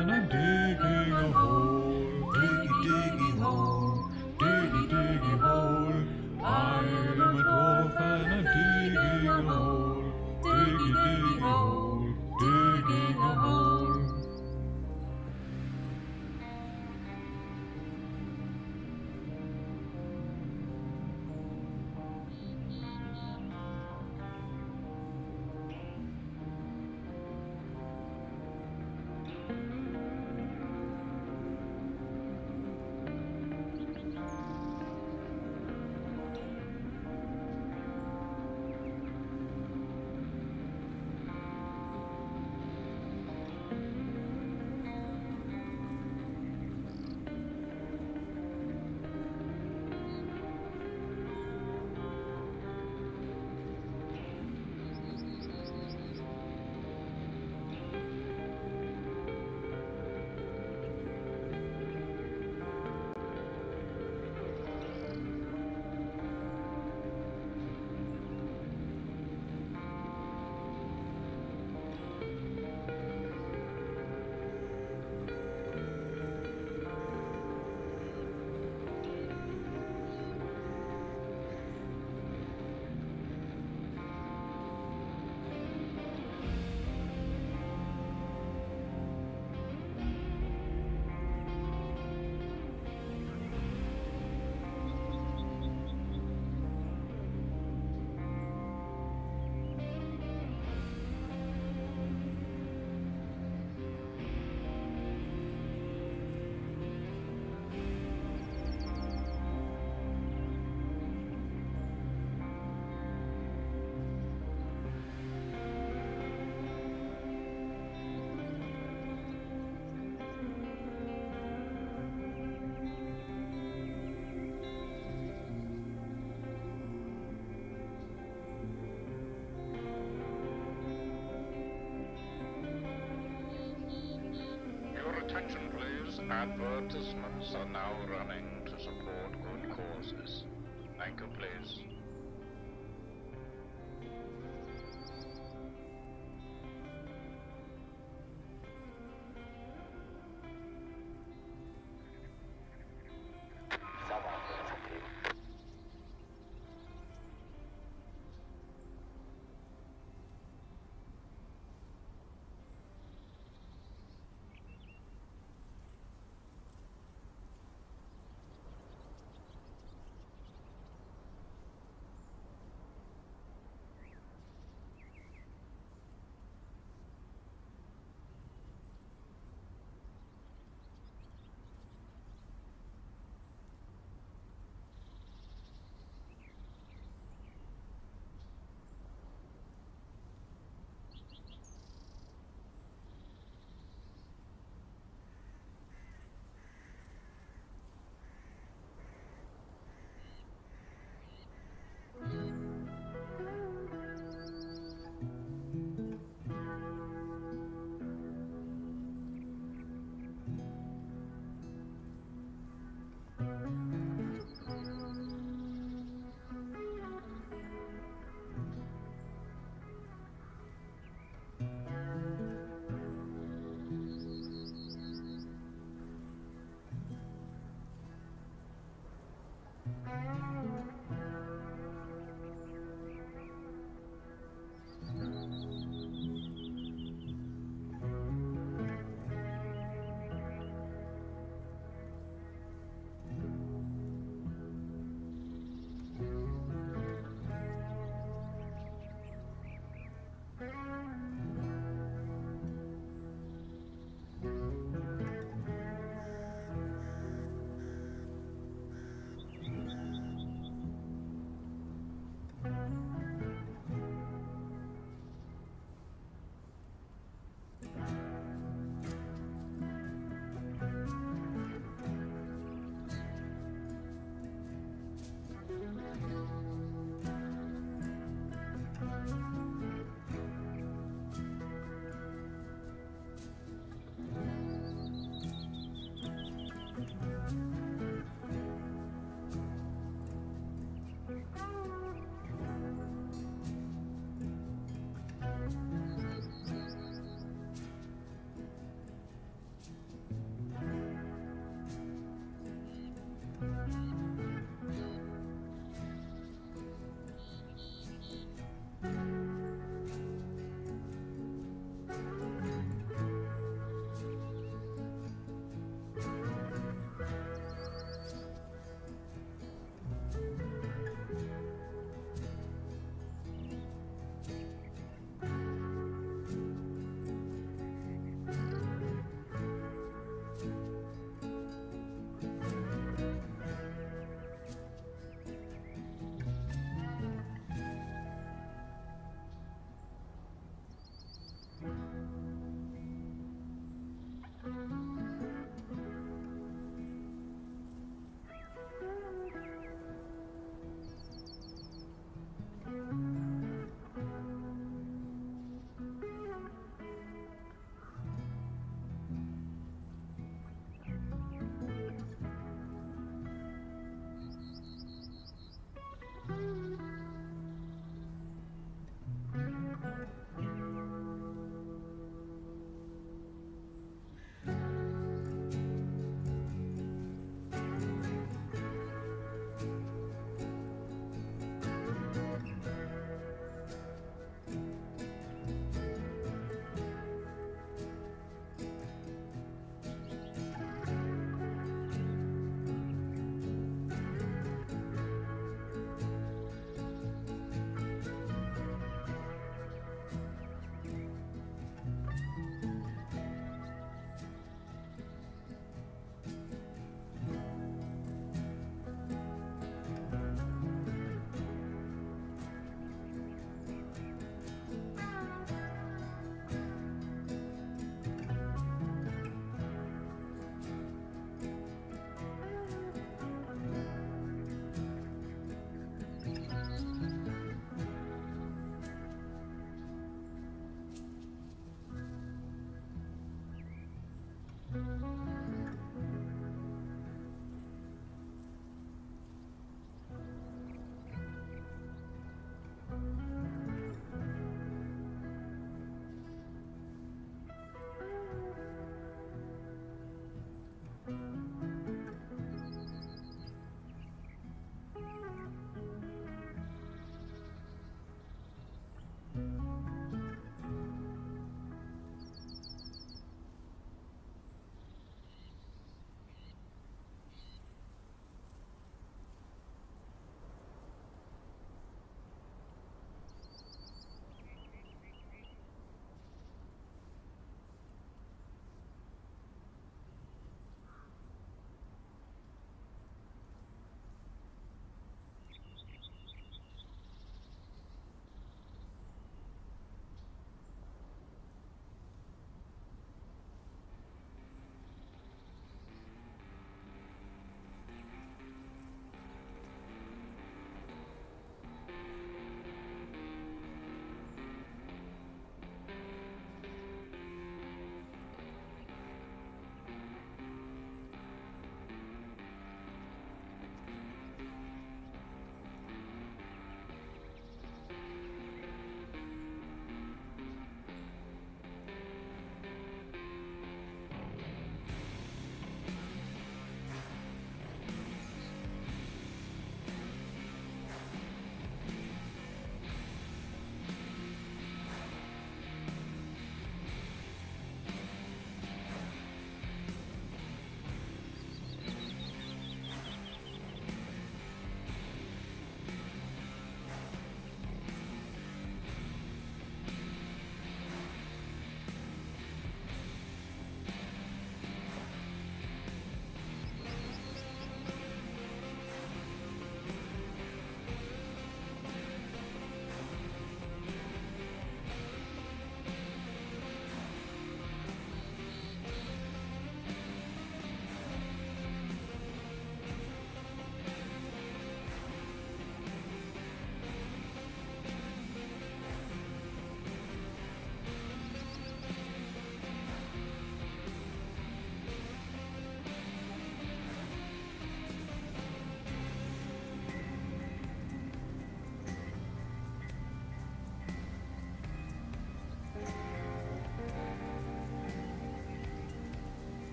and I'm digging a hole. Diggy, diggy hole. Diggy, diggy hole. I am a dwarf and I'm digging a hole. Diggy, diggy hole. Digging a hole. Attention please, advertisements are now running to support good causes. Thank you please.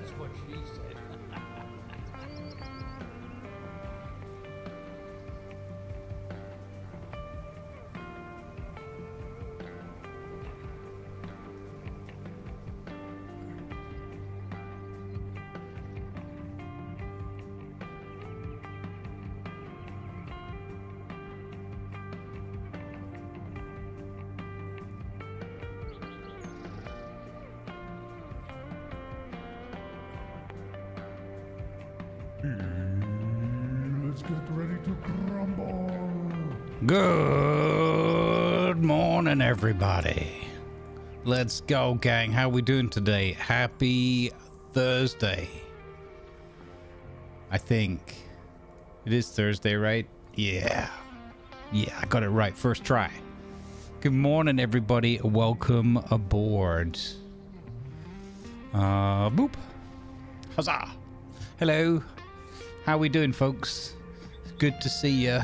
That's what she said. Let's get ready to grumble. Good morning, everybody. Let's go, gang. How we doing today? Happy Thursday. I think it is Thursday, right? Yeah, I got it right first try. Good morning, everybody. Welcome aboard. Boop. Huzzah. Hello. How we doing, folks? Good to see ya.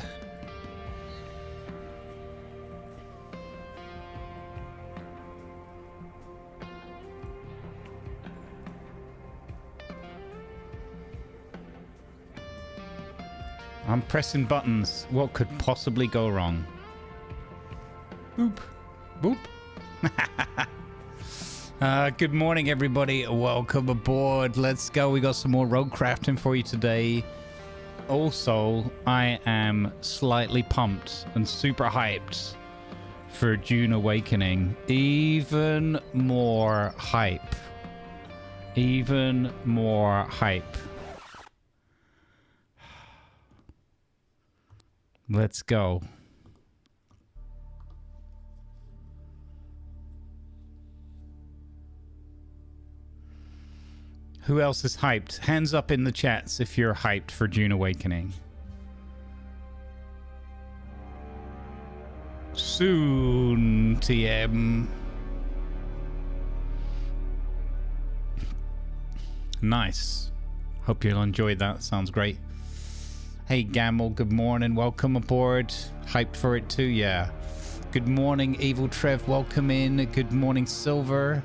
I'm pressing buttons. What could possibly go wrong? Boop. Boop. Good morning, everybody. Welcome aboard. Let's go. We got some more roadcrafting for you today. Also, I am slightly pumped and super hyped for June Awakening. Even more hype. Even more hype. Let's go. Who else is hyped? Hands up in the chats if you're hyped for June Awakening. Soon, TM. Nice. Hope you'll enjoy that. Sounds great. Hey, Gamble. Good morning. Welcome aboard. Hyped for it too, yeah. Good morning, Evil Trev. Welcome in. Good morning, Silver.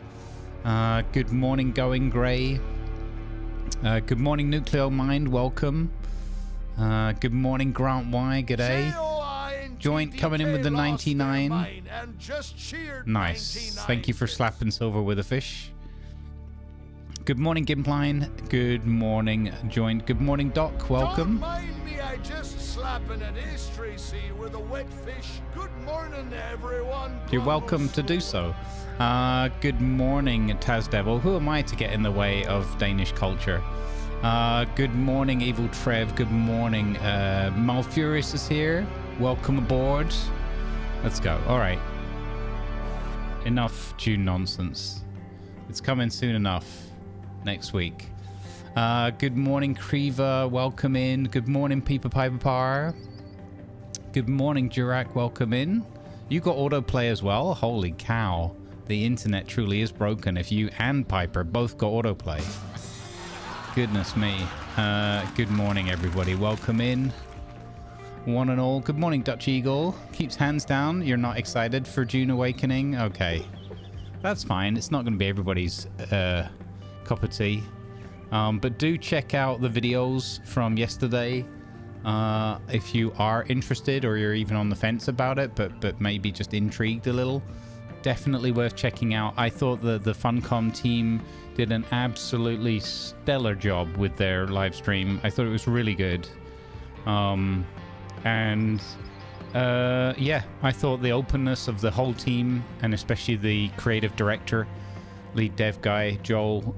Good morning, Going Grey. Good morning, Nucleo Mind. Welcome. Good morning, Grant Y. G'day. Joint coming in with the 99. Nice. Thank you for slapping Silver with a fish. Good morning, Gimpline. Good morning, Joint. Good morning, Doc. Welcome. Don't mind me, I just slapping at history, see, with a wet fish. Good morning, everyone. You're welcome to do so. Good morning, Taz Devil. Who am I to get in the way of Danish culture? Good morning, Evil Trev. Good morning. Malfurious is here. Welcome aboard. Let's go. All right. Enough June nonsense. It's coming soon enough. Next week. Good morning, Kriva. Welcome in. Good morning, Peeper Piper Par. Good morning, Jurak. Welcome in. You got autoplay as well? Holy cow. The internet truly is broken if you and Piper both got autoplay. Goodness me. Good morning, everybody. Welcome in. One and all. Good morning, Dutch Eagle. Keeps hands down. You're not excited for June Awakening? Okay. That's fine. It's not going to be everybody's cup of tea. But do check out the videos from yesterday if you are interested or you're even on the fence about it, but maybe just intrigued a little. Definitely worth checking out. I thought the Funcom team did an absolutely stellar job with their live stream. I thought it was really good. Yeah, I thought the openness of the whole team, and especially the creative director, lead dev guy, Joel,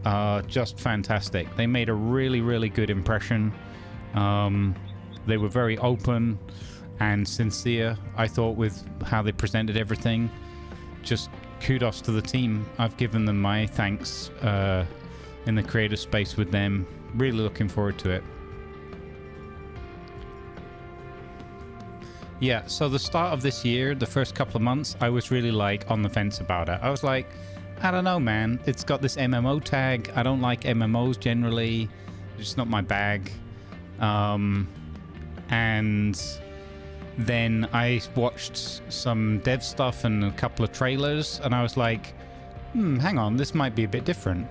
just fantastic. They made a really, really good impression. They were very open and sincere, I thought, with how they presented everything. Just kudos to the team. I've given them my thanks in the creative space with them. Really looking forward to it. Yeah, so the start of this year, the first couple of months, I was really like on the fence about it. I was like, I don't know, man. It's got this MMO tag. I don't like MMOs generally. It's just not my bag. And then I watched some dev stuff and a couple of trailers, and I was like, hang on, this might be a bit different.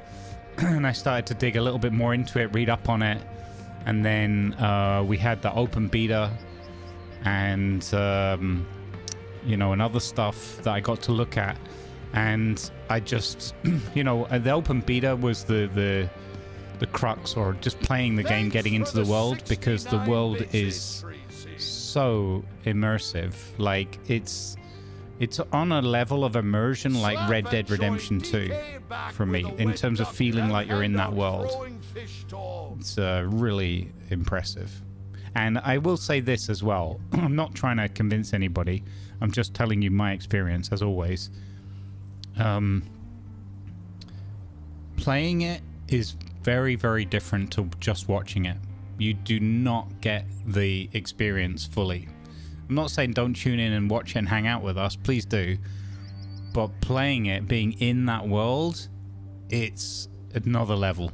and I started to dig a little bit more into it, read up on it, and then we had the open beta and you know, and other stuff that I got to look at, and I just you know, the open beta was the crux, or just playing the game, getting into the world, because the world is so immersive. Like it's on a level of immersion like Red Dead Redemption 2 for me, in terms of feeling like you're in that world. It's really impressive. And I will say this as well, I'm not trying to convince anybody, I'm just telling you my experience, as always. Playing it is very, very different to just watching it. You do not get the experience fully. I'm not saying don't tune in and watch it and hang out with us, please do. But playing it, being in that world, it's another level.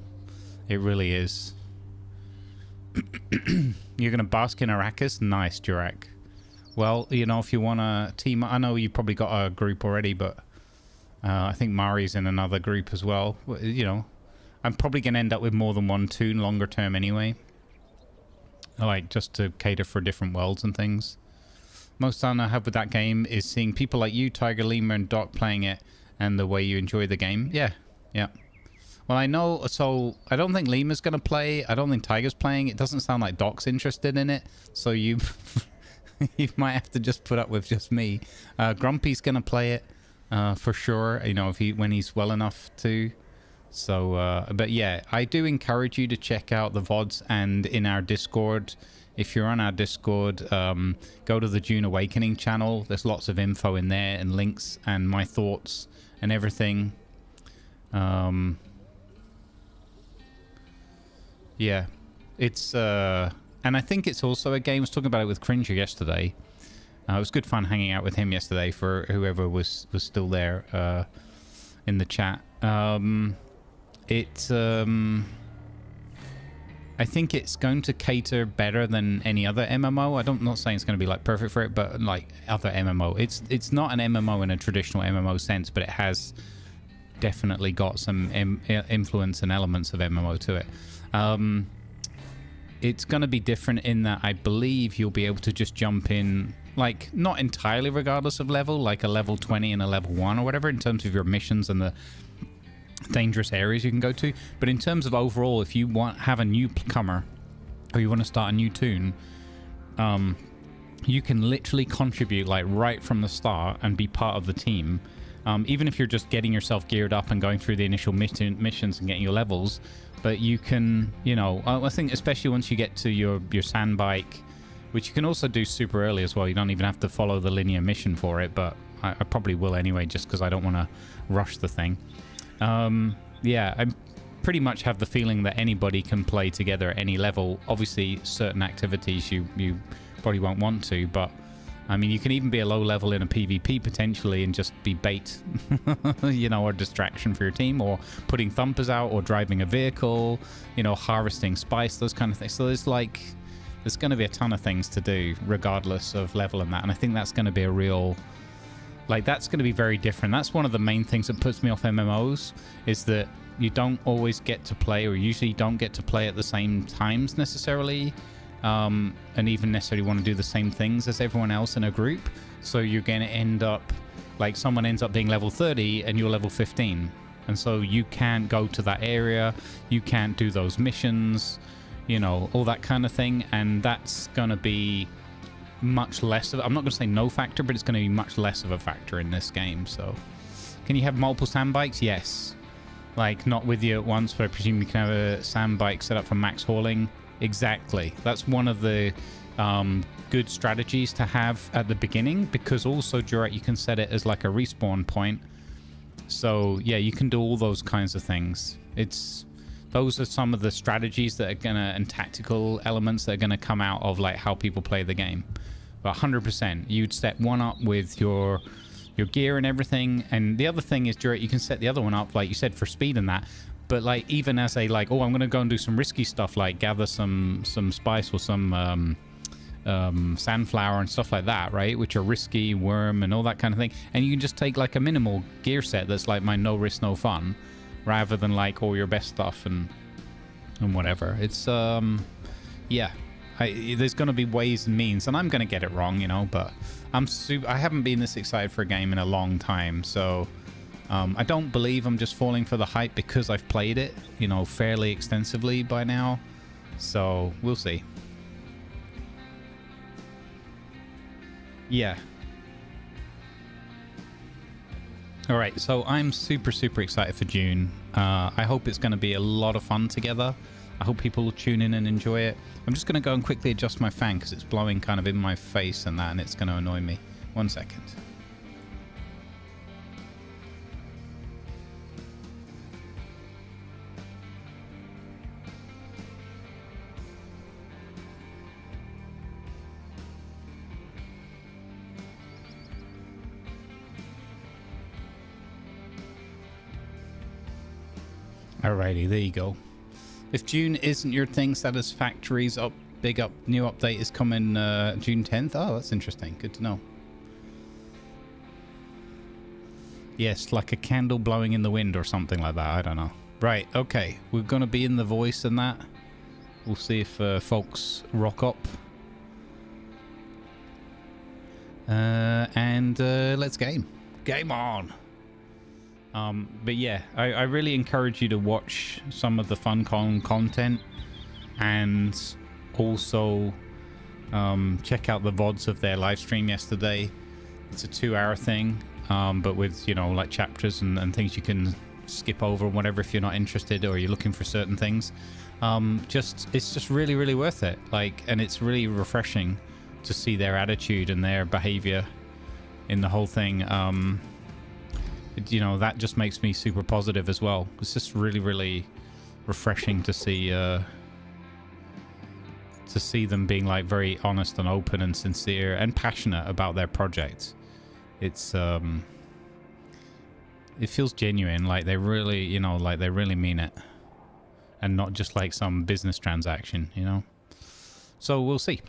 It really is. You're going to bask in Arrakis? Nice, Jurak. Well, you know, if you want to team... I know you probably got a group already, but I think Mari's in another group as well. You know, I'm probably going to end up with more than one toon longer term anyway. Like, just to cater for different worlds and things. Most fun I have with that game is seeing people like you, Tiger, Lima, and Doc playing it, and the way you enjoy the game. Yeah, yeah. Well, I know, so I don't think Lima's going to play. I don't think Tiger's playing. It doesn't sound like Doc's interested in it. So you you might have to just put up with just me. Grumpy's going to play it for sure, you know, when he's well enough to. So, but yeah, I do encourage you to check out the VODs, and in our Discord. If you're on our Discord, go to the June Awakening channel. There's lots of info in there and links and my thoughts and everything. Yeah, it's and I think it's also a game. I was talking about it with Cringer yesterday. It was good fun hanging out with him yesterday, for whoever was still there in the chat. I think it's going to cater better than any other MMO. I'm not saying it's going to be like perfect for it, but like other MMO. It's not an MMO in a traditional MMO sense, but it has definitely got some influence and elements of MMO to it. It's going to be different in that I believe you'll be able to just jump in, like, not entirely regardless of level, like a level 20 and a level 1 or whatever, in terms of your missions and the dangerous areas you can go to. But in terms of overall, if you have a newcomer or you want to start a new toon, you can literally contribute like right from the start and be part of the team. Even if you're just getting yourself geared up and going through the initial missions and getting your levels. But you can, you know, I think especially once you get to your sand bike, which you can also do super early as well. You don't even have to follow the linear mission for it, but I probably will anyway, just because I don't want to rush the thing. Yeah, I pretty much have the feeling that anybody can play together at any level. Obviously, certain activities you probably won't want to, but I mean, you can even be a low level in a PvP potentially and just be bait, you know, or distraction for your team, or putting thumpers out, or driving a vehicle, you know, harvesting spice, those kind of things. So there's going to be a ton of things to do regardless of level and that. And I think that's going to be a real, like, that's going to be very different. That's one of the main things that puts me off MMOs, is that you don't always get to play, or usually don't get to play at the same times necessarily. And even necessarily want to do the same things as everyone else in a group. So you're going to end up, like, someone ends up being level 30 and you're level 15. And so you can't go to that area, you can't do those missions, you know, all that kind of thing. And that's going to be much less of, I'm not going to say no factor, but it's going to be much less of a factor in this game. So can you have multiple sand bikes? Yes. Like, not with you at once, but I presume you can have a sand bike set up for max hauling. Exactly. That's one of the good strategies to have at the beginning, because also Jurat, you can set it as like a respawn point. So yeah, you can do all those kinds of things. Those are some of the strategies that are gonna, and tactical elements that are gonna come out of like how people play the game. But 100%, you'd set one up with your gear and everything, and the other thing is, Jurat, you can set the other one up, like you said, for speed and that. But like, even as a like, oh, I'm gonna go and do some risky stuff, like gather some spice or some sandflower and stuff like that, right? Which are risky, worm and all that kind of thing. And you can just take like a minimal gear set that's like my no risk, no fun, rather than like all your best stuff and whatever. It's yeah, there's going to be ways and means, and I'm going to get it wrong, you know, but I haven't been this excited for a game in a long time, so I don't believe I'm just falling for the hype because I've played it, you know, fairly extensively by now. So we'll see. Yeah. All right, so I'm super excited for June. I hope it's going to be a lot of fun together. I hope people will tune in and enjoy it. I'm just going to go and quickly adjust my fan because it's blowing kind of in my face and that, and it's going to annoy me. 1 second. Alrighty, there you go. If June isn't your thing, Satisfactory's new update is coming June 10th. Oh, that's interesting. Good to know. Yes, like a candle blowing in the wind or something like that. I don't know. Right, okay. We're going to be in the voice and that. We'll see if folks rock up. And let's game. Game on! But yeah, I really encourage you to watch some of the FunCon content and also check out the VODs of their live stream yesterday. It's a 2-hour thing, but with, you know, like chapters and things you can skip over or whatever if you're not interested or you're looking for certain things. It's just really worth it. Like, and it's really refreshing to see their attitude and their behavior in the whole thing. You know, that just makes me super positive as well. It's just really refreshing to see them being like very honest and open and sincere and passionate about their project. It's it feels genuine, like they really, you know, like they really mean it, and not just like some business transaction, you know. So we'll see.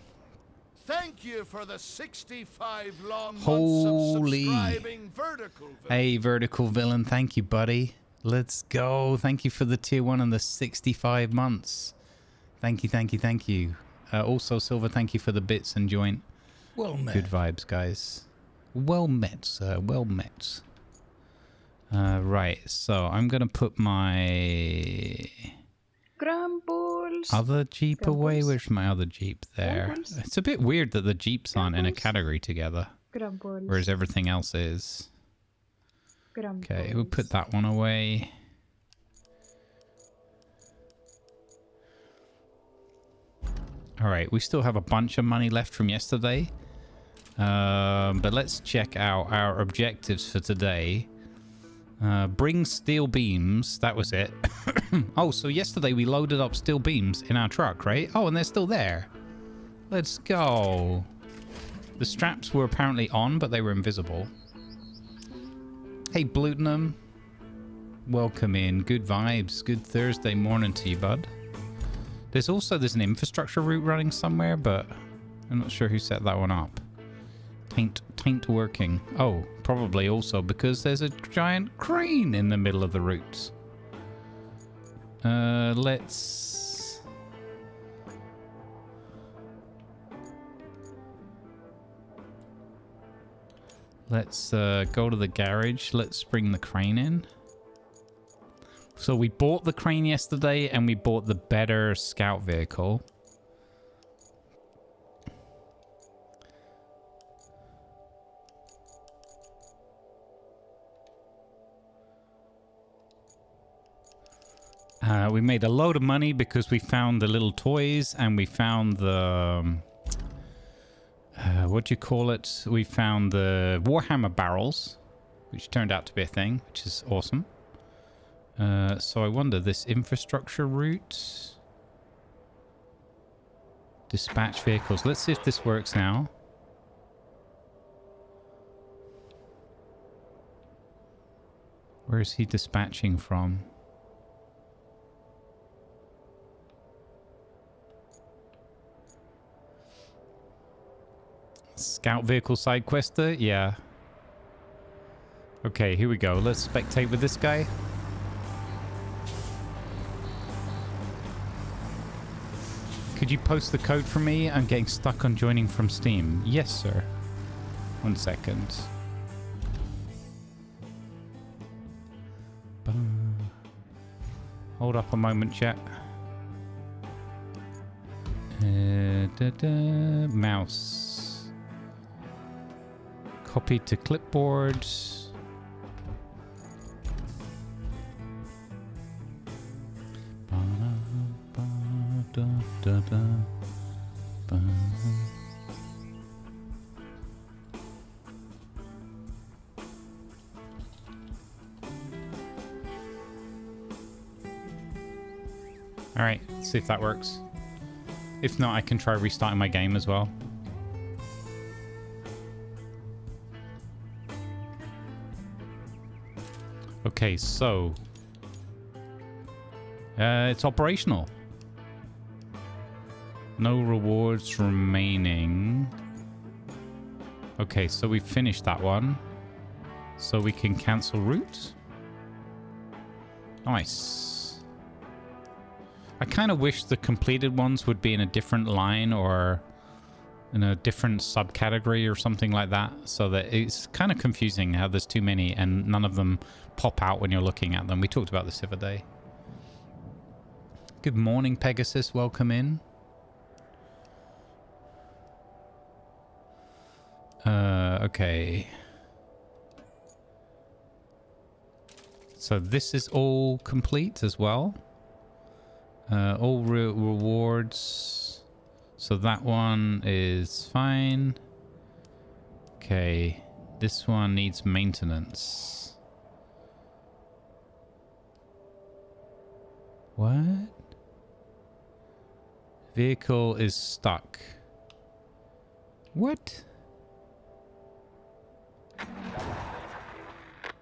Thank you for the 65 long months Holy. of subscribing, Vertical Villain. Hey, Vertical Villain, thank you, buddy. Let's go. Thank you for the tier 1 and the 65 months. Thank you. Also, Silver, thank you for the bits and joint. Well met. Good vibes, guys. Well met, sir. Well met. Right, so I'm going to put my Grumbles. other Jeep away. Grumbles. Where's my other Jeep? There. Grumbles. It's a bit weird that the Jeeps aren't in a Grumbles. category together, Grumbles. whereas everything else is. Grumbles. Okay, we'll put that one away. All right, we still have a bunch of money left from yesterday. But let's check out our objectives for today. Bring steel beams. That was it. Oh, so yesterday we loaded up steel beams in our truck, right? Oh, and they're still there. Let's go. The straps were apparently on, but they were invisible. Hey, Blutenham. Welcome in. Good vibes. Good Thursday morning to you, bud. There's an infrastructure route running somewhere, but I'm not sure who set that one up. Taint working. Oh, probably also because there's a giant crane in the middle of the route. Let's go to the garage. Let's bring the crane in. So we bought the crane yesterday and we bought the better scout vehicle. We made a load of money because we found the little toys and we found the... what do you call it? We found the Warhammer barrels, which turned out to be a thing, which is awesome. So I wonder, this infrastructure route... Dispatch vehicles. Let's see if this works now. Where is he dispatching from? Scout vehicle side quester? Yeah. Okay, here we go. Let's spectate with this guy. Could you post the code for me? I'm getting stuck on joining from Steam. Yes, sir. 1 second. Hold up a moment, chat. Mouse. Copy to clipboard. All right, let's see if that works. If not, I can try restarting my game as well. Okay, so it's operational. No rewards remaining. Okay, so we've finished that one. So we can cancel route. Nice. I kind of wish the completed ones would be in a different line or in a different subcategory or something like that, so that it's kind of confusing how there's too many and none of them pop out when you're looking at them. We talked about this the other day. Good morning, Pegasus. Welcome in. Okay. So this is all complete as well. All rewards. So that one is fine. Okay. This one needs maintenance. What? Vehicle is stuck. What?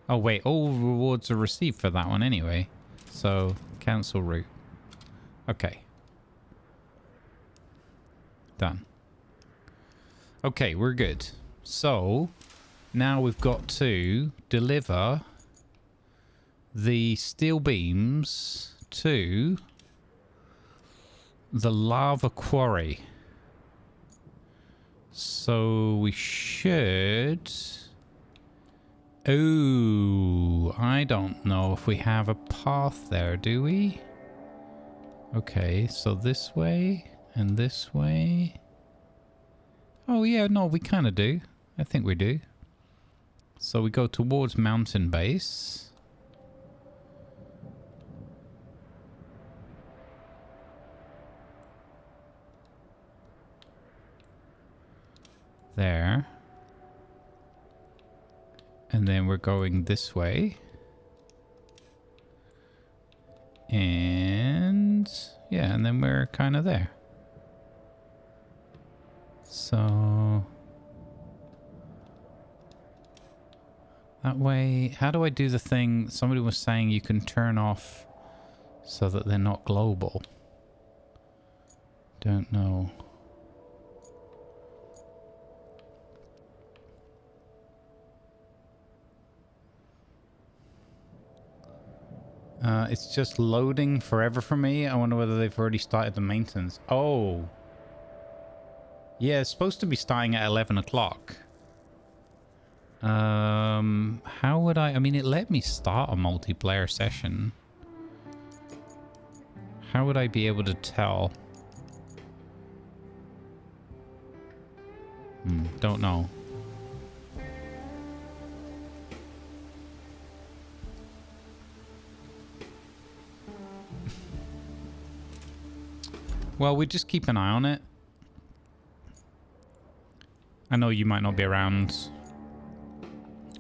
Oh wait, all rewards are received for that one anyway. So, cancel route. Okay. Done. Okay, we're good. So, now we've got to deliver the steel beams to the lava quarry. So, we should... Oh, I don't know if we have a path there, do we? Okay, so this way and this way. Oh yeah, no, we kind of do. I think we do. So we go towards mountain base. There. And then we're going this way. And yeah, and then we're kind of there. So that way, how do I do the thing? Somebody was saying you can turn off so that they're not global. Don't know. It's just loading forever for me. I wonder whether they've already started the maintenance. Oh. Yeah, it's supposed to be starting at 11 o'clock. How would I mean, it let me start a multiplayer session. How would I be able to tell? Don't know. Well, we just keep an eye on it. I know you might not be around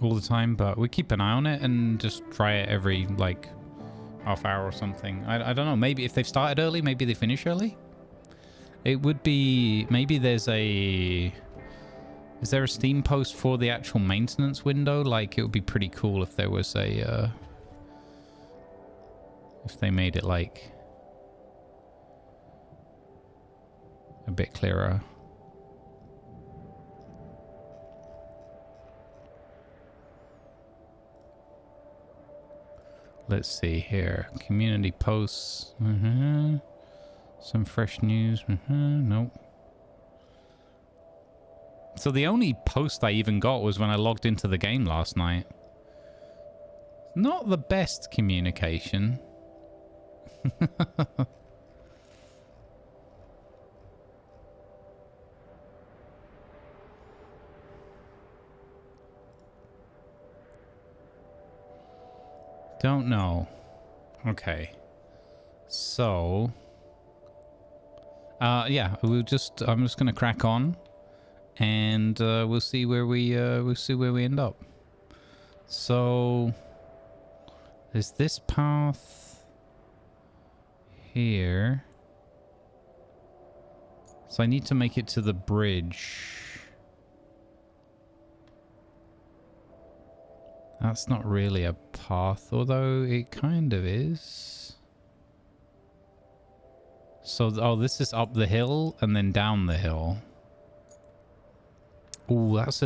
all the time, but we keep an eye on it and just try it every, like, half hour or something. I don't know. Maybe if they've started early, maybe they finish early. It would be... Maybe there's a... Is there a Steam post for the actual maintenance window? Like, it would be pretty cool if there was a... if they made it, like... a bit clearer. Let's see here. Community posts. Some fresh news. Nope. So the only post I even got was when I logged into the game last night. Not the best communication. Don't know. Okay. So... yeah, I'm just gonna crack on. And we'll see where we end up. So there's this path here. So I need to make it to the bridge. That's not really a path, although it kind of is. So, oh, this is up the hill and then down the hill. Oh, that's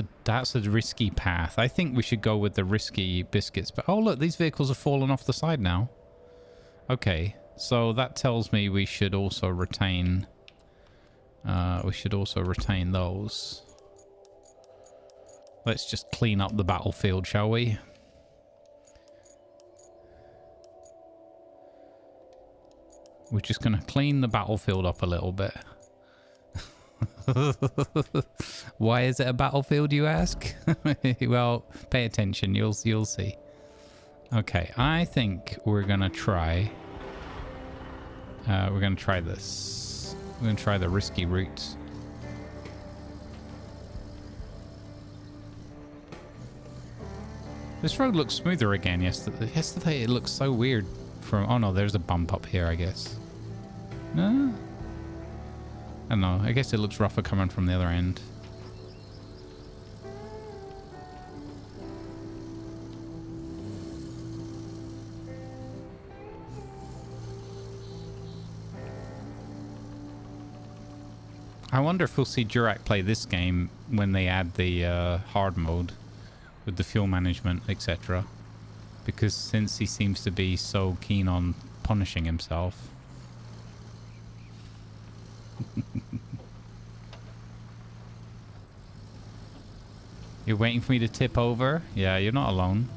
a risky path. I think we should go with the risky biscuits. But oh, look, these vehicles have fallen off the side now. Okay, so that tells me we should also retain. Those. Let's just clean up the battlefield, shall we? We're just gonna clean the battlefield up a little bit. Why is it a battlefield, you ask? Well, pay attention. You'll see. Okay, I think we're gonna try. We're gonna try this. We're gonna try the risky route. This road looks smoother again. Yesterday it looked so weird. Oh no, there's a bump up here, I guess. No. I don't know. I guess it looks rougher coming from the other end. I wonder if we'll see Durac play this game when they add the hard mode with the fuel management, etc. Because since he seems to be so keen on punishing himself. You're waiting for me to tip over? Yeah, you're not alone.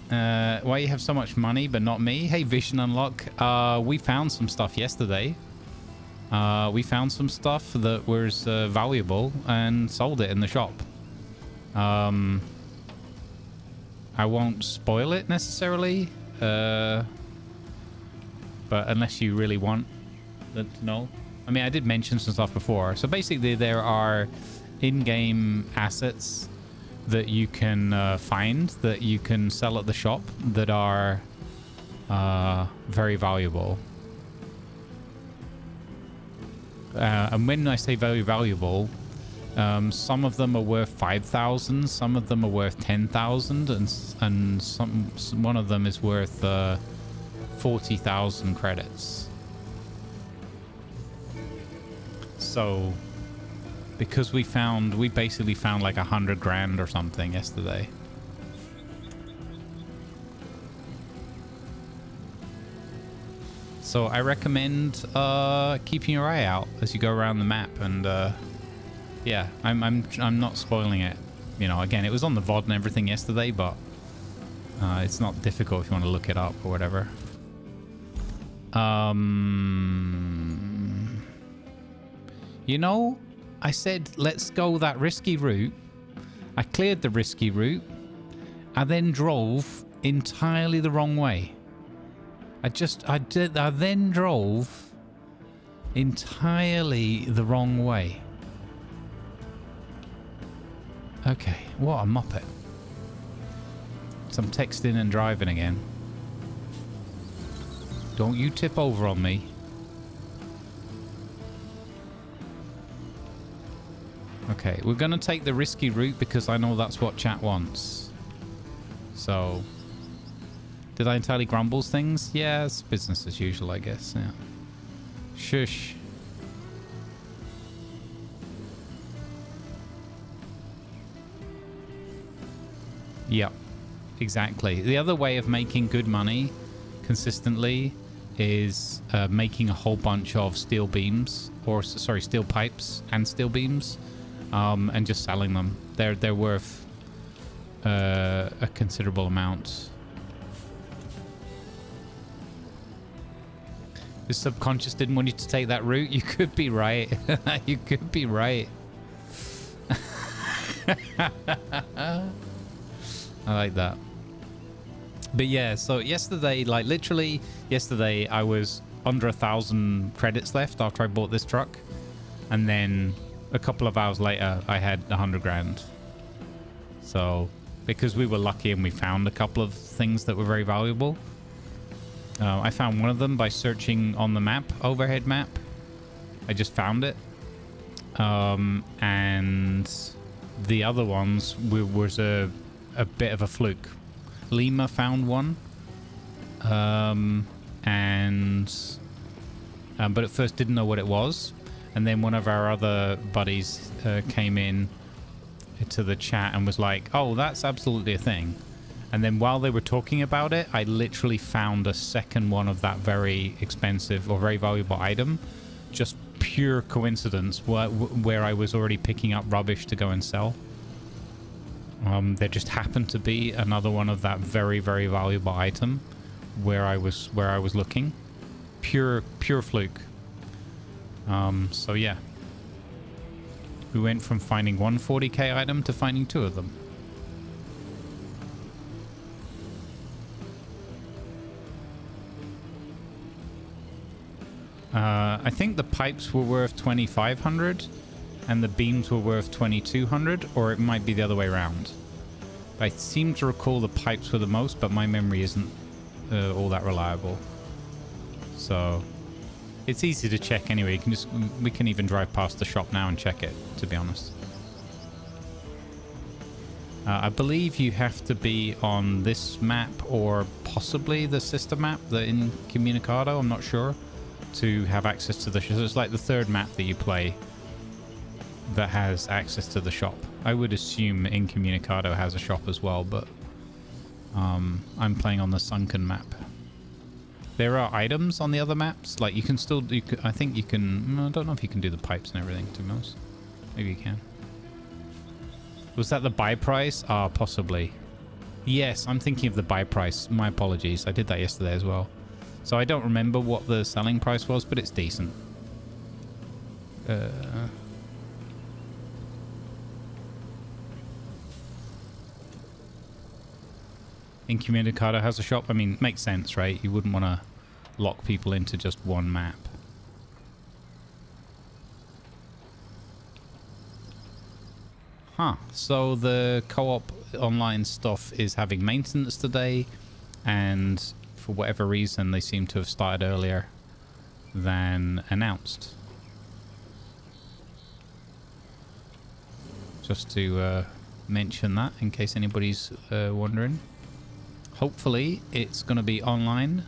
Why you have so much money but not me? Hey, Vision Unlock. We found some stuff yesterday. We found some stuff that was valuable and sold it in the shop. I won't spoil it necessarily. But unless you really want them to know. I mean, I did mention some stuff before. So basically there are in-game assets that you can find, that you can sell at the shop, that are very valuable. And when I say very valuable, some of them are worth 5,000, some of them are worth 10,000, and one of them is worth 40,000 credits. So, because we basically found like 100 grand or something yesterday. So I recommend keeping your eye out as you go around the map, and yeah, I'm not spoiling it. You know, again, it was on the VOD and everything yesterday, but it's not difficult if you want to look it up or whatever. You know, I said let's go that risky route. I cleared the risky route. I then drove entirely the wrong way. I then drove entirely the wrong way. Okay, what a muppet. So I'm texting and driving again. Don't you tip over on me. Okay, we're gonna take the risky route because I know that's what chat wants. So... Did I entirely grumbles things? Yeah, it's business as usual, I guess. Yeah. Shush. Yep. Exactly. The other way of making good money consistently is making a whole bunch of steel beams, or sorry, steel pipes and steel beams, and just selling them. They're worth a considerable amount. The subconscious didn't want you to take that route. You could be right. You could be right. I like that. But yeah, so yesterday, like literally yesterday, I was under 1,000 credits left after I bought this truck. And then a couple of hours later, I had 100 grand. So because we were lucky and we found a couple of things that were very valuable. I found one of them by searching on the map, overhead map. I just found it. And the other ones was a bit of a fluke. Lima found one. But at first didn't know what it was. And then one of our other buddies came in to the chat and was like, oh, that's absolutely a thing. And then while they were talking about it, I literally found a second one of that very expensive or very valuable item. Just pure coincidence where I was already picking up rubbish to go and sell. There just happened to be another one of that very, very valuable item where I was looking. Pure fluke. So yeah. We went from finding one 40k item to finding two of them. I think the pipes were worth 2,500 and the beams were worth 2,200, or it might be the other way around. I seem to recall the pipes were the most, but my memory isn't all that reliable. So it's easy to check anyway. We can even drive past the shop now and check it, to be honest. I believe you have to be on this map or possibly the sister map, the Incommunicado, I'm not sure, to have access to the shop. So it's like the third map that you play that has access to the shop. I would assume Incommunicado has a shop as well, but I'm playing on the sunken map. There are items on the other maps, like you can still do, I think you can, I don't know if you can do the pipes and everything, to be honest. Maybe you can. Was that the buy price? Ah, possibly. Yes, I'm thinking of the buy price. My apologies. I did that yesterday as well. So I don't remember what the selling price was, but it's decent. Incommunicado has a shop. I mean, makes sense, right? You wouldn't want to lock people into just one map. Huh. So the co-op online stuff is having maintenance today, and for whatever reason they seem to have started earlier than announced. Just to mention that in case anybody's wondering. Hopefully it's going to be online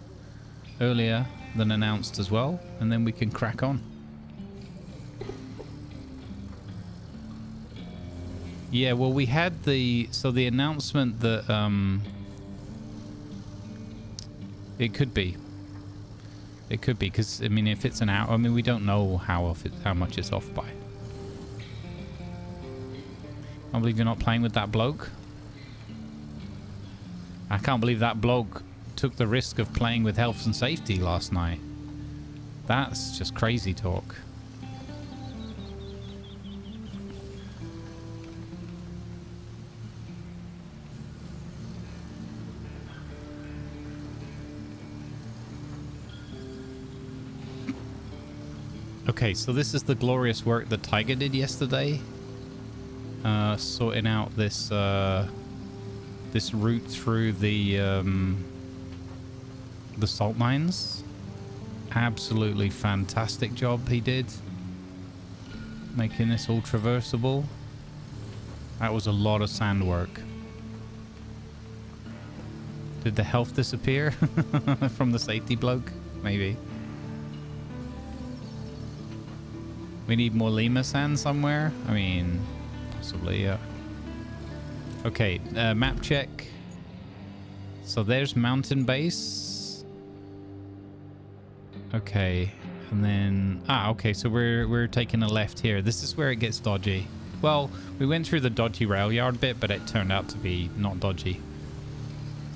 earlier than announced as well, and then we can crack on. Yeah, well, we had the announcement that it could be because I mean, if it's an hour, I mean, we don't know how much it's off by. I believe you're not playing with that bloke. I can't believe that bloke took the risk of playing with health and safety last night. That's just crazy talk. Okay, so this is the glorious work that Tiger did yesterday. Sorting out this this route through the salt mines. Absolutely fantastic job he did, making this all traversable. That was a lot of sand work. Did the health disappear from the safety bloke? Maybe. We need more Lima sand somewhere? I mean, possibly, yeah. Okay, map check. So there's mountain base. Okay, and then okay, so we're taking a left here. This is where it gets dodgy. Well, we went through the dodgy rail yard bit, but it turned out to be not dodgy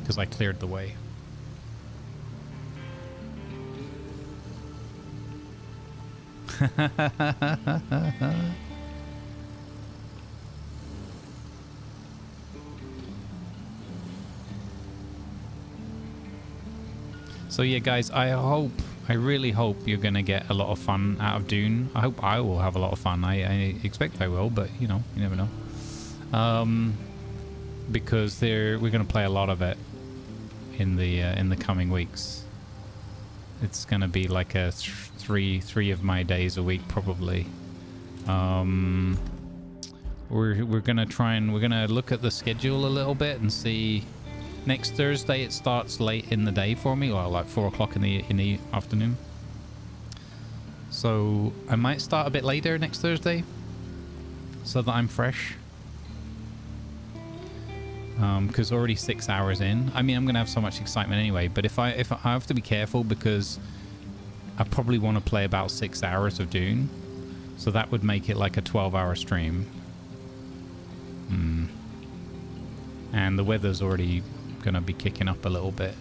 because I cleared the way. So yeah, guys, I really hope you're gonna get a lot of fun out of Dune. I hope I will have a lot of fun. I expect I will, but you know, you never know. Because we're gonna play a lot of it in the coming weeks. It's gonna be like a three of my days a week probably. We're gonna look at the schedule a little bit and see. Next Thursday it starts late in the day for me, or like 4 o'clock in the afternoon. So I might start a bit later next Thursday, so that I'm fresh. Because already 6 hours in. I mean, I'm gonna have so much excitement anyway. But if I have to be careful because I probably want to play about 6 hours of Dune, so that would make it like a 12-hour stream. And the weather's already gonna be kicking up a little bit,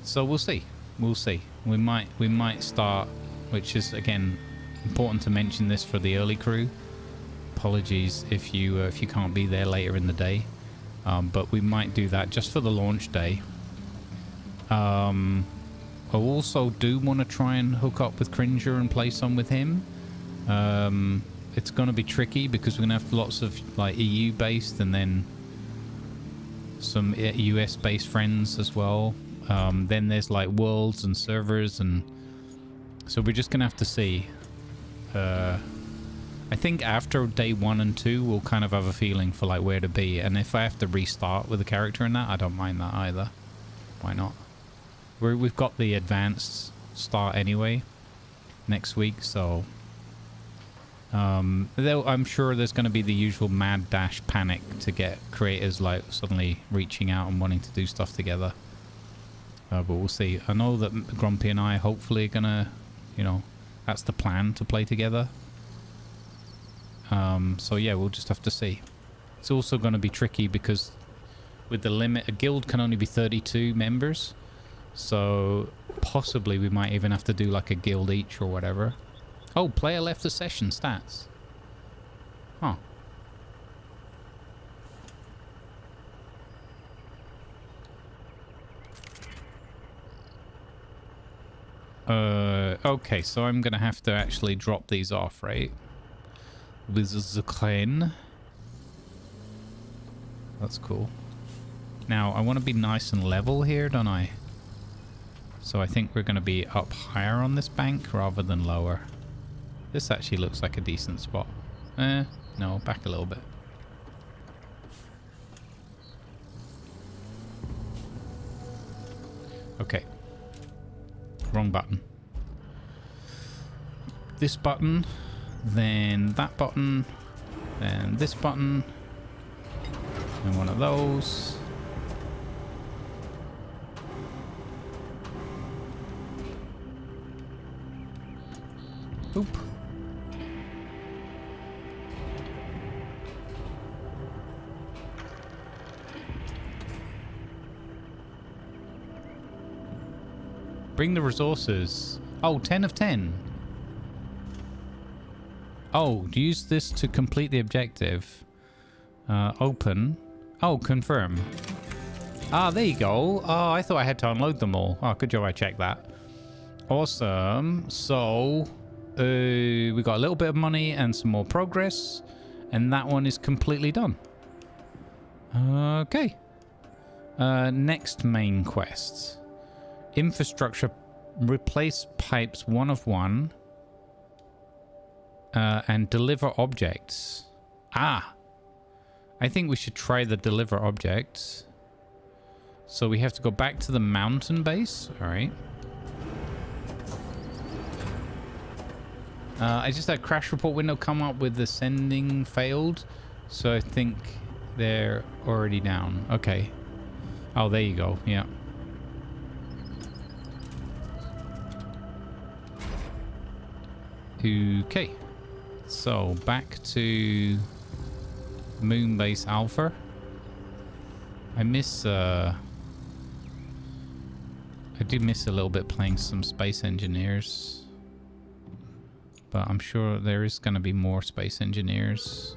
so we'll see. We might start, which is again important to mention this for the early crew. Apologies if you can't be there later in the day, but we might do that just for the launch day. I also do want to try and hook up with Cringer and play some with him. It's going to be tricky because we're going to have lots of like EU based and then some US based friends as well. Then there's like worlds and servers, and so we're just gonna have to see. I think after day 1 and 2 we'll kind of have a feeling for like where to be, and if I have to restart with a character in that, I don't mind that either. Why not? We've got the advanced start anyway next week, so I'm sure there's going to be the usual mad dash panic to get creators like suddenly reaching out and wanting to do stuff together. But we'll see. I know that Grumpy and I hopefully are going to, you know, that's the plan, to play together. So yeah, we'll just have to see. It's also going to be tricky because with the limit, a guild can only be 32 members. So possibly we might even have to do like a guild each or whatever. Oh, player left the session stats. Huh. Okay, so I'm gonna have to actually drop these off, right? With the crane. That's cool. Now, I want to be nice and level here, don't I? So I think we're gonna be up higher on this bank rather than lower. This actually looks like a decent spot. No, back a little bit. Okay. Wrong button. This button, then that button, then this button, and one of those. Oop. Bring the resources. Oh, 10 of 10. Oh, use this to complete the objective. Open. Oh, confirm. Ah, there you go. Oh, I thought I had to unload them all. Oh, good job I checked that. Awesome. So, we got a little bit of money and some more progress. And that one is completely done. Okay. Next main quest. Infrastructure. Replace pipes 1 of 1. And deliver objects. Ah. I think we should try the deliver objects. So we have to go back to the mountain base. All right. I just had crash report window come up with the sending failed. So I think they're already down. Okay. Oh, there you go. Yeah. Okay. So, back to Moonbase Alpha. I do miss a little bit playing some Space Engineers. But I'm sure there is going to be more Space Engineers.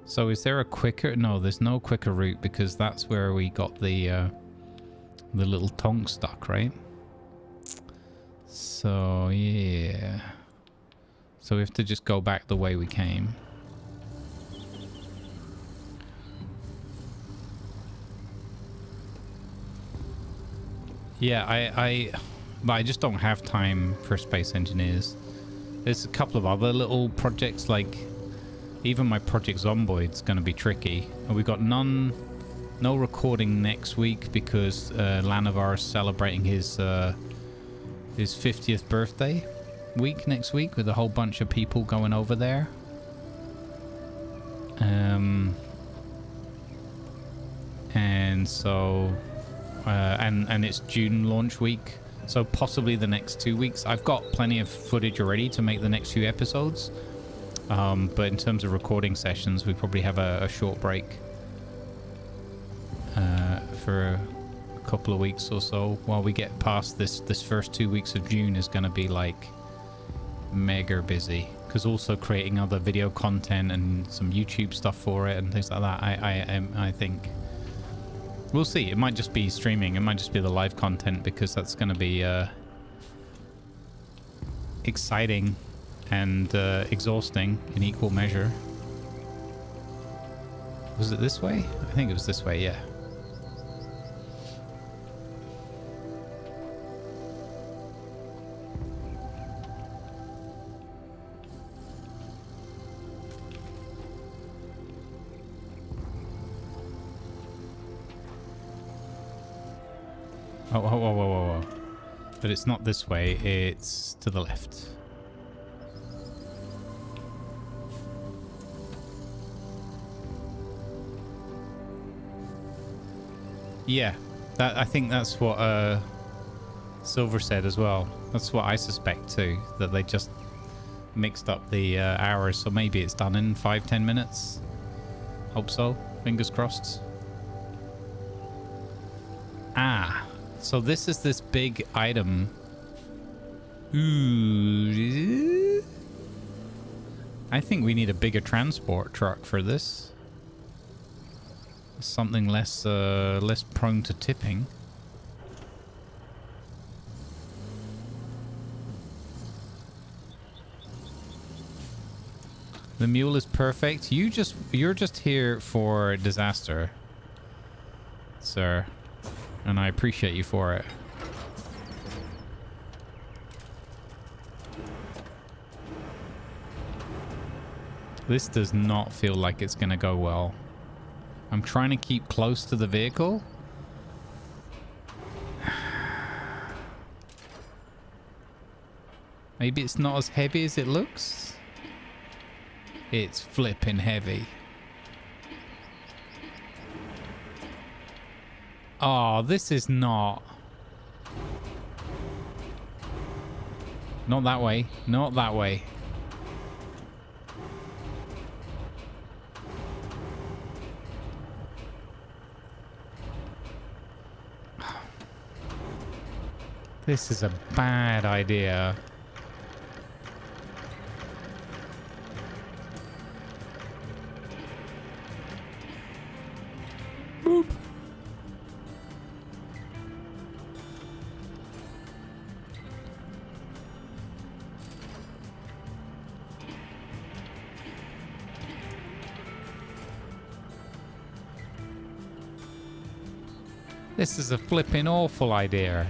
So is there a quicker... No, there's no quicker route because that's where we got the little tongue stuck, right? So, yeah. So we have to just go back the way we came. Yeah, but I just don't have time for Space Engineers. There's a couple of other little projects, like even my Project Zomboid's going to be tricky. And we've got no recording next week because Lanavar is celebrating his 50th birthday week next week with a whole bunch of people going over there. And so and it's June launch week, so possibly the next 2 weeks. I've got plenty of footage already to make the next few episodes, but in terms of recording sessions, we probably have a short break for a couple of weeks or so while we get past this first 2 weeks of June. Is going to be like mega busy because also creating other video content and some YouTube stuff for it and things like that. I think we'll see. It might just be streaming. It might just be the live content because that's going to be exciting and exhausting in equal measure. Was it this way? I think it was this way, yeah. Oh. But it's not this way, it's to the left. Yeah, I think that's what Silver said as well. That's what I suspect too, that they just mixed up the hours, so maybe it's done in 5-10 minutes. Hope so, fingers crossed. Ah. So this is this big item. Ooh. I think we need a bigger transport truck for this. Something less prone to tipping. The mule is perfect. You're just here for disaster, sir. And I appreciate you for it. This does not feel like it's going to go well. I'm trying to keep close to the vehicle. Maybe it's not as heavy as it looks. It's flipping heavy. Oh, this is not... Not that way. Not that way. This is a bad idea. Boop. This is a flipping awful idea.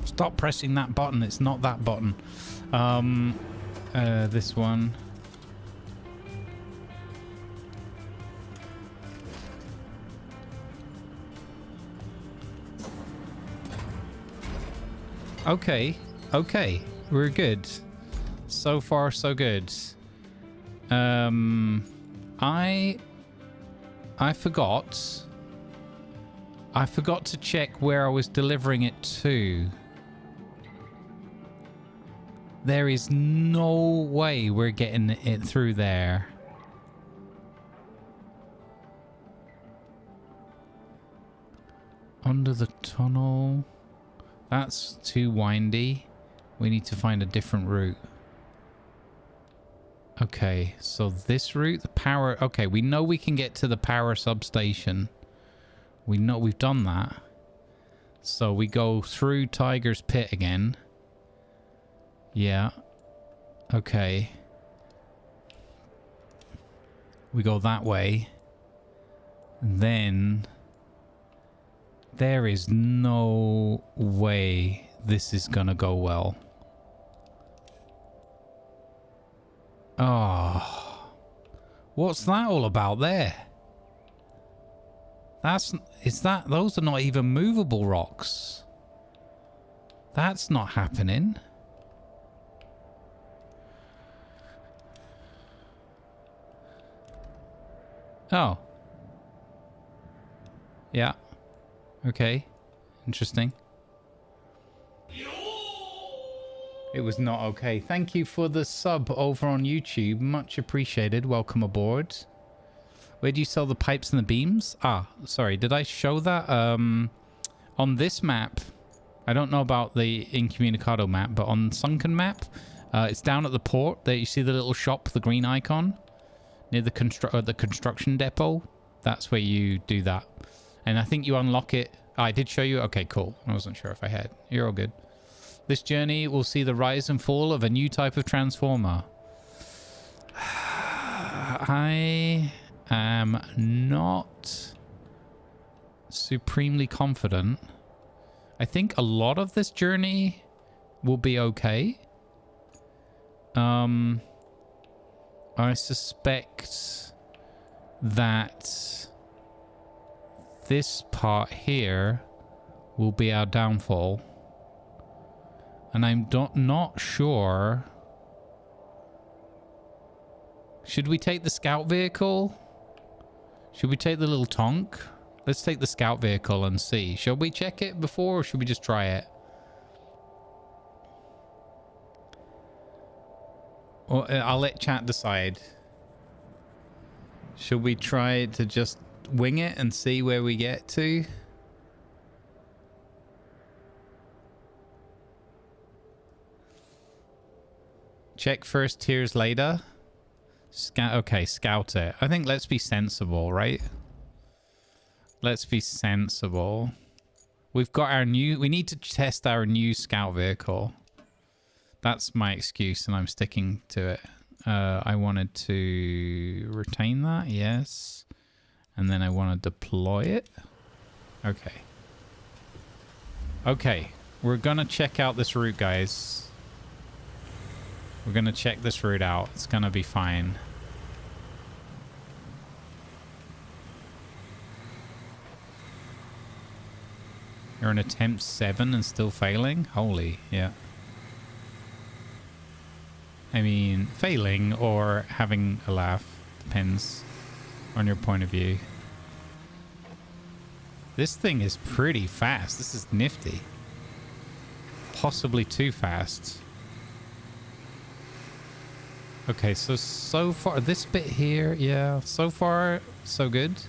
Stop pressing that button. It's not that button. This one. Okay. Okay. We're good. So far, so good. I forgot. I forgot to check where I was delivering it to. There is no way we're getting it through there. Under the tunnel. That's too windy. We need to find a different route. Okay, so this route, the power... Okay, we know we can get to the power substation. We know we've done that. So we go through Tiger's Pit again. Yeah. Okay. We go that way. Then... There is no way this is gonna go well. Oh. What's that all about there? Those are not even movable rocks. That's not happening. Oh. Yeah. Okay. Interesting. It was not okay. Thank you for the sub over on YouTube. Much appreciated. Welcome aboard. Where do you sell the pipes and the beams? Ah, sorry. Did I show that? On this map, I don't know about the Incommunicado map, but on Sunken map, it's down at the port. There you see the little shop, the green icon, near the construction depot. That's where you do that. And I think you unlock it. Oh, I did show you? Okay, cool. I wasn't sure if I had. You're all good. This journey will see the rise and fall of a new type of transformer. I am not supremely confident. I think a lot of this journey will be okay. I suspect that this part here will be our downfall. And I'm not sure. Should we take the scout vehicle? Should we take the little tonk? Let's take the scout vehicle and see. Shall we check it before or should we just try it? Or I'll let chat decide. Should we try to just wing it and see where we get to? Check first, tiers later. Okay, scout it. I think let's be sensible, right? Let's be sensible. We've got our new... We need to test our new scout vehicle. That's my excuse and I'm sticking to it. I wanted to retain that, yes. And then I want to deploy it. Okay. Okay, we're gonna check out this route, guys. We're gonna check this route out. It's gonna be fine. You're in attempt 7 and still failing? Holy, yeah. I mean, failing or having a laugh depends on your point of view. This thing is pretty fast. This is nifty. Possibly too fast. Okay, so far, this bit here, yeah, so far, so good.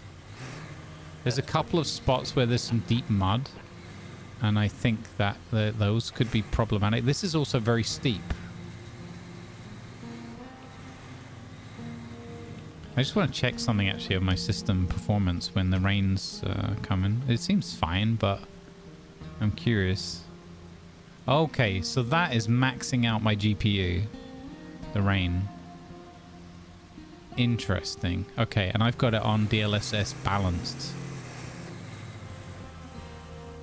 There's a couple of spots where there's some deep mud, and I think that those could be problematic. This is also very steep. I just want to check something actually of my system performance when the rain's coming. It seems fine, but I'm curious. Okay, so that is maxing out my GPU. The rain. Interesting. Okay, and I've got it on DLSS balanced.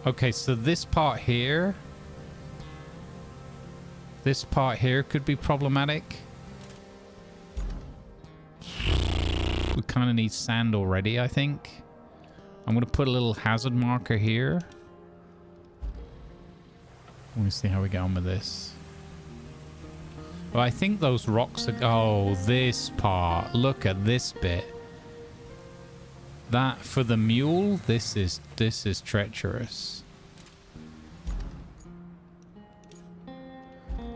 Okay, so this part here could be problematic. We kind of need sand already, I think. I'm going to put a little hazard marker here. Let me see how we get on with this. Well, I think those rocks are... Oh, this part. Look at this bit. That, for the mule, this is treacherous.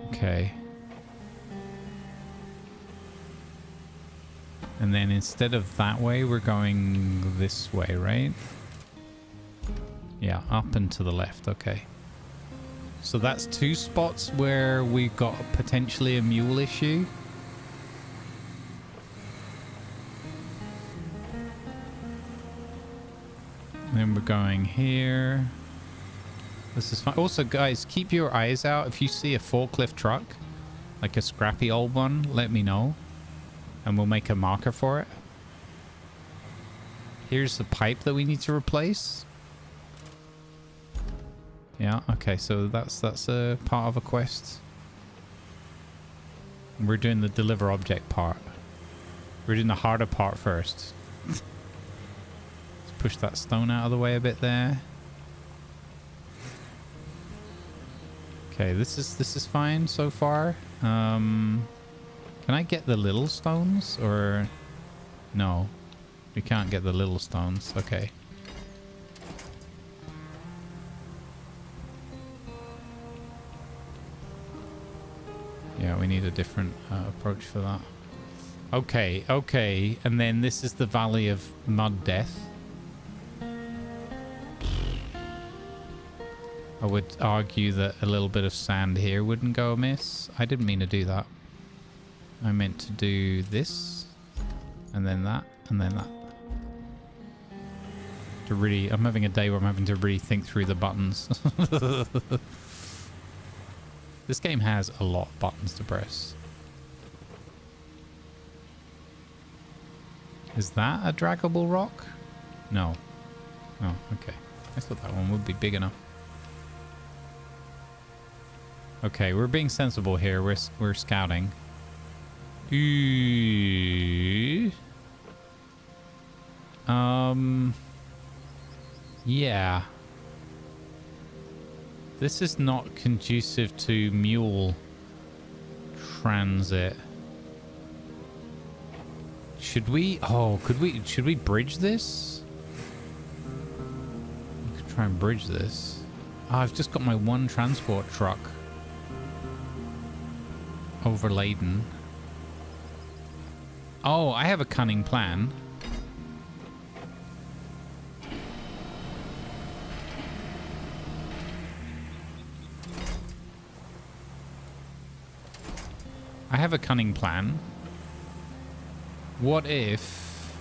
Okay. And then instead of that way, we're going this way, right? Yeah, up and to the left. Okay. So that's 2 spots where we've got potentially a mule issue. Then we're going here. This is fine. Also, guys, keep your eyes out. If you see a forklift truck, like a scrappy old one, let me know. And we'll make a marker for it. Here's the pipe that we need to replace. Yeah, okay, so that's a part of a quest. We're doing the deliver object part. We're doing the harder part first. Let's push that stone out of the way a bit there. Okay, this is fine so far. Can I get the little stones or no? We can't get the little stones. Okay. Yeah, we need a different approach for that. Okay, okay. And then this is the Valley of Mud Death. I would argue that a little bit of sand here wouldn't go amiss. I didn't mean to do that. I meant to do this, and then that, and then that. To really, I'm having a day where I'm having to really think through the buttons. This game has a lot of buttons to press. Is that a draggable rock? No. Oh, okay. I thought that one would be big enough. Okay, we're being sensible here. We're scouting. Ooh. Yeah. This is not conducive to mule transit. Should we... Oh, should we bridge this? We could try and bridge this. Oh, I've just got my one transport truck overladen. Oh, I have a cunning plan. I have a cunning plan. What if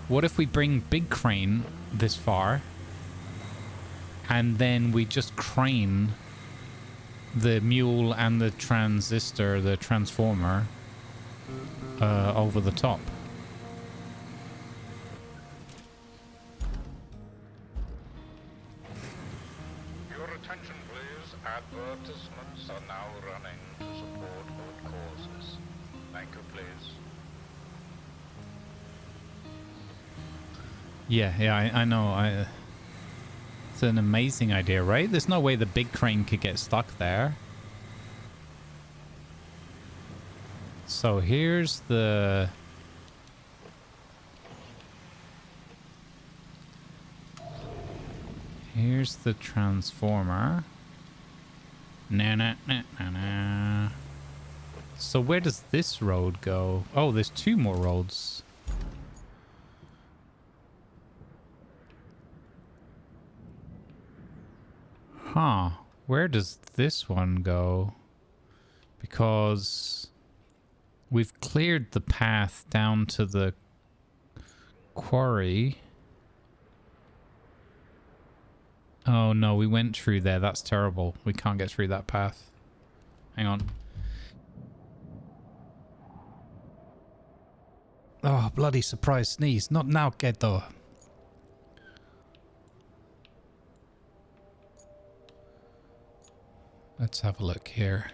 we bring big crane this far and then we just crane the mule and the transistor, the transformer, over the top? Your attention, please. Advertisements are now running to support good causes. Thank you, please. Yeah, I know. It's an amazing idea, right? There's no way the big crane could get stuck there. So here's the... Here's the transformer. Na. So where does this road go? Oh, there's 2 more roads. Huh. Where does this one go? Because we've cleared the path down to the quarry. Oh no, we went through there. That's terrible. We can't get through that path. Hang on. Oh, bloody surprise sneeze. Not now, Geto. Let's have a look here.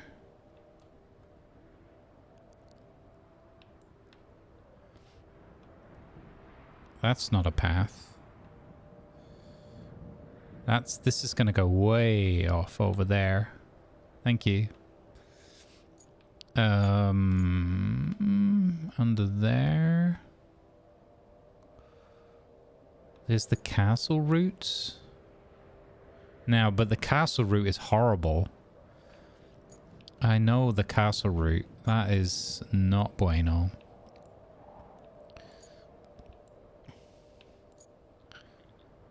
That's not a path. This is going to go way off over there. Thank you. Under there. There's the castle route. Now, but the castle route is horrible. I know the castle route. That is not bueno.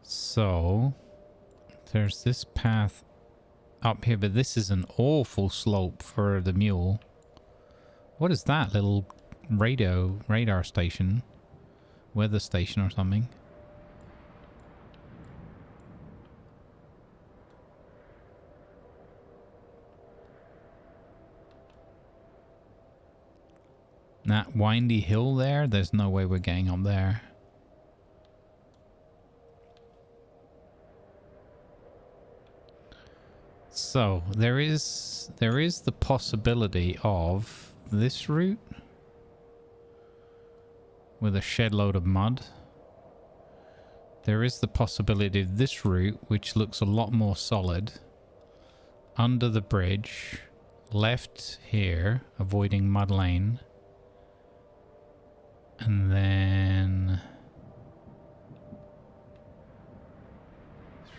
So, there's this path up here, but this is an awful slope for the mule. What is that little radar station? Weather station or something? That windy hill there, there's no way we're getting up there. So, there is the possibility of this route with a shed load of mud. There is the possibility of this route, which looks a lot more solid, under the bridge, left here, avoiding Mud Lane. And then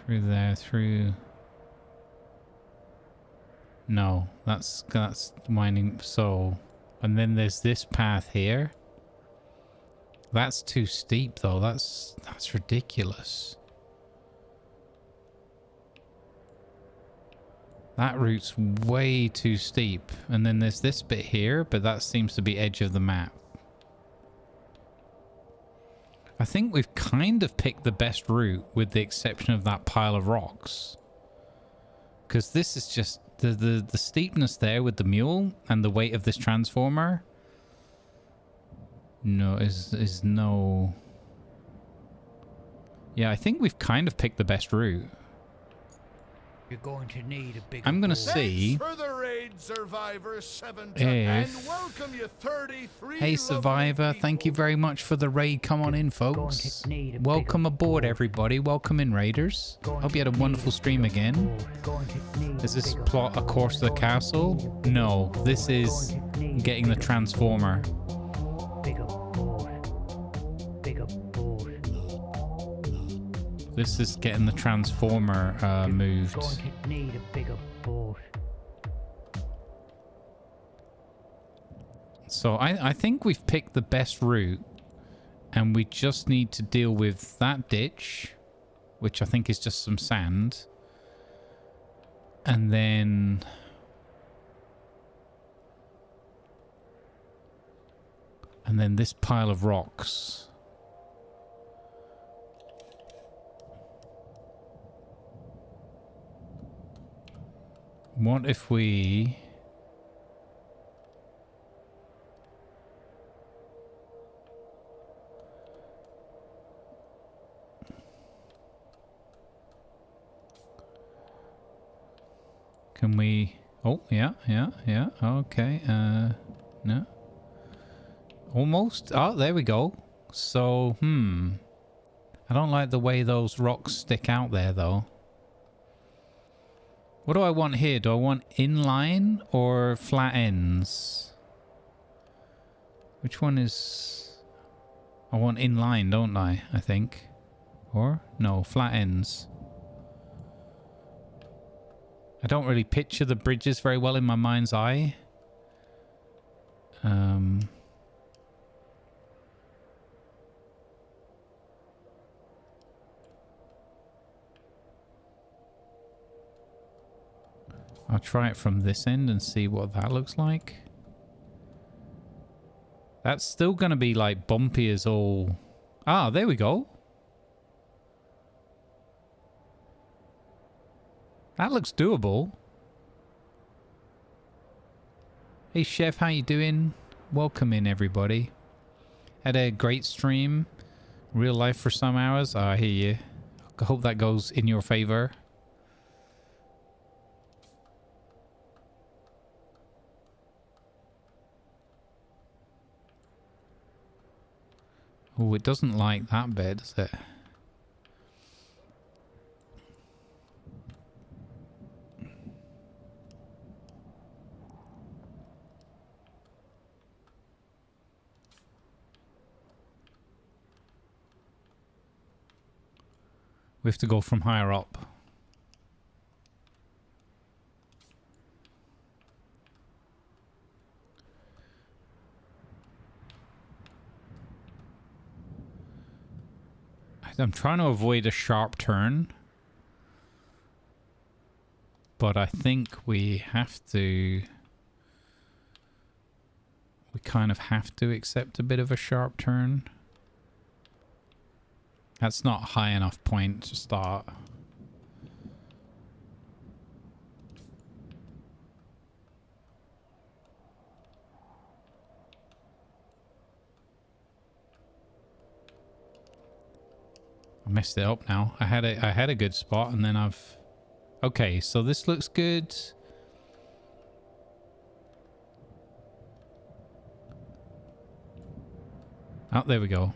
through there, through... No, that's winding. So, and then there's this path here. That's too steep though. That's ridiculous. That route's way too steep. And then there's this bit here, but that seems to be edge of the map. I think we've kind of picked the best route with the exception of that pile of rocks. Because this is just the steepness there with the mule and the weight of this transformer. No, is no... Yeah, I think we've kind of picked the best route. You're going to need a big. I'm gonna see Thanks for the raid, Survivor 7, if... and welcome you 33. Hey Survivor, thank you very much for the raid. Come on in, folks. Welcome aboard, everybody. Welcome in, raiders. Hope you had a wonderful stream again. Is this plot a course to the castle? No, this is getting the transformer. This is getting the transformer moved. So I think we've picked the best route, and we just need to deal with that ditch, which I think is just some sand, and then this pile of rocks. What if we... Can we... Oh, yeah. Okay, no. Almost. Oh, there we go. So, I don't like the way those rocks stick out there, though. What do I want here? Do I want inline or flat ends? Which one is... I want inline, don't I think. Or? No, flat ends. I don't really picture the bridges very well in my mind's eye. I'll try it from this end and see what that looks like. That's still going to be like bumpy as all... Ah, there we go. That looks doable. Hey Chef, how you doing? Welcome in, everybody. Had a great stream. Real life for some hours. I hear you. I hope that goes in your favor. Oh, it doesn't like that bit, does it? We have to go from higher up. I'm trying to avoid a sharp turn. But I think we have to... We kind of have to accept a bit of a sharp turn. That's not a high enough point to start. I messed it up now. I had a good spot and then I've... Okay, so this looks good. Oh, there we go.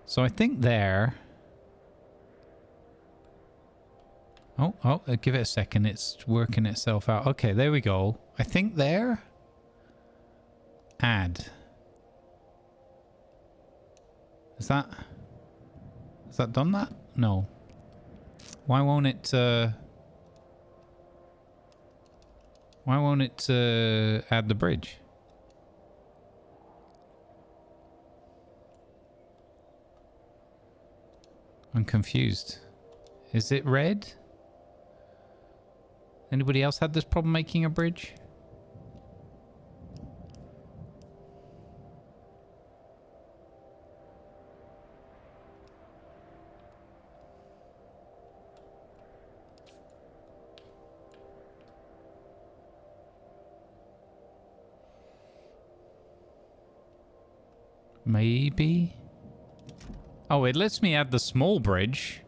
So I think there... Oh, give it a second. It's working itself out. Okay, there we go. I think there... Add. Has that done that? No. Why won't it add the bridge? I'm confused. Is it red? Anybody else had this problem making a bridge? Maybe? Oh, it lets me add the small bridge.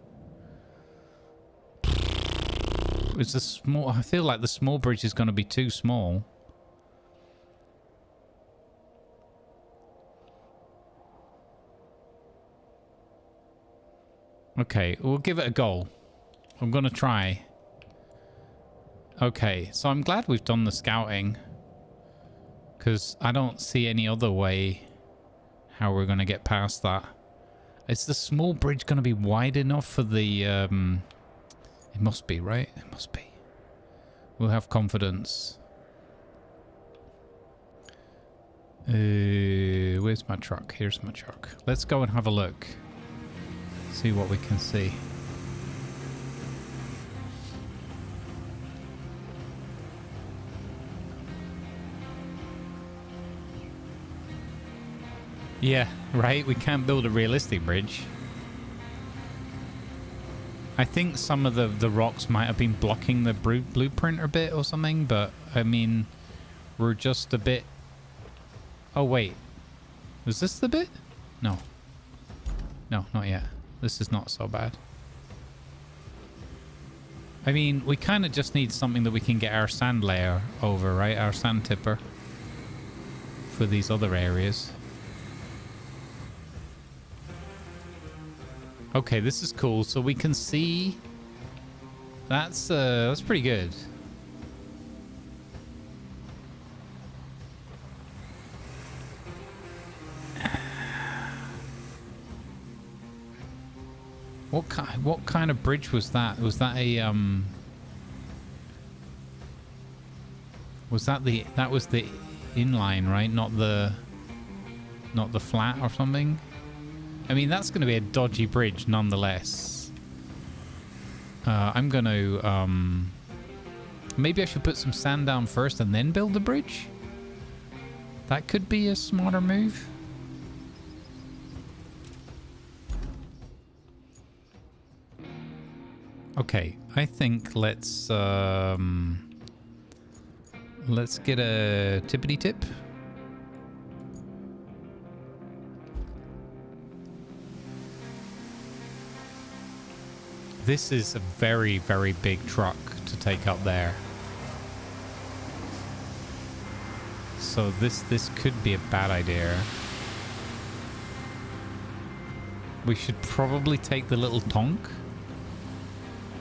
It's the small... I feel like the small bridge is going to be too small. Okay, we'll give it a go. I'm going to try. Okay, so I'm glad we've done the scouting. Because I don't see any other way how we're going to get past that. Is the small bridge going to be wide enough for the... It must be, right? It must be. We'll have confidence. Where's my truck? Here's my truck. Let's go and have a look. See what we can see. Yeah, right? We can't build a realistic bridge. I think some of the rocks might have been blocking the blueprint a bit or something, but I mean, we're just a bit... Oh, wait. Was this the bit? No. No, not yet. This is not so bad. I mean, we kind of just need something that we can get our sand layer over, right? Our sand tipper. For these other areas. Okay, this is cool. So we can see... That's pretty good. What kind of bridge was that? Was that a was that the inline, right? Not the flat or something? I mean, that's going to be a dodgy bridge nonetheless. I'm going to maybe I should put some sand down first and then build the bridge. That could be a smarter move. Okay, I think let's get a tippity tip. This is a very, very big truck to take up there. So this could be a bad idea. We should probably take the little tonk.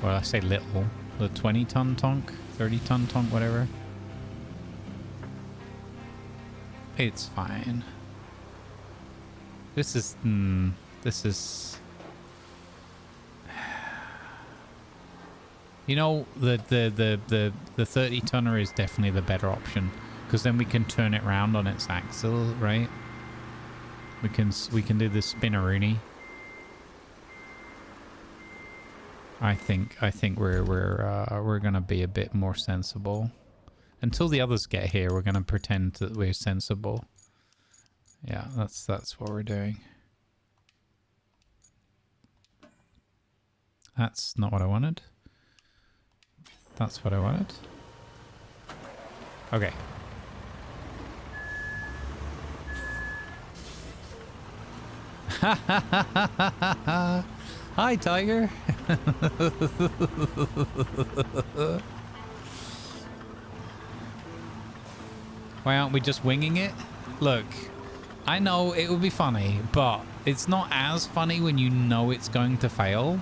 Well, I say little. The 20-ton tonk, 30-ton tonk, whatever. It's fine. This is... You know, the 30 tonner is definitely the better option, because then we can turn it round on its axle, right? We can do the spinneroony. I think we're gonna be a bit more sensible. Until the others get here, we're gonna pretend that we're sensible. Yeah, that's what we're doing. That's not what I wanted. That's what I wanted. Okay. Hi, Tiger. Why aren't we just winging it? Look, I know it would be funny, but it's not as funny when you know it's going to fail.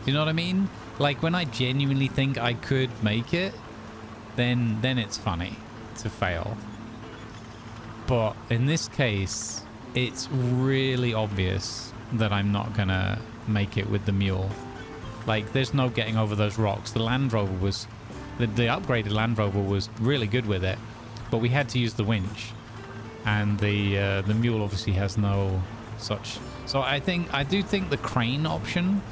You know what I mean? Like when I genuinely think I could make it, then it's funny to fail. But in this case, it's really obvious that I'm not gonna make it with the mule. Like there's no getting over those rocks. The Land Rover was, the upgraded Land Rover was really good with it, but we had to use the winch, and the mule obviously has no such. So I do think the crane option,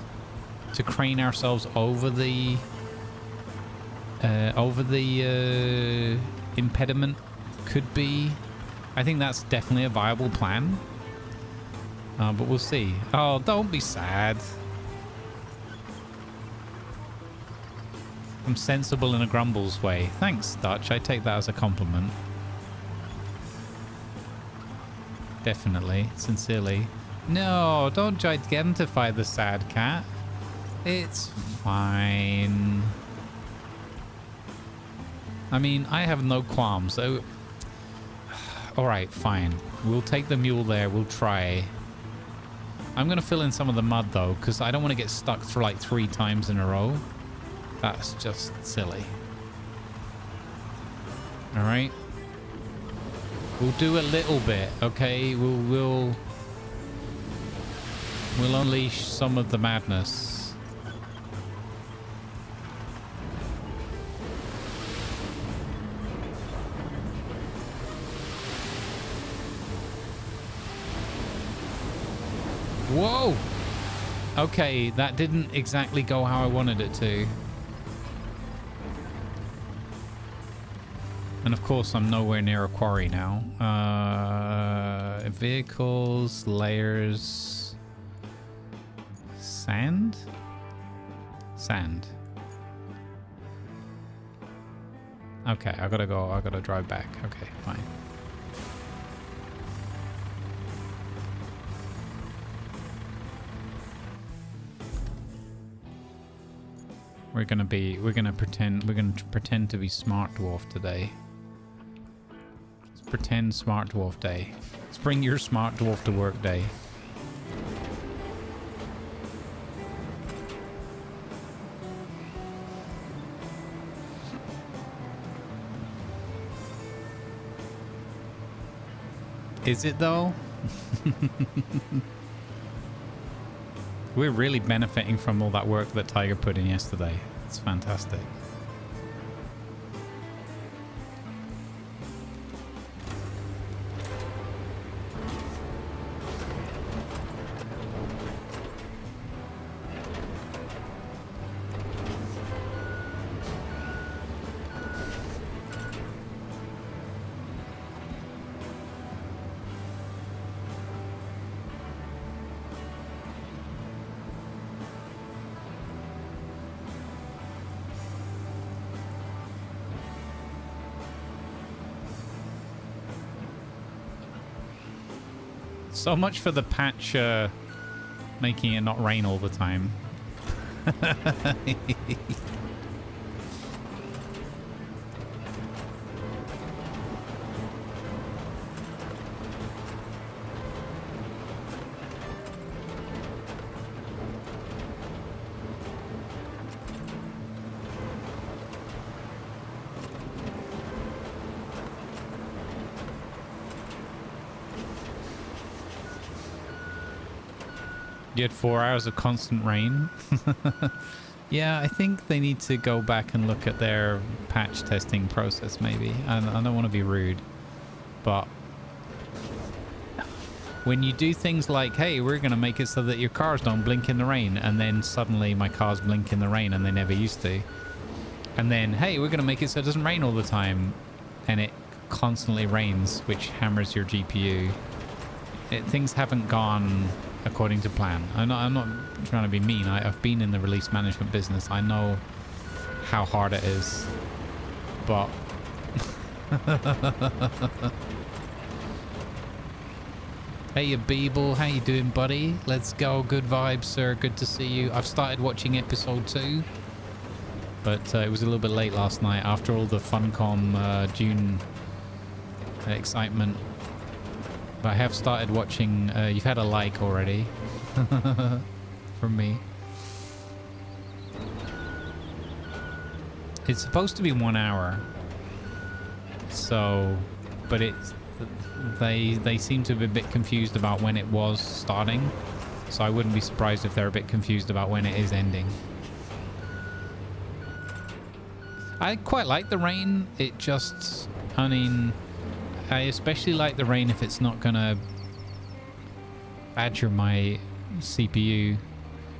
to crane ourselves over the impediment, could be. I think that's definitely a viable plan. But we'll see. Oh, don't be sad. I'm sensible in a Grumbles way. Thanks, Dutch. I take that as a compliment. Definitely. Sincerely. No, don't gigantify the sad cat. It's fine. I mean, I have no qualms. So, all right, fine. We'll take the mule there. We'll try. I'm going to fill in some of the mud, though, because I don't want to get stuck for like 3 times in a row. That's just silly. All right. We'll do a little bit, okay? We'll unleash some of the madness. Whoa! Okay, that didn't exactly go how I wanted it to. And of course, I'm nowhere near a quarry now. Vehicles, layers... Sand? Sand. Okay, I gotta drive back. Okay, fine. We're gonna pretend to be Smart Dwarf today. Let's pretend Smart Dwarf day. Let's bring your Smart Dwarf to work day. Is it though? We're really benefiting from all that work that Tiger put in yesterday. It's fantastic. So much for the patch making it not rain all the time. You had 4 hours of constant rain. Yeah, I think they need to go back and look at their patch testing process, maybe. I don't want to be rude, but when you do things like, hey, we're going to make it so that your cars don't blink in the rain, and then suddenly my cars blink in the rain and they never used to, and then, hey, we're going to make it so it doesn't rain all the time, and it constantly rains, which hammers your GPU. Things haven't gone according to plan. I'm not trying to be mean. I've been in the release management business. I know how hard it is, but hey, Beeble, how you doing, buddy? Let's go. Good vibes, sir. Good to see you. I've started watching episode 2, but it was a little bit late last night after all the Funcom June excitement. But I have started watching. You've had a like already from me. It's supposed to be 1 hour, so, but it's they seem to be a bit confused about when it was starting, so I wouldn't be surprised if they're a bit confused about when it is ending. I quite like the rain. It just, I mean, I especially like the rain if it's not gonna badger my CPU.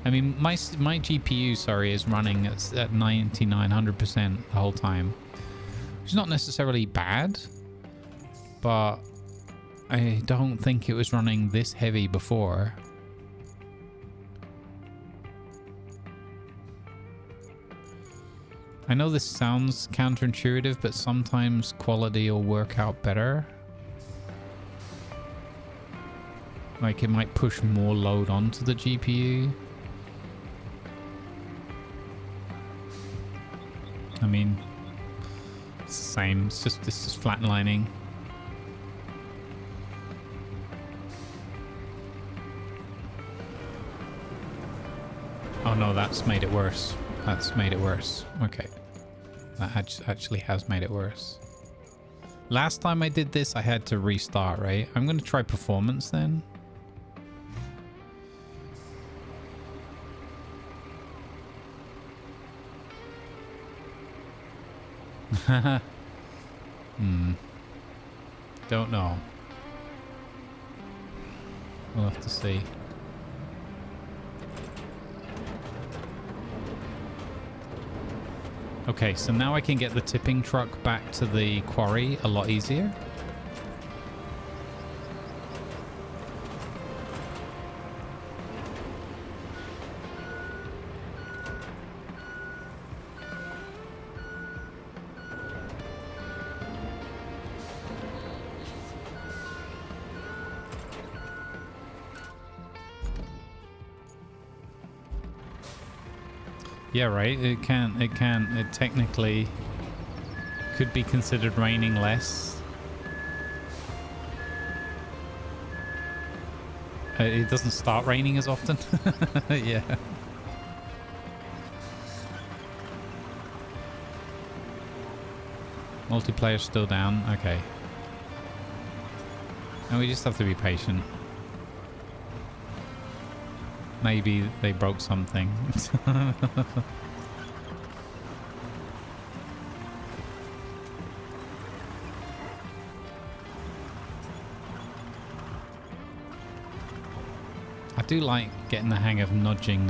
I mean, my GPU, sorry, is running at 99, 100% the whole time. Which is not necessarily bad, but I don't think it was running this heavy before. I know this sounds counterintuitive, but sometimes quality will work out better. Like it might push more load onto the GPU. I mean, it's the same. It's just, this is flatlining. Oh no, that's made it worse. That's made it worse. Okay. That actually has made it worse. Last time I did this, I had to restart, right? I'm going to try performance then. Don't know. We'll have to see. Okay, so now I can get the tipping truck back to the quarry a lot easier. Yeah, right. It technically could be considered raining less. It doesn't start raining as often. Yeah. Multiplayer's still down. Okay. And we just have to be patient. Maybe they broke something. I do like getting the hang of nudging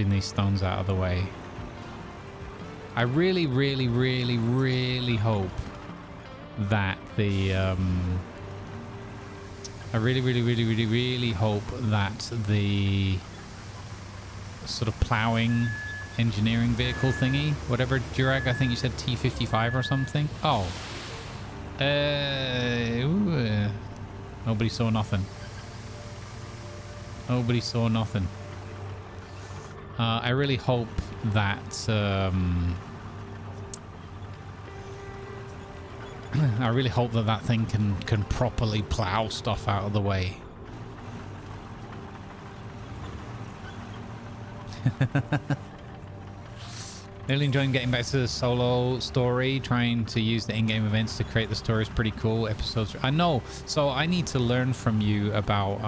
these stones out of the way. I really, really, really, really hope that the I really, really, really, really, really hope that the sort of plowing engineering vehicle thingy, whatever, Durag, I think you said T55 or something. Oh. Nobody saw nothing. Nobody saw nothing. I really hope that I really hope that that thing can properly plow stuff out of the way. Really enjoying getting back to the solo story, trying to use the in-game events to create the story is pretty cool. Episodes, I know, so I need to learn from you about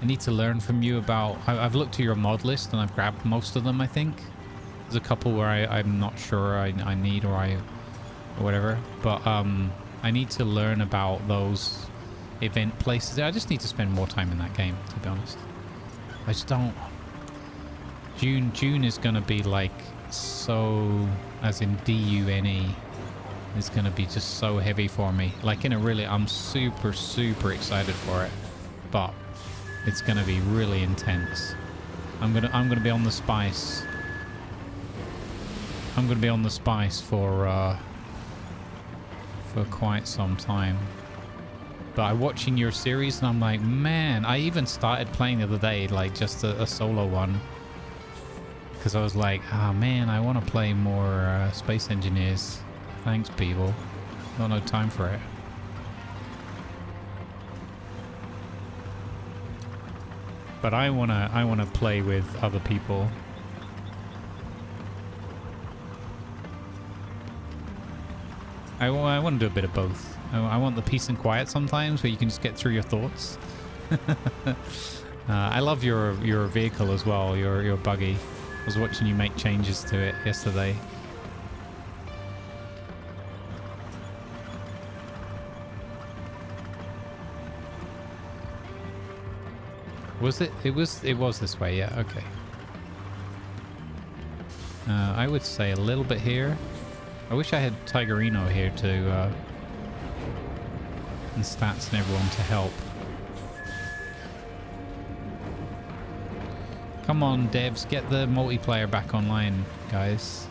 I need to learn from you about... I've looked at your mod list and I've grabbed most of them, I think. There's a couple where I'm not sure I need or whatever. But I need to learn about those event places. I just need to spend more time in that game, to be honest. I just don't... June is going to be like so... As in D-U-N-E. It's going to be just so heavy for me. Like in a really... I'm super, super excited for it. But it's going to be really intense. I'm gonna be on the spice. I'm gonna be on the spice for quite some time. But I'm watching your series and I'm like, man, I even started playing the other day, like just a solo one. Because I was like, ah, man, I want to play more Space Engineers. Thanks, people. Got no time for it. But I wanna play with other people. I want to do a bit of both. I want the peace and quiet sometimes, where you can just get through your thoughts. I love your vehicle as well, your buggy. I was watching you make changes to it yesterday. Was it? It was this way, yeah, okay. I would say a little bit here. I wish I had Tigerino here to and Stats and everyone to help. Come on, devs, get the multiplayer back online, guys.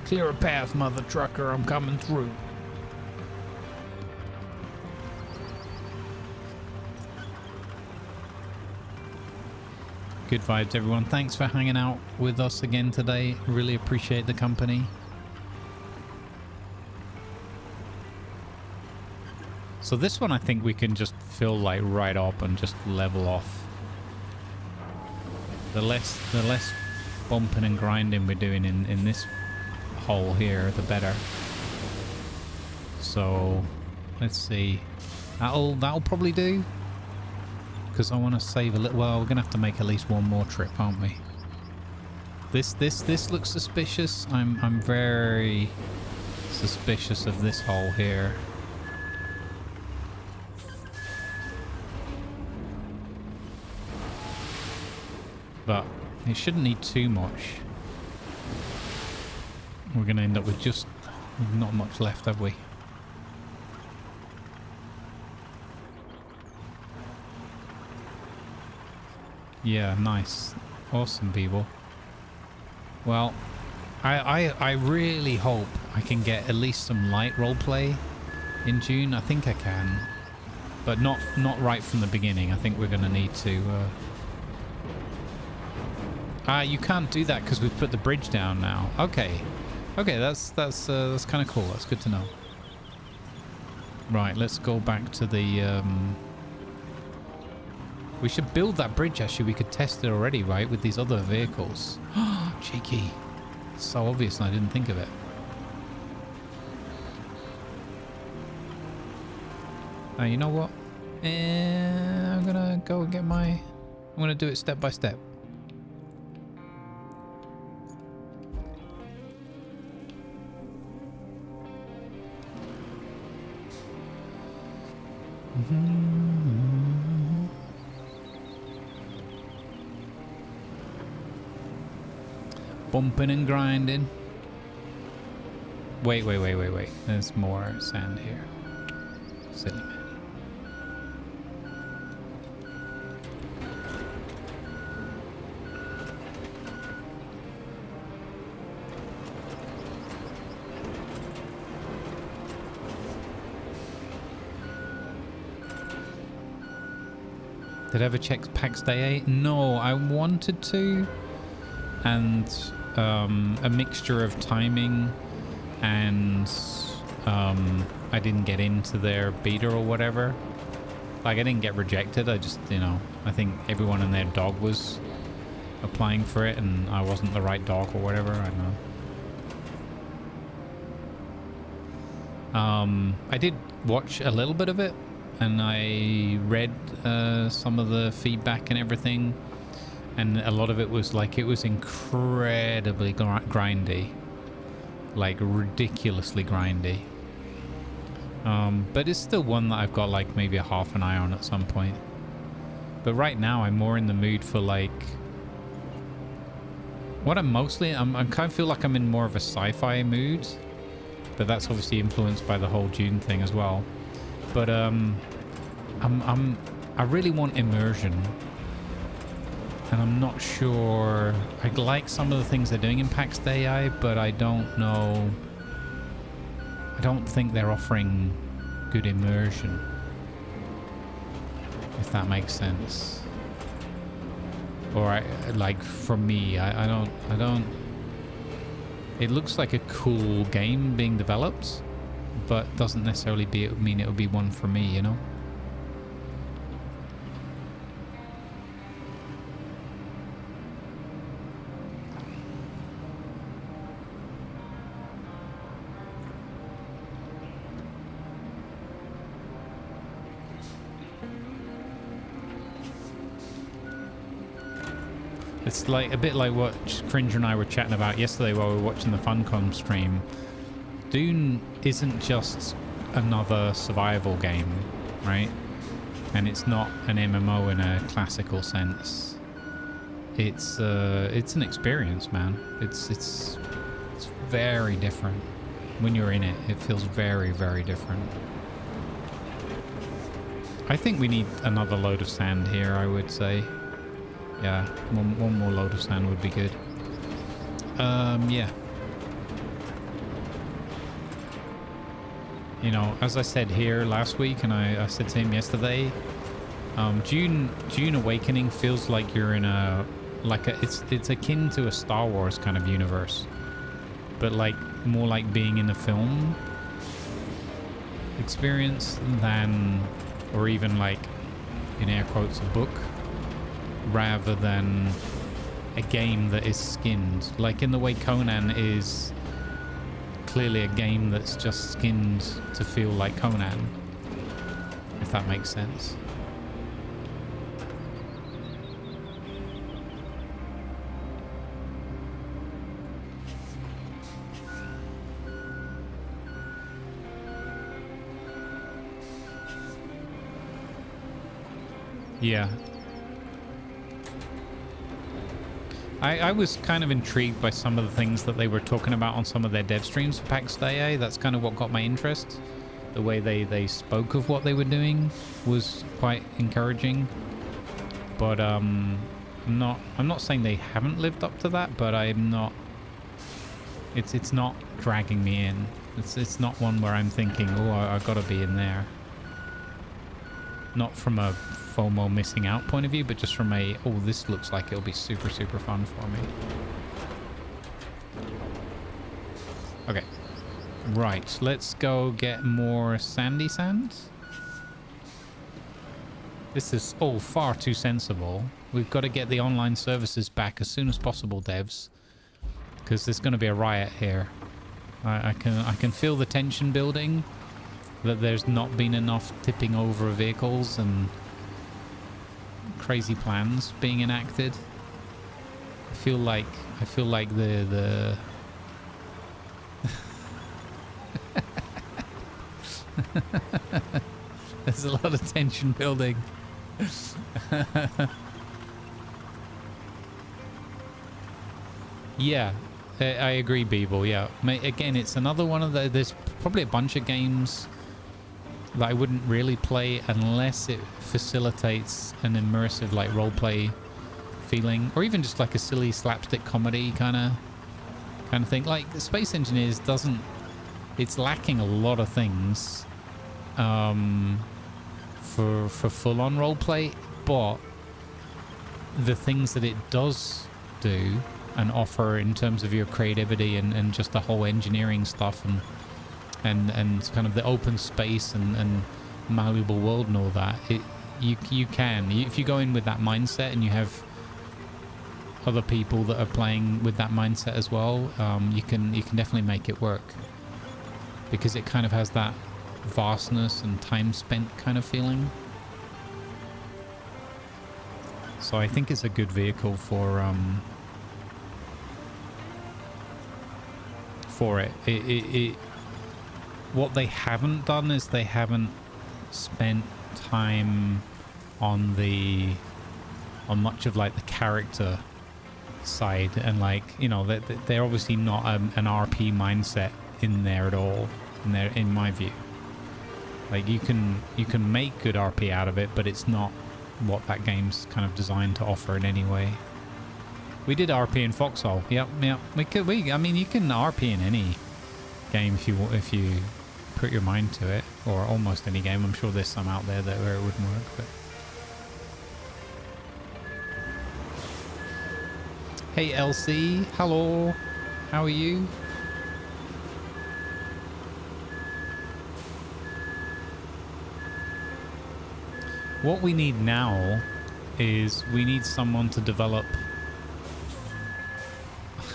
Clear a path, mother trucker, I'm coming through. Good vibes, everyone. Thanks for hanging out with us again today. Really appreciate the company. So this one I think we can just fill like right up and just level off. The less bumping and grinding we're doing in this hole here, the better. So let's see. That'll probably do. Because I want to save a little. Well, we're gonna have to make at least one more trip, aren't we? This looks suspicious. I'm very suspicious of this hole here. But it shouldn't need too much. We're gonna end up with just not much left, have we? Yeah, nice. Awesome, people. Well, I really hope I can get at least some light roleplay in June. I think I can. But not right from the beginning. I think we're going to need to... you can't do that because we've put the bridge down now. Okay. Okay, that's kind of cool. That's good to know. Right, let's go back to the... We should build that bridge, actually. We could test it already, right? With these other vehicles. Cheeky. So obvious and I didn't think of it. You know what? I'm gonna go and get my... I'm gonna do it step by step. Bumping and grinding. Wait. There's more sand here. Silly man. Did I ever check PAX Day 8? No, I wanted to. And a mixture of timing and I didn't get into their beta or whatever. Like, I didn't get rejected. I just, you know, I think everyone and their dog was applying for it and I wasn't the right dog or whatever. I don't know. I did watch a little bit of it, and I read some of the feedback and everything, and a lot of it was like, it was incredibly grindy, like ridiculously grindy. But it's still one that I've got like maybe a half an eye on at some point. But right now I'm more in the mood for like, what I'm kind of feel like I'm in more of a sci-fi mood, but that's obviously influenced by the whole Dune thing as well. But I really want immersion, and I'm not sure. I like some of the things they're doing in PAX AI, but I don't know. I don't think they're offering good immersion, if that makes sense. Or like for me, I don't. It looks like a cool game being developed, but doesn't necessarily mean it would be one for me, you know? It's like a bit like what Cringer and I were chatting about yesterday while we were watching the Funcom stream. Dune isn't just another survival game, right? And it's not an MMO in a classical sense. It's an experience, man. It's very different. When you're in it, it feels very, very different. I think we need another load of sand here, I would say. Yeah, one more load of sand would be good. Yeah. You know, as I said here last week, and I said to him yesterday, Dune Awakening feels like you're in it's akin to a Star Wars kind of universe, but like more like being in a film experience than, or even like in air quotes, a book, rather than a game that is skinned, like in the way Conan is clearly a game that's just skinned to feel like Conan, if that makes sense. Yeah. I was kind of intrigued by some of the things that they were talking about on some of their dev streams for PAX AI. That's kind of what got my interest. The way they spoke of what they were doing was quite encouraging. But I'm not saying they haven't lived up to that, but I'm not. It's not dragging me in. It's not one where I'm thinking, oh, I gotta be in there. Not from a FOMO missing out point of view, but just from a, oh, this looks like it'll be super, super fun for me. Okay. Right, let's go get more sandy sand. This is all far too sensible. We've got to get the online services back as soon as possible, devs, because there's going to be a riot here. I can feel the tension building, that there's not been enough tipping over vehicles and crazy plans being enacted. I feel like the there's a lot of tension building. Yeah, I agree, Beeble. Yeah, again, it's another one of there's probably a bunch of games that I wouldn't really play unless it facilitates an immersive like roleplay feeling, or even just like a silly slapstick comedy kind of thing. Like Space Engineers doesn't, it's lacking a lot of things for full-on roleplay, but the things that it does do and offer in terms of your creativity and just the whole engineering stuff and kind of the open space and malleable world and all that, you can, if you go in with that mindset and you have other people that are playing with that mindset as well, you can definitely make it work, because it kind of has that vastness and time spent kind of feeling. So I think it's a good vehicle for it. What they haven't done is they haven't spent time on much of like the character side, and like, you know, they're obviously not an RP mindset in there at all in my view. Like you can make good RP out of it, but it's not what that game's kind of designed to offer in any way. We did RP in Foxhole. Yep. I mean, you can RP in any game if you put your mind to it, or almost any game. I'm sure there's some out there where it wouldn't work, but. Hey LC, hello. How are you? What we need now is we need someone to develop.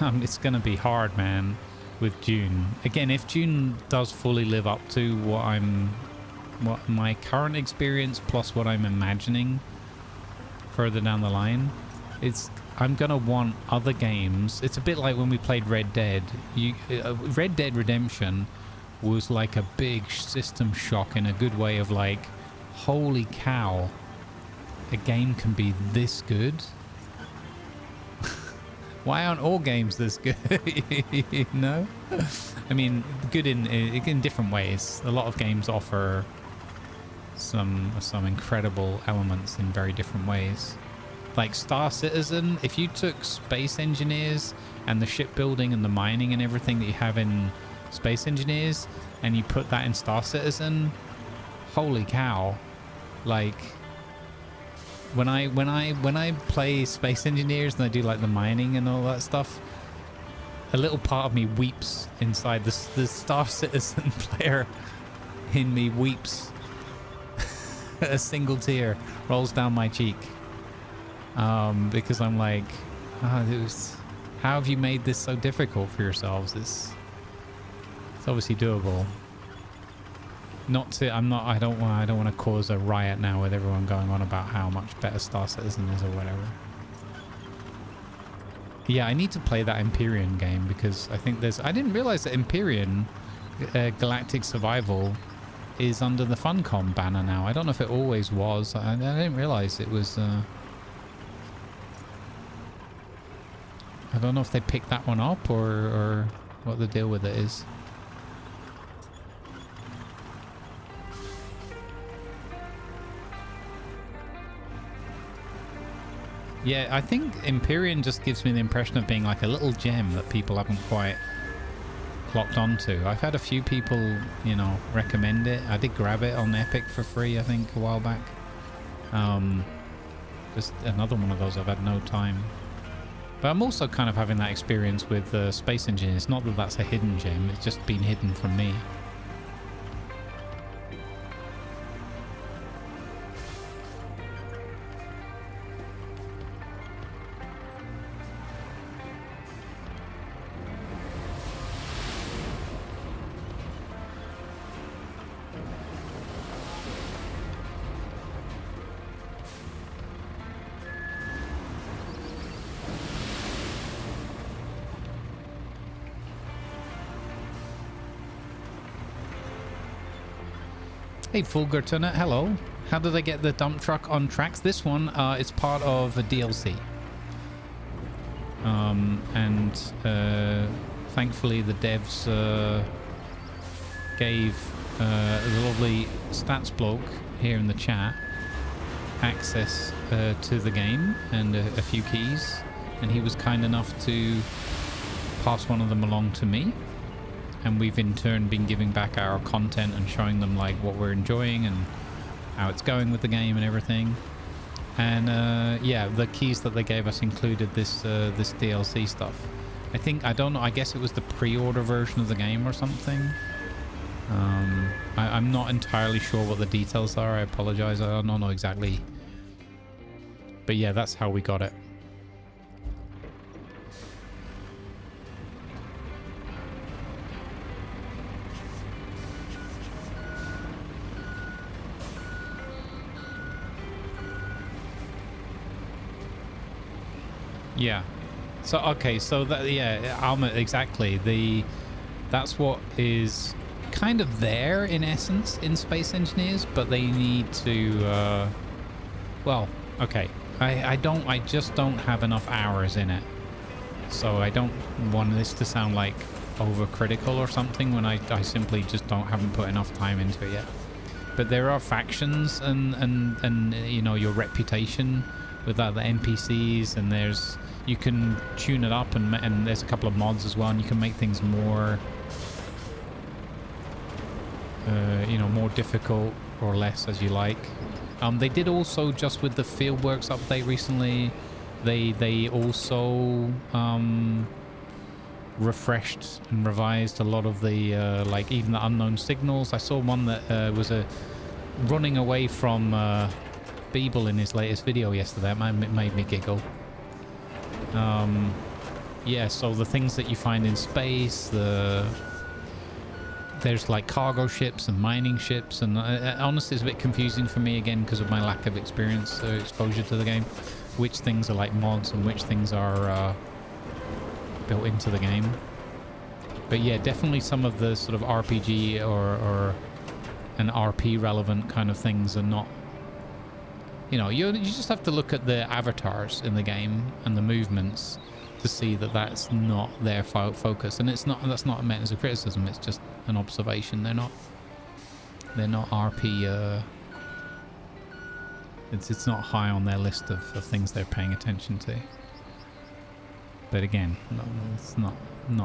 It's going to be hard, man, with June. Again, if June does fully live up to what my current experience plus what I'm imagining further down the line, I'm going to want other games. It's a bit like when we played Red Dead. Red Dead Redemption was like a big system shock in a good way of like, holy cow, a game can be this good. Why aren't all games this good? You know? I mean, good in different ways. A lot of games offer some incredible elements in very different ways. Like Star Citizen, if you took Space Engineers and the shipbuilding and the mining and everything that you have in Space Engineers and you put that in Star Citizen, holy cow. Like when I play Space Engineers and I do like the mining and all that stuff, a little part of me weeps inside. The Star Citizen player in me weeps. A single tear rolls down my cheek, because I'm like, how have you made this so difficult for yourselves? It's obviously doable. I don't want to cause a riot now with everyone going on about how much better Star Citizen is or whatever. Yeah, I need to play that Empyrean game because I think I didn't realize that Empyrean Galactic Survival is under the Funcom banner now. I don't know if it always was. I didn't realize it was. I don't know if they picked that one up or what the deal with it is. Yeah, I think Empyrean just gives me the impression of being like a little gem that people haven't quite clocked onto. I've had a few people, you know, recommend it. I did grab it on Epic for free, I think, a while back. Just another one of those I've had no time. But I'm also kind of having that experience with Space Engineers. Not that that's a hidden gem, it's just been hidden from me. Hey Fulgerton, hello. How did I get the dump truck on tracks? This one is part of a DLC. Thankfully the devs gave the lovely stats bloke here in the chat access to the game and a few keys, and he was kind enough to pass one of them along to me. And we've in turn been giving back our content and showing them like what we're enjoying and how it's going with the game and everything. And yeah, the keys that they gave us included this this DLC stuff. I don't know, I guess it was the pre-order version of the game or something. I'm not entirely sure what the details are. I apologize, I don't know exactly. But yeah, that's how we got it. Yeah. So okay, so that exactly. That's what is kind of there in essence in Space Engineers, but they need to well, okay. I just don't have enough hours in it. So I don't want this to sound like overcritical or something when I simply just haven't put enough time into it yet. But there are factions and you know, your reputation with other NPCs, and you can tune it up, and there's a couple of mods as well, and you can make things more you know, more difficult or less as you like. They did also, just with the Fieldworks update recently, they also refreshed and revised a lot of the like even the unknown signals. I saw one that was running away from Beeble in his latest video yesterday. It made me giggle. Yeah, so the things that you find in space, there's like cargo ships and mining ships, and honestly it's a bit confusing for me again because of my lack of experience exposure to the game, which things are like mods and which things are built into the game. But yeah, definitely some of the sort of RPG or an RP relevant kind of things are not, you know, you just have to look at the avatars in the game and the movements to see that that's not their focus, and that's not meant as a criticism, it's just an observation. They're not RP it's not high on their list of things they're paying attention to. But again, it's not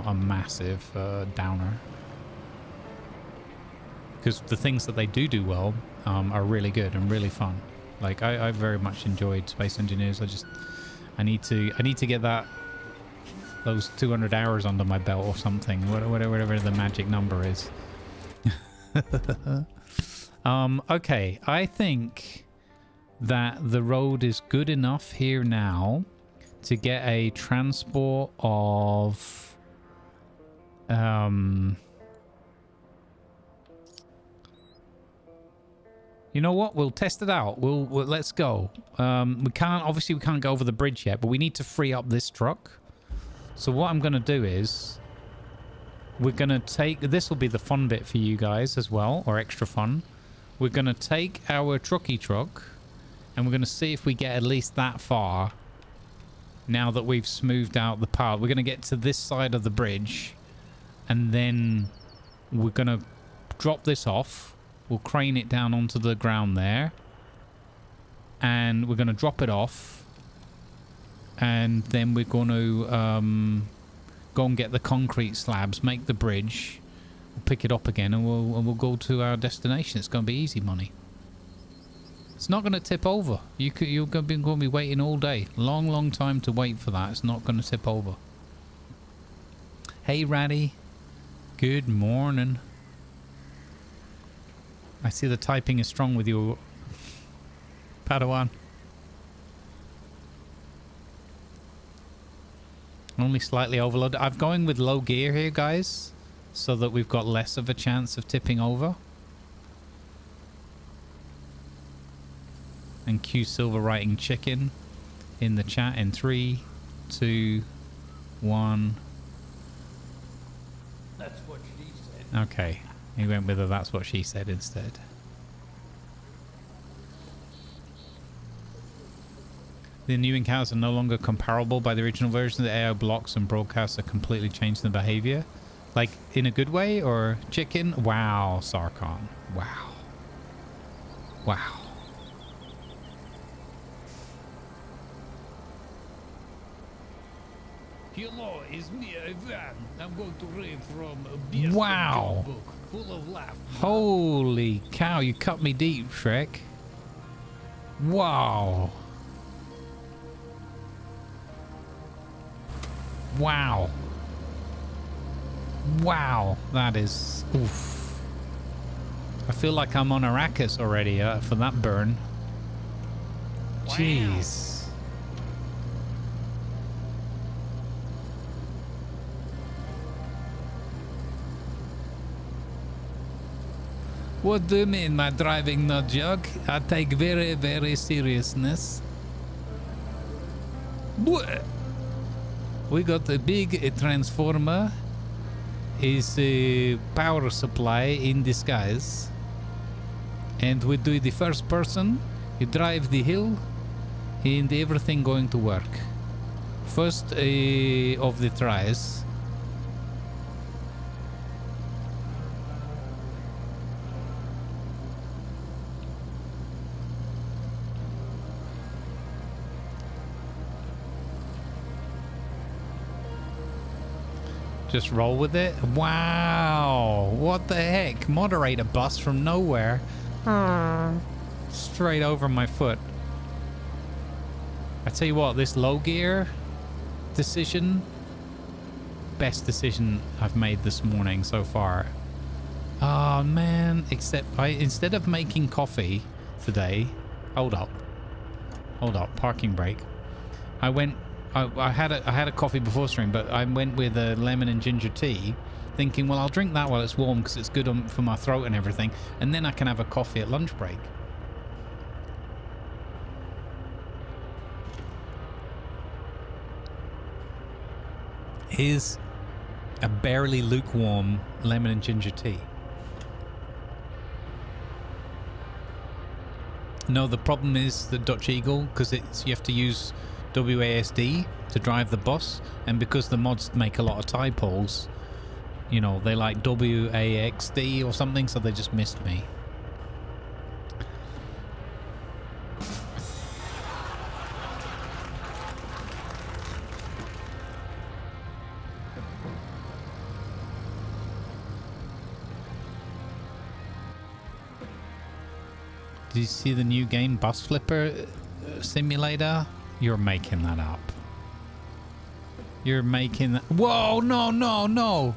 a massive downer, because the things that they do well are really good and really fun. Like I very much enjoyed Space Engineers. I need to get those 200 hours under my belt or something, whatever the magic number is. Okay, I think that the road is good enough here now to get a transport of you know what, we'll test it out. We'll let's go. We can't go over the bridge yet, but we need to free up this truck. So what I'm gonna do is we're gonna take, this will be the fun bit for you guys as well, or extra fun. We're gonna take our trucky truck and we're gonna see if we get at least that far now that we've smoothed out the path. We're gonna get to this side of the bridge, and then we're gonna drop this off. We'll crane it down onto the ground there, and we're gonna drop it off, and then we're going to go and get the concrete slabs, make the bridge, we'll pick it up again, and we'll go to our destination. It's going to be easy money. It's not going to tip over. You're going to be waiting all day. Long time to wait for that. It's not going to tip over. Hey, Ratty. Good morning. I see the typing is strong with you, Padawan. Only slightly overloaded. I'm going with low gear here, guys, so that we've got less of a chance of tipping over. And Q Silver writing chicken in the chat in 3, 2, 1. That's what she said. Okay. He went with a that's what she said instead. The new encounters are no longer comparable by the original version. The AI blocks and broadcasts are completely changed in the behavior. Like, in a good way, or chicken? Wow, Sarkon. Wow. Wow. Hello, it's me, Ivan. I'm going to read from a BS wow. book full of laughter. Holy cow, you cut me deep, Shrek. Wow. Wow. Wow. That is... Oof. I feel like I'm on Arrakis already for that burn. Wow. Jeez. What do you mean, my driving no joke? I take very, very seriousness. What? We got a big transformer. Is a power supply in disguise. And we do the first person. You drive the hill. And everything going to work. First of the tries. Just roll with it. Wow. What the heck? Moderator bus from nowhere. Straight over my foot. I tell you what, this low gear decision, best decision I've made this morning so far. Oh man, except instead of making coffee today, hold up, parking brake. I had a coffee before stream, but I went with a lemon and ginger tea, thinking, well, I'll drink that while it's warm because it's good for my throat and everything, and then I can have a coffee at lunch break. Here's a barely lukewarm lemon and ginger tea. No, the problem is the Dutch Eagle, because you have to use WASD to drive the bus, and because the mods make a lot of typos, you know, they like WAXD or something, so they just missed me. Did you see the new game Bus Flipper Simulator? You're making that up. You're making that. Whoa, no, no, no.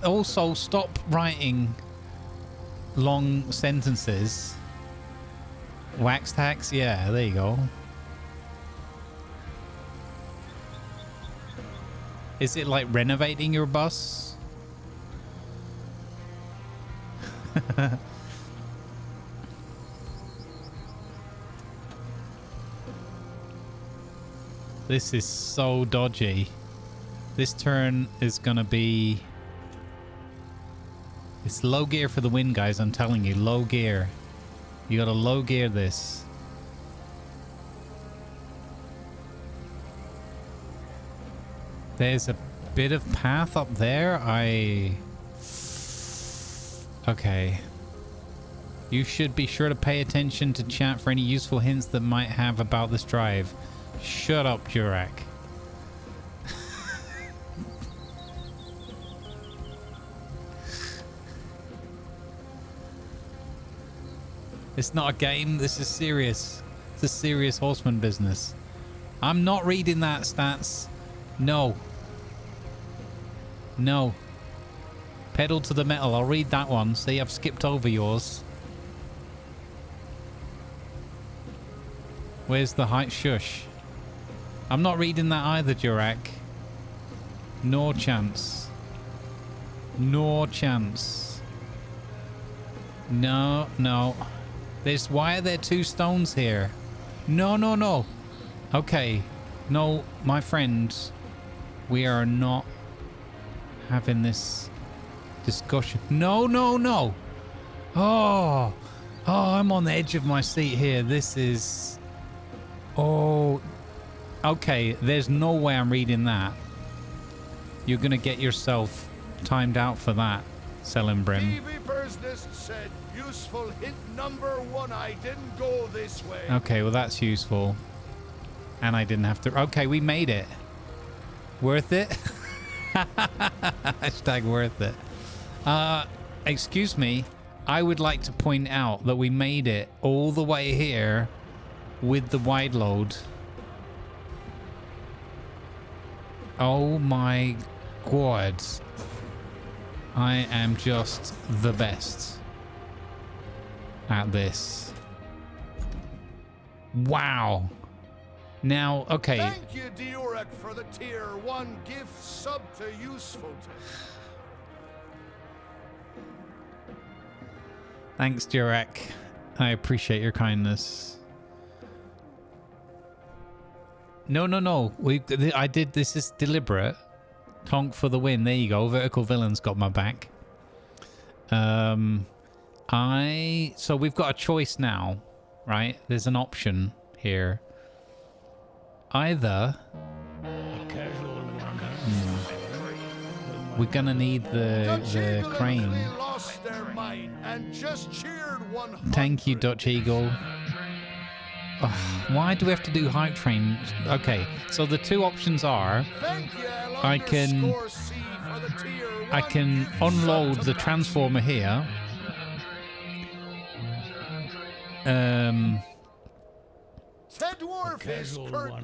Also, stop writing long sentences. Wax tax? Yeah, there you go. Is it like renovating your bus? This is so dodgy. This turn is gonna be... It's low gear for the win, guys. I'm telling you, low gear. You gotta low gear this. There's a bit of path up there. Okay. You should be sure to pay attention to chat for any useful hints that might have about this drive. Shut up, Jurak. It's not a game. This is serious. It's a serious horseman business. I'm not reading that, stats. No. No. Pedal to the metal. I'll read that one. See, I've skipped over yours. Where's the height? Shush. I'm not reading that either, Jurak. No chance. No chance. No, no. Why are there two stones here? No, no, no. Okay. No, my friends. We are not having this discussion. No, no, no. Oh. Oh, I'm on the edge of my seat here. This is... Oh... Okay, there's no way I'm reading that. You're gonna get yourself timed out for that, Selling Brim. TV Business said useful hint number 1. I didn't go this way. Okay, well that's useful. And I didn't have to... Okay, we made it. Worth it? Hashtag worth it. Excuse me. I would like to point out that we made it all the way here with the wide load. Oh my god. I am just the best at this. Wow. Now, okay. Thank you, Diorek, for the tier 1 gift sub to useful. Thanks, Durek. I appreciate your kindness. No. I did. This is deliberate. Tonk for the win. There you go. Vertical Villain's got my back. So we've got a choice now, right? There's an option here. Either we're gonna need the crane. Thank you, Dutch Eagle. Why do we have to do hype train? Okay, so the two options are I can unload the transformer here.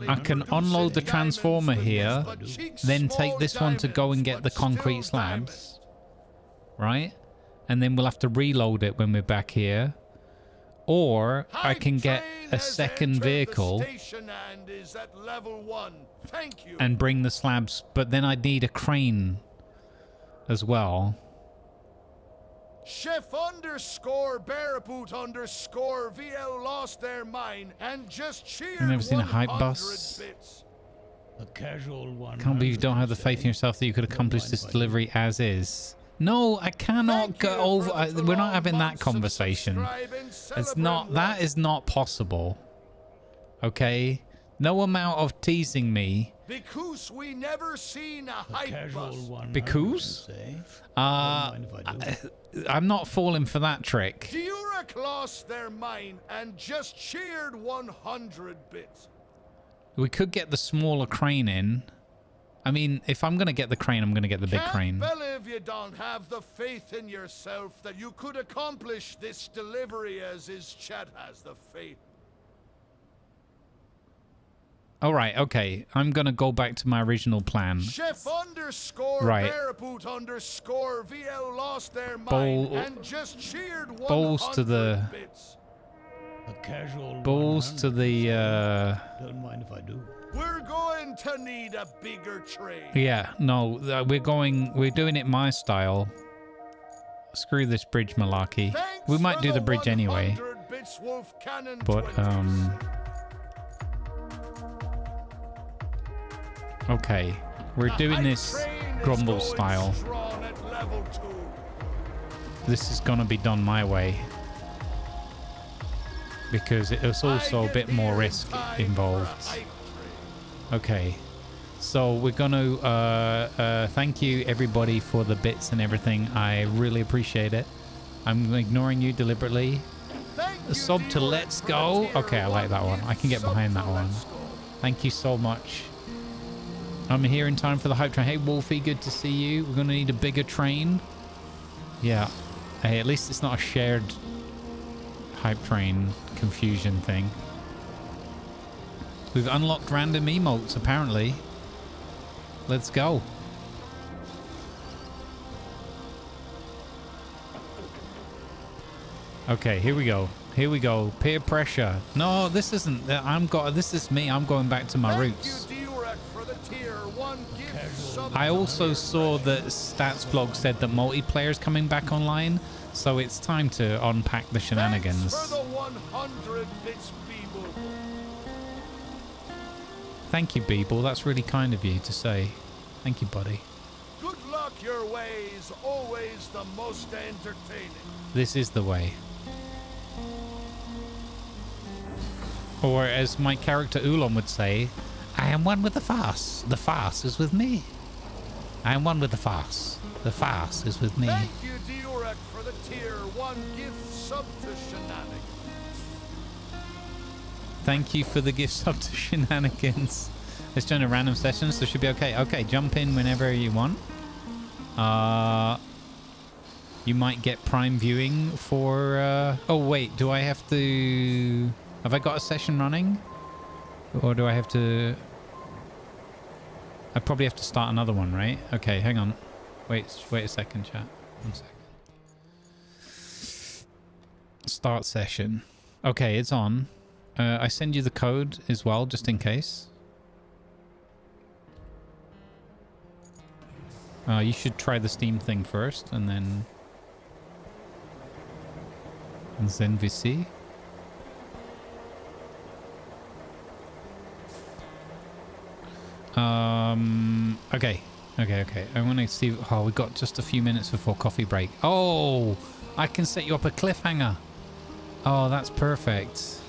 I can unload the transformer here, then take this one to go and get the concrete slabs, right? And then we'll have to reload it when we're back here. Or I can get a second vehicle and bring the slabs, but then I'd need a crane as well. Chef _ Bareboot _ VL lost their mind and just cheered. I've never seen a hype bus. A casual one. Can't believe you don't have the faith in yourself that you could accomplish this delivery as is. No, I cannot go over. We're not having that conversation. It's not. That is not possible. Okay? No amount of teasing me. Because we never seen a hype bus. Because? I'm not falling for that trick. Durek lost their mind and just cheered 100 bits. We could get the smaller crane in. I mean, if I'm going to get the crane, I'm going to get the big crane. Can't believe you don't have the faith in yourself that you could accomplish this delivery as his chat has the faith. All right, okay. I'm going to go back to my original plan. Chef _ Right. Bareboot _ VL lost their mind and just cheered 100 balls to the bits. A casual balls to the Don't mind if I do. We're going to need a bigger train. yeah, no, we're doing it my style. Screw this bridge malarkey. Thanks We might for do the bridge anyway. 100 bits, Wolf Cannon But 20s. Okay. We're doing this Grumble style. This is gonna be done my way. Because it's also a bit more risk involved. Okay, so we're gonna thank you everybody for the bits and everything. I really appreciate it. I'm ignoring you deliberately. A sub to Let's Go. Okay, I like that one. I can get behind that one. Thank you so much. I'm here in time for the hype train. Hey Wolfie, good to see you. We're gonna need a bigger train. Yeah. Hey, at least it's not a shared hype train confusion thing. We've unlocked random emotes, apparently. Let's go. Okay, here we go. Here we go. Peer pressure. No, this isn't. This is me. I'm going back to my roots. I also saw that Stats blog said that multiplayer is coming back online, so it's time to unpack the shenanigans. Thanks for the 100 bits, people. Thank you, Beeble. That's really kind of you to say. Thank you, buddy. Good luck your way is always the most entertaining. This is the way. Or as my character Oolong would say, I am one with the farce. The farce is with me. I am one with the farce. The farce is with me. Thank you, Durek, for the tier 1 gift sub to Shenanigans. Thank you for the gift sub to Shenanigans. Let's join a random session, so it should be okay. Okay, jump in whenever you want. You might get Prime viewing for... Oh, wait. Do I have to... Have I got a session running? Or do I have to... I probably have to start another one, right? Okay, hang on. Wait a second, chat. 1 second. Start session. Okay, it's on. I send you the code as well, just in case. You should try the Steam thing first, and then... VC. Okay. I want to see. Oh, we got just a few minutes before coffee break. Oh, I can set you up a cliffhanger. Oh, that's perfect.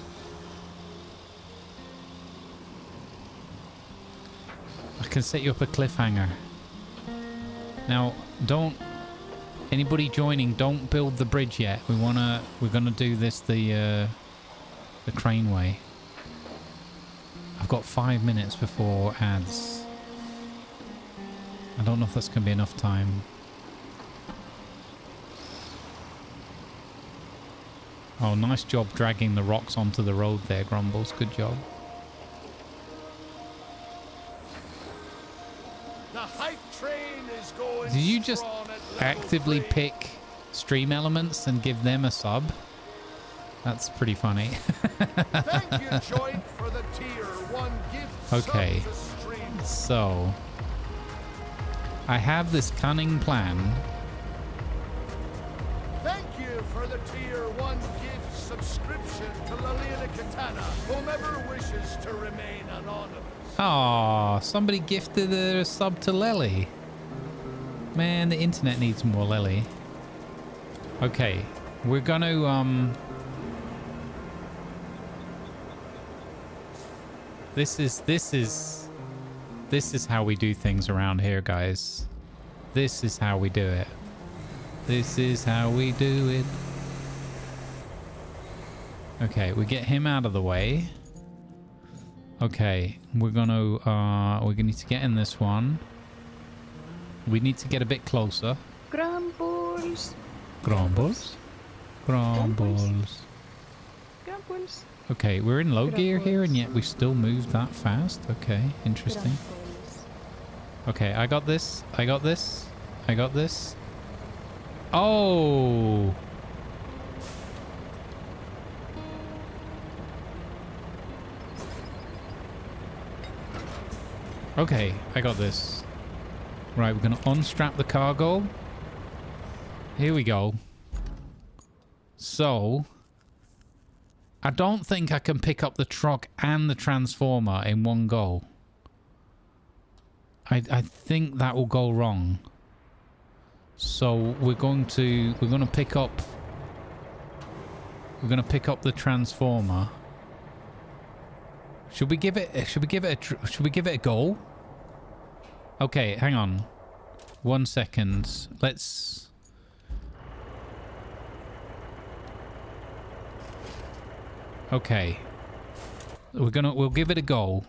I can set you up a cliffhanger. Now, don't anybody joining. Don't build the bridge yet. We're gonna do this the crane way. I've got 5 minutes before ads. I don't know if that's going to be enough time. Oh, nice job dragging the rocks onto the road there, Grumbles. Good job. The hype train is going. Did you just strong at level actively 3. pick stream elements and give them a sub? That's pretty funny. Thank you, Joint, for the tier 1 gift Okay. sub to stream. So, I have this cunning plan. Thank you for the tier 1 gift subscription to Lalila Katana, whomever wishes to remain anonymous. Aw, somebody gifted a sub to Lely. Man, the internet needs more Lely. Okay, we're gonna, This is how we do things around here, guys. This is how we do it. This is how we do it. Okay, we get him out of the way. Okay, we're gonna need to get in this one. We need to get a bit closer. Grumbles. Grumbles. Grumbles. Grumbles. Okay, we're in low gear here and yet we still move that fast. Okay, interesting. Grumbles. Okay, I got this. I got this. I got this. Oh! Okay, I got this. Right, we're going to unstrap the cargo. Here we go. So, I don't think I can pick up the truck and the transformer in one go. I think that will go wrong. So we're going to pick up the transformer. Should we give it a go? Okay, hang on. 1 second. Let's Okay. We'll give it a go.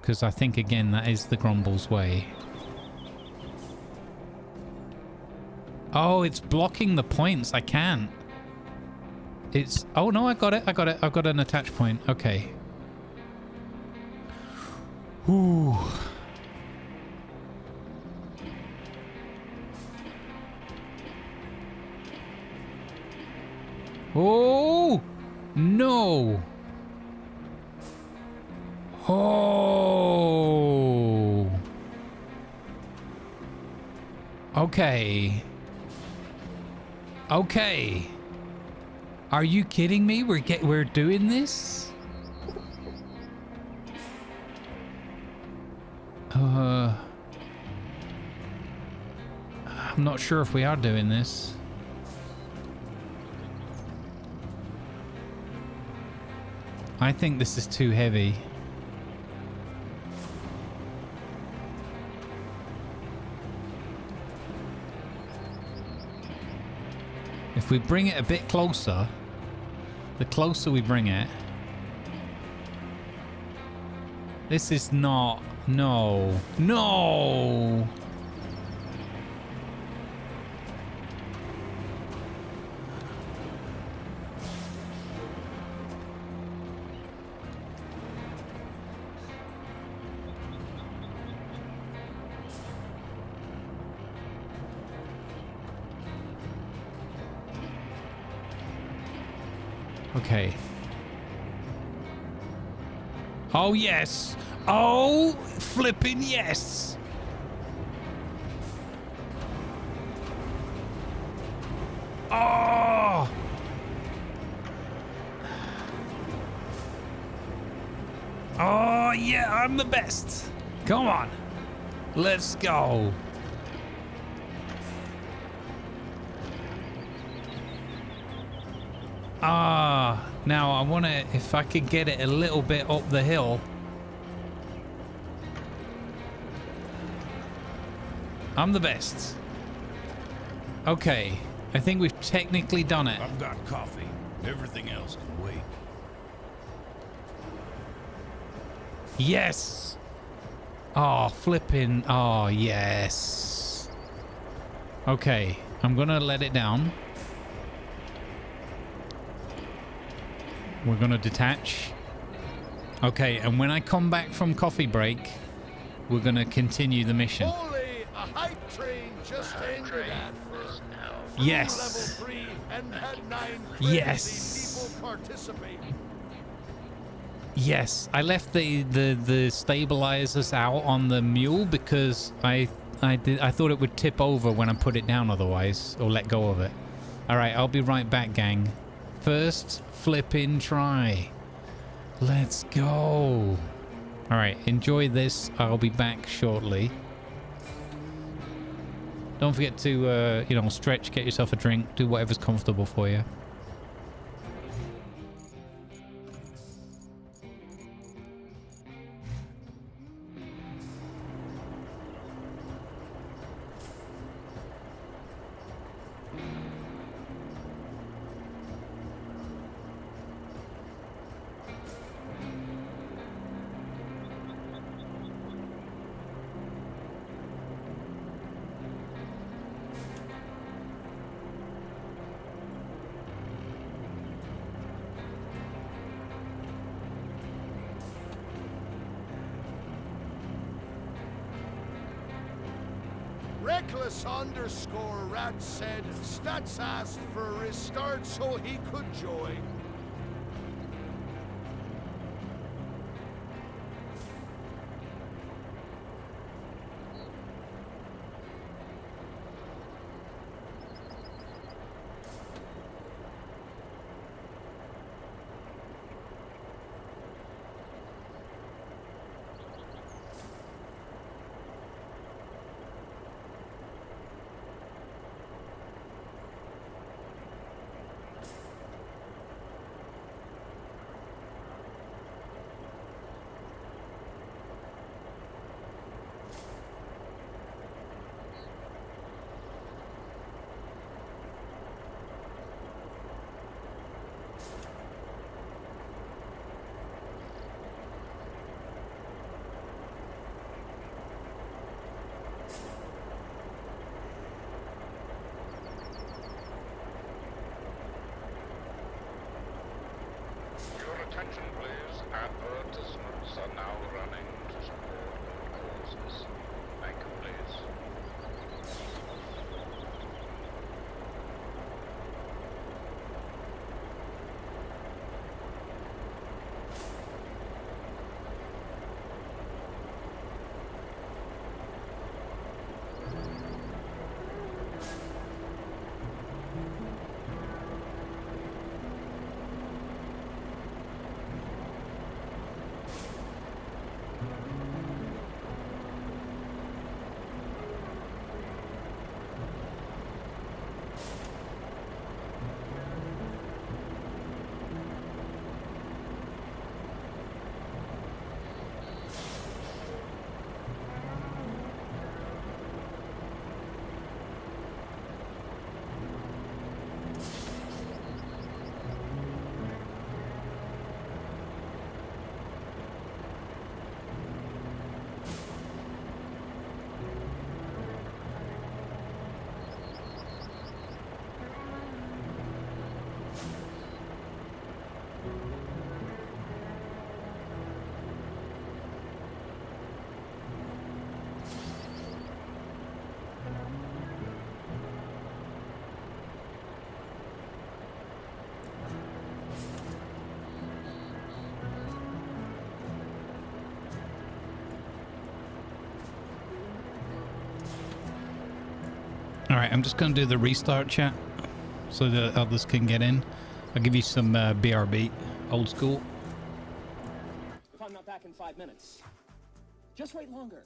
Because I think, again, that is the Grumbles way. Oh, it's blocking the points. I can't. It's... Oh, no, I got it. I've got an attach point. Okay. Ooh. Oh! No! Oh! Okay. Okay. Are you kidding me? We're doing this? I'm not sure if we are doing this. I think this is too heavy. If we bring it a bit closer, the closer we bring it, this is not... No. No! Okay. Oh, yes. Oh, flipping yes. Oh. Oh, yeah, I'm the best. Come on. Let's go. Now I want to, if I could get it a little bit up the hill. I'm the best. Okay, I think we've technically done it. I've got coffee. Everything else can wait. Yes. Oh, flipping. Oh, yes. Okay, I'm gonna let it down. We're gonna detach. Okay, and when I come back from coffee break, we're gonna continue the mission. Holy, a hype train just ended at Yes. level 3 and had 9 crazy Yes. people participate. Yes, I left the stabilizers out on the mule because I thought it would tip over when I put it down otherwise, or let go of it. All right, I'll be right back, gang. First flipping try. Let's go. All right, enjoy this. I'll be back shortly. Don't forget to, you know, stretch, get yourself a drink, do whatever's comfortable for you. Reckless_rat said Stats asked for a restart so he could join. Attention please, advertisements are now running to support good causes. Thank you please. All right, I'm just going to do the restart chat so that others can get in. I'll give you some BRB, old school. If I'm not back back in 5 minutes. Just wait longer.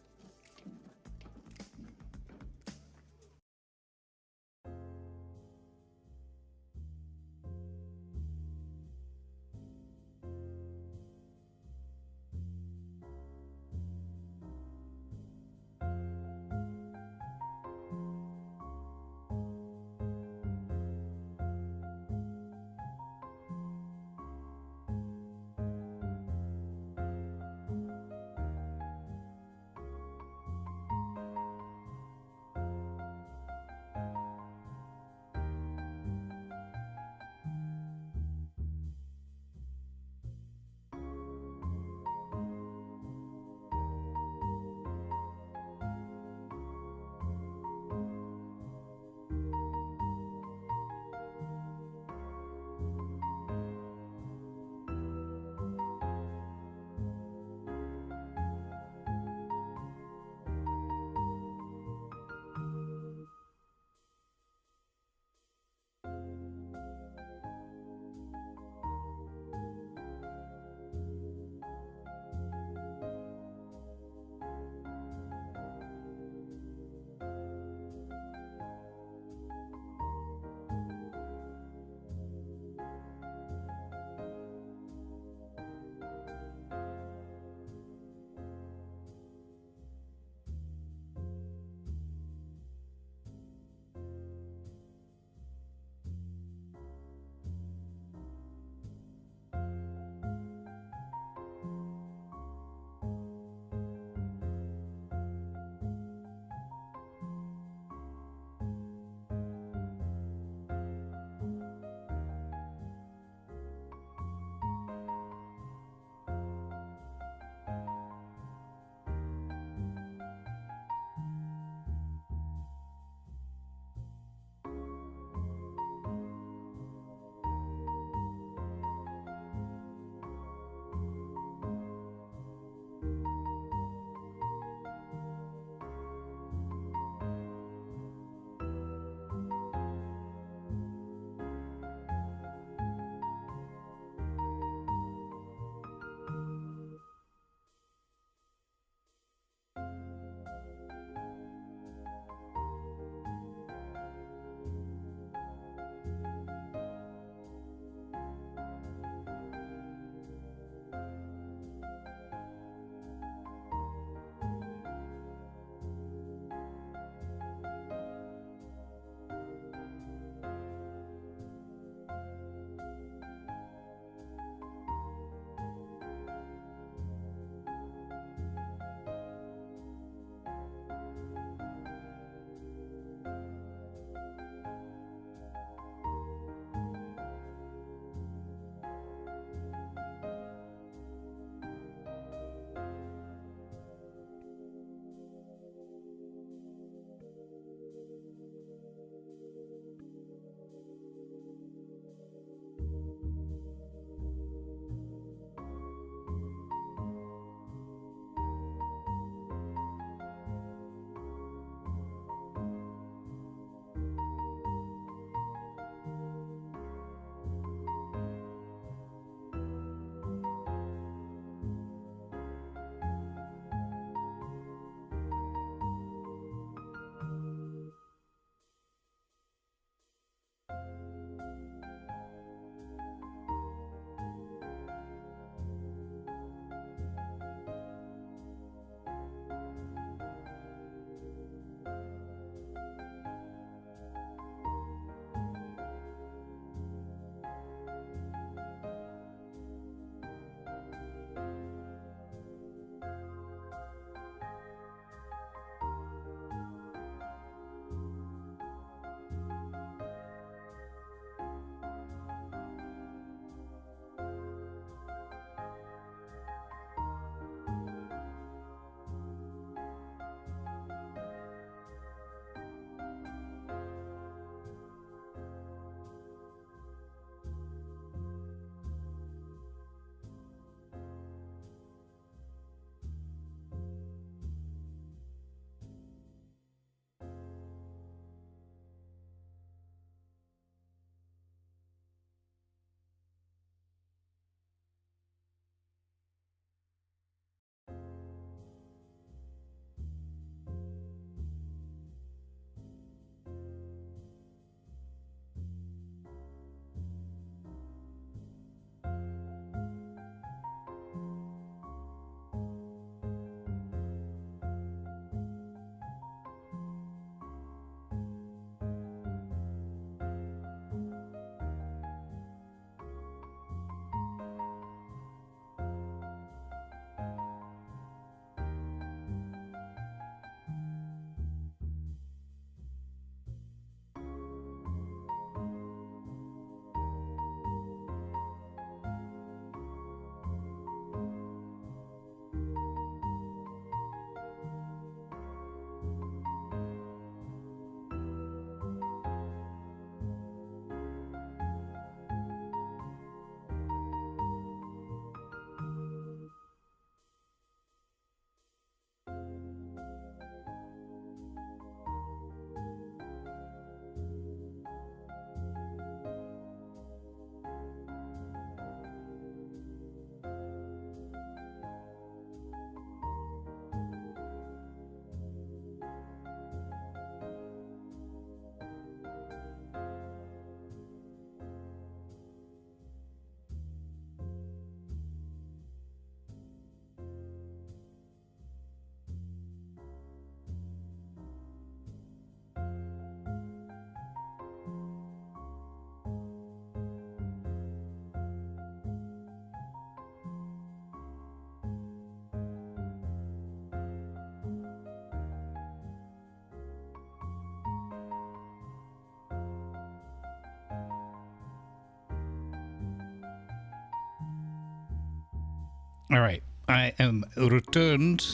All right, I am returned,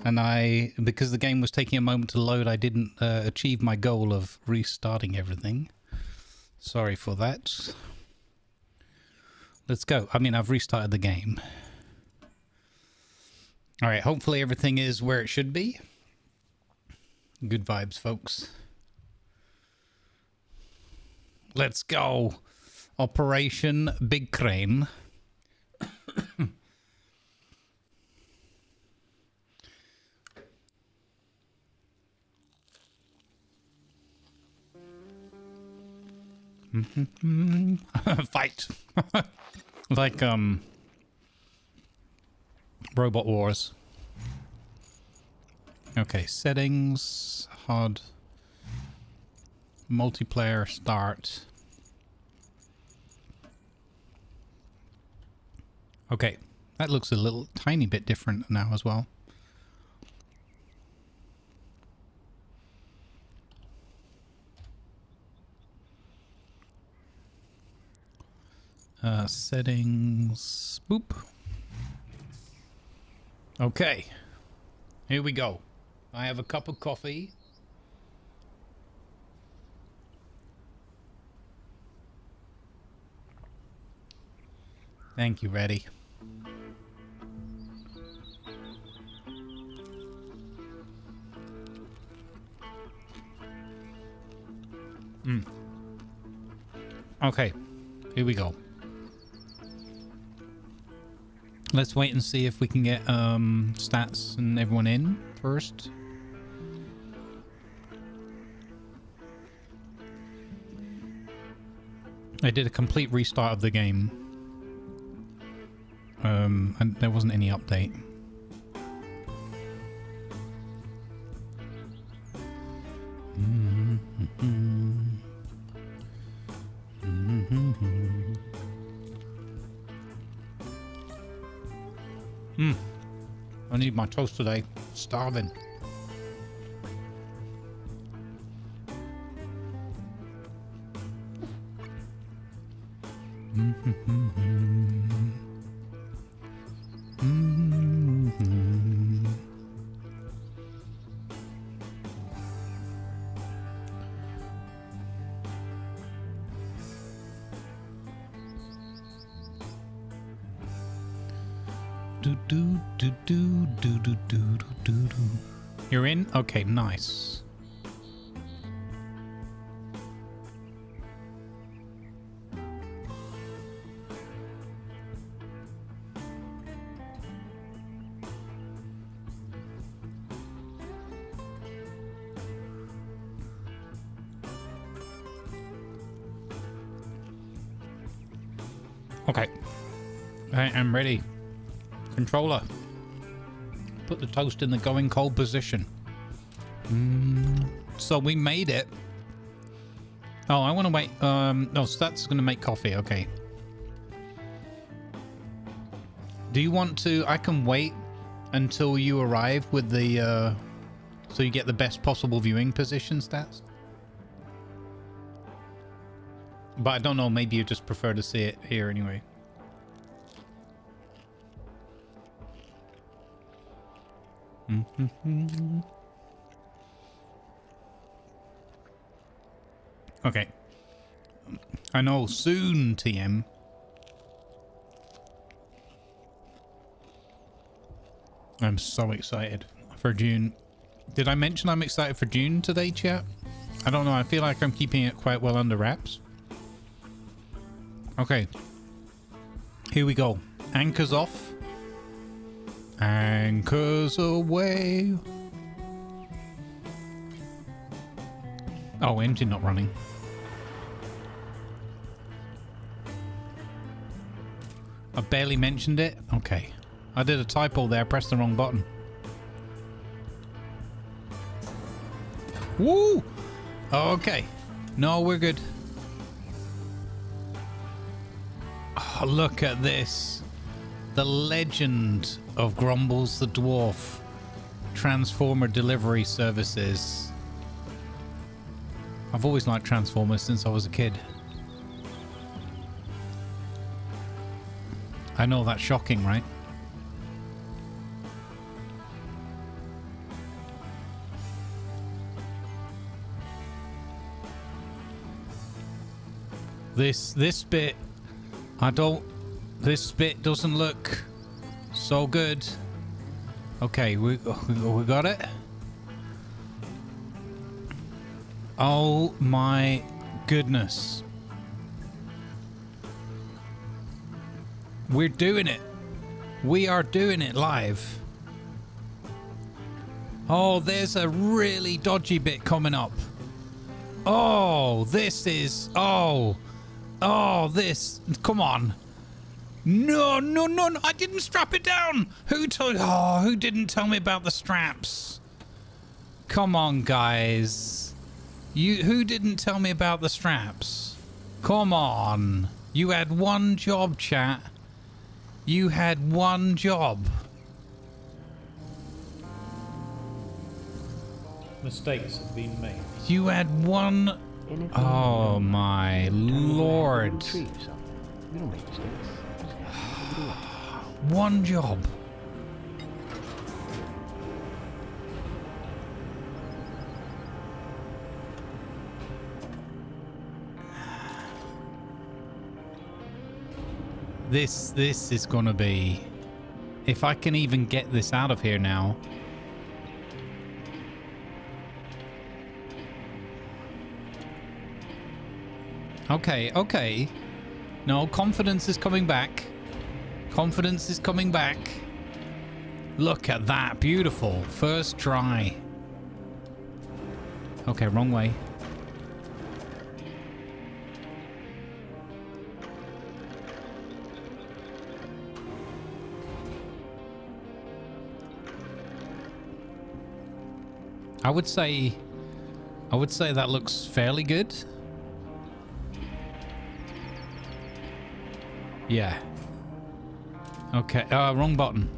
and because the game was taking a moment to load, I didn't achieve my goal of restarting everything. Sorry for that. Let's go. I mean, I've restarted the game. All right, hopefully everything is where it should be. Good vibes, folks. Let's go. Operation Big Crane. Fight. Like Robot Wars. Okay, settings, HUD, multiplayer, start. Okay, that looks a little tiny bit different now as well. Settings, boop. Okay, here we go. I have a cup of coffee. Thank you, Reddy. Okay, here we go. Let's wait and see if we can get stats and everyone in first. I did a complete restart of the game. And there wasn't any update. I need my toast today. Starving. You're in? Okay, nice. Okay. I am ready. Controller. Put the toast in the going cold position. So we made it. Oh, I want to wait. No, so that's going to make coffee. Okay. Do you want to? I can wait until you arrive with the so you get the best possible viewing position stats. But I don't know, maybe you just prefer to see it here anyway. Okay. I know, soon, TM. I'm so excited for June. Did I mention I'm excited for June today, chat? I don't know, I feel like I'm keeping it quite well under wraps. Okay. Here we go. Anchors off. Anchors away. Oh, engine not running. I barely mentioned it. Okay. I did a typo there. Pressed the wrong button. Woo! Okay. No, we're good. Oh, look at this. The legend of Grumbles the Dwarf. Transformer delivery services. I've always liked Transformers since I was a kid. I know that's shocking, right? this bit, this bit doesn't look so good. Okay, we got it. Oh my goodness. We're doing it. We are doing it live. Oh, there's a really dodgy bit coming up. Oh, this is... Oh, this... Come on. No, I didn't strap it down. Who didn't tell me about the straps? Come on, guys. Who didn't tell me about the straps? Come on. You had one job, chat. You had one job. Mistakes have been made. You had one... Oh, my Lord. One job. This is gonna be... If I can even get this out of here now... Okay. No, confidence is coming back. Confidence is coming back. Look at that. Beautiful. First try. Okay, wrong way. I would say that looks fairly good. Yeah. Okay. Wrong button.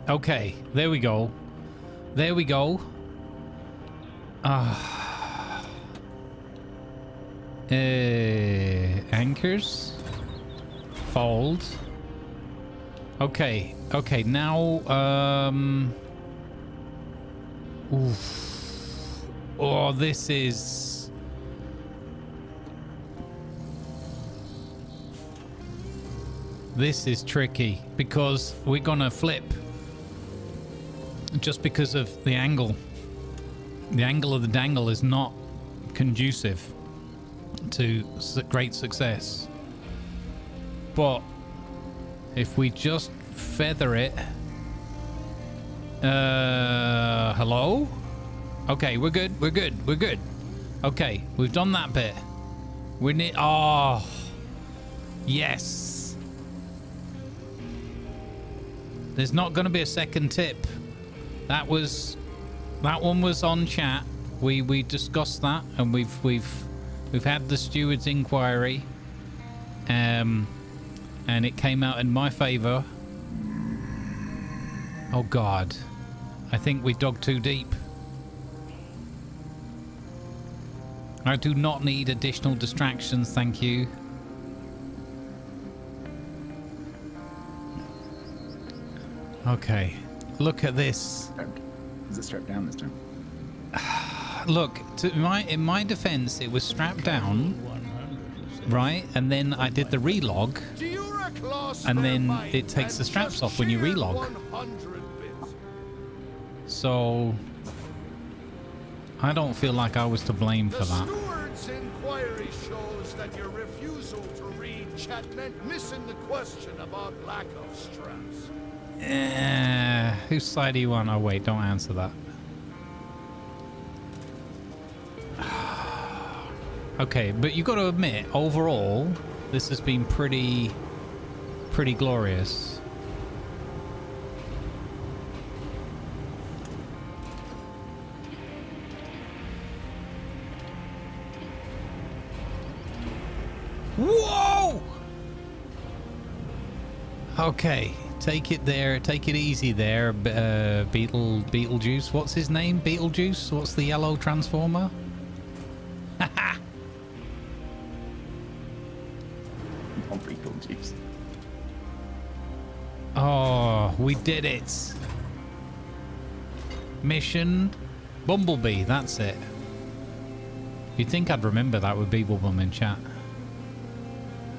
Okay. There we go. There we go. Anchors. Fold. Okay. Okay. Now, oof. Oh, this is... This is tricky because we're gonna flip just because of the angle. The angle of the dangle is not conducive to great success. But if we just feather it... hello? Okay, we're good. Okay, we've done that bit. We need... Oh, yes. There's not going to be a second tip. That one was on chat. We discussed that, and we've had the steward's inquiry, and it came out in my favor. Oh God, I think we dug too deep. I do not need additional distractions, thank you. Okay, look at this. Is it strapped down this time? Look, in my defense, it was strapped down, right? And then I did the relog, and then it takes the straps off when you relog. So I don't feel like I was to blame for that. The steward's inquiry shows that your refusal to read chat meant missing the question about lack of straps. Whose side do you want? Oh wait, don't answer that. Okay, but you got to admit, overall, this has been pretty glorious. Whoa! Okay, take it there. Take it easy there, Beetlejuice. What's his name? Beetlejuice? What's the yellow transformer? Haha! Oh, Beetlejuice. Oh, we did it. Mission Bumblebee, that's it. You'd think I'd remember that with Beeblebum in chat.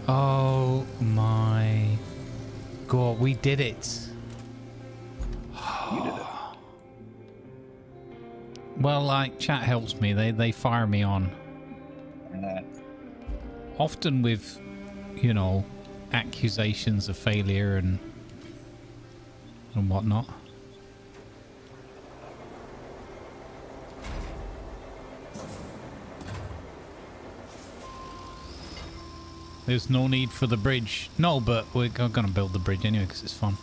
Oh my god, we did it. You did it. Well, like, chat helps me. They fire me on. Often with, you know, accusations of failure and whatnot. There's no need for the bridge. No, but we're going to build the bridge anyway because it's fun.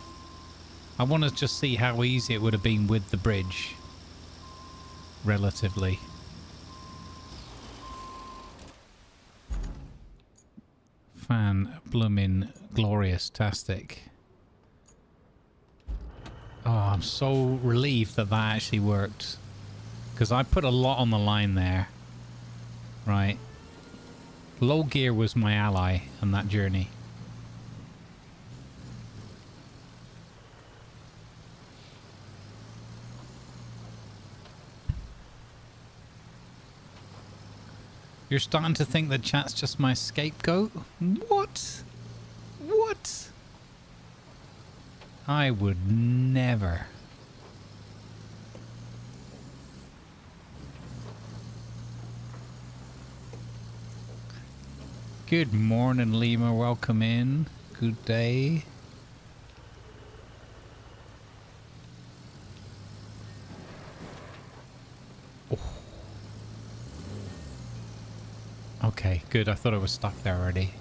I want to just see how easy it would have been with the bridge. Relatively. Fan bloomin' glorious-tastic. Oh, I'm so relieved that that actually worked. Because I put a lot on the line there. Right. Low gear was my ally on that journey. You're starting to think that chat's just my scapegoat? What? What? I would never. Good morning, Lima. Welcome in. Good day. Oh. Okay, good. I thought I was stuck there already.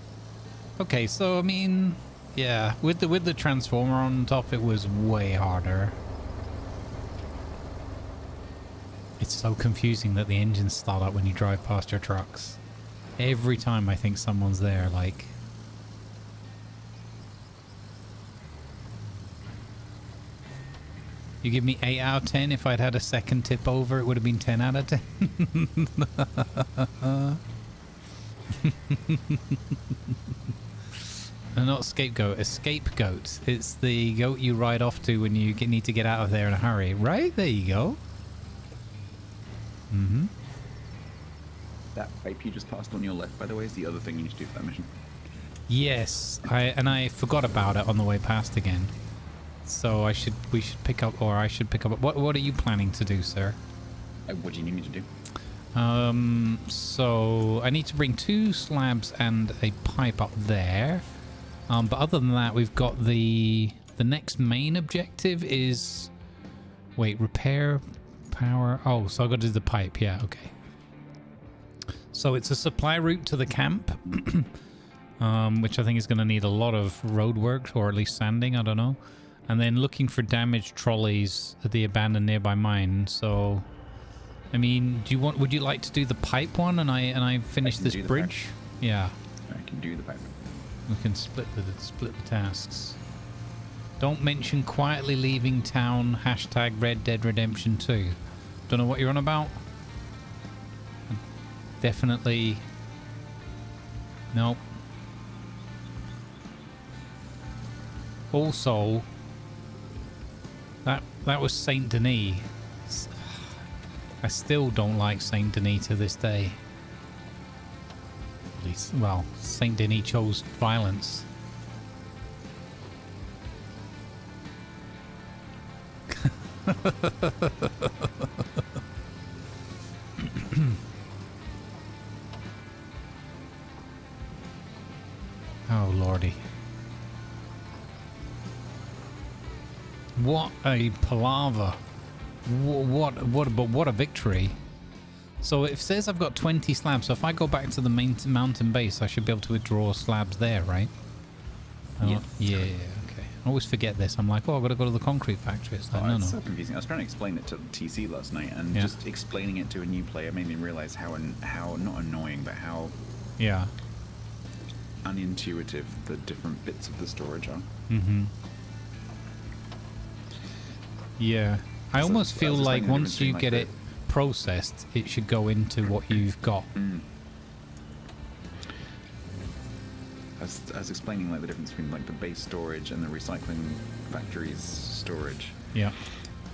Okay, so I mean, yeah, with the transformer on top, it was way harder. It's so confusing that the engines start up when you drive past your trucks. Every time I think someone's there, like... You give me 8 out of 10. If I'd had a second tip over, it would have been 10 out of 10. Not scapegoat, a scapegoat. It's the goat you ride off to when you need to get out of there in a hurry. Right? There you go. Mm-hmm. That pipe you just passed on your left, by the way, is the other thing you need to do for that mission. Yes, I forgot about it on the way past again. So we should pick up, or I should pick up. What are you planning to do, sir? What do you need me to do? So I need to bring 2 slabs and a pipe up there. But other than that, we've got the next main objective is, wait, repair, power. Oh, so I got to do the pipe. Yeah, okay. So it's a supply route to the camp, which I think is going to need a lot of road work, or at least sanding, I don't know. And then looking for damaged trolleys at the abandoned nearby mine. So, I mean, would you like to do the pipe one and I finish this bridge? Yeah. I can do the pipe. We can split the tasks. Don't mention quietly leaving town. Hashtag Red Dead Redemption 2. Don't know what you're on about. Definitely. Nope. Also, that was Saint Denis. I still don't like Saint Denis to this day. At least, well, Saint Denis chose violence. Oh lordy. What a palaver. What a victory. So it says I've got 20 slabs, so if I go back to the main mountain base, I should be able to withdraw slabs there, right? Yes. Yeah, okay. I always forget this. I'm like, oh, I've got to go to the concrete factory. It's like, no. So confusing. I was trying to explain it to TC last night, and just explaining it to a new player made me realize how not annoying, but how unintuitive the different bits of the storage are. Mm-hmm. Yeah. I almost feel like once you get it processed, it should go into what you've got. I was explaining like the difference between like the base storage and the recycling factory's storage. Yeah.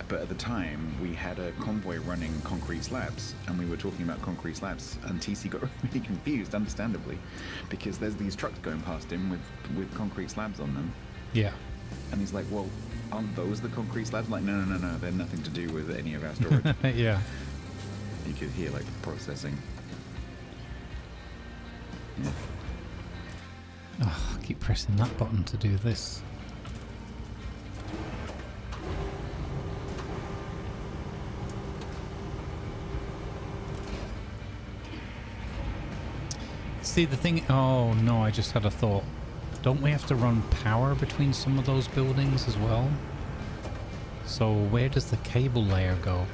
But at the time, we had a convoy running concrete slabs, and we were talking about concrete slabs, and TC got really confused, understandably, because there's these trucks going past him with concrete slabs on them. Yeah. And he's like, well, aren't those the concrete slabs? Like, no, they're nothing to do with any of our storage. Yeah. You could hear, like, processing. Yeah. Oh, I keep pressing that button to do this. See, the thing... Oh, no, I just had a thought. Don't we have to run power between some of those buildings as well? So where does the cable layer go?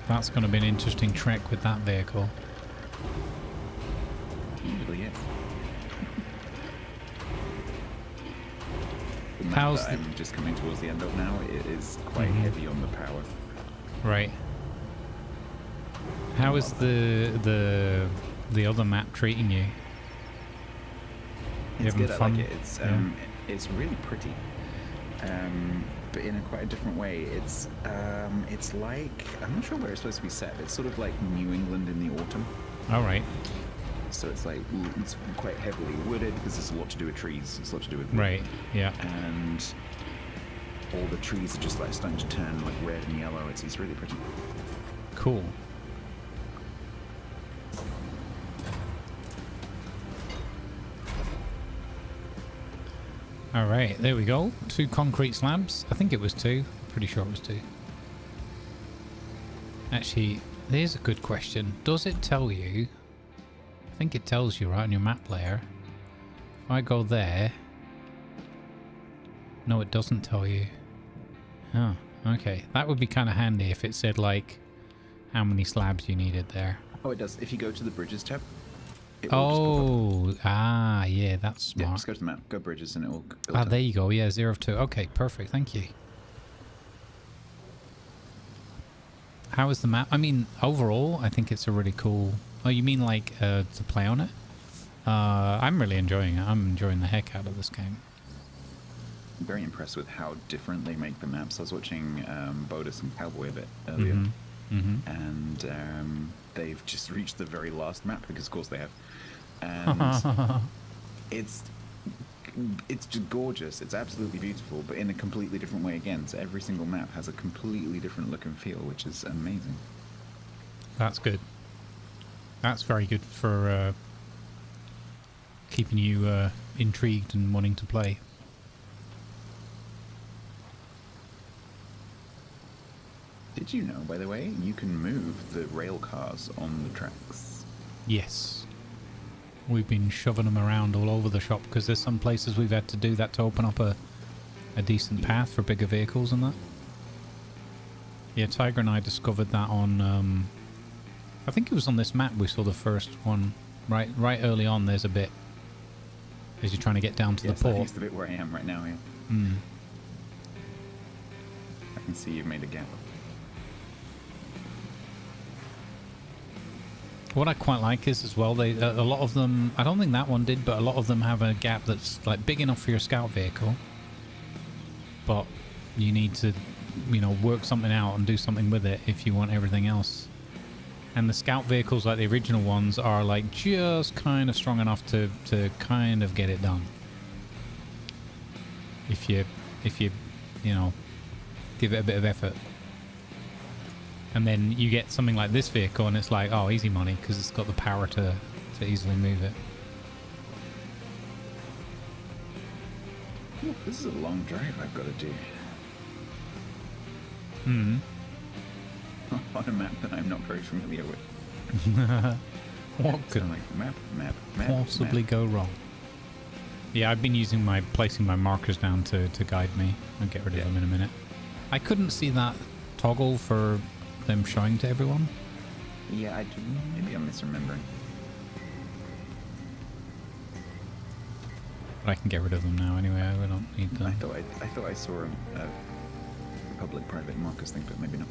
That's going to be an interesting trek with that vehicle. Usually, yes. The map How's that I'm just coming towards the end of now, it is quite heavy on the power. Right. How is the other map treating you? It's having good. I fun? like it. It's really pretty, but in a quite a different way. It's like, I'm not sure where it's supposed to be set. It's sort of like New England in the autumn. All right. So it's like it's quite heavily wooded because there's a lot to do with trees. It's a lot to do with wood. Right. Yeah. And all the trees are just like starting to turn like red and yellow. It's really pretty. Cool. All right, there we go. 2 concrete slabs. I think it was 2. Pretty sure it was 2. Actually, there's a good question. Does it tell you? I think it tells you right on your map layer. If I go there... No, it doesn't tell you. Oh, okay. That would be kind of handy if it said, like, how many slabs you needed there. Oh, it does. If you go to the bridges tab. Yeah, that's smart. Yeah, just go to the map, go bridges, and it'll there you go. Yeah, 0 of 2. Okay, perfect. Thank you. How is the map? I mean, overall, I think it's a really cool... Oh, you mean like to play on it? I'm really enjoying it. I'm enjoying the heck out of this game. I'm very impressed with how different they make the maps. I was watching Bodus and Cowboy a bit earlier, and they've just reached the very last map, because of course they have. And it's just gorgeous. It's absolutely beautiful, but in a completely different way again. So every single map has a completely different look and feel, which is amazing. That's good. That's very good for keeping you intrigued and wanting to play. Did you know, by the way, you can move the rail cars on the tracks? Yes. We've been shoving them around all over the shop because there's some places we've had to do that to open up a decent path for bigger vehicles and that. Yeah, Tiger and I discovered that on... I think it was on this map we saw the first one. Right early on, there's a bit as you're trying to get down to the port. That's the bit where I am right now, yeah. I can see you've made a gap. What I quite like is as well, a lot of them, I don't think that one did, but a lot of them have a gap that's like big enough for your scout vehicle, but you need to, work something out and do something with it if you want everything else. And the scout vehicles, like the original ones, are like just kind of strong enough to kind of get it done. If you give it a bit of effort. And then you get something like this vehicle and it's like, oh, easy money, because it's got the power to easily move it. Ooh, this is a long drive I've got to do. On a map that I'm not very familiar with. What could map, possibly go wrong? Yeah, I've been using placing my markers down to guide me. I'll get rid of them in a minute. I couldn't see that toggle for them showing to everyone. Yeah, maybe I'm misremembering. But I can get rid of them now anyway. I don't need them. I thought I saw a public-private markers thing, but maybe not.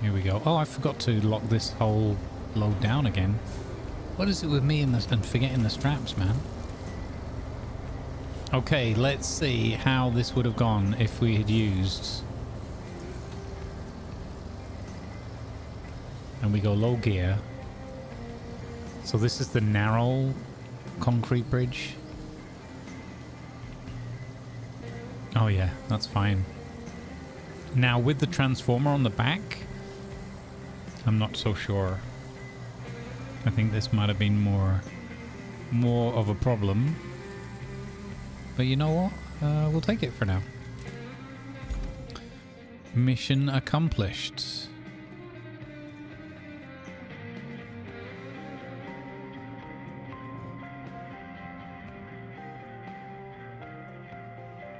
Here we go. Oh, I forgot to lock this whole load down again. What is it with me and forgetting the straps, man? Okay, let's see how this would have gone if we had used... And we go low gear. So this is the narrow concrete bridge. Oh yeah, that's fine. Now with the transformer on the back, I'm not so sure. I think this might have been more of a problem. But you know what? We'll take it for now. Mission accomplished.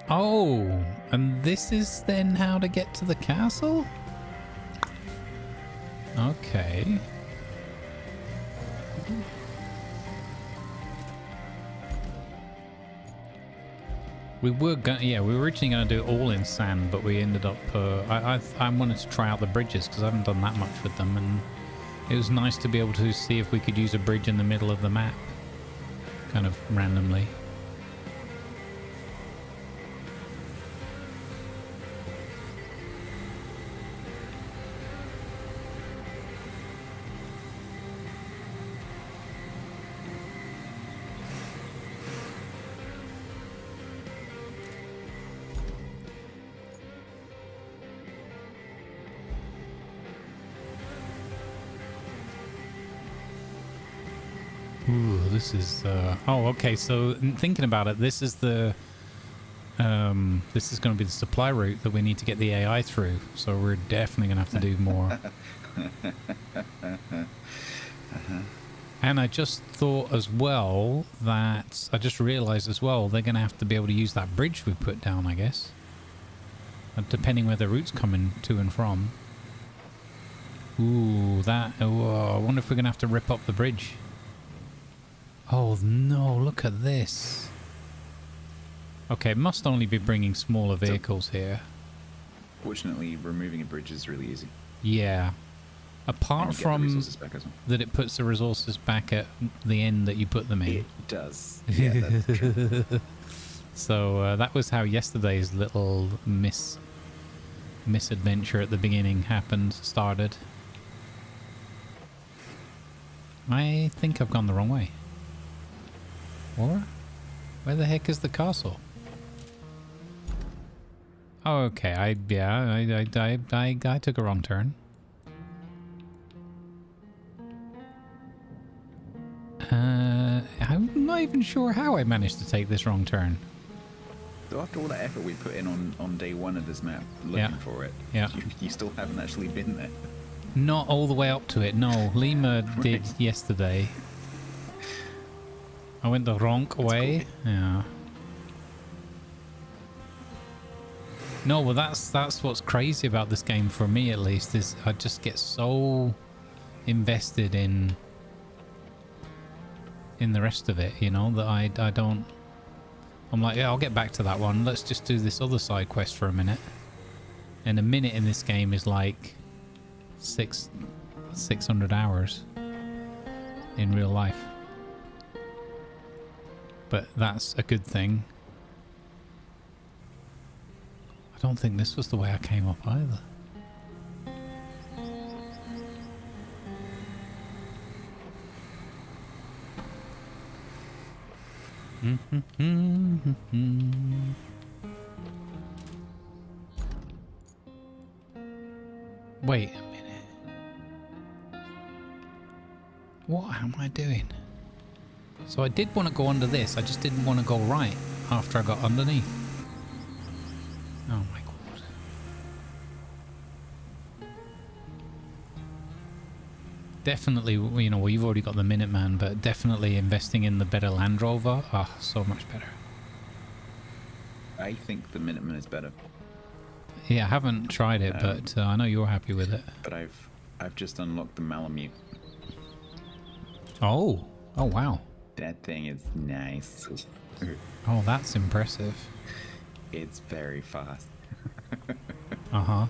Oh, and this is then how to get to the castle? Okay. We were originally going to do it all in sand, but we ended up. I wanted to try out the bridges because I haven't done that much with them, and it was nice to be able to see if we could use a bridge in the middle of the map, kind of randomly. Ooh, this is oh, okay, so thinking about it, this is the this is going to be the supply route that we need to get the AI through, so we're definitely going to have to do more. And I just thought as well that I just realized as well they're going to have to be able to use that bridge we put down, I guess, depending where the route's coming to and from. Ooh, that, oh, I wonder if we're going to have to rip up the bridge. Oh no, look at this. Okay, it must only be bringing smaller vehicles here. Fortunately, removing a bridge is really easy. Yeah. Apart from well. that it puts the resources back at the end that you put them in. It does. Yeah, that's true. So that was how yesterday's little misadventure at the beginning started. I think I've gone the wrong way. Or? Where the heck is the castle? Oh, okay. I took a wrong turn. I'm not even sure how I managed to take this wrong turn. So after all that effort we put in on day one of this map, looking for it, you still haven't actually been there. Not all the way up to it, no. Lima did yesterday. I went the wrong way. Cool. Yeah. No, well that's what's crazy about this game for me at least, is I just get so invested in the rest of it, you know, that I don't. I'm like, yeah, I'll get back to that one. Let's just do this other side quest for a minute. And a minute in this game is like 600 hours in real life. But that's a good thing. I don't think this was the way I came up either. Wait a minute. What am I doing? So I did want to go under this, I just didn't want to go right after I got underneath. Oh my god. Definitely, you know, well, you've already got the Minuteman, but definitely investing in the better Land Rover, so much better. I think the Minuteman is better. Yeah, I haven't tried it, but I know you're happy with it. But I've just unlocked the Malamute. Oh wow. That thing is nice. Oh, that's impressive. It's very fast. Uh-huh.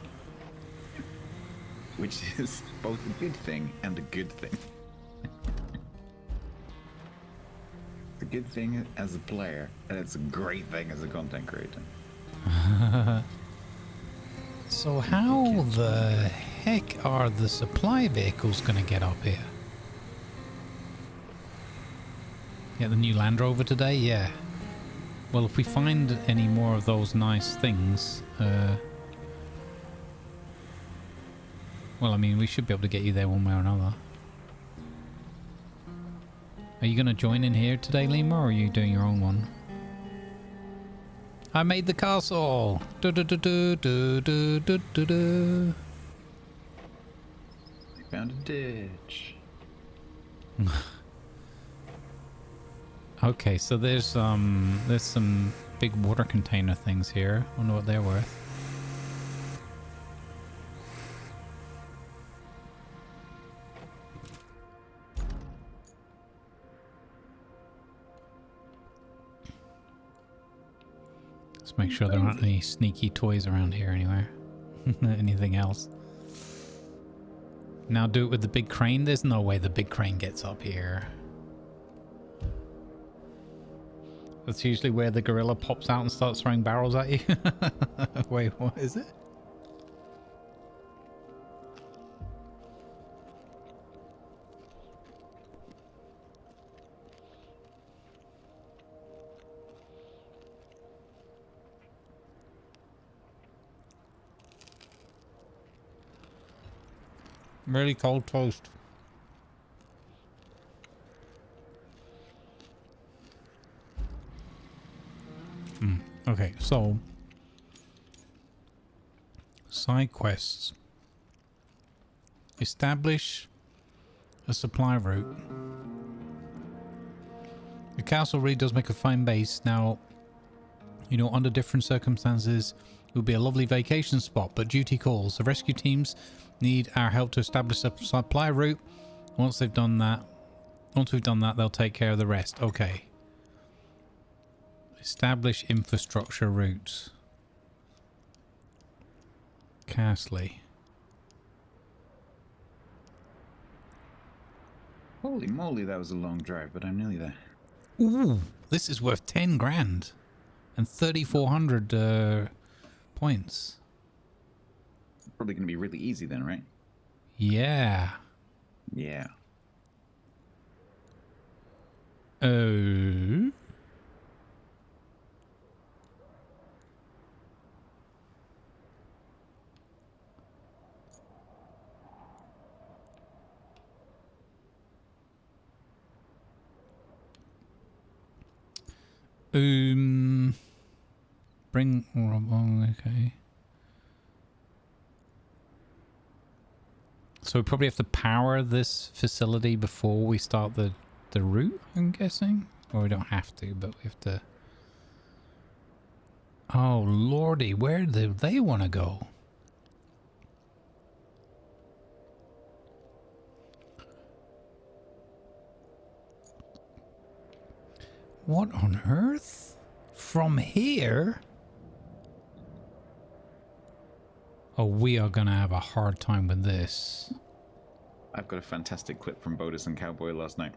which is both a good thing and a good thing. It's a good thing as a player, and it's a great thing as a content creator. So how the heck are the supply vehicles going to get up here? Get the new Land Rover today? Yeah. Well, if we find any more of those nice things, well, I mean, we should be able to get you there one way or another. Are you going to join in here today, Lima, or are you doing your own one? I made the castle! Do do do do do do do do do. I found a ditch. Okay, so there's some big water container things here. Wonder what they're worth. Let's make sure there aren't any sneaky toys around here anywhere. Anything else? Now do it with the big crane. There's no way the big crane gets up here. That's usually where the gorilla pops out and starts throwing barrels at you. Wait, what is it? Really cold toast. Okay, so side quests. Establish a supply route. The castle really does make a fine base. Now, you know, under different circumstances, it would be a lovely vacation spot, but duty calls. The rescue teams need our help to establish a supply route. Once we've done that, they'll take care of the rest. Okay. Establish infrastructure routes. Castley. Holy moly, that was a long drive, but I'm nearly there. Ooh, this is worth 10 grand and 3,400 points. Probably going to be really easy then, right? Yeah. Yeah. Oh. Bring. Okay. So we probably have to power this facility before we start the route, I'm guessing? Or we don't have to, but we have to... Oh, lordy, where do they want to go? What on earth? From here? Oh, we are going to have a hard time with this. I've got a fantastic clip from Bodus and Cowboy last night.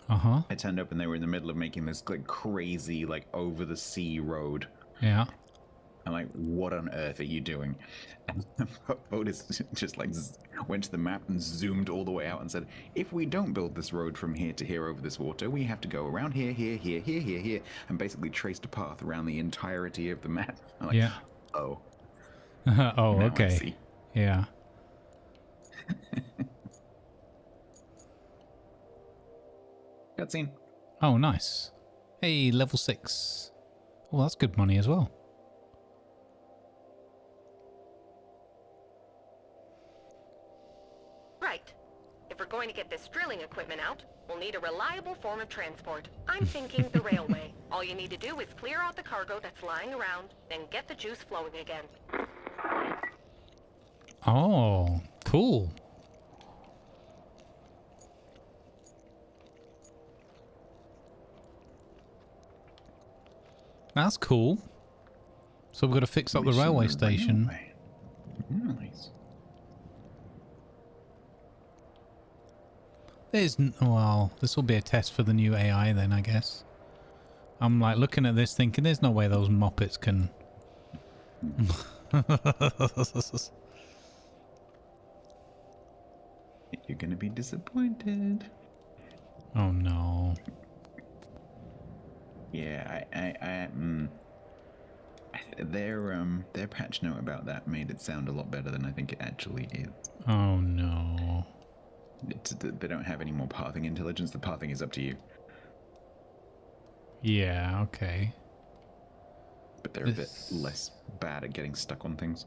Uh-huh. I turned up and they were in the middle of making this like crazy, like over the sea road. Yeah. I'm like, what on earth are you doing? And Bodus just like went to the map and zoomed all the way out and said, if we don't build this road from here to here over this water, we have to go around here, here, here, here, here, here, and basically traced a path around the entirety of the map. I'm like, yeah. Oh. Oh, now okay. I see. Yeah. Cutscene. Oh, nice. Hey, level 6. Oh, that's good money as well. Right. If we're going to get this drilling equipment out, we'll need a reliable form of transport. I'm thinking the railway. All you need to do is clear out the cargo that's lying around, then get the juice flowing again. Oh, cool. That's cool. So we've got to fix up the railway station. Nice. Well, this will be a test for the new AI then, I guess. I'm like looking at this thinking there's no way those Muppets can... You're gonna be disappointed. Oh no. Yeah, their patch note about that made it sound a lot better than I think it actually is. Oh no. They don't have any more pathing intelligence. The pathing is up to you. Yeah, okay. But they're a bit less bad at getting stuck on things.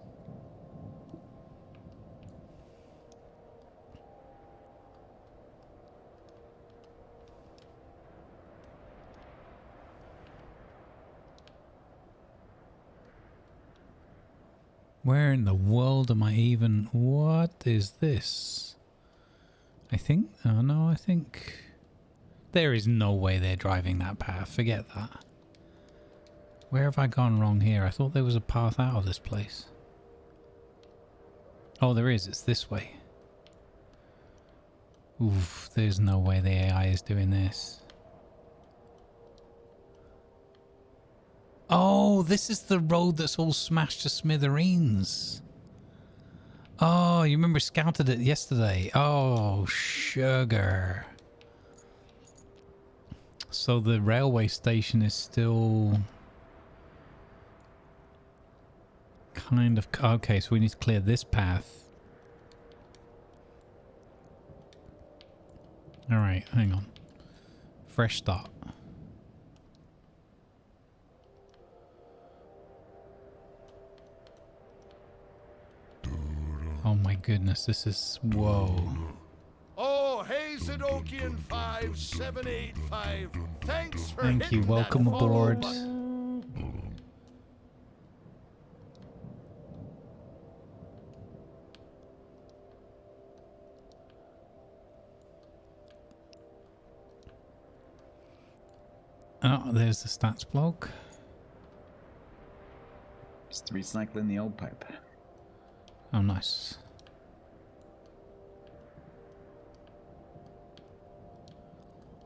Where in the world am I even... What is this? I think... Oh no, I think... There is no way they're driving that path. Forget that. Where have I gone wrong here? I thought there was a path out of this place. Oh, there is. It's this way. Oof, there's no way the AI is doing this. Oh, this is the road that's all smashed to smithereens. Oh, you remember scouted it yesterday. Oh, sugar. So the railway station is still... kind of... Okay, so we need to clear this path. Alright, hang on. Fresh start. Oh my goodness, this is... Whoa. Oh, hey, Zadokian 5785. Thanks for Thank you, hitting welcome that follow aboard. button. Oh, there's the stats block. Just recycling the old pipe. Oh, nice.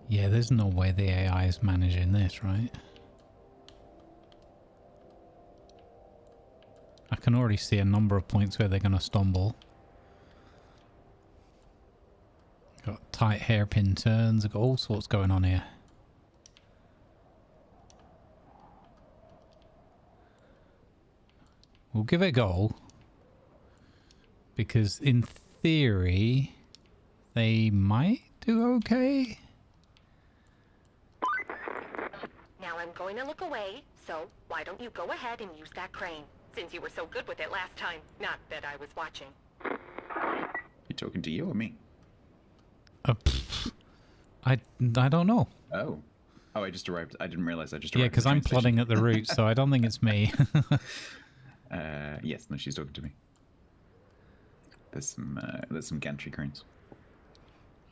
Yeah, there's no way the AI is managing this, right? I can already see a number of points where they're going to stumble. Got tight hairpin turns, I've got all sorts going on here. We'll give it a go. Because in theory, they might do okay. Now I'm going to look away, so why don't you go ahead and use that crane? Since you were so good with it last time. Not that I was watching. You talking to you or me? I don't know. Oh. Oh, I just arrived. I didn't realize I just Yeah, arrived. because I'm plodding at the route, so I don't think it's me. Yes, no, she's talking to me. There's some gantry cranes.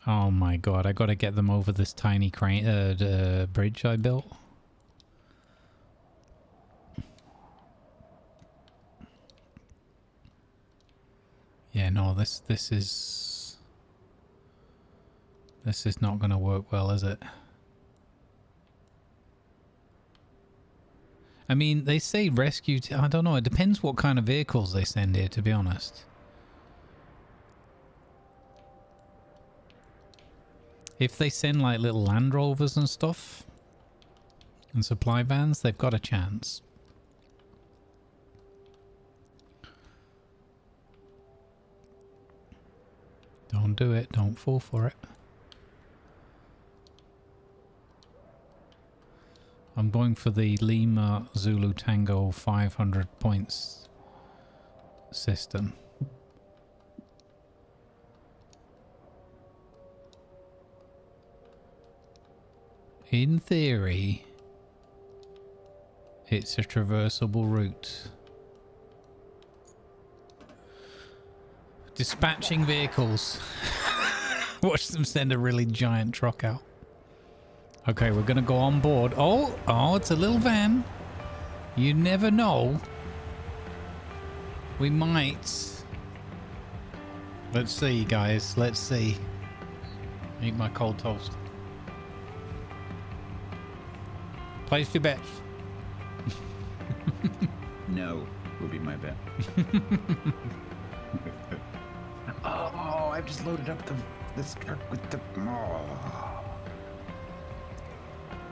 Oh my god, I gotta get them over this tiny crane, bridge I built. Yeah, no, this is not gonna work well, is it? I mean, they say rescue... I don't know, it depends what kind of vehicles they send here, to be honest. If they send like little Land Rovers and stuff, and supply vans, they've got a chance. Don't do it, don't fall for it. I'm going for the Lima Zulu Tango 500 points system. In theory, it's a traversable route. Dispatching vehicles. Watch them send a really giant truck out. Okay, we're gonna go on board. Oh, it's a little van. You never know. We might. Let's see, guys. Let's see. Eat my cold toast. Place your bets. No, will be my bet. Oh, I've just loaded up this truck with the. Oh.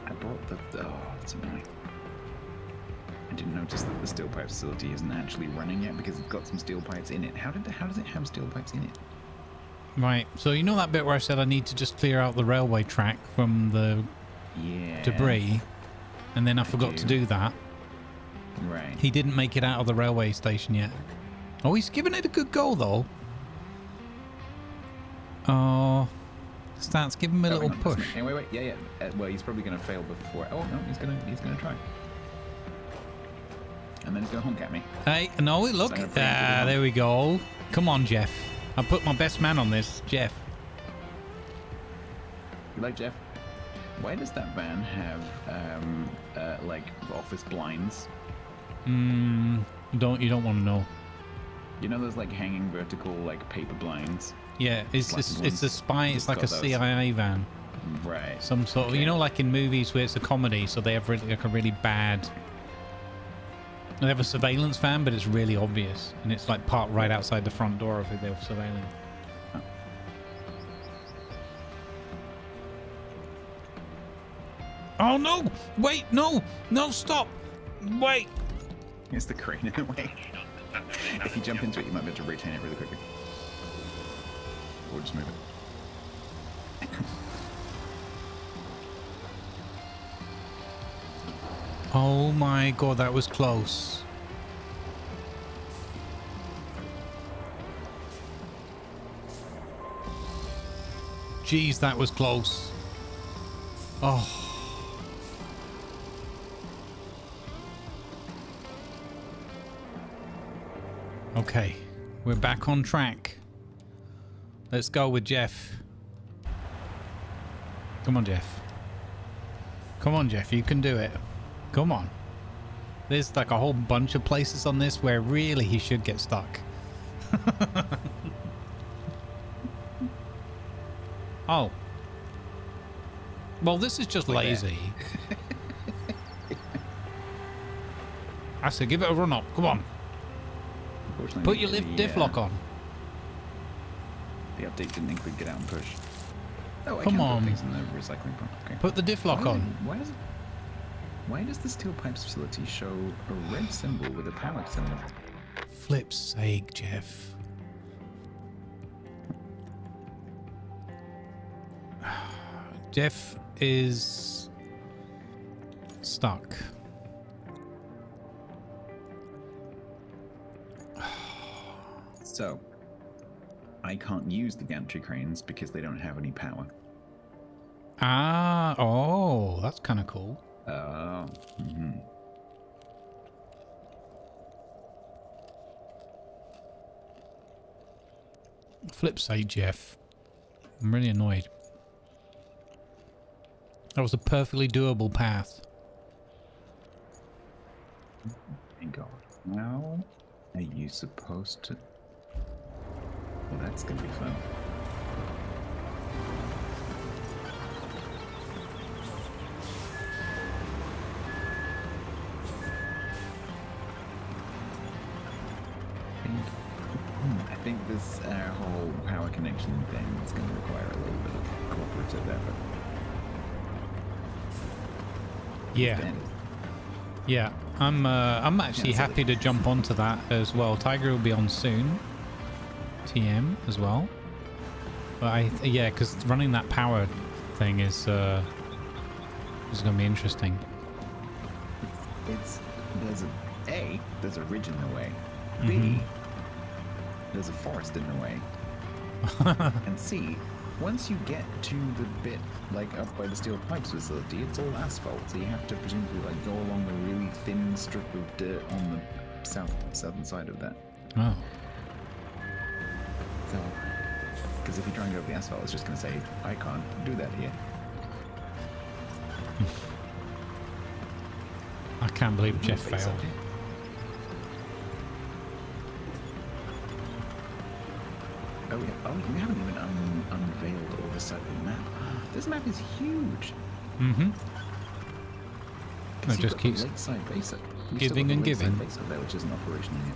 I brought the. Oh, that's annoying. I didn't notice that the steel pipe facility isn't actually running yet because it's got some steel pipes in it. How does it have steel pipes in it? Right, so you know that bit where I said I need to just clear out the railway track from the debris, and then I forgot to do that. Right. He didn't make it out of the railway station yet. Oh, he's given it a good go though. Oh, Stats, give him a little push. Hey, wait, yeah. Well, he's probably going to fail before. Oh no, he's gonna try. And then he's gonna honk at me. Hey, no, look. There we go. Come on, Jeff. I put my best man on this, Jeff. You like Jeff? Why does that van have like office blinds? You don't want to know. You know those like hanging vertical like paper blinds? Yeah, it's a spy. It's like a CIA van. Right. Some sort of, you know, like in movies where it's a comedy, so they have really, like a really bad. They have a surveillance van, but it's really obvious, and it's like parked right outside the front door of it. They're surveilling. Oh no! Wait, no, stop! Wait. It's the crane in the way. If you jump into it, you might be able to retain it really quickly. Or just move it. Oh my god, that was close. Jeez, that was close. Oh. Okay, we're back on track. Let's go with Jeff. Come on, Jeff. Come on, Jeff, you can do it. Come on. There's like a whole bunch of places on this where really he should get stuck. Oh. Well, this is just lazy. I said give it a run up. Come on. Put your diff lock on. The update didn't include get out and push. Oh, come on. Put things in the recycling plant. Okay. Put the diff lock on. Why does the steel pipes facility show a red symbol with a power symbol? Flip's sake, Jeff. Jeff is stuck. So, I can't use the gantry cranes because they don't have any power. Ah, oh, that's kind of cool. Oh. Flip side, Jeff. I'm really annoyed. That was a perfectly doable path. Thank God. Now, are you supposed to? Well, that's gonna be fun. I think this whole power connection thing is going to require a little bit of cooperative effort. Yeah. Yeah. I'm actually happy to jump onto that as well. Tiger will be on soon. TM as well. But yeah, because running that power thing is going to be interesting. There's a ridge in the way. B, there's a forest in the way. And C, once you get to the bit like up by the steel pipes facility, it's all asphalt, so you have to presumably like go along the really thin strip of dirt on the southern side of that. Oh. So, because if you try and go up the asphalt, it's just going to say, I can't do that here. I can't believe Jeff failed. Oh, yeah. Oh, we haven't even unveiled all the side of the map. This map is huge. Mm-hmm. So It just keeps lakeside base up. giving and giving. Base up there, which isn't operational yet.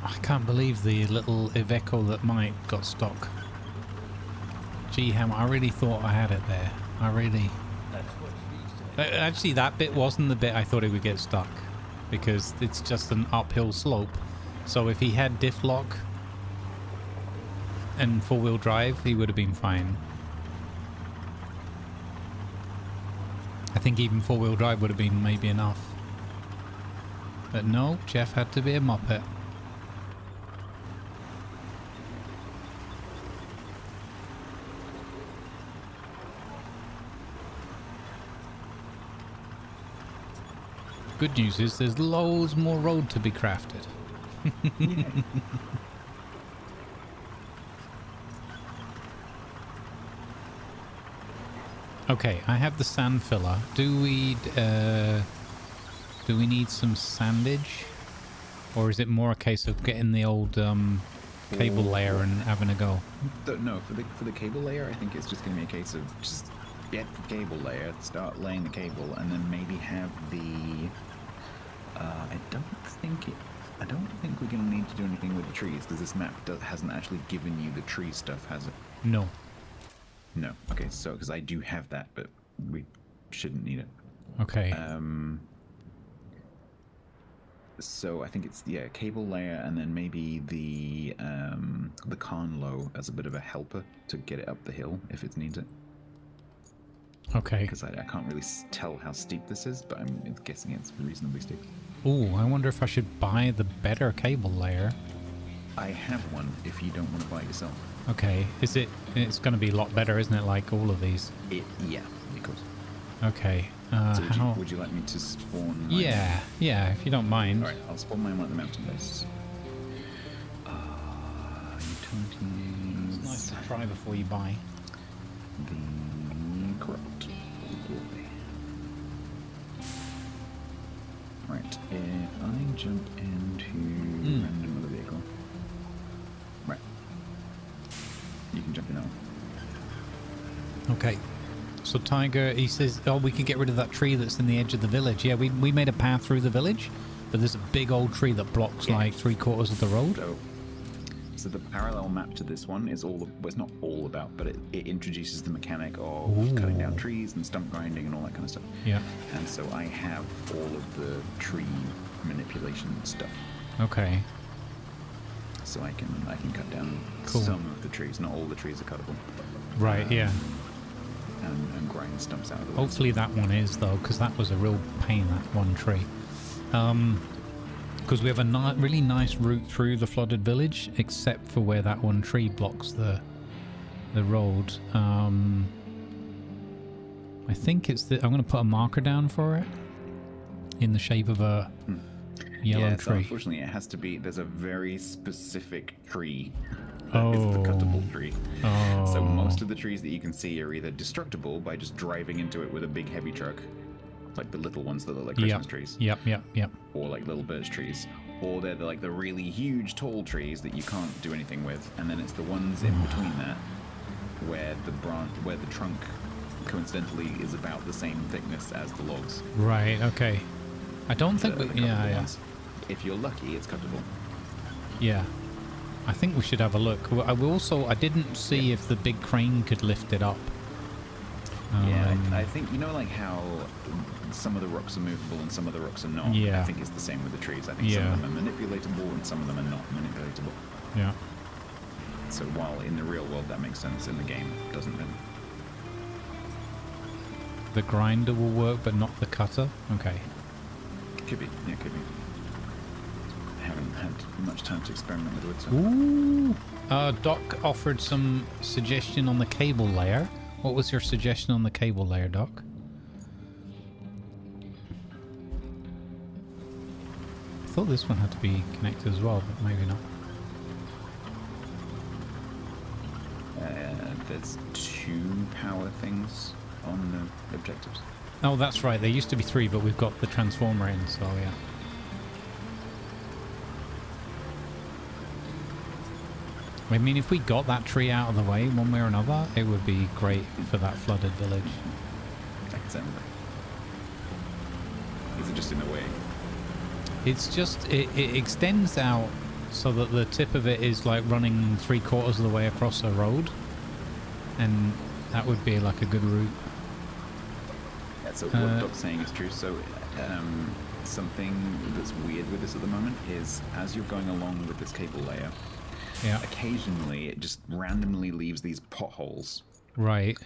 I can't believe the little Iveco that might got stuck. Gee, I really thought I had it there. I really... Actually, that bit wasn't the bit I thought it would get stuck. Because it's just an uphill slope. So if he had diff lock and four-wheel drive, he would have been fine. I think even four-wheel drive would have been maybe enough. But no, Jeff had to be a Muppet. Good news is there's loads more road to be crafted. Okay, I have the sand filler. Do we need some sandage? Or is it more a case of getting the old cable layer and having a go? No, for the cable layer, I think it's just going to be a case of just get the cable layer, start laying the cable, and then maybe have the... I don't think we're going to need to do anything with the trees, because this map hasn't actually given you the tree stuff, has it? No. No. Okay, so, because I do have that, but we shouldn't need it. Okay. So I think it's, yeah, cable layer, and then maybe the Conlow as a bit of a helper to get it up the hill if it needs it. Okay. Because I can't really tell how steep this is, but I'm guessing it's reasonably steep. Ooh, I wonder if I should buy the better cable layer. I have one if you don't want to buy it yourself. Okay. Is it... It's going to be a lot better, isn't it, like all of these? Yeah, of course. Okay. So would you like me to spawn mine? Yeah, if you don't mind. Alright, I'll spawn mine at the mountain base. Utilities... It's nice to try before you buy. The corrupt. Right, if I jump into random other vehicle. Right. You can jump in now. Okay. So Tiger, he says, oh, we can get rid of that tree that's in the edge of the village. Yeah, we made a path through the village, but there's a big old tree that blocks like 3/4 of the road. So the parallel map to this one is well, it's not all about, but it introduces the mechanic of cutting down trees and stump grinding and all that kind of stuff. Yeah. And so I have all of the tree manipulation stuff. Okay. So I can cut down Cool. some of the trees. Not all the trees are cuttable. Right, yeah. And grind stumps out of the way. Hopefully that one is, though, because that was a real pain, that one tree. Because we have a really nice route through the flooded village, except for where that one tree blocks the road. I think it's I'm going to put a marker down for it in the shape of a yellow tree. Unfortunately, it has to be. There's a very specific tree. Oh. It's the cuttable tree. Oh. So most of the trees that you can see are either destructible by just driving into it with a big heavy truck, like the little ones that look like Christmas trees. Yep. Or like little birch trees. Or they're like the really huge tall trees that you can't do anything with. And then it's the ones in between that where the trunk coincidentally is about the same thickness as the logs. Right, okay. I don't think ones. If you're lucky, it's cuttable. Yeah. I think we should have a look. I didn't see if the big crane could lift it up. I think, you know, like how some of the rocks are movable and some of the rocks are not? Yeah. I think it's the same with the trees. I think some of them are manipulatable and some of them are not manipulatable. Yeah. So while in the real world that makes sense, in the game it doesn't then. The grinder will work, but not the cutter? Okay. Could be. Yeah, could be. I haven't had much time to experiment with it. So. Ooh! Doc offered some suggestion on the cable layer. What was your suggestion on the cable layer, Doc? I thought this one had to be connected as well, but maybe not. There's 2 power things on the objectives. Oh, that's right. There used to be 3, but we've got the transformer in, so yeah. I mean, if we got that tree out of the way one way or another, it would be great for that flooded village. Exactly. Is it just in the way? It's just, it extends out so that the tip of it is like running 3/4 of the way across a road. And that would be like a good route. Yeah, so what Doc's saying is true. So something that's weird with this at the moment is as you're going along with this cable layer, yeah, occasionally it just randomly leaves these potholes. Right.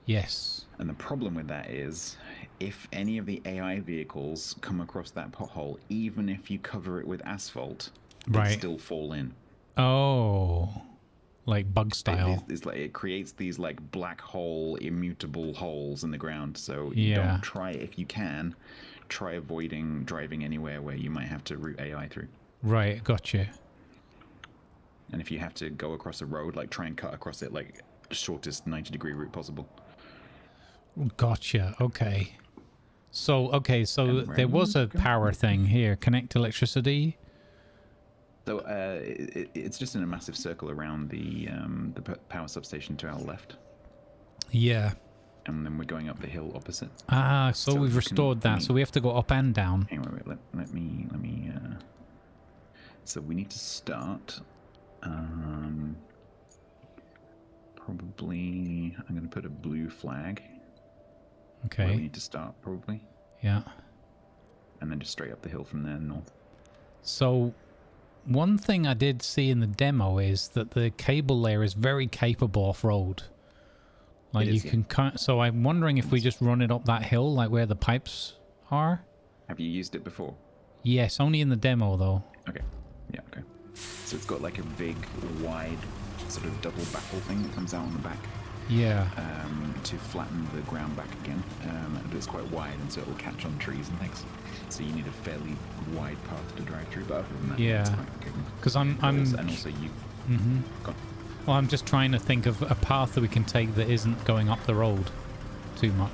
Yes. And the problem with that is if any of the AI vehicles come across that pothole, even if you cover it with asphalt, they still fall in. Oh, like bug style. It's like it creates these like black hole, immutable holes in the ground. So you don't try, if you can, try avoiding driving anywhere where you might have to route AI through. Right, gotcha. And if you have to go across a road, like try and cut across it like shortest 90-degree route possible. Gotcha. Okay. So there was a power thing here. Connect electricity. So it's just in a massive circle around the power substation to our left. Yeah. And then we're going up the hill opposite. Ah, so we've restored that. So we have to go up and down. Hang on, wait, let me. So we need to start. Probably, I'm going to put a blue flag. Okay. Where we need to start, probably. Yeah. And then just straight up the hill from there north. So, one thing I did see in the demo is that the cable layer is very capable off-road. Like you can, so I'm wondering if we just run it up that hill, like where the pipes are. Have you used it before? Yes, only in the demo though. Okay. Yeah. Okay. So it's got like a big, wide, sort of double baffle thing that comes out on the back. Yeah. To flatten the ground back again, but it's quite wide, and so it'll catch on trees and things. So you need a fairly wide path to drive through. But other than that, it's quite good. Because I'm and also you. Well, I'm just trying to think of a path that we can take that isn't going up the road too much.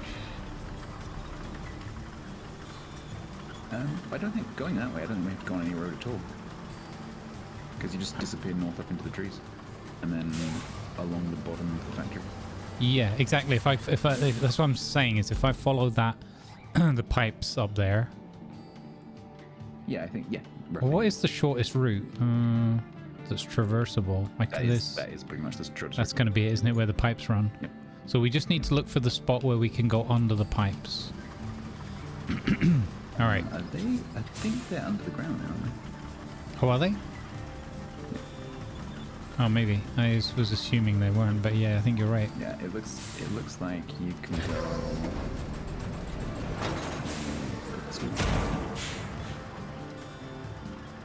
I don't think going that way. I don't think we have to go on any road at all. Because you just disappear north up into the trees, and then along the bottom of the factory. Yeah, exactly. If that's what I'm saying is if I follow that, the pipes up there. Yeah, I think Well, what is the shortest route that's traversable? Like that is pretty much the shortest. That's going to be it, isn't it? Where the pipes run. Yep. So we just need to look for the spot where we can go under the pipes. All right. Are they? I think they're under the ground now, aren't they? Oh, are they? Oh, maybe. I was assuming they weren't, but yeah, I think you're right. Yeah, it looks like you can go.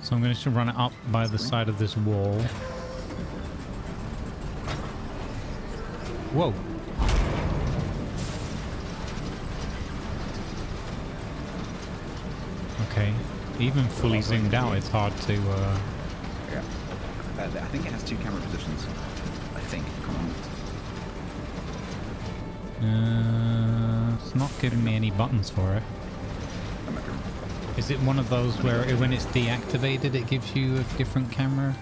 So I'm going to run it up by the side of this wall. Whoa. Okay. Even fully zoomed out, it's hard to... Yeah. I think it has 2 camera positions. I think. Come on. It's not giving me any buttons for it. Is it one of those where when it's deactivated it gives you a different camera?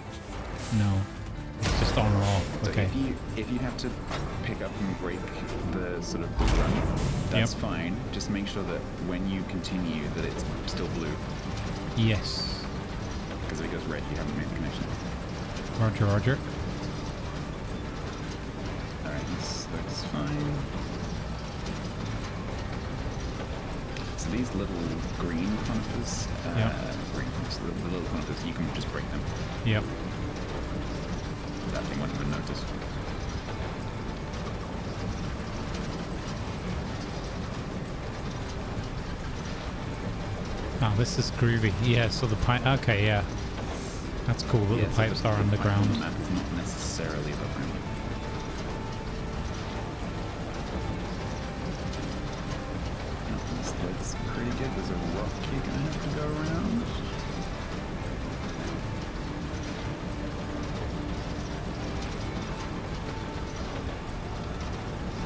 No. It's just on or off. So okay. If you have to pick up and break the sort of the run, that's fine. Just make sure that when you continue that it's still blue. Yes. Because if it goes red, you haven't made the connection. Roger, roger. Alright, that's fine. So these little green conifers, the little conifers, you can just break them. Yep. That thing won't even notice. Oh, this is groovy. Yeah, so the pipe... Okay, yeah. That's cool that the pipes are underground. The map is not necessarily above ground. This looks pretty good. There's a rock you're going to have to go around.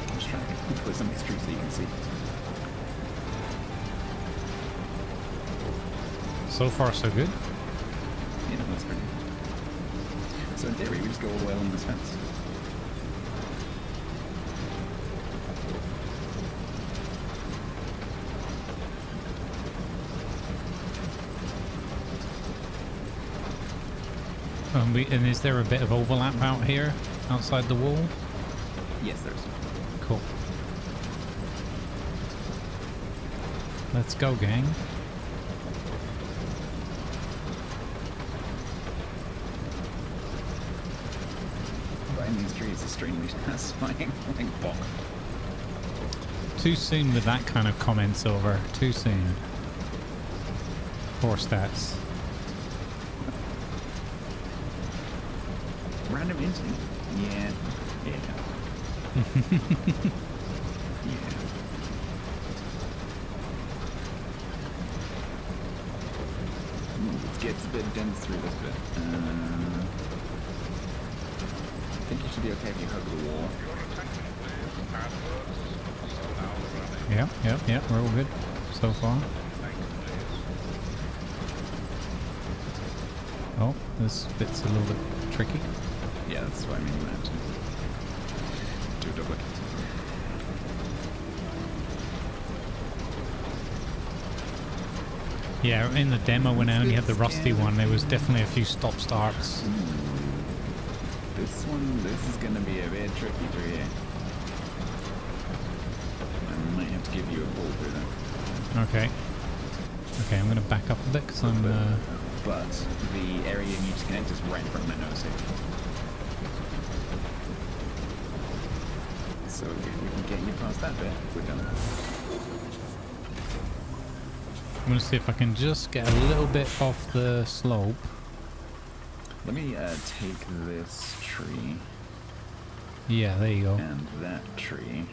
I'm just trying to put some of these trees so you can see. So far, so good. Yeah, that's pretty good. So in theory, we just go all the way along this fence. And is there a bit of overlap out here, outside the wall? Yes, there is. Cool. Let's go, gang. Behind these trees is strangely satisfying. Like bog. Too soon with that kind of comments over. Too soon. Poor stats. Random instinct. Yeah. Yeah. Yeah. It gets a bit dense through this bit. I think you should be okay if you hug the wall. Yeah, we're all good so far. Oh, this bit's a little bit tricky. Yeah, that's what I mean. You have to do a double click. Yeah, in the demo when I only had the rusty one, there was definitely a few stop-starts. This is going to be a bit tricky for you. I might have to give you a pull through that. Okay. Okay, I'm going to back up a bit because I'm... But the area you need to connect is right in front of my nose here. So if we can get you past that bit, we're done. I'm going to see if I can just get a little bit off the slope. Let me take this tree. Yeah, there you go. And that tree.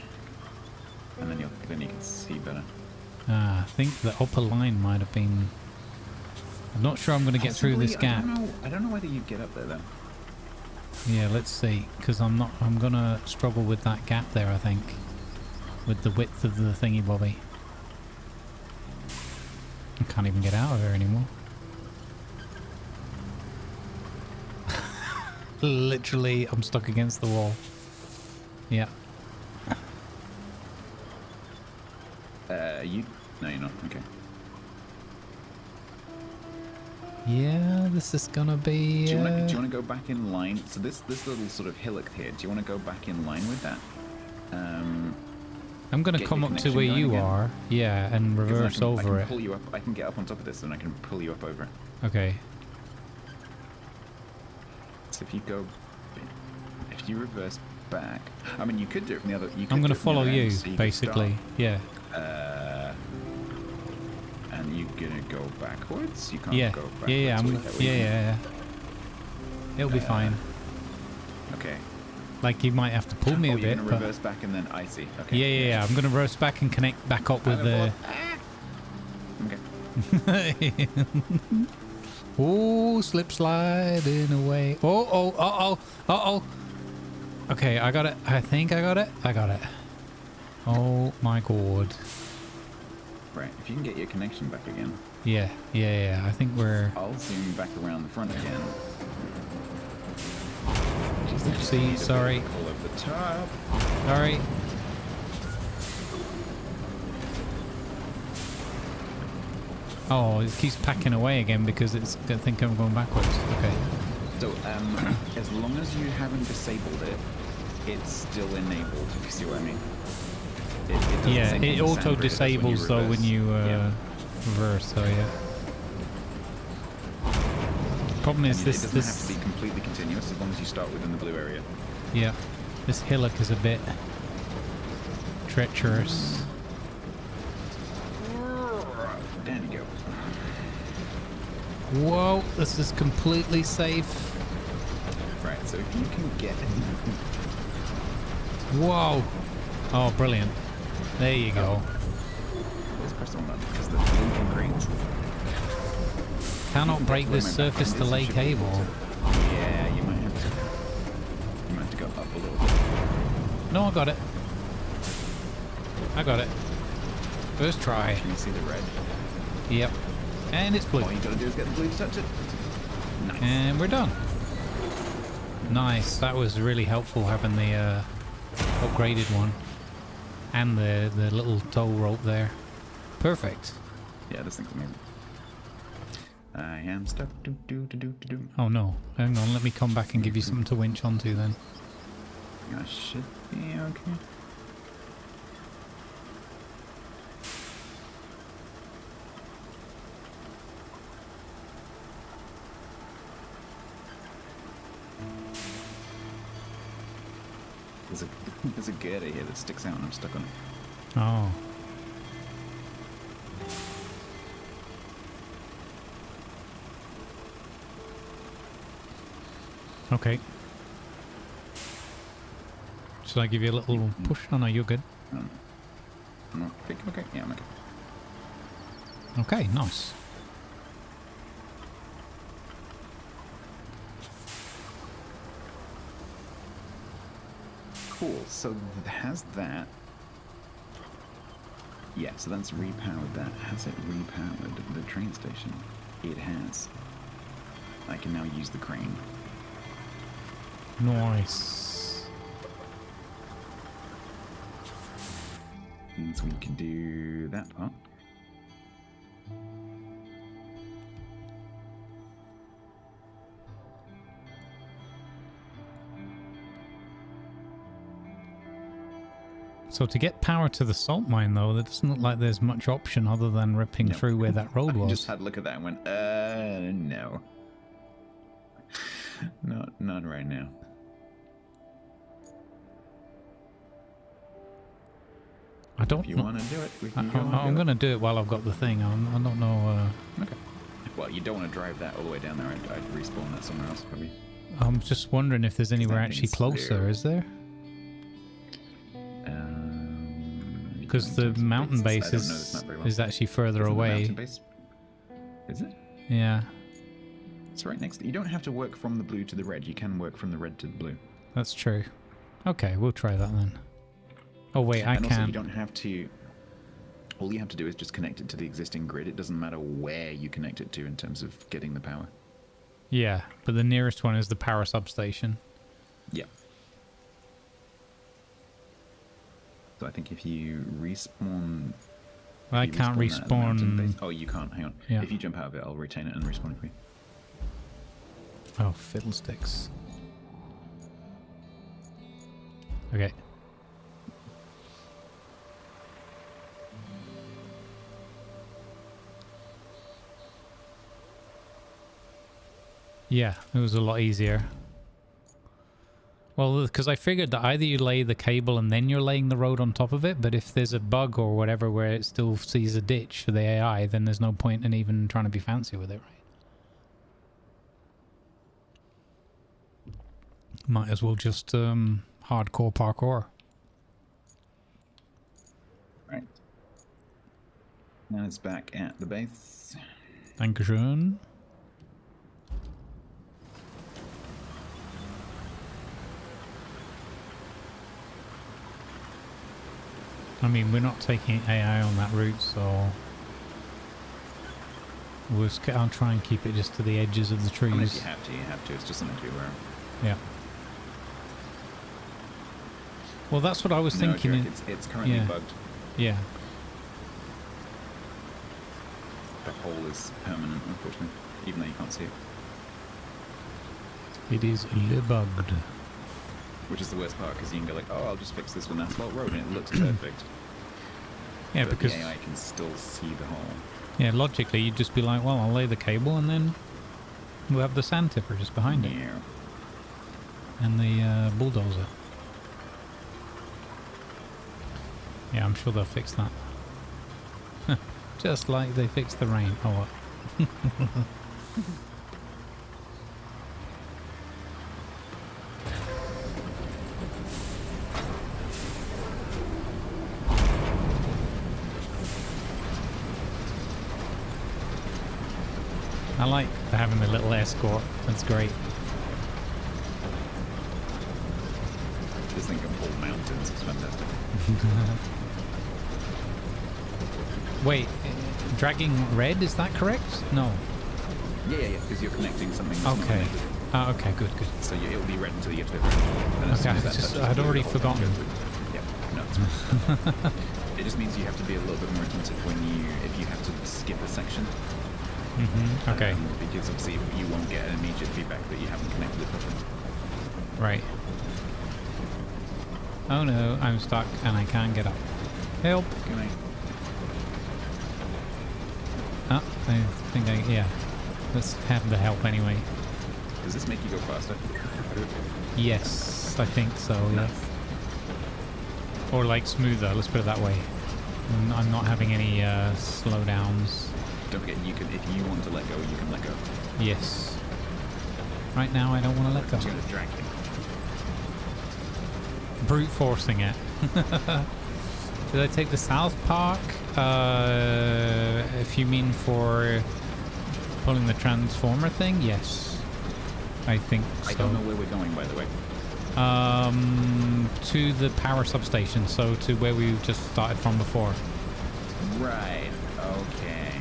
And then you can see better. I think the upper line might have been... I'm not sure I'm going to get through this gap. I don't know whether you get up there though. Yeah, let's see, because I'm going to struggle with that gap there, I think. With the width of the thingy bobby. I can't even get out of there anymore. Literally, I'm stuck against the wall. Yeah. No, you're not. Okay. Yeah, this is gonna be... Do you want to go back in line? So this little sort of hillock here, do you want to go back in line with that? I'm gonna come up to where you are, yeah, and reverse over it. Pull you up. I can get up on top of this and I can pull you up over. Okay. So if you reverse back, I mean you could do it from the other. I'm gonna follow you, basically. Yeah. And you're gonna go backwards. You can't Yeah. go backwards. Yeah. It'll be fine. Okay. Like you might have to pull me a bit. You're gonna reverse back and then I see. Okay. Yeah. I'm gonna reverse back and connect back up with the. Okay. Oh, slip sliding away. Oh. Okay, I got it. I think I got it. Oh my god. Right, if you can get your connection back again. Yeah. I think we're... I'll zoom back around the front again. See, sorry. Pull over the top. Sorry. Oh, it keeps packing away again because it's I think I'm going backwards. Okay. So, as long as you haven't disabled it, it's still enabled, if you see what I mean. It auto disables though when you reverse, so yeah. Problem is it doesn't have to be completely continuous as long as you start within the blue area. Yeah. This hillock is a bit treacherous. There you go. Whoa, this is completely safe. Right, so if you can get... Whoa. Oh, brilliant. There you go. Let's press the one button because the blue and green. Cannot break this surface to lay cable. Yeah, you might have to. You might have to go up a little bit. No, I got it. First try. Can you see the red? Yep. And it's blue. All you gotta do is get the blue to touch it. Nice. And we're done. Nice. That was really helpful having the upgraded one. And the little tow rope there. Perfect. Yeah, this thing's amazing. I am stuck. Oh no. Hang on, let me come back and give you something to winch onto then. I should be okay. There's a girder here that sticks out and I'm stuck on it. Oh. Okay. Should I give you a little push? Oh no, you're good. Okay, yeah, I'm okay. Okay, nice. Cool, so has that... Yeah, so that's repowered that. Has it repowered the train station? It has. I can now use the crane. Nice. Means we can do that part. So to get power to the salt mine, though, it doesn't look like there's much option other than ripping through where that road was. I just had a look at that and went, no. Not right now. I don't. If you want to do it, we can I'm going to do it while I've got the thing. I don't know. Okay. Well, you don't want to drive that all the way down there. I'd respawn that somewhere else, probably. I'm just wondering if there's anywhere actually closer. Is there? Because the mountain base is actually further away. Is it? Yeah. It's right next to... You don't have to work from the blue to the red. You can work from the red to the blue. That's true. Okay, we'll try that then. Oh wait, I and can. Also, you don't have to... All you have to do is just connect it to the existing grid. It doesn't matter where you connect it to in terms of getting the power. Yeah, but the nearest one is the power substation. Yeah. So I think if you respawn... Well, I can't respawn... Oh, you can't. Hang on. Yeah. If you jump out of it, I'll retain it and respawn it for you. Oh, fiddlesticks. Okay. Yeah, it was a lot easier. Well, because I figured that either you lay the cable and then you're laying the road on top of it, but if there's a bug or whatever where it still sees a ditch for the AI, then there's no point in even trying to be fancy with it, right? Might as well just hardcore parkour. Right. Now it's back at the base. Dankeschön. I mean, we're not taking AI on that route, so I'll try and keep it just to the edges of the trees. I mean, if you have to, you have to. It's just something to be aware of. Yeah. Well, that's what I was thinking. It's currently bugged. Yeah. The hole is permanent, unfortunately, even though you can't see it. It is bugged. Which is the worst part, because you can go like, oh, I'll just fix this with an asphalt road, and it looks perfect. Yeah, but because the AI can still see the hole. Yeah, logically, you'd just be like, well, I'll lay the cable, and then we'll have the sand tipper just behind it. Yeah. And the bulldozer. Yeah, I'm sure they'll fix that. Just like they fixed the rain. Oh, what? I like having the little escort. That's great. This thing can pull mountains. It's fantastic. Wait, dragging red, is that correct? No. Yeah, because you're connecting something. Okay. Oh, okay, good. So it'll be red until you get to the ground. Okay, I'd already forgotten. Yeah, no, it's fine. It just means you have to be a little bit more attentive if you have to skip a section. Okay. Because obviously you won't get immediate feedback that you haven't connected it properly. Right. Oh no, I'm stuck and I can't get up. Help! Can I? Oh, I think yeah. Let's have the help anyway. Does this make you go faster? Yes, I think so, yeah. Or like smoother, let's put it that way. I'm not having any slowdowns. Don't forget, if you want to let go, you can let go. Yes. Right now I don't want to let go. I'm going to drag you. Brute forcing it. Did I take the South Park? If you mean for pulling the transformer thing, yes. I think so. I don't know where we're going, by the way. To the power substation, so to where we just started from before. Right. Okay.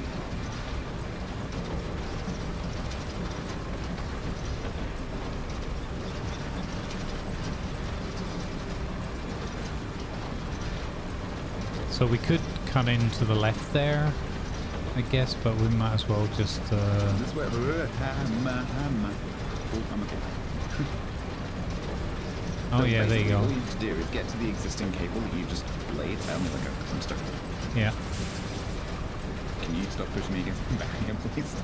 So we could cut into the left there, I guess, but we might as well just... This way. Hammer. Oh, I'm okay. Oh yeah, there you go. All you need to do is get to the existing cable that you just laid. Tell me, let go, because I'm stuck. Yeah. Can you stop pushing me against the barrier, please?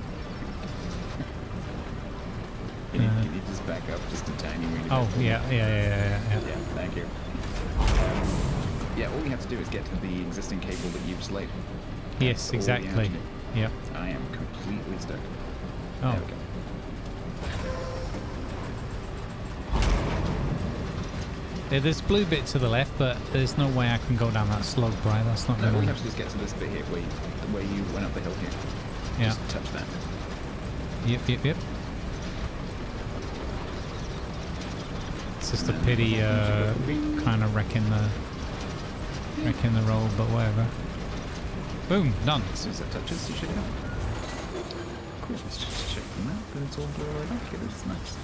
Can you just back up just a tiny wee bit? Oh, yeah. Yeah, thank you. Yeah, all you have to do is get to the existing cable that you've laid. Yes, exactly. Yep. I am completely stuck. Oh. There we go. Yeah, there's blue bit to the left, but there's no way I can go down that slope, right? That's not No, gonna... we have to just get to this bit here where you went up the hill here. Yeah. Just touch that. Yep. It's just a pity kind of wrecking the road, but whatever. Boom, done. As soon as that touches, you should go. Cool, let's just check the map, but it's all okay, it's nice.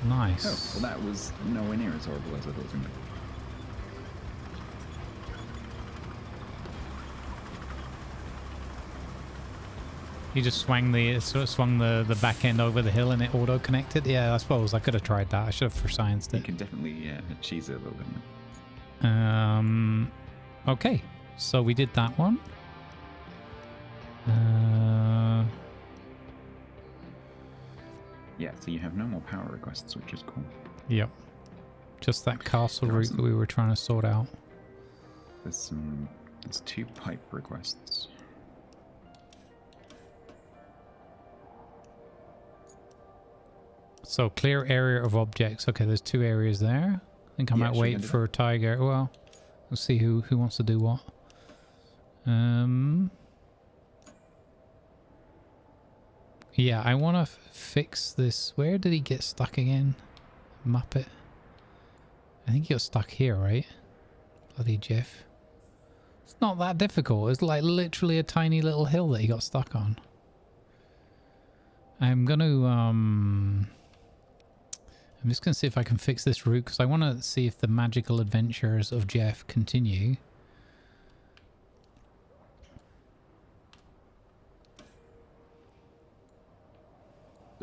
Nice. Oh, well that was nowhere near as horrible as I thought it was going to be. You just swung the back end over the hill and it auto connected. Yeah, I suppose I could have tried that. I should have for scienced it. You can definitely cheese it a little bit more. Okay, so we did that one. Yeah, so you have no more power requests, which is cool. Yep. Just that castle route that we were trying to sort out. There's 2 pipe requests. So clear area of objects. Okay, there's 2 areas there. I think I might wait for Tiger. Well, we'll see who wants to do what. Yeah, I want to fix this. Where did he get stuck again? Muppet. I think he got stuck here, right? Bloody Jeff. It's not that difficult. It's like literally a tiny little hill that he got stuck on. I'm going to... I'm just going to see if I can fix this route, because I want to see if the magical adventures of Jeff continue.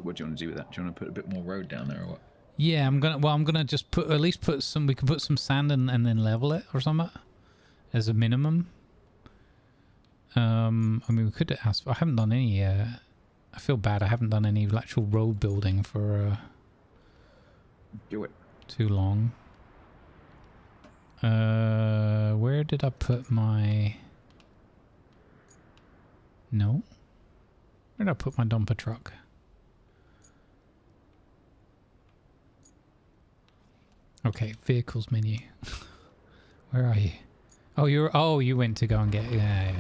What do you want to do with that? Do you want to put a bit more road down there or what? Yeah, I'm gonna just at least put some, we can put some sand and then level it or something as a minimum. I mean, we could ask, I haven't done any, I feel bad, I haven't done any actual road building for do it too long. Where did I put my... No. Where did I put my dumper truck? Okay, vehicles menu. Where are you? Oh, you went to go and get... Yeah.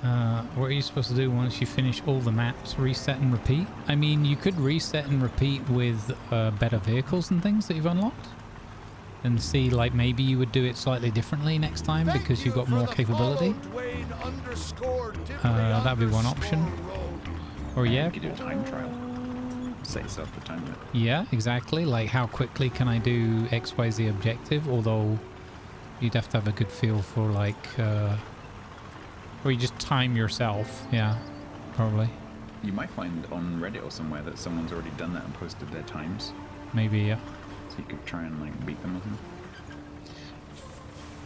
Okay. What are you supposed to do once you finish all the maps? Reset and repeat? I mean, you could reset and repeat with better vehicles and things that you've unlocked. And see, like, maybe you would do it slightly differently next time because you've got more capability. That'd be one option. Or yeah. You could do a time trial. Set yourself a time limit. Yeah, exactly. Like, how quickly can I do XYZ objective? Although you'd have to have a good feel for, like, or you just time yourself. Yeah, probably. You might find on Reddit or somewhere that someone's already done that and posted their times. Maybe, yeah. So you could try and, like, beat them or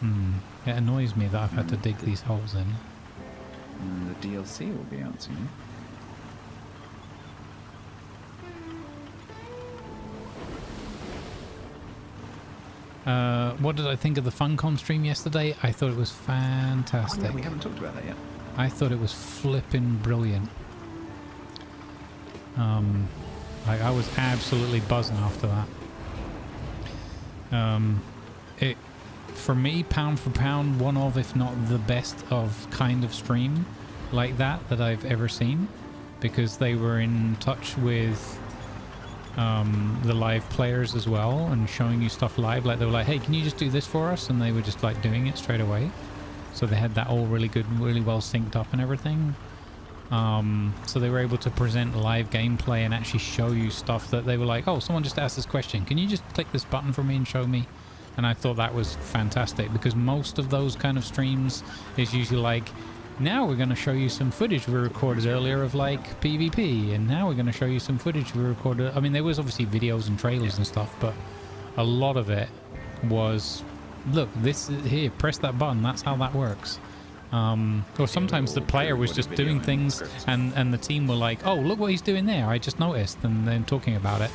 Hmm. something. It annoys me that I've had to dig these holes in. And the DLC will be out soon. What did I think of the Funcom stream yesterday? I thought it was fantastic. Oh, yeah, we haven't talked about that yet. I thought it was flipping brilliant. Like, I was absolutely buzzing after that. For me, pound for pound, one of, if not the best of kind of stream like that I've ever seen, because they were in touch with the live players as well and showing you stuff live. Like, they were like, hey, can you just do this for us? And they were just like doing it straight away. So they had that all really good, really well synced up and everything. So they were able to present live gameplay and actually show you stuff that they were like, oh, someone just asked this question, can you just click this button for me and show me? And I thought that was fantastic, because most of those kind of streams is usually like, now we're going to show you some footage we recorded earlier of, like, PvP, and now we're going to show you some footage we recorded. I mean, there was obviously videos and trailers and stuff, but a lot of it was, look, this is here, press that button, that's how that works. Or sometimes the player was just doing things and the team were like, oh, look what he's doing there, I just noticed, and then talking about it.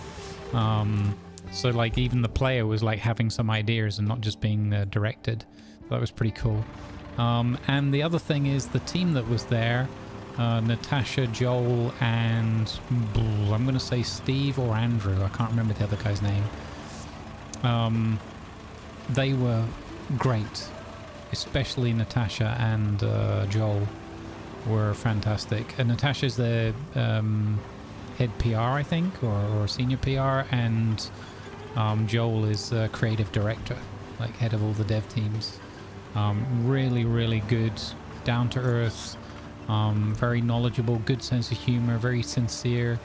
So, like, even the player was, like, having some ideas and not just being directed. That was pretty cool. And the other thing is the team that was there, Natasha, Joel, and I'm going to say Steve or Andrew. I can't remember the other guy's name. They were great. Especially Natasha and Joel were fantastic. And Natasha's the head PR, I think, or senior PR, and Joel is creative director, like head of all the dev teams. Really, really good, down to earth, very knowledgeable, good sense of humor, very sincere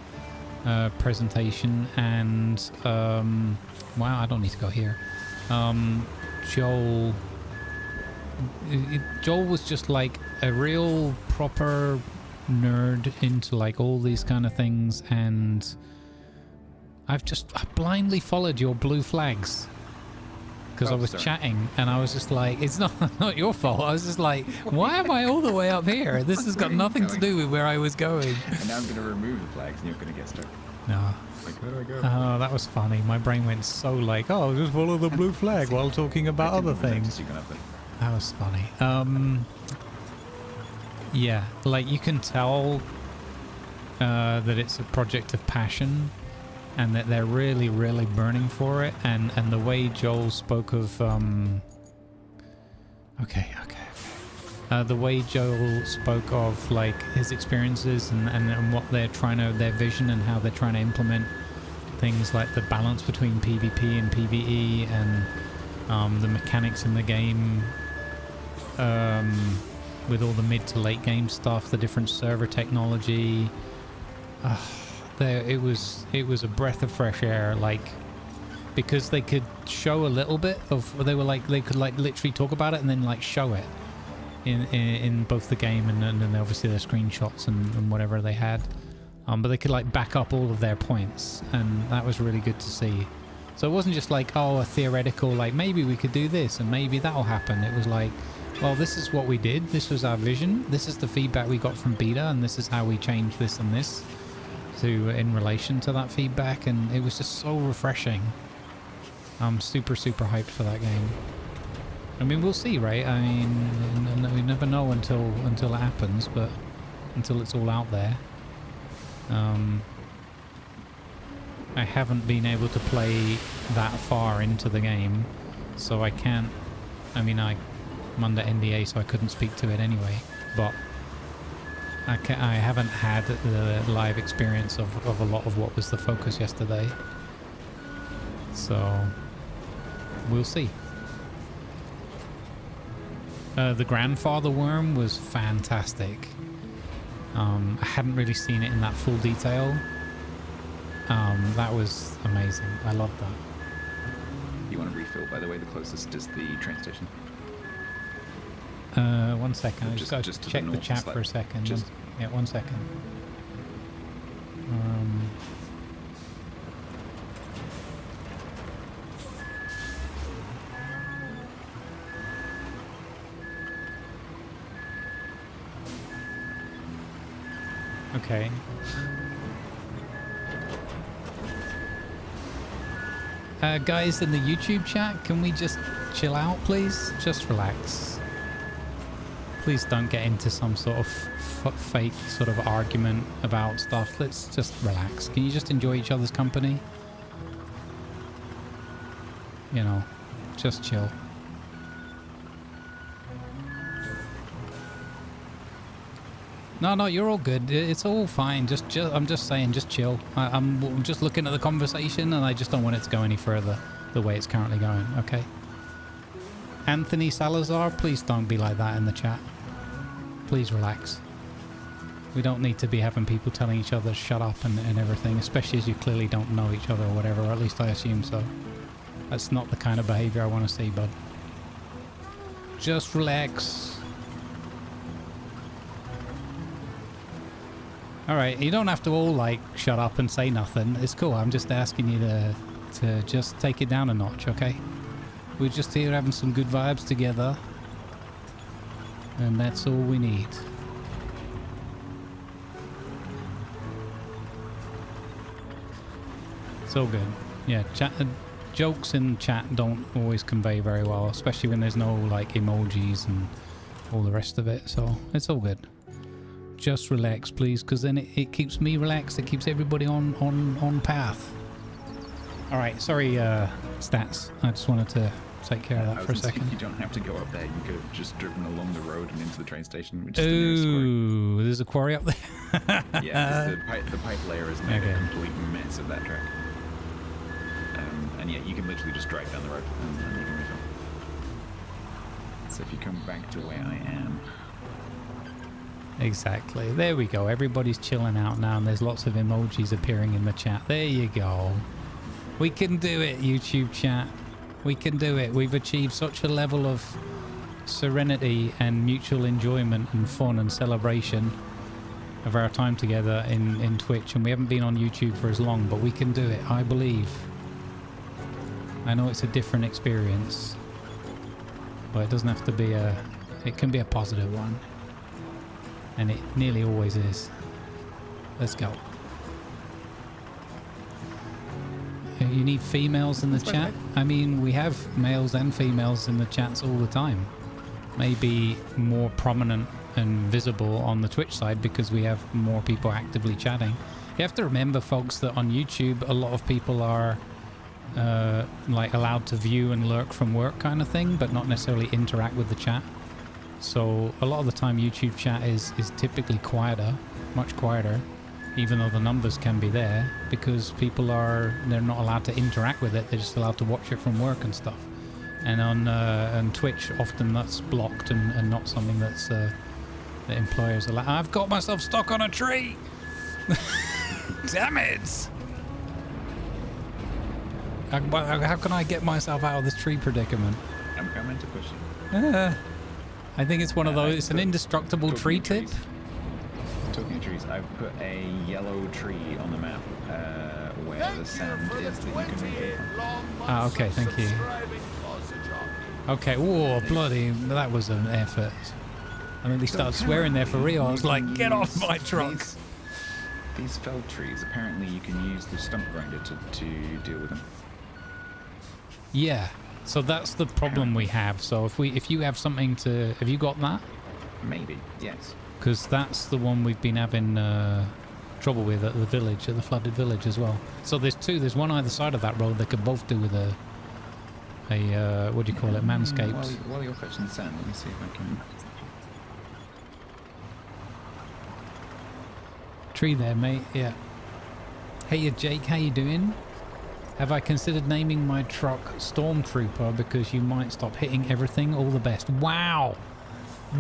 presentation, and wow, I don't need to go here. Joel was just like a real proper nerd into, like, all these kind of things, and I blindly followed your blue flags because I was chatting, and I was just like, it's not your fault. I was just like, why am I all the way up here? This has got nothing to do with where I was going. And now I'm going to remove the flags and you're going to get stuck. No. Like, where do I go? Oh, that was funny. My brain went so like, oh, just follow the blue flag while talking about other things. That was funny. Yeah, like, you can tell that it's a project of passion and that they're really, really burning for it. And the way Joel spoke of... the way Joel spoke of, like, his experiences and what they're trying to... their vision and how they're trying to implement things like the balance between PvP and PvE and the mechanics in the game... with all the mid to late game stuff, the different server technology, it was a breath of fresh air, like, because they could show a little bit of, they could literally talk about it and then, like, show it in both the game and then obviously their screenshots and whatever they had, but they could, like, back up all of their points, and that was really good to see. So it wasn't just like, oh, a theoretical, like, maybe we could do this and maybe that'll happen. It was like, well, this is what we did, this was our vision, this is the feedback we got from beta, and this is how we changed this and this in relation to that feedback, and it was just so refreshing. I'm super, super hyped for that game. I mean, we'll see, right? I mean, we never know until it happens, but until it's all out there. I haven't been able to play that far into the game, so I can't, I mean, I'm under NDA, so I couldn't speak to it anyway, but I haven't had the live experience of a lot of what was the focus yesterday. So, we'll see. The grandfather worm was fantastic. I hadn't really seen it in that full detail. That was amazing. I loved that. You want to refill, by the way, the closest is the train station. 1 second. I just got to check the chat for a second. Yeah, 1 second. Okay. Guys in the YouTube chat, can we just chill out, please? Just relax. Please don't get into some sort of fake sort of argument about stuff. Let's just relax. Can you just enjoy each other's company? You know, just chill. No, you're all good. It's all fine. I'm just saying, just chill. I'm just looking at the conversation, and I just don't want it to go any further the way it's currently going. Okay. Anthony Salazar, please don't be like that in the chat. Please relax. We don't need to be having people telling each other shut up and everything, especially as you clearly don't know each other or whatever, or at least I assume so. That's not the kind of behavior I want to see, bud. Just relax. Alright, you don't have to all, like, shut up and say nothing. It's cool. I'm just asking you to just take it down a notch, okay? We're just here having some good vibes together. And that's all we need. It's all good. Yeah, jokes in chat don't always convey very well, especially when there's no, like, emojis and all the rest of it. So, it's all good. Just relax, please, because then it keeps me relaxed. It keeps everybody on path. All right, sorry, Stats. I just wanted to take care of that for a second. You don't have to go up there. You could have just driven along the road and into the train station, which is Ooh, there's a quarry up there. Yeah, the pipe layer has made a complete mess of that track. And yeah, you can literally just drive down the road and you can refill. So if you come back to where I am. Exactly. There we go. Everybody's chilling out now, and there's lots of emojis appearing in the chat. There you go. We can do it, YouTube chat. We can do it. We've achieved such a level of serenity and mutual enjoyment and fun and celebration of our time together in Twitch, and we haven't been on YouTube for as long, but we can do it, I believe. I know it's a different experience, but it doesn't have to be it can be a positive one. And it nearly always is. Let's go. You need females in the chat? I mean, we have males and females in the chats all the time. Maybe more prominent and visible on the Twitch side because we have more people actively chatting. You have to remember, folks, that on YouTube, a lot of people are like allowed to view and lurk from work kind of thing, but not necessarily interact with the chat. So a lot of the time YouTube chat is typically quieter, much quieter, even though the numbers can be there, because people they're not allowed to interact with it, they're just allowed to watch it from work and stuff. And on Twitch, often that's blocked and not something that's that employers allow. I've got myself stuck on a tree! Damn it! How can I get myself out of this tree predicament? I'm coming to push you. I think it's one of those. It's an indestructible tree tip. Talking of trees, I've put a yellow tree on the map where the sand is that you can move from. Ah, okay, thank you. Okay, whoa, bloody, that was an effort. I mean, they started swearing there for real. I was like, get off my truck. These felled trees, apparently you can use the stump grinder to deal with them. Yeah. So that's the problem we have. So if you have something to... Have you got that? Maybe, yes. Because that's the one we've been having trouble with at the village, at the flooded village as well. So there's two. There's one either side of that road that could both do with a what do you call it? Manscaped. While you're fetching the sand, let me see if I can... tree there, mate. Yeah. Hey, Jake, how you doing? Have I considered naming my truck Stormtrooper because you might stop hitting everything? All the best. Wow.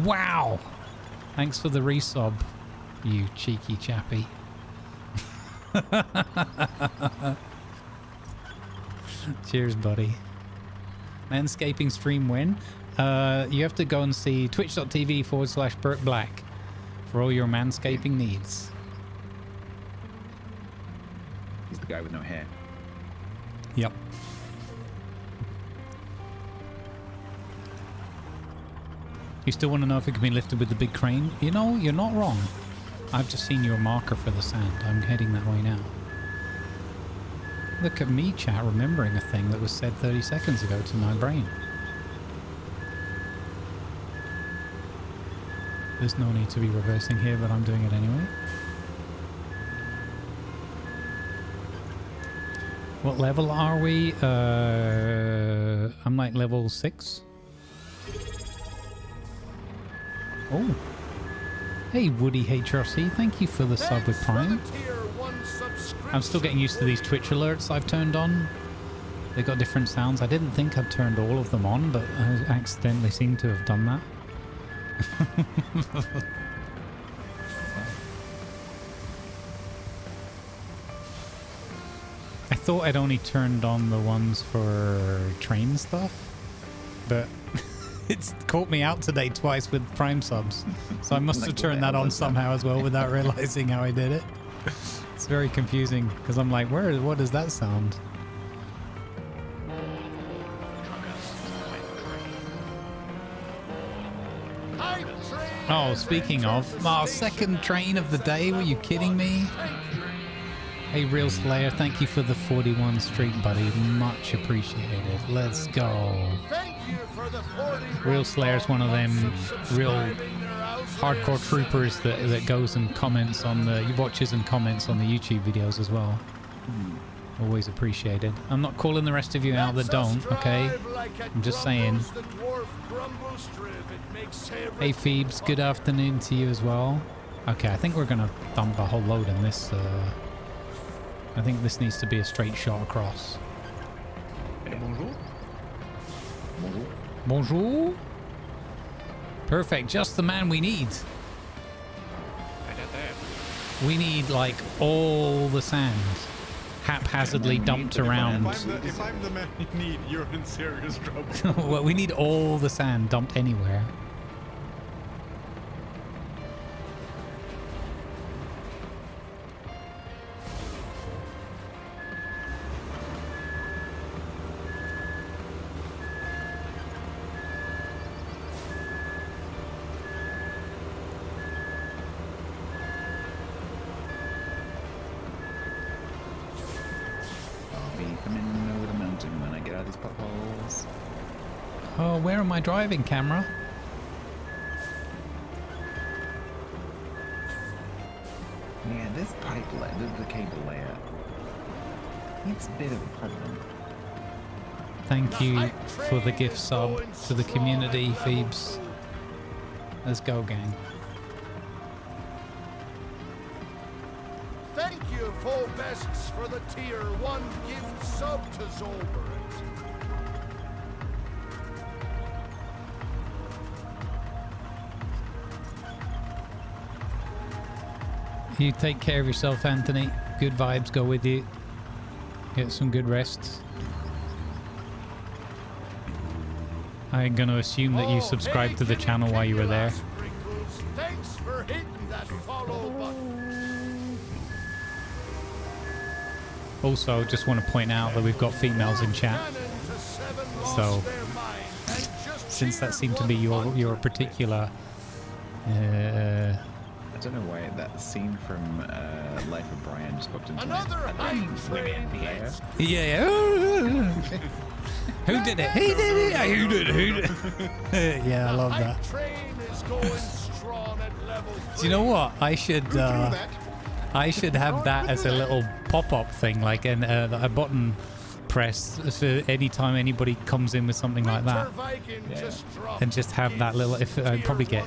Wow. Thanks for the resub, you cheeky chappy. Cheers, buddy. Manscaping stream when? You have to go and see twitch.tv/BurtBlack for all your manscaping needs. He's the guy with no hair. Yep. You still want to know if it can be lifted with the big crane? You know, you're not wrong. I've just seen your marker for the sand. I'm heading that way now. Look at me, chat, remembering a thing that was said 30 seconds ago to my brain. There's no need to be reversing here, but I'm doing it anyway. What level are we? I'm like level 6. Oh. Hey, Woody HRC, thank you for the sub with Prime. I'm still getting used to these Twitch alerts I've turned on. They got different sounds. I didn't think I'd turned all of them on, but I accidentally seem to have done that. I thought I'd only turned on the ones for train stuff, but it's caught me out today twice with Prime subs. So I must have turned that on somehow as well without realizing how I did it. It's very confusing because I'm like, what does that sound? Oh, speaking of, our second train of the day. Were you kidding me? Hey, Real Slayer, thank you for the 41 streak, buddy. Much appreciated. Let's go. Real Slayer's one of them real hardcore troopers that goes and comments on the watches and comments on the YouTube videos as well. Always appreciated. I'm not calling the rest of you out that don't, okay? I'm just saying. Hey Phoebes, good afternoon to you as well. Okay, I think we're gonna dump a whole load in this. I think this needs to be a straight shot across. Bonjour. Bonjour. Bonjour. Perfect, just the man we need. We need like all the sand haphazardly dumped around. If I'm the man you need, you're in serious trouble. Well, we need all the sand dumped anywhere. Oh, where am I driving, camera? Yeah, this pipe layer, the cable layer, it's a bit of a problem. Thank you for the gift sub to the community, Phoebes. Let's go, gang. Thank you, full bests, for the tier 1 gift sub to Zolbert. You take care of yourself, Anthony. Good vibes go with you. Get some good rest. I'm going to assume that you subscribed to the channel while you were there. Thanks for hitting that follow button. Also, just want to point out that we've got females in chat. So, since that seemed to be your particular... I don't know why that scene from Life of Brian just popped into Another hype train. Yeah. Who did it? He did it. Yeah, who did it? Who did it? Yeah, I love that. Train is going strong at level 3. Do you know what? I should have that as a little pop-up thing, like a button press for any time anybody comes in with something like that, and just have that little. If I'd probably get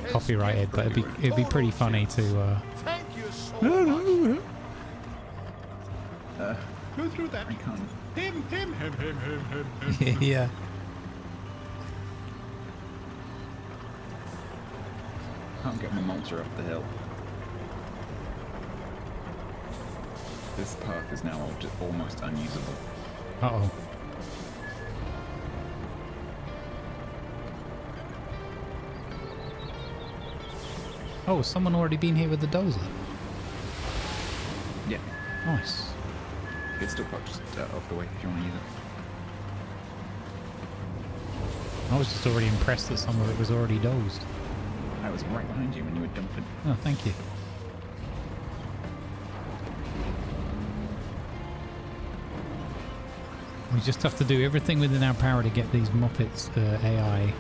copyrighted, but it'd be pretty funny to. Thank Go through that. I can't. Him. Yeah. Can't get my monster up the hill. This path is now just almost unusable. Uh-oh. Oh, someone already been here with the dozer? Yeah, Nice. it's still parked just off the way if you want to use it. I was just already impressed that some of it was already dozed. I was right behind you when you were dumping. Oh, thank you. We just have to do everything within our power to get these Muppets AI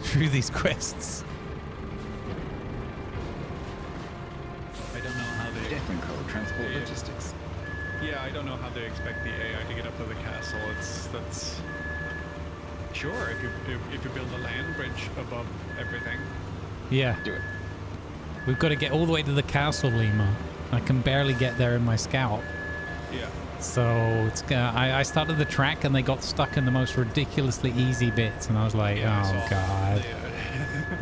through these quests. I don't know how they. Different code, transport Yeah. logistics. Yeah, I don't know how they expect the AI to get up to the castle. That's sure if you build a land bridge above everything. Yeah. Do it. We've got to get all the way to the castle, Lima. I can barely get there in my scout. Yeah. So it's I started the track and they got stuck in the most ridiculously easy bits, and I was like, Yeah, I oh saw god.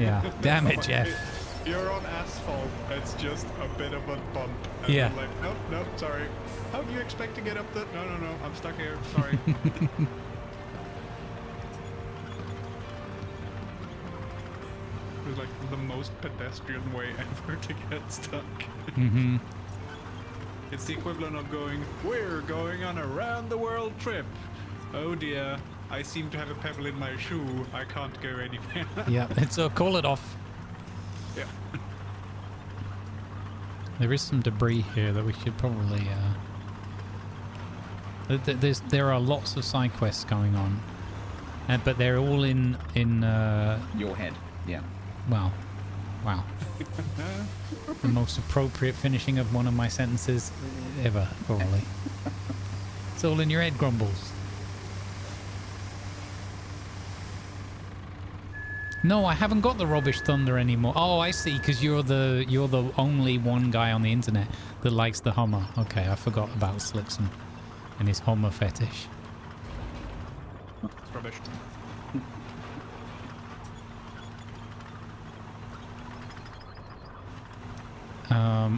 Yeah. Damn it, Jeff. You're on asphalt. It's just a bit of a bump. And Yeah. I'm like, nope, sorry. How do you expect to get up the? No, I'm stuck here. Sorry. It was like the most pedestrian way ever to get stuck. Mm-hmm. It's the equivalent of going, we're going on a round the world trip. Oh dear, I seem to have a pebble in my shoe. I can't go anywhere. Yeah. So call it off. Yeah. There is some debris here that we should probably. There are lots of side quests going on, but they're all in Your head. Yeah. wow. The most appropriate finishing of one of my sentences ever, probably. It's all in your head, Grumbles. No, I haven't got the Rubbish Thunder anymore. Oh, I see, because you're the only one guy on the internet that likes the Hummer. Okay, I forgot about Slickson and his Hummer fetish. It's rubbish.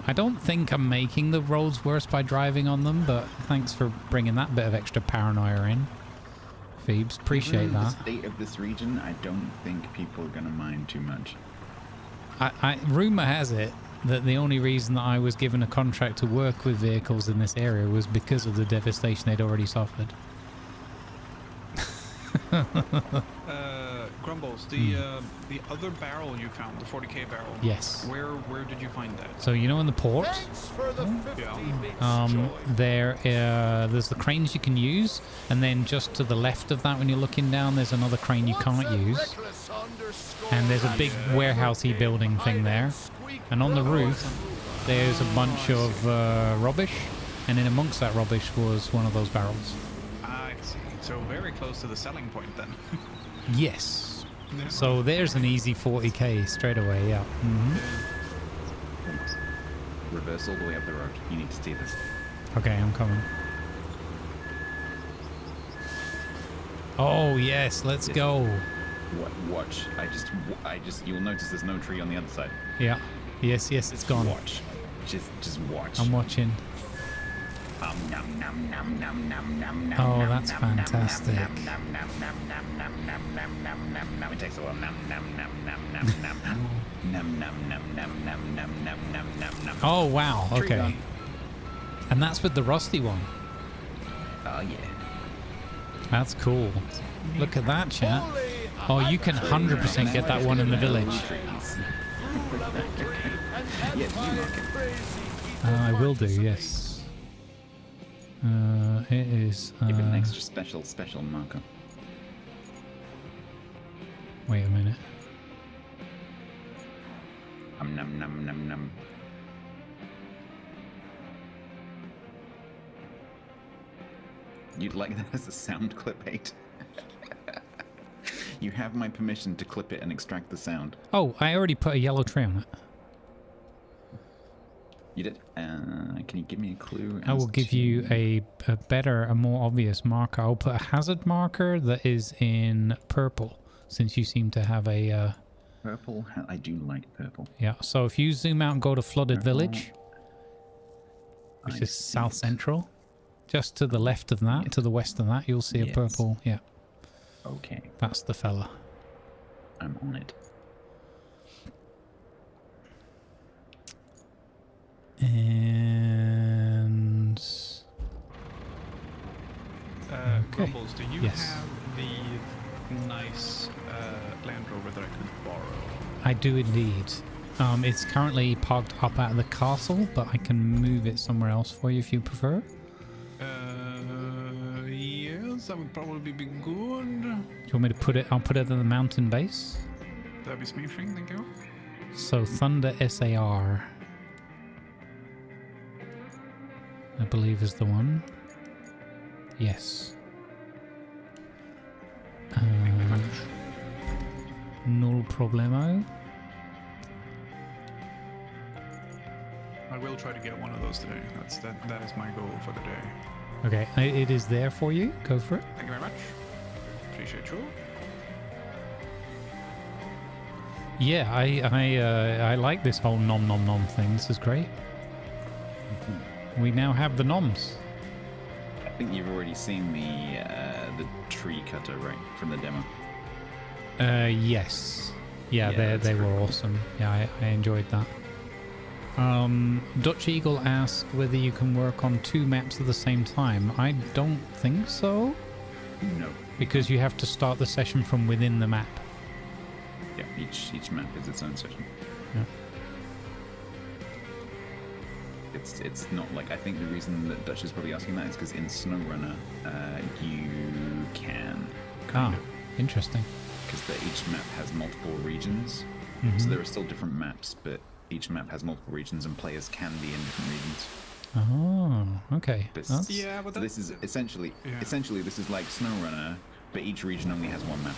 I don't think I'm making the roads worse by driving on them, but thanks for bringing that bit of extra paranoia in, Phoebes. Appreciate Given that. the state of this region, I don't think people are going to mind too much. Rumor has it that the only reason that I was given a contract to work with vehicles in this area was because of the devastation they'd already suffered. Grumbles, the other barrel you found, the 40k barrel. Yes. Where did you find that? So you know in the port, Thanks for the 50 bits, there's the cranes you can use, and then just to the left of that, when you're looking down, there's another crane you can't use. And there's a big warehousey building thing there. And on the roof, there's a bunch of rubbish, and in amongst that rubbish was one of those barrels. I see. So very close to the selling point then. Yes. So there's an easy 40k straight away, yeah. Mm-hmm. Reverse all the way up the road. You need to see this. Okay, I'm coming. Oh, yes, let's go. Watch. I just. You'll notice there's no tree on the other side. Yeah. Yes, it's gone. Watch. Just watch. I'm watching. Oh, that's fantastic. It takes a while. Oh, wow. Tree Okay. gone. And that's with the rusty one. Oh yeah. That's cool. Look at that, chat. Oh, you can 100% get that one in the village. Yes, you mark it. I will do, yes. It is... Give it an extra special marker. Wait a minute. Num. You'd like that as a sound clip, 8? You have my permission to clip it and extract the sound. Oh, I already put a yellow tray on it. You did? Can you give me a clue? I will as give to- you a better, a more obvious marker. I'll put a hazard marker that is in purple, since you seem to have a... Purple? I do like purple. yeah, so if you zoom out and go to Flooded Purple. Village, which I is see south it. central, just to the left of that, to the west of that, you'll see a Yes. purple. Yeah, Okay, that's the fella. I'm on it. And... okay. Grumbles, do you Yes. have the nice Land Rover that I could borrow? I do indeed. It's currently parked up at the castle, but I can move it somewhere else for you if you prefer. Yes, that would probably be good. Do you want me to put it? I'll put it at the mountain base. That'd be smashing, thank you. So Thunder SAR, I believe, is the one. Yes. Null problemo. I will try to get one of those today. That is my goal for the day. Okay, it is there for you. Go for it. Thank you very much. Appreciate you. Yeah, I like this whole nom nom nom thing. This is great. We now have the noms. I think you've already seen the tree cutter, right, from the demo. Yes. Yeah, Yeah, they that's were awesome. Yeah, I enjoyed that. Dutch Eagle asked whether you can work on 2 maps at the same time. I don't think so, No. because you have to start the session from within the map. Yeah, each map is its own session. Yeah. It's not like, I think the reason that Dutch is probably asking that is because in SnowRunner you can kind of, Interesting. because each map has multiple regions, so there are still different maps, but each map has multiple regions and players can be in different regions. Oh, okay. This, That's- Yeah, but so this is essentially this is like SnowRunner, but each region only has one map.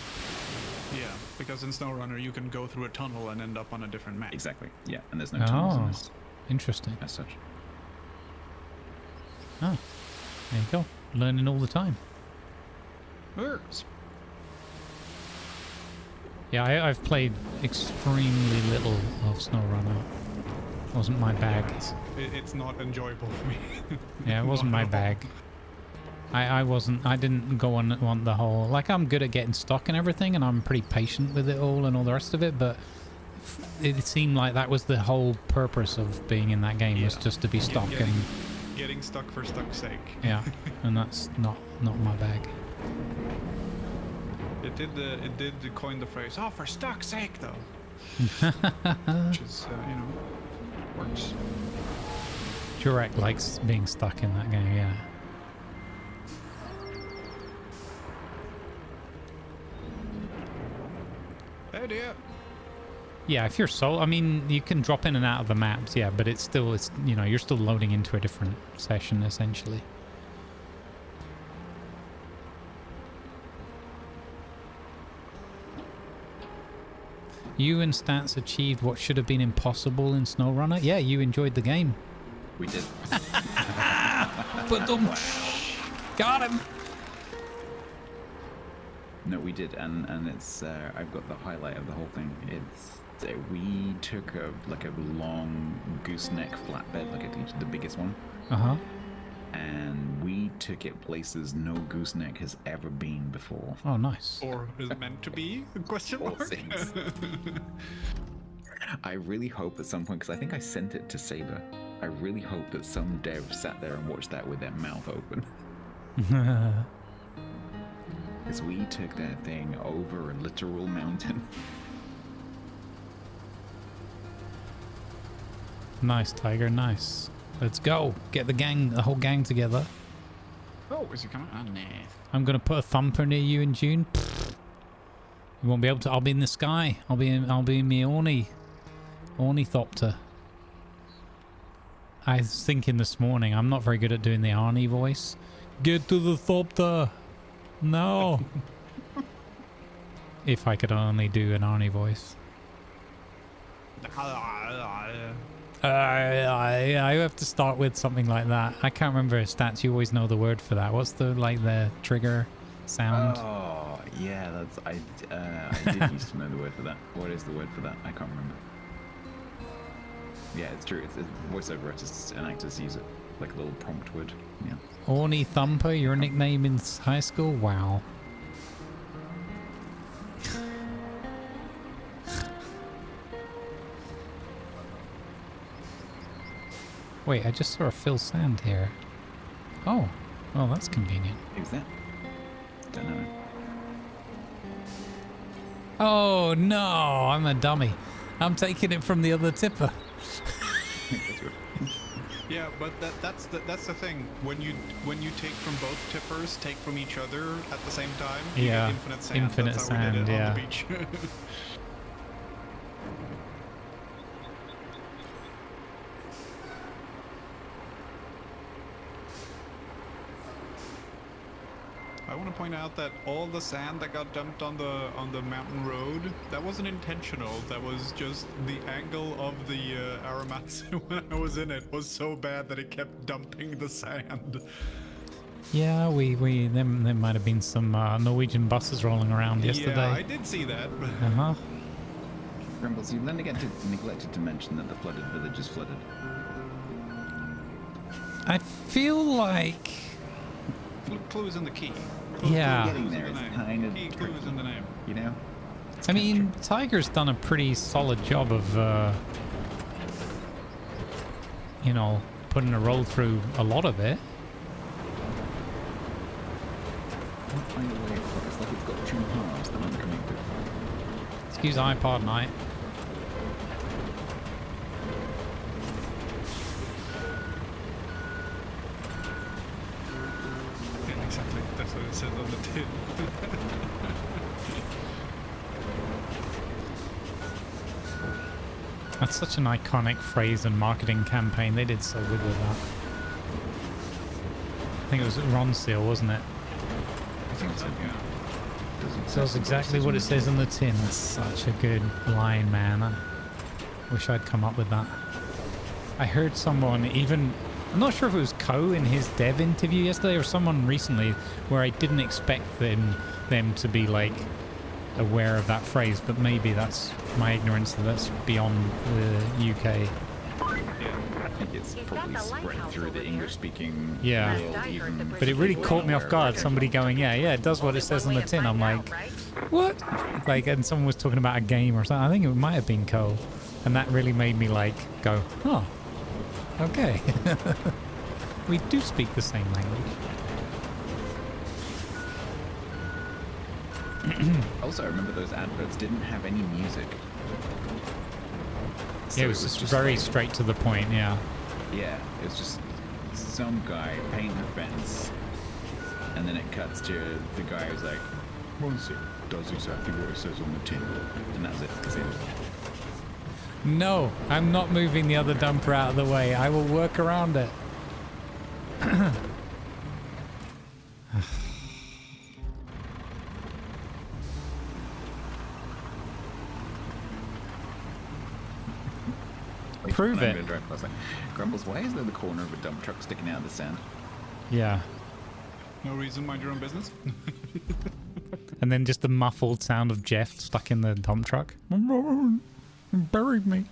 Yeah, because in SnowRunner you can go through a tunnel and end up on a different map. Exactly. Yeah, and there's no tunnels in Oh, this interesting. as such. Oh, there you go. Learning all the time. Works. Yeah, I've played extremely little of SnowRunner. Wasn't my bag. It's not enjoyable for me. Yeah, it wasn't my bag. I didn't go on the whole, like, I'm good at getting stuck and everything, and I'm pretty patient with it all and all the rest of it, but it seemed like that was the whole purpose of being in that game, was just to be stuck. Getting stuck for stuck's sake. Yeah, and that's not my bag. It did coin the phrase, "Oh, for stuck's sake," though. Which is, works. Jurek likes being stuck in that game, yeah. Oh dear. Yeah, if you're I mean, you can drop in and out of the maps, yeah, but it's you're still loading into a different session, essentially. You and Stats achieved what should have been impossible in SnowRunner. Yeah, you enjoyed the game. We did. But got him. No, we did, and it's I've got the highlight of the whole thing. It's we took a long gooseneck flatbed, the biggest one, and we took it places no gooseneck has ever been before. Oh, nice. Or is it meant to be? Question All mark. things. I really hope at some point, because I think I sent it to Saber. I really hope that some dev sat there and watched that with their mouth open. Because we took that thing over a literal mountain. Nice, Tiger, nice. Let's go. Get the whole gang together. Oh, is he coming? Oh, nah. I'm going to put a thumper near you in June. Pfft. You won't be able to. I'll be in the sky. I'll be in my ornithopter. I was thinking this morning, I'm not very good at doing the Arnie voice. Get to the thopter. No. If I could only do an Arnie voice. I have to start with something like that. I can't remember stats. You always know the word for that. What's the the trigger sound? Oh, yeah, that's I did used to know the word for that. What is the word for that? I can't remember. Yeah, it's true. It's voiceover artists and actors use it like a little prompt word. Yeah. Orny Thumper, your nickname in high school? Wow. Wait, I just saw a Phil Sand here. Oh, well, that's convenient. Who's that? Don't know. Oh no, I'm a dummy. I'm taking it from the other tipper. Yeah, but that's the thing. When you take from both tippers, take from each other at the same time. You Yeah, get infinite sand. infinite That's how we did sand, it yeah. on the beach. I want to point out that all the sand that got dumped on the mountain road, that wasn't intentional. That was just the angle of the Aramatsu when I was in it was so bad that it kept dumping the sand. Yeah, there might have been some Norwegian buses rolling around yesterday. Yeah, I did see that. Uh-huh. Grumbles, you neglected to mention that the flooded village is flooded. I feel like... Clue is in the key. Yeah. Getting there is kind of Key clue is in the name. You know? I mean, Tiger's done a pretty solid job of, you know, putting a roll through a lot of it. Can't find a way across. It's like it's got two halves that I'm coming to. Excuse iPod night. Yeah, exactly. That's what it says on the tin. That's such an iconic phrase and marketing campaign. They did so good with that. I think it was Ron Seal, wasn't it? I think so, yeah. That's exactly what it says on the tin. That's such a good line, man. I wish I'd come up with that. I heard someone even... I'm not sure if it was Ko in his dev interview yesterday or someone recently where I didn't expect them to be like aware of that phrase, but maybe that's my ignorance that's beyond the UK. Yeah, I think it's probably spread through the English-speaking Yeah. world even. But it really caught me off guard. Somebody going, yeah, it does what it says on the tin. I'm like, what? Like, and someone was talking about a game or something. I think it might have been Ko. And that really made me like go, oh, okay. We do speak the same language. Also, I remember those adverts didn't have any music. So Yeah, it was just very like, straight to the point, yeah. Yeah, it was just some guy painting a fence, and then it cuts to the guy who's like, once it does exactly what it says on the tin, and that's it. That's it. No, I'm not moving the other dumper out of the way. I will work around it. Prove it. Grumbles, why is there the corner of a dump truck sticking out of the sand? Yeah. No reason, mind your own business. And then just the muffled sound of Jeff stuck in the dump truck. Buried me.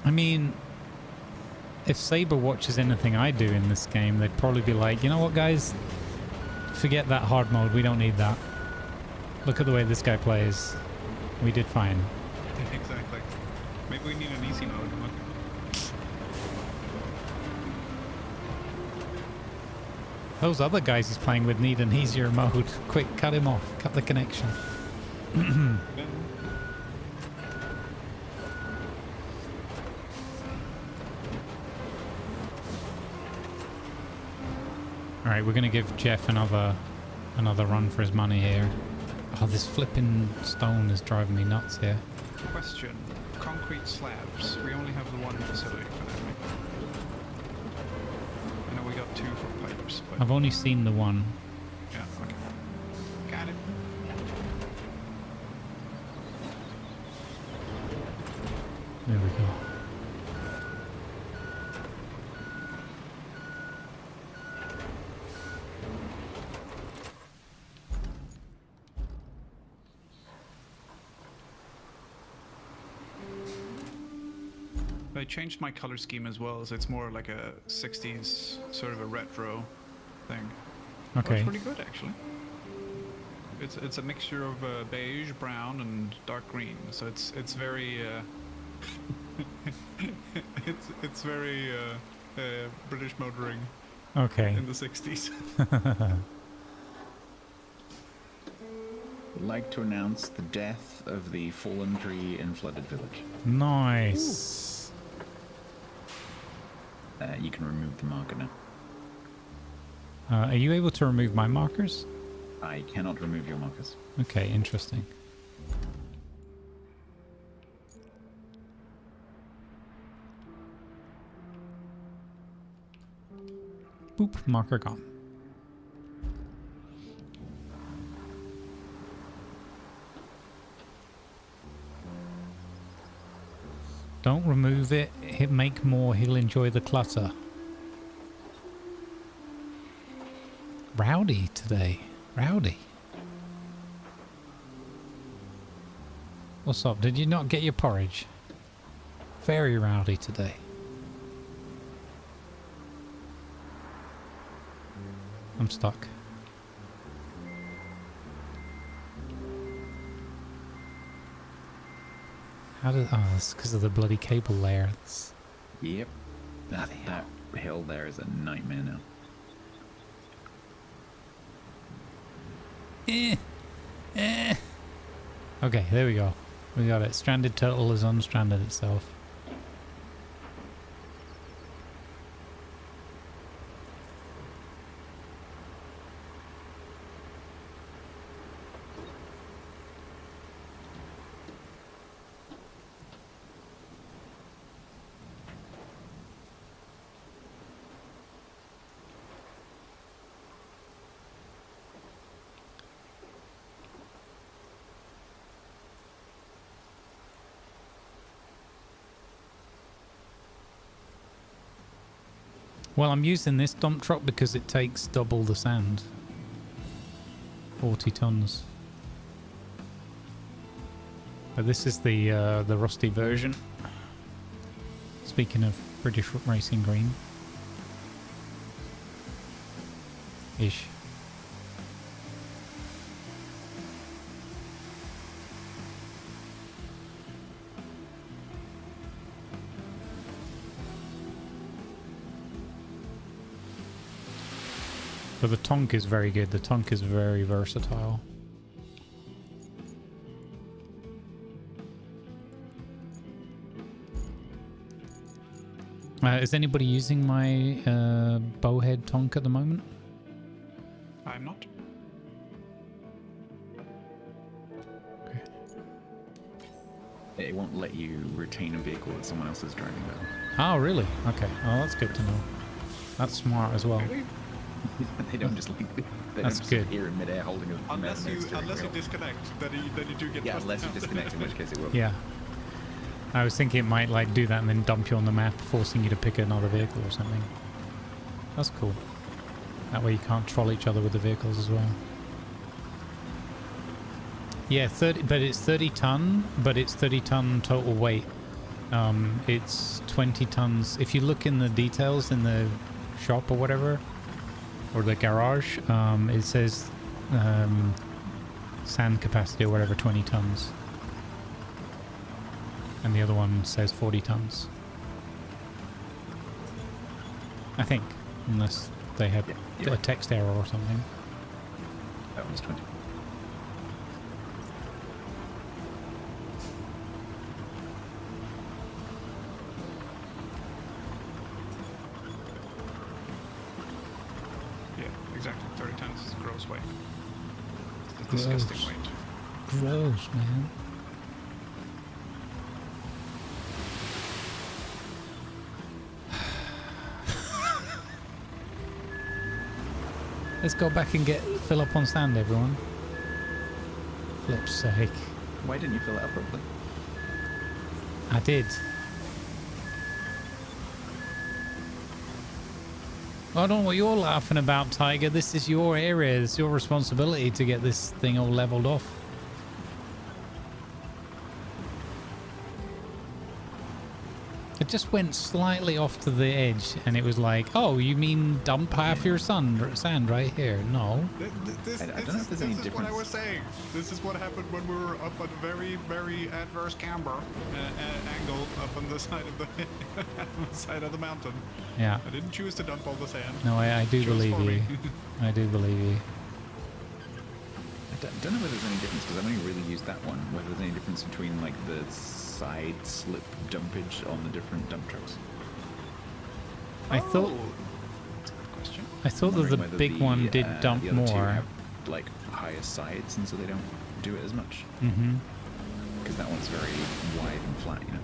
I mean, if Saber watches anything I do in this game, they'd probably be like, you know what, guys? Forget that hard mode. We don't need that. Look at the way this guy plays. We did fine. Exactly. Maybe we need an easy mode. Those other guys he's playing with need an easier mode. Quick, cut him off. Cut the connection. Alright, we're going to give Jeff another run for his money here. Oh, this flipping stone is driving me nuts here. Question. Concrete slabs. We only have the one facility for that, right? I know we got 2 for pipes, but... I've only seen the one. Yeah, okay. Got it. There we go. I changed my color scheme as well, so it's more like a 60s sort of a retro thing. Okay. It's pretty good actually. It's a mixture of beige, brown, and dark green. So it's very it's very British motoring. Okay. In the 60s. I'd like to announce the death of the fallen tree in flooded village. Nice. You can remove the marker now. Are you able to remove my markers? I cannot remove your markers. Okay, interesting. Boop, marker gone. Don't remove it. He'll make more. He'll enjoy the clutter. Rowdy today. Rowdy. What's up? Did you not get your porridge? Very rowdy today. I'm stuck. How did... Oh, it's because of the bloody cable layer. Yep. That hill there is a nightmare now. Okay, there we go. We got it. Stranded turtle has unstranded itself. Well, I'm using this dump truck because it takes double the sand. 40 tons. But this is the rusty version. Speaking of British Racing Green. Ish. But the tonk is very good. The tonk is very versatile. Is anybody using my bowhead tonk at the moment? I'm not. Okay. It won't let you retain a vehicle that someone else is driving though. Oh, really? Okay. Oh, that's good to know. That's smart as well. Really? They don't just like That's just good. here in midair holding a Unless you disconnect, then you do get. Yeah, unless you disconnect, in which case it will. Yeah. I was thinking it might like do that and then dump you on the map, forcing you to pick another vehicle or something. That's cool. That way you can't troll each other with the vehicles as well. Yeah, 30, but it's 30 ton, but it's 30 ton total weight. It's 20 tons. If you look in the details in the shop or whatever, or the garage, it says sand capacity or whatever, 20 tons. And the other one says 40 tons. I think, unless they had a text error or something. That one's 20. Yeah, exactly. 30 tons is gross weight. It's a disgusting weight. Gross, man. Let's go back and fill up on sand, everyone. Flip's sake. Why didn't you fill it up properly? I did. I don't know what you're laughing about, Tiger. This is your area. It's your responsibility to get this thing all leveled off. It just went slightly off to the edge, and it was like, oh, you mean dump half your sand right here? No. I don't know if there's any difference. This is what I was saying. This is what happened when we were up on a very, very adverse camber angle up on the side of the side of the mountain. Yeah. I didn't choose to dump all the sand. No, I do believe you. I do believe you. I don't know whether there's any difference, because I've only really used that one. Whether there's any difference between like the side slip dumpage on the different dump trucks. I thought that the big one did dump the other two more. have, like higher sides, and so they don't do it as much. Mm-hmm. Because that one's very wide and flat, you know.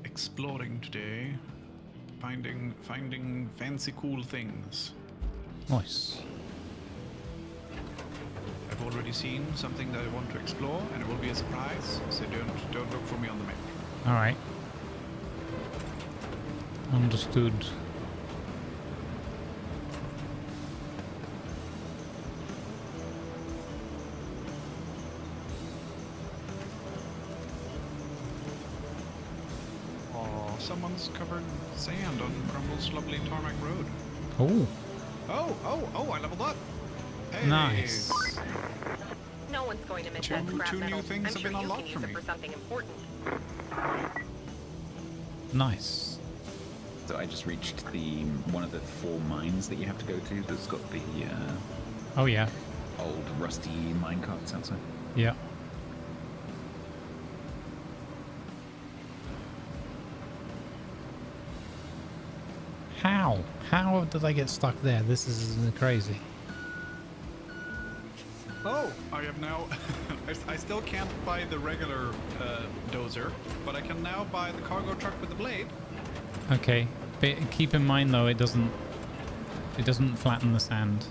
Exploring today, finding fancy cool things. Nice. I've already seen something that I want to explore, and it will be a surprise. So don't look for me on the map. All right. Understood. Someone's covered sand on Grumble's lovely tarmac road. Oh. Oh, I leveled up. Hey. Nice. No one's going to miss that scrap two metal. new things I'm have sure been you unlocked can for use me. it for something important. Nice. So I just reached one of the 4 mines that you have to go to that's got the Oh yeah. old rusty mine carts outside. Yeah. How did I get stuck there? This is crazy. Oh, I have now... I still can't buy the regular dozer, but I can now buy the cargo truck with the blade. Okay, but keep in mind though, it doesn't flatten the sand.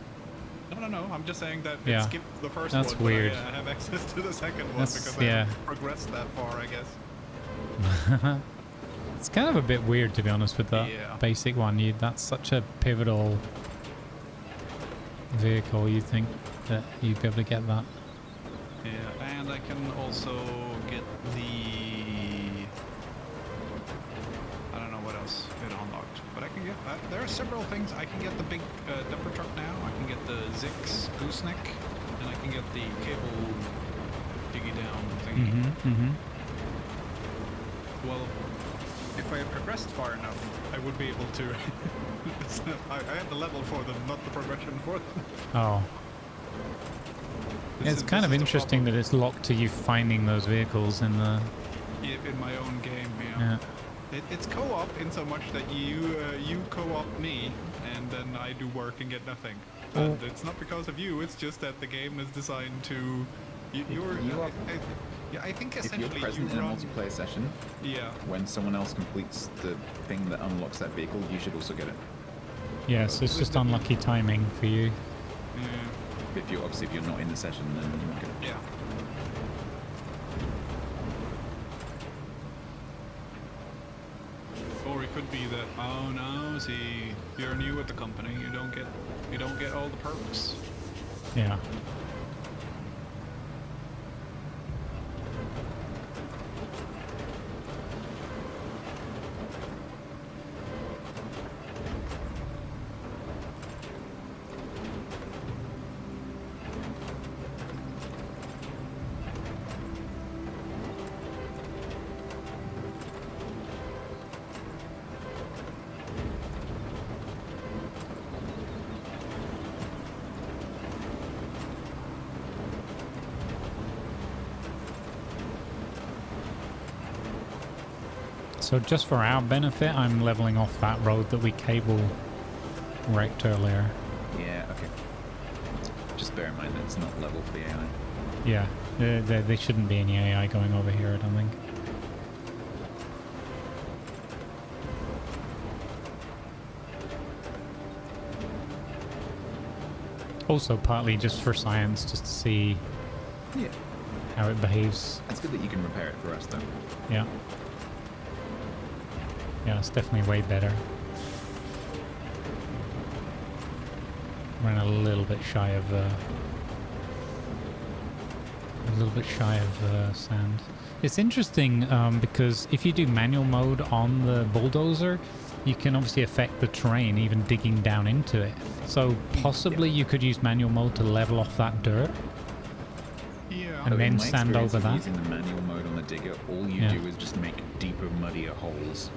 No, I'm just saying that Yeah. it skipped the first That's one. weird. But I have access to the second one That's- because yeah. I haven't progressed that far, I guess. It's kind of a bit weird, to be honest, with that Yeah. basic one. That's such a pivotal vehicle. You'd think that you'd be able to get that. Yeah, and I can also get I don't know what else it unlocked, but I can get... there are several things. I can get the big dumper truck now. I can get the Zix gooseneck, and I can get the cable diggy down thingy. Mm-hmm, mm-hmm. Well, if I had progressed far enough, I would be able to... I had the level for them, not the progression for them. Oh. Yeah, it's kind of interesting that it's locked to you finding those vehicles in the... In my own game, Yeah. It's co-op in so much that you co-op me, and then I do work and get nothing. And it's not because of you, it's just that the game is designed to... I think If essentially you're present in a multiplayer session, Yeah. when someone else completes the thing that unlocks that vehicle, you should also get it. Yeah, so it's just unlucky timing for you. Yeah. If you're not in the session, then you won't get it. Yeah. Or it could be that, oh no, see, you're new at the company, you don't get all the perks. Yeah. So just for our benefit, I'm leveling off that road that we cable wrecked earlier. Yeah, okay. Just bear in mind that it's not level for the AI. Yeah, there shouldn't be any AI going over here, I don't think. Also partly just for science, just to see how it behaves. It's good that you can repair it for us, though. Yeah. Yeah, it's definitely way better. Ran a little bit shy of sand. It's interesting because if you do manual mode on the bulldozer, you can obviously affect the terrain, even digging down into it. So possibly you could use manual mode to level off that dirt. Yeah. And then in my sand experience over of that. Using the manual mode on the digger, all you do is just make deeper, muddier holes.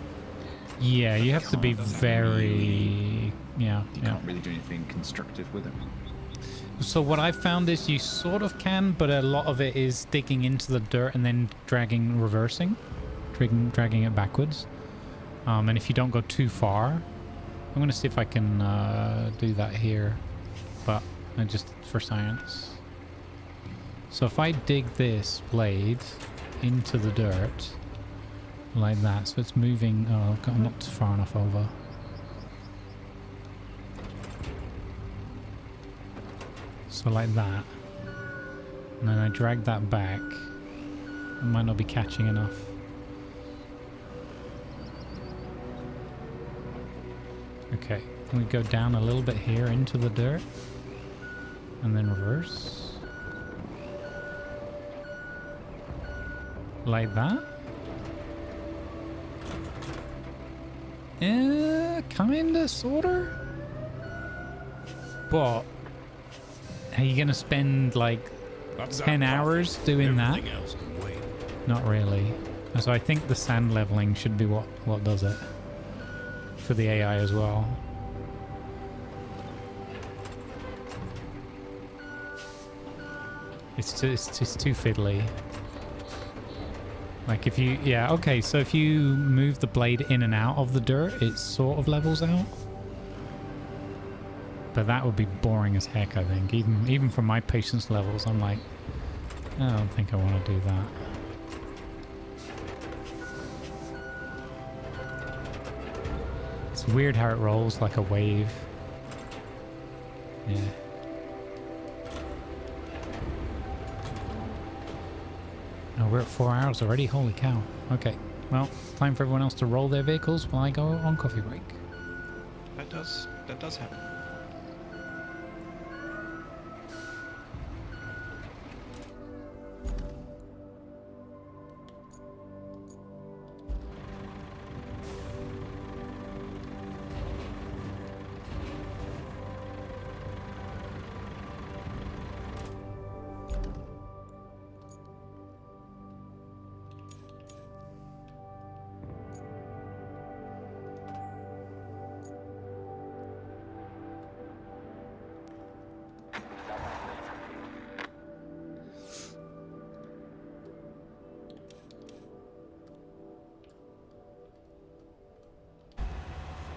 Yeah, you have to be very... You can't really do anything constructive with it. So what I found is you sort of can, but a lot of it is digging into the dirt and then dragging it backwards. And if you don't go too far, I'm going to see if I can do that here, but just for science. So if I dig this blade into the dirt like that, so it's moving, I'm not far enough over. So like that, and then I drag that back. I might not be catching enough. Okay, we go down a little bit here into the dirt, and then reverse. Like that. Kinda, sorta. But are you gonna spend like 10 hours doing that? Not really. So I think the sand leveling should be what does it for the AI as well. It's just too fiddly. Like if you, okay, so if you move the blade in and out of the dirt, it sort of levels out. But that would be boring as heck, I think. Even from my patience levels, I'm like, I don't think I want to do that. It's weird how it rolls like a wave. Yeah. Oh, we're at 4 hours already? Holy cow. Okay, well, time for everyone else to roll their vehicles while I go on coffee break. That does happen.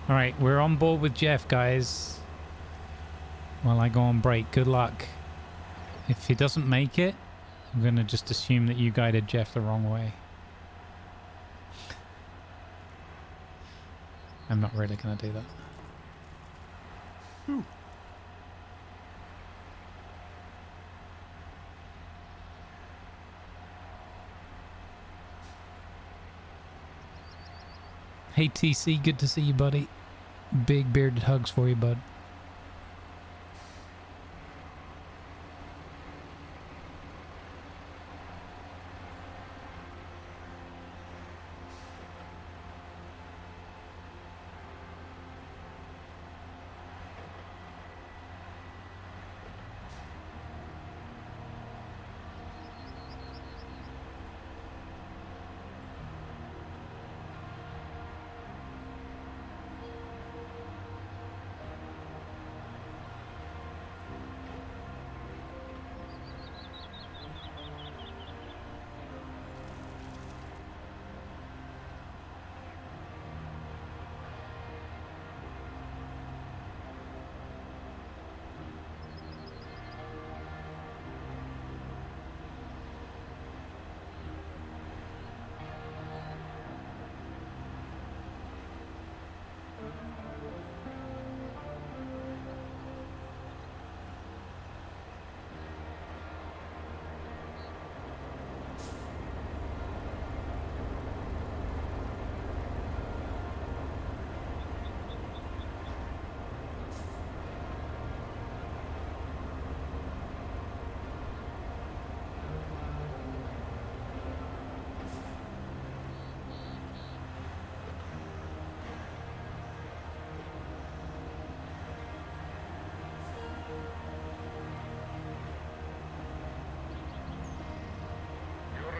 All right, we're on board with Jeff, guys. While I go on break, good luck. If he doesn't make it, I'm going to just assume that you guided Jeff the wrong way. I'm not really going to do that. Hey TC, good to see you, buddy. Big bearded hugs for you, bud.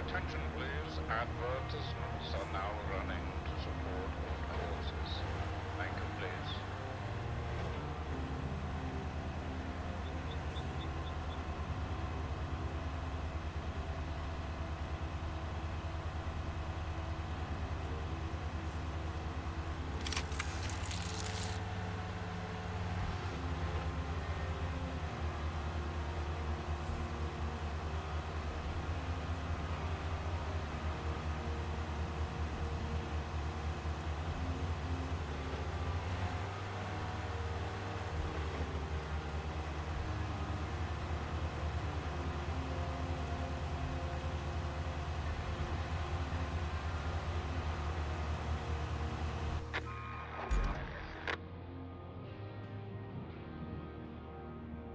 attention please. Advertisements are now running to support good causes. Thank you, please.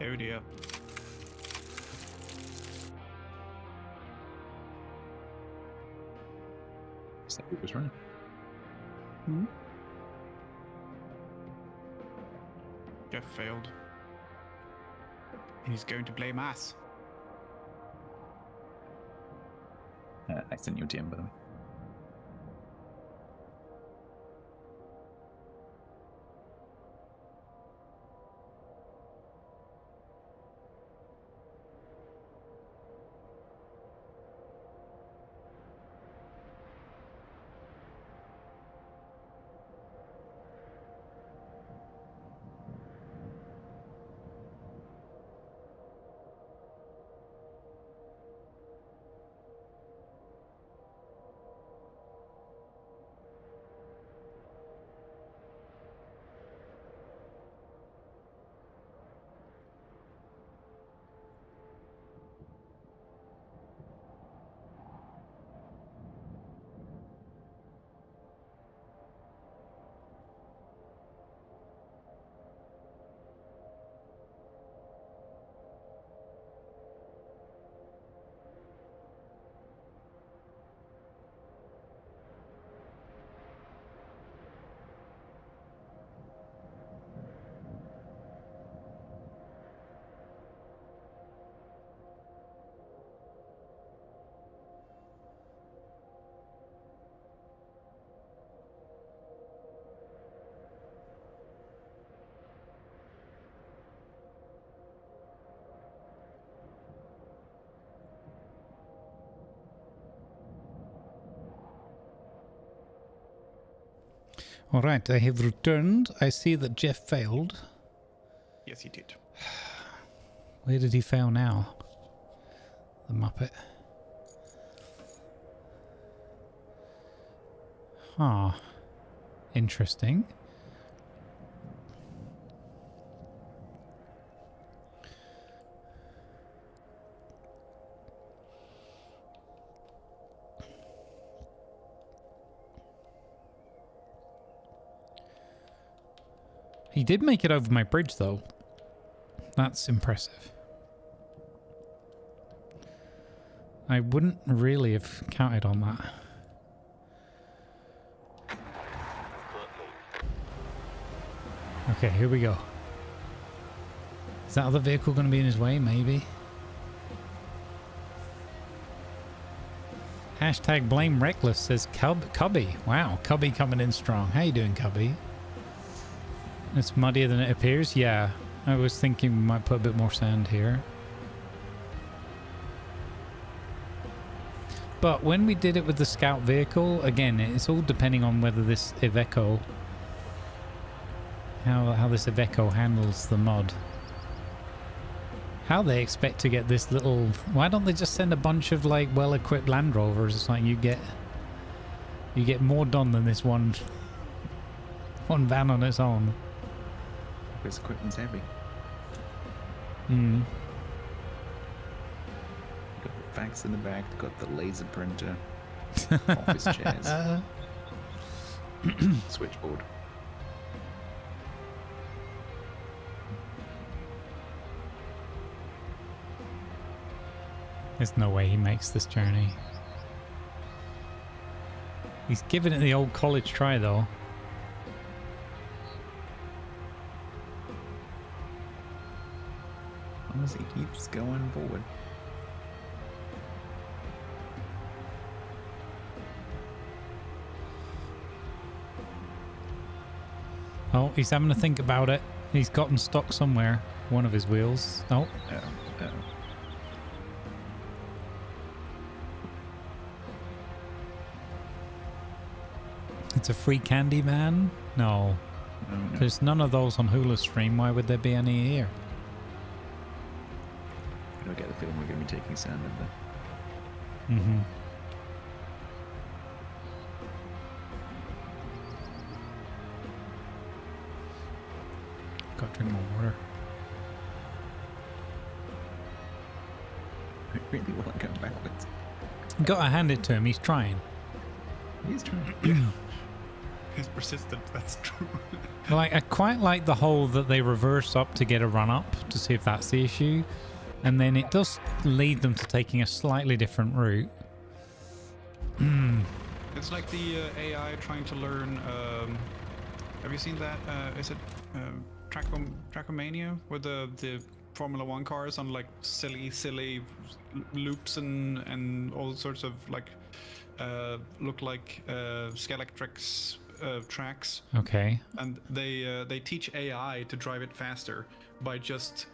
Oh dear. Is that was running? Jeff failed. He's going to blame us. I sent you a DM, by the way. All right, I have returned. I see that Jeff failed. Yes, he did. Where did he fail now? The Muppet. Huh. Interesting. He did make it over my bridge, though. That's impressive. I wouldn't really have counted on that. Okay, here we go. Is that other vehicle going to be in his way? Maybe. Hashtag blame reckless, says Cubby. Wow, Cubby coming in strong. How you doing, Cubby? It's muddier than it appears. Yeah, I was thinking we might put a bit more sand here. But when we did it with the scout vehicle, again, it's all depending on whether this Iveco, how this Iveco handles the mud. How they expect to get this little... Why don't they just send a bunch of like well-equipped Land Rovers? It's like you get more done than this one van on its own. This equipment's heavy. Hmm. Got the fax in the back, got the laser printer, office chairs, switchboard. There's no way he makes this journey. He's giving it the old college try, though. As he keeps going forward. Oh, he's having to think about it. He's gotten stuck somewhere. One of his wheels. Oh. It's a free candy man? No. There's none of those on Hulu stream. Why would there be any here? I don't get the feeling we're going to be taking sand in there. Mm-hmm. Got to drink more water. I really want to go backwards. Gotta hand it to him. He's trying. He's trying. He's persistent, that's true. Like, I quite like the whole that they reverse up to get a run up to see if that's the issue. And then it does lead them to taking a slightly different route. It's like the AI trying to learn. Have you seen that? Is it Trackomania, where the Formula One cars on like silly loops and all sorts of like look like Skeletrix tracks. Okay. And they teach AI to drive it faster by just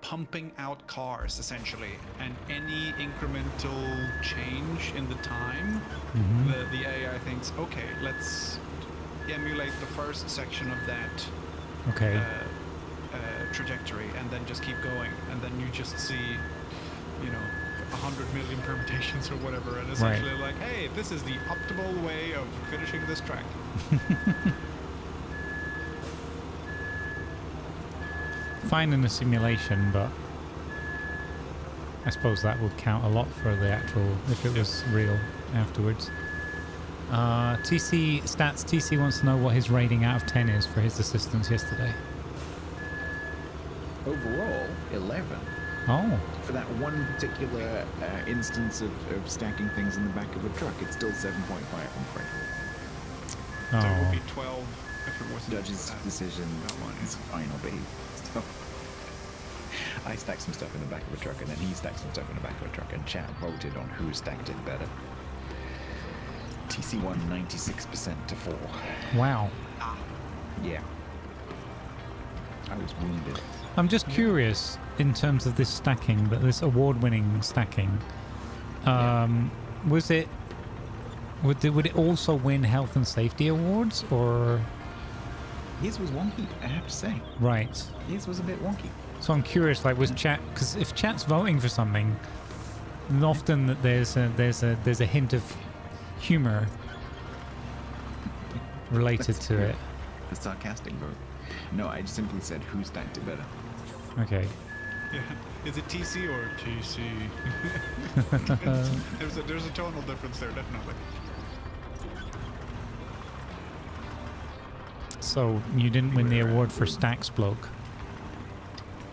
pumping out cars essentially, and any incremental change in the time, the AI thinks, okay, let's emulate the first section of that trajectory, and then just keep going, and then you just see, 100 million permutations or whatever, and essentially like, hey, this is the optimal way of finishing this track. Fine in a simulation, but I suppose that would count a lot for the actual, if it was real afterwards. TC wants to know what his rating out of 10 is for his assistance yesterday. Overall, 11. Oh. For that one particular instance of stacking things in the back of a truck, it's still 7.5, I'm afraid. Oh. So it would be 12 if it wasn't. Judge's decision is final, but I stacked some stuff in the back of a truck, and then he stacked some stuff in the back of a truck, and chat voted on who stacked it better. TC won 96% to 4. Wow. Yeah. I was wounded. I'm just curious in terms of this stacking, that this award-winning stacking. Was it? Would it also win health and safety awards, or? His was wonky, I have to say. Right. His was a bit wonky. So I'm curious, like, was chat? Because if chat's voting for something, then often that there's a hint of humor related to it. A sarcastic vote. No, I just simply said who stacked it better. Okay. Yeah. Is it TC or TC? there's a tonal difference there, definitely. So you didn't win the award for Stacks Bloke.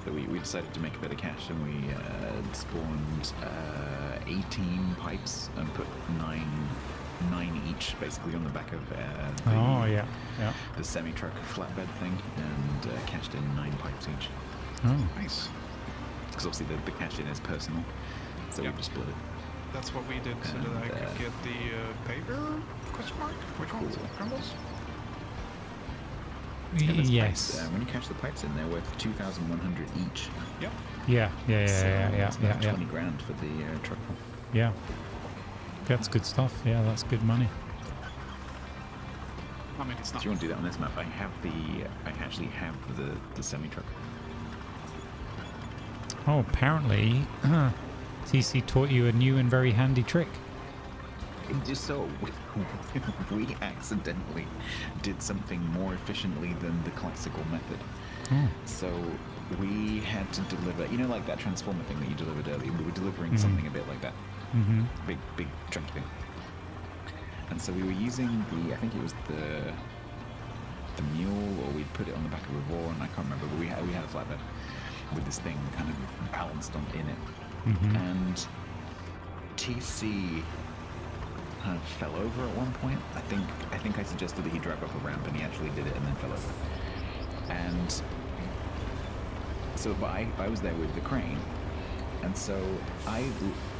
So we decided to make a bit of cash, and we spawned 18 pipes and put 9 each, basically on the back of the semi-truck flatbed thing, and cashed in 9 pipes each. Oh, nice. Because obviously the cash in is personal, so we just split it. That's what we did, so that I could get the paper? Question mark? Which one was it? Grumbles? Yes. Pipes, when you cash the pipes in, they're worth 2,100 each. Yep. Yeah. It's about 20 grand for the truck. Yeah. That's good stuff. Yeah, that's good money. I mean, it's not. Do you want to do that on this map? I actually have the semi truck. Oh, apparently, TC taught you a new and very handy trick. Just so we accidentally did something more efficiently than the classical method. So we had to deliver, like that transformer thing that you delivered earlier. We were delivering something a bit like that. Big chunky thing. And so we were using I think it was the mule, or we'd put it on the back of a Vaughan, I can't remember, but we had a flatbed with this thing kind of balanced in it. And TC kind of fell over at one point. I think I suggested that he drive up a ramp, and he actually did it and then fell over. And so, but I was there with the crane, And so I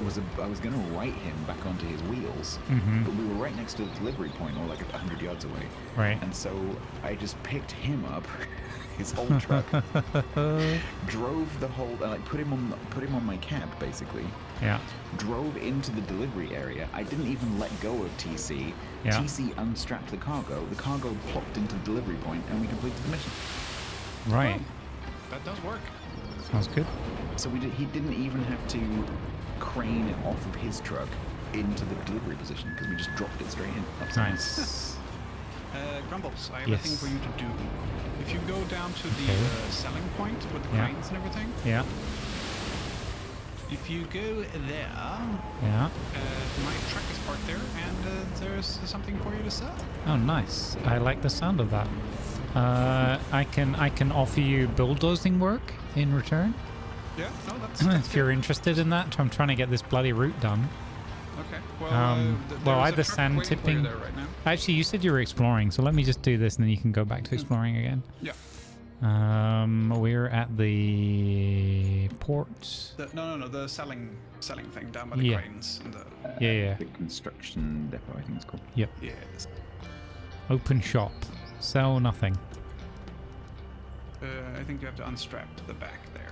was going to right him back onto his wheels, Mm-hmm. but we were right next to the delivery point, or like 100 yards away. Right. And so I just picked him up, his whole truck, drove the whole, like put him on my cab basically. Yeah. Drove into the delivery area. I didn't even let go of TC. Yeah. TC unstrapped the cargo. The cargo plopped into the delivery point, and we completed the mission. Right. That does work. Sounds good. So he didn't even have to crane it off of his truck into the delivery position because we just dropped it straight in. Nice. Grumbles, I have Yes. a thing for you to do. If you go down to the selling point with the Yeah. cranes and everything, Yeah. if you go there, Yeah. my truck is parked there, and there's something for you to sell. Oh, nice. I like the sound of that. I can offer you bulldozing work in return Yeah, no, that's if you're interested in that. I'm trying to get this bloody route done. okay. Well, Well, there's a either truck sand waiting for you tipping. there right now. Actually, you said you were exploring, so let me just do this, and then you can go back to exploring again. Yeah. We're at the port. No, the selling thing down by the Yeah. cranes and the. Yeah. The construction depot, I think it's called. Yep. Yes. Open shop. Sell nothing. I think you have to unstrap the back there.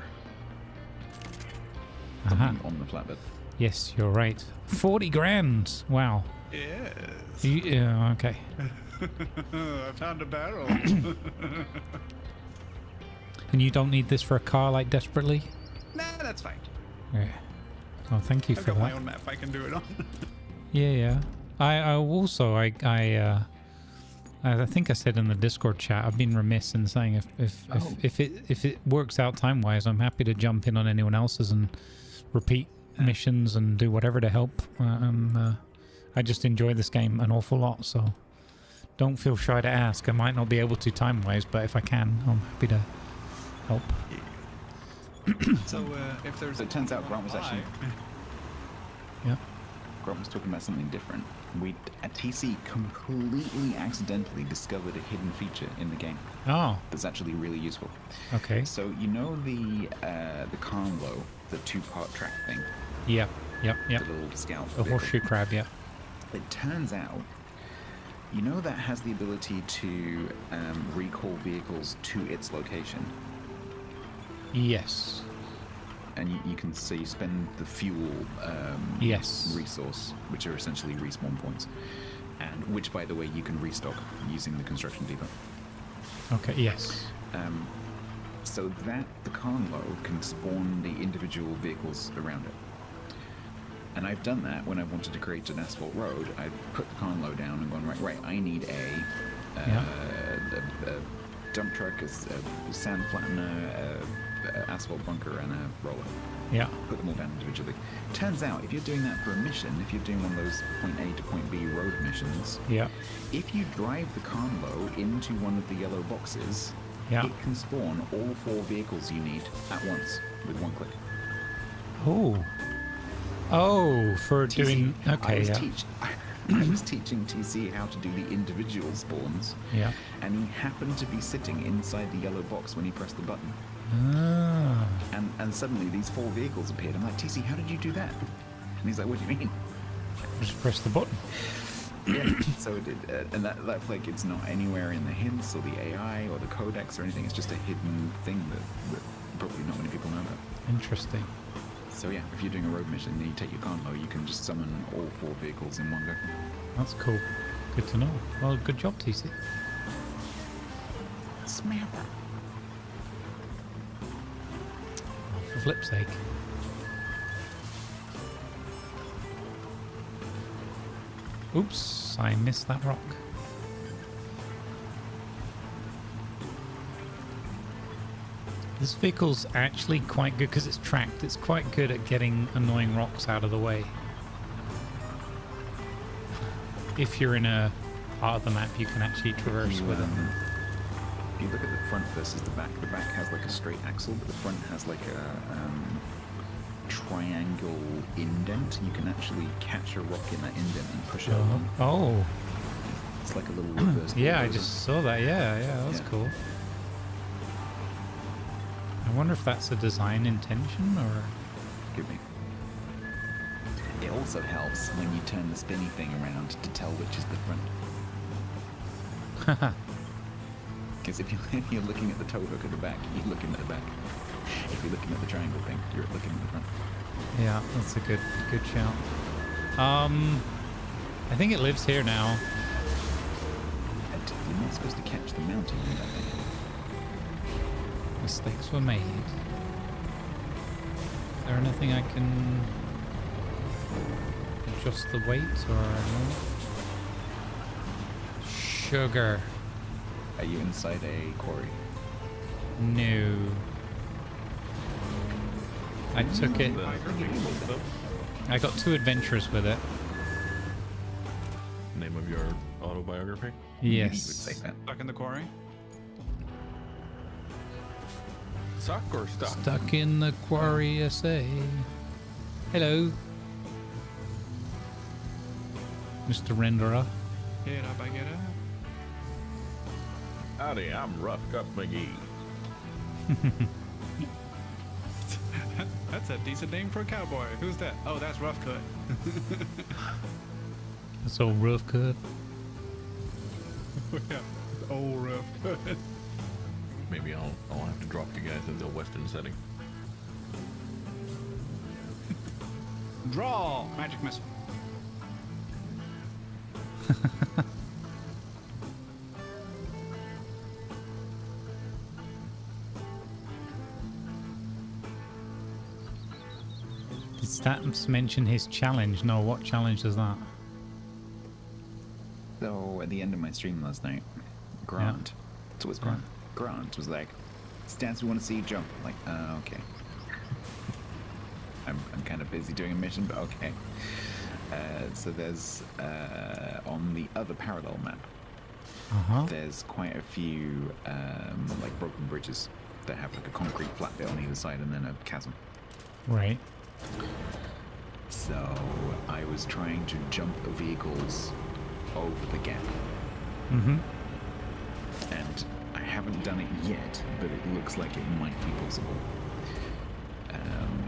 Aha. On the flatbed. Yes, you're right. 40 grand. Wow. Yes. Yeah. Okay. I found a barrel. And you don't need this for a car, like desperately. Nah, that's fine. Yeah. Well, thank you I've for got my that. own map I can do it on. Yeah. I also I think I said in the Discord chat, I've been remiss in saying if it works out time wise, I'm happy to jump in on anyone else's and repeat missions and do whatever to help. I just enjoy this game an awful lot, so don't feel shy to ask. I might not be able to time wise, but if I can, I'm happy to help. So if there's So it turns out Grant was actually Yeah. Grant was talking about something different. We at TC completely accidentally discovered a hidden feature in the game Oh, that's actually really useful. okay. So you know the Convo, the 2-part track thing, Yep. the little scout The vehicle. horseshoe crab, yeah. It turns out, you know, that has the ability to recall vehicles to its location. Yes. And you can you spend the fuel Yes. resource, which are essentially respawn points, and which, by the way, you can restock using the construction depot. Okay, yes. So that the Convo can spawn the individual vehicles around it. And I've done that when I wanted to create an asphalt road. I put the Convo down and gone, right, I need a dump truck, a sand flattener, a asphalt bunker, and a roller. Yeah. Put them all down individually. Turns out, if you're doing that for a mission, if you're doing one of those point A to point B road missions, Yeah. if you drive the Convo into one of the yellow boxes, Yeah. it can spawn all 4 vehicles you need at once with 1 click. Oh, for TC, doing okay, yeah. I was teaching TC how to do the individual spawns, Yeah. and he happened to be sitting inside the yellow box when he pressed the button. Ah. And suddenly these 4 vehicles appeared. I'm like, TC, how did you do that? And he's like, what do you mean? Just press the button. Yeah, so it did. And that's like, it's not anywhere in the hints or the AI or the codex or anything. It's just a hidden thing that probably not many people know about. Interesting. So yeah, if you're doing a road mission and you take your Convo, you can just summon all 4 vehicles in one go. That's cool. Good to know. Well, good job, TC. Smapper. For flip's sake. Oops, I missed that rock. This vehicle's actually quite good because it's tracked. It's quite good at getting annoying rocks out of the way. If you're in a part of the map you can actually traverse with them. If you look at the front versus the back has like a straight axle, but the front has like a triangle indent. You can actually catch a rock in that indent and push it over. Oh. It's like a little reverse. Yeah, I bulldozer. just saw that. Yeah, that's cool. I wonder if that's a design intention or... could be. It also helps when you turn the spinny thing around to tell which is the front. Because if you're looking at the tow hook at the back, you're looking at the back. If you're looking at the triangle thing, you're looking at the front. Yeah, that's a good shout. I think it lives here now. And you're not supposed to catch the mounting in that thing. Mistakes were made. Is there anything I can adjust the weight or no? Sugar. Are you inside a quarry? No. I took it. I got 2 adventures with it. Name of your autobiography? Yes. You would say that. Stuck in the quarry. Suck or stuck? Stuck in the quarry, SA. Hello, Mr. Renderer. Get up, I get up. Howdy, I'm Rough Cut McGee. That's a decent name for a cowboy. Who's that? Oh, that's Rough Cut. That's old rough cut. Yeah, old Rough Cut. Maybe I'll have to drop you guys in the western setting. Draw! Magic missile. Did Statms mention his challenge? No, what challenge is that? So at the end of my stream last night, Grant, so what's Grant? Grant was like, Stance, we want to see you jump. I'm like, okay. I'm kind of busy doing a mission, but okay. So there's on the other parallel map, there's quite a few like broken bridges that have like a concrete flat bit on either side and then a chasm. Right. So I was trying to jump vehicles over the gap. And I haven't done it yet, but it looks like it might be possible.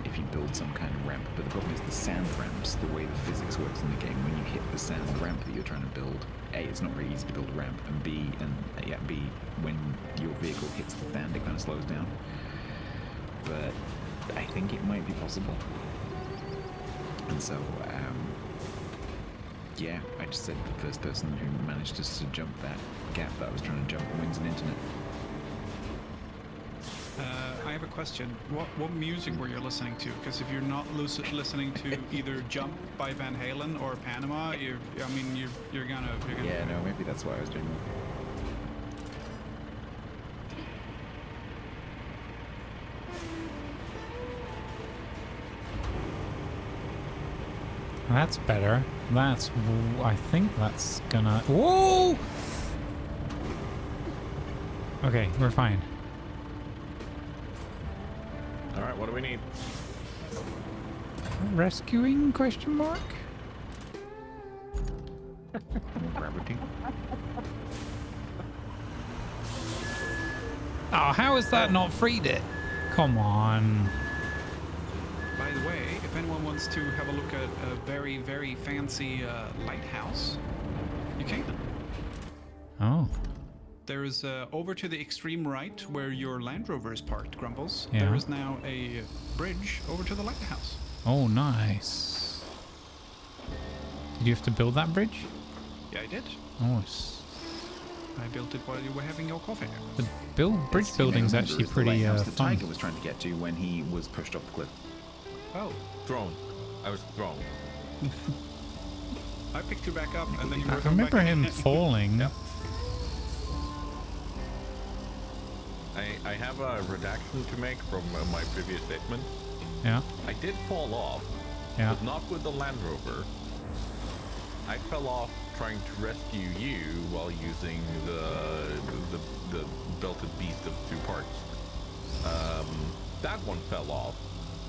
If you build some kind of ramp. But the problem is the sand ramps, the way the physics works in the game, when you hit the sand ramp that you're trying to build, A, it's not very easy to build a ramp, and B, when your vehicle hits the sand, it kind of slows down. But I think it might be possible. And so, yeah, I just said the first person who managed to jump that gap that I was trying to jump wins an internet. I have a question. What music were you listening to? Because if you're not listening to either Jump by Van Halen or Panama, you're gonna... Yeah, no, maybe that's why I was doing that. That's better. I think that's gonna... Whoa! Okay, we're fine. All right, what do we need? Rescuing, question mark? Gravity. Oh, how is that not freed it? Come on. By the way, if anyone wants to have a look at a very, very fancy lighthouse, you can. Oh. There is over to the extreme right where your Land Rover is parked, Grumbles. Yeah. There is now a bridge over to the lighthouse. Oh, nice. Did you have to build that bridge? Yeah, I did. Nice. I built it while you were having your coffee. The bridge building's actually pretty the fun. Tiger was trying to get to when he was pushed off the cliff. Oh. Thrown. I was thrown. I picked you back up and then you were I remember back him in. falling. Yep. I have a redaction to make from my previous statement. Yeah. I did fall off, Yeah. but not with the Land Rover. I fell off trying to rescue you while using the belted beast of 2 parts. That one fell off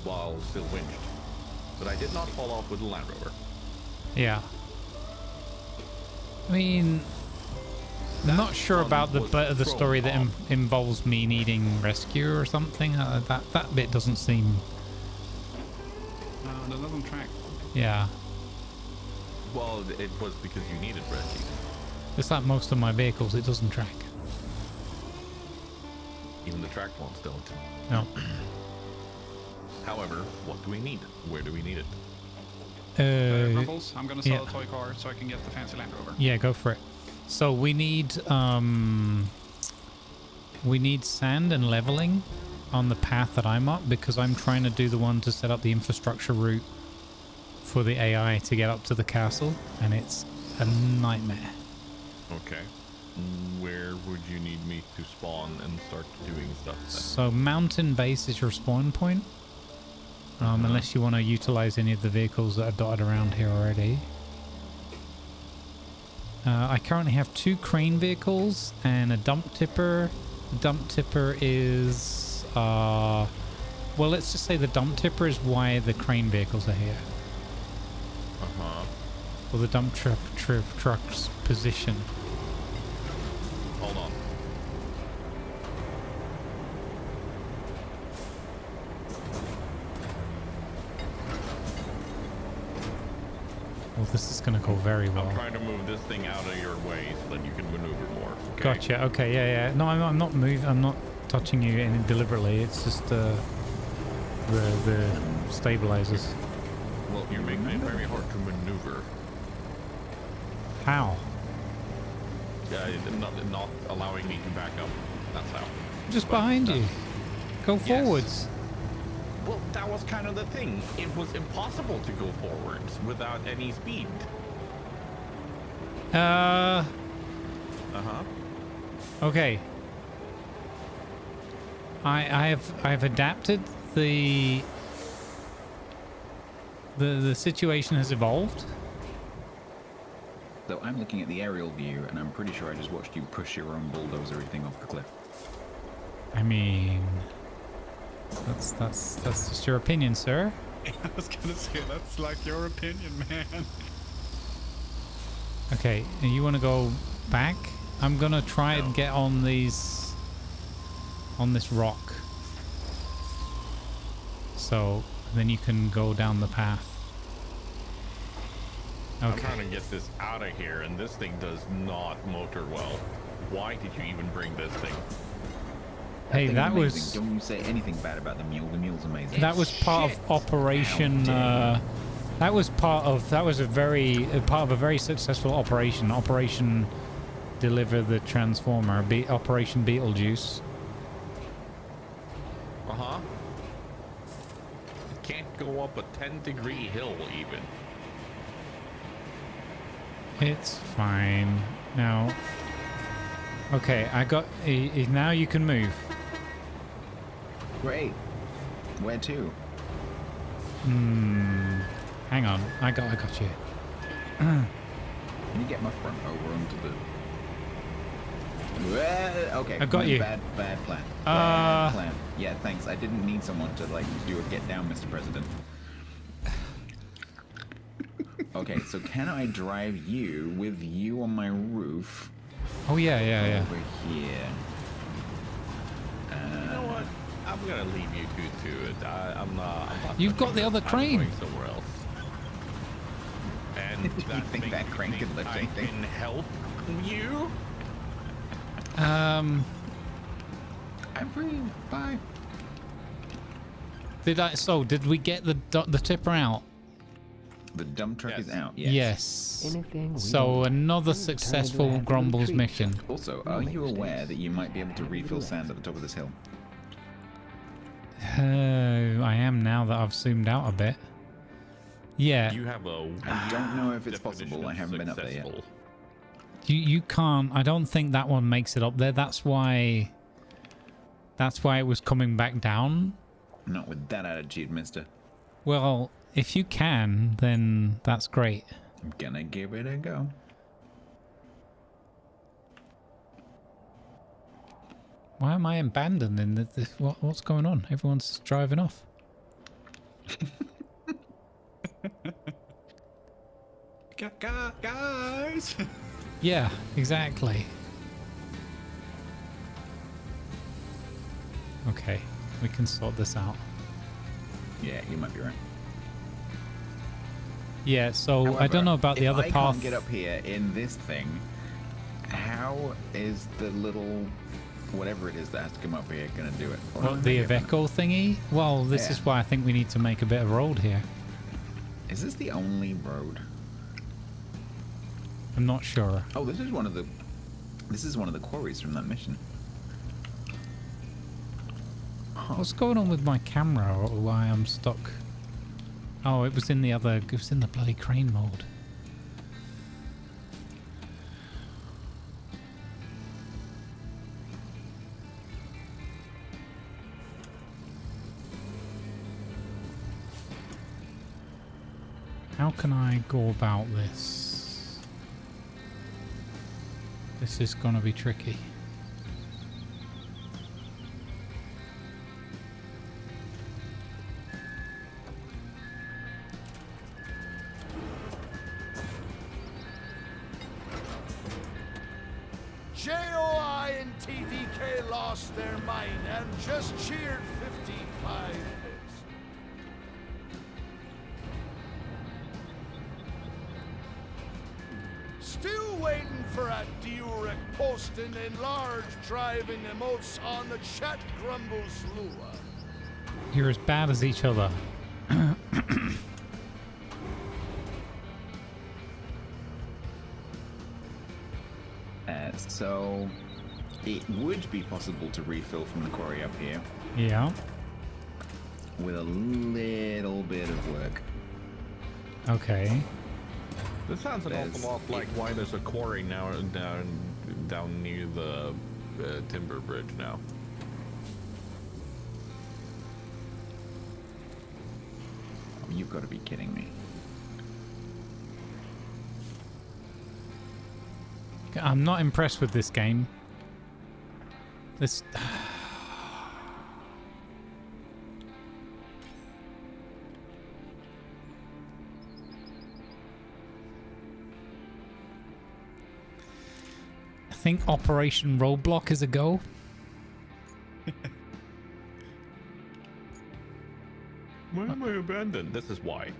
while still winched, but I did not fall off with the Land Rover. Yeah. I mean, I'm not sure about the bit of the story that involves me needing rescue or something. That bit doesn't seem doesn't track. Yeah. Well, it was because you needed breast. It's like most of my vehicles, it doesn't track. Even the tracked ones don't. No. However, what do we need? Where do we need it? Grumbles, I'm gonna sell yeah. a toy car so I can get the fancy Land Rover. Yeah, go for it. So we need sand and leveling on the path that I'm up, because I'm trying to do the one to set up the infrastructure route for the AI to get up to the castle, and it's a nightmare. Okay. Where would you need me to spawn and start doing stuff then? So mountain base is your spawn point, unless you want to utilize any of the vehicles that are dotted around here already. I currently have 2 crane vehicles and a dump tipper. The dump tipper is, well, let's just say the dump tipper is why the crane vehicles are here. Uh-huh. Or the dump truck's position. Hold on. Well, this is going to go very well. I'm trying to move this thing out of your way so that you can maneuver more. Okay? Gotcha. Okay. Yeah. Yeah. No, I'm not moving. I'm not touching you any deliberately. It's just the stabilizers. Well, you're making it very hard to maneuver. How? Not allowing me to back up. That's how. Just behind you. Go forwards. Well, that was kind of the thing. It was impossible to go forwards without any speed. Uh-huh. Okay. I've adapted. The situation has evolved. So I'm looking at the aerial view, and I'm pretty sure I just watched you push your own bulldozer thing off the cliff. I mean, that's just your opinion, sir. I was gonna say, that's like your opinion, man. Okay, and you want to go back? I'm gonna try and get on this rock. So then you can go down the path. Okay. I'm trying to get this out of here, and this thing does not motor well. Why did you even bring this thing? Hey, that was... Don't you say anything bad about the mule. The mule's amazing. That was part of Operation... that was part of a very successful operation. Operation Deliver the Transformer. Operation Beetlejuice. Uh-huh. It can't go up a 10-degree hill, even. It's fine. Now... Okay, I got... now you can move. Great. Where to? Hang on. I got you. Can you get my front over onto the... Okay. I got you. Bad plan. Bad plan. Yeah, thanks. I didn't need someone to, like, do a get down, Mr. President. Okay, so can I drive you with you on my roof? Oh, yeah. Over here. You know what? I'm gonna leave you two to it. I'm not. You've got the other crane. I'm going somewhere else. And You think that crane could lift anything? I can help you. I'm free. Bye. Did we get the tipper out? The dump truck is out. Yes. Anything So another successful Grumbles mission. Also, are you aware that you might be able to refill sand at the top of this hill? I am now that I've zoomed out a bit. Yeah. You have a. I don't know if it's possible. I haven't been up there yet. You can't. I don't think that one makes it up there. That's why it was coming back down. Not with that attitude, mister. Well, if you can, then that's great. I'm gonna give it a go. Why am I abandoning this? What's going on? Everyone's driving off. Guys! Yeah, exactly. Okay, we can sort this out. Yeah, you might be right. Yeah, so However, I don't know about the other If I path. can't get up here in this thing, how is the little whatever it is that has to come up here going to do it? Or What, the Iveco thingy? Well, this is why I think we need to make a bit of road here. Is this the only road? I'm not sure. Oh, this is one of the quarries from that mission. What's going on with my camera or why I'm stuck? Oh, it was in the bloody crane mode. How can I go about this? This is gonna be tricky. JOI and TDK lost their mind and just cheered 55 minutes. Still waiting for a Durek posting in large driving emotes on the chat Grumbles Lua. You're as bad as each other. So it would be possible to refill from the quarry up here. Yeah. With a little bit of work. Okay. This sounds an awful lot like why there's a quarry now down near the timber bridge now. Oh, you've got to be kidding me. I'm not impressed with this game. This... I think Operation Roadblock is a go. Why am I abandoned? This is why.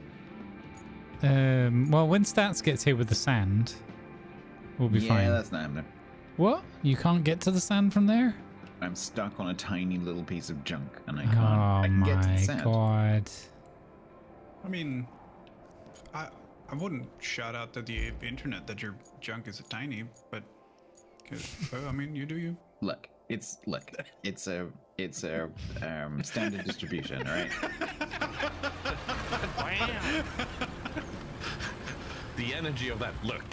Well, when Stats gets hit with the sand, we'll be fine. Yeah, that's not happening. What? You can't get to the sand from there? I'm stuck on a tiny little piece of junk, and I Oh can't. I can get to the my sand. god. I mean, I wouldn't shout out to the internet that your junk is tiny, but I mean, you do you. Look, it's a standard distribution, right? The energy of that look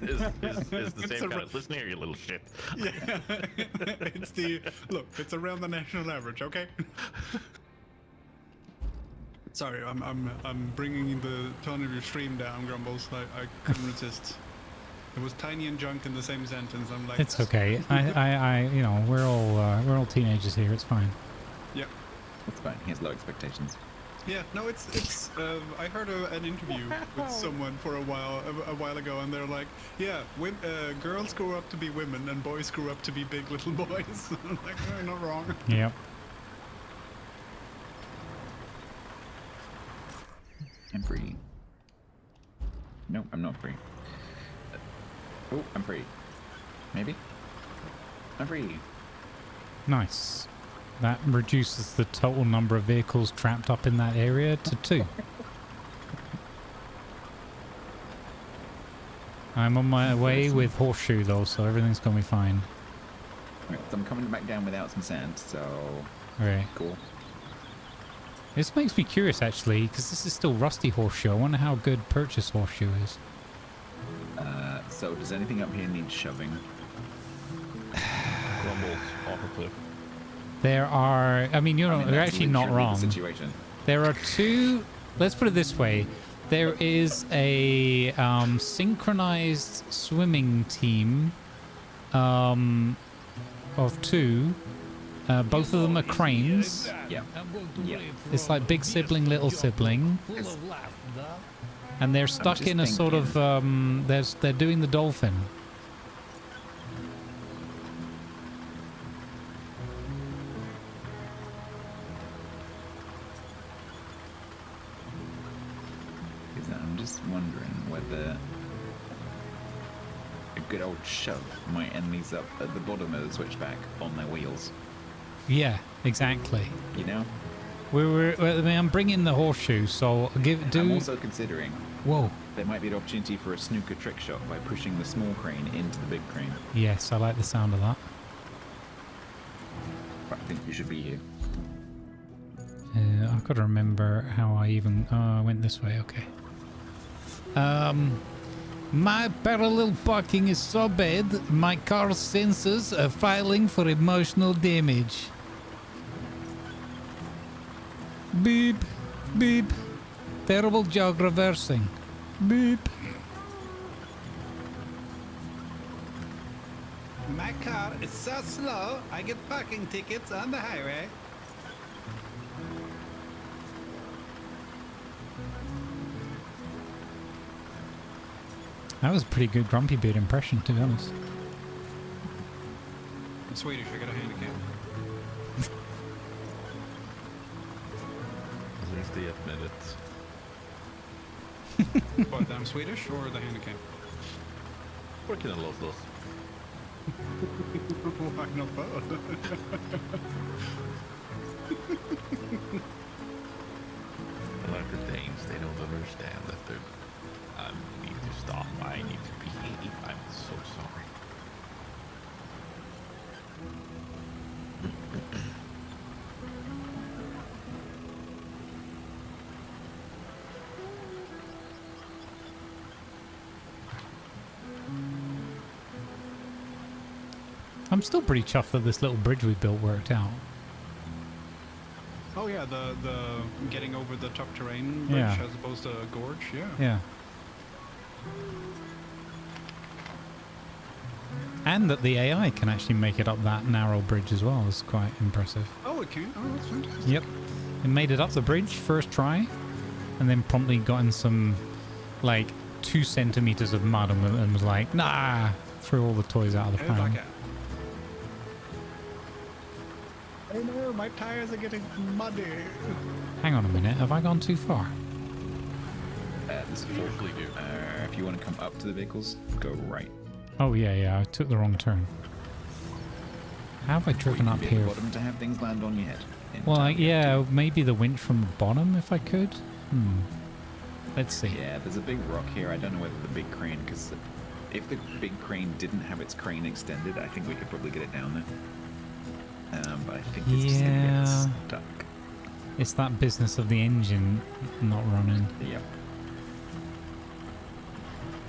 is the same kind of listen here, you little shit. Yeah, it's the look. It's around the national average, okay? Sorry, I'm bringing the tone of your stream down, Grumbles. I couldn't resist. It was tiny and junk in the same sentence. I'm like, It's okay. I you know, we're all teenagers here. It's fine. Yeah. It's fine. He has low expectations. Yeah, no, it's. I heard an interview with someone for a while ago, and they're like, yeah, girls grow up to be women, and boys grow up to be big little boys. I'm like, oh, not wrong. Yep. I'm free. No, I'm not free. Oh, I'm free. Maybe? I'm free. Nice. That reduces the total number of vehicles trapped up in that area to 2. I'm on my way with Horseshoe though, so everything's gonna be fine. Right, so I'm coming back down without some sand, so... Okay. Cool. This makes me curious actually, because this is still Rusty Horseshoe. I wonder how good Purchase Horseshoe is. So does anything up here need shoving? Grumbles off a cliff. There are, I mean, you're actually not wrong. The situation. There are 2, let's put it this way. There is a synchronized swimming team of 2. Both of them are cranes. Yeah. Yeah. It's like big sibling, little sibling. And they're stuck in a sort of, they're doing the dolphin. a good old shove might end these up at the bottom of the switchback on their wheels. Yeah, exactly. You know? I'm bringing the horseshoe, so I'm also considering. Whoa. There might be an opportunity for a snooker trick shot by pushing the small crane into the big crane. Yes, I like the sound of that. I think you should be here. I've got to remember how I even... I went this way, okay. My parallel parking is so bad, my car's sensors are filing for emotional damage. Beep, beep. Terrible jog reversing. Beep. My car is so slow, I get parking tickets on the highway. That was a pretty good Grumpy Beard impression, to be honest. I'm Swedish, I got a handicap. At least they admit it. What, that I'm Swedish or the handicap? Working on los dos. Why not both? Like the Danes, they don't understand that they're... I need to stop. I need to behave. I'm so sorry. I'm still pretty chuffed that this little bridge we built worked out. Oh yeah, the getting over the tough terrain bridge Yeah. as opposed to a gorge, yeah. Yeah. And that the AI can actually make it up that narrow bridge as well is quite impressive. Oh, it can? Oh, that's fantastic. Yep. It made it up the bridge first try, and then promptly got in some, like, 2 centimeters of mud and was like, nah, threw all the toys out of the It was pan. like oh no, my tires are getting muddy. Hang on a minute, have I gone too far? There's a fork. If you want to come up to the vehicles, go right. Oh yeah, I took the wrong turn. How have I driven up here? Bottom to have things land on your head. Well, yeah, maybe the winch from the bottom if I could. Let's see. Yeah, there's a big rock here. I don't know whether the big crane, because if the big crane didn't have its crane extended, I think we could probably get it down there. But I think it's just gonna get stuck. It's that business of the engine not running. Yep.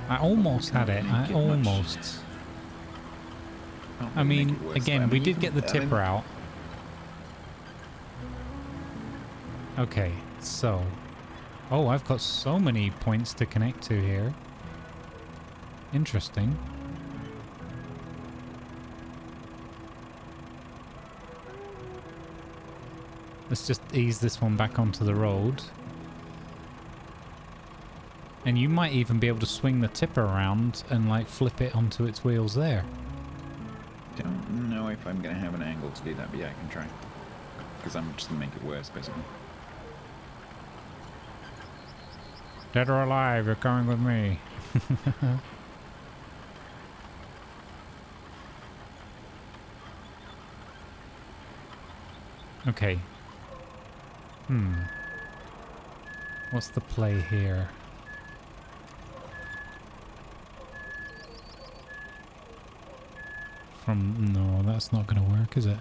I almost had it. I almost. I mean, again, we did get the tipper out. Okay, so. Oh, I've got so many points to connect to here. Interesting. Let's just ease this one back onto the road. And you might even be able to swing the tipper around and like flip it onto its wheels there. Don't know if I'm going to have an angle to do that, but yeah, I can try. Because I'm just going to make it worse, basically. Dead or alive, you're coming with me. Okay. What's the play here? No, that's not going to work, is it?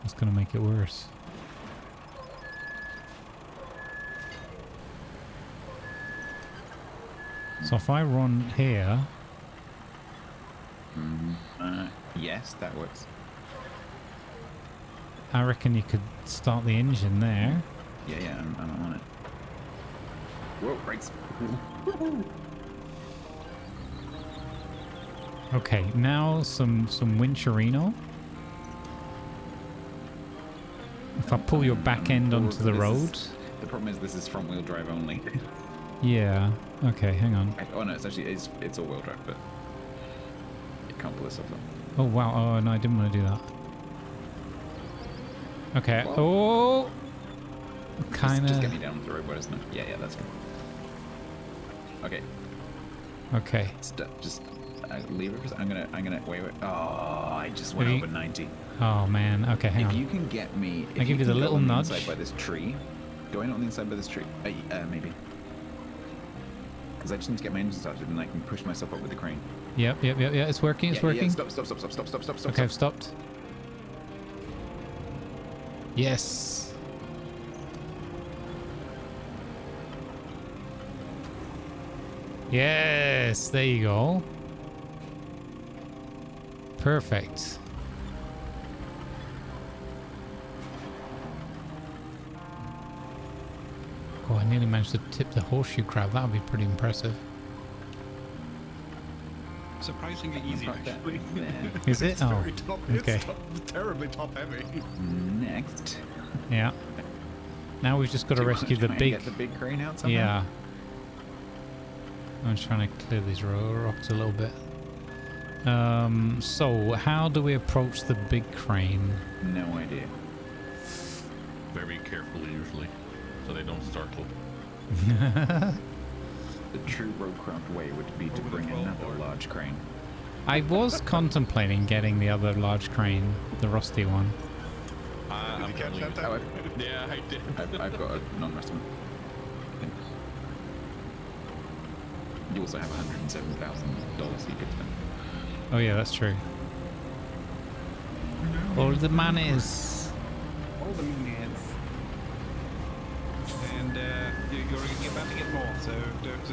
That's going to make it worse. So if I run here... Yes, that works. I reckon you could start the engine there. Yeah, I'm on it. Whoa, brakes. Okay, now some wincherino. If I pull your back end onto the road. The problem is this is front wheel drive only. Yeah. Okay, hang on. Oh no, it's all wheel drive, but you can't pull this off. Oh wow. Oh no, I didn't want to do that. Okay. Well, oh. Kind Just of. get me down the road, isn't it? Yeah, that's good. Okay. Okay. Just leave it. I'm gonna wait. Oh, I just went over 90. Oh man. Okay, hang on. If you can get me, I give you the little nudge. Inside by this tree. Going on the inside by this tree. Maybe. Because I just need to get my engine started and I can push myself up with the crane. Yep. It's working. It's working. Yeah. Stop. Okay, I've stopped. Yes. Yes, there you go. Perfect. Oh, I nearly managed to tip the horseshoe crab. That would be pretty impressive. Surprisingly easy, actually. Is it? It's oh, very top, okay. It's terribly top heavy. Next. Yeah. Now we've just got to rescue the big. Get the big crane out somehow? Yeah. I'm just trying to clear these rocks a little bit. So how do we approach the big crane? No idea. Very carefully, usually, so they don't startle. The true Roadcraft way would be to bring another large crane. I was contemplating getting the other large crane, the rusty one. Did you catch that time? Yeah, I did. I've got a non-rusty one. You also have $107,000 you could spend. Oh yeah, that's true. All the monies. All the minions. And you're about to get more, so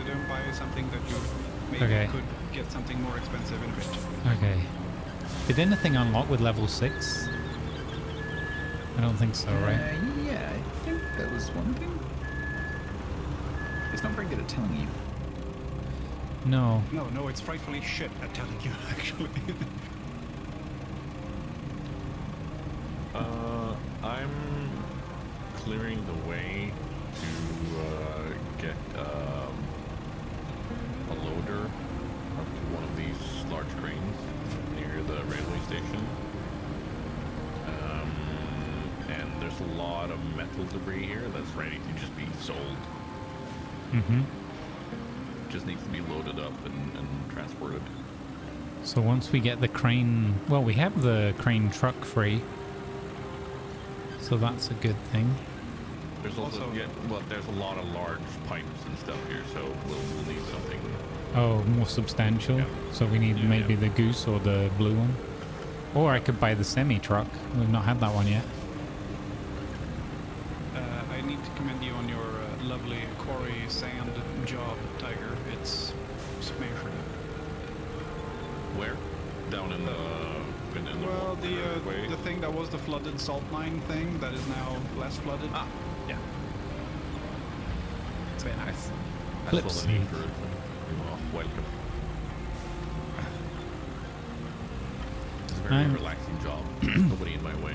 don't buy something that you maybe could get something more expensive in a bit. Okay. Did anything unlock with level 6? I don't think so, right? Yeah, I think that was one thing. It's not very good at telling you. No. No, it's frightfully shit at telling you, actually. I'm clearing the way to get a loader up to one of these large cranes near the railway station. And there's a lot of metal debris here that's ready to just be sold. Mm-hmm. Just needs to be loaded up and transported. So once we get the crane... Well, we have the crane truck free. So that's a good thing. There's also there's a lot of large pipes and stuff here, so we'll need something. Oh, more substantial? Yeah. So we need maybe the goose or the blue one? Or I could buy the semi-truck. We've not had that one yet. I need to commend you on your lovely quarry sand job, Tiger. It's smashing. Where? Down in the well, the thing that was the flooded salt mine thing that is now less flooded. Ah, yeah. It's very nice. Flipsy. Welcome. It's a very relaxing job. Nobody in my way.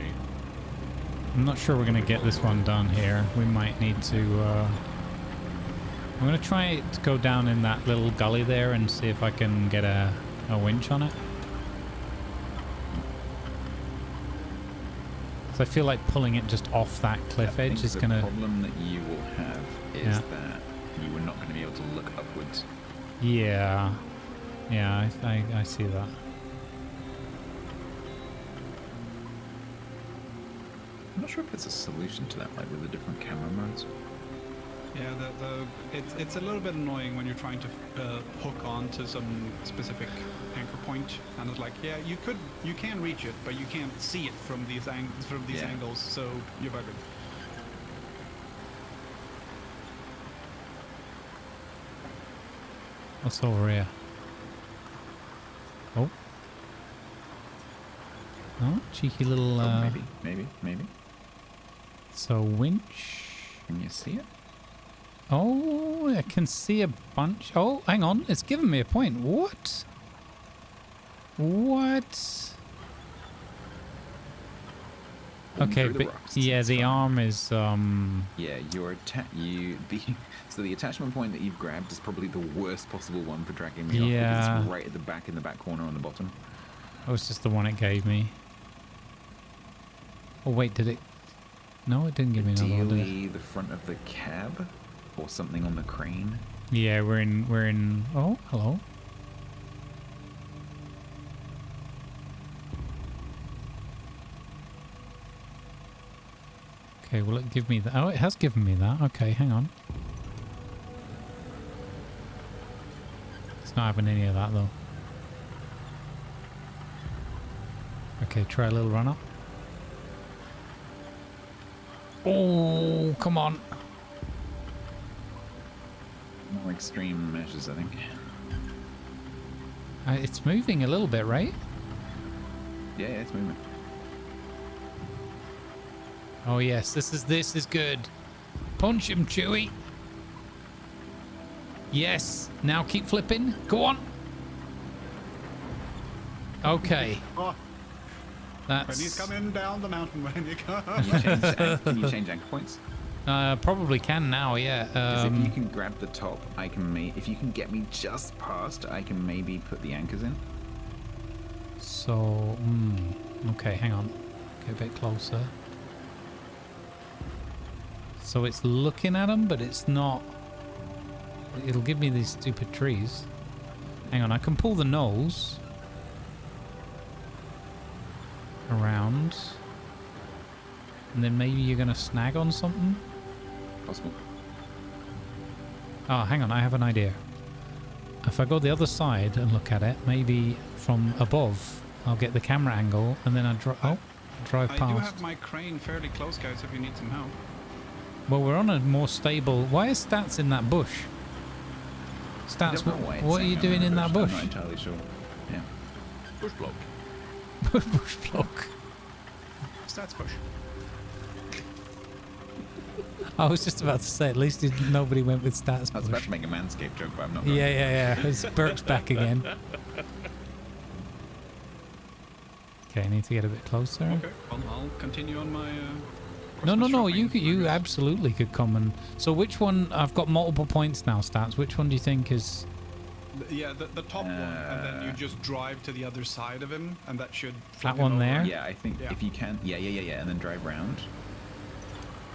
I'm not sure we're going to get this one done here. We might need to... I'm going to try to go down in that little gully there and see if I can get a winch on it. So I feel like pulling it just off that cliff edge is going to... The problem that you will have is that you are not going to be able to look upwards. Yeah. Yeah, I see that. I'm not sure if there's a solution to that, like with the different camera modes. Yeah, it's a little bit annoying when you're trying to hook on to some specific anchor point, and it's like, yeah, you can reach it, but you can't see it from these angles, so you're buggered. What's over here? Oh. Oh, cheeky little... Maybe. So, winch. Can you see it? Oh, I can see a bunch. Oh, hang on. It's giving me a point. What? What? Okay, but yeah, the arm is Yeah, so the attachment point that you've grabbed is probably the worst possible one for dragging me off, because it's right at the back, in the back corner on the bottom. Oh, it's just the one it gave me. Oh wait, did it? No, it didn't give me another one. Ideally, the front of the cab or something on the crane. Yeah, we're in. Oh, hello. Okay, will it give me that? Oh, it has given me that. Okay, hang on. It's not having any of that though. Okay, try a little run up. Oh, come on. More extreme measures, I think. It's moving a little bit, right? Yeah, it's moving. Oh yes, this is good. Punch him, Chewie. Yes. Now keep flipping. Go on. Okay. Oh, That's when he's coming down the mountain, when you come. Can you change anchor points? probably can now, yeah. Because if you can grab the top, I can if you can get me just past, I can maybe put the anchors in. So, okay, hang on. Get a bit closer. So it's looking at them, but it's not. It'll give me these stupid trees. Hang on, I can pull the nose around. And then maybe you're going to snag on something? Possible. Oh, hang on, I have an idea. If I go the other side and look at it, maybe from above, I'll get the camera angle, and then I drive I past. do have my crane fairly close, guys, if you need some help. Well, we're on a more stable... Why is Stats in that bush? Stats, what are you doing in that bush? I'm not entirely sure. Yeah. Bush block. Bush block. Stats push. I was just about to say, at least nobody went with Stats I was bush. about to make a manscape joke, but I'm not. Yeah. It's Burke's back again. Okay, I need to get a bit closer. Okay, I'll continue on my... No. You absolutely could come and... So which one... I've got multiple points now, Stats. Which one do you think is... Yeah, the top one, and then you just drive to the other side of him, and that should... That one there? Yeah, I think if you can... Yeah, and then drive round.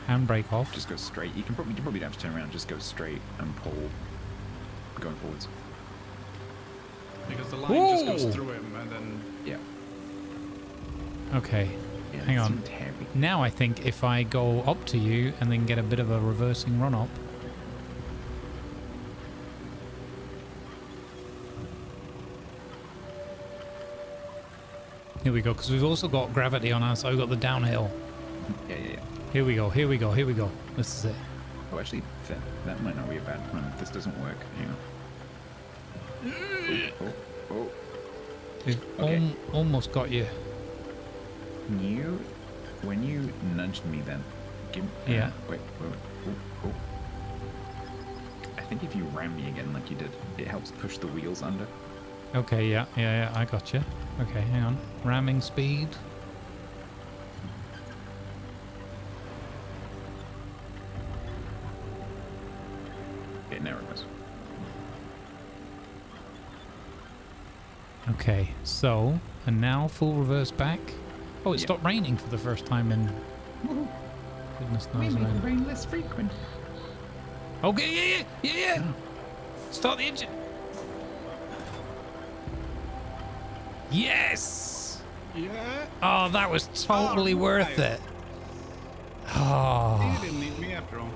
Handbrake off. Just go straight. You probably don't have to turn around. Just go straight and pull going forwards. Because the line just goes through him, and then... Yeah. Okay. Yeah, hang on. Heavy. Now I think if I go up to you and then get a bit of a reversing run up. Here we go, because we've also got gravity on us, so we've got the downhill. Yeah. Here we go. This is it. Oh, actually, that might not be a bad plan. This doesn't work. Hang on. Oh. We've Okay. almost got you. When you nudged me then, Yeah. Wait. Oh. I think if you ram me again like you did, it helps push the wheels under. Okay, yeah, I got you. Okay, hang on. Ramming speed. Okay, now it goes. Okay, so, and now full reverse back. Oh, it stopped raining for the first time in goodness knows when. Rain less frequent. Okay, yeah. Start the engine. Yes. Yeah. Oh, that was totally worth it. Oh. You didn't need me after all.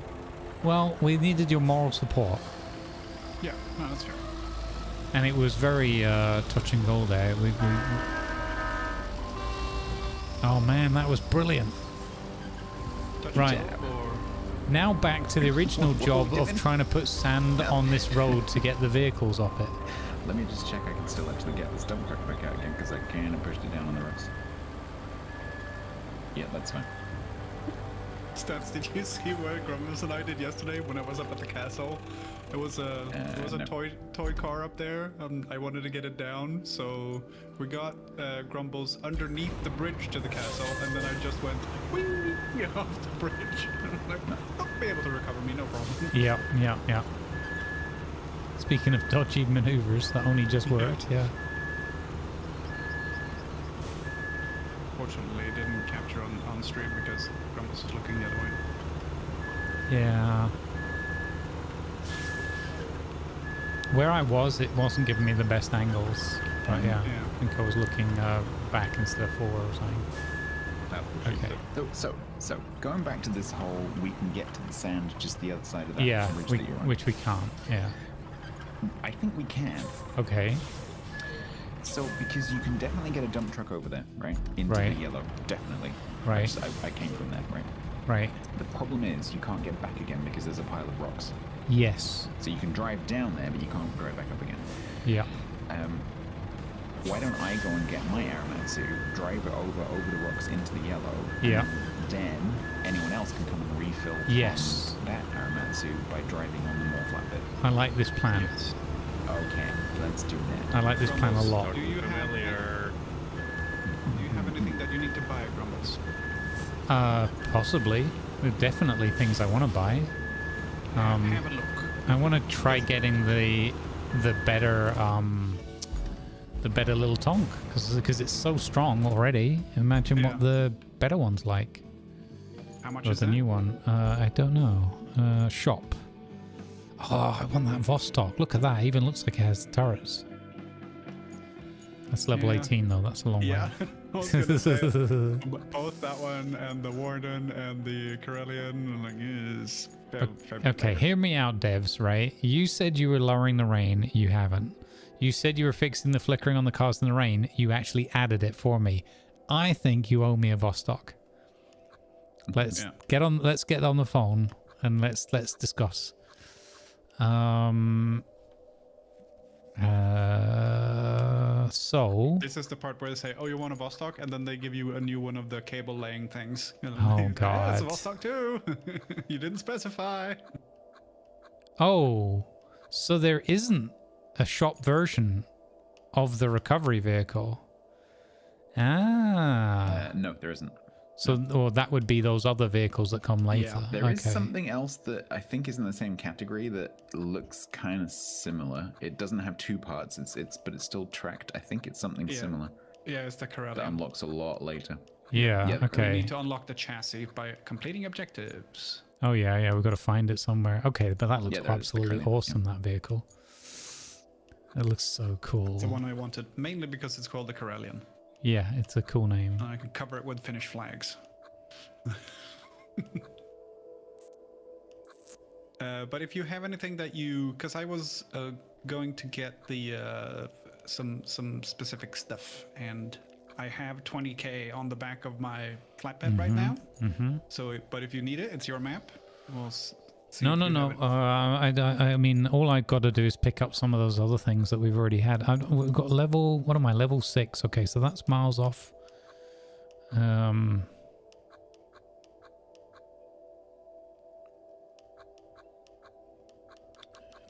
Well, we needed your moral support. Yeah, no, that's fair. And it was very touch and go there. Oh man, that was brilliant. Right. Now back to the original job of trying to put sand on this road to get the vehicles off it. Let me just check I can still actually get this double truck back out again, because I kind of pushed it down on the rocks. Yeah, that's fine. Stats, did you see what Grumbles and I did yesterday when I was up at the castle? There was a no. toy car up there, and I wanted to get it down, so we got Grumbles underneath the bridge to the castle, and then I just went whee off the bridge. Like, they'll be able to recover me, no problem. Yeah. Speaking of dodgy maneuvers, that only just worked, yeah. Fortunately, it didn't capture on stream because Grumbles was looking the other way. Yeah. Where I was, it wasn't giving me the best angles. But yeah, Yeah. I think I was looking back instead of forward or something. Okay. So going back to this whole, we can get to the sand just the other side of that Yeah, ridge that you're on. which we can't. Yeah. I think we can. Okay. So because you can definitely get a dump truck over there, right? Into Right. the yellow, definitely. Right. I came from there, right? Right. The problem is you can't get back again because there's a pile of rocks. Yes. So you can drive down there, but you can't drive back up again. Yeah. Why don't I go and get my aeromat suit, drive it over the rocks into the yellow, Yeah. and then anyone else can come and refill Yes. from that aeromat suit by driving on the more flat bit. I like this plan. Yes. Okay, let's do that. I like this plan a lot. Do you have anything that you need to buy, Grumbles? Possibly. There are definitely things I want to buy. Have a look. I want to try getting the better little tonk because it's so strong already. Imagine what the better one's like. How much Or is the that? new one. I don't know. Shop. Oh, I want that Vostok. Look at that. It even looks like it has turrets. That's level 18 though. That's a long Yeah. way. I was gonna say, both that one and the Warden and the Corellian, like, is Okay, hear me out, devs, right? You said you were lowering the rain. You haven't. You said you were fixing the flickering on the cars in the rain. You actually added it for me. I think you owe me a Vostok. Let's get on the phone and let's discuss. So this is the part where they say, "Oh, you want a Vostok?" and then they give you a new one of the cable laying things. And Oh, yeah, it's God. a Vostok too. You didn't specify. Oh, so there isn't a shop version of the recovery vehicle. Ah. No, there isn't. So, or that would be those other vehicles that come later. Yeah, there is something else that I think is in the same category that looks kind of similar. It doesn't have two parts. But it's still tracked. I think it's something similar. Yeah, it's the Corellian. That unlocks a lot later. Yeah, Yeah, okay. You need to unlock the chassis by completing objectives. Oh, yeah, we've got to find it somewhere. Okay, but that looks there is the absolutely Corellian, awesome, that vehicle. It looks so cool. It's the one I wanted, mainly because it's called the Corellian. Yeah, it's a cool name. And I can cover it with Finnish flags. But if you have anything that you... Because I was going to get the some specific stuff, and I have 20k on the back of my flatbed right now. Mm-hmm. So, but if you need it, it's your map. We'll see No. if you have it. I mean, all I've got to do is pick up some of those other things that we've already had. We've got level... What am I? Level 6. Okay, so that's miles off.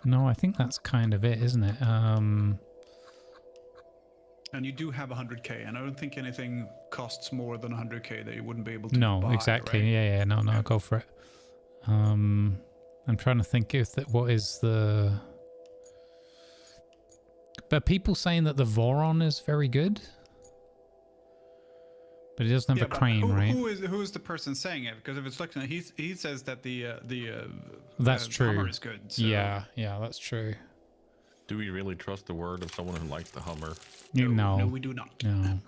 No, I think that's kind of it, isn't it? And you do have 100k, and I don't think anything costs more than 100k that you wouldn't be able to No, buy, exactly. right? Yeah. No, go for it. I'm trying to think if that. What is the? But people saying that the Voron is very good, but it doesn't have a but crane, right? Who is the person saying it? Because if it's looking, he says that the That's true. Hummer is good. So. Yeah, that's true. Do we really trust the word of someone who likes the Hummer? No, we do not. No.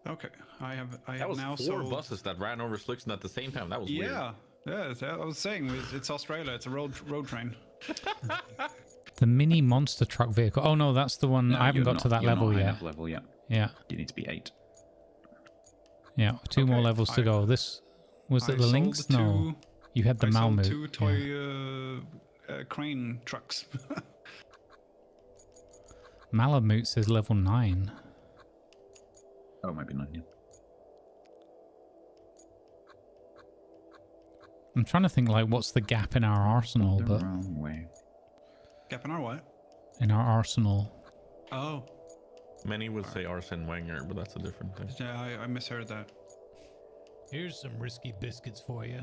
Okay, I have That was now 4 sold... buses that ran over Slickson at the same time. That was weird. Yeah, I was saying it's Australia. It's a road train. The mini monster truck vehicle. Oh no, that's the one. No, I haven't you're got not- to that you're level not high yet. enough level yet. Yeah. You need to be 8. Yeah, 2 more Okay, levels to go. This was it. The sold Lynx? No, you had the I sold Malmut. 2 toy crane trucks. Malamute says level 9. Oh, it might be 9. Yeah. I'm trying to think like what's the gap in our arsenal, The but wrong way. Gap in our what? in our arsenal. Oh, Many would say Arsene Wenger, but that's a different thing. yeah, I misheard that. Here's some risky biscuits for you.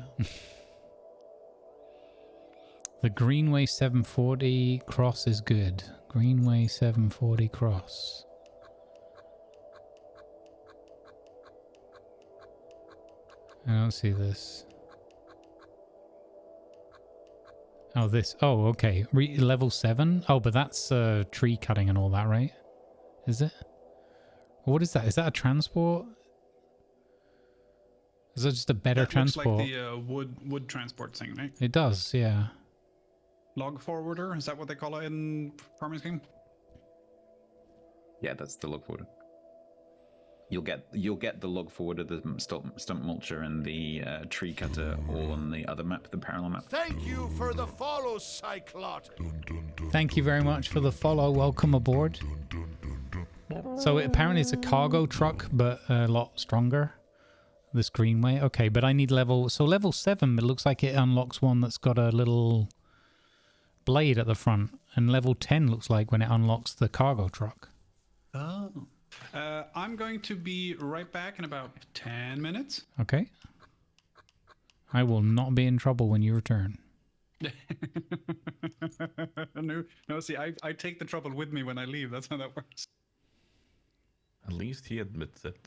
The Greenway 740 cross is good. Greenway 740 cross. I don't see this. Oh, this. Oh, okay. Level 7? Oh, but that's tree cutting and all that, right? Is it? What is that? Is that a transport? Is that just a better transport? Looks like the wood transport thing, right? It does, yeah. Log forwarder, is that what they call it in Farming Scheme? Yeah, that's the log forwarder. You'll get the log forwarder, the stump mulcher, and the tree cutter all on the other map, the parallel map. Thank you for the follow, Cyclot. Thank you very much for the follow. Welcome aboard. So apparently it's a cargo truck, but a lot stronger. This Greenway. Okay, but I need level... So level 7, it looks like it unlocks one that's got a little blade at the front. And level 10 looks like when it unlocks the cargo truck. Oh. I'm going to be right back in about 10 minutes. Okay. I will not be in trouble when you return. No, see, I take the trouble with me when I leave. That's how that works. At least he admits it.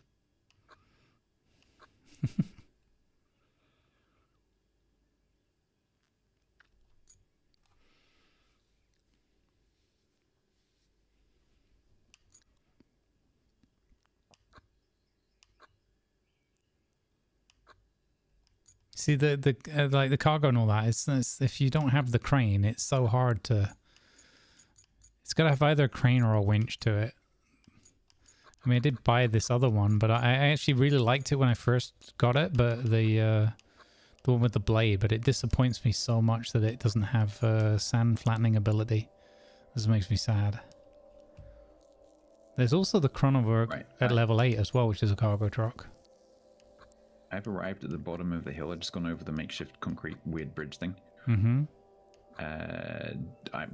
See the like the cargo and all that. It's if you don't have the crane, it's so hard to. It's got to have either a crane or a winch to it. I mean, I did buy this other one, but I actually really liked it when I first got it. But the one with the blade, but it disappoints me so much that it doesn't have sand flattening ability. This makes me sad. There's also the Chronowork at level 8 as well, which is a cargo truck. I've arrived at the bottom of the hill. I've just gone over the makeshift concrete weird bridge thing. Mm-hmm.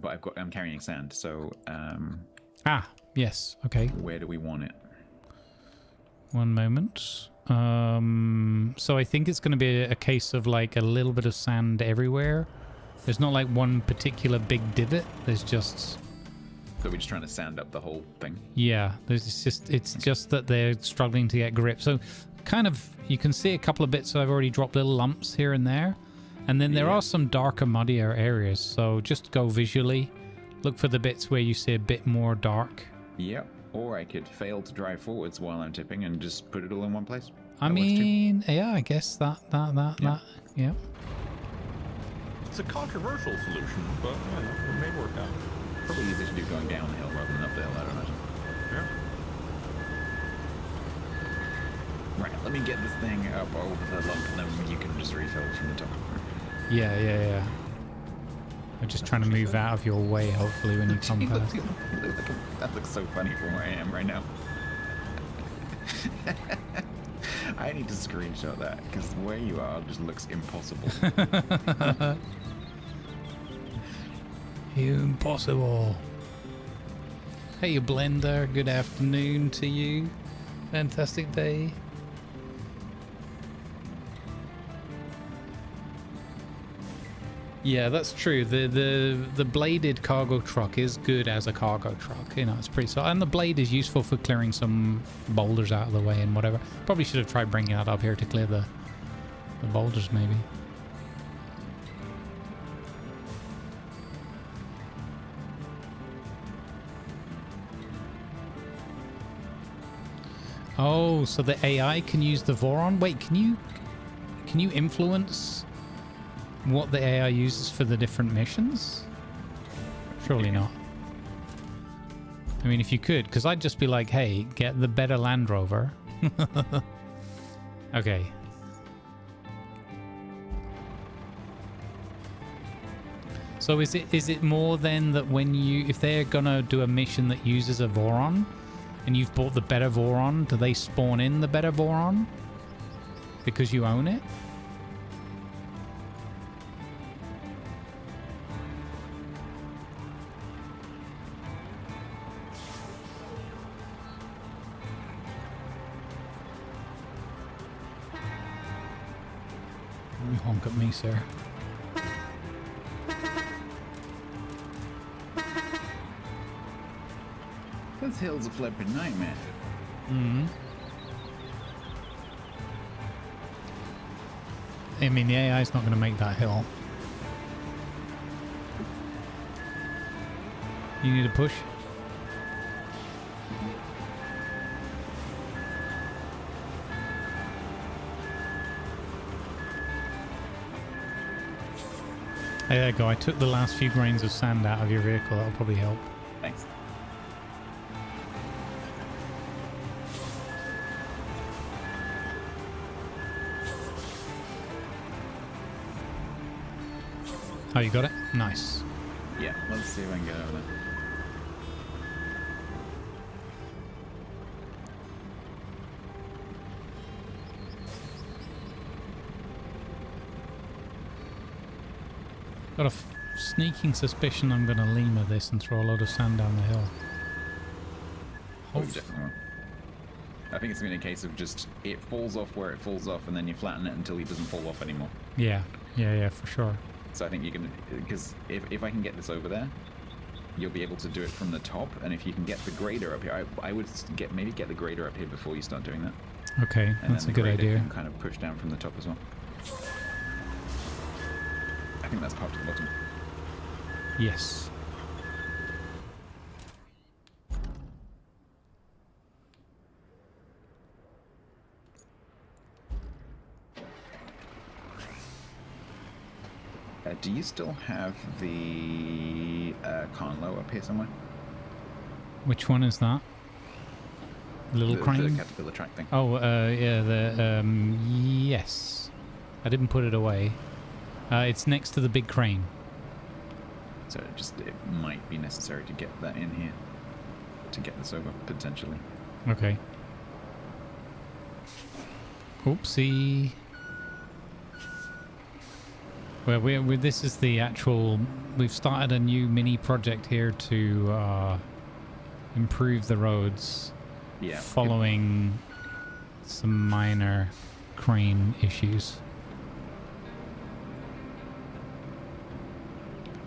But I'm carrying sand, so Ah, yes. Okay. Where do we want it? One moment. So I think it's going to be a case of like a little bit of sand everywhere. There's not like one particular big divot. There's just... So we're just trying to sand up the whole thing? Yeah. It's just that they're struggling to get grip. So kind of, you can see a couple of bits. So I've already dropped little lumps here and there. And then there are some darker, muddier areas. So just go visually. Look for the bits where you see a bit more dark. Yep. Or I could fail to drive forwards while I'm tipping and just put it all in one place. I mean, yeah, I guess that, yeah. It's a controversial solution, but you know, it may work out. Probably easier to do going down the hill rather than up the hill, I don't imagine. Yeah. Right, let me get this thing up over the lump and then you can just refill from the top. Yeah. I'm just trying to move out of your way, hopefully, when you come past. That looks so funny from where I am right now. I need to screenshot that, because where you are just looks impossible. Impossible. Hey, Blender. Good afternoon to you. Fantastic day. Yeah, that's true. The bladed cargo truck is good as a cargo truck. You know, it's pretty solid. And the blade is useful for clearing some boulders out of the way and whatever. Probably should have tried bringing that up here to clear the boulders, maybe. Oh, so the AI can use the Voron? Wait, can you influence what the AI uses for the different missions? Surely not. I mean, if you could, because I'd just be like, hey, get the better Land Rover. Okay. So is it more then that when if they're gonna do a mission that uses a Voron and you've bought the better Voron, do they spawn in the better Voron because you own it? You honk at me, sir. This hill's a flipping nightmare. Mm-hmm. I mean, the AI's not going to make that hill. You need a push? Hey, there you go. I took the last few grains of sand out of your vehicle. That'll probably help. Thanks. Oh, you got it? Nice. Yeah, let's see if I can get over there. Got a sneaking suspicion I'm going to Lima this and throw a load of sand down the hill. Oh, definitely. I think it's going to be a case of just it falls off where it falls off, and then you flatten it until he doesn't fall off anymore. Yeah, for sure. So I think you can, because if I can get this over there, you'll be able to do it from the top, and if you can get the grader up here, I would maybe get the grader up here before you start doing that. Okay, And that's a then good the grader idea. can kind of push down from the top as well. I think that's part to the bottom. Yes. Do you still have the Conlo up here somewhere? Which one is that? The little crane? The caterpillar track thing. Oh, yeah, yes. I didn't put it away. It's next to the big crane. So it might be necessary to get that in here to get this over, potentially. Okay. Oopsie. Well, this is the actual... We've started a new mini project here to improve the roads. Yeah. Following some minor crane issues.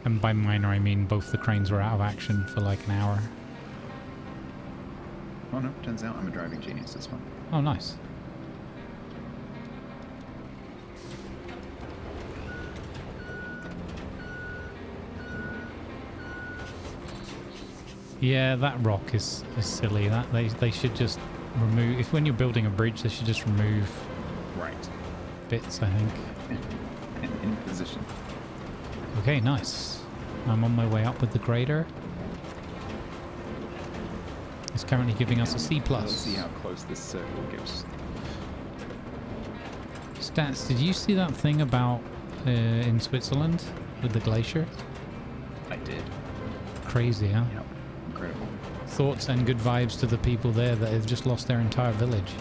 And by minor, I mean both the cranes were out of action for like an hour. Oh no, turns out I'm a driving genius this one. Oh, nice. Yeah, that rock is silly. That they should just remove. If when you're building a bridge, they should just remove Right. bits, I think. In position. Okay, nice. I'm on my way up with the grader. It's currently giving us a C+. Let's see how close this circle gives. Stats, did you see that thing about in Switzerland with the glacier? I did. Crazy, huh? Yep. Incredible. Thoughts and good vibes to the people there that have just lost their entire village.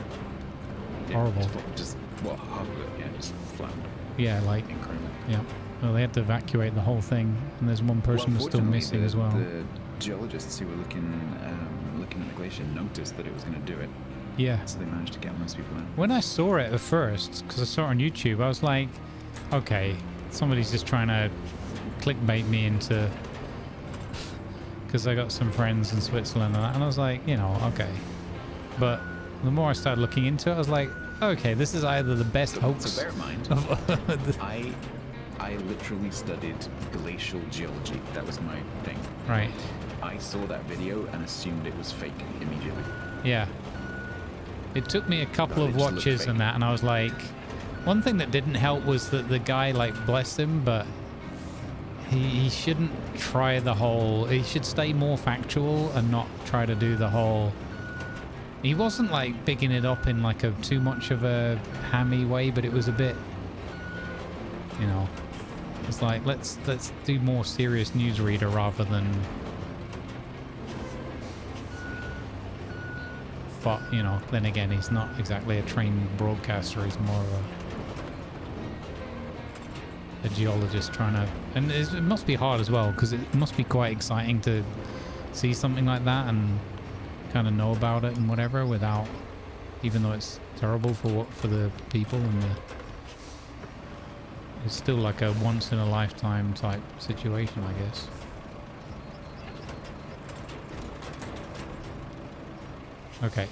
Yeah, Horrible. Just half of it, yeah, just flattened. Yeah, like, Incredible. yeah. Well, they had to evacuate the whole thing, and there's one person who's still missing as well. The geologists who were looking at the glacier noticed that it was going to do it. Yeah. So they managed to get most people in. When I saw it at first, because I saw it on YouTube, I was like, okay, somebody's just trying to clickbait me into... Because I got some friends in Switzerland and I was like, you know, okay. But the more I started looking into it, I was like, okay, this is either the best hoax... So bear in mind, I literally studied glacial geology. That was my thing. Right. I saw that video and assumed it was fake immediately. Yeah. It took me a couple It of just looked watches fake. and that, and I was like... One thing that didn't help was that the guy, like, bless him, but... He shouldn't try the whole... He should stay more factual and not try to do the whole... He wasn't, like, bigging it up in, like, a too much of a hammy way, but it was a bit... You know... It's like, let's do more serious newsreader rather than... But, you know, then again, he's not exactly a trained broadcaster. He's more of a geologist trying to... And it must be hard as well, because it must be quite exciting to see something like that and kind of know about it and whatever without... Even though it's terrible for the people and the... It's still like a once-in-a-lifetime type situation, I guess. Okay.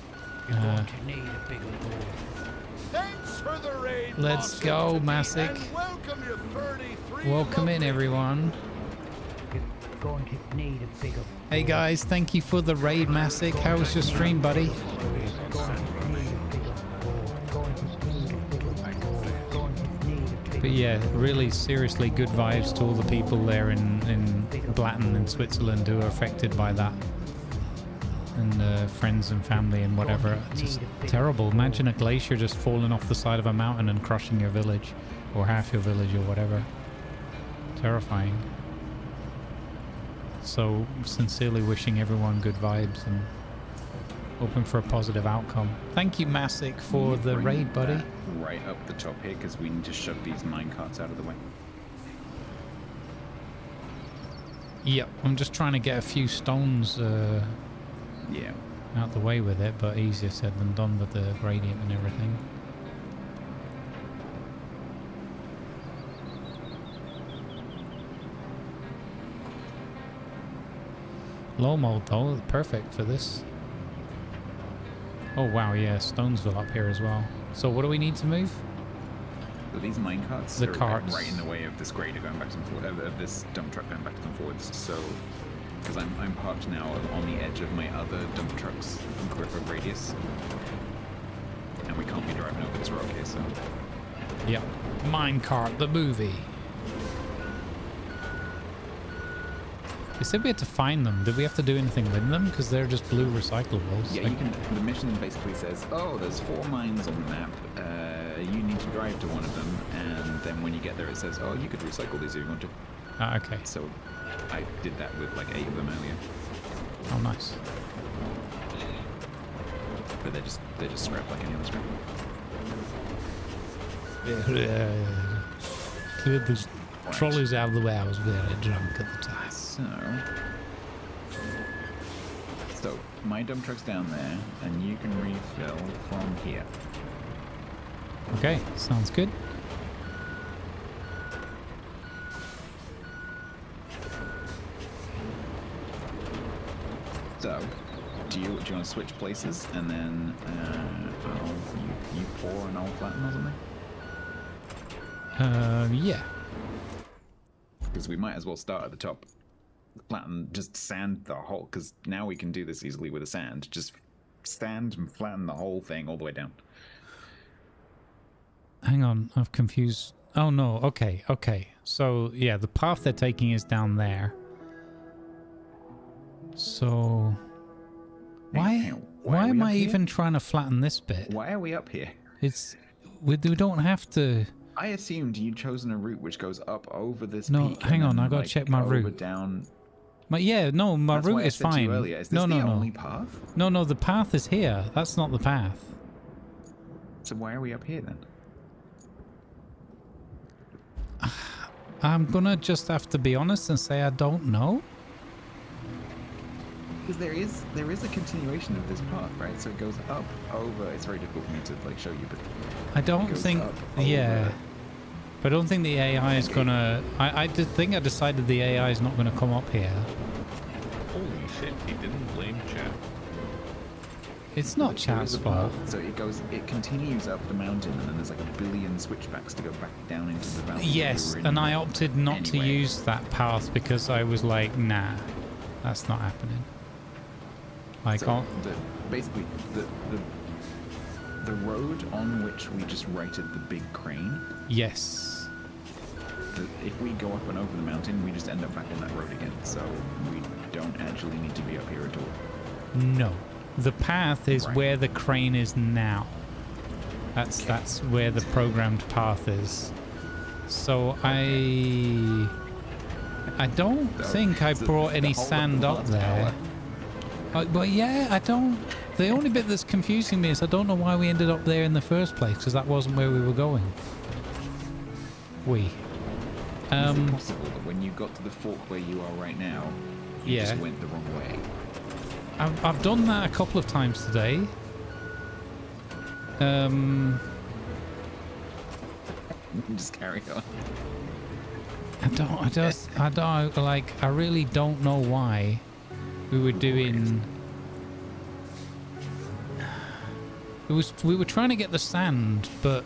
Thanks for the raid, Let's go, Masick. and welcome your 33 Welcome in, lovely everyone. going to need a bigger. Hey guys, thank you for the raid, Massic. How was your stream, buddy? But yeah, really seriously good vibes to all the people there in Blatten in Switzerland who are affected by that. And friends and family and whatever. It's just terrible. Imagine a glacier just falling off the side of a mountain and crushing your village. Or half your village or whatever. Terrifying. So sincerely wishing everyone good vibes and hoping for a positive outcome. Thank you, Massic, for the raid, buddy. Right up the top here, because we need to shove these minecarts out of the way. Yep, I'm just trying to get a few stones yeah, out the way with it, but easier said than done with the gradient and everything. Low mode though, perfect for this. Oh wow, yeah, Stonesville up here as well. So what do we need to move? So these minecarts The are carts. right in the way of this grader going back and forth, of this dump truck going back and forwards. So, because I'm parked now on the edge of my other dump truck's grip of radius, and we can't be driving over this rock here, so. Yep, Minecart the movie. They said we had to find them. Did we have to do anything with them? Because they're just blue recyclables. Yeah, Like, you can. The mission basically says, oh, there's 4 mines on the map. You need to drive to one of them, and then when you get there, it says, oh, you could recycle these if you want to. ah, okay. So, I did that with like 8 of them earlier. Oh, nice. But they're just scrap like any other scrap. Cleared the trolleys out of the way. I was very drunk at the time. So my dump truck's down there, and you can refill from here. Okay, sounds good. So, do you want to switch places, and then you pour and I'll flatten or something? Yeah. Because we might as well start at the top. Flatten, just sand the whole, because now we can do this easily with a sand. Just sand and flatten the whole thing all the way down. Hang on, I've confused. Oh no, okay. So, yeah, the path they're taking is down there. So, why am I even trying to flatten this bit? Why are we up here? We don't have to. I assumed you'd chosen a route which goes up over this No, peak. hang on, I gotta like, check my over route. Down. My That's route why I is said to fine. you earlier, is this the only path? No, the path is here. That's not the path. So why are we up here then? I'm gonna just have to be honest and say I don't know. Because there is a continuation of this path, right? So it goes up, over. It's very difficult for me to like show you, but I don't think. Yeah. But I don't think the AI is gonna. I decided the AI is not gonna come up here. Holy shit, he didn't blame chat. It's not There is chat's a fault. path, so it continues up the mountain, and then there's like a billion switchbacks to go back down into the valley. Yes, and I opted not to use that path because I was like, nah, that's not happening. Like, so basically, the road on which we just righted the big crane. Yes. If we go up and over the mountain, we just end up back on that road again. So we don't actually need to be up here at all. No. The path is where the crane is now. That's where the programmed path is. So I don't think I brought any sand up there. But yeah, I don't. The only bit that's confusing me is I don't know why we ended up there in the first place, because that wasn't where we were going. Is it possible that when you got to the fork where you are right now, you just went the wrong way? I've done that a couple of times today. Just carry on. I really don't know why we were doing. We were trying to get the sand, but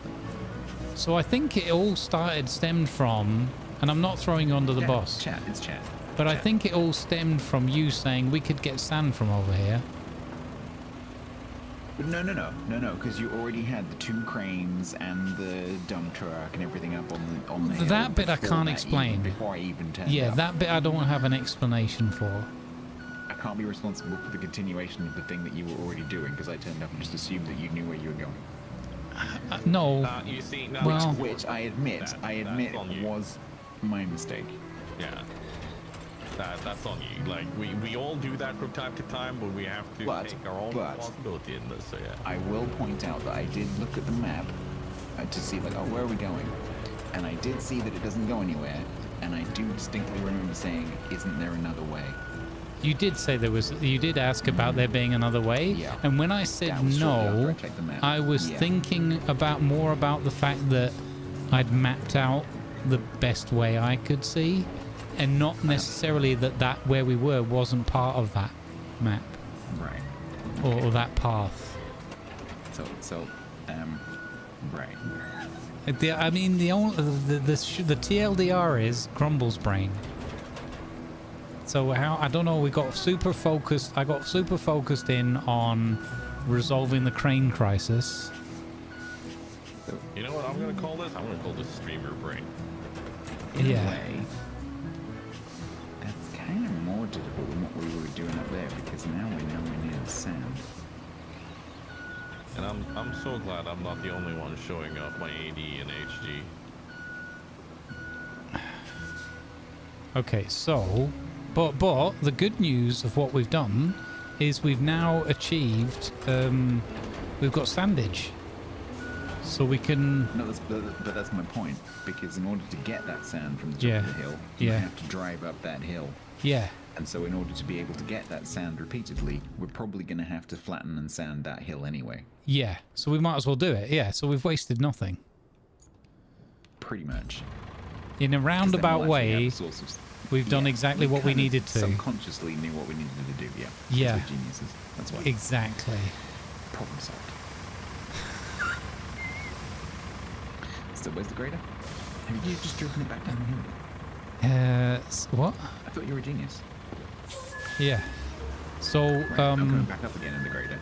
so I think it all stemmed from, and I'm not throwing you under the bus. It's chat. But I think it all stemmed from you saying we could get sand from over here. No, because you already had the 2 cranes and the dump truck and everything up on the hill. That bit I can't explain. Before I even turned Yeah, up. that bit I don't have an explanation for. I can't be responsible for the continuation of the thing that you were already doing because I turned up and just assumed that you knew where you were going. No. You see, now Well, which I admit that's on you. was my mistake. Yeah. That's on you. Like, we all do that from time to time, but we have to take our own responsibility in this, so yeah. I will point out that I did look at the map to see, like, oh, where are we going? And I did see that it doesn't go anywhere, and I do distinctly remember saying, isn't there another way? You did say there was. You did ask about there being another way, Yeah. and when I said That was shortly after no, I checked the map. I was Yeah. thinking more about the fact that I'd mapped out the best way I could see, and not necessarily that where we were wasn't part of that map Right. or that path. Right. I mean, the TLDR is Grumble's brain. So I don't know. We got super focused. I got super focused in on resolving the crane crisis. You know what I'm gonna call this? I'm gonna call this streamer brain. In Yeah. a way, that's kind of more doable than what we were doing up there because now we know we need sand. And I'm so glad I'm not the only one showing off my AD and HG. Okay, so, but the good news of what we've done is we've now achieved. We've got sandage, so we can. No, but that's my point. Because in order to get that sand from the top of the hill, you have to drive up that hill. Yeah. And so in order to be able to get that sand repeatedly, we're probably going to have to flatten and sand that hill anyway. Yeah. So we might as well do it. Yeah. So we've wasted nothing. Pretty much. In a roundabout way, we've done exactly what we kind of needed to. Subconsciously knew what we needed to do. Yeah. Yeah. We're geniuses. That's why. Exactly. Problem solved. So where's the grader? Have you just driven it back down the hill? What? I thought you were a genius. Yeah. So, Right, I'm coming back up again in the grader.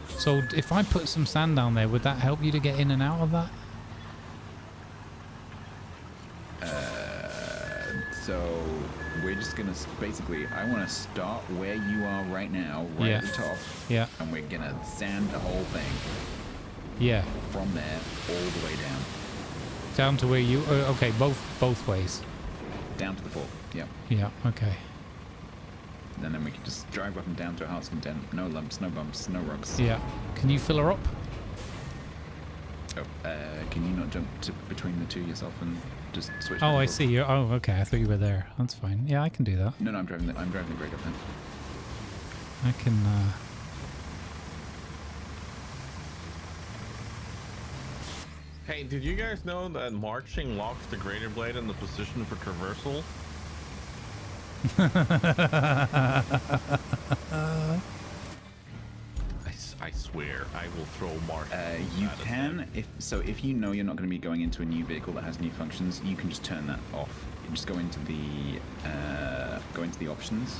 So if I put some sand down there, would that help you to get in and out of that? So we're just gonna basically. I want to start where you are right now, right at the top. Yeah. And we're gonna sand the whole thing. Yeah. From there all the way down. Down to where you? Okay, both ways. Down to the fall. Yeah. Yeah. Okay. And then we can just drive up and down to a house content. No lumps, no bumps, no rocks. Yeah. Can you fill her up? Oh, can you not jump between the two yourself and just switch? Oh, I see. You're. Oh, okay. I thought you were there. That's fine. Yeah, I can do that. No, I'm driving the grader then. I can. Hey, did you guys know that marching locks the grader blade in the position for traversal? I swear, I will throw march. You can, if you know you're not going to be going into a new vehicle that has new functions, you can just turn that off. You just go into the options.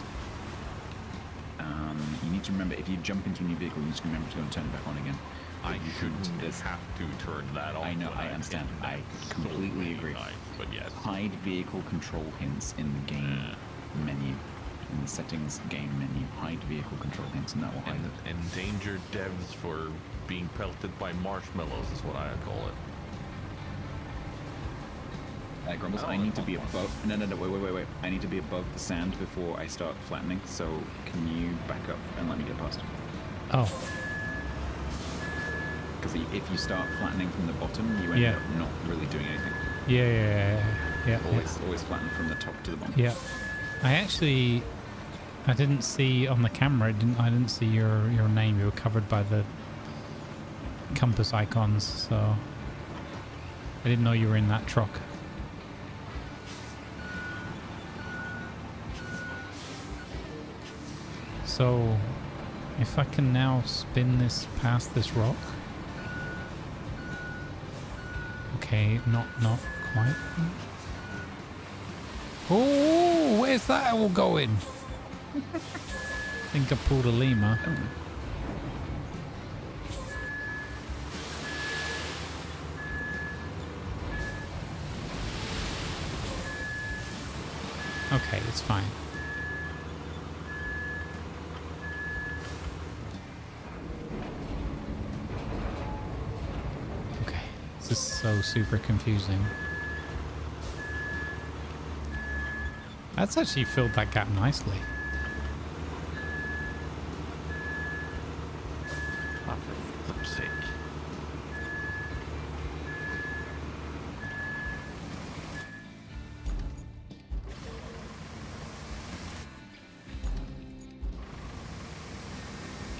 You need to remember, if you jump into a new vehicle, you need to remember to go and turn it back on again. I shouldn't have to turn that off. I know, I understand. I completely agree. Nice, but yes. Hide vehicle control hints in the game menu. In the settings game menu, hide vehicle control hints, and that will hide it. Endangered devs for being pelted by marshmallows is what I call it. Grumbles, I need to be above. No, wait. I need to be above the sand before I start flattening. So can you back up and let me get past? Oh. Because if you start flattening from the bottom, you end up not really doing anything. Yeah. Always flatten from the top to the bottom. Yeah. I didn't see on the camera. I didn't see your name. You were covered by the compass icons, so I didn't know you were in that truck. So, if I can now spin this past this rock. Okay, not quite. Oh, Where's that all going? I think I pulled a lemur. Okay, it's fine. Okay, this is so super confusing. That's actually filled that gap nicely. Oh, for flip's sake.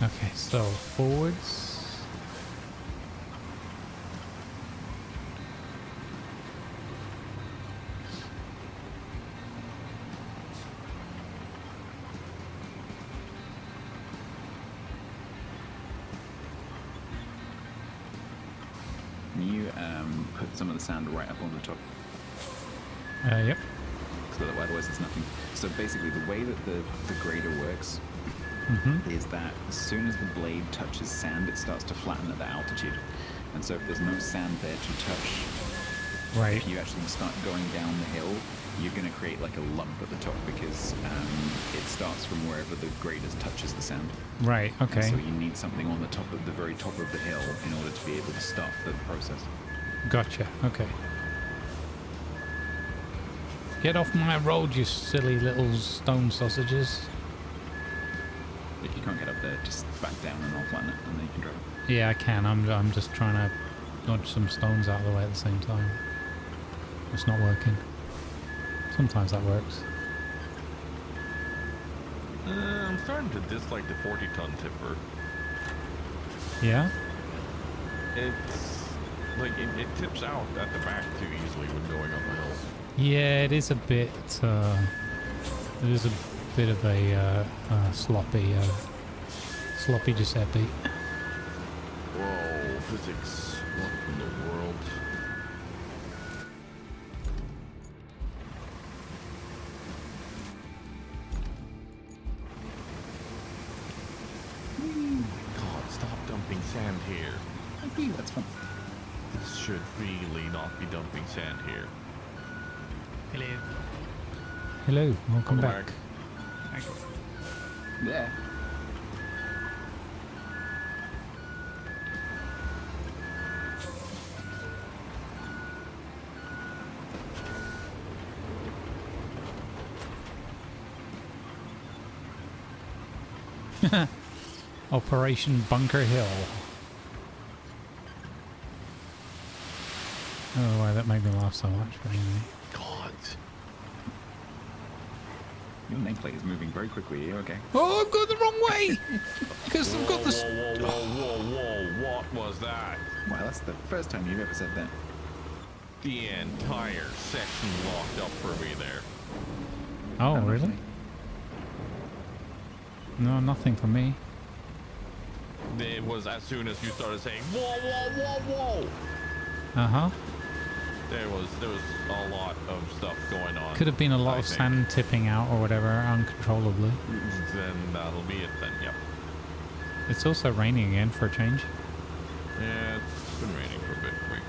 Okay, so forwards. Can you put some of the sand right up on the top? Yep. So that otherwise there's nothing. So basically the way that the grader works is that as soon as the blade touches sand, it starts to flatten at that altitude. And so if there's no sand there to touch, Right. if you actually start going down the hill, you're going to create like a lump at the top because it starts from wherever the grader touches the sand. Right, okay. And so you need something on the top of the very top of the hill in order to be able to start the process. Gotcha, okay. Get off my road, you silly little stone sausages. If you can't get up there, just back down and I'll flatten it, and then you can drive it. Yeah, I can. I'm just trying to dodge some stones out of the way at the same time. It's not working. Sometimes that works. I'm starting to dislike the 40-ton tipper. Yeah? It's like it tips out at the back too easily when going up the hill. Yeah, it is a bit. It is a bit of a sloppy Giuseppe. Whoa, physics! What in the world? God, stop dumping sand here. That's fun. This should really not be dumping sand here. Hello. Hello, welcome back. Thank you. Yeah. Operation Bunker Hill. I don't know why that made me laugh so much, but anyway. God. Your nameplate is moving very quickly. Are you okay? Oh, I've gone the wrong way! Because I've got this. Whoa, what was that? Wow, that's the first time you've ever said that. The entire section locked up for me there. Oh, Oh, really? No, nothing for me. It was as soon as you started saying whoa. Uh-huh. There was a lot of stuff going on. Could have been a lot I of think. sand tipping out or whatever uncontrollably. Then that'll be it then, yep. It's also raining again for a change. Yeah, it's been raining for a bit for me.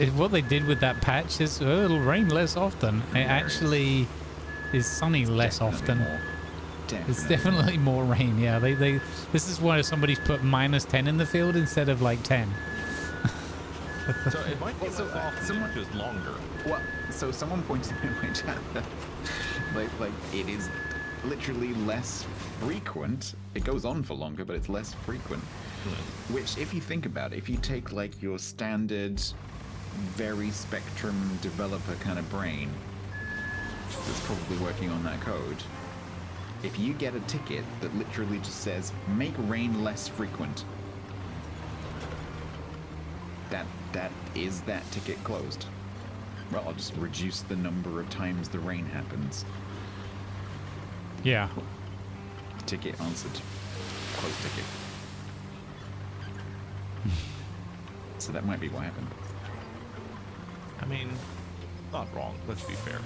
So. What they did with that patch is it'll rain less often. It actually is sunny less often. It's definitely more rain. Yeah, this is why somebody's put -10 in the field instead of like 10. So it might be less often, it's just longer. Well, so someone pointed in my chat that like it is literally less frequent. It goes on for longer, but it's less frequent. Which, if you think about it, if you take like your standard, very spectrum developer kind of brain that's probably working on that code, if you get a ticket that literally just says make rain less frequent, that is that ticket closed. Well, I'll just reduce the number of times the rain happens. Yeah. Ticket answered. Closed ticket. So that might be what happened. I mean, Not wrong. Let's be fair.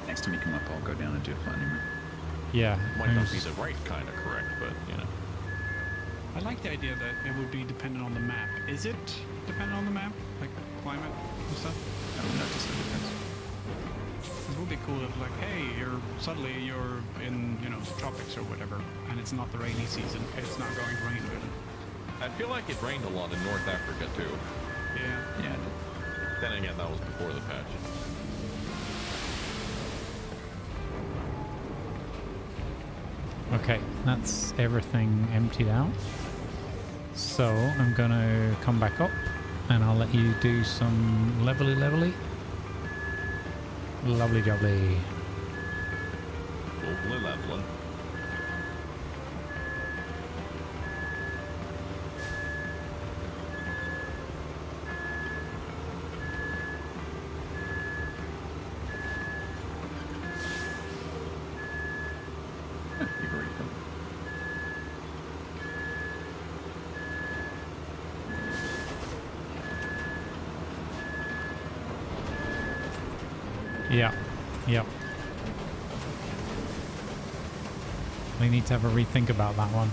Next time you come up, I'll go down and do a finding room. Yeah. Might not be the right kind of correct, but you know. I like the idea that it would be dependent on the map. Is it dependent on the map? Like climate and stuff? I don't notice the difference. It would be cool if like, hey, suddenly you're in, you know, the tropics or whatever, and it's not the rainy season. It's not going to rain really. I feel like it rained a lot in North Africa too. Yeah. Yeah. Then again, that was before the patch. Okay, that's everything emptied out. So I'm gonna come back up and I'll let you do some levely. Lovely jubbly. Hopefully leveling. You've already done Yeah, yep. We need to have a rethink about that one.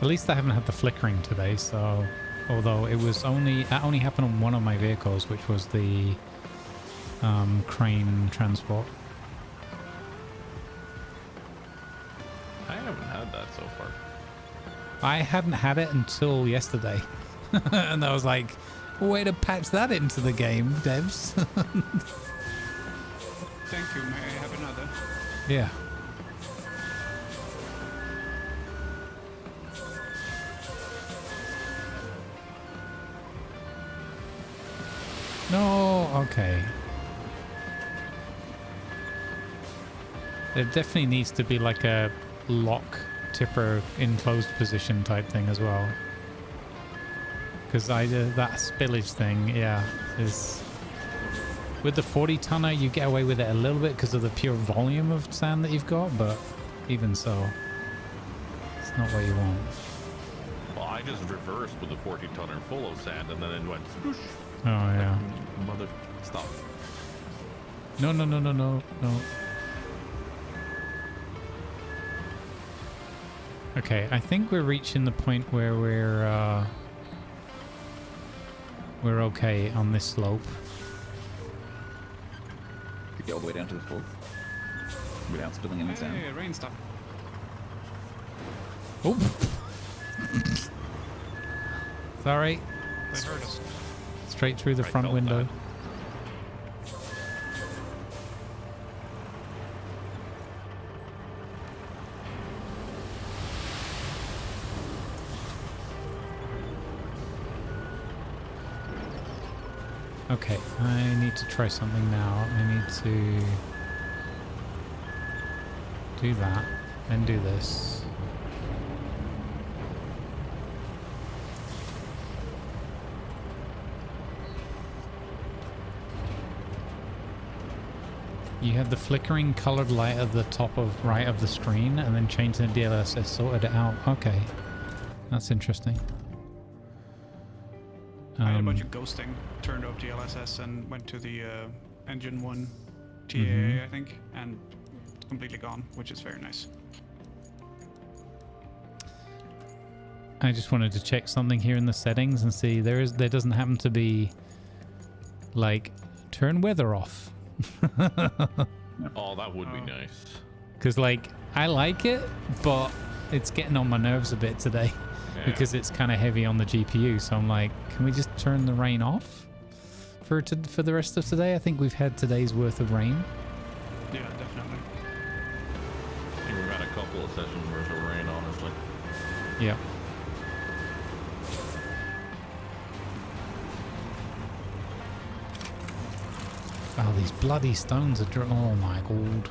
At least I haven't had the flickering today, so although that only happened on one of my vehicles, which was the crane transport. I haven't had that so far. I hadn't had it until yesterday. And I was like, way to patch that into the game, devs. Thank you. May I have another? Yeah. No, okay. There definitely needs to be like a lock tipper enclosed position type thing as well. Because that spillage thing, yeah, is... With the 40 tonner, you get away with it a little bit because of the pure volume of sand that you've got, but even so, it's not what you want. Well, I just reversed with the 40 tonner full of sand and then it went swoosh. Oh, yeah. Mother, stop. No. Okay, I think we're reaching the point where we're okay on this slope. You get all the way down to the fall without spilling any sand. Hey, rain stop. Oh. Sorry. They heard us. Straight through the front window. That. Okay, I need to try something now. I need to do that, then do this. You had the flickering colored light at the top of right of the screen and then changed the DLSS, sorted it out. Okay, that's interesting. I had a bunch of ghosting, turned off DLSS and went to the engine 1 TAA, I think, and it's completely gone, which is very nice. I just wanted to check something here in the settings and see there doesn't happen to be like turn weather off. Oh, that would be nice. Because like I like it, but it's getting on my nerves a bit today. Yeah. Because it's kind of heavy on the GPU, so I'm like, can we just turn the rain off for the rest of today? I think we've had today's worth of rain. Yeah, definitely. I think we've had a couple of sessions worth of rain, honestly. Yeah. Oh, these bloody stones are... Oh my god.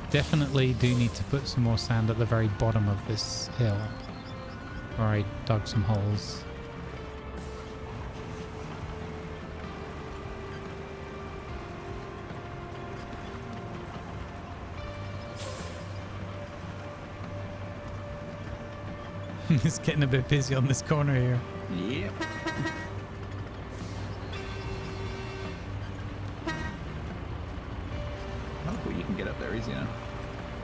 Definitely do need to put some more sand at the very bottom of this hill where I dug some holes. It's getting a bit busy on this corner here. Yep. Oh, cool. You can get up there easy now.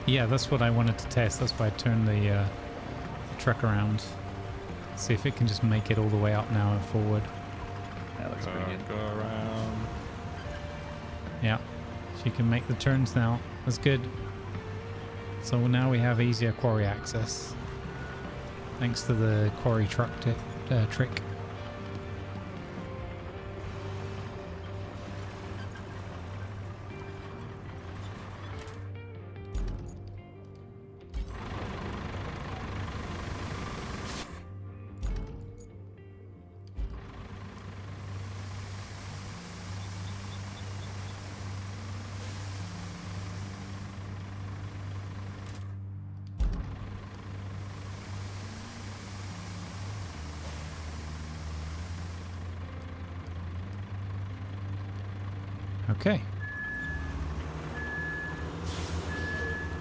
Yeah, that's what I wanted to test. That's why I turned the truck around. See if it can just make it all the way up now and forward. That looks pretty good. Go around. Yeah, she can make the turns now. That's good. So now we have easier quarry access. Thanks to the quarry truck trick. Okay.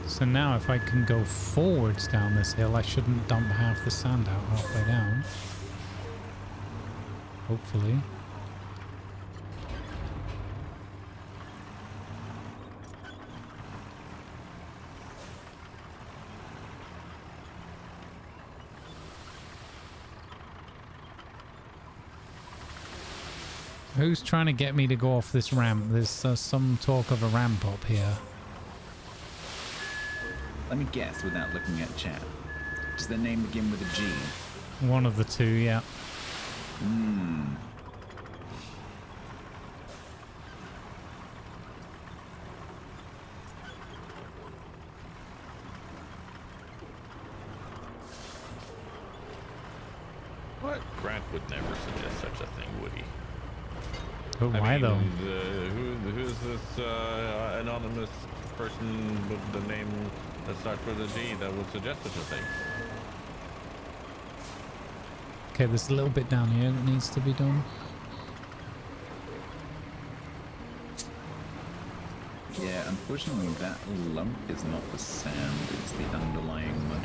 So now if I can go forwards down this hill, I shouldn't dump half the sand out halfway down. Hopefully. Who's trying to get me to go off this ramp? There's some talk of a ramp up here. Let me guess without looking at chat. Does the name begin with a G? One of the two, yeah. Hmm. What? Grant would never suggest such a thing, would he? Oh, why though? Who's this anonymous person with the name that starts with a G that would suggest such a thing? Okay, there's a little bit down here that needs to be done. Yeah, unfortunately that lump is not the sand, it's the underlying mud.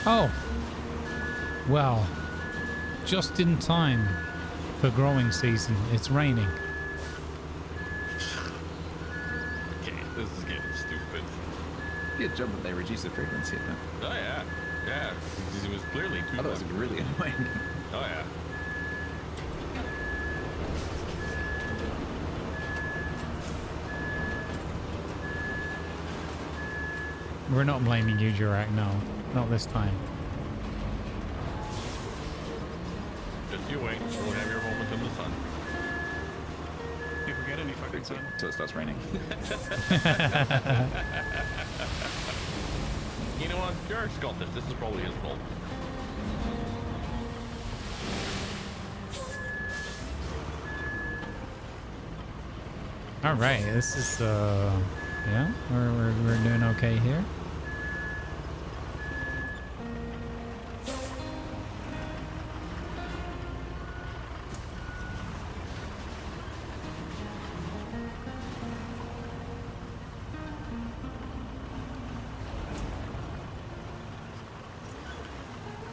Oh, well, just in time for growing season. It's raining. Okay, this is getting stupid. Good job that they reduced the frequency of that. Oh yeah, yeah. It was clearly too Otherwise much. it'd be really annoying. Oh yeah. We're not blaming you, Jurak. No, not this time. Just you wait. You'll have your moment in the sun. If we get any fucking sun. Until it starts raining. You know what? Jarek's got this. This is probably his fault. All right, this is yeah, we're doing okay here.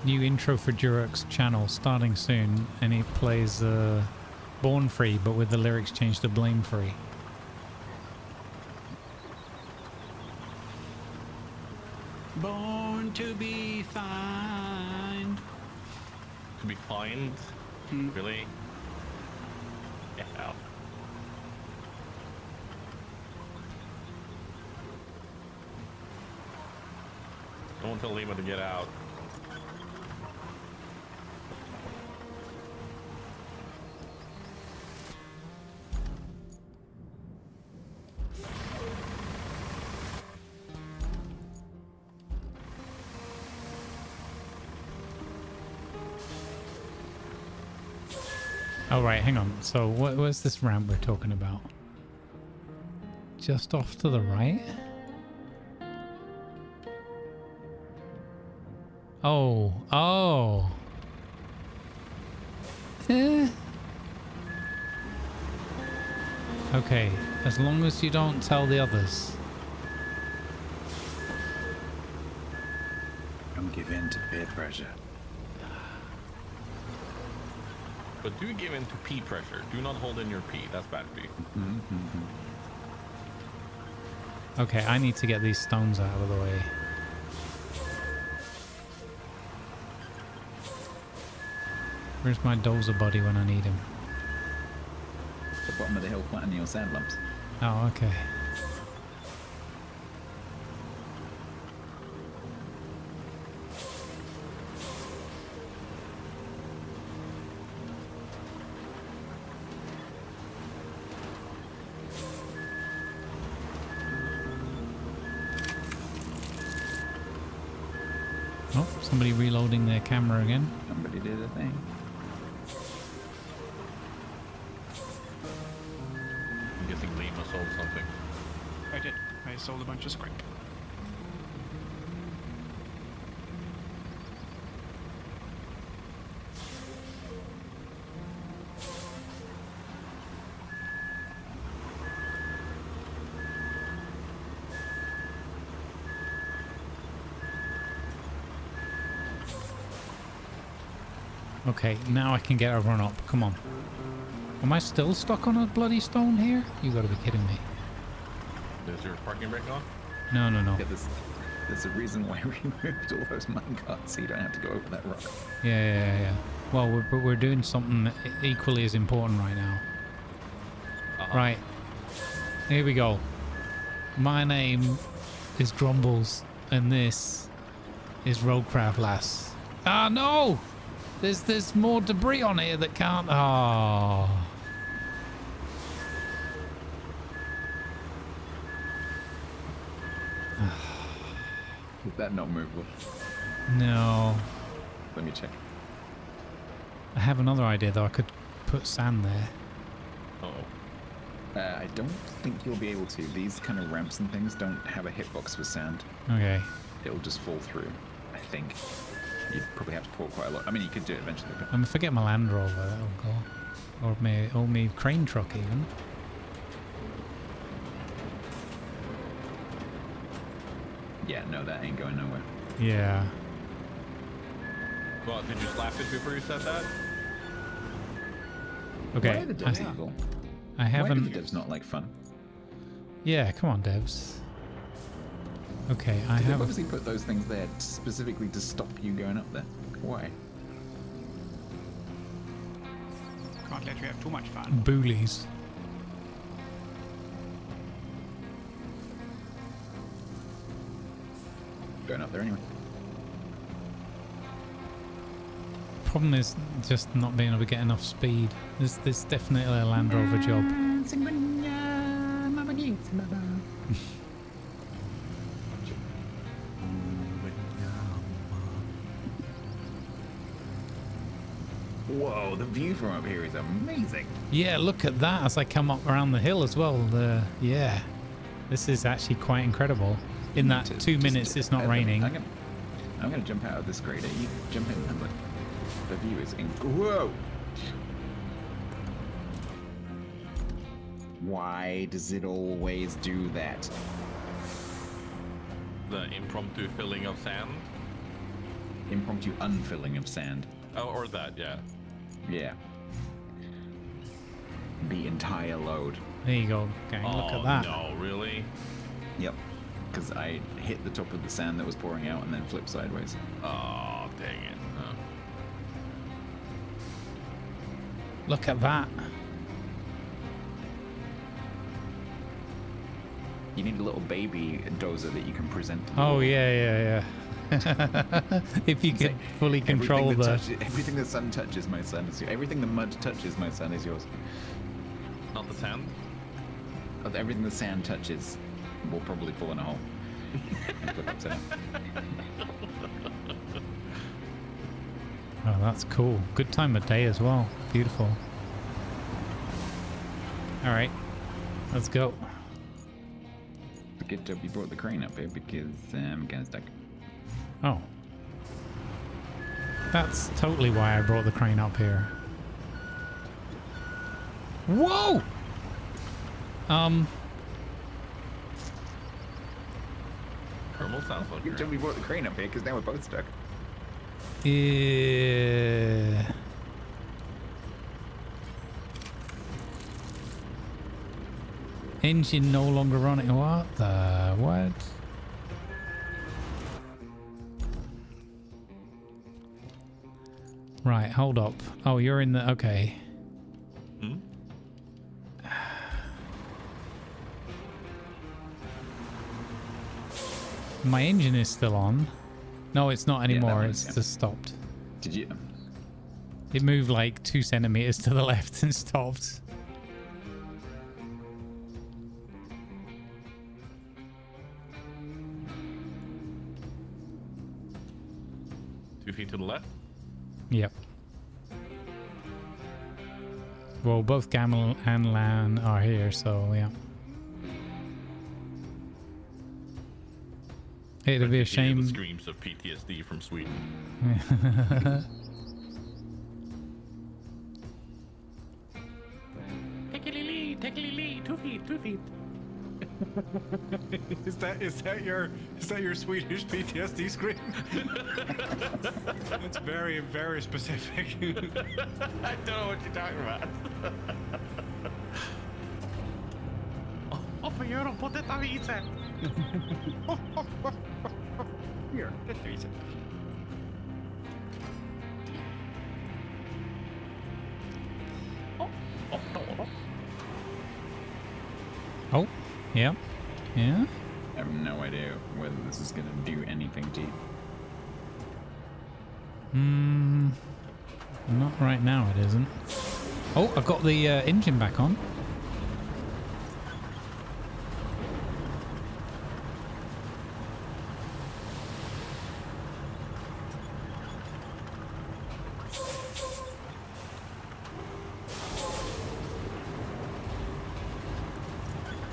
New intro for Durek's channel starting soon, and he plays Born Free, but with the lyrics changed to Blame Free. Born to be fined. To be fined? Really? Get out. Someone tell Lima to get out. Oh, right, hang on. So what's this ramp we're talking about? Just off to the right? Oh, oh. Okay, as long as you don't tell the others. Don't give in to peer pressure. But do give in to pee pressure. Do not hold in your pee. That's bad for you. Okay, I need to get these stones out of the way. Where's my dozer buddy when I need him? The bottom of the hill, flattening your sand lumps. Oh, okay. Oh, somebody reloading their camera again. Somebody did a thing. I'm guessing Lima sold something. I did. I sold a bunch of scrap. Okay, now I can get a run up. Come on. Am I still stuck on a bloody stone here? You gotta be kidding me. Is your parking brake on? No, no, no. Yeah, there's a reason why we moved all those minecarts so you don't have to go over that rock. Yeah. Well, we're doing something equally as important right now. Right. Here we go. My name is Grumbles, and this is Roadcraft, lass. Ah, no! There's more debris on here that can't... Oh. Is that not movable? No. Let me check. I have another idea, though. I could put sand there. Uh-oh. I don't think you'll be able to. These kind of ramps and things don't have a hitbox with sand. Okay. It'll just fall through, I think. You'd probably have to pour quite a lot. I mean, you could do it eventually, but... I'm gonna forget my Land Rover. That'll go. Or my crane truck, even. Yeah, no, that ain't going nowhere. Yeah. Well, did you slap it before you said that? Okay. Why are the devs evil? I haven't... Why do the devs not like fun? Yeah, come on, devs. Okay, I They've have... obviously put those things there specifically to stop you going up there. Why? Can't let you have too much fun. Boolies. Going up there anyway. Problem is just not being able to get enough speed. This definitely a Land Rover job. Whoa, the view from up here is amazing. Yeah, look at that as I come up around the hill as well. Yeah, this is actually quite incredible. In that 2 minutes it's not raining. I'm gonna jump out of this crater. You jump in and look. The view is whoa! Why does it always do that? The impromptu filling of sand? Impromptu unfilling of sand. Oh, or that, yeah. Yeah. The entire load. There you go. Okay, look at that. No, really? Yep. Because I hit the top of the sand that was pouring out and then flipped sideways. Oh, dang it. Huh. Look at that. You need a little baby dozer that you can present to Oh, the yeah. If you can fully control everything the sun touches, my son is yours. Everything the mud touches, my son is yours. Not the sand? Everything the sand touches will probably fall in a hole. And flip upside down. Oh, that's cool. Good time of day as well. Beautiful. All right, let's go. Good job you brought the crane up here because I'm kind of stuck. Oh. That's totally why I brought the crane up here. Whoa! Grumble sounds like Good job we brought the crane up here, because now we're both stuck. Yeah. Engine no longer running. What the? What? Right, hold up. Oh, you're in the... Okay. Hmm? My engine is still on. No, it's not anymore. one, It's just stopped. Did you? It moved like 2 centimeters to the left and stopped. 2 feet to the left? Yep. Well, both Gamel and Lan are here, so yeah. It'd be a Hear the shame. screams of PTSD from Sweden. Take it, Lily, 2 feet, 2 feet. is that your Swedish PTSD scream? It's very, very specific. I don't know what you're talking about. Varför gör de på detta viset? Here, detta viset. Oh, yeah. Yeah. I have no idea whether this is going to do anything to you. Not right now, it isn't. Oh, I've got the engine back on.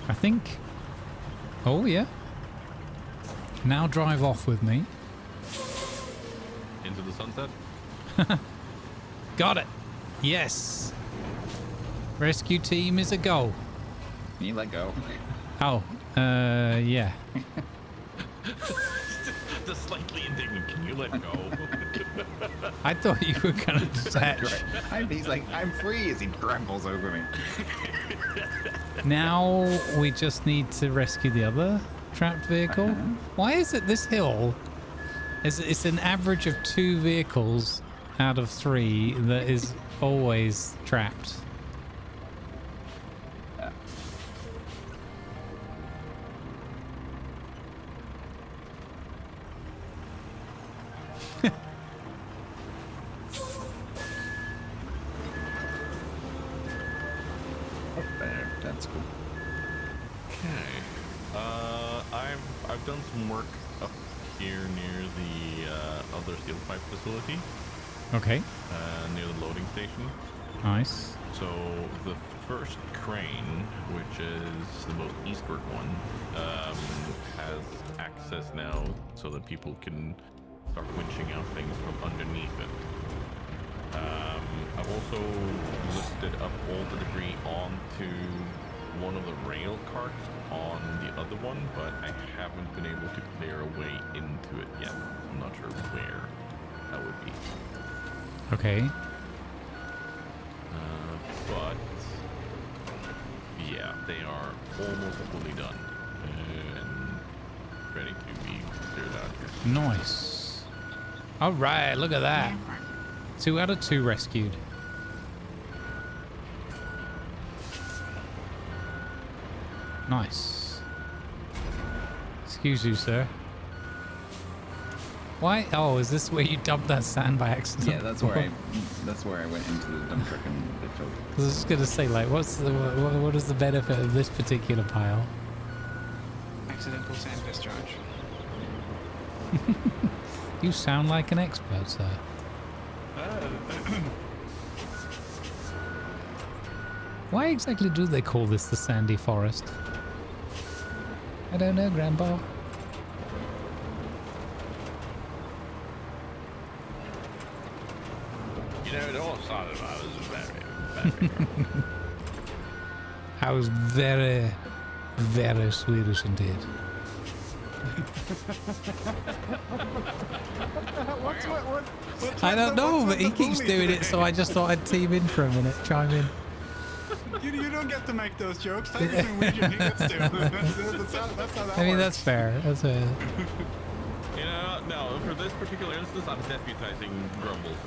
I think. Oh, yeah. Now drive off with me. Into the sunset? Got it. Yes. Rescue team is a go. Can you let go? Oh, yeah. The slightly indignant, can you let go? I thought you were going to detach. He's like, I'm free as he grumbles over me. Now we just need to rescue the other trapped vehicle. Why is it this hill? It's an average of 2 vehicles out of 3 that is always trapped. That's cool. Okay. I've done some work up here near the other steel pipe facility. Okay. Near the loading station. Nice. So the first crane, which is the most eastward one, has access now so that people can start winching out things from underneath it. I've also lifted up all the debris onto one of the rail carts on the other one, but I haven't been able to clear a way into it yet. I'm not sure where that would be. Okay. But yeah, they are almost fully done and ready to be cleared out here. Nice. All right, look at that. 2 out of 2 rescued. Nice. Excuse you, sir. Why? Oh, is this where you dumped that sand by accident? Yeah, that's where I went into the dump truck and it filled. Because I was just gonna say, like, what is the benefit of this particular pile? Accidental sand discharge. You sound like an expert, sir. Why exactly do they call this the sandy forest? I don't know, Grandpa. You know, it all started out as a very I was very, very Swedish indeed. I don't know, but he keeps doing it, so I just thought I'd team in for a minute, chime in. You don't get to make those jokes. Tigers and Norwegian, he gets to. That's how that I mean, works. that's fair. That's fair. You know, no, for this particular instance, I'm deputizing Grumbles.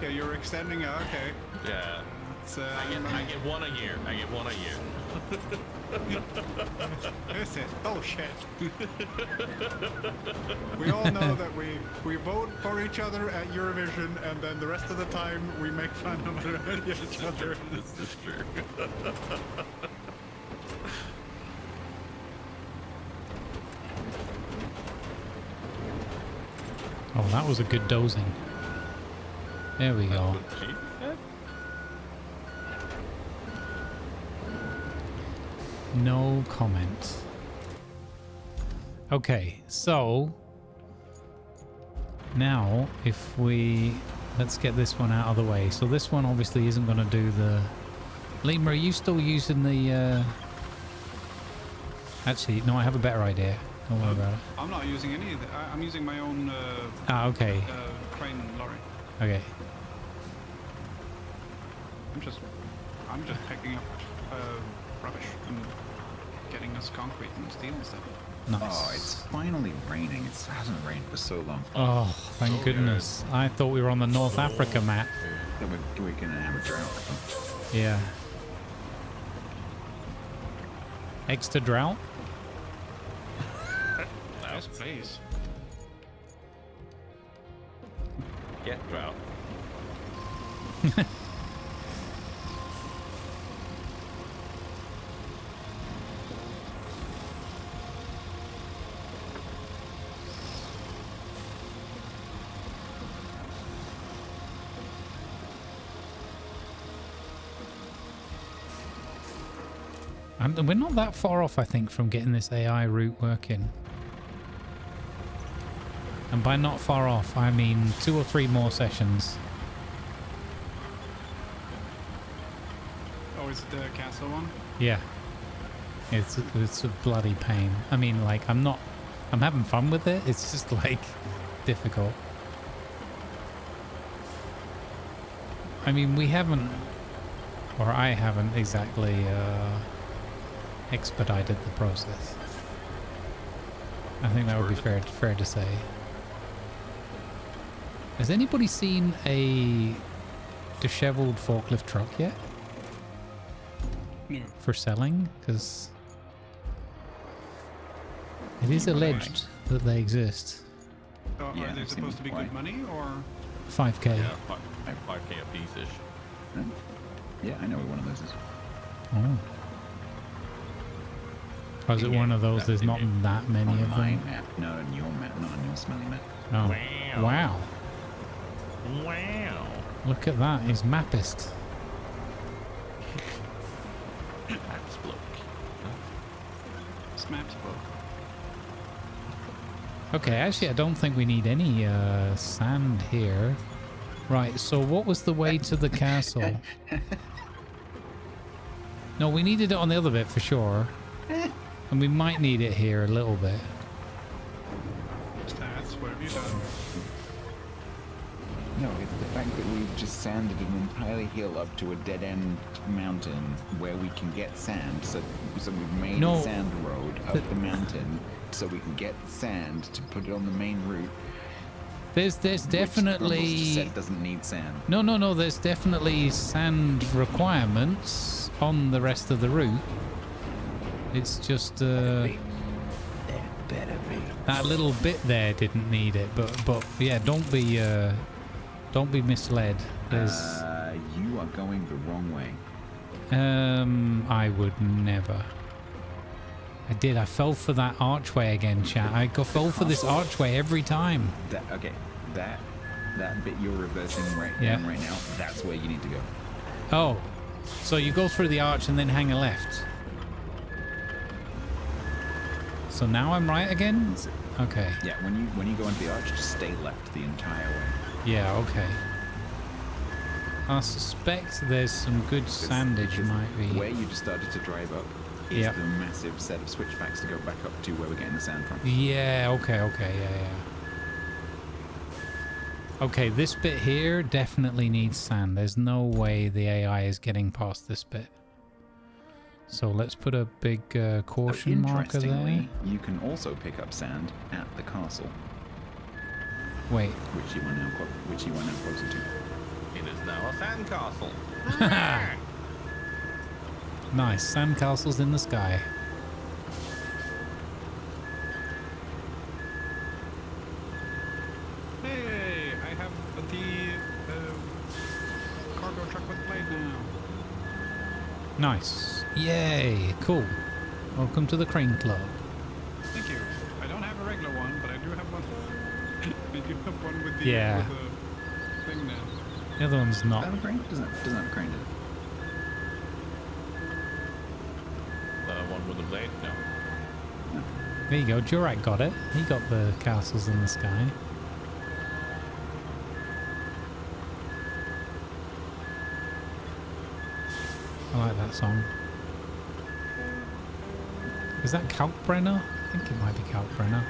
Yeah, you're extending. Okay. Yeah. It's, I get one a year. I get one a year. This is bullshit. We all know that we vote for each other at Eurovision, and then the rest of the time we make fun of each other. This is true. Oh, that was a good dozing. There we go. What Chief said? No comment. Okay, so now if let's get this one out of the way. So this one obviously isn't going to do the... Lima, are you still using the... Actually, no, I have a better idea. Don't worry about it. I'm not using any of it. I'm using my own Okay. crane lorry. Okay. I'm just picking up rubbish and getting us concrete and steel and stuff. Nice. Oh, it's finally raining. It hasn't rained for so long. Oh, thank goodness. I thought we were on the North Africa map. That we're gonna have a drought. Yeah. Extra drought? Yes, please. Get drought. We're not that far off, I think, from getting this AI route working. And by not far off, I mean 2 or 3 more sessions. Oh, is it the castle one? Yeah. It's a bloody pain. I mean, like, I'm having fun with it. It's just, like, difficult. I mean, we haven't, or I haven't exactly expedited the process. I think that would be fair to say. Has anybody seen a disheveled forklift truck yet? No. For selling? Because it is alleged that they exist. Oh, Yeah, are they I've seen supposed to be them good money or? 5k. Yeah, 5k a piece-ish. Yeah, I know what one of those is. Oh. Or is it one of those? There's not that many On of my them. map, not on your map, not on your smelly map. Oh. Wow. Wow. Wow. Look at that. He's mappist. That's bloke. Smaps book. Okay, actually, I don't think we need any sand here. Right, so what was the way to the castle? No, we needed it on the other bit for sure. And we might need it here a little bit. Stats, what have you done? No, it's the fact that we've just sanded an entire hill up to a dead-end mountain where we can get sand. So we've made a sand road up the mountain so we can get sand to put it on the main route. There's definitely... Grumbles just said doesn't need sand. No, there's definitely sand requirements on the rest of the route. It's just There better be. that little bit there didn't need it, but yeah, don't be misled. There's You are going the wrong way. I would never. I fell for that archway again, chat. I fell for this archway every time. That bit you're reversing right now, that's where you need to go. Oh, so you go through the arch and then hang a left. So now I'm right again? Okay. Yeah, when you go into the arch, just stay left the entire way. Yeah, okay. I suspect there's some good sandage Because might be. where you just started to drive up is Yep. the massive set of switchbacks to go back up to where we're getting the sand from. Yeah, okay, yeah. Okay, this bit here definitely needs sand. There's no way the AI is getting past this bit. So let's put a big caution marker there. Interestingly, you can also pick up sand at the castle, Wait. which you are now closer to. It is now a sandcastle. Nice, sand castles in the sky. Hey, I have the cargo truck with blade now. Nice. Yay, cool. Welcome to the Crane Club. Thank you. I don't have a regular one, but I do have one. I do have one with the, Yeah. with the thing now. The other one's not. Doesn't have a crane? Doesn't have a crane, does it? One with a blade? No. There you go, Jurak got it. He got the castles in the sky. I like that song. Is that Kalkbrenner? I think it might be Kalkbrenner.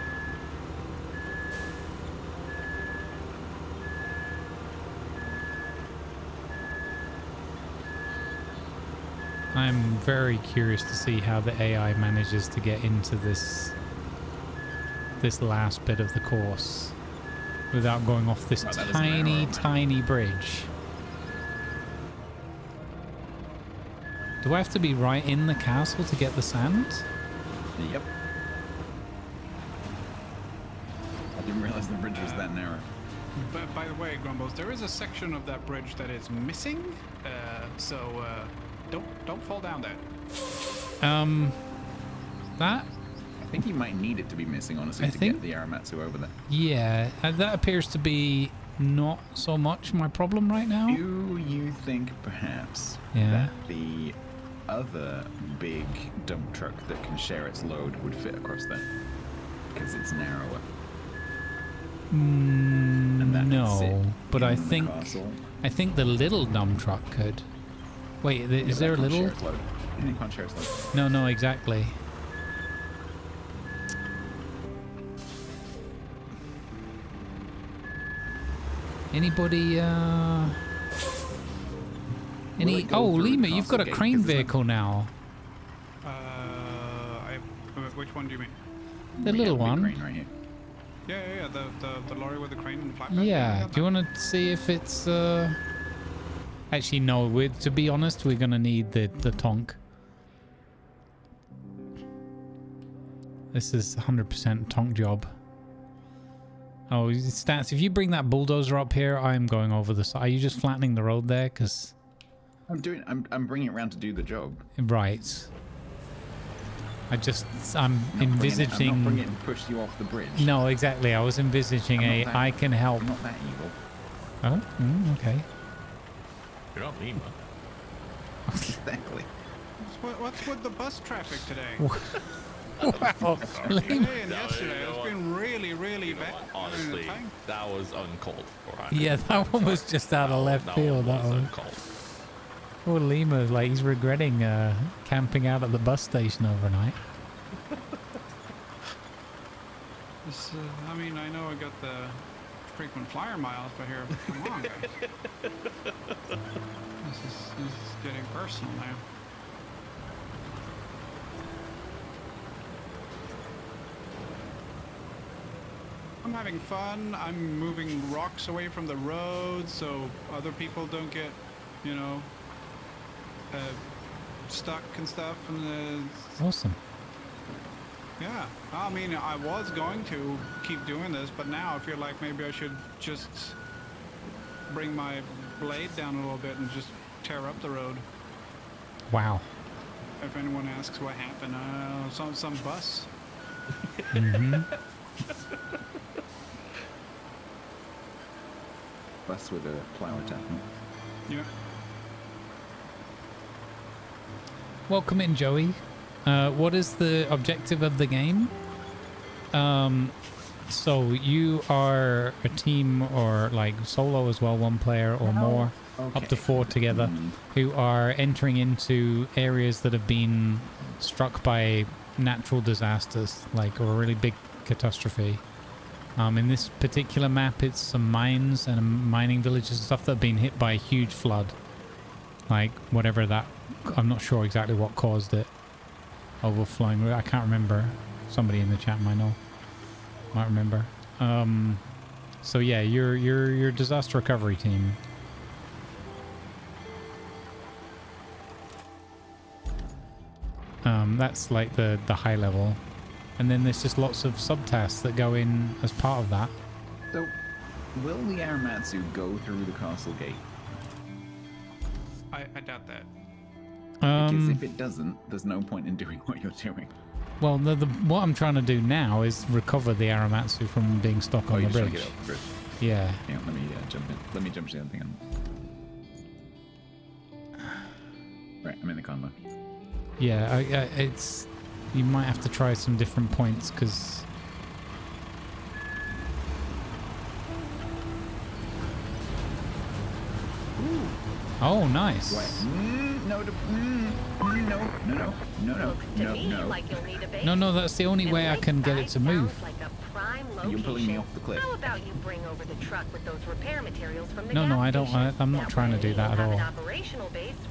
I'm very curious to see how the AI manages to get into this last bit of the course without going off this tiny bridge. Do I have to be right in the castle to get the sand? Yep. I didn't realize the bridge was that narrow. But by the way, Grumbles, there is a section of that bridge that is missing, so don't fall down there. That? I think you might need it to be missing, honestly, to get the Aramatsu over there. Yeah, that appears to be not so much my problem right now. Do you think perhaps that the other big dump truck that can share its load would fit across there? Because it's narrower. And that could sit but I in the think castle. the little dump truck could. Wait, is there a It can't little? share its load. It can't share its load. No, exactly. Will Anybody, it go oh, through the Lima, you've got a castle gate? crane 'Cause it's vehicle now. Which one do you mean? The We little have a big one. crane right here. Yeah, the lorry with the crane and the flatbed. Yeah, do you want to see if it's, Actually, no, to be honest, we're going to need the tonk. This is 100% tonk job. Oh, Stats, if you bring that bulldozer up here, I'm going over the side. Are you just flattening the road there? Because I'm bringing it around to do the job. Right. I'm I'm envisaging... not bringing it and push you off the bridge. No, exactly. I was envisaging I can help. I'm not that evil. Oh, okay. You're not Lima. Exactly. What's with the bus traffic today? Wow. Today and yesterday, it's been really bad. Honestly, that was uncalled for. Yeah, that one was just out of left field. That one. Uncalled. Poor Lima, like he's regretting camping out at the bus station overnight. I mean, I know I got the frequent flyer miles, but here, come on, guys. This is getting personal now. I'm having fun. I'm moving rocks away from the road so other people don't get, you know, stuck and stuff. And Awesome. yeah, I mean, I was going to keep doing this, but now I feel like maybe I should just bring my blade down a little bit and just tear up the road. Wow. If anyone asks what happened, some bus. Bus with a plow attachment. Yeah. Welcome in, Joey. What is the objective of the game? So you are a team or like solo as well, one player or more, up to 4 together, who are entering into areas that have been struck by natural disasters, like or a really big catastrophe. In this particular map, it's some mines and mining villages and stuff that have been hit by a huge flood. Like whatever that, I'm not sure exactly what caused it. Overflowing, I can't remember. Somebody in the chat might know. Might remember. So yeah, your disaster recovery team. That's like the high level. And then there's just lots of subtasks that go in as part of that. So, will the Aramatsu go through the castle gate? I doubt that. Because if it doesn't, there's no point in doing what you're doing. Well, what I'm trying to do now is recover the Aramatsu from being stuck on the you're bridge. trying to get off the bridge. Yeah. Yeah, let me jump in. Let me jump to the other thing. Right, I'm in the convo. Yeah, it's... You might have to try some different points, because... Oh, nice. No, that's the only way I can get it to move. You're pulling me off the cliff. How about you bring over the truck with those repair materials from the No, gas I don't. station? I'm not trying to do that at all.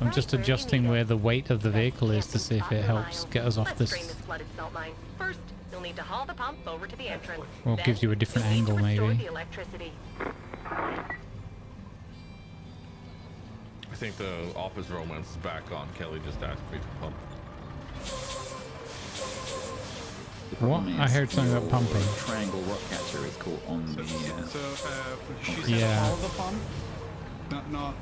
I'm just adjusting where the weight of the vehicle is to see if it helps get us off this. First, you'll need to haul the pump over to the entrance. Or it gives you a different angle, maybe. The electricity. I think the office romance is back on. Kelly just asked me to pump. What? I heard something about pumping. Triangle rock catcher is called on the. She said all the pump. No.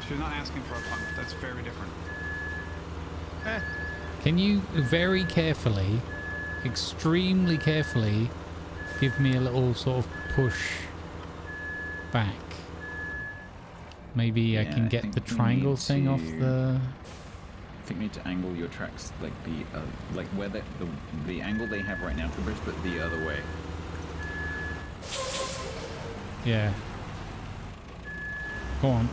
She's not asking for a pump. That's very different. Can you very carefully, extremely carefully, give me a little sort of push back? Maybe I can get the triangle thing off the... I think we need to angle your tracks like like where the angle they have right now for the bridge, but the other way. Yeah. Go on.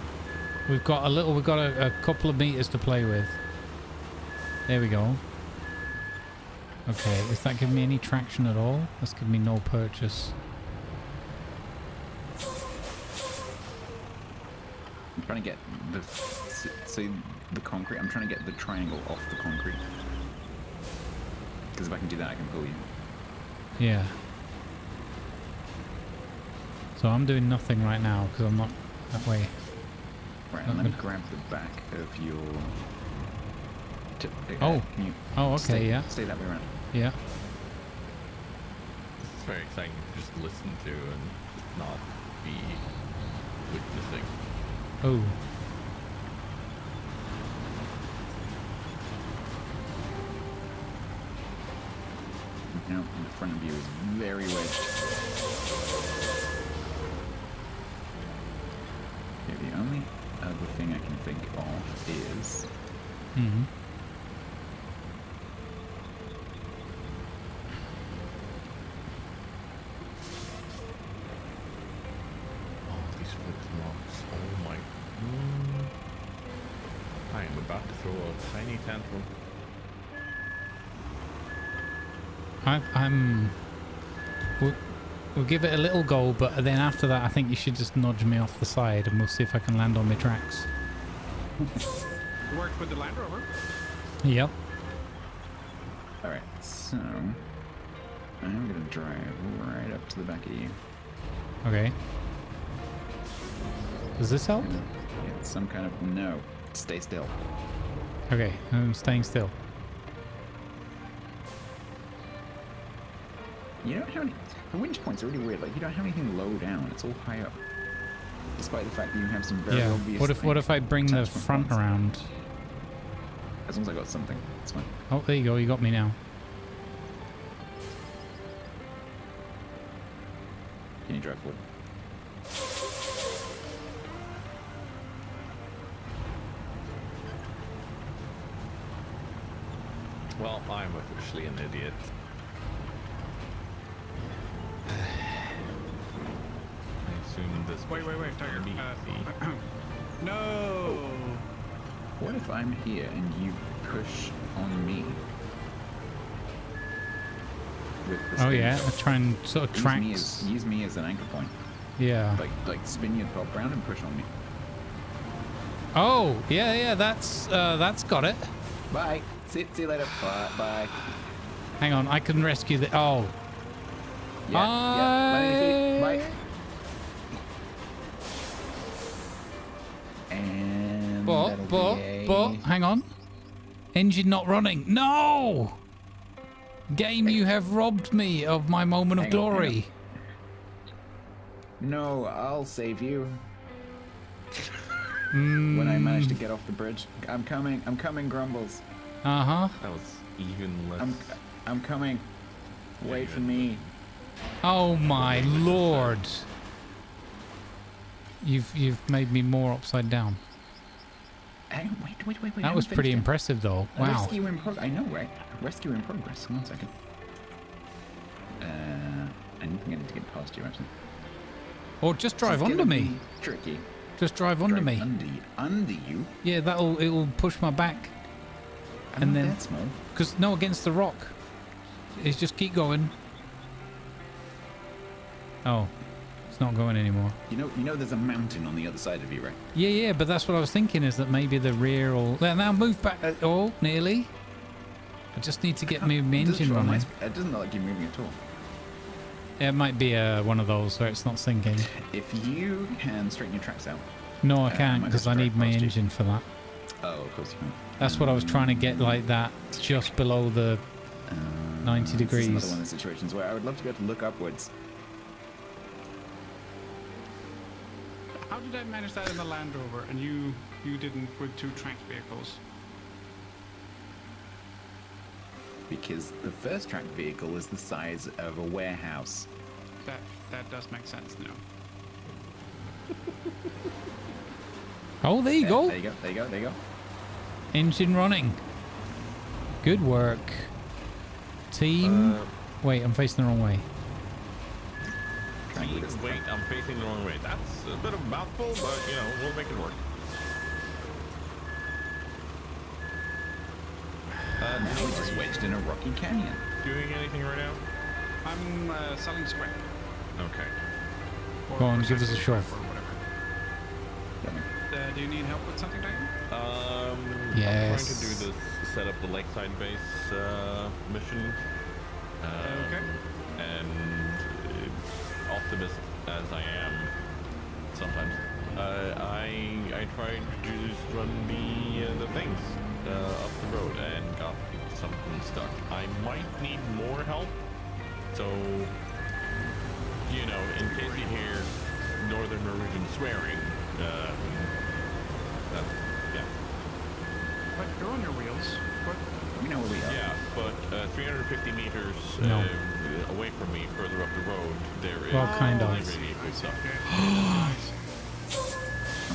We've got a couple of meters to play with. There we go. Okay, is that giving me any traction at all? That's giving me no purchase. I'm trying to get the concrete. I'm trying to get the triangle off the concrete. Because if I can do that, I can pull you. Yeah. So I'm doing nothing right now because I'm not that way. Right, let me grab the back of your... Oh. Can you okay, yeah. Stay that way around. Yeah. It's very exciting to just listen to and just not be witnessing. Oh. Now, in the front of you is very wedged. Okay, the only other thing I can think of is... I am about to throw a tiny tantrum. We'll give it a little go, but then after that I think you should just nudge me off the side and we'll see if I can land on my tracks. Worked with the Land Rover. Yep. Alright, so... I'm gonna drive right up to the back of you. Okay. Does this help? Get some kind of... No. Stay still. Okay, I'm staying still. You don't have any... The winch points are really weird. Like, you don't have anything low down. It's all high up. Despite the fact that you have some very obvious... What if I bring the front around? As long as I got something, it's fine. Oh, there you go. You got me now. Can you drive forward? Well, I'm officially an idiot. Wait, Tiger. No! What if I'm here and you push on me? With the Oh spin yeah, top? I try and sort of track. Use me as an anchor point. Yeah. Like spin your top round and push on me. Oh yeah, that's got it. Bye. See you later. Bye. Hang on, I can rescue the. Oh. Yeah. Bye. And But hang on. Engine not running. No. Game, you have robbed me of my moment of glory. No, I'll save you. When I manage to get off the bridge. I'm coming, Grumbles. Uh-huh. That was even less. I'm coming. Wait for me. Oh my lord. You've made me more upside down. Hang on, wait. That was pretty impressive though. Wow. Rescue in progress. I know, right? Rescue in progress. 1 second. I think I need to get past you actually. Or just drive under me. Tricky. Just drive under me. Under you? Yeah, it'll push my back. I'm not that small. Because no, against the rock. It's just keep going. Oh, it's not going anymore. You know, there's a mountain on the other side of you, right? Yeah, but that's what I was thinking, is that maybe the rear will... Now move back. Oh, nearly. I just need to get my engine running. It doesn't look like you're moving at all. It might be one of those where it's not sinking. If you can straighten your tracks out. No, I can't, because I need my engine for that. Oh, of course you can. That's what I was trying to get like that, just below the 90 degrees. This is another one of the situations where I would love to be able to look upwards. How did I manage that in the Land Rover and you didn't with 2 tracked vehicles? Because the first tracked vehicle is the size of a warehouse. That does make sense now. Oh, there you go. There you go. Engine running. Good work. Team. Wait, I'm facing the wrong way. Wait, I'm facing the wrong way. That's a bit of a mouthful, but we'll make it work. Now we're just wedged in a rocky canyon. Doing anything right now? I'm selling scrap. Okay. Go on, give us a shove. Or whatever. Do you need help with something, Diane? Yes. I'm trying to do this, set up the lakeside base mission. Okay. And optimist as I am, sometimes I tried to just run the things up the road and got something stuck. I might need more help, so in case you hear Northern Norwegian swearing, yeah. But you're on your wheels. What? We know where we are. Yeah, but 350 meters away from me, further up the road, there is kind of. really good stuff.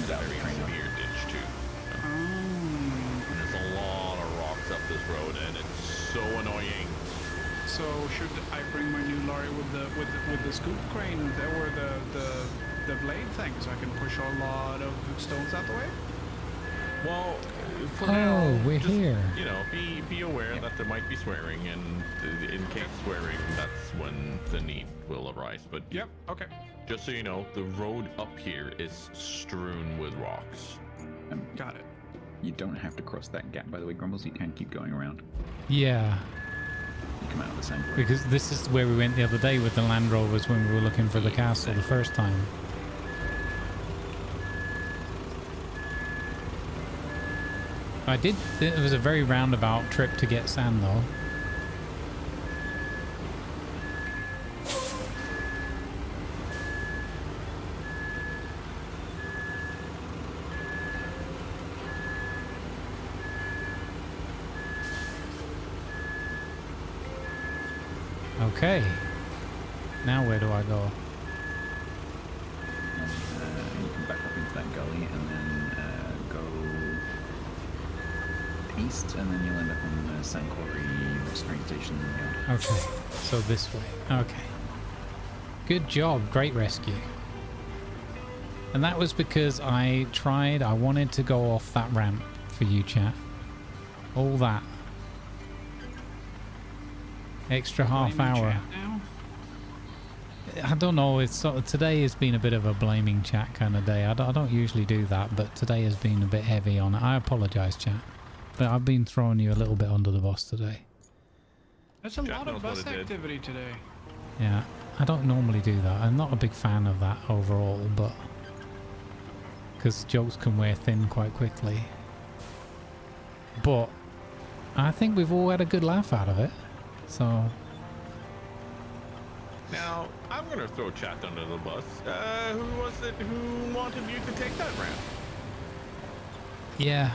Very severe ditch too. And there's a lot of rocks up this road, and it's so annoying. So should I bring my new lorry with the scoop crane or the blade thing, so I can push a lot of stones out the way? Well, for now, we're just, here. Be aware that there might be swearing, and in case swearing, that's when the need will arise. But Yep. Okay. just so you know, the road up here is strewn with rocks. Got it. You don't have to cross that gap, by the way, Grumbles. You can keep going around. Yeah. You come out of the same way. Because this is where we went the other day with the Land Rovers when we were looking for the castle the first time. It was a very roundabout trip to get sand though. Okay. Now where do I go? You can back up into that gully and then go east, and then you'll end up on the San Quarry train station. Okay, so this way. Okay. Good job. Great rescue. And that was because I wanted to go off that ramp for you, chat. All that. Extra half hour. I don't know, it's sort of, today has been a bit of a blaming chat kind of day. I don't usually do that, but today has been a bit heavy on it. I apologise, chat. But I've been throwing you a little bit under the bus today. There's a lot of bus activity today. Yeah, I don't normally do that. I'm not a big fan of that overall, but... because jokes can wear thin quite quickly. But I think we've all had a good laugh out of it. So... Now, I'm going to throw chat under the bus. Who was it who wanted you to take that ramp? yeah,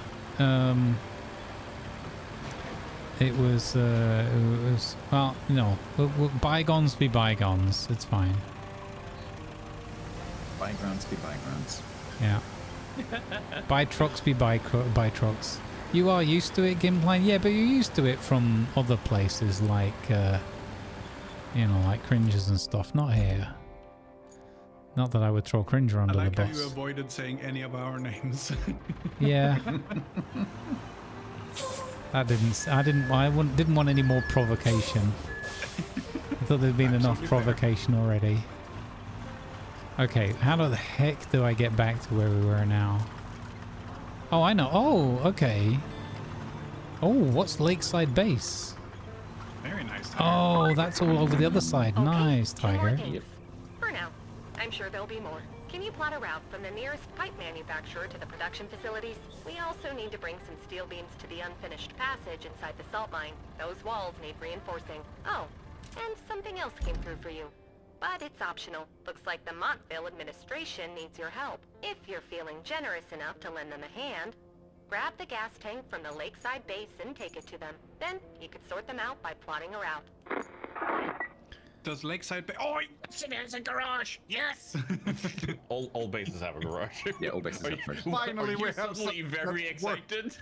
it was, well, no, bygones be bygones. It's fine. Bygrounds be bygrounds. Yeah. Buy trucks be buy trucks. You are used to it, Gimpline? Yeah, but you're used to it from other places like, you know, like Cringers and stuff. Not here. Not that I would throw Cringer under the bus. How you avoided saying any of our names. Yeah. I didn't want any more provocation. I thought there'd been enough provocation already. Okay, how the heck do I get back to where we were now? Oh, I know. Oh, okay. Oh, what's Lakeside Base? Very nice. Oh, that's all over the other side. Okay, nice, 2 more Tiger. things. For now. I'm sure there'll be more. Can you plot a route from the nearest pipe manufacturer to the production facilities? We also need to bring some steel beams to the unfinished passage inside the salt mine. Those walls need reinforcing. Oh, and something else came through for you. But it's optional. Looks like the Montville administration needs your help. If you're feeling generous enough to lend them a hand, grab the gas tank from the lakeside base and take it to them. Then you could sort them out by plotting a route. Does Lakeside Oh, there's a garage. Yes. All bases have a garage. Yeah, all bases have a garage. Finally, we have suddenly very excited.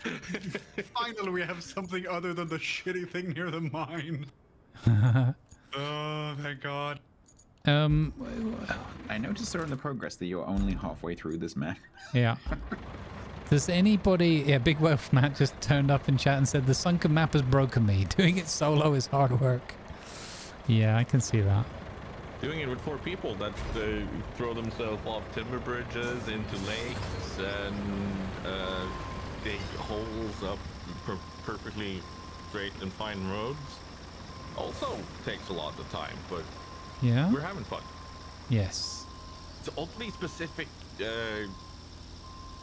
Finally, we have something other than the shitty thing near the mine. Oh, thank God. I noticed during the progress that you're only halfway through this map. Yeah. Does anybody... Yeah, Big Welsh Matt just turned up in chat and said, the sunken map has broken me. Doing it solo is hard work. Yeah, I can see that. Doing it with 4 people that throw themselves off timber bridges into lakes and dig holes up perfectly straight and fine roads also takes a lot of time, but yeah, we're having fun. Yes. It's oddly specific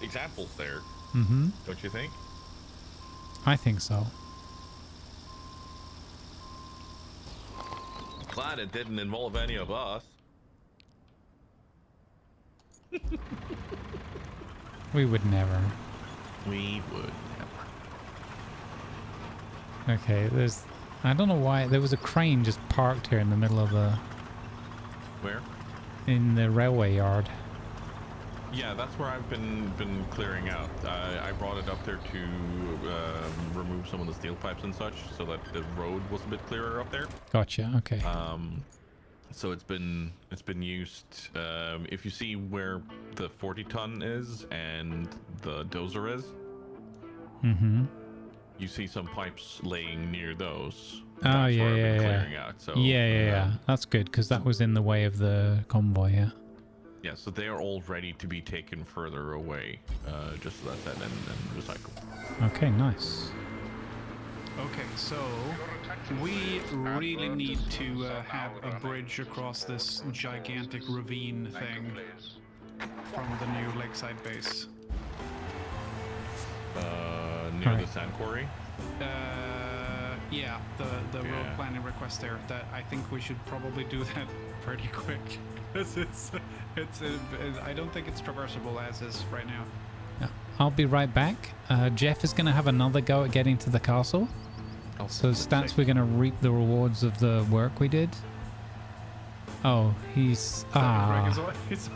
examples there, don't you think? I think so. Glad it didn't involve any of us. We would never. We would never. Okay, there's... I don't know why. There was a crane just parked here in the middle of the... Where? In the railway yard. Yeah, that's where I've been clearing out. I brought it up there to remove some of the steel pipes and such, so that the road was a bit clearer up there. Gotcha. Okay. So it's been used. If you see where the 40-ton is and the dozer is, you see some pipes laying near those. Oh yeah, yeah, clearing out. So yeah. That's good because that was in the way of the convoy. Yeah. Yeah, so they are all ready to be taken further away, just so that's that, and recycle. Okay, nice. Okay, so we really need to have a bridge across this gigantic ravine thing from the new lakeside base. Near the sand quarry? Yeah, the road planning request there. That I think we should probably do that pretty quick. Because it's I don't think it's traversable as is right now. Yeah. I'll be right back. Jeff is going to have another go at getting to the castle. So stats, we're going to reap the rewards of the work we did. Oh, he's... It's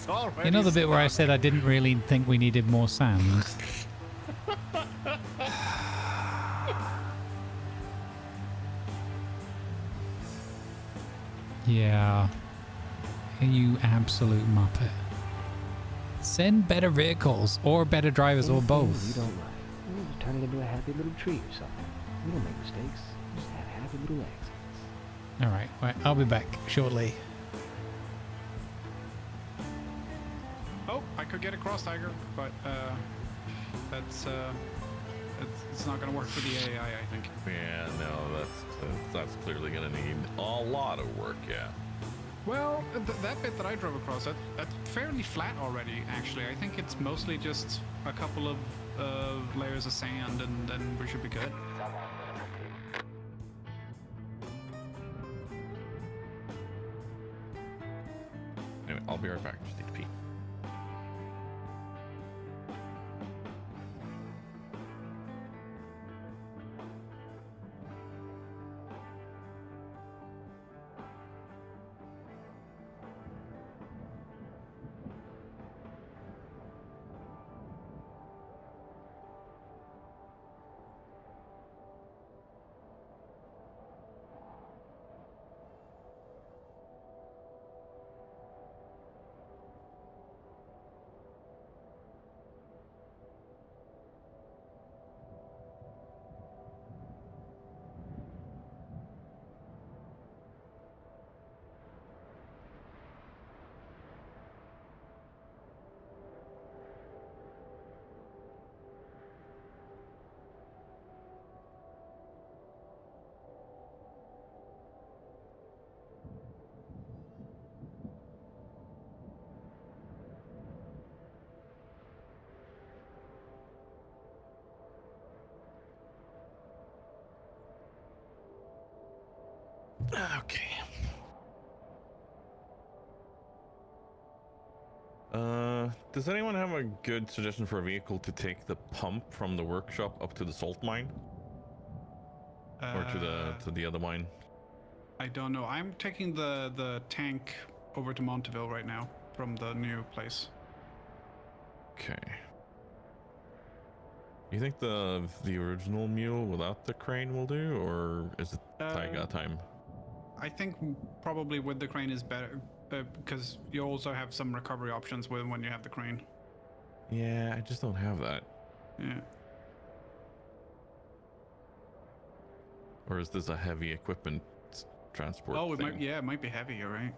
already you know the bit where I said I didn't really think we needed more sand? Yeah. You absolute muppet. Send better vehicles or better drivers or Anything both. You don't like. We'll just turn it into a happy little tree or something. We don't make mistakes. We just have happy little accidents. All right, I'll be back shortly. Oh, I could get across, Tiger, but that's it's not gonna work for the AI, I think. Yeah, no, that's clearly gonna need a lot of work. Yeah. Well, that bit that I drove across, that's fairly flat already, actually. I think it's mostly just a couple of layers of sand, and then we should be good. Anyway, I'll be right back. Just need to pee. Okay. Does anyone have a good suggestion for a vehicle to take the pump from the workshop up to the salt mine? Or to the other mine? I don't know. I'm taking the tank over to Monteville right now from the new place. Okay. You think the original mule without the crane will do, or is it Taiga time? I think probably with the crane is better, because you also have some recovery options when you have the crane. Yeah, I just don't have that. Yeah. Or is this a heavy equipment transport Oh, thing? it might be heavier, right?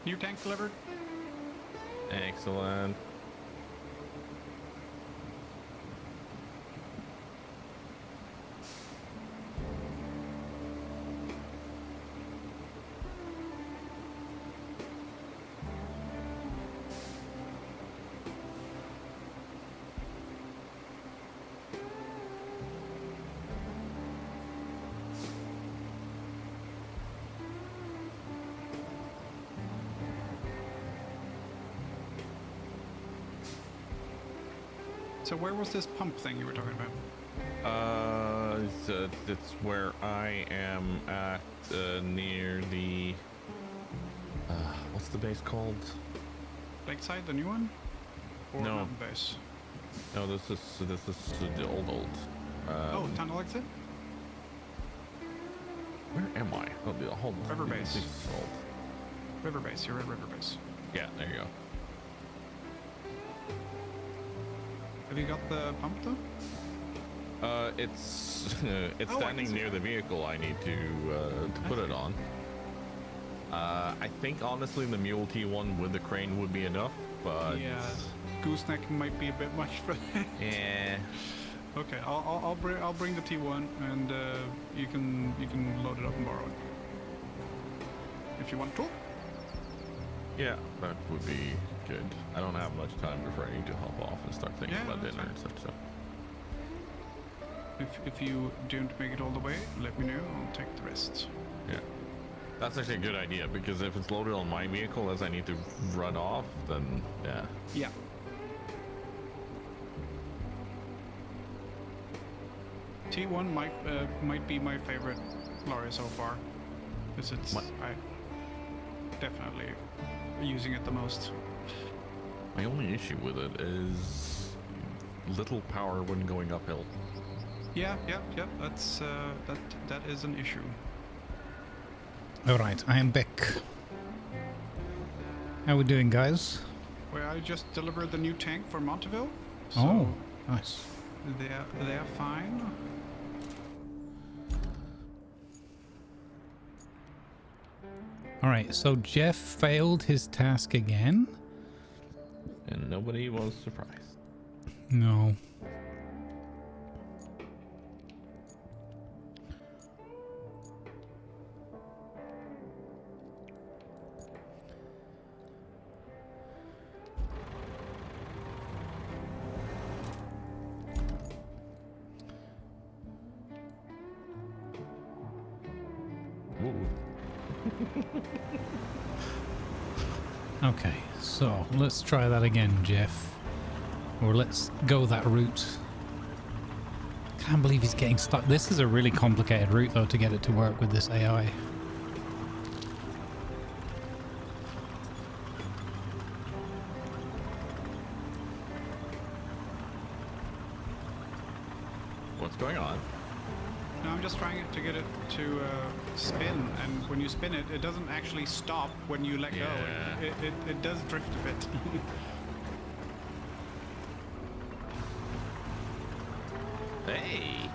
New tank delivered. Excellent. So where was this pump thing you were talking about? It's where I am at near the. What's the base called? Lakeside, the new one? Or No. mountain base? No, this is the old. Oh, tunnel exit? Where am I? Oh, hold on. River base. This is old. River base, you're at river base. Yeah, there you go. Have you got the pump though? It's it's Oh, I standing can see near it. the vehicle I need to put it on. I think honestly the Mule T1 with the crane would be enough, but Yeah, gooseneck might be a bit much for that. yeah. Okay, I'll bring the T1 and you can load it up and borrow it if you want to. Yeah, that would be good. I don't have much time before I need to hop off and start thinking Yeah, about that's dinner and such. So If you don't make it all the way, let me know. I'll take the rest. yeah, that's actually a good idea because if it's loaded on my vehicle as I need to run off, then yeah. Yeah. T1 might be my favorite lorry so far, because it's I definitely using it the most. My only issue with it is little power when going uphill. Yeah. That's that is an issue. Alright, I am back. How we doing, guys? Well, I just delivered the new tank for Monteville. So Oh, nice. they're fine. Alright, so Jeff failed his task again? And nobody was surprised. No. Okay, so let's try that again, Jeff. Or let's go that route. Can't believe he's getting stuck. This is a really complicated route, though, to get it to work with this AI. What's going on? No, I'm just trying to get it to spin, and when you spin it, it doesn't actually stop when you let Yeah. go. It does drift a bit. Hey!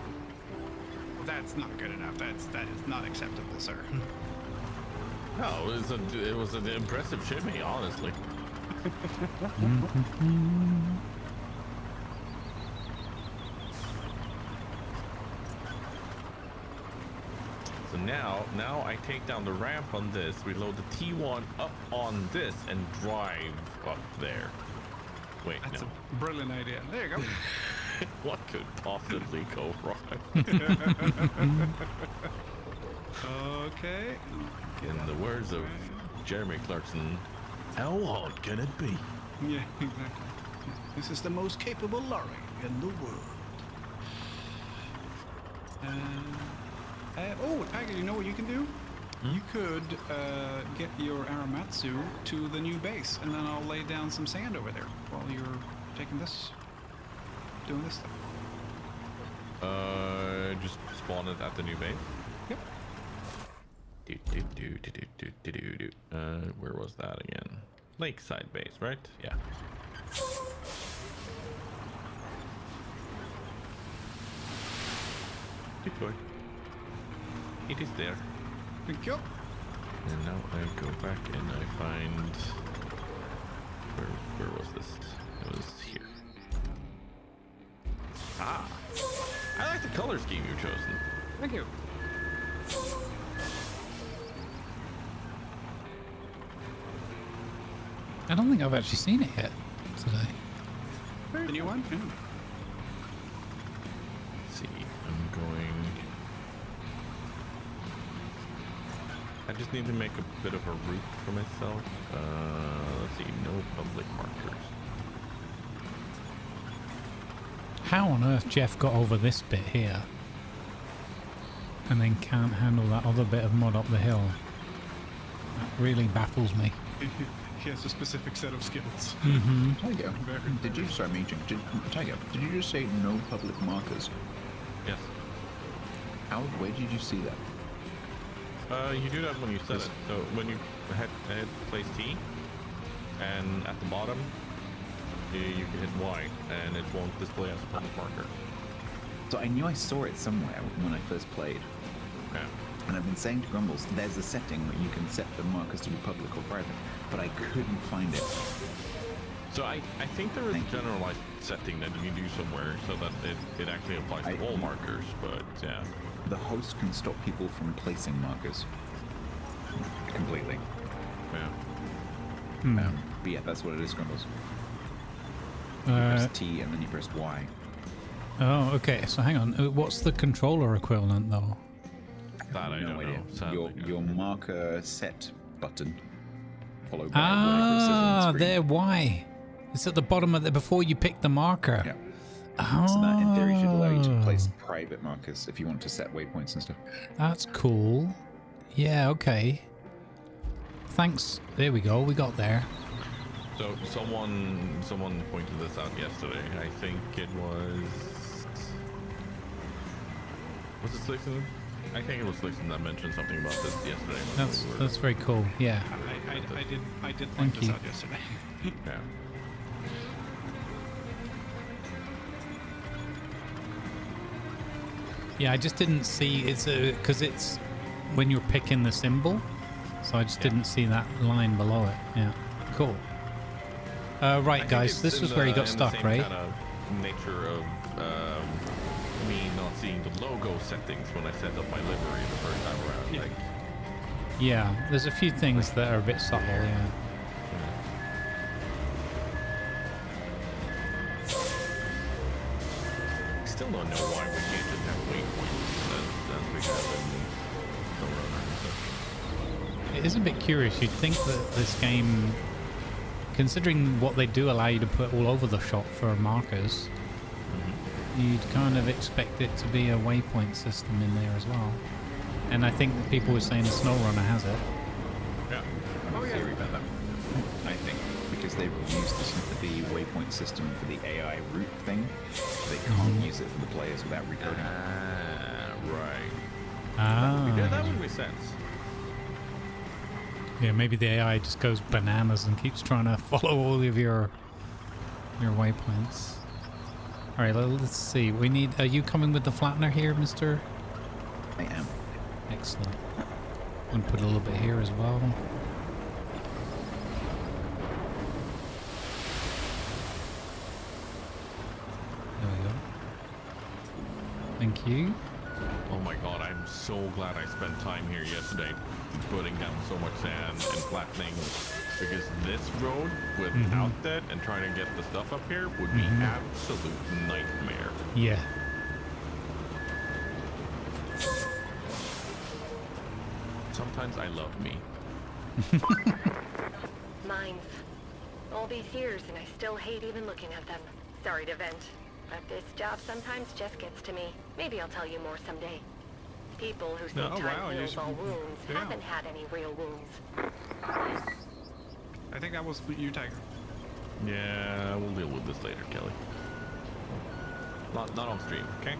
That's not good enough. That is not acceptable, sir. No, it was an impressive shimmy, honestly. So now I take down the ramp on this, we load the T1 up on this, and drive up there. Wait, That's no. a brilliant idea. There you go. What could possibly go wrong? Okay. In the words of Jeremy Clarkson, how hard can it be? Yeah, exactly. This is the most capable lorry in the world. Oh, Tiger, you know what you can do? You could get your Aramatsu to the new base, and then I'll lay down some sand over there while you're taking this, doing this stuff. Just spawn it at the new base. Yep. Where was that again? Lakeside base, right? Yeah. Deploy. It is there. Thank you. And now I go back and I find... Where was this? It was here. Ah! I like the color scheme you've chosen. Thank you. I don't think I've actually seen it yet today. The new one? Yeah. Let's see, I'm going... I just need to make a bit of a route for myself. Let's see, no public markers. How on earth Jeff got over this bit here and then can't handle that other bit of mud up the hill? That really baffles me. He has a specific set of skills. Mm-hmm. Tiger, did you, sorry, meeting, Tiger, did you just say no public markers? Yes. Where did you see that? You do that when you set it. So when you hit place T, and at the bottom, you can hit Y, and it won't display as a public marker. So I knew I saw it somewhere when I first played. Yeah. And I've been saying to Grumbles, there's a setting where you can set the markers to be public or private, but I couldn't find it. So I think there is a generalized setting that you can do somewhere so that it actually applies to all markers, but yeah. The host can stop people from placing markers. Completely. Yeah. But yeah, that's what it is, Grumbles. You press T and then you press Y. Oh, okay. So hang on. What's the controller equivalent, though? That I don't know. Your marker set button, followed by whatever it says on the screen. There, Y. It's at the bottom of the before you pick the marker. Yeah. Oh. So that in theory should allow you to place private markers if you want to set waypoints and stuff. That's cool. Yeah, okay. Thanks. There we go. We got there. So someone pointed this out yesterday. I think it was it Slickson? I think it was Slickson that mentioned something about this yesterday. That's very cool. Yeah. I did point this out yesterday. Yeah. Yeah, I just didn't see it's because it's when you're picking the symbol, so I just didn't see that line below it. Yeah, cool. Right, guys, this was where he got stuck, right? Kind of nature of me not seeing the logo settings when I set up my livery the first time around. Like, yeah, there's a few things that are a bit subtle. Yeah. Still don't know why we can't just have waypoints as we have in the runner. It is a bit curious. You'd think that this game, considering what they do allow you to put all over the shop for markers, you'd kind of expect it to be a waypoint system in there as well. And I think that people were saying the SnowRunner has it. Yeah. I have a theory about that. I think because they've used the waypoint system for the AI route thing, they can't use it for the players without recoding it. Right. Yeah, that would make sense. Yeah, maybe the AI just goes bananas and keeps trying to follow all of your waypoints. All right, let's see. We need. Are you coming with the flattener here, Mister? I am. Excellent. I'm gonna put a little bit here as well. There we go. Thank you. Oh my god, I'm so glad I spent time here yesterday putting down so much sand and flattening, because this road without that and trying to get the stuff up here would be absolute nightmare. Yeah. Sometimes I love me. Mines. All these years and I still hate even looking at them. Sorry to vent, but this job sometimes just gets to me. Maybe I'll tell you more someday. People who think time heals all wounds haven't had any real wounds. I think that was you, Tiger. Yeah, we'll deal with this later, Kelly. Not on stream, okay?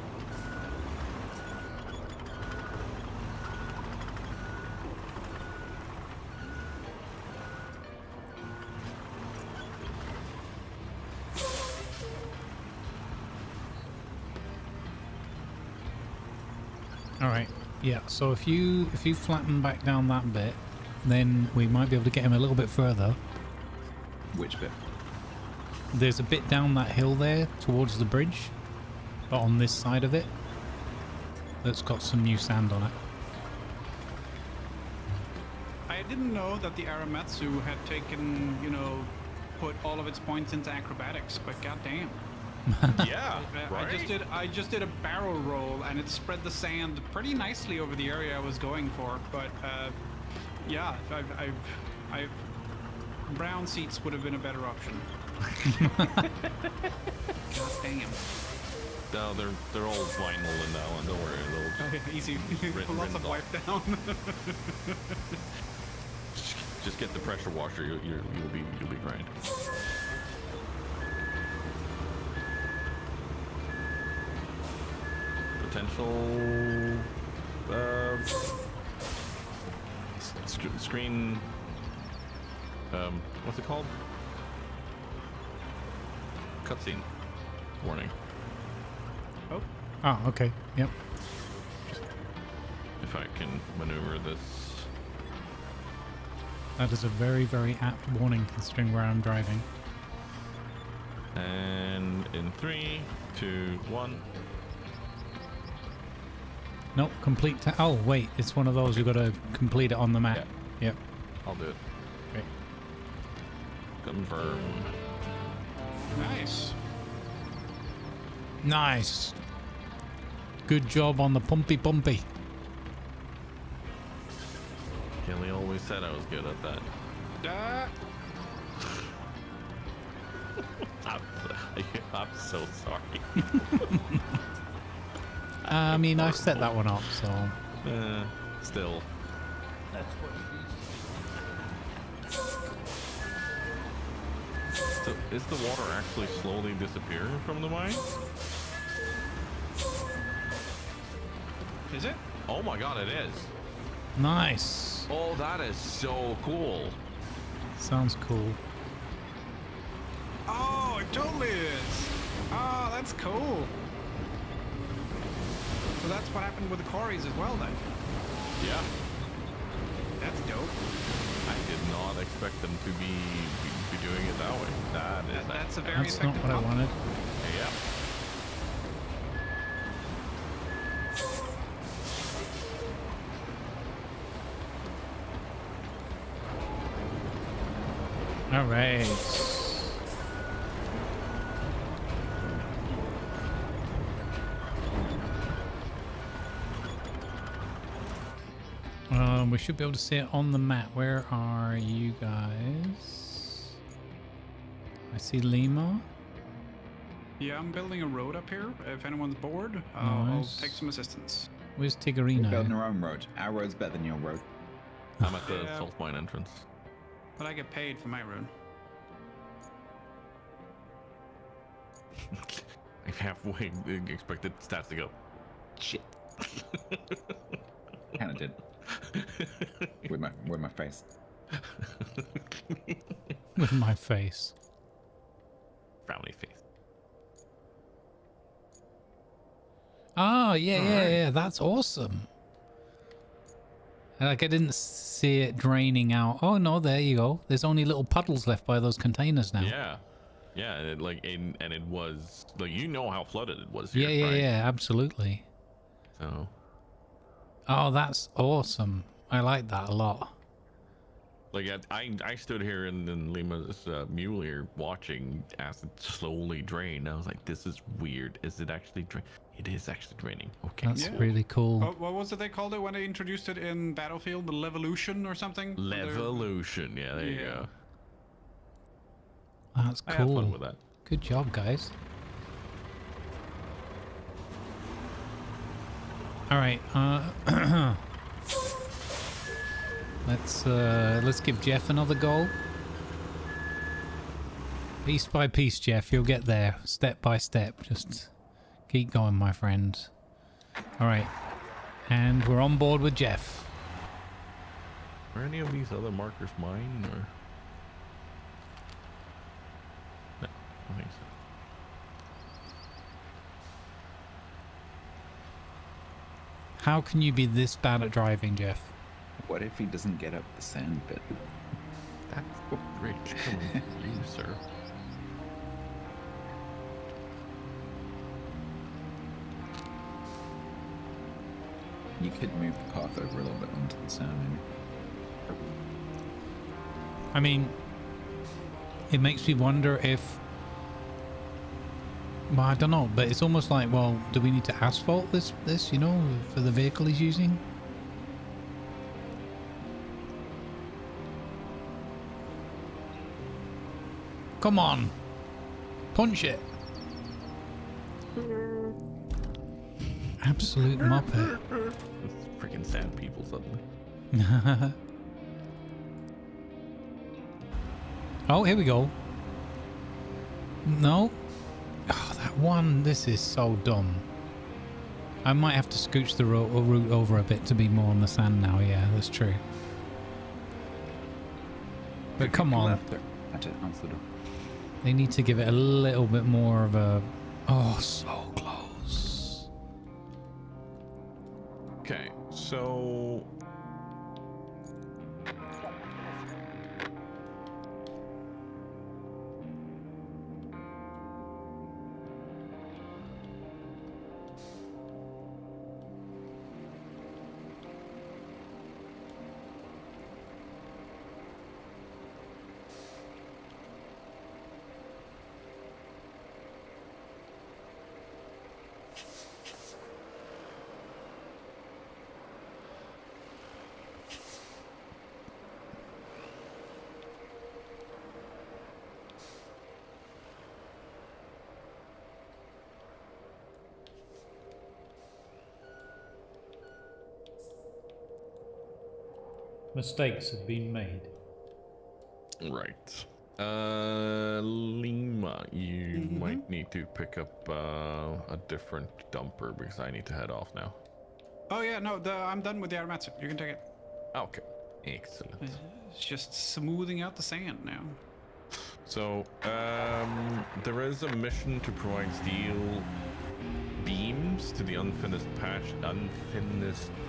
All right. Yeah. So if you flatten back down that bit, then we might be able to get him a little bit further. Which bit? There's a bit down that hill there towards the bridge, but on this side of it, that's got some new sand on it. I didn't know that the Aramatsu had taken, put all of its points into acrobatics, but goddamn. Yeah, right? I just did a barrel roll and it spread the sand pretty nicely over the area I was going for. But yeah, I've brown seats would have been a better option. God damn. No, they're all vinyl in that one. Don't worry. Easy. Lots of wipe down. Just get the pressure washer. You'll be fine. Potential screen. What's it called? Cutscene warning. Oh, okay. Yep. If I can maneuver this. That is a very, very apt warning considering where I'm driving. And in 3, 2, 1. Nope, complete. Oh, wait. It's one of those you've got to complete it on the map. Yeah. Yep. I'll do it. Okay. Confirm. Nice. Nice. Good job on the pumpy. Kelly always said I was good at that. I'm so sorry. I mean, I've set that one up, so. Still. That's what So is the water actually slowly disappearing from the mine? Is it? Oh my god, it is. Nice. Oh, that is so cool. Sounds cool. Oh, it totally is. Oh, that's cool. So that's what happened with the quarries as well, then. Yeah. That's dope. I did not expect them to be doing it that way. That's a very That's not effective what I pump. Yeah. wanted. All right. We should be able to see it on the map. Where are you guys? I see Lima. Yeah, I'm building a road up here. If anyone's bored, I'll Nice. take some assistance. Where's We're Tiggerino? building our own road. Our road's better than your road. I'm at the Yeah. salt mine entrance. But I get paid for my road. I halfway expected stats to go. Shit. Kind of did. with my face. With my face. Frowny face. Oh, yeah. That's awesome. Like, I didn't see it draining out. Oh, no, there you go. There's only little puddles left by those containers now. Yeah. Yeah, and it was like, you know how flooded it was here, Yeah, right? yeah, absolutely. So Oh, that's awesome. I like that a lot. like I stood here in Lima's mule here watching acid slowly drain. I was like, this is weird. Is it actually drain? It is actually draining. Okay. That's Yeah. really cool. What was it they called it when they introduced it in Battlefield? The Levolution or something? Levolution. Yeah, there you Yeah. go. That's I had fun cool. with that. Good job, guys. All right. Let's give Jeff another goal. Piece by piece, Jeff. You'll get there, step by step. Just keep going, my friend. All right. And we're on board with Jeff. Are any of these other markers mine or? No, I don't think so. How can you be this bad at driving, Jeff? What if he doesn't get up the sand bit? That's the bridge coming for you, sir. You could move the path over a little bit onto the sand, maybe. I mean, it makes me wonder if... Well, I don't know, but it's almost like, well, do we need to asphalt this, you know, for the vehicle he's using? Come on. Punch it. Absolute muppet. Freaking sand people suddenly. Oh, here we go. No. Oh, that one. This is so dumb. I might have to scooch the route over a bit to be more on the sand now. Yeah, that's true. But come on. That's it. Answer the door. They need to give it a little bit more of a... Oh, so close. Okay, so... Mistakes have been made. Right. Lima, you might need to pick up a different dumper because I need to head off now. Oh yeah, no, I'm done with the Aramatsu. You can take it. Okay. Excellent. It's just smoothing out the sand now. So, there is a mission to provide steel beams to the unfinished,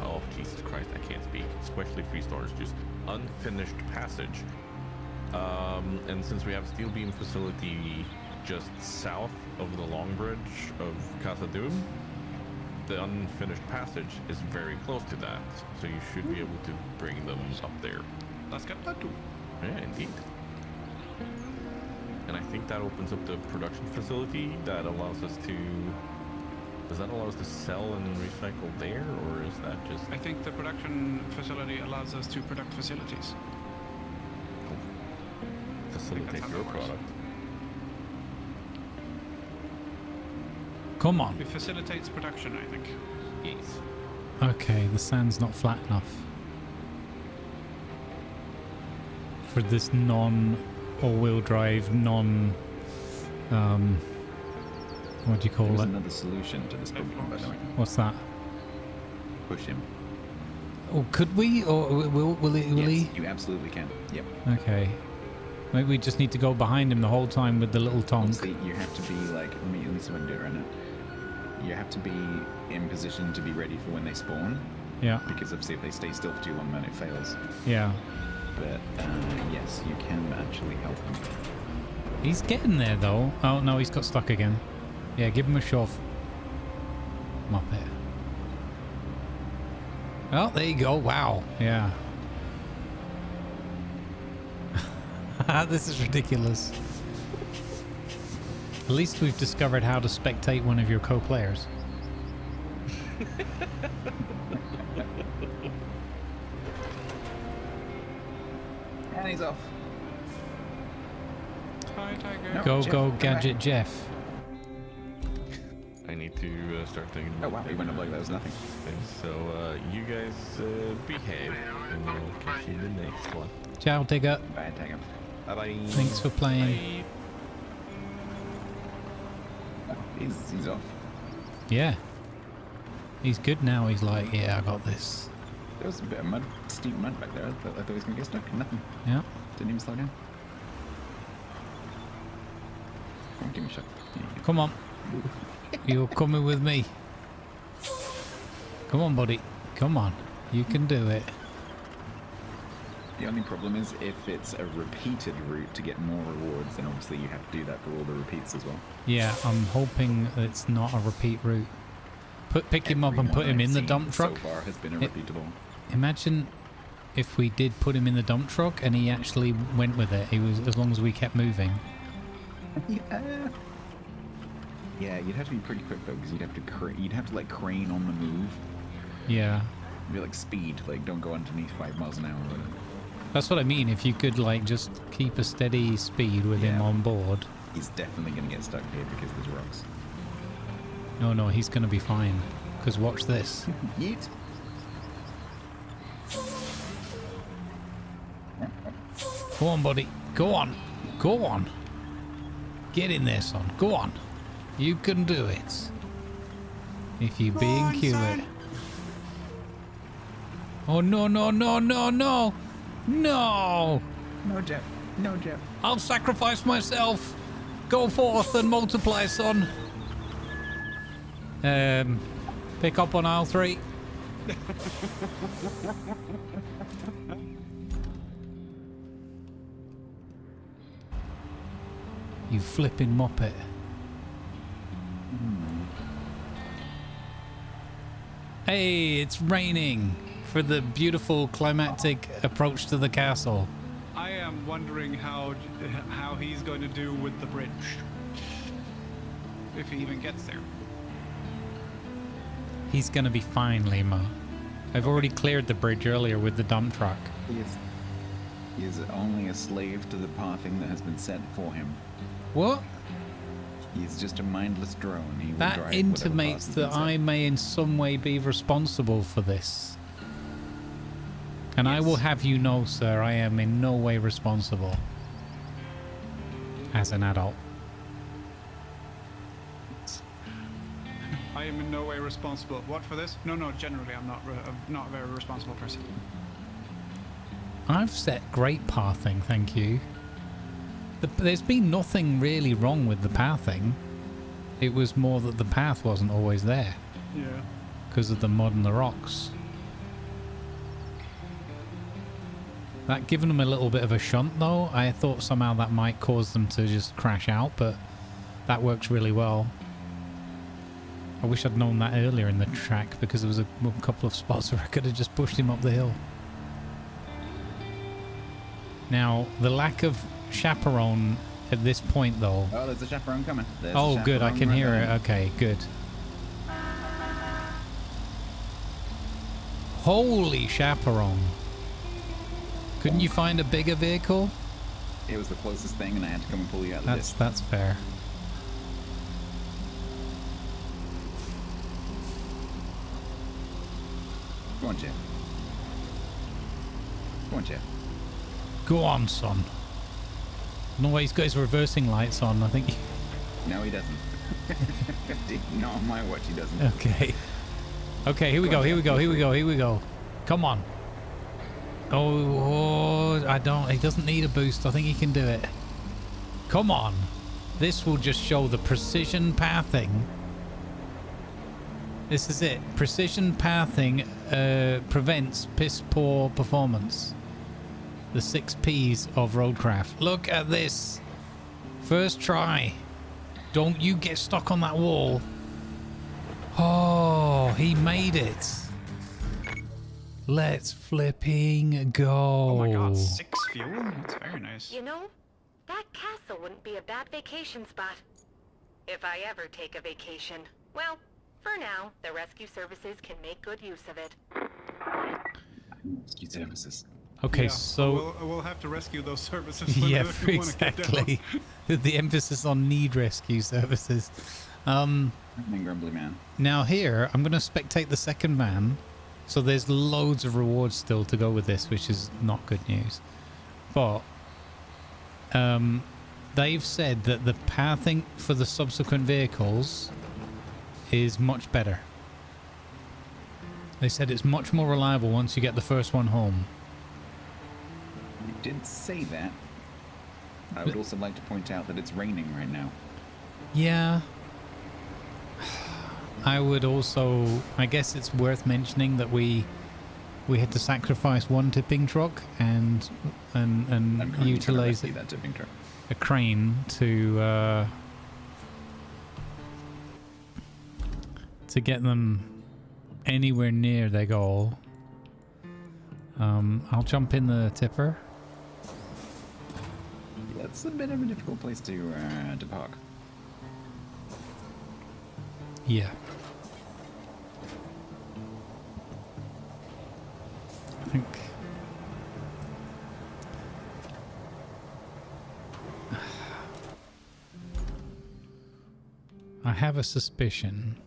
oh Jesus Christ, I can't speak, especially 3 stars, just unfinished passage. And since we have a steel beam facility just south of the long bridge of Casa Doom, the unfinished passage is very close to that, so you should be able to bring them up there. Let's get that too. Yeah, indeed. And I think that opens up the production facility that allows us to... Does that allow us to sell and recycle there, or is that just... I think the production facility allows us to product facilities. Cool. Facilitate your product. Come on. It facilitates production, I think. Yes. Okay, the sand's not flat enough for this non-all-wheel drive, what do you call There's it? another solution to this problem, by the way. What's that? Push him. Oh, could we? Or will he? You absolutely can. Yep. Okay. Maybe we just need to go behind him the whole time with the little tonk. Obviously, you have to be like, let me see if I can do it right now. You have to be in position to be ready for when they spawn. Yeah. Because obviously if they stay still for too long, then it fails. Yeah. But yes, you can actually help him. He's getting there though. Oh no, he's got stuck again. Yeah, give him a shove. Muppet. Oh, there you go. Wow. Yeah. This is ridiculous. At least we've discovered how to spectate one of your co-players. And he's off. Hi, Tiger. No, Go, Jeff, go, come Gadget back. Jeff. I need to start thinking Oh about wow, he went up like that was nothing. things. So, you guys behave, and we'll catch you in the next one. Ciao, Tigger. Bye, tag him. Bye-bye. Thanks for playing. Bye. He's off. Yeah. He's good now. He's like, yeah, I got this. There was a bit of mud, steep mud back there. I thought he was gonna get stuck. Nothing. Yeah. Didn't even slow down. Come on, give me a shot. Come on. You're coming with me. Come on, buddy. Come on. You can do it. The only problem is if it's a repeated route to get more rewards, then obviously you have to do that for all the repeats as well. Yeah, I'm hoping it's not a repeat route. Pick him up and put him in the dump truck. So far has been a repeatable. Imagine if we did put him in the dump truck and he actually went with it. He was, as long as we kept moving. Yeah, you'd have to be pretty quick though, because you'd have to like crane on the move. Yeah. Be like speed, like don't go underneath 5 miles an hour. Or whatever. That's what I mean. If you could like just keep a steady speed with him on board. He's definitely gonna get stuck here because there's rocks. No, he's gonna be fine. Because watch this. Yeet. Go on, buddy. Go on. Go on. Get in there, son. Go on. You can do it. If you being cute. Oh, no, no, no, no, no. No. No, Jeff. No, Jeff. I'll sacrifice myself. Go forth and multiply, son. Pick up on aisle 3. You flipping muppet. Hey, it's raining for the beautiful climactic approach to the castle. I am wondering how he's going to do with the bridge. If he even gets there. He's gonna be fine, Lima. I've already cleared the bridge earlier with the dump truck. He is only a slave to the pathing that has been set for him. What? He's just a mindless drone. He will That drive intimates whatever that path has been I may in some way be responsible for this. And I will have you know, sir, I am in no way responsible. As an adult. I am in no way responsible. What for this? No, generally I'm not a very responsible person. I've set great pathing, thank you. There's been nothing really wrong with the pathing. It was more that the path wasn't always there. Yeah. Because of the mud and the rocks. That giving them a little bit of a shunt though, I thought somehow that might cause them to just crash out, but that works really well. I wish I'd known that earlier in the track because there was a couple of spots where I could have just pushed him up the hill. Now, the lack of chaperone at this point though. Oh, there's a chaperone coming. Oh, good, I can hear it. Okay, good. Holy chaperone. Couldn't you find a bigger vehicle? It was the closest thing and I had to come and pull you out of the ditch. That's fair. Go on, Jeff. Go on, Jeff. Go on, son. No way, he's got his reversing lights on, I think. No, he doesn't. Not on my watch, he doesn't. Okay. Okay, here we go, here we go, here we go, here we go. Come on. Oh, he doesn't need a boost. I think he can do it. Come on. This will just show the precision pathing. This is it. Precision pathing prevents piss poor performance. The 6 P's of Roadcraft. Look at this. First try. Don't you get stuck on that wall. Oh, he made it. Let's flipping go. Oh my god, 6 fuel? That's very nice. You know, that castle wouldn't be a bad vacation spot. If I ever take a vacation. Well, for now, the rescue services can make good use of it. Rescue services. Okay, yeah, so... We'll have to rescue those services. Yeah, if we want to get exactly. The emphasis on need rescue services. Grumbly man. Now here, I'm going to spectate the second van. So there's loads of rewards still to go with this, which is not good news. But they've said that the pathing for the subsequent vehicles is much better. They said it's much more reliable once you get the first one home. You did say that. I would also like to point out that it's raining right now. Yeah. I would also, I guess it's worth mentioning that we had to sacrifice one tipping truck and utilize that tipping truck. A crane to get them anywhere near their goal. I'll jump in the tipper. Yeah, it's a bit of a difficult place to park. Yeah. I think... I have a suspicion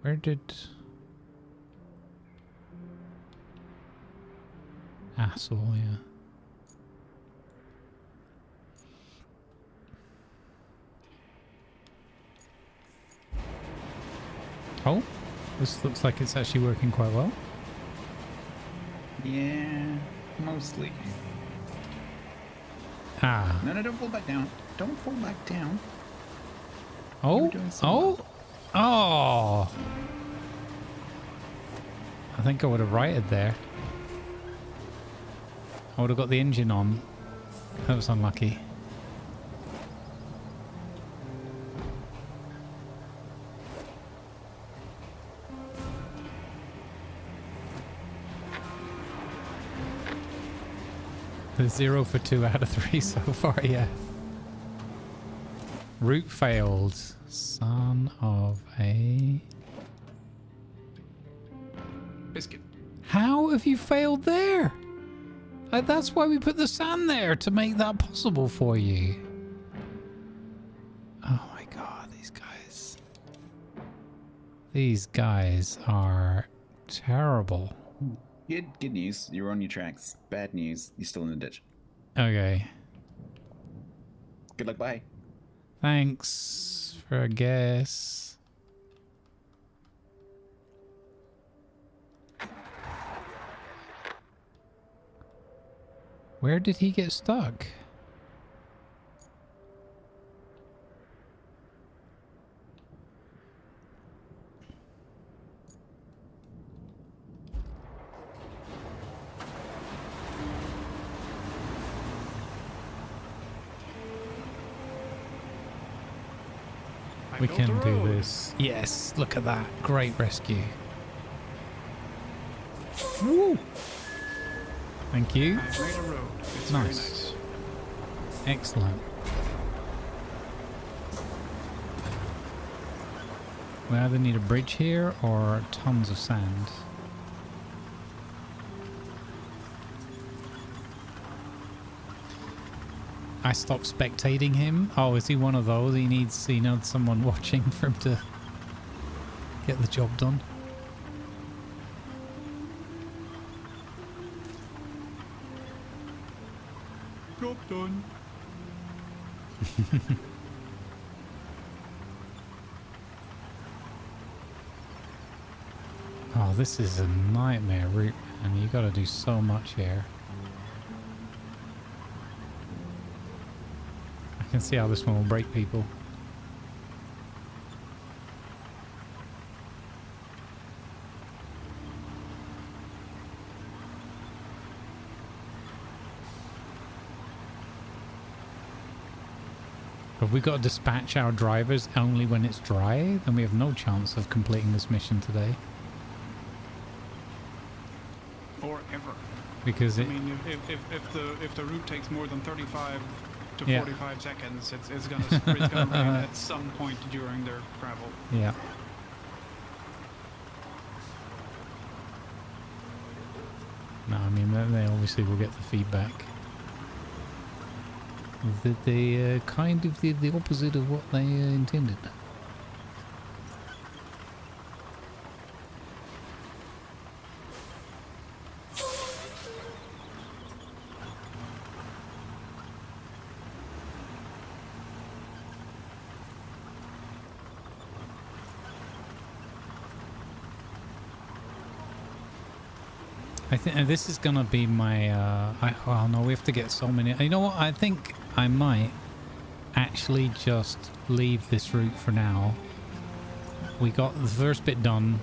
Where did... Asshole, yeah. Oh, this looks like it's actually working quite well. Yeah, mostly. Ah. No, don't fall back down. Don't fall back down. Oh, oh, well. oh. I think I would have righted there. I would have got the engine on. That was unlucky. The 0 for 2 out of 3 so far, yeah. Route failed. Son of a... Biscuit. How have you failed there? That's why we put the sand there, to make that possible for you. Oh my god, these guys. These guys are terrible. Good news, you're on your tracks. Bad news, you're still in the ditch. Okay. Good luck, bye. Thanks for a guess. Where did he get stuck? We can do this. Yes, look at that. Great rescue. Woo! Thank you. I've made a road. It's Nice. very nice. Excellent. We either need a bridge here or tons of sand. I stopped spectating him. Oh, is he one of those? He needs someone watching for him to get the job done. Job done. Oh, this is a nightmare route, man. You got to do so much here. I can see how this one will break people. Have we got to dispatch our drivers only when it's dry? Then we have no chance of completing this mission today. Or ever. Because I mean, if the route takes more than 35 to 45 seconds, it's gonna rain at some point during their travel. Yeah. No, I mean they obviously will get the feedback. That they kind of did the opposite of what they intended. I think this is gonna be my. Oh no, we have to get so many. You know what? I think I might actually just leave this route for now. We got the first bit done,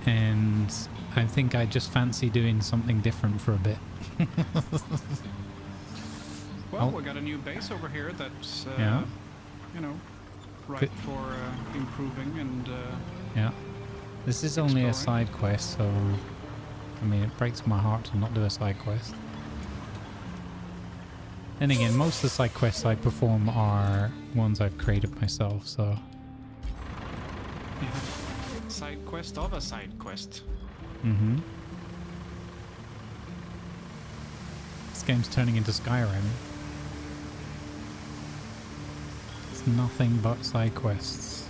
and I think I just fancy doing something different for a bit. Well, we got a new base over here that's, you know, ripe for improving and. Yeah. This is only a side quest, so I mean it breaks my heart to not do a side quest. And again, most of the side quests I perform are ones I've created myself, so... Yeah. Side quest of a side quest. Mm-hmm. This game's turning into Skyrim. It's nothing but side quests.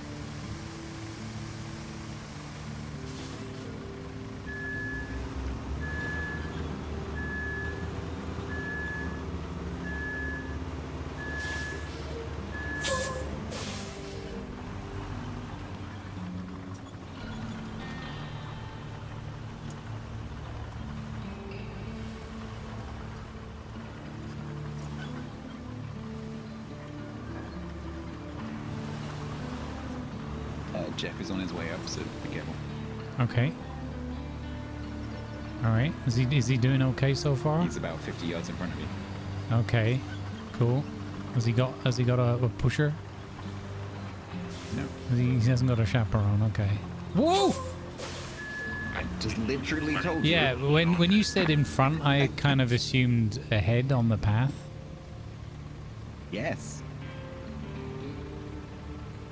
Jeff is on his way up, so be careful. Okay. All right. Is he doing okay so far? He's about 50 yards in front of you. Okay. Cool. Has he got a pusher? No. He hasn't got a chaperone. Okay. Whoa! I just literally told you. Yeah. When you said in front, I kind of assumed ahead on the path. Yes.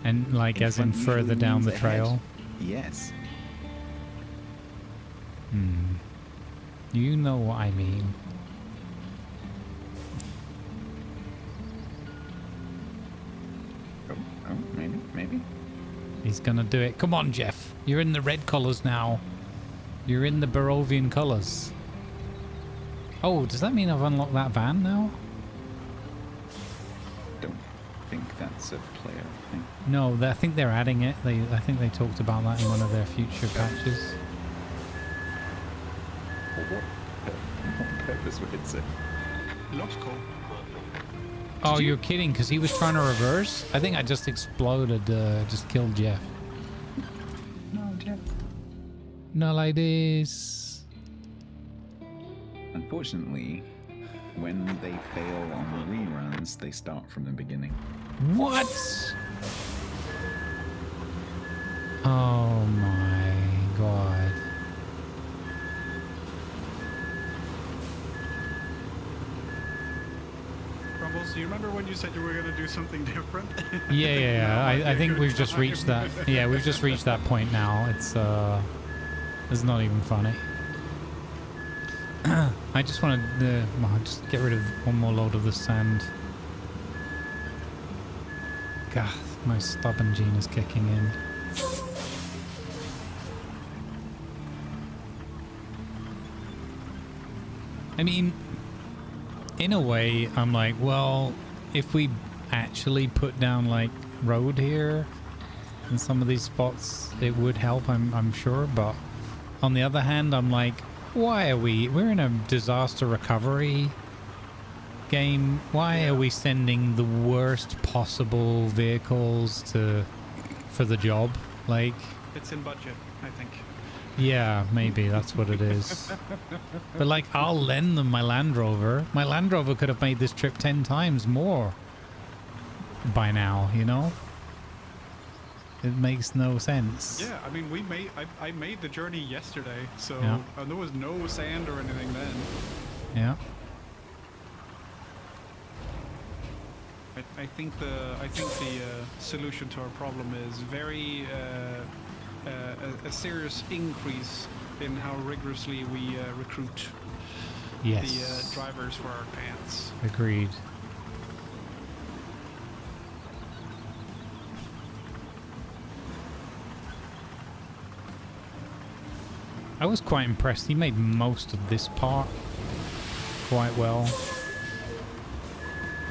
And like as in front further usually down means the ahead. trail. Yes. You know what I mean. Oh, maybe. He's gonna do it. Come on, Jeff. You're in the red colors now. You're in the Barovian colors. Oh, does that mean I've unlocked that van now? Don't think that's a player thing. No, I think they're adding it. I think they talked about that in one of their future patches. For what purpose would it serve? Looks cool. Oh, you're kidding, because he was trying to reverse? I think I just exploded, just killed Jeff. No, Jeff. Not like this. Unfortunately, when they fail on reruns, they start from the beginning. What? Oh my god. Grumbles, do you remember when you said you were going to do something different? Yeah. I think we've just reached that. Yeah, we've just reached that point now. It's not even funny. I just want to just get rid of one more load of the sand. God, my stubborn gene is kicking in. I mean, in a way, I'm like, well, if we actually put down like road here in some of these spots, it would help, I'm sure. But on the other hand, I'm like, why are we're in a disaster recovery game. Why are we sending the worst possible vehicles for the job? Like, it's in budget, I think. Yeah, maybe that's what it is. But like, I'll lend them my Land Rover. My Land Rover could have made this trip 10 times more by now, you know? It makes no sense. Yeah, I mean, I made the journey yesterday, so Yeah. There was no sand or anything then. Yeah. I think the solution to our problem is very a serious increase in how rigorously we recruit Yes. the drivers for our pants. Agreed. I was quite impressed. He made most of this part quite well.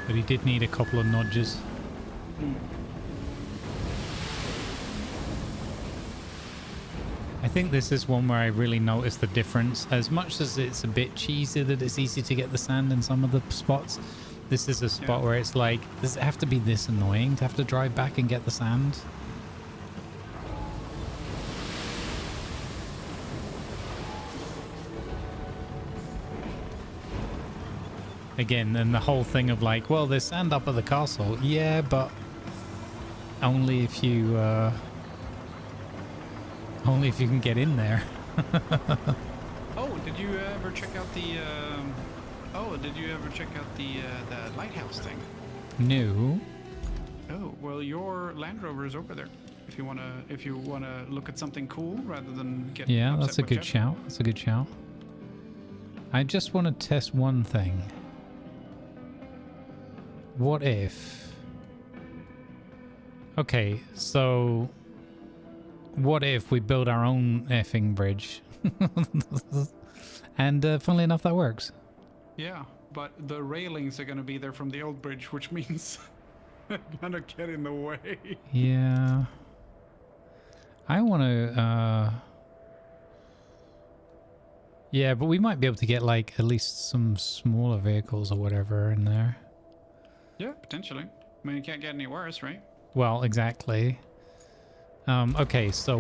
But he did need a couple of nudges. I think this is one where I really noticed the difference. As much as it's a bit cheesy that it's easy to get the sand in some of the spots, this is a spot where it's like, does it have to be this annoying to have to drive back and get the sand? Again, and the whole thing of like, well, there's sand up at the castle. Yeah, but only if you can get in there. Oh, did you ever check out the the lighthouse thing? No. Oh, well, your Land Rover is over there. If you wanna look at something cool rather than get Yeah, upset that's a with good Jeff. shout. That's a good shout. I just want to test one thing. What if... Okay, so... What if we build our own effing bridge? And funnily enough, that works. Yeah, but the railings are gonna be there from the old bridge, which means they're gonna get in the way. Yeah. I want to... Yeah, but we might be able to get like at least some smaller vehicles or whatever in there. Yeah, potentially. I mean, you can't get any worse, right? Well, exactly. Okay, so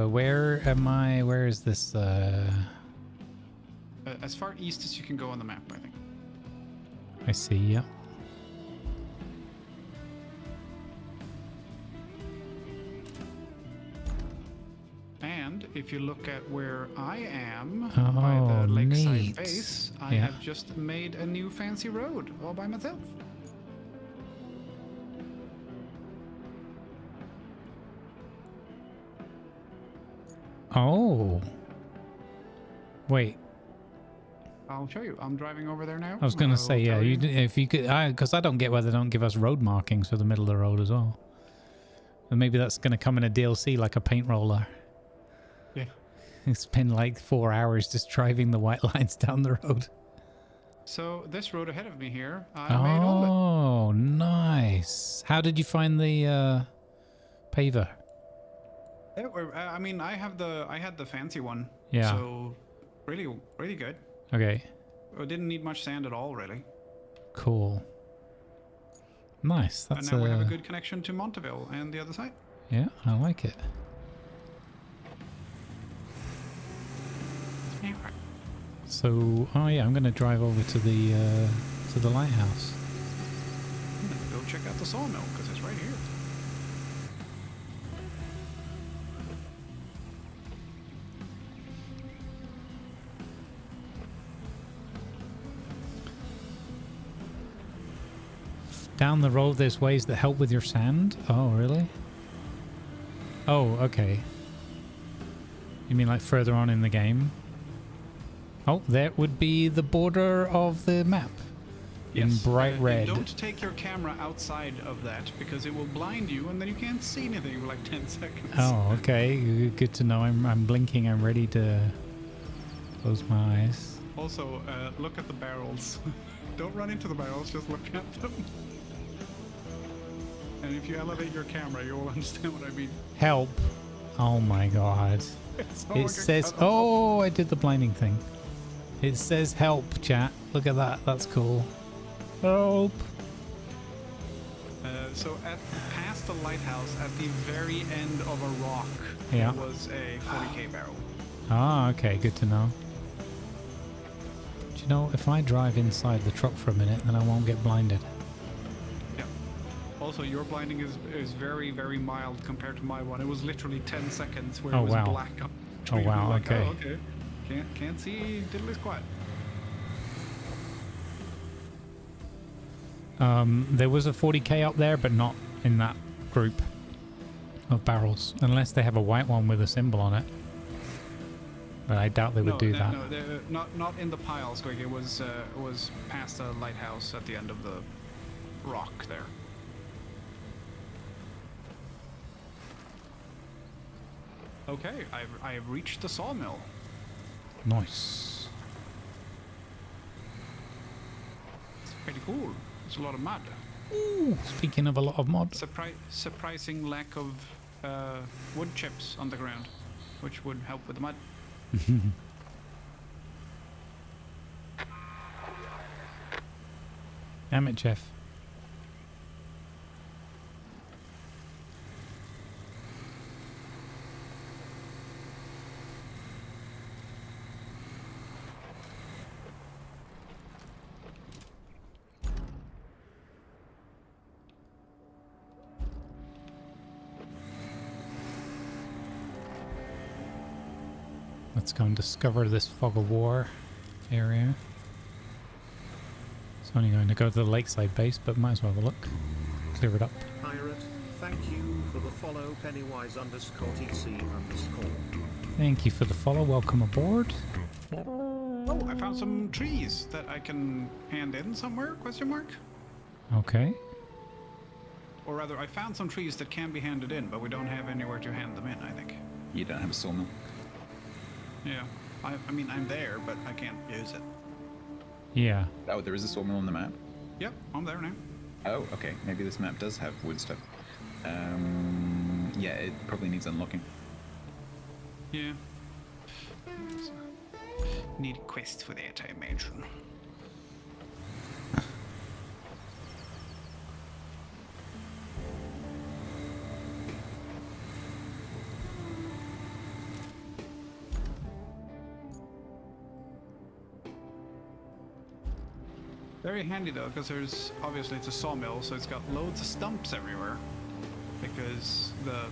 where am I? Where is this? As far east as you can go on the map, I think. I see. Yeah. And if you look at where I am Oh, by the lakeside neat. base, I Yeah. have just made a new fancy road all by myself. Oh. Wait. I'll show you. I'm driving over there now. I was gonna say, yeah. You. If you could, because I don't get why they don't give us road markings for the middle of the road as well. And maybe that's gonna come in a DLC like a paint roller. Yeah. It's been like 4 hours just driving the white lines down the road. So this road ahead of me here, I made all of it. Oh, nice. How did you find the paver? I mean, I had the fancy one. Yeah. So really, really good. Okay. It didn't need much sand at all, really. Cool. Nice. That's and now we have a good connection to Monteville and the other side. Yeah, I like it. So, oh yeah, I'm gonna drive over to the lighthouse. Go check out the sawmill because it's right here. Down the road, there's ways that help with your sand. Oh, really? Oh, okay. You mean like further on in the game? Oh, there would be the border of the map in bright red. Don't take your camera outside of that because it will blind you and then you can't see anything for like 10 seconds. Oh, okay. Good to know. I'm blinking. I'm ready to close my eyes. Also, look at the barrels. Don't run into the barrels, just look at them. And if you elevate your camera, you'll understand what I mean. Help. Oh my god. It says, oh, I did the blinding thing. It says help, chat. Look at that. That's cool. Help. So past the lighthouse, at the very end of a rock, Yeah. there was a 40k barrel. Ah, okay. Good to know. Do you know, if I drive inside the truck for a minute, then I won't get blinded. Yeah. Also, your blinding is very, very mild compared to my one. It was literally 10 seconds where Oh, it was wow. black up. Oh, wow. Like, Okay. oh, okay. Can't see diddly squat. There was a 40k up there, but not in that group of barrels, unless they have a white one with a symbol on it. But I doubt they would do that. No, not in the piles, Greg. It was past the lighthouse at the end of the rock there. Okay, I have reached the sawmill. Nice. It's pretty cool. It's a lot of mud. Ooh, speaking of a lot of mod. Surprising lack of wood chips on the ground, which would help with the mud. Damn it, Jeff. Let's go and discover this fog of war area. It's only going to go to the lakeside base, but might as well have a look. Clear it up. Pirate, thank you for the follow, Pennywise_TC_. Thank you for the follow. Welcome aboard. Oh, I found some trees that I can hand in somewhere? Question mark. Okay. Or rather, I found some trees that can be handed in, but we don't have anywhere to hand them in, I think. You don't have a sawmill. Yeah. I mean, I'm there, but I can't use it. Yeah. Oh, there is a sawmill on the map? Yep, I'm there now. Oh, okay. Maybe this map does have wood stuff. Yeah, it probably needs unlocking. Yeah. Need a quest for that, I imagine. Very handy though, because there's obviously it's a sawmill, so it's got loads of stumps everywhere because the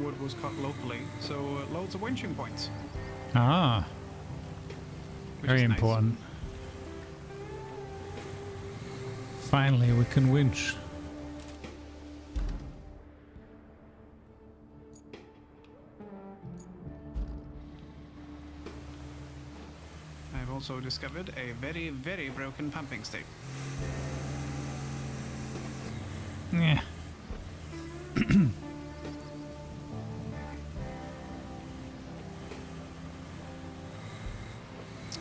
wood was cut locally. So loads of winching points. Ah, very Nice. important. Finally, we can winch. I've also discovered a very, very broken pumping station. Yeah.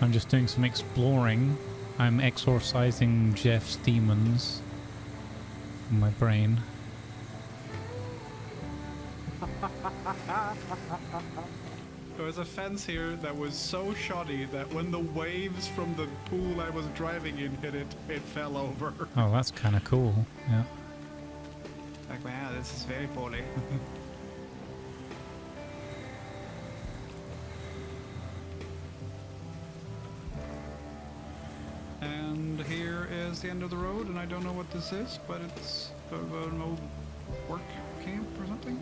I'm just doing some exploring. I'm exorcising Jeff's demons from my brain. There was a fence here that was so shoddy that when the waves from the pool I was driving in hit it, it fell over. Oh, that's kind of cool. Yeah. Like, wow, this is very poorly. And here is the end of the road, and I don't know what this is, but it's sort of an old work camp or something.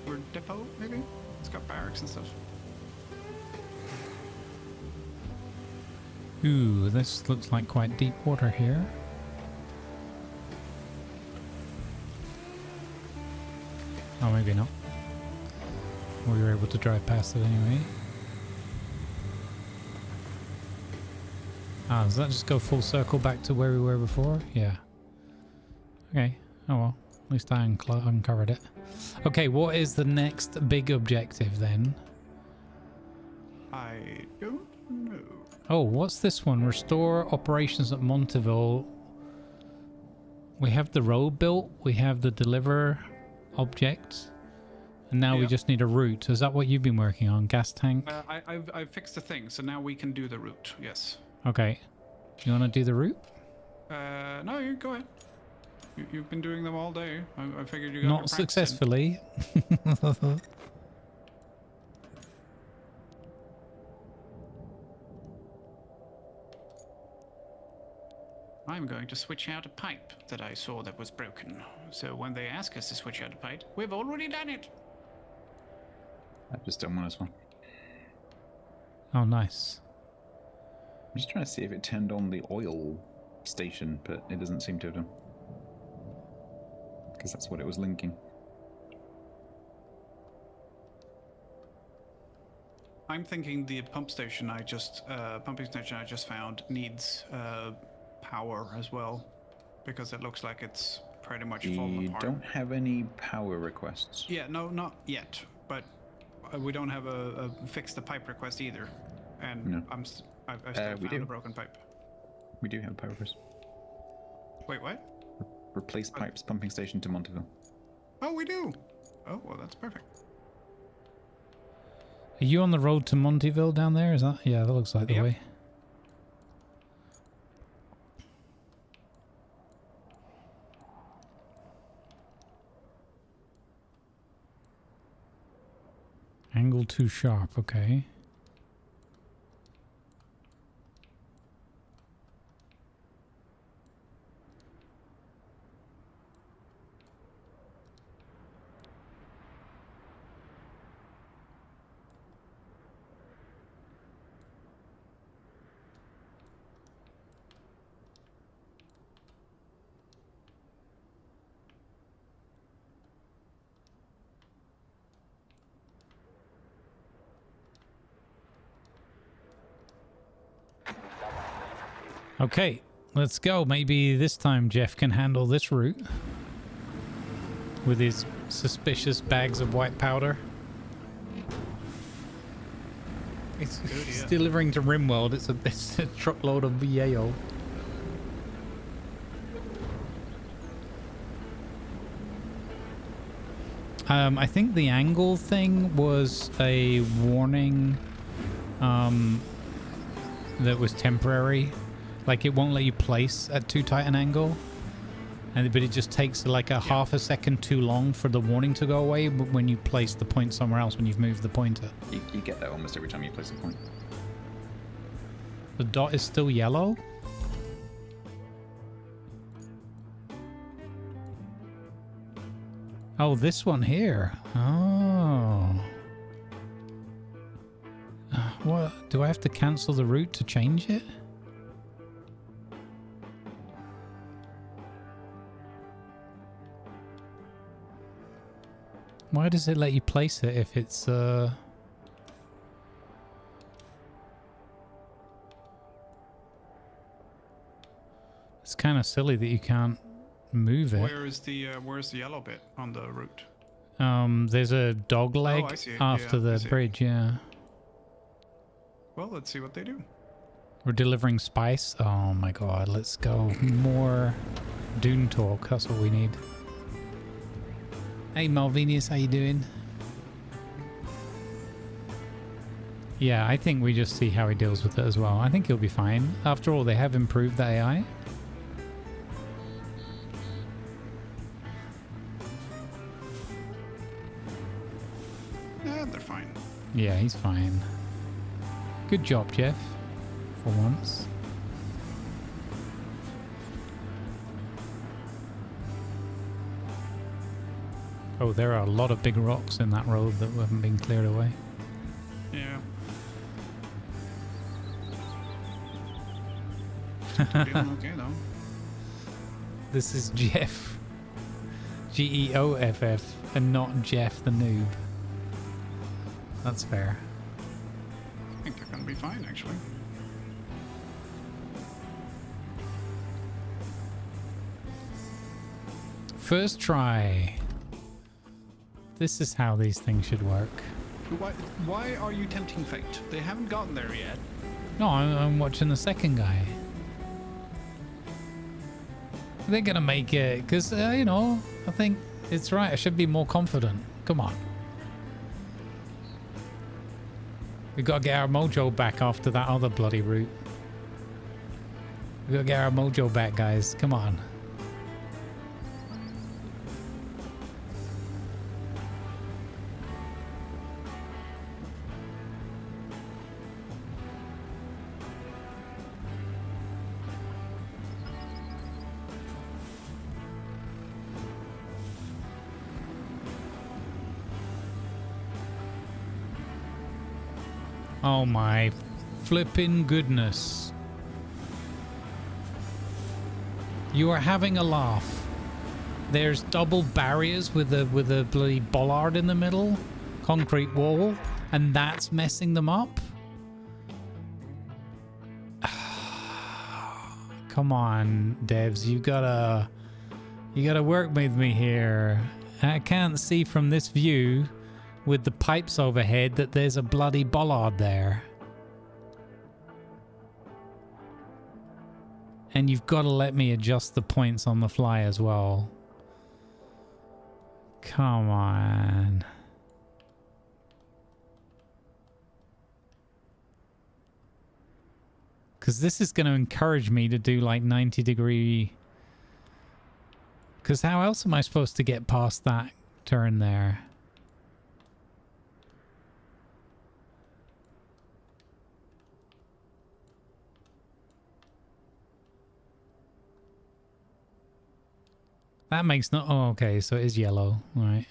Or depot, maybe? It's got barracks and stuff. Ooh, this looks like quite deep water here. Oh, maybe not. We were able to drive past it anyway. Ah, does that just go full circle back to where we were before? Yeah. Okay. Oh well. At least I uncovered it. Okay, what is the next big objective then? I don't know. Oh, what's this one? Restore operations at Monteville. We have the road built. We have the deliver object. And now we just need a route. Is that what you've been working on? Gas tank? I've fixed the thing, so now we can do the route. Yes. Okay. You want to do the route? No, you go ahead. You've been doing them all day. I figured you got Not successfully. I'm going to switch out a pipe that I saw that was broken. So when they ask us to switch out a pipe, we've already done it. I've just done one as well. Oh, nice. I'm just trying to see if it turned on the oil station, but it doesn't seem to have done. Because that's what it was linking. I'm thinking the pumping station I just found needs power as well, because it looks like it's pretty much fallen apart. You don't have any power requests. Yeah, no, not yet. But we don't have a fix the pipe request either. And No. I still we found do. a broken pipe. We do have a power request. Wait, what? Replace pipes pumping station to Monteville. Oh, we do. Oh, well, that's perfect. Are you on the road to Monteville down there? Is that? Yeah, that looks like the way. Angle too sharp, okay. Okay, let's go. Maybe this time Jeff can handle this route with his suspicious bags of white powder. It's delivering to Rimworld. It's a truckload of VAO. I think the angle thing was a warning that was temporary. Like, it won't let you place at too tight an angle, but it just takes like a half a second too long for the warning to go away when you place the point somewhere else when you've moved the pointer. You get that almost every time you place a point. The dot is still yellow? Oh, this one here. Oh. What? Do I have to cancel the route to change it? Why does it let you place it if it's It's kind of silly that you can't move it. Where's the yellow bit on the route? There's a dog leg I see it. after Yeah, I the see it. bridge, yeah. Well, let's see what they do. We're delivering spice. Oh my god, let's go. More Dune talk, that's what we need. Hey Malvinius, how you doing? Yeah, I think we just see how he deals with it as well. I think he'll be fine. After all, they have improved the AI. Yeah, they're fine. Yeah, he's fine. Good job, Jeff. For once. Oh, there are a lot of big rocks in that road that haven't been cleared away. Yeah. Doing okay though. This is Jeff. Geoff, and not Jeff the noob. That's fair. I think they're gonna be fine actually. First try. This is how these things should work. Why are you tempting fate? They haven't gotten there yet. No, I'm watching the second guy. They're gonna make it, because, you know, I think it's right. I should be more confident. Come on. We gotta get our mojo back after that other bloody route. We gotta get our mojo back, guys. Come on. Oh my flippin' goodness. You are having a laugh. There's double barriers with a bloody bollard in the middle, concrete wall, and that's messing them up? Come on, devs, you gotta work with me here. I can't see from this view with the pipes overhead that there's a bloody bollard there. And you've got to let me adjust the points on the fly as well. Come on. Because this is going to encourage me to do like 90-degree... Because how else am I supposed to get past that turn there? That makes no... Oh, okay, so it is yellow. All right.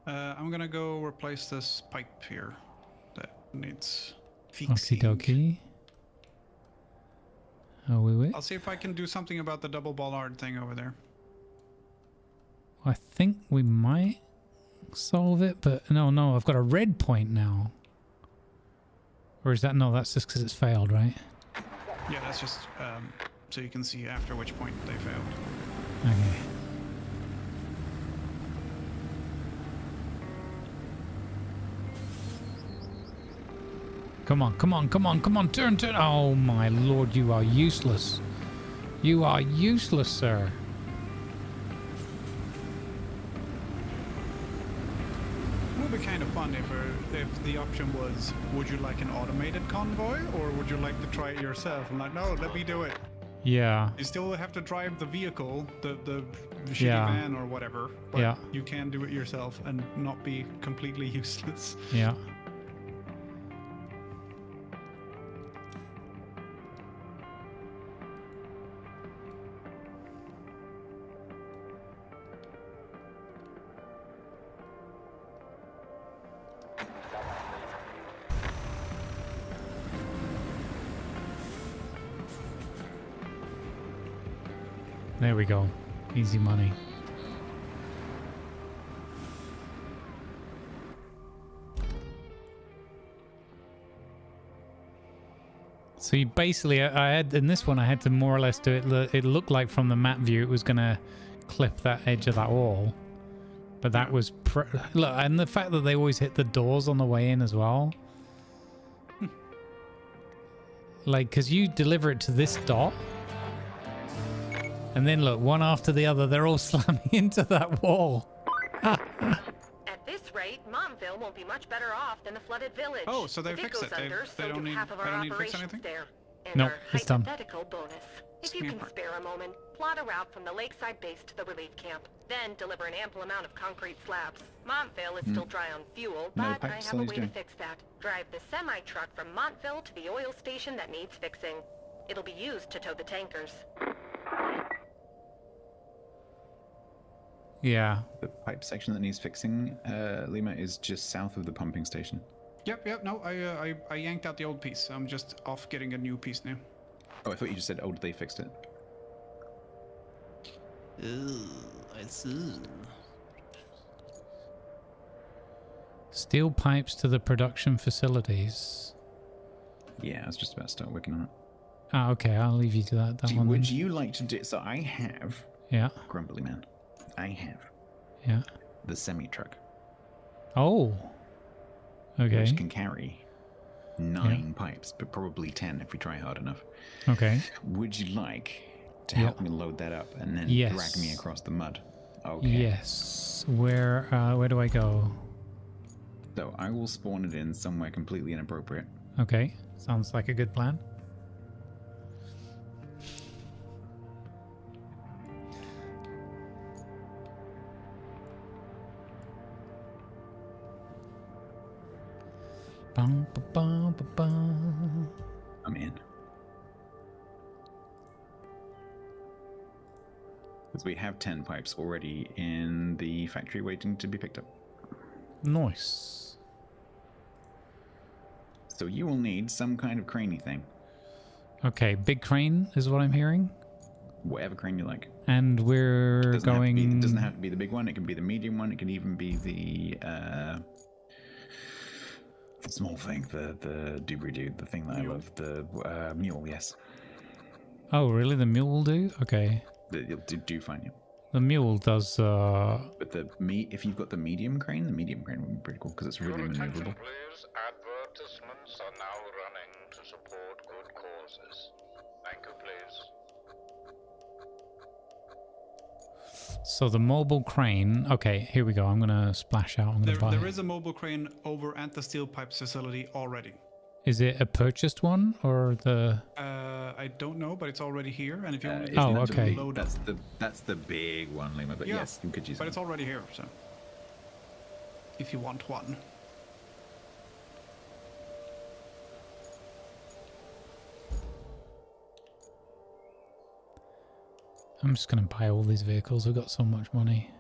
I'm gonna go replace this pipe here that needs fixing. Okie dokie. Oh, wait. I'll see if I can do something about the double bollard thing over there. I think we might solve it, but no, I've got a red point now. Or is that... No, that's just because it's failed, right? Yeah, that's just so you can see after which point they failed. Okay. Come on, turn. Oh my lord, you are useless. You are useless, sir. It would be kind of fun if the option was, would you like an automated convoy or would you like to try it yourself? I'm like, no, let me do it. Yeah. You still have to drive the vehicle, the shitty Yeah. van or whatever, but Yeah. you can do it yourself and not be completely useless. Yeah. There we go. Easy money. So you basically, I had in this one, I had to more or less do it. It looked like from the map view, it was gonna clip that edge of that wall, but that was look, and the fact that they always hit the doors on the way in as well. Like, because you deliver it to this dot. And then look, one after the other, they're all slamming into that wall. At this rate, Momville won't be much better off than the flooded village. Oh, so they If fixed goes it. Under, They so don't do need. half of I our don't need to fix operations anything. there. And No, our it's done. hypothetical bonus. If you can spare a moment, plot a route from the lakeside base to the relief camp. Then deliver an ample amount of concrete slabs. Montville is still dry on fuel, No but I pipes, have a always way to doing. fix that. Drive the semi-truck from Montville to the oil station that needs fixing. It'll be used to tow the tankers. Yeah. The pipe section that needs fixing, Lima, is just south of the pumping station. Yep. No, I yanked out the old piece. I'm just off getting a new piece now. Oh, I thought you just said, oh, they fixed it. I see. Steel pipes to the production facilities. Yeah, I was just about to start working on it. Ah, okay, I'll leave you to that one. Would then. you like to do... So I have... Yeah. Grumbly Man. I have Yeah. the semi-truck, Oh. Okay. which can carry 9 pipes, but probably 10 if we try hard enough. Okay. Would you like to Yeah. help me load that up and then Yes. drag me across the mud? Okay. Yes. Where do I go? So I will spawn it in somewhere completely inappropriate. Okay. Sounds like a good plan. Bum, ba, bum, ba, bum. I'm in. Because we have 10 pipes already in the factory waiting to be picked up. Nice. So you will need some kind of craney thing. Okay, big crane is what I'm hearing. Whatever crane you like. And we're going... It doesn't have to be the big one. It can be the medium one. It can even be the small thing, the doobree-doo, the thing that I love, the mule, yes. Oh, really? The mule will do? Okay. You'll do fine, yeah. The mule does... But if you've got the medium crane would be pretty cool because it's really Your attention, maneuverable. please. Advertisements are now running to support good causes. Thank you, please. So the mobile crane... Okay, here we go. I'm going to splash out. I'm going to buy There is a mobile crane over at the steel pipes facility already. Is it a purchased one or the... I don't know, but it's already here. And if you want Oh, to okay. load That's the big one, Lima. But Yeah, yes, you could use but it. it's already here, so if you want one. I'm just going to buy all these vehicles. We've got so much money.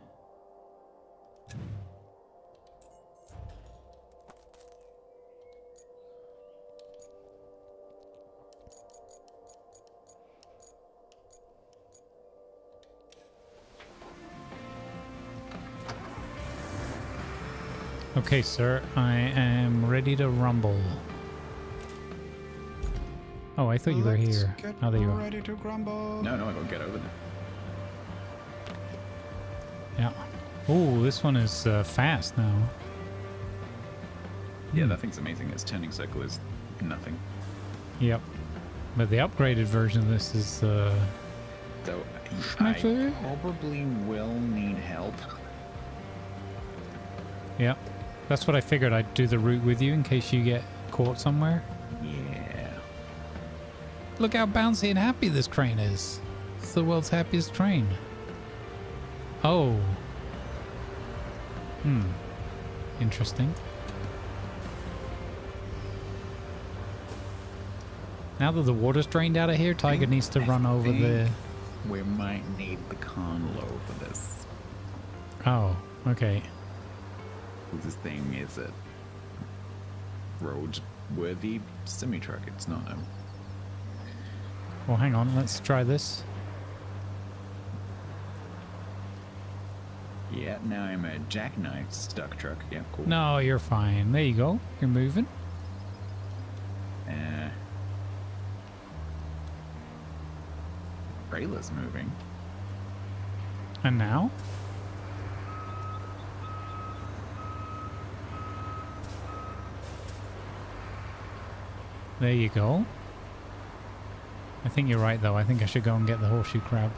Okay, sir. I am ready to rumble. Oh, I thought you were Let's here. get Oh, there you are. ready to grumble. No, I gotta get over there. Yeah. Oh, this one is fast now. Yeah, that thing's amazing. Its turning circle is nothing. Yep. But the upgraded version of this is... So Actually- I probably will need help. Yeah. That's what I figured. I'd do the route with you in case you get caught somewhere. Yeah. Look how bouncy and happy this train is. It's the world's happiest train. Oh. Interesting. Now that the water's drained out of here, Tiger needs to run over the... We might need the conlo for this. Oh, okay. This thing is a road-worthy semi-truck. It's not a... Well, hang on. Let's try this. Yeah, now I'm a jackknife stuck truck. Yeah, cool. No, you're fine. There you go. You're moving. Trailer's moving. And now? There you go. I think you're right, though. I think I should go and get the horseshoe crab.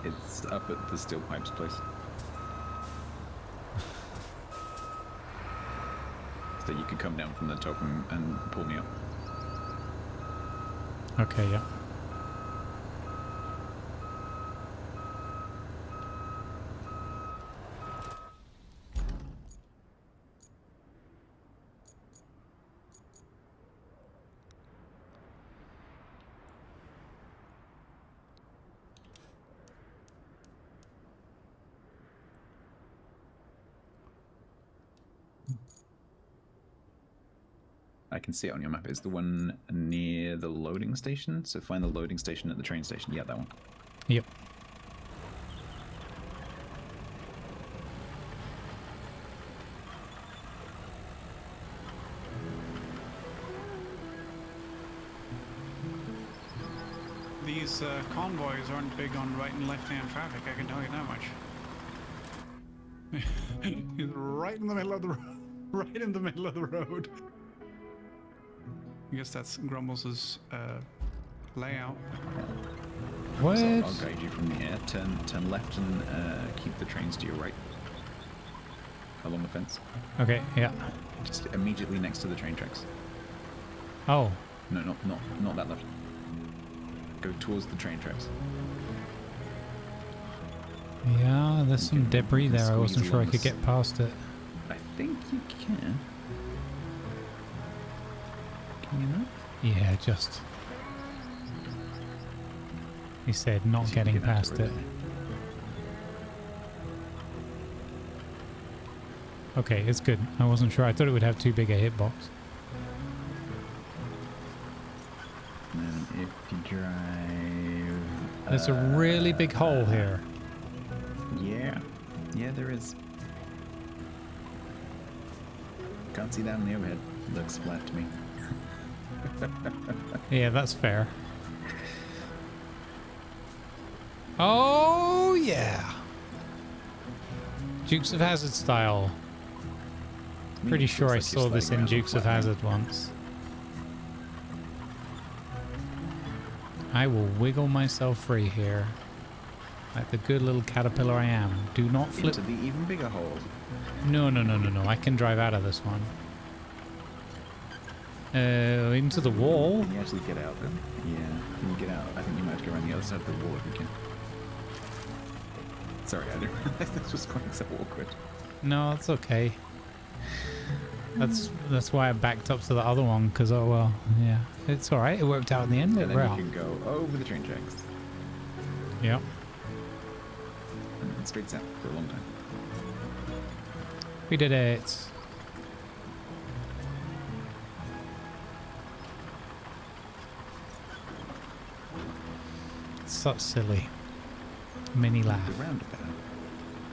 It's up at the steel pipes place. So you could come down from the top and pull me up. Okay, yeah. I can see it on your map. It's the one near the loading station. So find the loading station at the train station. Yeah, that one. Yep. These convoys aren't big on right and left-hand traffic, I can tell you that much. He's right in the middle of the road. Right in the middle of the road. I guess that's Grumbles' layout. What? So I'll guide you from here. Turn left and keep the trains to your right. Along the fence. Okay, yeah. Just immediately next to the train tracks. Oh. No, not that left. Go towards the train tracks. Yeah, there's some debris there. I wasn't sure I could get past it. I think you can. Can you not? Yeah, just... He said not getting past it. Okay, it's good. I wasn't sure. I thought it would have too big a hitbox. And if you drive... There's a really big hole here. Yeah. Yeah, there is. Can't see that on the overhead. Looks flat to me. Yeah, that's fair. Oh, yeah. Dukes of Hazzard style. Pretty sure I saw this in Dukes of Hazzard once. I will wiggle myself free here. Like the good little caterpillar I am. Do not flip. Into the even bigger hole. No. I can drive out of this one. Into the wall. Can you actually get out then? Yeah. Can you get out? I think you might have to go around the other side of the wall if you can. Sorry, I didn't realize this was quite so awkward. No, it's okay. That's why I backed up to the other one, because, oh well, yeah. It's alright, it worked out in the end. And then you can go over the train tracks. Yep. And then straight south for a long time. We did it. Such silly. Mini laugh. The roundabout.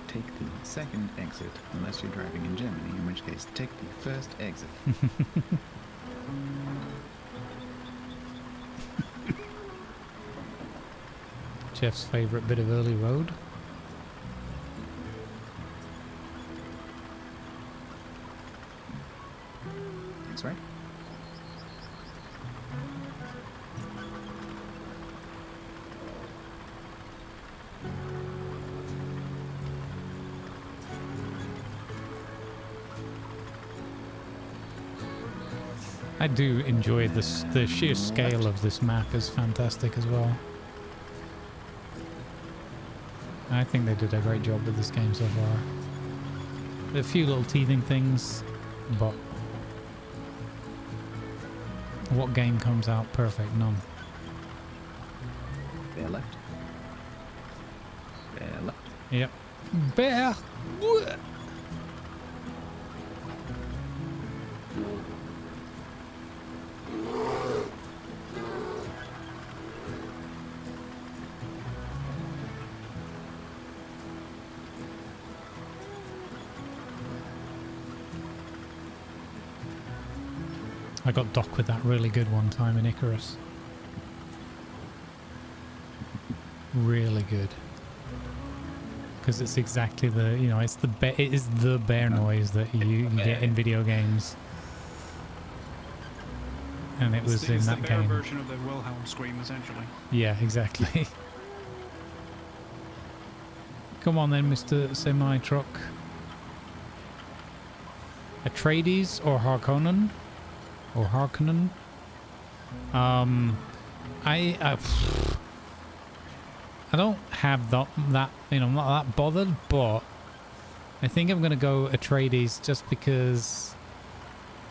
Take the second exit, unless you're driving in Germany, in which case take the first exit. Jeff's favourite bit of early road. That's right. I do enjoy this. The sheer scale of this map is fantastic as well. I think they did a great job with this game so far. A few little teething things, but what game comes out perfect? None. Bear left. Bear left. Yep. Bear. I got Doc with that really good one time in Icarus. Really good. Because it's exactly the, you know, it's the it is the bear noise that you get in video games. And it was in that game. It's the bear version of the Wilhelm scream, essentially. Yeah, exactly. Come on then, Mr. Semi-Truck. Atreides or Harkonnen? Or Harkonnen? I don't have that, you know, I'm not that bothered, but I think I'm going to go Atreides just because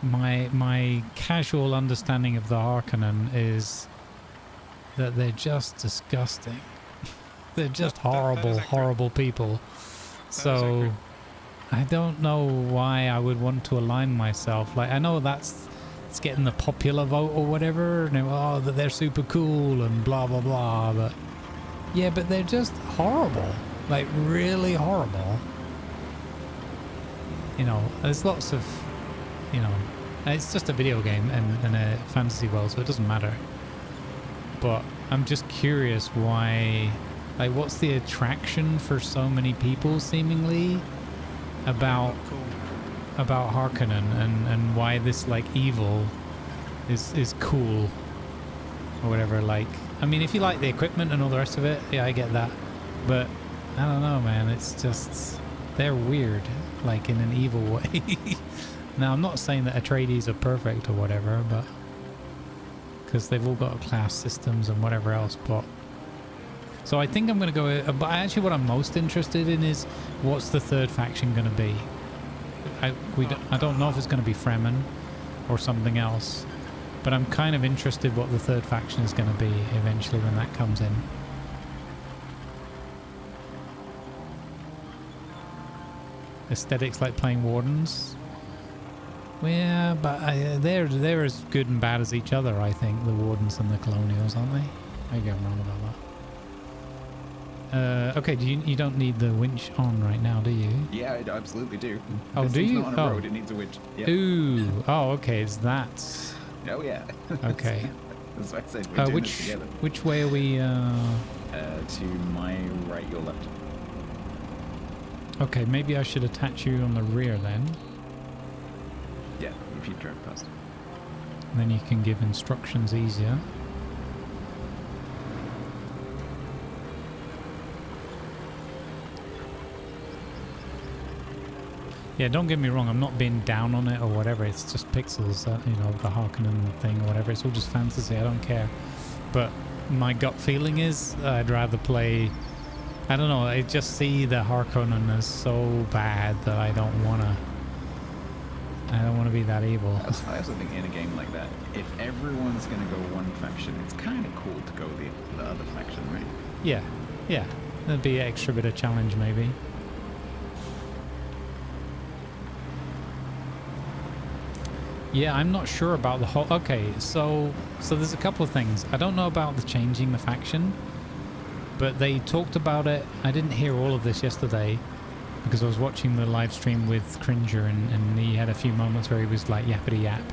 my casual understanding of the Harkonnen is that they're just disgusting. They're just horrible people. So I don't know why I would want to align myself. Like, I know it's getting the popular vote or whatever, and that they're super cool and blah blah blah, but yeah, but they're just horrible, like really horrible. You know, there's lots of, you know, it's just a video game and a fantasy world, so it doesn't matter. But I'm just curious why, like, what's the attraction for so many people seemingly about Harkonnen, and why this like evil is cool or whatever. Like, I mean, if you like the equipment and all the rest of it, yeah, I get that, but I don't know, man, it's just they're weird, like in an evil way. Now, I'm not saying that Atreides are perfect or whatever, but because they've all got class systems and whatever else, but so I think I'm going to go, but actually what I'm most interested in is what's the third faction going to be. I don't know if it's going to be Fremen or something else, but I'm kind of interested what the third faction is going to be eventually when that comes in. Aesthetics like playing Wardens. Well, yeah, but they're as good and bad as each other, I think, the Wardens and the Colonials, aren't they? Maybe I'm wrong about that. Okay, you don't need the winch on right now, do you? Yeah, I absolutely do. Oh, do you? Not on a road, it needs a winch. Yep. Ooh. Oh, okay. It's that. Oh yeah. Okay. That's what I said. We're doing this together. Which way are we? To my right, your left. Okay, maybe I should attach you on the rear then. Yeah, if you drive past. And then you can give instructions easier. Yeah, don't get me wrong, I'm not being down on it or whatever, it's just pixels, you know, the Harkonnen thing or whatever, it's all just fantasy, I don't care. But my gut feeling is I'd rather play, I don't know, I just see the Harkonnen as so bad that I don't want to be that evil. I also think in a game like that, if everyone's going to go one faction, it's kind of cool to go the other faction, right? Yeah, yeah, there'd be an extra bit of challenge maybe. Yeah, I'm not sure about the whole... Okay, so there's a couple of things. I don't know about the changing the faction, but they talked about it. I didn't hear all of this yesterday because I was watching the live stream with Cringer, and he had a few moments where he was like yappity yap,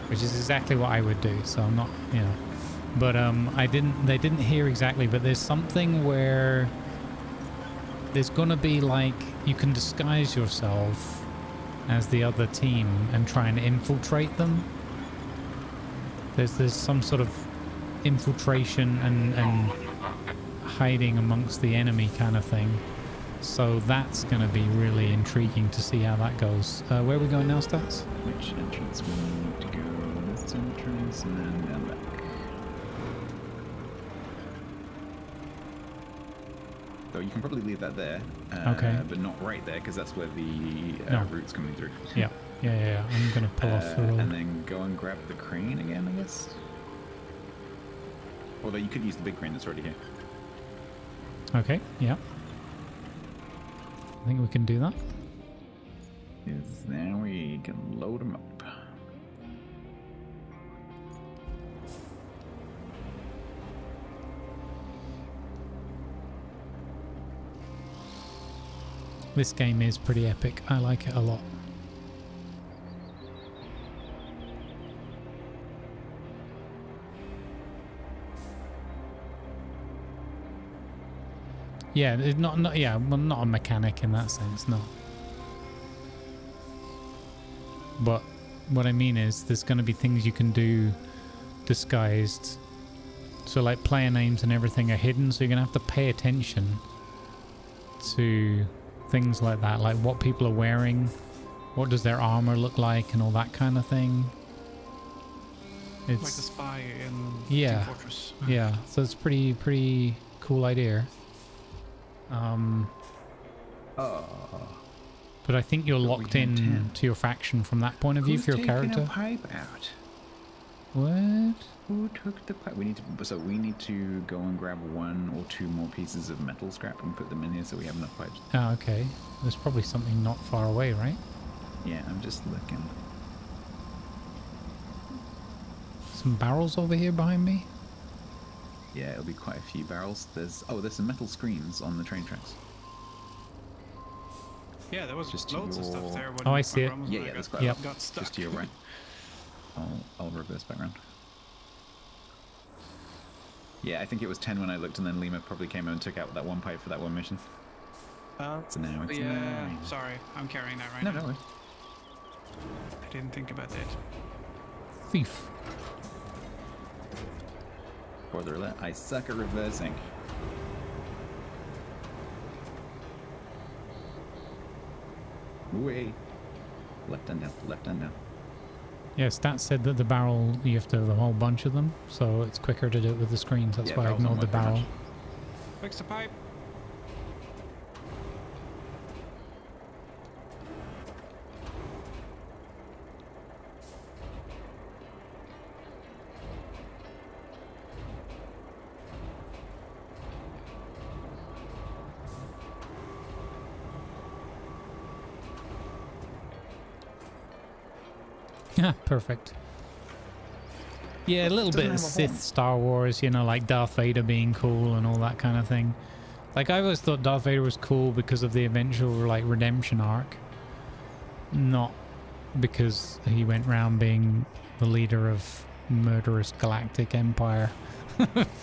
which is exactly what I would do. So I'm not, you know, but they didn't hear exactly. But there's something where there's gonna be like you can disguise yourself as the other team and try and infiltrate them. There's some sort of infiltration and hiding amongst the enemy kind of thing. So that's going to be really intriguing to see how that goes. Where are we going now, Stats? Which entrance we need to go? North entrance and then down back. So you can probably leave that there, okay, but not right there because that's where the route's coming through. Yeah. I'm gonna pull off the road. And then go and grab the crane again, I guess. Although you could use the big crane that's already here. Okay, yeah. I think we can do that. Yes, now we can load them up. This game is pretty epic. I like it a lot. Yeah, it's not well, not a mechanic in that sense, no. But what I mean is there's going to be things you can do disguised. So like player names and everything are hidden, so you're going to have to pay attention to things like that, like what people are wearing, what does their armor look like, and all that kind of thing. It's like the spy in yeah, Team Fortress. Yeah. So it's pretty cool idea. But I think you're locked in to your faction from that point of view for your character. Who's taking a pipe out? What? Who took the pipe? We need to go and grab 1 or 2 more pieces of metal scrap and put them in here so we have enough pipes. Oh, okay. There's probably something not far away, right? Yeah, I'm just looking. Some barrels over here behind me. Yeah, it'll be quite a few barrels. There's some metal screens on the train tracks. Yeah, there was just loads of stuff there. Oh, I see it. Yeah, that's quite got stuck. Just to your right. I'll reverse back around. Yeah, I think it was 10 when I looked, and then Lima probably came in and took out that one pipe for that one mission. So now it's yeah, sorry, I'm carrying that right now. No worries. I didn't think about that. Thief. Spoiler alert, I suck at reversing. Way. Left and down, left and down. Yeah, stats said that the barrel, you have to have a whole bunch of them, so it's quicker to do it with the screens. That's why I ignored the barrel. Fix the pipe. Yeah, perfect. Yeah, a little bit of Sith Star Wars, you know, like Darth Vader being cool and all that kind of thing. Like, I always thought Darth Vader was cool because of the eventual, like, redemption arc. Not because he went around being the leader of murderous galactic empire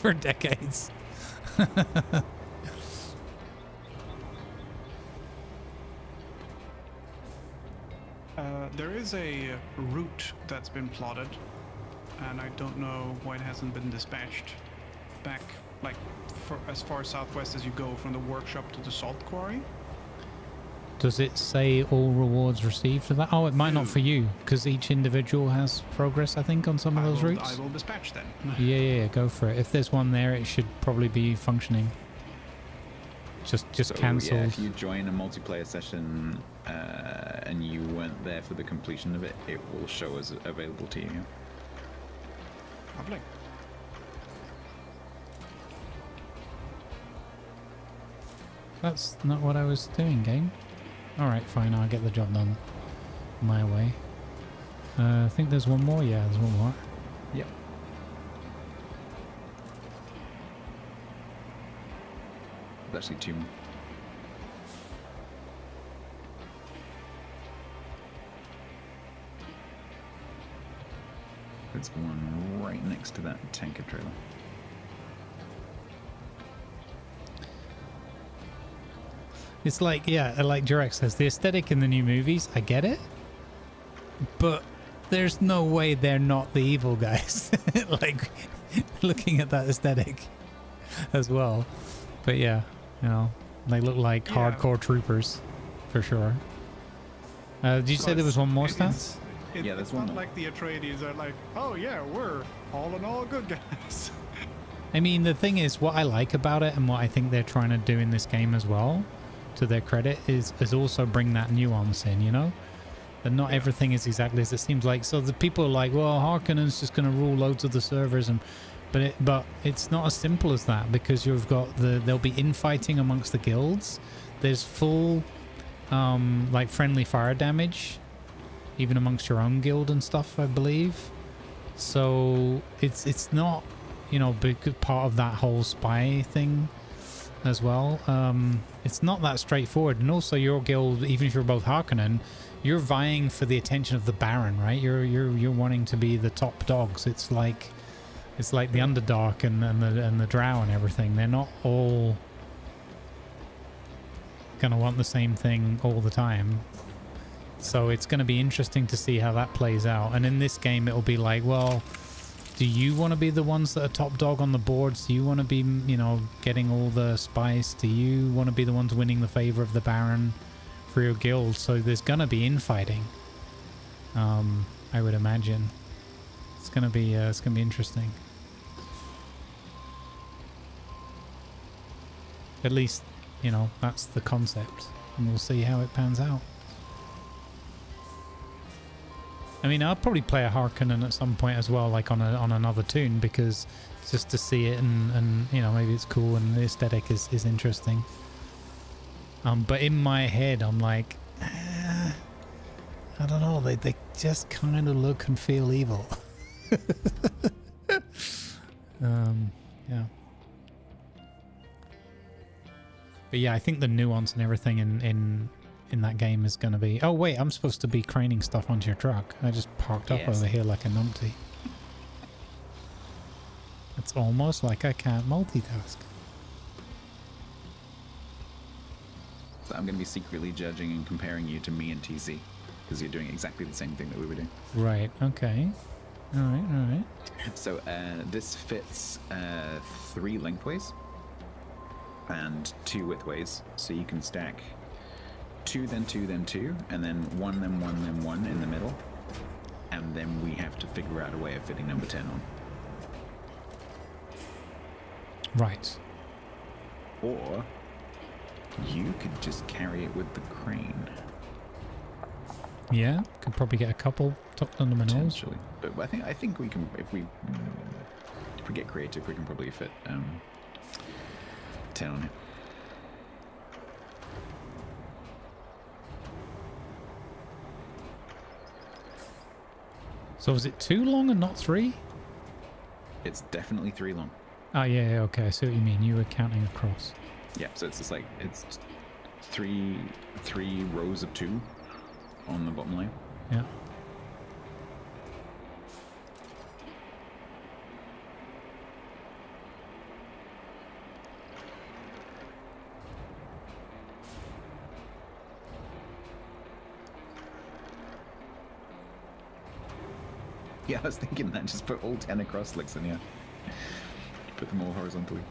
for decades. There is a route that's been plotted, and I don't know why it hasn't been dispatched back, like, as far southwest as you go from the workshop to the salt quarry. Does it say all rewards received for that? Oh, it might not for you, because each individual has progress, I think, on some of those routes. I will dispatch them. Yeah, go for it. If there's one there, it should probably be functioning. Just cancel. Yeah, if you join a multiplayer session and you weren't there for the completion of it, it will show as available to you. Lovely. That's not what I was doing, game. Alright, fine, I'll get the job done my way. I think there's one more. Yeah, there's one more. Yep. There's actually 2 more. There's one right next to that tanker trailer. It's like, yeah, like Jurek says, the aesthetic in the new movies, I get it. But there's no way they're not the evil guys. Like, looking at that aesthetic as well. But yeah, you know, they look like hardcore troopers, for sure. Did you say there was one more stats? there's it's one not more. like the Atreides are like, oh yeah, we're all in all good guys. I mean, the thing is, what I like about it and what I think they're trying to do in this game as well, to their credit, is also bring that nuance in, you know? That not everything is exactly as it seems like. So the people are like, well, Harkonnen's just going to rule loads of the servers, and but it's not as simple as that, because you've got there'll be infighting amongst the guilds. There's full like friendly fire damage, even amongst your own guild and stuff, I believe. So it's not, you know, big part of that whole spy thing as well. It's not that straightforward. And also your guild, even if you're both Harkonnen, you're vying for the attention of the Baron, right? You're wanting to be the top dogs. It's like the Underdark and the Drow and everything. They're not all gonna want the same thing all the time. So it's going to be interesting to see how that plays out. And in this game, it'll be like, well, do you want to be the ones that are top dog on the boards? Do you want to be, you know, getting all the spice? Do you want to be the ones winning the favor of the Baron for your guild? So there's going to be infighting. I would imagine it's going to be interesting. At least, you know, that's the concept, and we'll see how it pans out. I mean, I'll probably play a Harkonnen at some point as well, like on another tune, because just to see it and you know, maybe it's cool and the aesthetic is interesting. But in my head, I'm like, I don't know, they just kind of look and feel evil. Yeah. But yeah, I think the nuance and everything in that game is going to be... Oh, wait, I'm supposed to be craning stuff onto your truck. I just parked up over here like a numpty. It's almost like I can't multitask. So I'm going to be secretly judging and comparing you to me and TC, because you're doing exactly the same thing that we were doing. Right, okay. Alright. So this fits 3 lengthways and 2 widthways, so you can stack 2, then 2, then 2, and then 1, then 1, then 1 in the middle. And then we have to figure out a way of fitting number 10 on. Right. Or you could just carry it with the crane. Yeah, could probably get a couple tucked under my nose. Potentially. But I think we can, if we get creative, we can probably fit 10 on it. So is it 2 long and not 3? It's definitely 3 long. Oh, yeah, okay, I see what you mean. You were counting across. Yeah, so it's just like, it's 3 rows of 2 on the bottom line. Yeah. Yeah, I was thinking that. Just put all 10 across, Lixon, yeah. Put them all horizontally.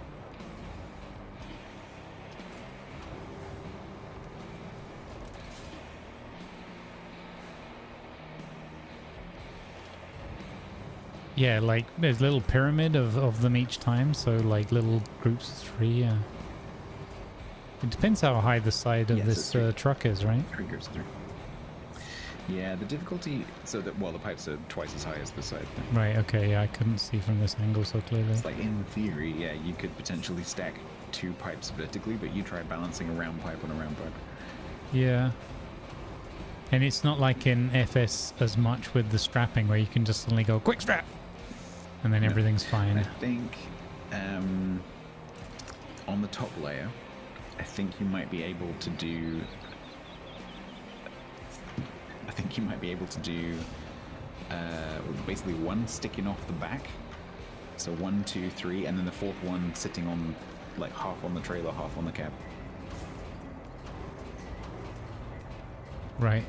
Yeah, like there's a little pyramid of them each time, so like little groups of 3, yeah. It depends how high the side of this truck is, right? 3 groups of 3. Yeah, the difficulty, so that, well, the pipes are twice as high as the side. Right, okay, yeah, I couldn't see from this angle so clearly. It's like, in theory, yeah, you could potentially stack 2 pipes vertically, but you try balancing a round pipe on a round pipe. Yeah. And it's not like in FS as much with the strapping where you can just suddenly go, quick strap! And then everything's fine. I think, on the top layer, I think you might be able to do... basically 1 sticking off the back. So 1, 2, 3, and then the 4th one sitting on, like, half on the trailer, half on the cab. Right.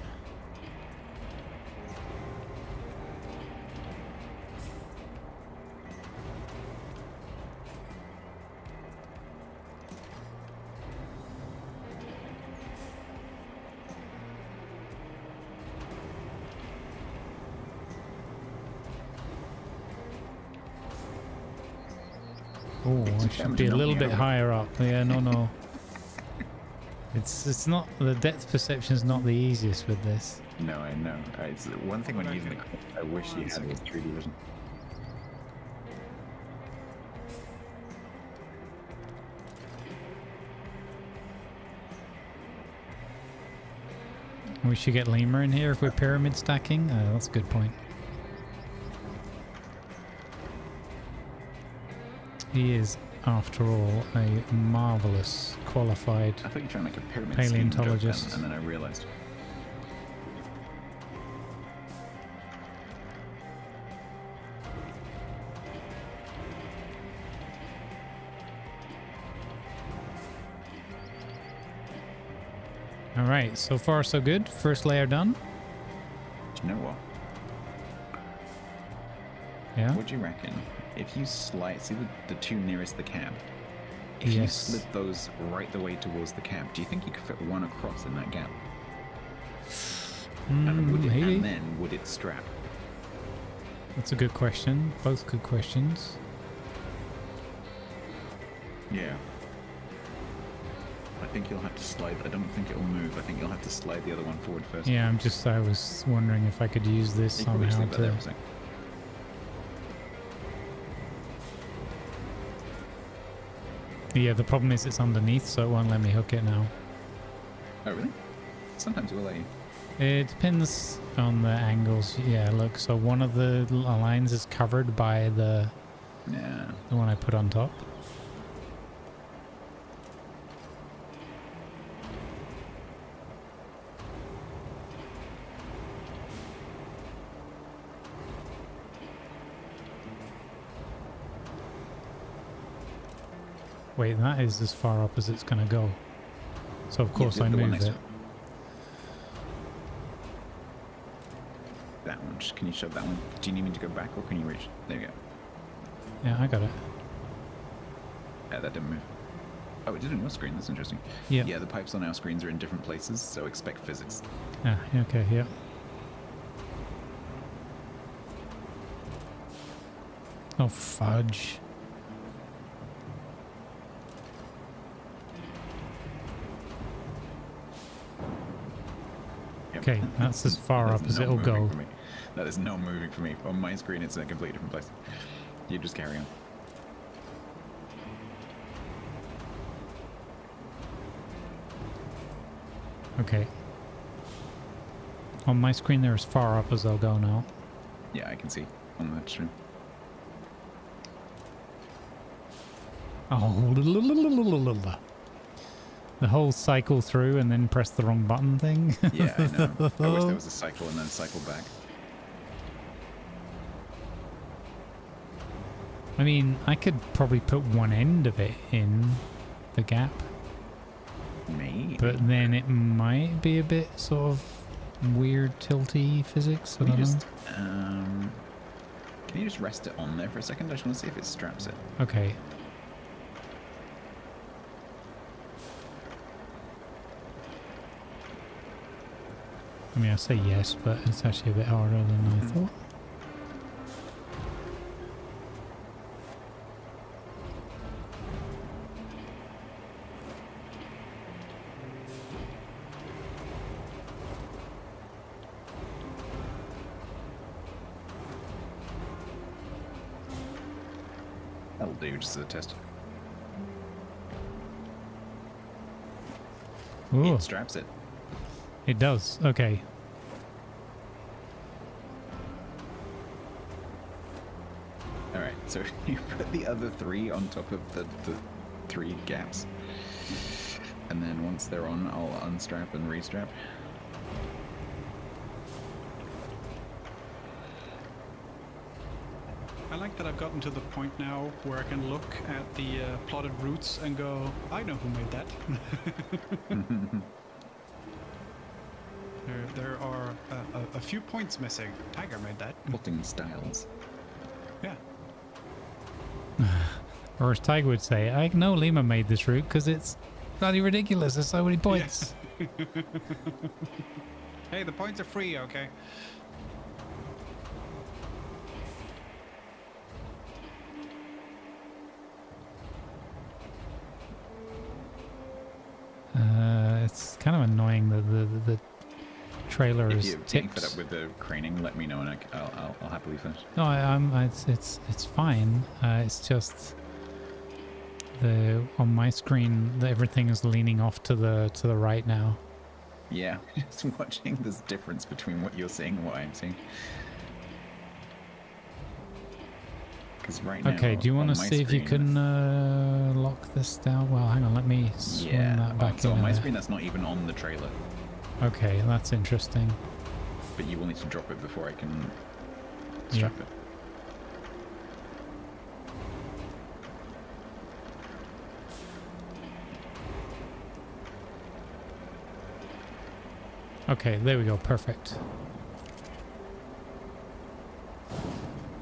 Oh, I should be a little bit higher up. Yeah, no. It's not, the depth perception is not the easiest with this. No, I know. It's one thing when using the I wish you had was 3D vision. We should get Lemur in here if we're pyramid stacking. Oh, that's a good point. He is, after all, a marvelous qualified I thought you were trying to make a pyramid paleontologist. scheme joke, and then I realized. All right, so far so good. First layer done. Do you know what? Yeah. What do you reckon? If you slide, see the two nearest the cab. If you slid those right the way towards the cab, do you think you could fit one across in that gap? Maybe. And then would it strap? That's a good question. Both good questions. Yeah. I think you'll have to slide. I don't think it'll move. I think you'll have to slide the other one forward first. Yeah, I was wondering if I could use this somehow to... Yeah, the problem is it's underneath, so it won't let me hook it now. Oh, really? Sometimes it will let you. It depends on the angles. Yeah, look, so one of the lines is covered by the one I put on top. Wait, that is as far up as it's going to go. So of course I move it. That one. Can you shove that one? Do you need me to go back or can you reach? There you go. Yeah, I got it. Yeah, that didn't move. Oh, it did on your screen. That's interesting. Yeah. Yeah, the pipes on our screens are in different places, so expect physics. Ah, okay, yeah. Oh, fudge. Okay, that's as far up as it'll go. That is not moving for me. On my screen, it's in a completely different place. You just carry on. Okay. On my screen, they're as far up as they'll go now. Yeah, I can see on that stream. Oh, the whole cycle through and then press the wrong button thing. Yeah, I know. I wish there was a cycle and then cycle back. I mean, I could probably put one end of it in the gap. Maybe. But then it might be a bit sort of weird tilty physics. I don't know. Can you just rest it on there for a second? I just want to see if it straps it. Okay. I mean, I say yes, but it's actually a bit harder than I thought. That'll do, just as a test. Ooh. It straps it. It does. Okay. Alright, so you put the other three on top of the three gaps. And then once they're on, I'll unstrap and restrap. I like that I've gotten to the point now where I can look at the plotted routes and go, I know who made that. There are a few points missing. Tiger made that. Plotting styles. Yeah. Or as Tiger would say, I know Lima made this route because it's bloody ridiculous. There's so many points. Yeah. Hey, the points are free, okay? it's kind of annoying that the trailer If is you're getting tipped. fed up with the craning, let me know and I'll happily finish. No, it's fine. It's just on my screen everything is leaning off to the right now. Yeah, just watching this difference between what you're seeing and what I'm seeing. Because right now, Okay, do you want to on my see if you screen- can lock this down? Well, hang on, let me swing that back so in. on my screen, that's not even on the trailer. Okay, that's interesting. But you will need to drop it before I can Yeah. strap it. Okay, there we go. Perfect.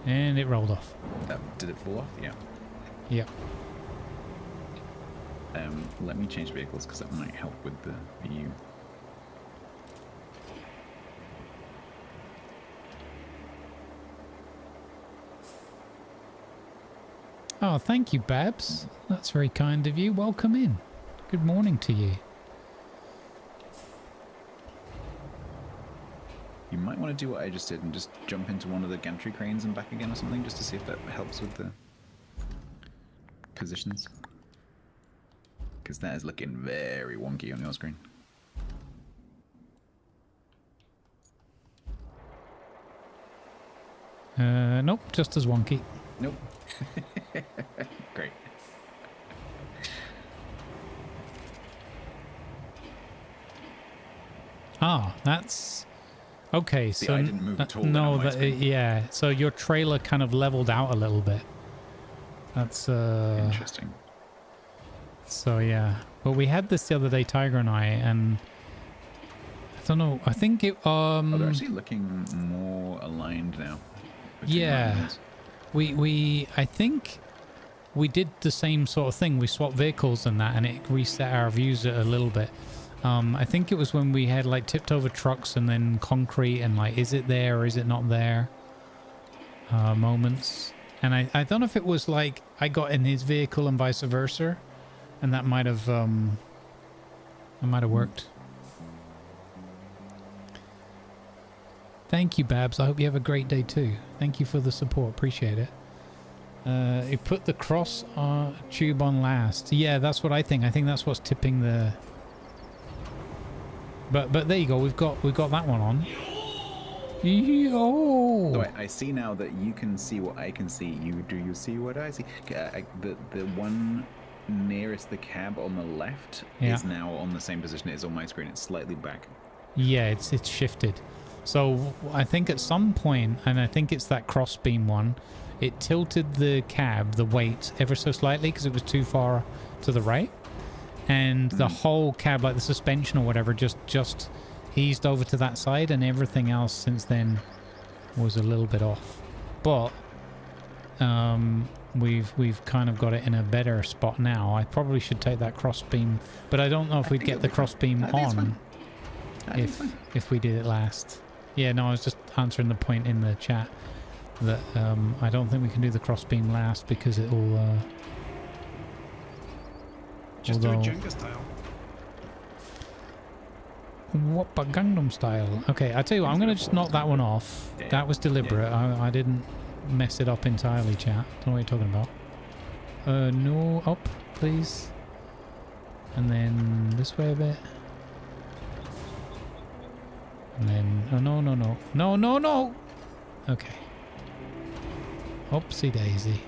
And it rolled off. Did it fall off? Yeah. Yep. Let me change vehicles because that might help with the view. Oh, thank you, Babs. That's very kind of you. Welcome in. Good morning to you. You might want to do what I just did and just jump into one of the gantry cranes and back again or something, just to see if that helps with the positions. Because that is looking very wonky on your screen. Nope, just as wonky. Nope. Great. Ah, that's okay. See, So I didn't move at all no, on my screen. yeah. So your trailer kind of leveled out a little bit. That's Interesting. So yeah, but we had this the other day, Tiger and I, and I don't know. I think it Oh, they're actually looking more aligned now. between yeah. lines. I think we did the same sort of thing. We swapped vehicles and that, and it reset our views a little bit. I think it was when we had like tipped over trucks and then concrete and like, is it there or is it not there? Moments. And I don't know if it was like I got in his vehicle and vice versa, and that might have worked. Thank you, Babs. I hope you have a great day too. Thank you for the support. Appreciate it. He put the cross tube on last. Yeah, that's what I think. I think that's what's tipping the. But there you go. We've got that one on. Yo! So I see now that you can see what I can see. Do you see what I see? The one nearest the cab on the left Yeah. is now on the same position it is on my screen. It's slightly back. Yeah, it's shifted. So I think at some point, and I think it's that crossbeam one, it tilted the cab, the weight, ever so slightly because it was too far to the right. And the whole cab, like the suspension or whatever, just eased over to that side, and everything else since then was a little bit off. But we've kind of got it in a better spot now. I probably should take that crossbeam, but I don't know if we'd get the crossbeam on if we did it last. Yeah, no, I was just answering the point in the chat that I don't think we can do the crossbeam last because it'll Just do it Jenga style. Whoppa Gangnam style. Okay, I tell you what, I'm gonna just knock that one off. Yeah. That was deliberate. I didn't mess it up entirely, chat. Don't know what you're talking about. No, up, please. And then this way a bit. And then, oh no. Okay. Oopsie daisy.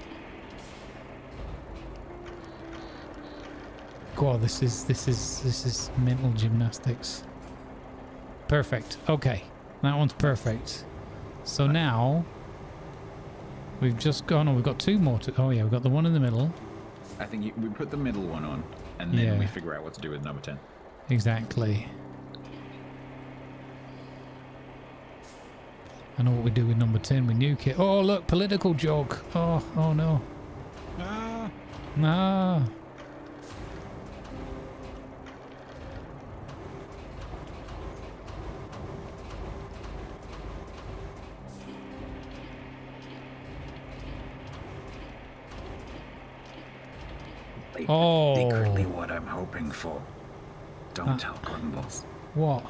God, this is mental gymnastics. Perfect. Okay, that one's perfect. So now we've just gone. Oh, we've got two more. Oh yeah, we've got the one in the middle. I think we put the middle one on, and then we figure out what to do with number 10. Exactly. I know what we do with number 10. We nuke it. Oh look, political joke. Oh no. Ah. Nah. Oh. Secretly what I'm hoping for. Don't tell Grumbles. What?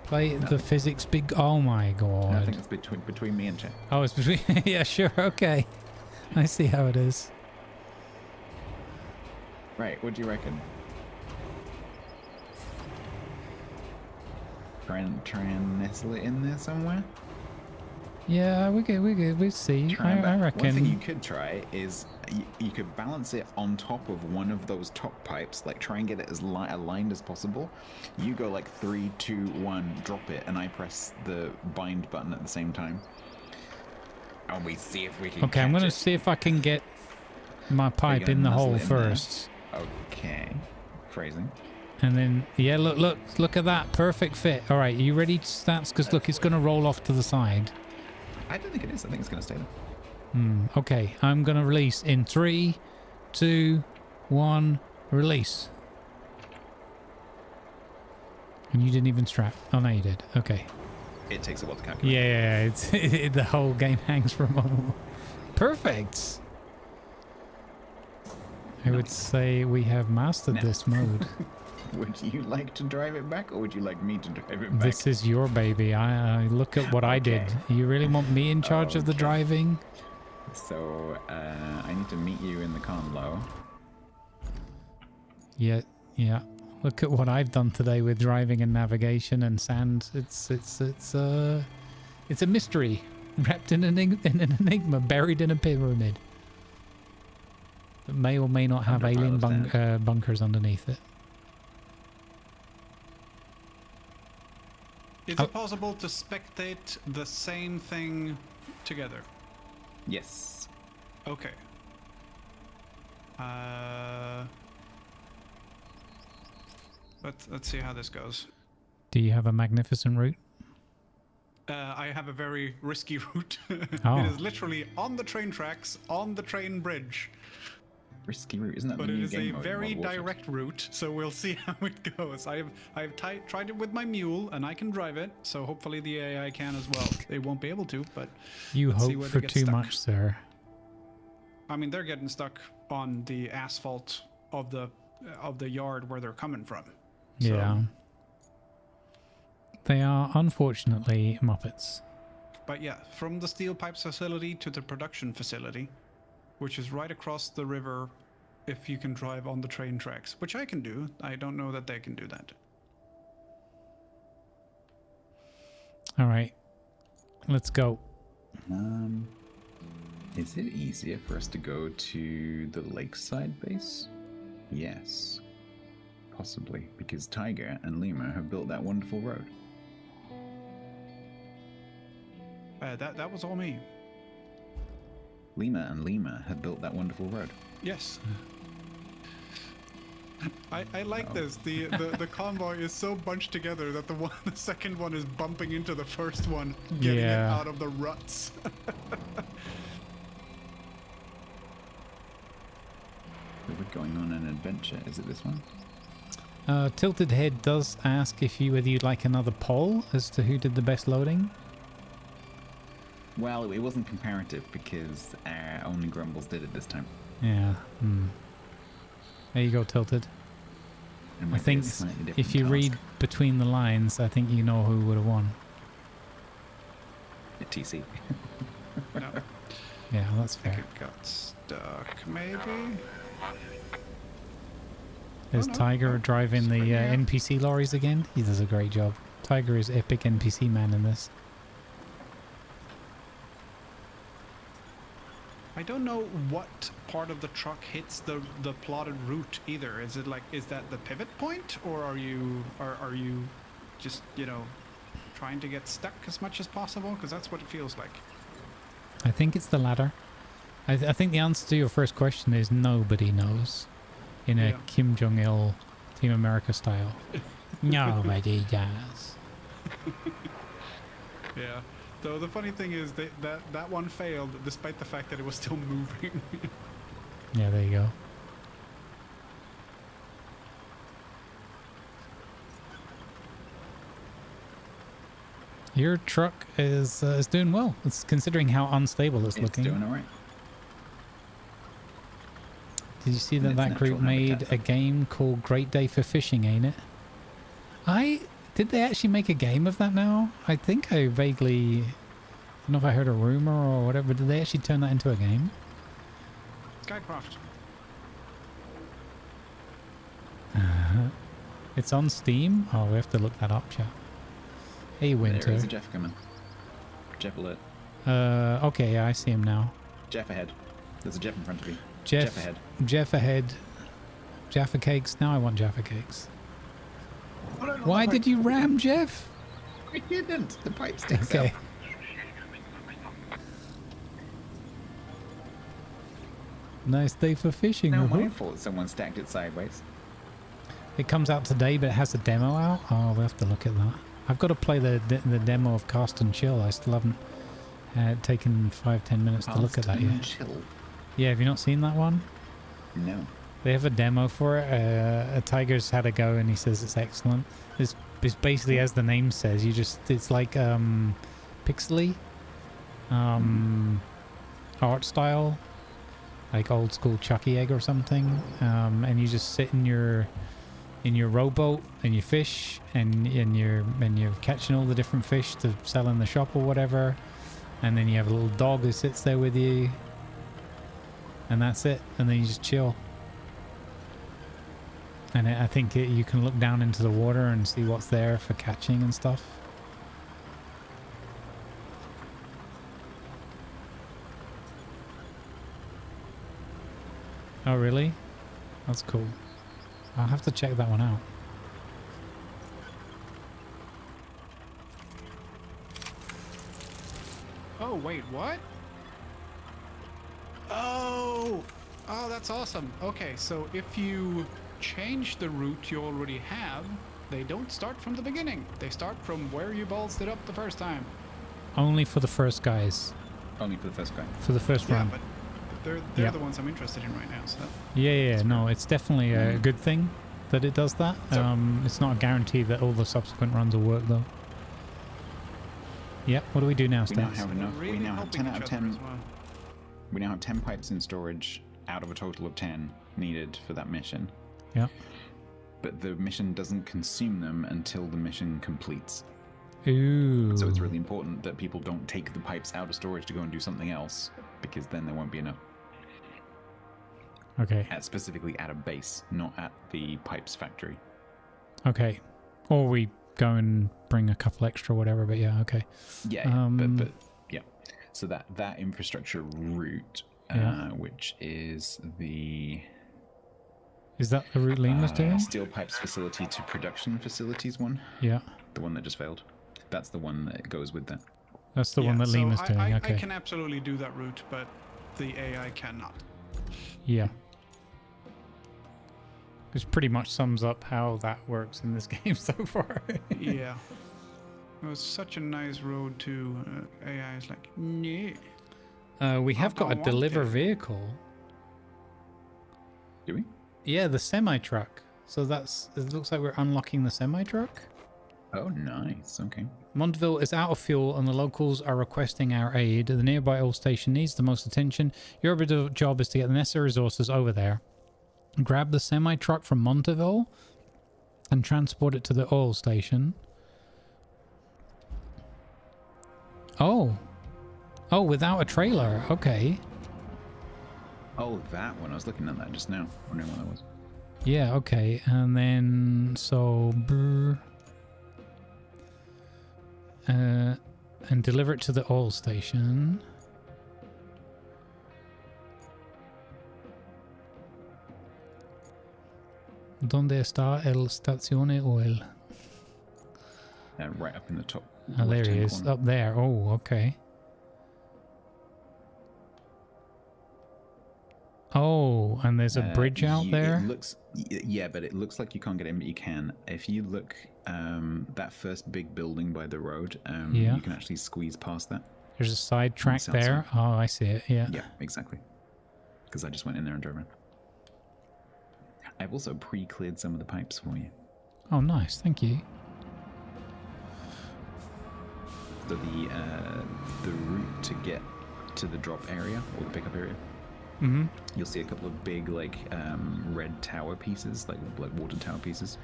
Play the physics big. Oh my god. I think it's between me and Chet. Oh, it's between. Yeah, sure. Okay. I see how it is. Right, what do you reckon? Try and nestle it in there somewhere? Yeah, we could. We see. I reckon. One thing you could try is you could balance it on top of one of those top pipes. Like try and get it as aligned as possible. You go like 3, 2, 1, drop it, and I press the bind button at the same time. And we see if we can. Okay, I'm gonna see if I can get my pipe in the hole first. Okay. Phrasing. And then, yeah, look at that. Perfect fit. All right, are you ready to stance? Because look, it's going to roll off to the side. I don't think it is. I think it's going to stay there. Okay, I'm going to release in 3, 2, 1, release. And you didn't even strap. Oh, no, you did. Okay. It takes a while to calculate. Yeah, the whole game hangs for a moment. Perfect. I would say we have mastered this mode. Would you like to drive it back, or would you like me to drive it back? This is your baby. I look at what I did. You really want me in charge of the driving? So, I need to meet you in the conlo. Yeah. Look at what I've done today with driving and navigation and sand. It's a mystery wrapped in an enigma, buried in a pyramid. That may or may not have alien bunkers underneath it. Is it possible to spectate the same thing together? Yes. Okay. Let's see how this goes. Do you have a magnificent route? I have a very risky route. Oh. It is literally on the train tracks, on the train bridge. Risky route, isn't that but the it new is game a mode very in Modern direct route, so we'll see how it goes. I have tried it with my mule, and I can drive it, so hopefully the AI can as well. They won't be able to, but you hope for too much, sir. I mean, they're getting stuck on the asphalt of the yard where they're coming from. So. Yeah. They are unfortunately Muppets. But yeah, from the steel pipes facility to the production facility, which is right across the river if you can drive on the train tracks, which I can do. I don't know that they can do that. All right, let's go. Is it easier for us to go to the lakeside base? Yes. Possibly, because Tiger and Lima have built that wonderful road. That was all me. Lima and Lima have built that wonderful road. Yes. I like this. The convoy is so bunched together that the second one is bumping into the first one, getting it out of the ruts. We're going on an adventure. Is it this one? Tilted Head does ask whether you'd like another poll as to who did the best loading. Well, it wasn't comparative because only Grumbles did it this time. Yeah. There you go, Tilted. I think if you read between the lines, I think you know who would have won. TC. No. Yeah, that's fair. I think it got stuck, maybe? Is Tiger driving the NPC lorries again? He does a great job. Tiger is epic NPC man in this. I don't know what part of the truck hits the plotted route either. Is that the pivot point, or are you just trying to get stuck as much as possible? Because that's what it feels like. I think it's the latter. I think the answer to your first question is nobody knows. In a Kim Jong-il Team America style. Nobody does. Yeah. So the funny thing is that one failed despite the fact that it was still moving. Yeah, there you go. Your truck is doing well. It's considering how unstable it's looking. It's doing all right. Did you see that group made a game called Great Day for Fishing, ain't it? Did they actually make a game of that now? I think I vaguely... I don't know if I heard a rumor or whatever. Did they actually turn that into a game? Skycraft. It's on Steam? Oh, we have to look that up, chat. Hey, Winter. There is a Jeff coming. Jeff alert. Okay, yeah, I see him now. Jeff ahead. There's a Jeff in front of you. Jeff ahead. Jeff ahead. Jaffa cakes. Now I want Jaffa cakes. Why did you ram Jeff? I didn't. The pipe sticks Okay. out. Nice day for fishing. No, my fault someone stacked it sideways. It comes out today, but it has a demo out. Oh, we'll have to look at that. I've got to play the demo of Cast and Chill. I still haven't taken 5-10 minutes to look at that yet. Chill. Yeah, have you not seen that one? No. They have a demo for it. A Tiger's had a go and he says it's excellent. It's basically as the name says. It's like pixely art style, like old school Chucky Egg or something. And you just sit in your rowboat and you fish and you're catching all the different fish to sell in the shop or whatever. And then you have a little dog who sits there with you. And that's it. And then you just chill. And I think you can look down into the water and see what's there for catching and stuff. Oh, really? That's cool. I'll have to check that one out. Oh, wait, what? Oh, that's awesome. Okay, so if you change the route you already have, they don't start from the beginning. They start from where you bolted up the first time. Only for the first guys. Only for the first guy. For the first run. Yeah, but they're the ones I'm interested in right now. So Yeah, no, it's definitely a good thing that it does that. It's not a guarantee that all the subsequent runs will work though. Yep, what do we do now, We now Stats? have enough. really We now have helping 10 out of each other 10. as well. We now have 10 pipes in storage out of a total of 10 needed for that mission. Yeah. But the mission doesn't consume them until the mission completes. Ooh. So it's really important that people don't take the pipes out of storage to go and do something else, because then there won't be enough. Okay. Specifically at a base, not at the pipes factory. Okay. Or we go and bring a couple extra, whatever. But yeah, okay. Yeah, but yeah. So that infrastructure route, which is the... Is that the route Liam was doing? Steel pipes facility to production facilities one. Yeah. The one that just failed. That's the one that goes with that. That's the one that Liam was doing. Okay. I can absolutely do that route, but the AI cannot. Yeah. Which pretty much sums up how that works in this game so far. Yeah. It was such a nice road to AI is like, nah. We have got a deliver vehicle. Do we? Yeah, the semi-truck. So it looks like we're unlocking the semi-truck. Oh, nice. Okay. Monteville is out of fuel and the locals are requesting our aid. The nearby oil station needs the most attention. Your job is to get the necessary resources over there. Grab the semi-truck from Monteville and transport it to the oil station. Oh, without a trailer. Okay. Oh, that one. I was looking at that just now. Wondering what that was. Yeah, okay. And then, and deliver it to the oil station. ¿Dónde está el estación oil? Right up in the top. Oh, there he is. corner. Up there. Oh, okay. Oh, and there's a bridge out there? It looks, yeah, but it looks like you can't get in, but you can. If you look, that first big building by the road, Yeah. you can actually squeeze past that. There's a side track south there. side. Oh, I see it. Yeah. Yeah, exactly. Because I just went in there and drove around. I've also pre-cleared some of the pipes for you. Oh, nice. Thank you. So the route to get to the drop area or the pickup area Mm-hmm. You'll see a couple of big, like, red tower pieces, like water tower pieces,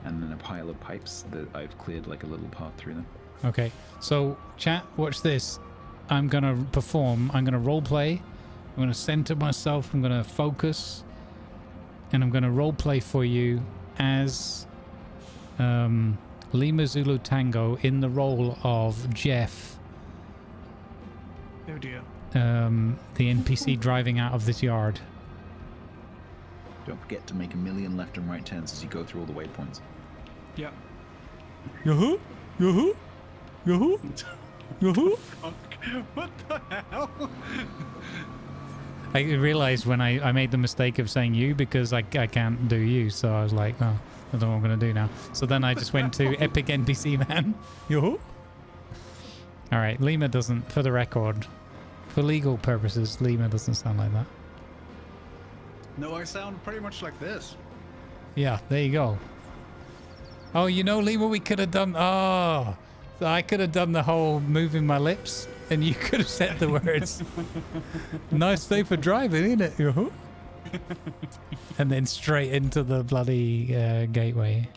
and then a pile of pipes that I've cleared, like, a little path through them. Okay, so chat, watch this. I'm going to perform. I'm going to role play. I'm going to center myself. I'm going to focus. And I'm going to role play for you as Lima Zulu Tango in the role of Jeff. Oh dear. The NPC driving out of this yard. Don't forget to make a million left and right turns as you go through all the waypoints. Yeah. Yahoo! Yahoo! Yahoo! Yahoo! What the hell? I realized when I made the mistake of saying you because I can't do you, so I was like, oh, I don't know what I'm going to do now. So then I just went to Epic NPC Man. Yahoo! Alright, Lima doesn't, for the record, for legal purposes, Lima doesn't sound like that. No, I sound pretty much like this. Yeah, there you go. Oh, you know, Lima, we could have done... Oh, so I could have done the whole moving my lips, and you could have said the words. Nice day for driving, isn't it? Yahoo! And then straight into the bloody gateway.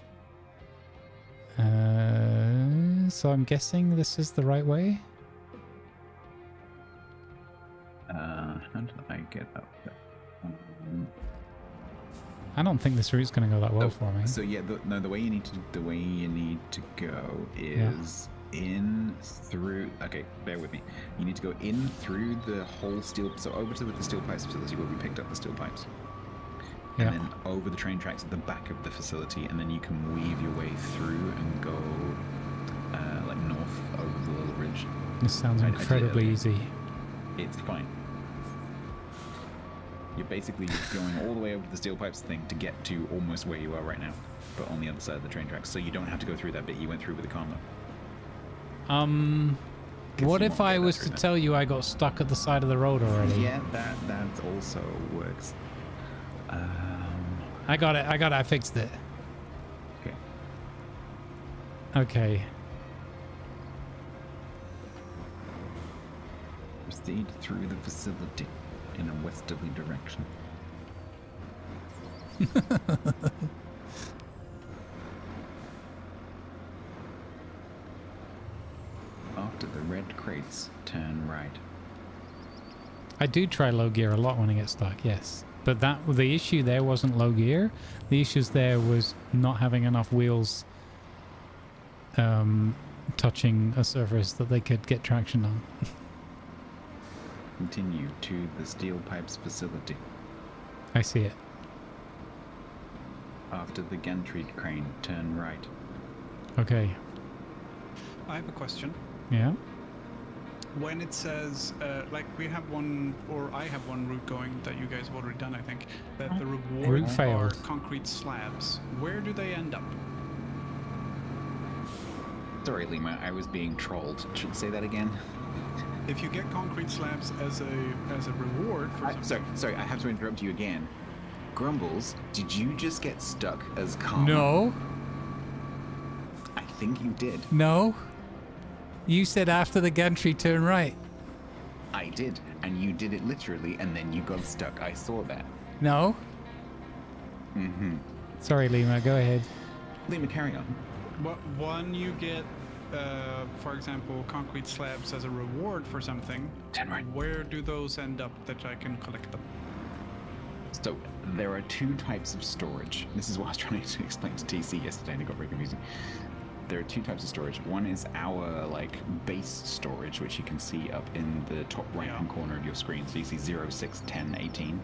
So I'm guessing this is the right way? How did I get up there? I don't think this route's going to go that well for me. So yeah, the way you need to go is in through. Okay, bear with me. You need to go in through the whole steel. So over to the steel pipes facility where we picked up the steel pipes. Yeah. And then over the train tracks at the back of the facility, and then you can weave your way through and go like north over the little ridge. This sounds incredibly easy. It's fine. You're basically going all the way over to the steel pipes thing to get to almost where you are right now, but on the other side of the train tracks. So you don't have to go through that bit you went through with the combo. What if I was to tell you I got stuck at the side of the road already? Yeah, that also works. I got it. I fixed it. Okay. Okay. Proceed through the facility in a westerly direction. After the red crates, turn right. I do try low gear a lot when I get stuck, yes. But the issue there wasn't low gear. The issues there was not having enough wheels touching a surface that they could get traction on. Continue to the steel pipes facility. I see it. After the gantry crane, turn right. Okay. I have a question. Yeah? When it says, like we have one, or I have one route going that you guys have already done, I think, that the rewards are concrete slabs. Where do they end up? Sorry, Lima, I was being trolled. Should I say that again? If you get concrete slabs as a reward for sorry, I have to interrupt you again. Grumbles, did you just get stuck as Karma? No. I think you did. No. You said after the gantry turn right. I did, and you did it literally, and then you got stuck. I saw that. No. Mm-hmm. Sorry, Lima, go ahead. Lima, carry on. One, you get, for example, concrete slabs as a reward for something. Turn right. Where do those end up that I can collect them? So, there are two types of storage. This is what I was trying to explain to TC yesterday, and it got very confusing. There are two types of storage. One is our base storage, which you can see up in the top right-hand corner of your screen. So you see 0, 6, 10, 18.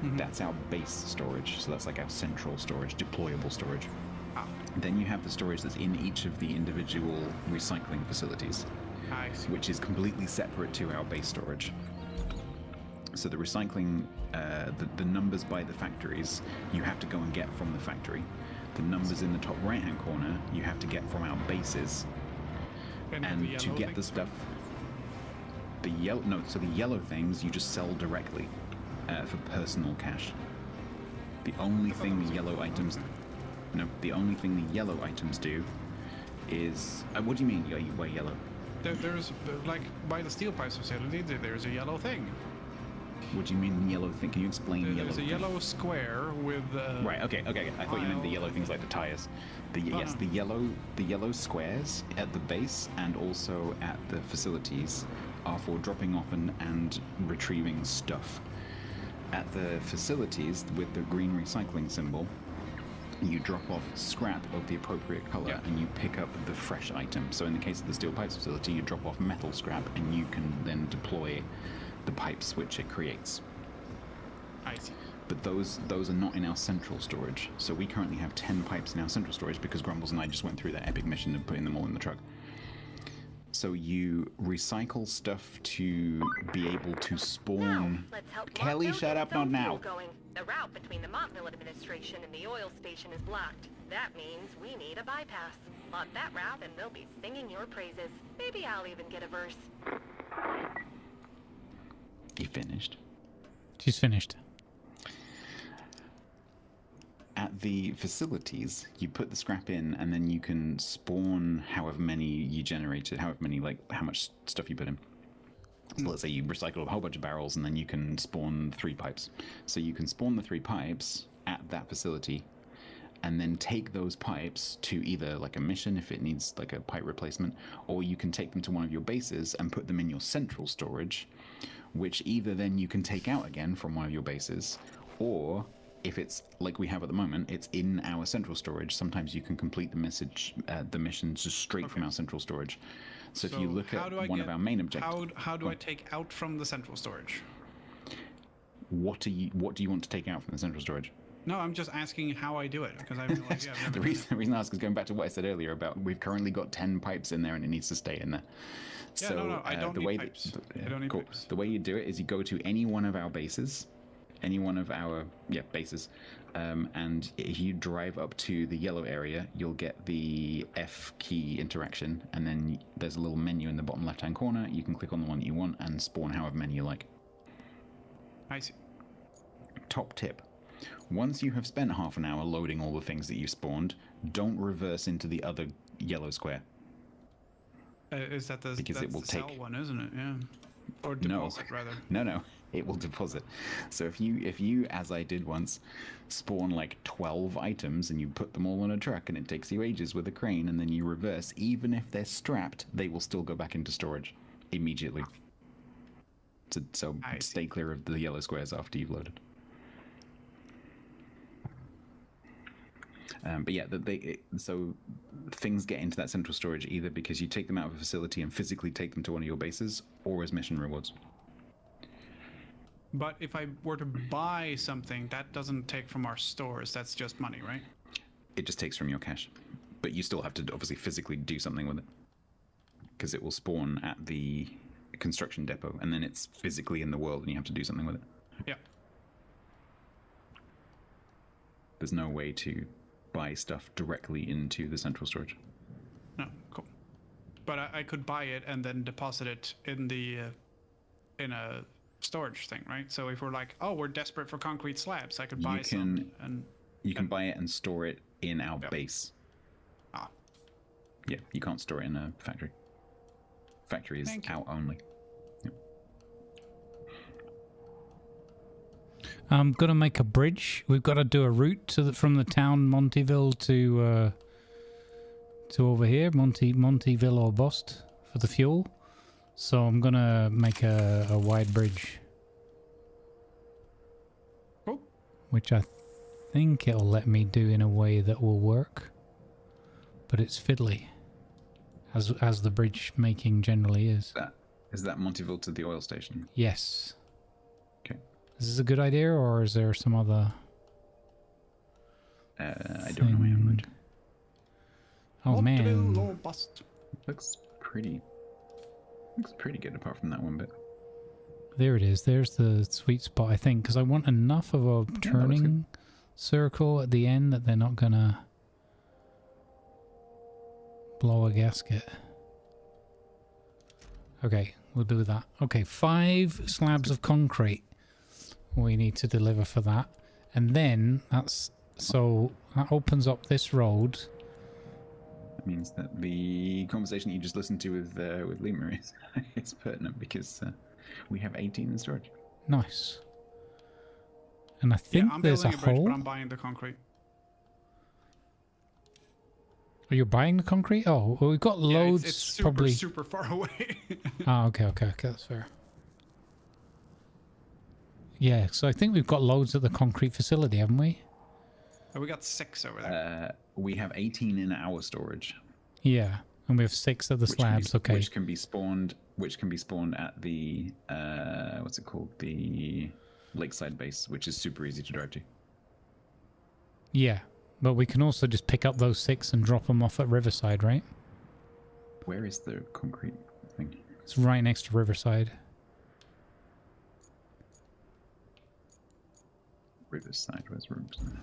Mm-hmm. That's our base storage. So that's like our central storage, deployable storage. Then you have the storage that's in each of the individual recycling facilities, which is completely separate to our base storage. So the recycling, the numbers by the factories, you have to go and get from the factory. The numbers in the top right-hand corner, you have to get from our bases. And to get the stuff, the yellow things you just sell directly for personal cash. The only thing the yellow items, the only thing the yellow items do is, what do you mean by yellow? There's like by the steel pipes facility, there's a yellow thing. What do you mean yellow thing? Can you explain yellow? There's a thing? yellow square with. Right. Okay. I thought you meant the yellow things like the tires. Yes, the yellow squares at the base and also at the facilities are for dropping off and retrieving stuff. At the facilities with the green recycling symbol, you drop off scrap of the appropriate color and you pick up the fresh item. So in the case of the steel pipes facility, you drop off metal scrap and you can then deploy the pipes which it creates. I see. But those are not in our central storage. So we currently have 10 pipes in our central storage because Grumbles and I just went through that epic mission of putting them all in the truck. So you recycle stuff to be able to spawn. Let's help Kelly, Montville shut get up, some not fuel now. Going. The route between the Montville administration and the oil station is blocked. That means we need a bypass. Lock that route and they'll be singing your praises. Maybe I'll even get a verse. You finished? She's finished. At the facilities, you put the scrap in, and then you can spawn however many you generated, however many, like, how much stuff you put in. So let's say you recycle a whole bunch of barrels, and then you can spawn 3 pipes. So you can spawn the 3 pipes at that facility, and then take those pipes to either, like, a mission, if it needs, like, a pipe replacement, or you can take them to one of your bases and put them in your central storage, which either then you can take out again from one of your bases, or if it's like we have at the moment, it's in our central storage. Sometimes you can complete the missions just straight from our central storage. So if you look at one of our main objectives, how do I take out from the central storage? What do you want to take out from the central storage? No, I'm just asking how I do it because I have no idea. The reason I ask is going back to what I said earlier about we've currently got 10 pipes in there and it needs to stay in there. Yeah, so no, I don't need pipes. I don't need pipes. The way you do it is you go to any one of our bases, bases, and if you drive up to the yellow area, you'll get the F key interaction, and then there's a little menu in the bottom left-hand corner. You can click on the one that you want and spawn however many you like. I see. Top tip. Once you have spent half an hour loading all the things that you spawned, don't reverse into the other yellow square. Is that because it will cell take one, isn't it? Yeah. Or deposit, rather. No. It will deposit. So if you, as I did once, spawn like 12 items and you put them all on a truck and it takes you ages with a crane and then you reverse, even if they're strapped, they will still go back into storage immediately. So stay clear of the yellow squares after you've loaded. But yeah, so things get into that central storage either because you take them out of a facility and physically take them to one of your bases, or as mission rewards. But if I were to buy something, that doesn't take from our stores. That's just money, right? It just takes from your cash. But you still have to obviously physically do something with it. Because it will spawn at the construction depot, and then it's physically in the world and you have to do something with it. Yeah. There's no way to buy stuff directly into the central storage. No, cool. But I could buy it and then deposit it in the in a storage thing, right? So if we're like, oh, we're desperate for concrete slabs, I could buy some and you can buy it and store it in our base. Ah. Yeah, you can't store it in a factory. Factory is out only. Yep. I'm gonna make a bridge. We've got to do a route from the town Montyville to over here, Montyville or Bost for the fuel. So I'm gonna make a wide bridge, which I think it'll let me do in a way that will work. But it's fiddly, as the bridge making generally is. Is that Montyville to the oil station? Yes. Okay. Is this a good idea, or is there some other? I don't know. I haven't. Oh man. Looks pretty good apart from that one bit. There it is. There's the sweet spot, I think, because I want enough of a turning circle at the end that they're not gonna blow a gasket. Okay, we'll do that. Okay, 5 slabs of concrete we need to deliver for that, and then that opens up this road. That means that the conversation you just listened to with Lima is pertinent because we have 18 in storage. Nice. And I think I'm there's a building a bridge, hole. but I'm buying the concrete. Oh, you're buying the concrete? Oh, well, we've got loads. It's super, probably super far away. Oh, okay, that's fair. Yeah, so I think we've got loads at the concrete facility, haven't we? Oh, we got 6 over there. We have 18 in our storage. Yeah, and we have 6 at the slabs. Okay. Which can be spawned at the what's it called? The lakeside base, which is super easy to drive to. Yeah, but we can also just pick up those 6 and drop them off at Riverside, right? Where is the concrete thing? It's right next to Riverside. Riverside, where's Riverside?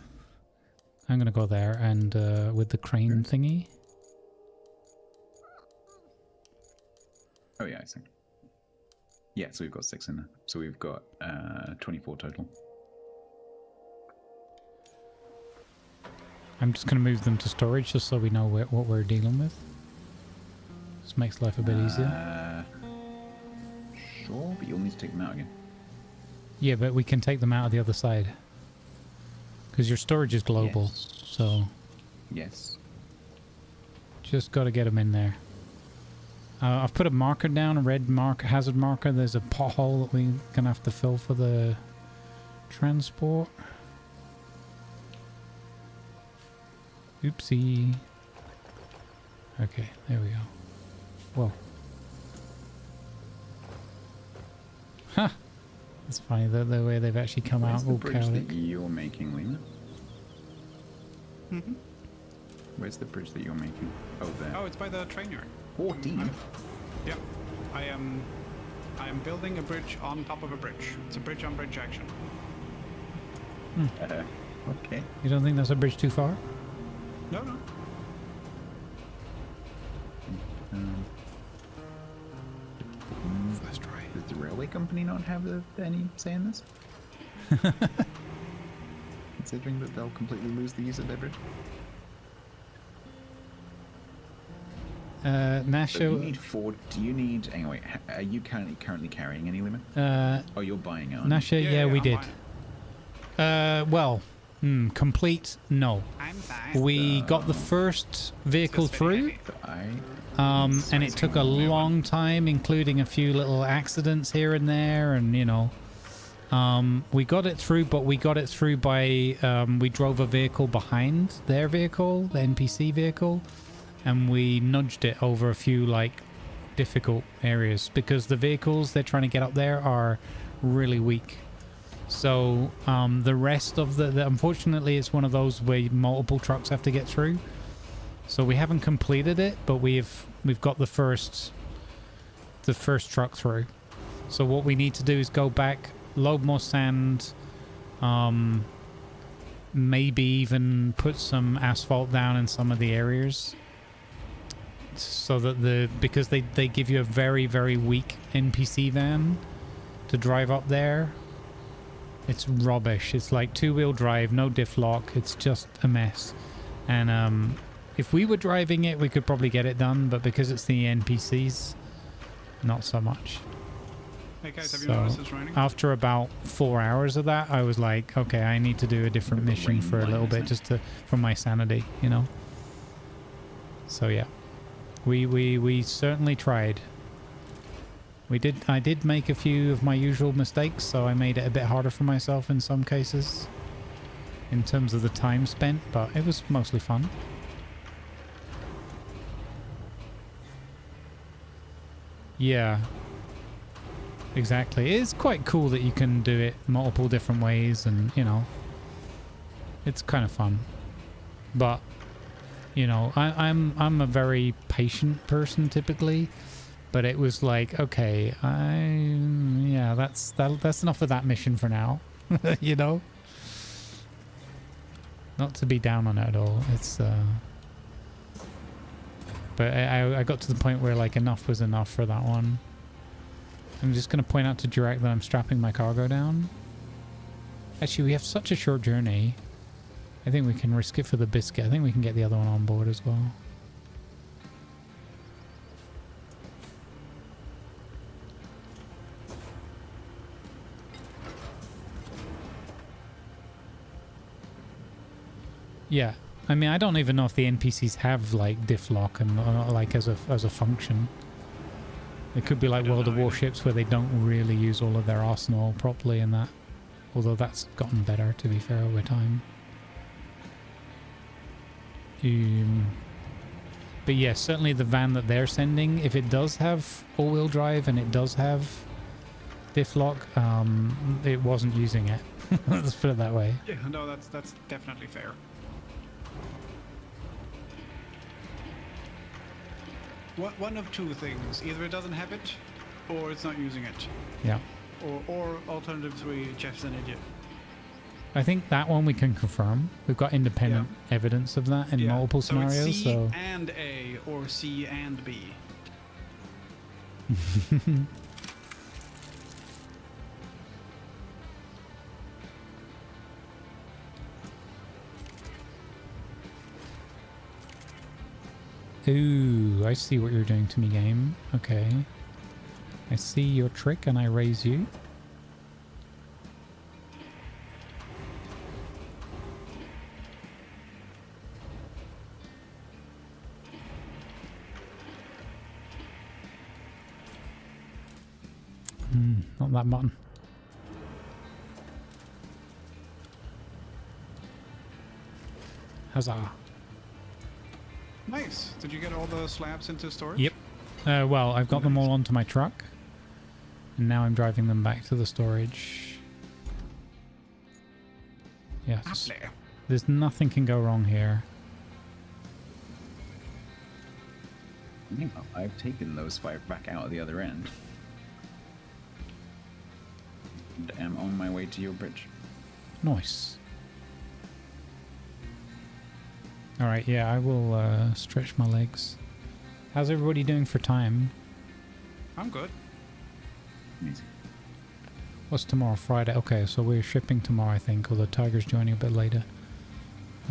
I'm gonna go there and with the crane thingy. Oh yeah, I see. Yeah, so we've got 6 in there. So we've got 24 total. I'm just gonna move them to storage just so we know what we're dealing with. This makes life a bit easier. Sure, but you'll need to take them out again. Yeah, but we can take them out of the other side. Because your storage is global, so... Yes. Just got to get them in there. I've put a marker down, a red hazard marker. There's a pothole that we're going to have to fill for the transport. Oopsie. Okay, there we go. Whoa. Ha! It's funny the way they've actually come Where's out the all bridge chaotic. that you're making, Lena? Mm-hmm. Where's the bridge that you're making? Oh, there. Oh, it's by the train yard. 14? Yeah. I am building a bridge on top of a bridge. It's a bridge on bridge action. Okay. You don't think that's a bridge too far? No, no. That's right. Does the railway company not have any say in this? Considering that they'll completely lose the use of their bridge? Nasha... So you need 4... Do you need... Anyway, are you currently carrying any limit? Oh, you're buying it. Nasha, yeah, we did. Well, complete, no. We got the first vehicle through, and it took a long time, including a few little accidents here and there, and, you know... we got it through, but we got it through by... we drove a vehicle behind their vehicle, the NPC vehicle, and we nudged it over a few, like, difficult areas, because the vehicles they're trying to get up there are really weak. So the rest of the unfortunately, it's one of those where multiple trucks have to get through. So we haven't completed it, but we've got the first truck through. So what we need to do is go back, load more sand, maybe even put some asphalt down in some of the areas, so that because they give you a very, very weak NPC van to drive up there. It's rubbish. It's like 2-wheel drive, no diff lock. It's just a mess. And if we were driving it, we could probably get it done, but because it's the NPCs, not so much. Hey guys, have you noticed it's raining? After about 4 hours of that, I was like, okay, I need to do a different mission for a little bit, just for my sanity, you know. So yeah, we certainly tried. I did make a few of my usual mistakes, so I made it a bit harder for myself in some cases, in terms of the time spent, but it was mostly fun. Yeah. Exactly. It's quite cool that you can do it multiple different ways, and, you know, it's kind of fun. But, you know, I'm a very patient person typically, but it was like, okay, yeah, that's enough of that mission for now. You know? Not to be down on it at all. It's but I got to the point where, like, enough was enough for that one. I'm just going to point out to Direct that I'm strapping my cargo down. Actually, we have such a short journey. I think we can risk it for the biscuit. I think we can get the other one on board as well. Yeah. I mean, I don't even know if the NPCs have like diff lock and like as a function. It could be like World of Warships where they don't really use all of their arsenal properly in that. Although that's gotten better, to be fair, over time. But yeah, certainly the van that they're sending, if it does have all-wheel drive and it does have diff lock, it wasn't using it. Let's put it that way. Yeah, no, that's definitely fair. One of two things: either it doesn't have it, or it's not using it. Yeah. Or alternative 3, Jeff's an idiot. I think that one we can confirm. We've got independent evidence of that in multiple scenarios. It's C so and A, or C and B. Ooh, I see what you're doing to me, game. Okay. I see your trick and I raise you. Not that button. Huzzah. Nice. Did you get all the slabs into storage? Yep. Well, I've got them all onto my truck. And now I'm driving them back to the storage. Yes. There's nothing can go wrong here. I've taken those 5 back out of the other end. And am on my way to your bridge. Nice. Alright, yeah, I will stretch my legs. How's everybody doing for time? I'm good. Amazing. What's tomorrow? Friday. Okay, so we're shipping tomorrow, I think, although Tiger's joining a bit later.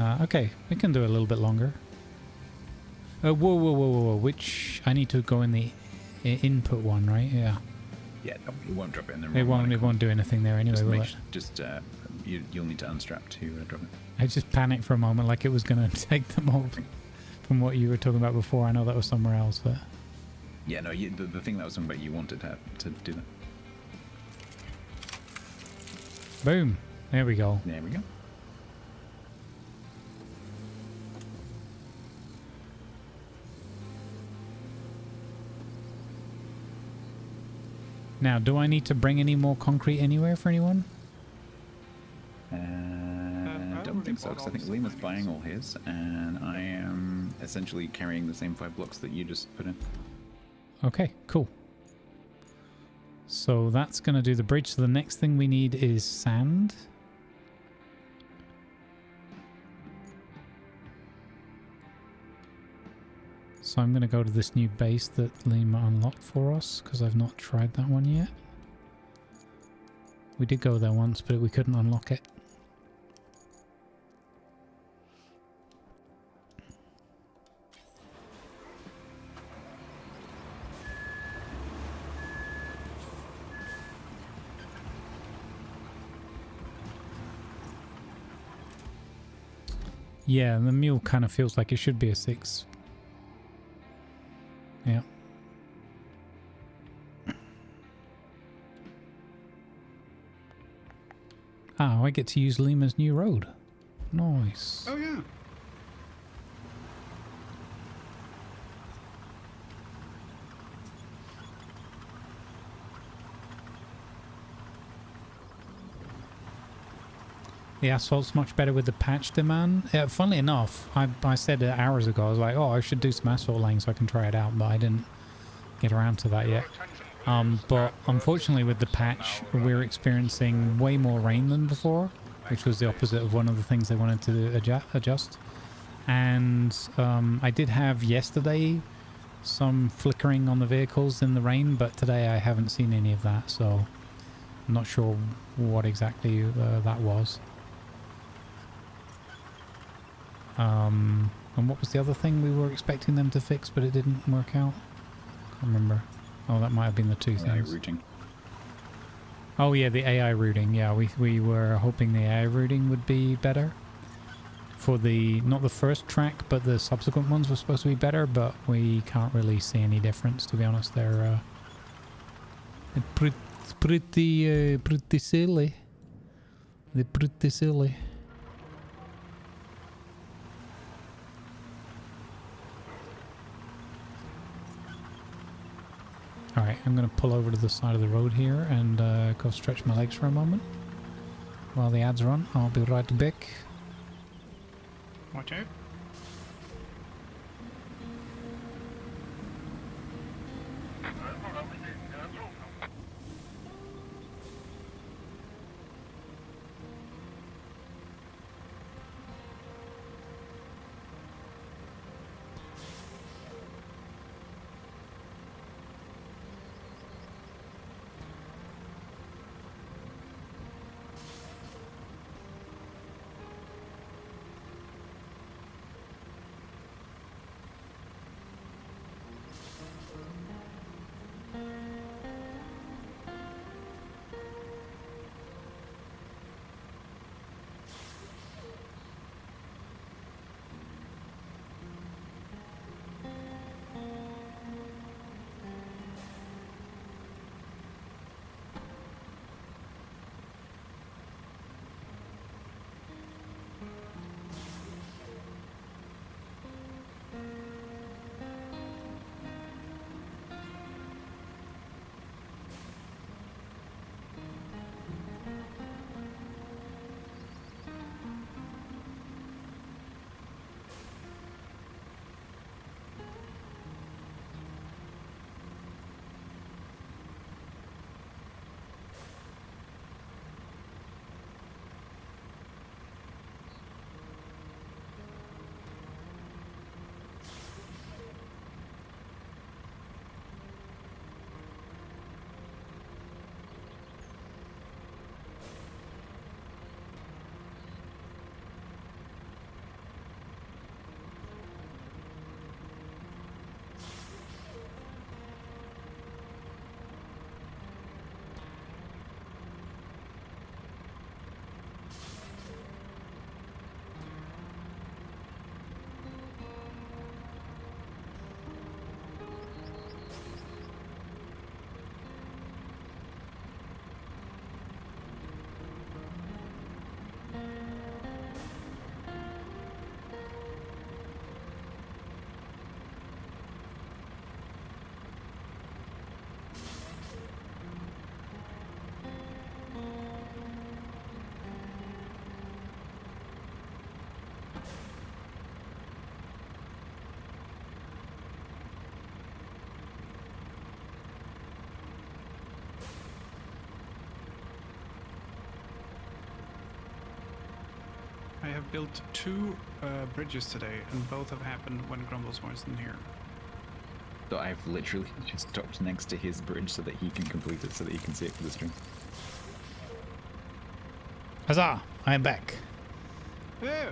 Okay, we can do it a little bit longer. Whoa. Which... I need to go in the input one, right? Yeah. Yeah, no, it won't drop it in there. It won't do anything there anyway, will it? You'll need to unstrap to drop it. I just panicked for a moment, like it was going to take them all from what you were talking about before. I know that was somewhere else, but... Yeah, no, the thing that was something about you wanted to do that. Boom. There we go. There we go. Now, do I need to bring any more concrete anywhere for anyone? I don't think so, because I think Liam was buying all his, and I am essentially carrying the same 5 blocks that you just put in. Okay, cool. So that's going to do the bridge. So the next thing we need is sand. So I'm going to go to this new base that Lima unlocked for us, because I've not tried that one yet. We did go there once, but we couldn't unlock it. Yeah, the mule kind of feels like it should be a 6. Yeah. Oh, I get to use Lima's new road. Nice. Oh, yeah. The asphalt's much better with the patch demand. Yeah, funnily enough, I said it hours ago, I was like, oh, I should do some asphalt laying so I can try it out, but I didn't get around to that yet. But unfortunately with the patch, we're experiencing way more rain than before, which was the opposite of one of the things they wanted to adjust. And I did have yesterday some flickering on the vehicles in the rain, but today I haven't seen any of that, so I'm not sure what exactly that was. And what was the other thing we were expecting them to fix, but it didn't work out? Can't remember. Oh, that might have been the 2 things. AI routing. Oh yeah, the AI routing. Yeah, we were hoping the AI routing would be better for the, not the first track, but the subsequent ones were supposed to be better, but we can't really see any difference, to be honest. They're pretty silly. They're pretty silly. Alright, I'm going to pull over to the side of the road here and go stretch my legs for a moment. While the ads run, I'll be right back. Watch out. I have built 2 bridges today, and both have happened when Grumbles wasn't here. So I've literally just stopped next to his bridge so that he can complete it, so that he can see it for the stream. Huzzah! I am back. Oh.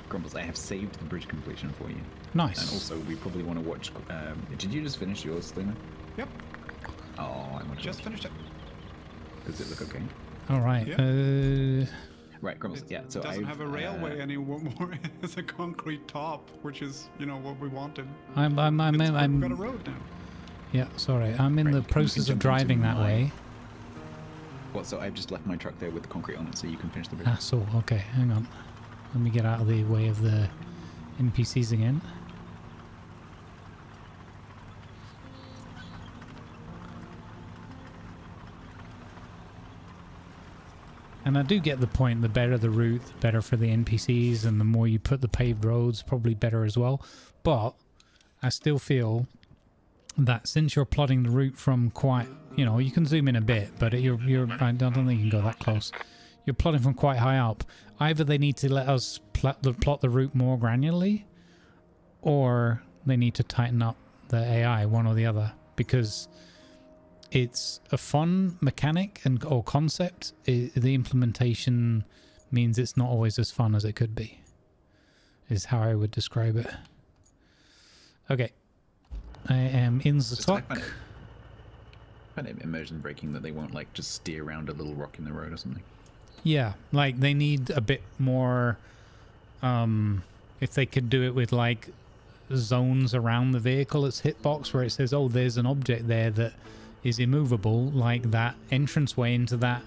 Grumbles, I have saved the bridge completion for you. Nice. And also, we probably want to watch... did you just finish yours, Lima? Yep. Oh, I want to just finished it. Does it look okay? Alright. Yep. Right, Grumbles, yeah, so it doesn't have a railway anymore. It's a concrete top, which is, you know, what we wanted. I'm we've got a road now. Yeah, sorry. I'm in the process of driving that way. What, so I've just left my truck there with the concrete on it so you can finish the bridge? Ah, so, okay, hang on. Let me get out of the way of the NPCs again. And I do get the point, the better the route, the better for the NPCs, and the more you put the paved roads, probably better as well. But I still feel that since you're plotting the route from quite, you know, you can zoom in a bit, but I don't think you can go that close. You're plotting from quite high up. Either they need to let us plot the route more granularly, or they need to tighten up the AI, one or the other, because it's a fun mechanic or concept. The implementation means it's not always as fun as it could be, is how I would describe it. Okay. I am in the truck. I find it immersion breaking that they won't like just steer around a little rock in the road or something. Yeah, like they need a bit more if they could do it with like zones around the vehicle, its hitbox, where it says, oh, there's an object there that is immovable, like that entranceway into that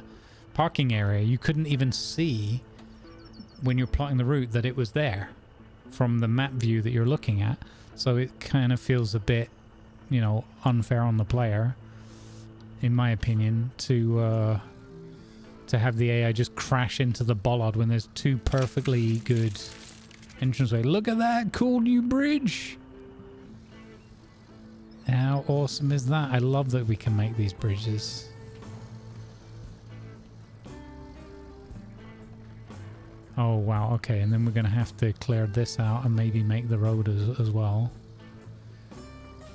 parking area. You couldn't even see when you're plotting the route that it was there from the map view that you're looking at. So it kind of feels a bit, you know, unfair on the player, in my opinion, to have the AI just crash into the bollard when there's two perfectly good entranceway. Look at that cool new bridge. How awesome is that? I love that we can make these bridges. Oh wow, okay, and then we're gonna have to clear this out and maybe make the road as well.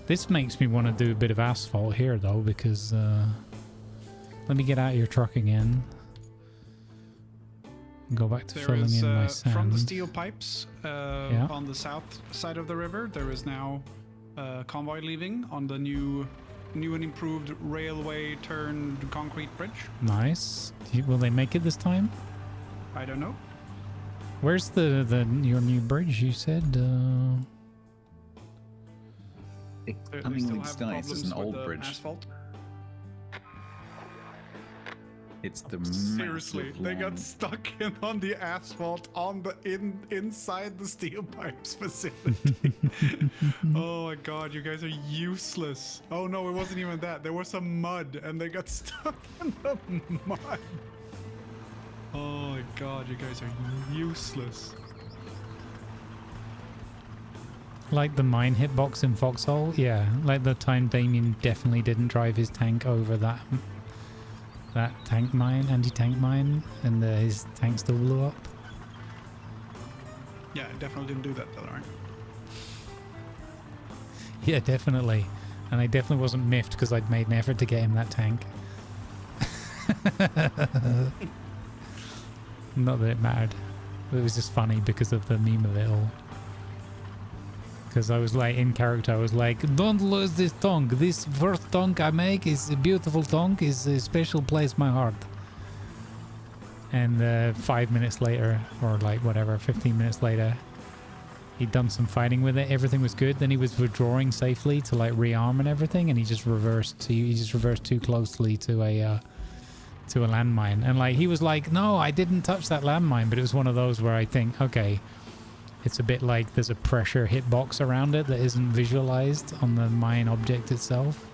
This makes me want to do a bit of asphalt here though, because let me get out of your truck again. Go back to filling in my sand. From the steel pipes on the south side of the river, there is now a convoy leaving on the new and improved railway turned concrete bridge. Nice. Will they make it this time? I don't know. Where's your new bridge? You said. It's coming with style. It's just an old bridge. Asphalt. It's the seriously. They got stuck on the asphalt on the inside the steel pipes facility. Oh my god, you guys are useless. Oh no, it wasn't even that. There was some mud and they got stuck in the mud. Oh my god, you guys are useless. Like the mine hitbox in Foxhole? Yeah, like the time Damien definitely didn't drive his tank over that tank mine, anti-tank mine, and his tank still blew up. Yeah, I definitely didn't do that though, right? Yeah, definitely. And I definitely wasn't miffed because I'd made an effort to get him that tank. Not that it mattered. It was just funny because of the meme of it all. Because I was like, in character, I was like, don't lose this tongue. This first tongue I make is a beautiful tongue, is a special place in my heart. And 5 minutes later, or like whatever, 15 minutes later, he'd done some fighting with it. Everything was good. Then he was withdrawing safely to like rearm and everything, and he just reversed too closely to a landmine. And like he was like, no, I didn't touch that landmine. But it was one of those where I think, okay, it's a bit like there's a pressure hitbox around it that isn't visualized on the mine object itself.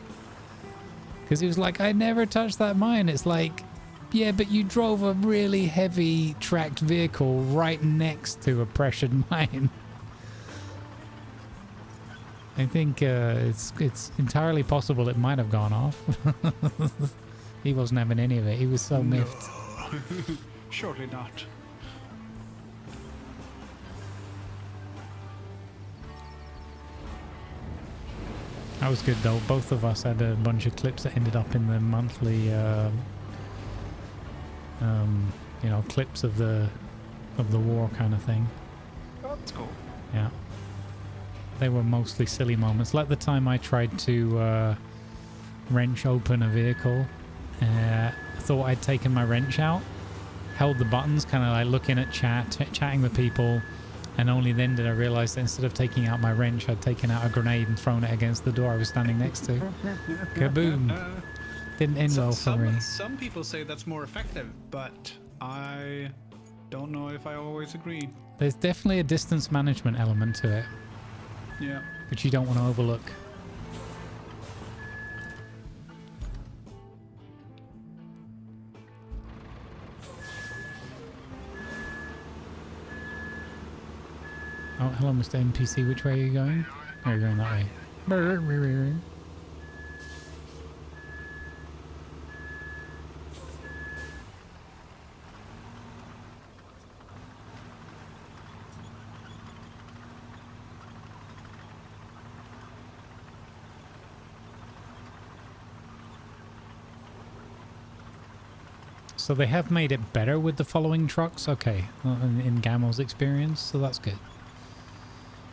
Because he was like, I never touched that mine. It's like, yeah, but you drove a really heavy tracked vehicle right next to a pressured mine. I think it's entirely possible it might have gone off. He wasn't having any of it. He was so miffed. Surely not. That was good though. Both of us had a bunch of clips that ended up in the monthly, you know, clips of the war kind of thing. Oh, that's cool. Yeah. They were mostly silly moments, like the time I tried to wrench open a vehicle. Thought I'd taken my wrench out, held the buttons, kind of like looking at chatting with people. And only then did I realize that instead of taking out my wrench, I'd taken out a grenade and thrown it against the door I was standing next to. Kaboom! Didn't end well for me. Some people say that's more effective, but I don't know if I always agree. There's definitely a distance management element to it. Yeah. Which you don't want to overlook. Oh, hello, Mr. NPC. Which way are you going? Oh, you're going that way. So they have made it better with the following trucks? Okay, in Gamel's experience, so that's good.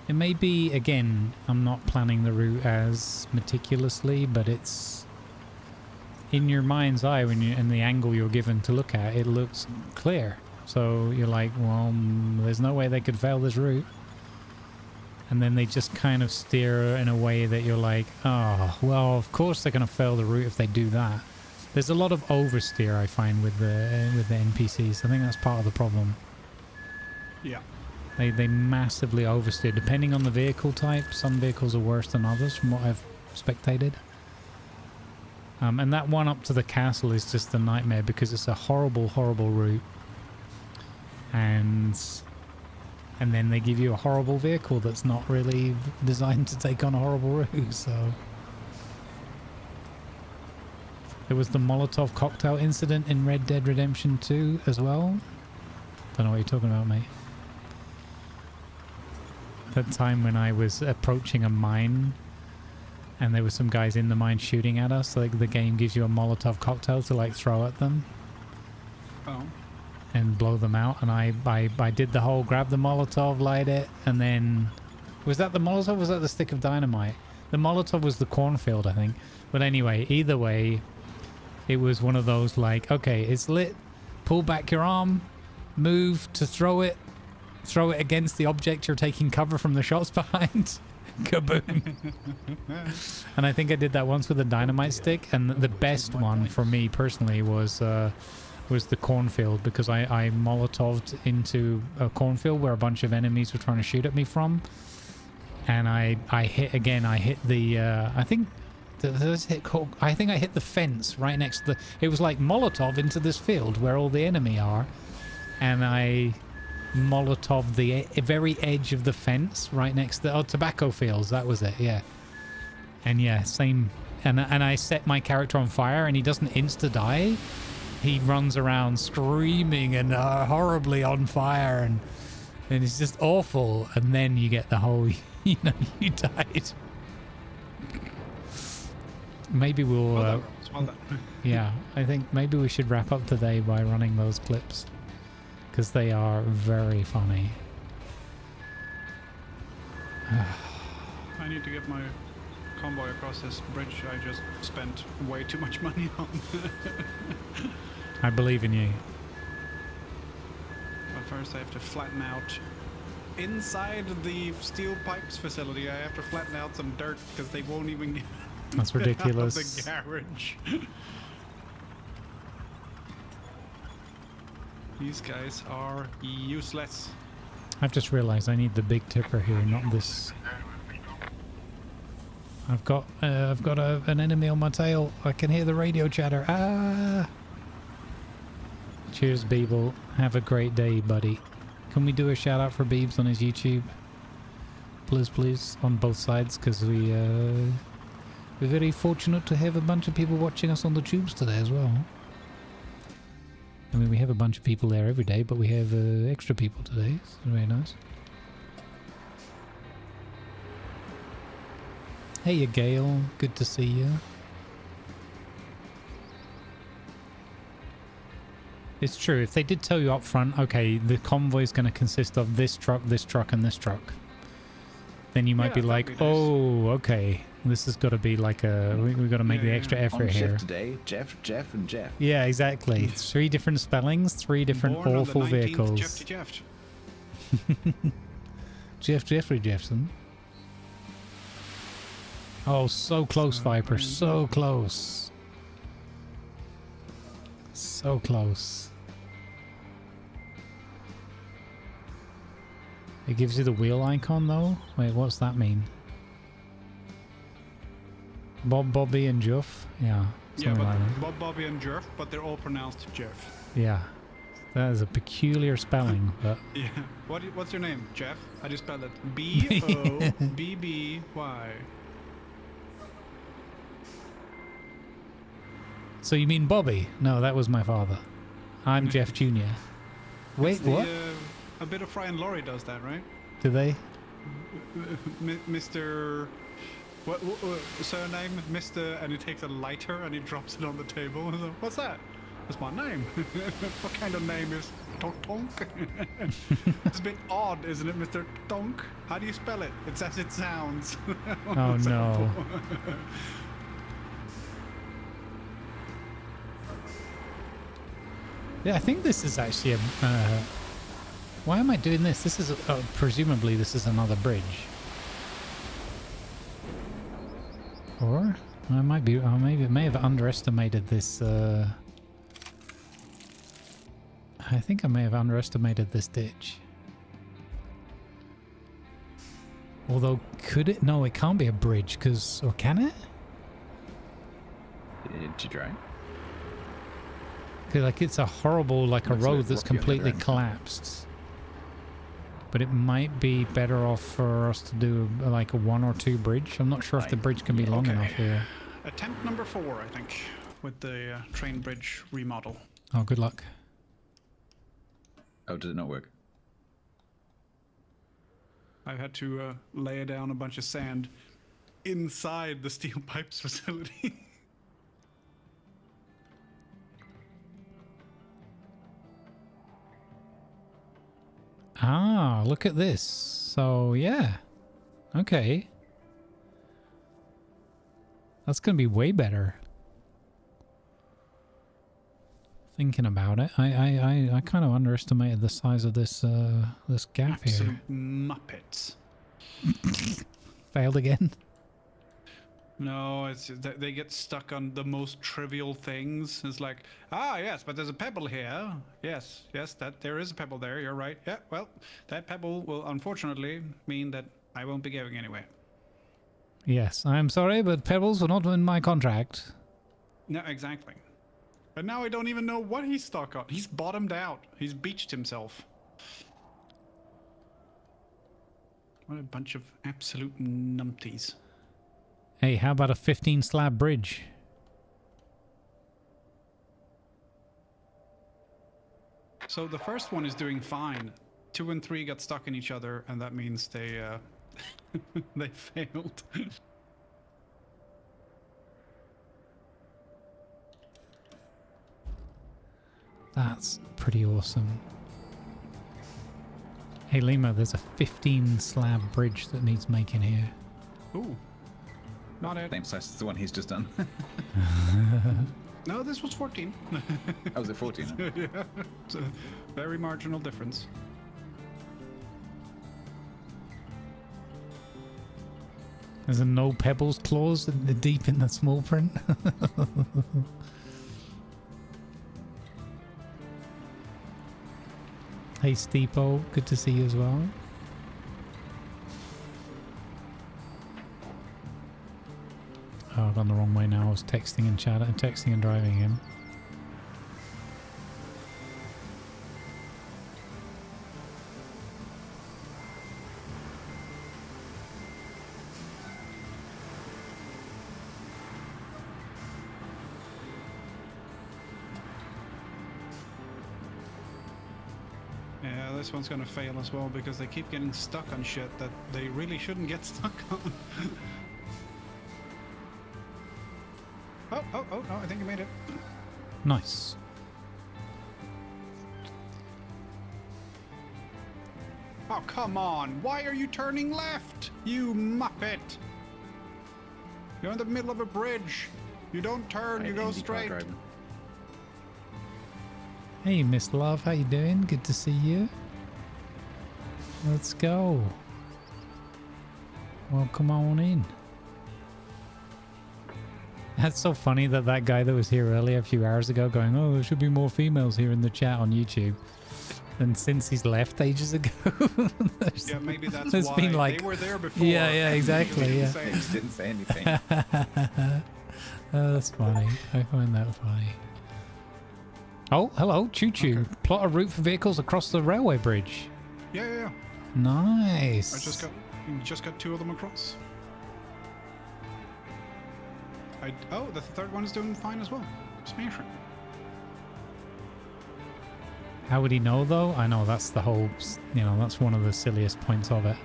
It may be, again, I'm not planning the route as meticulously, but it's in your mind's eye when you and the angle you're given to look at, it looks clear. So you're like, well, there's no way they could fail this route. And then they just kind of steer in a way that you're like, oh, well, of course they're going to fail the route if they do that. There's a lot of oversteer, I find, with the NPCs. I think that's part of the problem. Yeah. They massively oversteer, depending on the vehicle type. Some vehicles are worse than others, from what I've spectated. And that one up to the castle is just a nightmare because it's a horrible, horrible route. And then they give you a horrible vehicle that's not really designed to take on a horrible route, so... There was the Molotov cocktail incident in Red Dead Redemption 2 as well. Don't know what you're talking about, mate. That time when I was approaching a mine and there were some guys in the mine shooting at us, like the game gives you a Molotov cocktail to like throw at them. Oh. And blow them out, and I did the whole grab the Molotov, light it, and then... Was that the Molotov or was that the stick of dynamite? The Molotov was the cornfield, I think. But anyway, either way, it was one of those like, okay, it's lit, pull back your arm, move to throw it against the object you're taking cover from the shots behind. Kaboom. And I think I did that once with a dynamite stick, and the best one for me personally was the cornfield, because I Molotoved into a cornfield where a bunch of enemies were trying to shoot at me from, and I hit the I think I hit the fence right next to the... It was like Molotov into this field where all the enemy are, and I Molotov the very edge of the fence right next to the tobacco fields. That was it, yeah. And yeah, same. And I set my character on fire, and he doesn't insta-die. He runs around screaming and horribly on fire, and it's just awful. And then you get the whole, you died. Maybe we'll... Well done. Yeah, I think maybe we should wrap up today by running those clips, because they are very funny. I need to get my convoy across this bridge I just spent way too much money on. I believe in you. But first I have to flatten out. Inside the steel pipes facility, I have to flatten out some dirt because they won't even get That's ridiculous. out of the garage. These guys are useless. I've just realized I need the big tipper here, not this. I've got an enemy on my tail. I can hear the radio chatter. Ah! Cheers, Beeble. Have a great day, buddy. Can we do a shout out for Beebs on his YouTube? Please, on both sides, because we're very fortunate to have a bunch of people watching us on the tubes today as well. I mean, we have a bunch of people there every day, but we have extra people today. It's very nice. Hey, Gail. Good to see you. It's true. If they did tell you up front, okay, the convoy is going to consist of this truck, and this truck, then you might be like, oh, okay, this has got to be like a... We've got to make the extra effort on here. shift today, Jeff, and Jeff. Yeah, exactly. 3 different spellings, 3 different Born awful on the 19th vehicles. Jeff. Jeffrey Jeffson. Oh, so close, Viper. So close. So close. It gives you the wheel icon, though? Wait, what's that mean? Bob, Bobby, and Jeff? Yeah. Yeah, but like that. Bob, Bobby, and Jeff, but they're all pronounced Jeff. Yeah. That is a peculiar spelling, but... Yeah. What's your name, Jeff? I just spelled it B-O-B-B-Y. So you mean Bobby? No, that was my father. I'm Jeff Jr. Wait, what? A bit of Fry and Laurie does that, right? Do they? Mr. What surname? Mr. And he takes a lighter and he drops it on the table. So, what's that? That's my name. What kind of name is Tonk? It's a bit odd, isn't it, Mr. Tonk? How do you spell it? It's as it sounds. Oh no. Yeah, I think this is actually a... why am I doing this? This is... presumably this is another bridge. Or... I might be... I may have underestimated this... I think I may have underestimated this ditch. Although, could it? No, it can't be a bridge, because... Or can it? Did you try? Cause, like, it's a horrible, like, a Looks road like that's rocky on the completely ground. collapsed. But it might be better off for us to do, like, a 1 or 2 bridge. I'm not sure if the bridge can be long Okay. enough here. Attempt number 4, I think, with the train bridge remodel. Oh, good luck. Oh, did it not work? I had to lay down a bunch of sand inside the steel pipes facility. Ah, look at this. So, yeah. Okay. That's going to be way better. Thinking about it, I kind of underestimated the size of this this gap Absolute here. muppets. Failed again. No, it's they get stuck on the most trivial things. It's like, ah, yes, but there's a pebble here. Yes, that there is a pebble there. You're right. Yeah, well, that pebble will unfortunately mean that I won't be going anywhere. Yes, I'm sorry, but pebbles were not in my contract. No, exactly. And now I don't even know what he's stuck on. He's bottomed out. He's beached himself. What a bunch of absolute numpties. Hey, how about a 15 slab bridge? So the first one is doing fine. 2 and 3 got stuck in each other, and that means they they failed. That's pretty awesome. Hey Lima, there's a 15 slab bridge that needs making here. Ooh. Not it. Same size as the one he's just done. No, this was 14. Oh, was it 14? Yeah. It's a very marginal difference. There's a no pebbles clause in the deep in the small print. Hey Steepo, good to see you as well. Oh, I've gone the wrong way now. I was texting and texting and driving him. Yeah, this one's gonna fail as well because they keep getting stuck on shit that they really shouldn't get stuck on. Oh, no, I think I made it. Nice. Oh, come on. Why are you turning left? You muppet. You're in the middle of a bridge. You don't turn, you go straight. Hey Miss Love, how you doing? Good to see you. Let's go. Well, come on in. That's so funny that that guy that was here earlier a few hours ago going, oh, there should be more females here in the chat on YouTube. And since he's left ages ago, Yeah, maybe that's there's why been like, they were there before. Yeah, exactly. Yeah. He just didn't say anything. Oh, that's funny. I find that funny. Oh, hello, Choo Choo. Okay. Plot a route for vehicles across the railway bridge. Yeah. Nice. I just got 2 of them across. Oh, the third one is doing fine as well. Smashing. How would he know though? I know that's the whole, you know, that's one of the silliest points of it.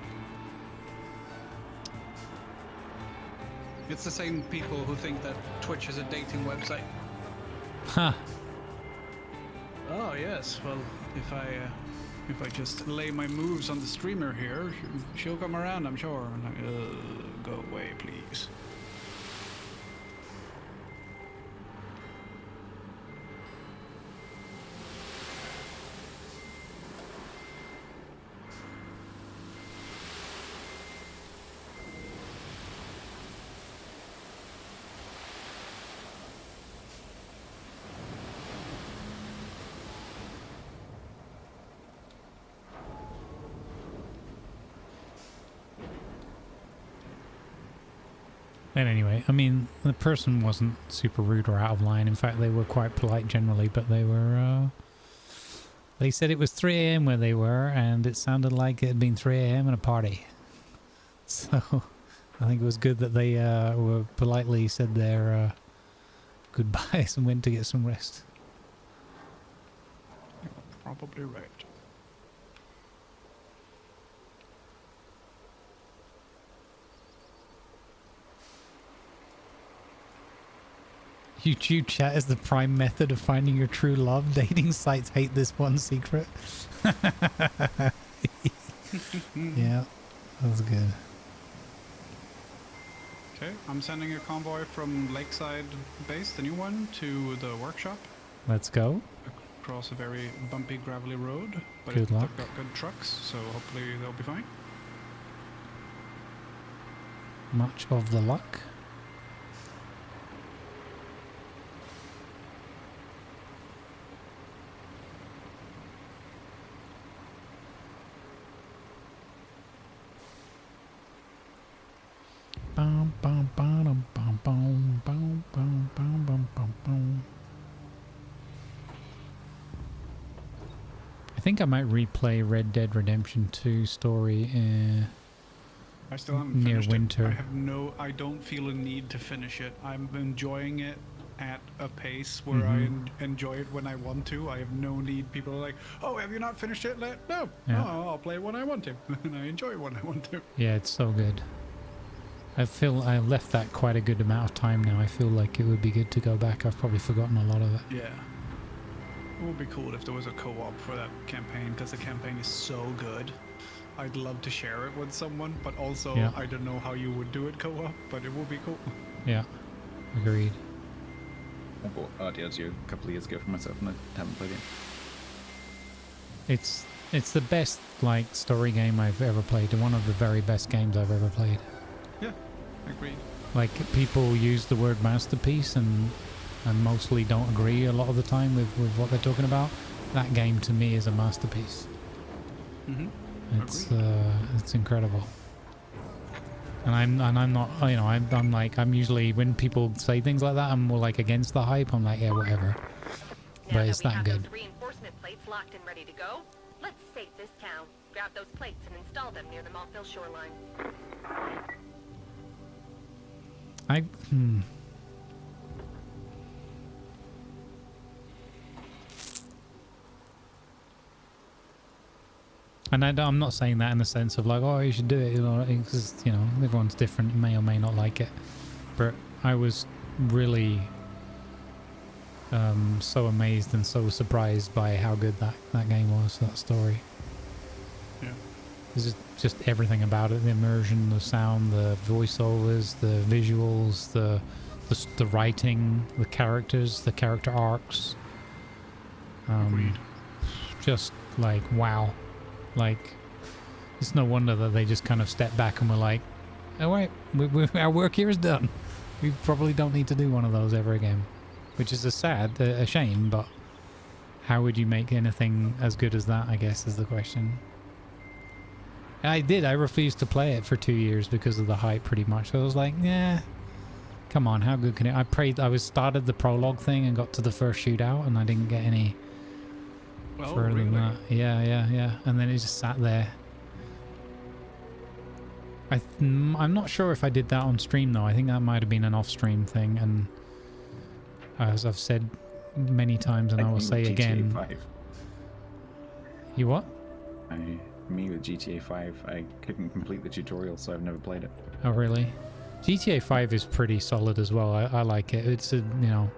It's the same people who think that Twitch is a dating website. Huh. Oh yes, well, if I just lay my moves on the streamer here, she'll come around, I'm sure. I'm like, go away, please. And anyway, I mean, the person wasn't super rude or out of line. In fact, they were quite polite generally, but they were, they said it was 3 a.m. where they were, and it sounded like it had been 3 a.m. and a party. So, I think it was good that they were politely said their goodbyes and went to get some rest. You're probably right. YouTube chat is the prime method of finding your true love. Dating sites hate this one secret. Yeah, that's good. Okay, I'm sending a convoy from Lakeside Base, the new one, to the workshop. Let's go. Across a very bumpy, gravelly road. But Good luck. they've got good trucks, so hopefully they'll be fine. Much of the luck. Bum, bum, bum, bum, bum, bum, bum, bum, bum, bum, bum. I think I might replay Red Dead Redemption 2 story I still haven't near finished winter. it. I don't feel a need to finish it. I'm enjoying it at a pace where I enjoy it when I want to. I have no need. People are like, oh, have you not finished it? Like, no, Yeah. no, I'll play it when I want to. And I enjoy it when I want to. Yeah, it's so good. I feel I left that quite a good amount of time now. I feel like it would be good to go back. I've probably forgotten a lot of it. Yeah. It would be cool if there was a co-op for that campaign, because the campaign is so good. I'd love to share it with someone, but also Yeah. I don't know how you would do it co-op, but it would be cool. Yeah, agreed. I bought RDRG a couple of years ago for myself and I haven't played it. It's the best like story game I've ever played, and one of the very best games I've ever played. Yeah, agreed. Like, people use the word masterpiece and mostly don't agree a lot of the time with what they're talking about. That game to me is a masterpiece. It's incredible. And I'm not, you know, I'm usually, when people say things like that, I'm more like against the hype. I'm like, yeah, whatever. But it's that good. Those reinforcement plates locked and ready to go, let's save this town. Grab those plates and install them near the Montville shoreline. And I'm not saying that in the sense of like, oh, you should do it. You know, because, you know, everyone's different. You may or may not like it. But I was really so amazed and so surprised by how good that game was, that story. Yeah. There's just everything about it. The immersion, the sound, the voiceovers, the visuals, the writing, the characters, the character arcs. Just like, wow. Like, it's no wonder that they just kind of stepped back and were like, all right, our work here is done. We probably don't need to do one of those ever again. Which is a shame, but how would you make anything as good as that, I guess, is the question. I refused to play it for 2 years because of the hype, pretty much. I was like, yeah, come on, how good can it... I started the prologue thing and got to the first shootout, and I didn't get any further than that. Yeah. And then it just sat there. I'm not sure if I did that on stream, though. I think that might have been an off-stream thing, and as I've said many times, and I will say again... GTA 5. You what? Me with GTA 5, I couldn't complete the tutorial, so I've never played it. Oh, really? GTA 5 is pretty solid as well. I like it. It's you know,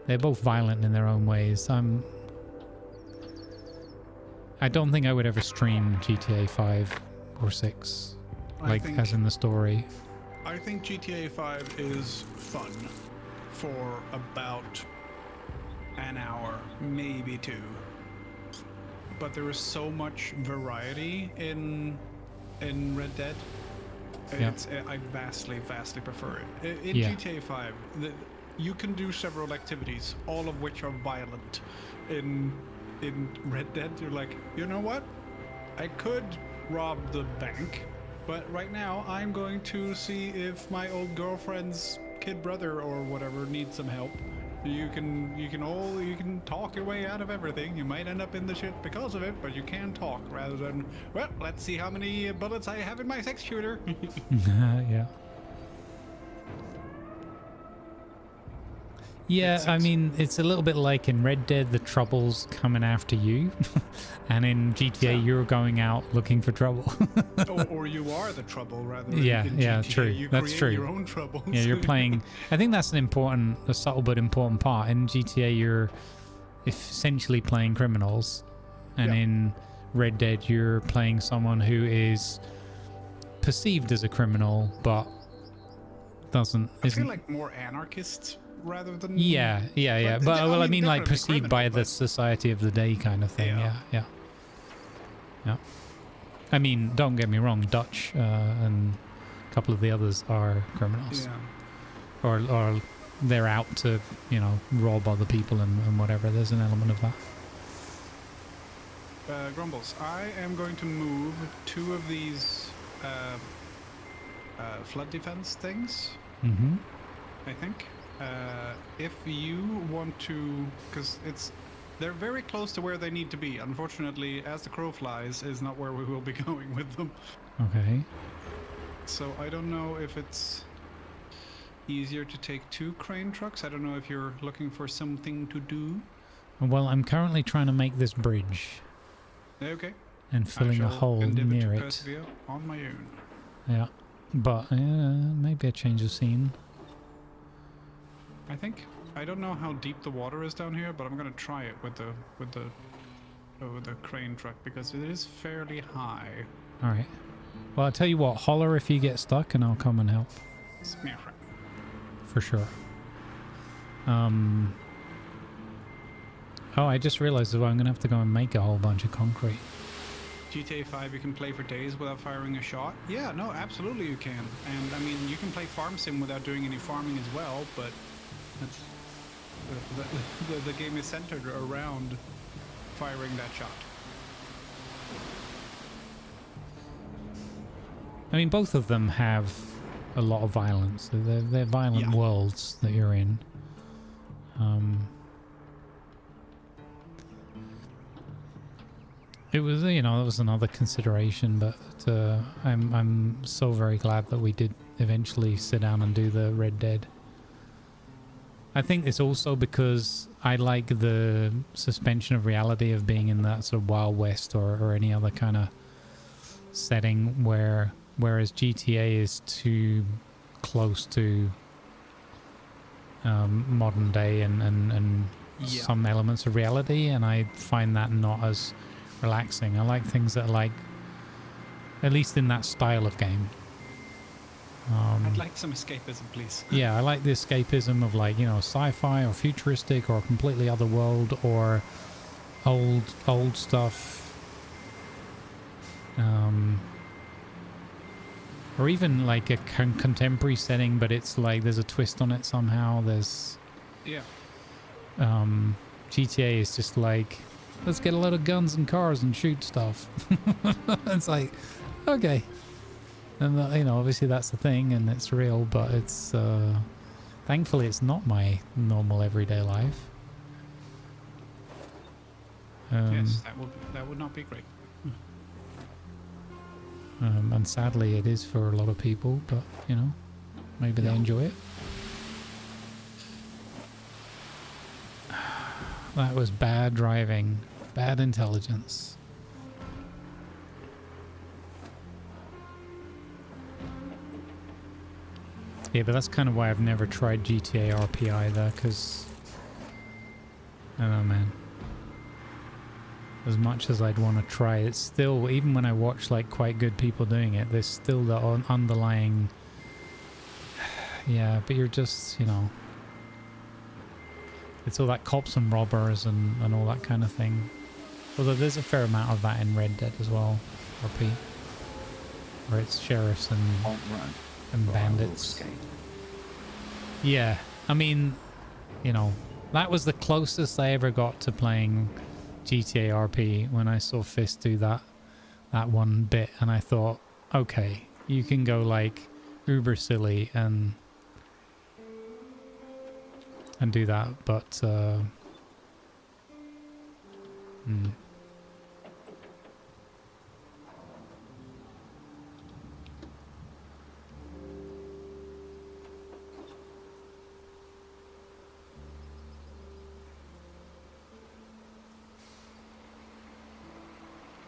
they're both violent in their own ways. I don't think I would ever stream GTA 5 or 6, as in the story. I think GTA 5 is fun for about an hour, maybe 2. But there is so much variety in Red Dead. I vastly prefer it. In GTA 5, you can do several activities, all of which are violent. In Red Dead, you're like, you know what? I could rob the bank, But right now, I'm going to see if my old girlfriend's kid brother or whatever needs some help. You can talk your way out of everything. You might end up in the shit because of it, but you can talk rather than, well, let's see how many bullets I have in my 6-shooter. Yeah. Yeah, I mean, it's a little bit like in Red Dead, the trouble's coming after you. And in GTA, you're going out looking for trouble. or you are the trouble, rather than Yeah, in yeah, GTA, true. you That's create true. your own troubles. Yeah, you're playing... I think that's a subtle but important part. In GTA, you're essentially playing criminals. And in Red Dead, you're playing someone who is perceived as a criminal, but I feel like more anarchists rather than... Yeah. But well, I mean like perceived by the society of the day kind of thing. Yeah. I mean, don't get me wrong, Dutch and a couple of the others are criminals. Yeah. Or they're out to, rob other people and whatever. There's an element of that. Grumbles, I am going to move 2 of these flood defense things. Mm-hmm. I think. If you want to, because they're very close to where they need to be. Unfortunately, as the crow flies, is not where we will be going with them. Okay. So I don't know if it's easier to take 2 crane trucks. I don't know if you're looking for something to do. Well, I'm currently trying to make this bridge. Okay. And filling a hole near it. Persevere on my own. Yeah. But maybe a change of scene. I don't know how deep the water is down here, but I'm gonna try it with the crane truck because it is fairly high. All right. Well, I'll tell you what. Holler if you get stuck, and I'll come and help. For sure. Oh, I just realized that I'm gonna have to go and make a whole bunch of concrete. GTA 5 you can play for days without firing a shot? Yeah, no, absolutely you can. And I mean, you can play Farm Sim without doing any farming as well, but that's, the game is centered around firing that shot. I mean, both of them have a lot of violence. They're violent worlds that you're in. It was, that was another consideration, but I'm so very glad that we did eventually sit down and do the Red Dead. I think it's also because I like the suspension of reality of being in that sort of Wild West or any other kind of setting whereas GTA is too close to modern day and some elements of reality, and I find that not as relaxing. I like things that are like, at least in that style of game. I'd like some escapism, please. Yeah, I like the escapism of like, sci-fi or futuristic or completely other world or old stuff. Or even like a contemporary setting, but it's like there's a twist on it somehow. There's... Yeah. GTA is just like, let's get a lot of guns and cars and shoot stuff. It's like, okay. And, obviously that's the thing and it's real, but it's, thankfully it's not my normal everyday life. Yes, that would not be great. And sadly it is for a lot of people, but, maybe they enjoy it. That was bad driving, bad intelligence. Yeah, but that's kind of why I've never tried GTA RP either, because I don't know, man. As much as I'd want to try, it's still, even when I watch like quite good people doing it, there's still the underlying, yeah, but you're just, it's all that cops and robbers and all that kind of thing. Although there's a fair amount of that in Red Dead as well, RP, where it's sheriffs and bandits. Yeah, I mean, that was the closest I ever got to playing GTA RP when I saw Fist do that one bit, and I thought, okay, you can go like uber silly and do that, but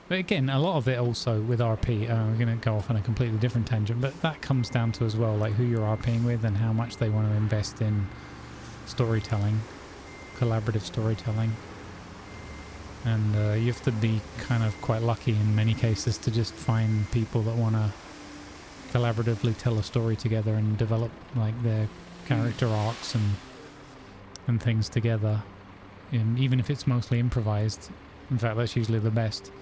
But again, a lot of it also with RP, we're going to go off on a completely different tangent, but that comes down to as well, like who you're RPing with and how much they want to invest in storytelling, collaborative storytelling. And you have to be kind of quite lucky in many cases to just find people that want to collaboratively tell a story together and develop like their character arcs and things together. And even if it's mostly improvised, in fact, that's usually the best.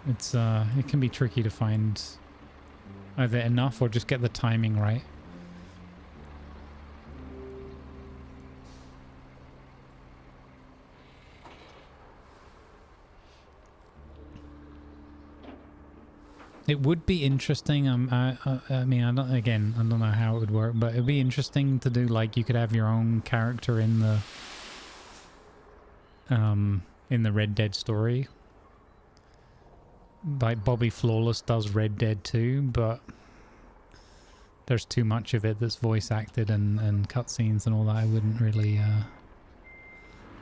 It's it can be tricky to find either enough or just get the timing right. It would be interesting. I mean, I don't know how it would work, but it'd be interesting to do like you could have your own character in the Red Dead story. Like Bobby Flawless does Red Dead 2, but there's too much of it that's voice acted and cutscenes and all that. I wouldn't really.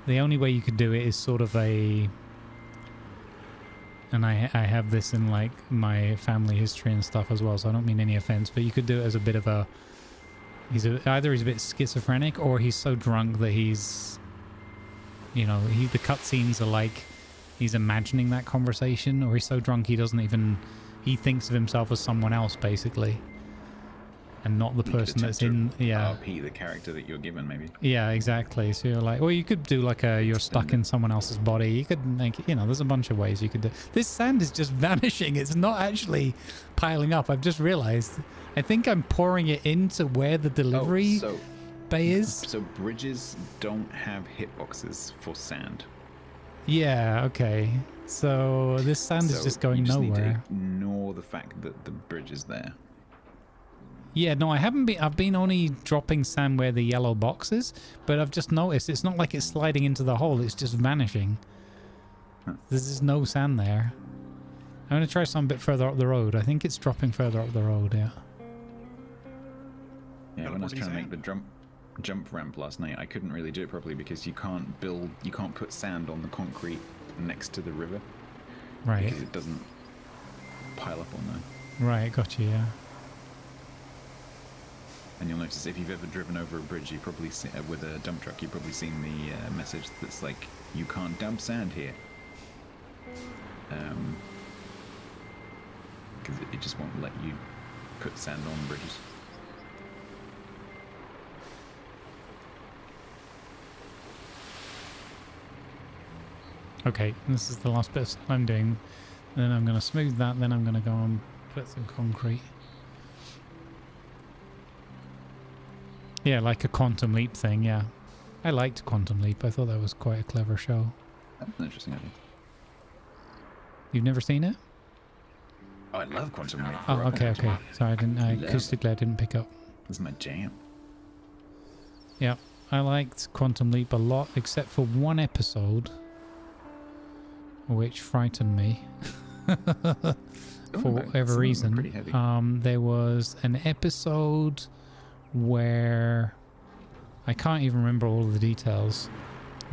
The only way you could do it is sort of a. And I have this in like my family history and stuff as well, so I don't mean any offense, but you could do it as a bit of a. Either he's a bit schizophrenic or he's so drunk that he's. You know, the cutscenes are like. He's imagining that conversation, or he's so drunk he doesn't even... He thinks of himself as someone else, basically. And not the person that's in... Yeah. RP, the character that you're given, maybe. Yeah, exactly. So you're like... Or you could do like a... You're stuck in someone else's body. You could make... You know, there's a bunch of ways you could do... This sand is just vanishing. It's not actually piling up. I've just realized. I think I'm pouring it into where the delivery bay is. So bridges don't have hitboxes for sand. Yeah, okay. So this sand is just going nowhere. Need to ignore the fact that the bridge is there. Yeah, no, I haven't been. I've been only dropping sand where the yellow box is, but I've just noticed it's not like it's sliding into the hole. It's just vanishing. Huh. There's no sand there. I'm going to try some a bit further up the road. I think it's dropping further up the road, yeah. Yeah, when I was trying to make the jump ramp last night, I couldn't really do it properly because you can't put sand on the concrete next to the river. Right. Because it doesn't pile up on there. Right, gotcha, yeah. And you'll notice if you've ever driven over a bridge, you probably see, with a dump truck, you've probably seen the message that's like, you can't dump sand here. Because it just won't let you put sand on bridges. Okay, this is the last bit of stuff I'm doing. Then I'm going to smooth that, then I'm going to go and put some concrete. Yeah, like a Quantum Leap thing, yeah. I liked Quantum Leap. I thought that was quite a clever show. That's an interesting idea. You've never seen it? Oh, I love Quantum Leap. Oh, okay. Sorry, acoustically I didn't pick up. This is my jam. Yeah, I liked Quantum Leap a lot, except for one episode, which frightened me for whatever reason. There was an episode where I can't even remember all of the details,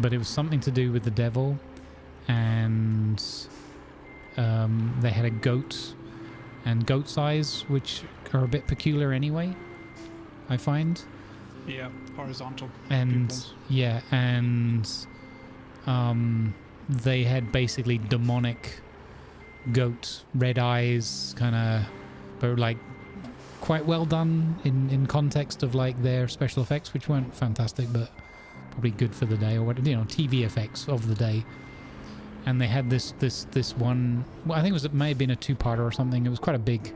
but it was something to do with the devil, and they had a goat and goat's eyes, which are a bit peculiar anyway, I find. Yeah, horizontal. And pupils. yeah, and they had basically demonic goat red eyes, kind of, but like quite well done in context of like their special effects, which weren't fantastic, but probably good for the day, or what, you know, TV effects of the day. And they had this one. Well, I think it may have been a two-parter or something. It was quite a big.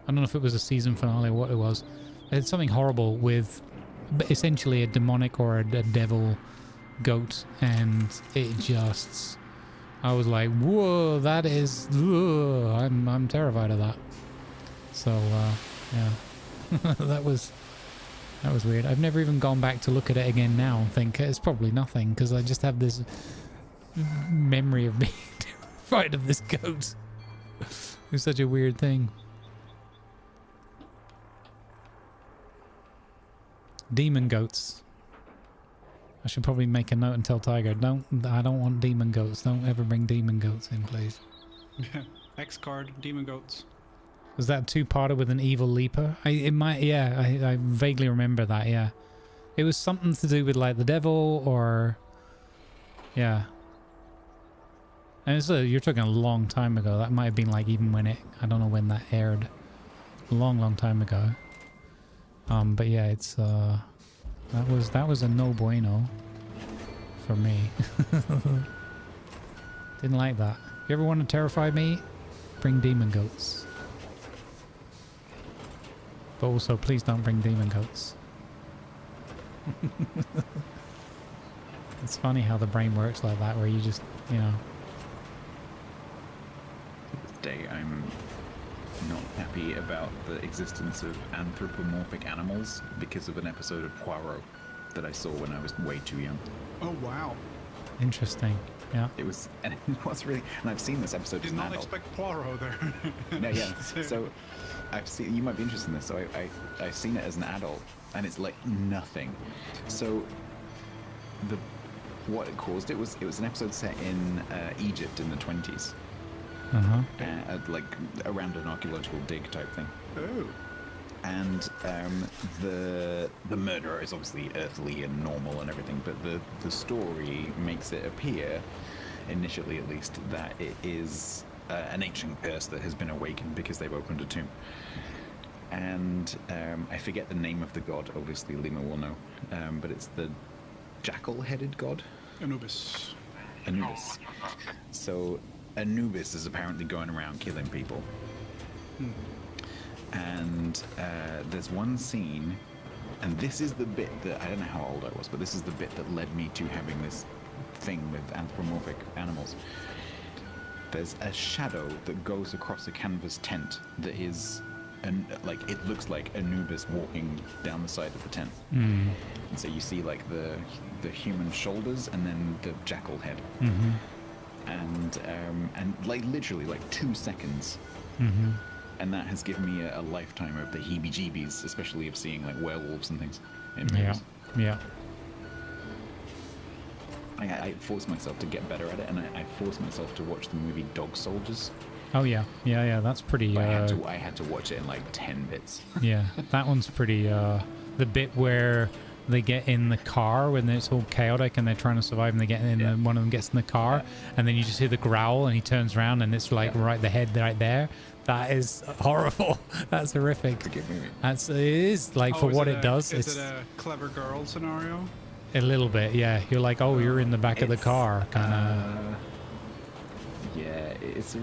I don't know if it was a season finale or what it was. It had something horrible with essentially a demonic or a devil goat, and it just. I was like, whoa, that is. Whoa, I'm terrified of that. So yeah, that was weird. I've never even gone back to look at it again now and think it's probably nothing, because I just have this memory of being terrified of this goat. It was such a weird thing. Demon goats. I should probably make a note and tell Tiger, I don't want demon goats. Don't ever bring demon goats in, please. Yeah. X card, demon goats. Was that two-parter with an evil leaper? I vaguely remember that, yeah. It was something to do with like the devil or... Yeah. And you're talking a long time ago. That might have been like even when I don't know when that aired. A long time ago. But yeah, it's that was a no bueno for me. Didn't like that. If you ever want to terrify me, bring demon goats. But also, please don't bring demon goats. It's funny how the brain works like that, where you just, you know. To this day, I'm not happy about the existence of anthropomorphic animals because of an episode of Poirot that I saw when I was way too young. Oh, wow. Interesting. Yeah. It was, and it was really, and I've seen this episode as Did an not adult. expect Poirot there. No, yeah. So I've seen, you might be interested in this. So I've seen it as an adult, and it's like nothing. So what it caused it was an episode set in Egypt in the 20s. Like around an archaeological dig type thing. Oh. And the murderer is obviously earthly and normal and everything, but the story makes it appear, initially at least, that it is an ancient curse that has been awakened because they've opened a tomb. And I forget the name of the god, obviously Lima will know, but it's the jackal-headed god? Anubis. Anubis. So Anubis is apparently going around killing people. And there's one scene, and this is the bit that, I don't know how old I was, but this is the bit that led me to having this thing with anthropomorphic animals. There's a shadow that goes across a canvas tent that is, like, it looks like Anubis walking down the side of the tent. And so you see like the human shoulders and then the jackal head. And like literally like 2 seconds. And that has given me a lifetime of the heebie-jeebies, especially of seeing like werewolves and things in movies. Yeah. I forced myself to get better at it, and I forced myself to watch the movie Dog Soldiers. Oh yeah. That's pretty. I had to watch it in like 10 bits. Yeah, that one's pretty. The bit where they get in the car when it's all chaotic and they're trying to survive, and they get in. And one of them gets in the car, and then you just hear the growl, and he turns around, and it's like right the head right there. That is horrible. That's horrific. It is like for what it does. Is it a clever girl scenario? A little bit, yeah. You're like, oh, you're in the back of the car, kind of. Yeah, it's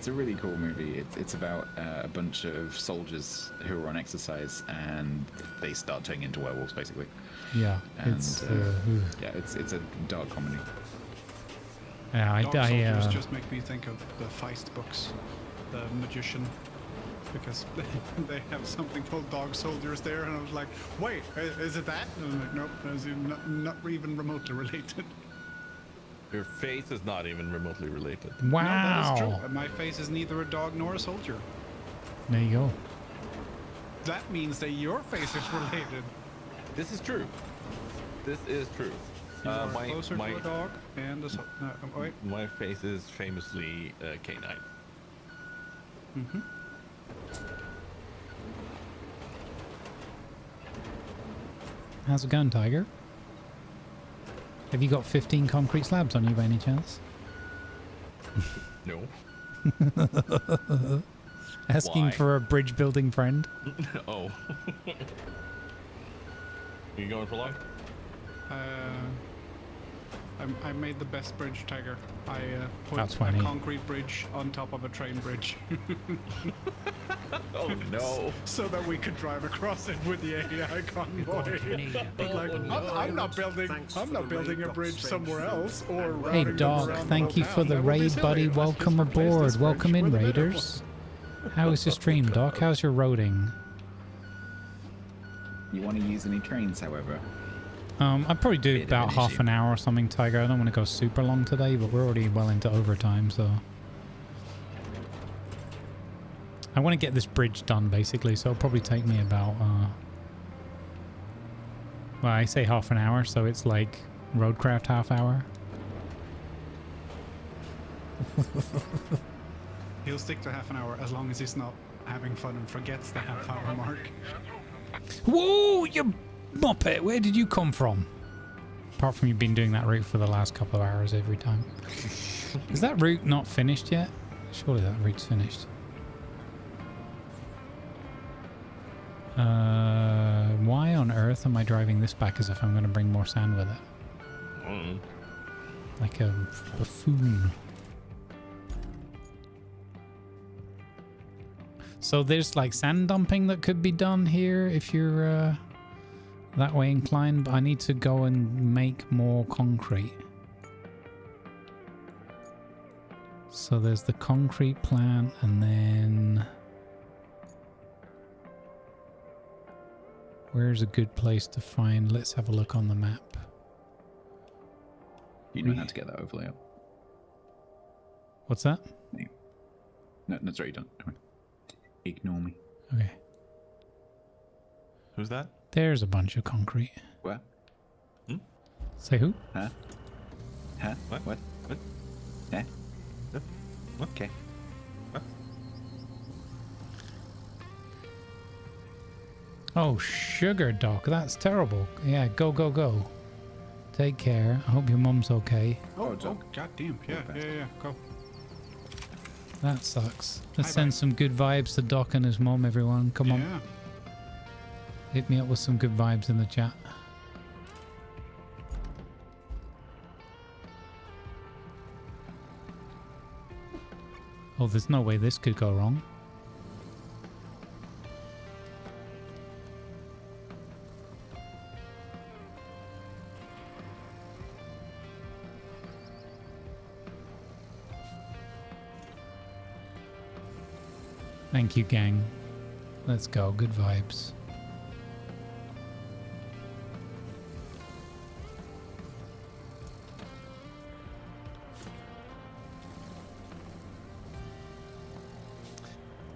a really cool movie. It's about a bunch of soldiers who are on exercise, and they start turning into werewolves, basically. Yeah, and it's it's a dark comedy. Yeah, Dog Soldiers just make me think of the Feist books, The Magician, because they have something called Dog Soldiers there, and I was like, wait, is it that? And I'm like, nope, it's not even remotely related. Your face is not even remotely related. Wow. No, that is true. My face is neither a dog nor a soldier. There you go. That means that your face is related. This is true. This is true. You are closer to a dog and a wait. My face is famously canine. How's it going, Tiger? Have you got 15 concrete slabs on you by any chance? No. Asking for a bridge building friend? Oh. You going for long? I made the best bridge, Tiger. I put That's a funny. concrete bridge on top of a train bridge. Oh no! So that we could drive across it with the AI convoy. Like, I'm not building a bridge somewhere else or. Hey, Doc, thank you for the raid, buddy. Welcome aboard. Welcome in, Raiders. How is your stream, Doc? How's your roading? You want to use any trains, however? I'd probably do about half an hour or something, Tiger. I don't want to go super long today, but we're already well into overtime, so... I want to get this bridge done, basically, so it'll probably take me about... Well, I say half an hour, so it's like Roadcraft half hour. He'll stick to half an hour as long as he's not having fun and forgets the half-hour mark. Whoa, you muppet! Where did you come from? Apart from you've been doing that route for the last couple of hours every time. Is that route not finished yet? Surely that route's finished. Why on earth am I driving this back as if I'm going to bring more sand with it? Like a buffoon. So there's like sand dumping that could be done here if you're that way inclined, but I need to go and make more concrete. So there's the concrete plant, and then where's a good place to find? Let's have a look on the map. You know how to get that overlay up. What's that? No, that's right, you don't. Ignore me. Okay. Who's that? There's a bunch of concrete. Where? Say who? Huh? Huh? What? Eh? What? Okay. What? Oh, sugar, Doc. That's terrible. Yeah, go, go, go. Take care. I hope your mum's okay. Oh, goddamn. Yeah, go. That sucks. Let's send some good vibes to Doc and his mom, everyone. Come on. Yeah. Hit me up with some good vibes in the chat. Oh, there's no way this could go wrong. Thank you, gang. Let's go. Good vibes.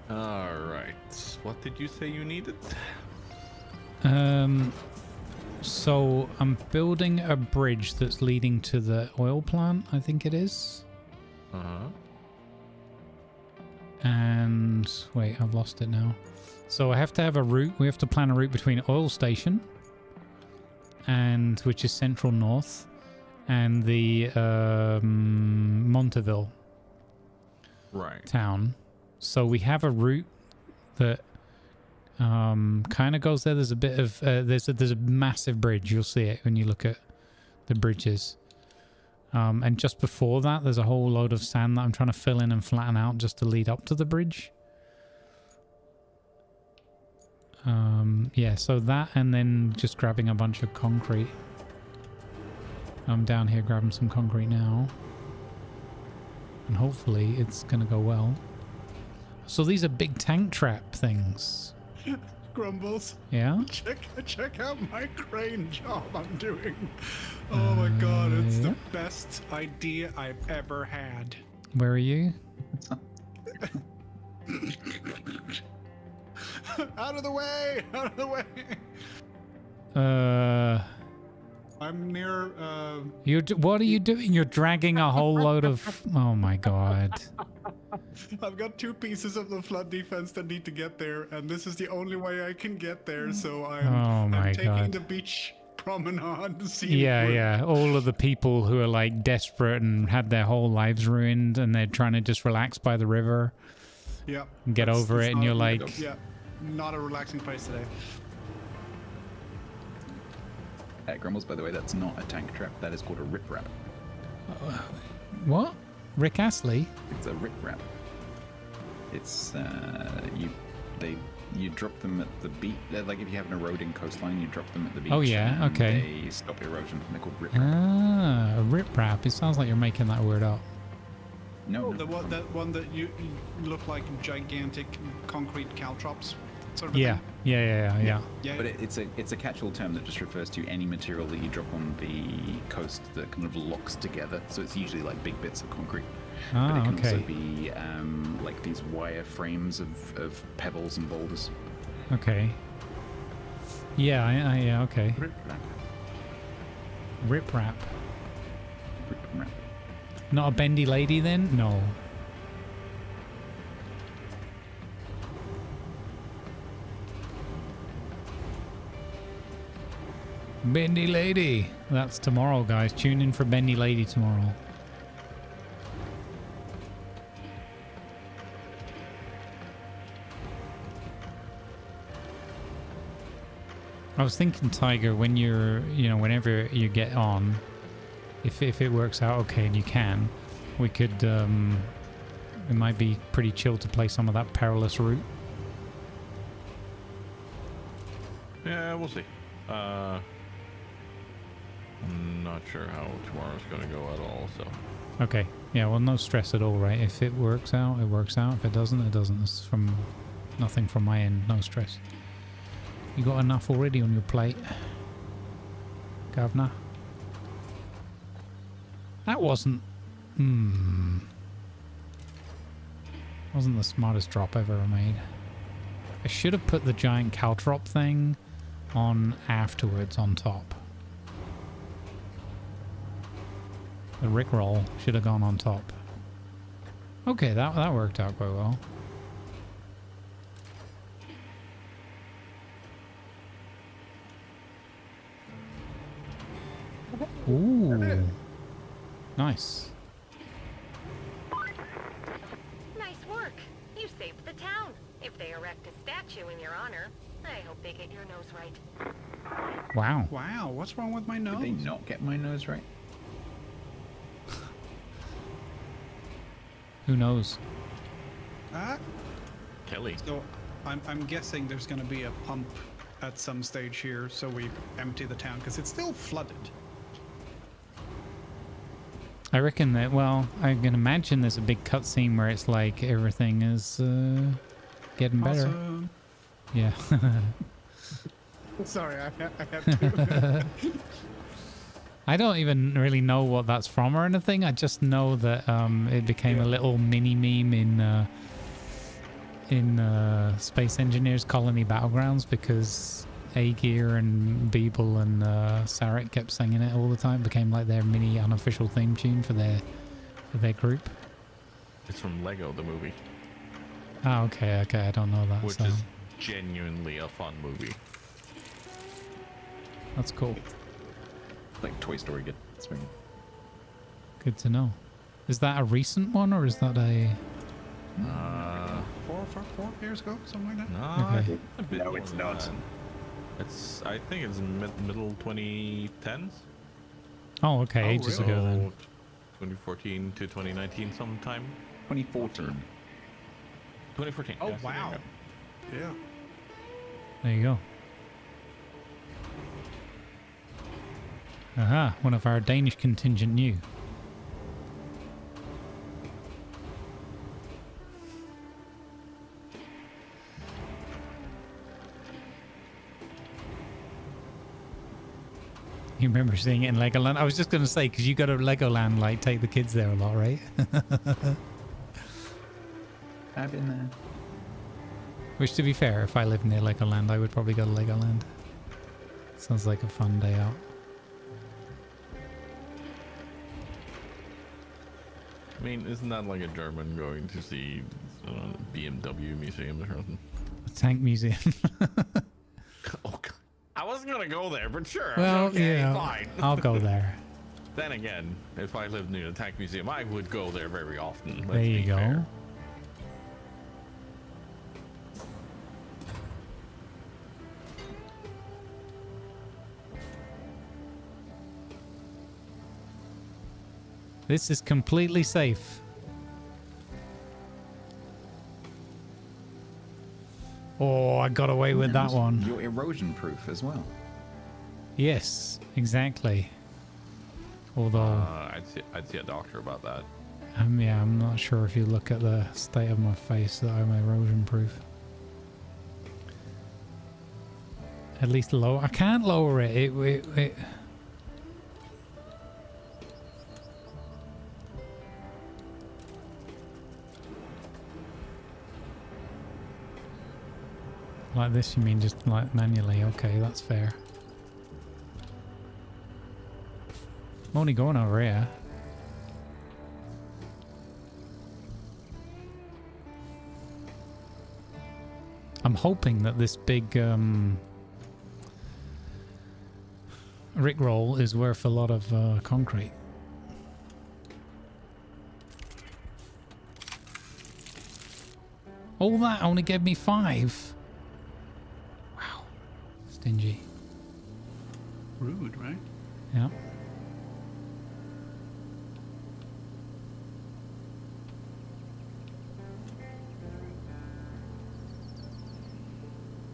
All right. What did you say you needed? So I'm building a bridge that's leading to the oil plant, I think it is. And wait, I've lost it now. So I have to have a route. We have to plan a route between oil station and which is central north and the Monteville town. So we have a route that kind of goes there. There's a bit of there's a massive bridge. You'll see it when you look at the bridges. And just before that, there's a whole load of sand that I'm trying to fill in and flatten out just to lead up to the bridge. Yeah, so that, and then just grabbing a bunch of concrete. I'm down here grabbing some concrete now. And hopefully it's going to go well. So these are big tank trap things. Grumbles. Yeah? Check out my crane job I'm doing. Oh my god, it's the best idea I've ever had. Where are you? Out of the way! Out of the way! I'm near, What are you doing? You're dragging a whole load of... Oh my god. I've got 2 pieces of the flood defense that need to get there, and this is the only way I can get there, so I'm taking the beach promenade to see Yeah. All of the people who are like desperate and had their whole lives ruined and they're trying to just relax by the river. Yeah. And get over it, and you're like... Yeah, not a relaxing place today. Grumbles, by the way, that's not a tank trap. That is called a riprap. What? Rick Astley? It's a riprap. It's you drop them at the beach. Like if you have an eroding coastline, you drop them at the beach. Oh yeah, okay. They stop erosion. They're called riprap. Ah, a riprap. It sounds like you're making that word up. No, The one that you look like gigantic concrete caltrops, sort of. Yeah. Thing? Yeah. But it's a catch-all term that just refers to any material that you drop on the coast that kind of locks together. So it's usually like big bits of concrete. But it can also be like these wire frames of pebbles and boulders. Okay. Yeah, okay. Rip rap. Not a bendy lady then? No. Bendy lady. That's tomorrow, guys. Tune in for bendy lady tomorrow. I was thinking, Tiger, when you're, whenever you get on, if it works out okay and you can, we could, it might be pretty chill to play some of that perilous route. Yeah, we'll see. I'm not sure how tomorrow's going to go at all, so. Okay. Yeah, well, no stress at all, right? If it works out, it works out. If it doesn't, it doesn't. It's nothing from my end. No stress. You got enough already on your plate, Governor? That wasn't... wasn't the smartest drop I've ever made. I should have put the giant caltrop thing on afterwards on top. The rickroll should have gone on top. Okay, that worked out quite well. Ooh. Nice. Nice work. You saved the town. If they erect a statue in your honor, I hope they get your nose right. Wow. Wow, what's wrong with my nose? Did they not get my nose right? Who knows? Kelly. So I'm guessing there's going to be a pump at some stage here, so we empty the town because it's still flooded. I reckon that, well, I can imagine there's a big cutscene where it's like everything is getting better. Awesome. Yeah. Sorry, I have to. I don't even really know what that's from or anything. I just know that it became a little mini meme in Space Engineers Colony Battlegrounds because A-Gear and Beeble and Sarek kept singing it all the time. It became like their mini unofficial theme tune for their group. It's from Lego, the movie. Oh, okay, I don't know that. Which is genuinely a fun movie. That's cool. Like Toy Story gets swinging. Good to know. Is that a recent one or is that a... 4 years ago, something like that? No, Okay. a bit No, more it's than not. that. It's, I think it's middle 2010s. Oh, okay, ages really? ago then. 2014 to 2019 sometime. 2014. 2014. Oh, yeah, so wow. there you Yeah. There you go. Aha, one of our Danish contingent knew. You remember seeing it in Legoland? I was just going to say, because you go to Legoland, like, take the kids there a lot, right? I've been there. Which, to be fair, if I lived near Legoland, I would probably go to Legoland. Sounds like a fun day out. I mean, isn't that like a German going to see BMW museum or something? A tank museum. Oh, God. I wasn't gonna go there, but sure. Well, okay, yeah, fine. I'll go there. Then again, if I lived near the tank museum, I would go there very often. Let's There you be go. fair. This is completely safe. Oh, I got away with that one. You're erosion proof as well. Yes, exactly. Although, I'd see a doctor about that. Yeah, I'm not sure if you look at the state of my face that I'm erosion proof. At least lower. I can't lower it. It like this, you mean just like manually? Okay, that's fair. I'm only going over here. I'm hoping that this big rickroll is worth a lot of concrete. All that only gave me 5. Wow. Stingy. Rude, right? Yeah.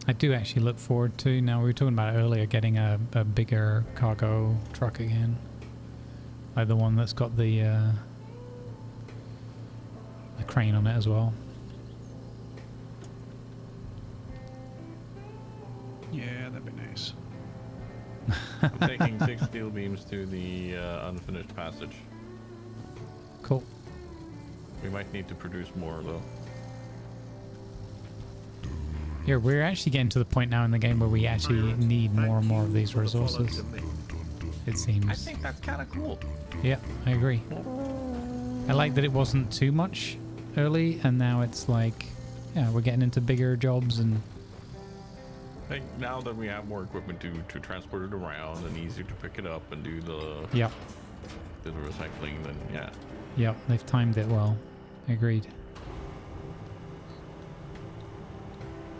I do actually look forward to, now we were talking about it earlier, getting a bigger cargo truck again. Like the one that's got the crane on it as well. Yeah, that'd be nice. I'm taking 6 steel beams to the unfinished passage. Cool. We might need to produce more though. Here, we're actually getting to the point now in the game where we actually need more and more of these resources. It seems. I think that's kind of cool. Yeah, I agree. I like that it wasn't too much early, and now it's like, yeah, we're getting into bigger jobs and. Like now that we have more equipment to transport it around and easier to pick it up and do the Yep. do the recycling, then yeah. Yep, they've timed it well. Agreed.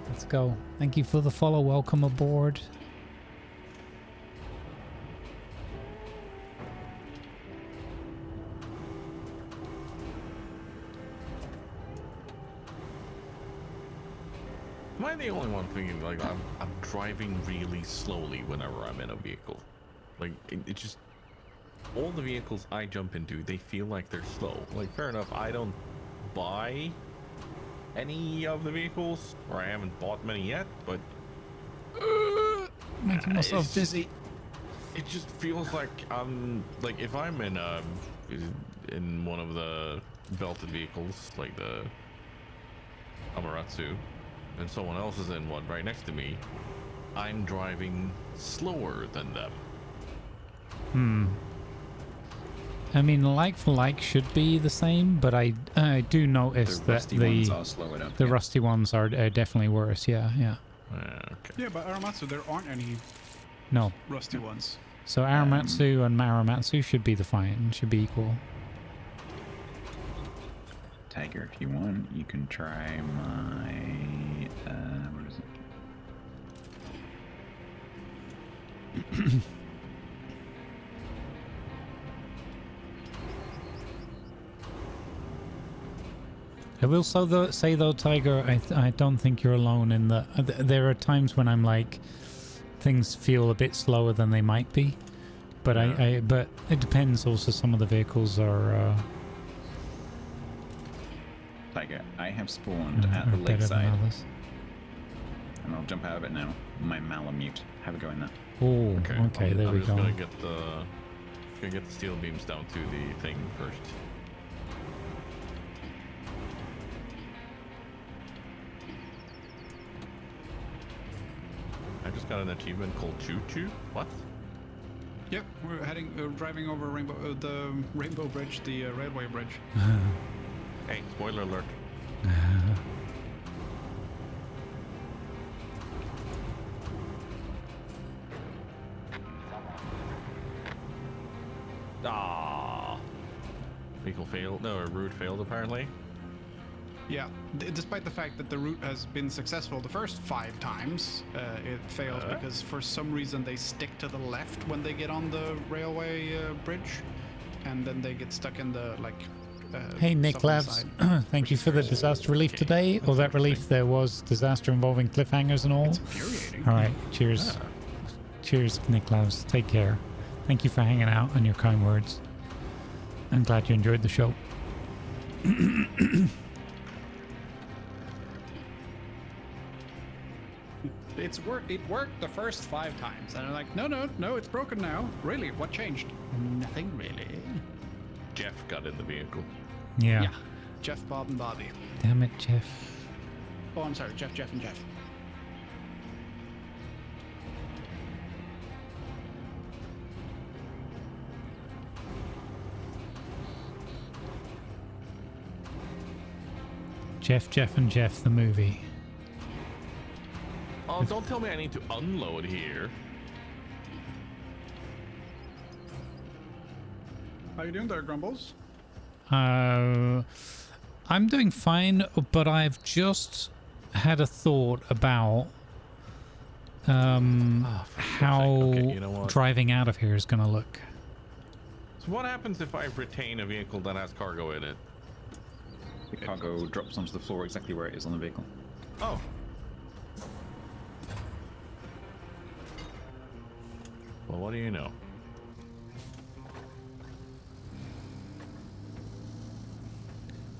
Let's go. Thank you for the follow. Welcome aboard. Am I the only one thinking like I'm driving really slowly whenever I'm in a vehicle? Like it just, all the vehicles I jump into, they feel like they're slow. Like fair enough, I don't buy any of the vehicles, or I haven't bought many yet, but making myself dizzy. It just feels like I'm like, if I'm in one of the belted vehicles like the Amaratsu and someone else is in one right next to me, I'm driving slower than them. I mean, like for like should be the same, but I do notice that the rusty ones are definitely worse. Yeah, yeah. Okay. Yeah, but Aramatsu, there aren't any No. rusty ones. So Aramatsu and Maramatsu should be should be equal. Tiger, if you want, you can try my what is it? I will say though, Tiger, I don't think you're alone in that. There are times when I'm like, things feel a bit slower than they might be, but yeah. But it depends. Also, some of the vehicles are. Tiger, I have spawned at the lakeside, and I'll jump out of it now. My Malamute. Have a go in that. Oh, okay. There we go. I'm just gonna get the steel beams down to the thing first. I just got an achievement called Choo Choo. What? Yep, we're driving over the Rainbow Bridge, the railway bridge. Hey, spoiler alert. Ah, vehicle failed. No, a route failed apparently. Yeah, despite the fact that the route has been successful the first 5 times, it fails because for some reason they stick to the left when they get on the railway bridge, and then they get stuck in the hey Nick Labs, thank you for the disaster relief today. All that relief, there was disaster involving cliffhangers and all. It's infuriating. All right, cheers. Cheers, Nick Labs. Take care. Thank you for hanging out and your kind words. I'm glad you enjoyed the show. It worked the first 5 times, and I'm like, no, it's broken now. Really? What changed? Nothing really. Jeff got in the vehicle. Yeah. Jeff, Bob, and Bobby. Damn it, Jeff. Oh, I'm sorry, Jeff, and Jeff. Jeff, and Jeff, the movie. Oh, don't tell me I need to unload here. How you doing there, Grumbles? I'm doing fine, but I've just had a thought about how Okay, you know what? driving out of here is going to look. So what happens if I retain a vehicle that has cargo in it? The cargo drops onto the floor exactly where it is on the vehicle. Oh. Well, what do you know?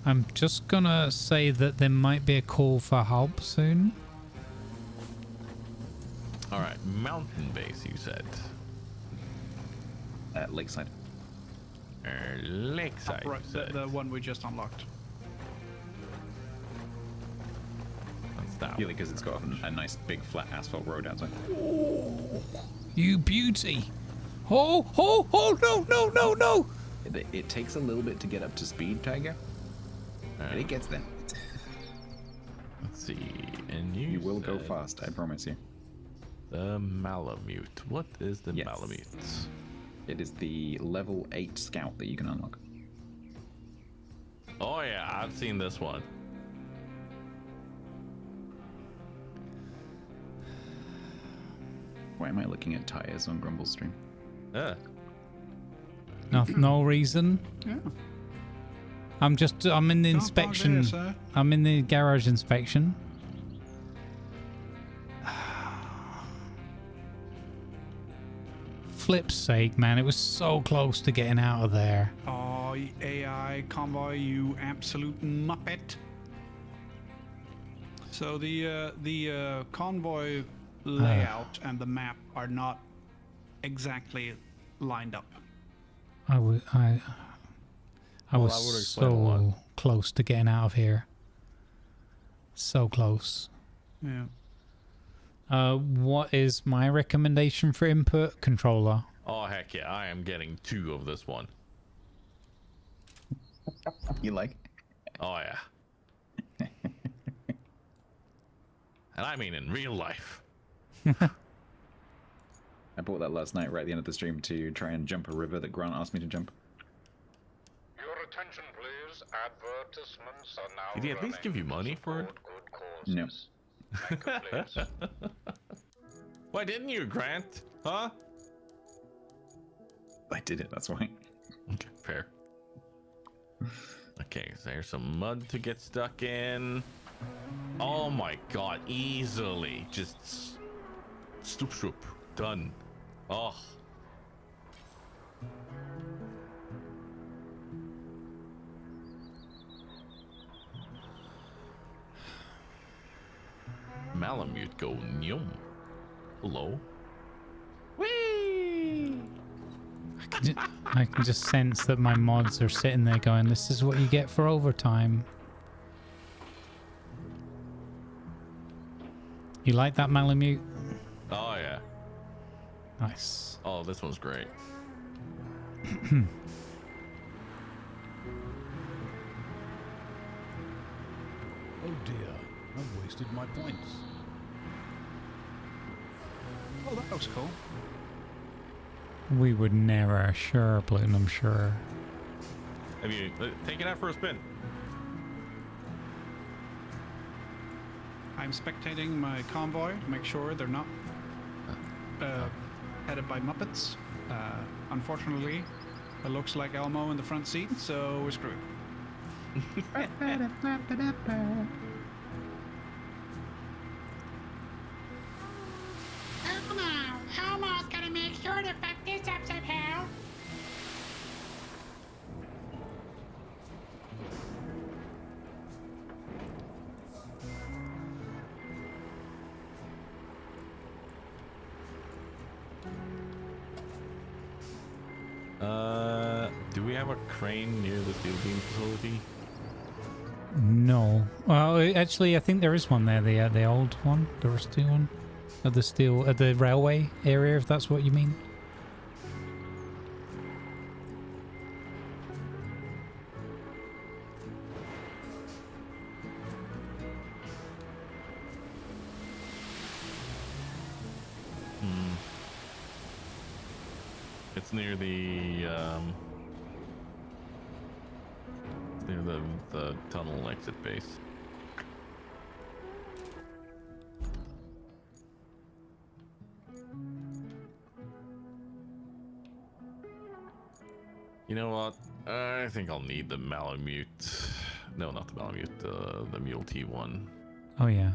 I'm just gonna say that there might be a call for help soon. All right, mountain base, you said. Lakeside. Lakeside, you Right, said. the one we just unlocked. I feel like because it's got a nice big flat asphalt road outside. You beauty! Oh, no! It takes a little bit to get up to speed, Tiger. But it gets there. Let's see, and you will go fast, I promise you. The Malamute. What is the Yes. Malamute? It is the level 8 scout that you can unlock. Oh yeah, I've seen this one. Why am I looking at tires on Grumble's stream? No reason. Yeah. I'm in the inspection. sir. I'm in the garage inspection. Flip's sake, man, it was so close to getting out of there. Oh, AI convoy, you absolute muppet. So the convoy layout and the map are not exactly lined up. I Well, that would was explain a lot. so close to getting out of here. So close. Yeah. What is my recommendation for input? Controller. Oh heck yeah, I am getting 2 of this one. You like? Oh yeah. And I mean in real life. I bought that last night right at the end of the stream to try and jump a river that Grant asked me to jump. Your attention, please. Advertisements are now Did he at least running give you to money for it? support good No. causes. Thank you, please. Why didn't you, Grant? Huh? I did it, that's why. Okay, fair. Okay, so there's some mud to get stuck in. Oh my god, easily. Just stoop stoop. Done. Oh. Malamute go nyum. Hello. Whee! I can just sense that my mods are sitting there going, this is what you get for overtime. You like that, Malamute? Oh yeah. Nice. Oh, this one's great. Oh dear, I've wasted my points. Oh, that looks cool. We would never. Sure, Bloon, I'm sure. Have you taken that for a spin? I'm spectating my convoy to make sure they're not headed by Muppets. Unfortunately, it looks like Elmo in the front seat, so we're screwed. Elmo's gonna make sure to fuck this up somehow. Do we have a crane near the steel beam facility? No. Well, actually, I think there is one there. The old one, the rusty one, at the railway area, if that's what you mean. It's near the tunnel exit base. You know what? I think I'll need the Malamute. No, not the Malamute. The Mule T1. Oh yeah.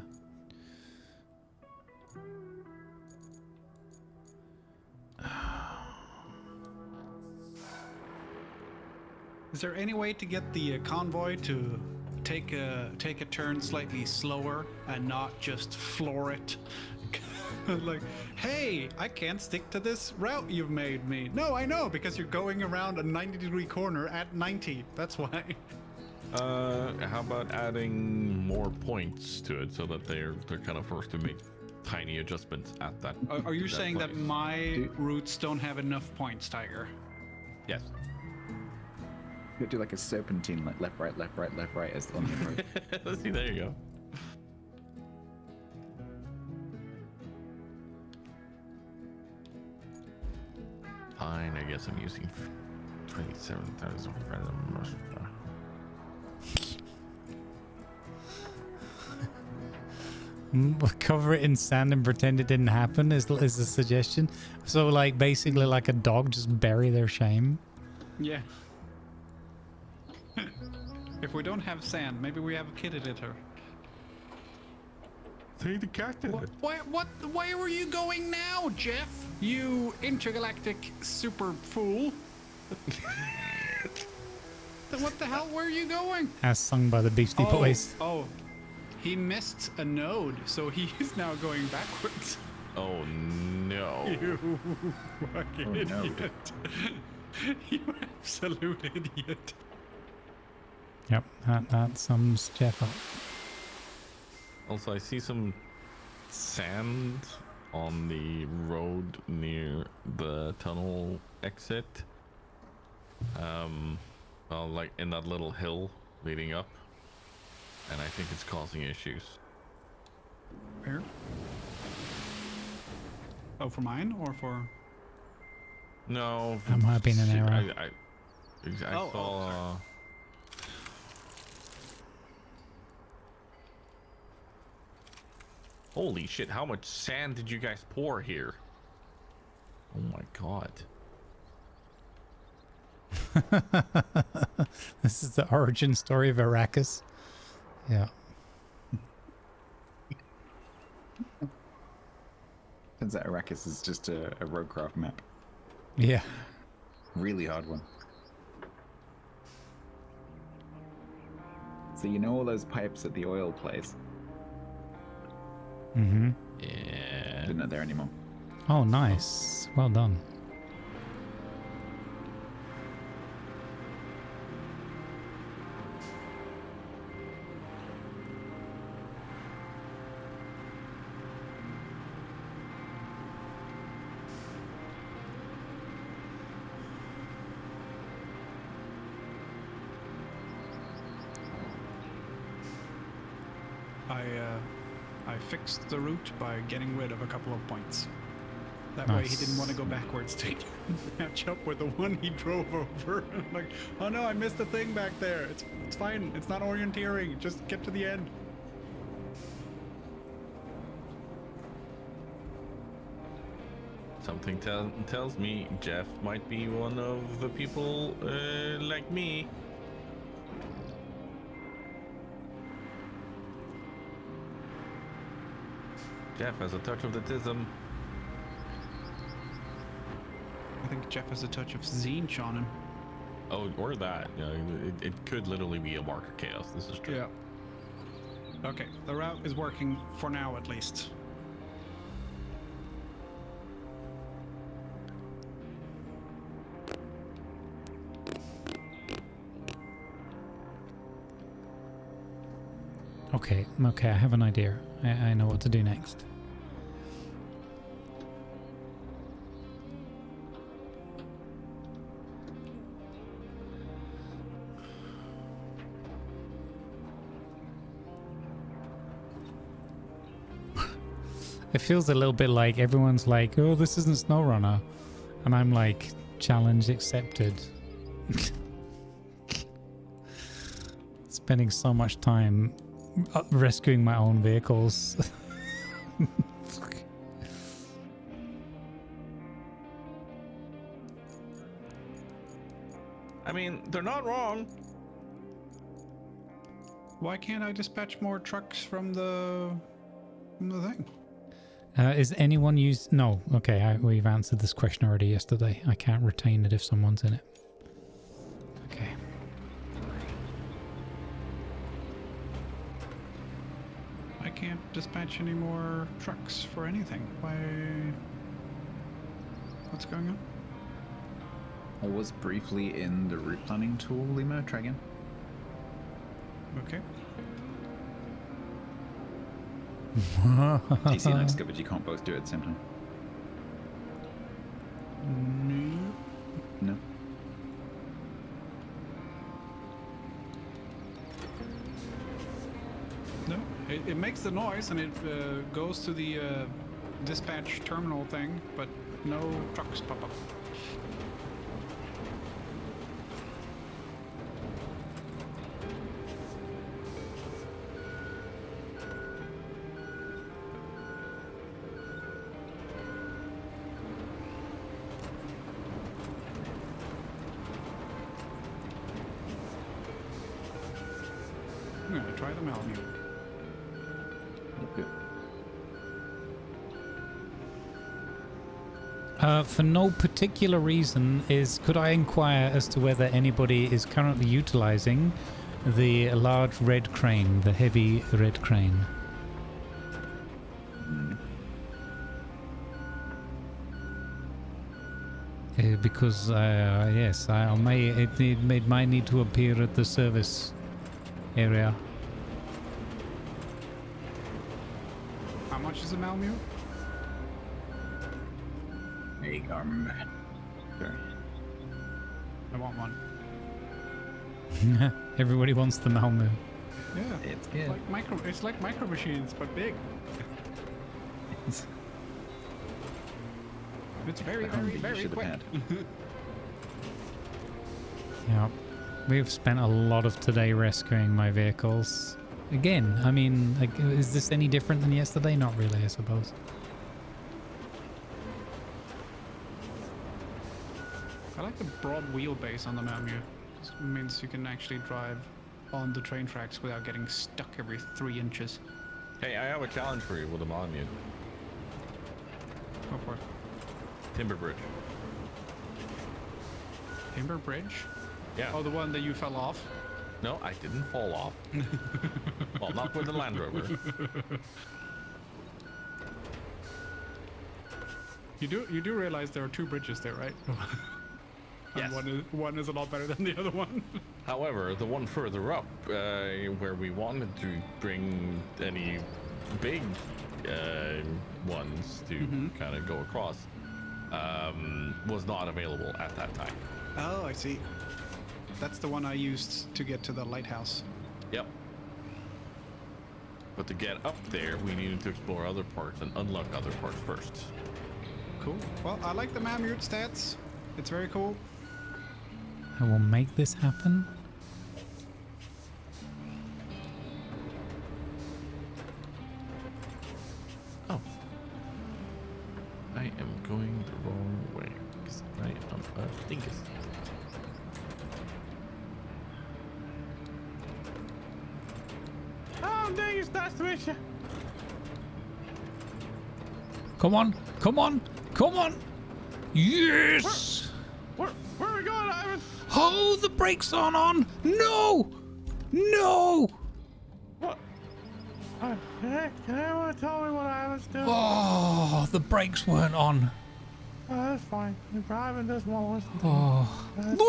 Is there any way to get the convoy to take a turn slightly slower and not just floor it? Like, hey, I can't stick to this route you've made me. No, I know, because you're going around a 90-degree corner at 90. That's why. How about adding more points to it so that they're kind of forced to make tiny adjustments at that? Are you saying place. that my routes don't have enough points, Tiger? Yes. You do like a serpentine, like left, right, left, right, left, right, as on the road. Let's see. There you go. Fine. I guess I'm using 27,000 friends. Cover it in sand and pretend it didn't happen is the suggestion. So like basically like a dog, just bury their shame. Yeah. If we don't have sand, maybe we have a kid editor. Say the captain. Why were you going now, Jeff? You intergalactic super fool. What the hell? Where are you going? As sung by the Beastie Boys. Oh, he missed a node, so he is now going backwards. Oh no! You fucking idiot! You absolute idiot! Yep, that sums Jeff up. Also, I see some sand on the road near the tunnel exit. Well, like in that little hill leading up, and I think it's causing issues. Where? Oh, for mine or for? No. That might have been an error. I saw. Holy shit, how much sand did you guys pour here? Oh my god. This is the origin story of Arrakis. Yeah. Turns out Arrakis is just a Roadcraft map. Yeah. Really hard one. So you know all those pipes at the oil place? Mm-hmm. Yeah. They're not there anymore. Oh, nice. Well done. I fixed the route by getting rid of a couple of points. That way he didn't want to go backwards to catch up with the one he drove over. Like, oh no, I missed the thing back there. It's fine. It's not orienteering. Just get to the end. Something tells me Jeff might be one of the people like me. Jeff has a touch of the tism. I think Jeff has a touch of Zinch on him. Oh, or that. You know, it could literally be a mark of chaos. This is true. Yeah. Okay, the route is working for now at least. Okay, I have an idea. I know what to do next. It feels a little bit like everyone's like, oh, this isn't SnowRunner. And I'm like, challenge accepted. Spending so much time rescuing my own vehicles. I mean, they're not wrong. Why can't I dispatch more trucks from the thing? Is anyone used? No. Okay, we've answered this question already yesterday. I can't retain it if someone's in it. Okay. I can't dispatch any more trucks for anything. Why? What's going on? I was briefly in the route planning tool, Lima. Try again. Okay. DC and X, but you can't both do it at the same time. No. No. It makes the noise and it goes to the dispatch terminal thing, but no trucks pop up. I'm gonna try the Malamute. For no particular reason, could I inquire as to whether anybody is currently utilizing the large red crane, the heavy red crane? Because yes, it might need to appear at the service area. How much is a Malamute? There you go. Sorry. I want one. Everybody wants the Malmo. Yeah, it's good. It's like micro machines, but big. It's very, very quick. Yeah, we've spent a lot of today rescuing my vehicles. Again, I mean, like, is this any different than yesterday? Not really, I suppose. I like the broad wheelbase on the Malamute. It means you can actually drive on the train tracks without getting stuck every 3 inches. Hey, I have a challenge for you with a Malamute. Go for it. Timber Bridge. Timber Bridge? Yeah. Oh, the one that you fell off? No, I didn't fall off. Well, not with the Land Rover. You do realize there are 2 bridges there, right? Yes. One is a lot better than the other one. However, the one further up, where we wanted to bring any big ones to kind of go across, was not available at that time. Oh, I see. That's the one I used to get to the lighthouse. Yep. But to get up there, we needed to explore other parts and unlock other parts first. Cool. Well, I like the Malamute stats. It's very cool. I will make this happen. Oh. I am going the wrong way because I am a dingus. Oh, dingus, nice to meet you. Come on, come on, come on! Yes! Where are we going, Ivan? Oh, the brakes aren't on! No! No! What? Can anyone tell me what I was doing? Oh, the brakes weren't on. That's fine. You're driving this one. Oh. That's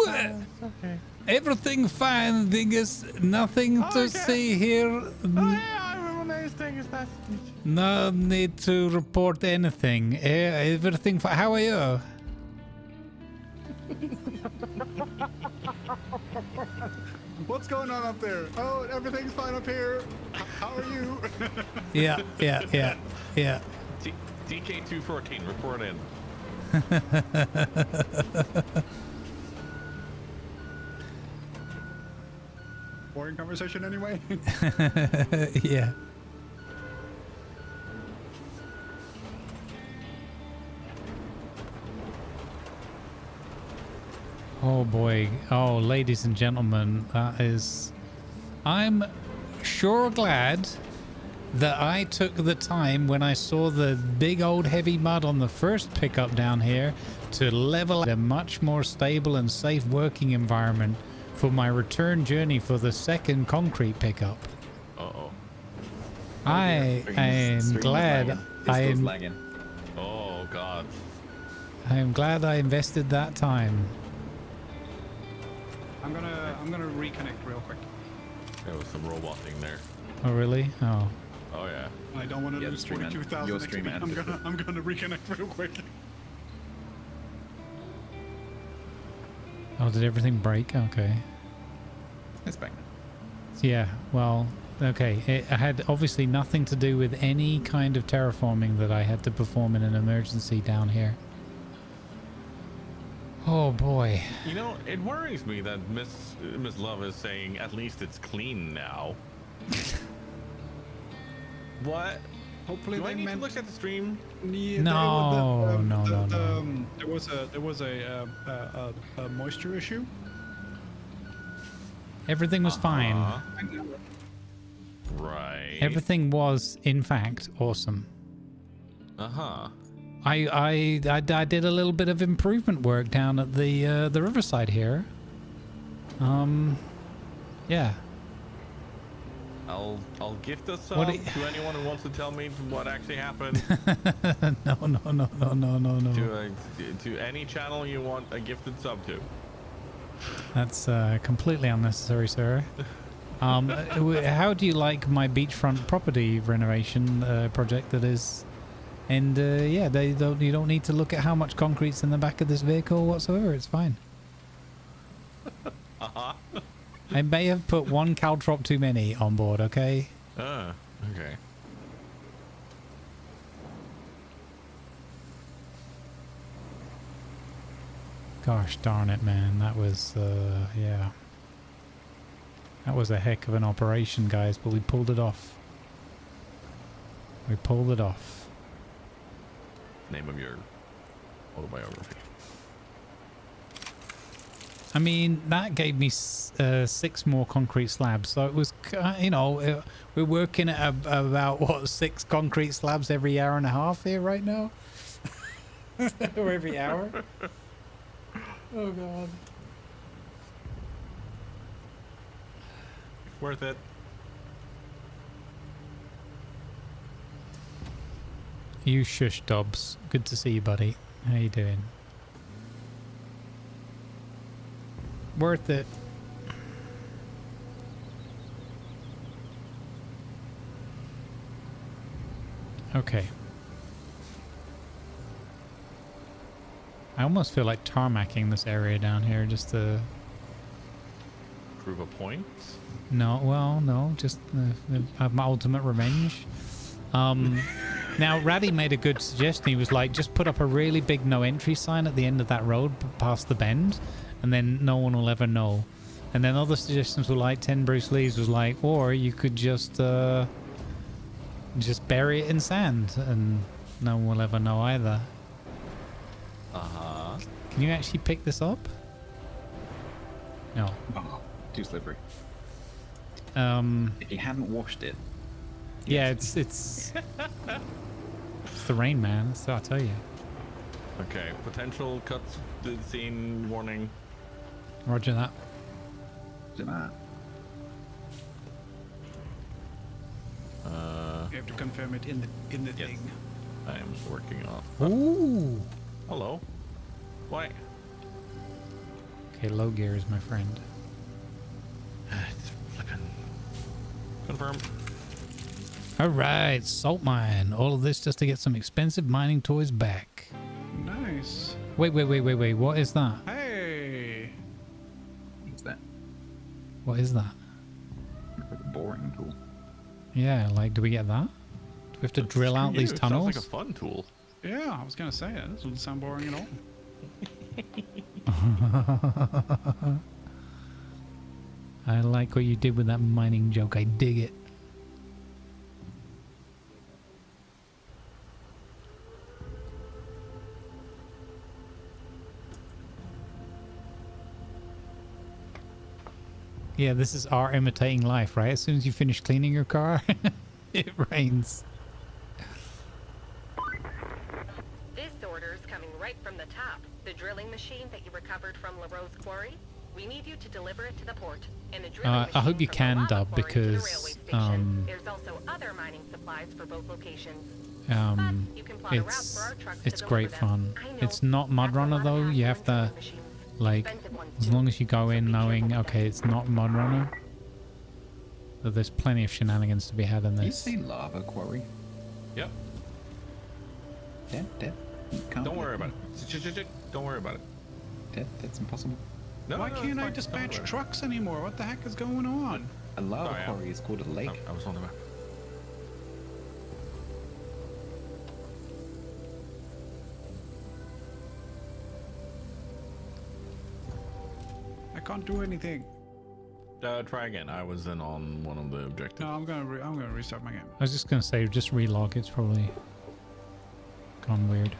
okay. Everything fine, Dingus. Nothing to see here. Oh, yeah, I remember these things. That's... No need to report anything. Everything fine. How are you? What's going on up there? Oh, everything's fine up here. How are you? Yeah. DK214, report in. Boring conversation anyway. Yeah. Oh boy. Oh, ladies and gentlemen, that is... I'm sure glad that I took the time when I saw the big old heavy mud on the first pickup down here to level a much more stable and safe working environment for my return journey for the second concrete pickup. Uh-oh. I am glad lagging. Oh, God. I am glad I invested that time. I'm gonna reconnect real quick. There was some roboting there. Oh really? Oh. Oh yeah. I don't want to lose 42,000 XP. I'm gonna reconnect real quick. Oh, did everything break? Okay. It's back now. Yeah, well, okay. It had obviously nothing to do with any kind of terraforming that I had to perform in an emergency down here. Oh boy. You know, it worries me that Miss Love is saying at least it's clean now. What? Hopefully do I need to look at the stream? Yeah, No. There was a moisture issue. Everything was fine. Right. Everything was, in fact, awesome. Uh-huh. I did a little bit of improvement work down at the riverside here. Yeah. I'll gift a sub to anyone who wants to tell me what actually happened. No. To any channel you want a gifted sub to. That's completely unnecessary, sir. How do you like my beachfront property renovation project that is? And yeah, you don't need to look at how much concrete's in the back of this vehicle whatsoever. It's fine. Uh-huh. I may have put one caltrop too many on board, okay? Okay. Gosh darn it, man. That was, yeah. That was a heck of an operation, guys, but we pulled it off. We pulled it off. Name of your autobiography. I mean, that gave me 6 more concrete slabs, so it was, you know, we're working at about, what, 6 concrete slabs every hour and a half here right now? Or every hour? Oh, God. Worth it. You shush, Dobbs. Good to see you, buddy. How you doing? Worth it. Okay. I almost feel like tarmacking this area down here just to... Prove a point? No, well, no, just my ultimate revenge. Now, Raddy made a good suggestion. He was like, just put up a really big no entry sign at the end of that road past the bend, and then no one will ever know. And then other suggestions were like 10 Bruce Lee's was like, or you could just bury it in sand, and no one will ever know either. Uh-huh. Can you actually pick this up? No. Oh, too slippery. If you hadn't washed it. Yeah, it's it's the rain, man. So I tell you. Okay, potential cuts to the scene warning. Roger that. Roger that. You have to confirm it in the yes. thing. I am working on. Ooh. Hello. Why? Okay, low gear is my friend. It's flipping. Confirm. All right, salt mine. All of this just to get some expensive mining toys back. Nice. Wait. What is that? Hey. What's that? What is that? It's like a boring tool. Yeah, like, do we get that? Do we have to drill out these tunnels? Sounds like a fun tool. Yeah, I was gonna say it. This doesn't sound boring at all. I like what you did with that mining joke. I dig it. Yeah, this is art imitating life, right? As soon as you finish cleaning your car, it rains. This order's coming right from the top. The drilling machine that you recovered from LaRoe's quarry. We need you to deliver it to the port. And the drilling I hope you machine from the can lava dub quarry to the railway because station. There's also other mining supplies for both locations. But you can plot a route for our trucks to it's deliver great them. fun. I know, It's not Mud that's a Runner lot of though. hassle You have in to drilling machines. like, Expensive ones, as too. long as you go So in be careful knowing, with okay, that. it's not Mud Runner. So there's plenty of shenanigans to be had in You this. say lava quarry? Yep. Dead. You can't Don't worry about it. Don't worry about it. Dead. That's impossible. No, Why no, can't it's I fine. Don't dispatch worry. trucks anymore? What the heck is going on? A lava Oh, yeah. quarry is called a lake. I was on the map. I can't do anything. Try again. I was in on one of the objectives. No, I'm gonna restart my game. I was just gonna say, just relog. It's probably gone weird.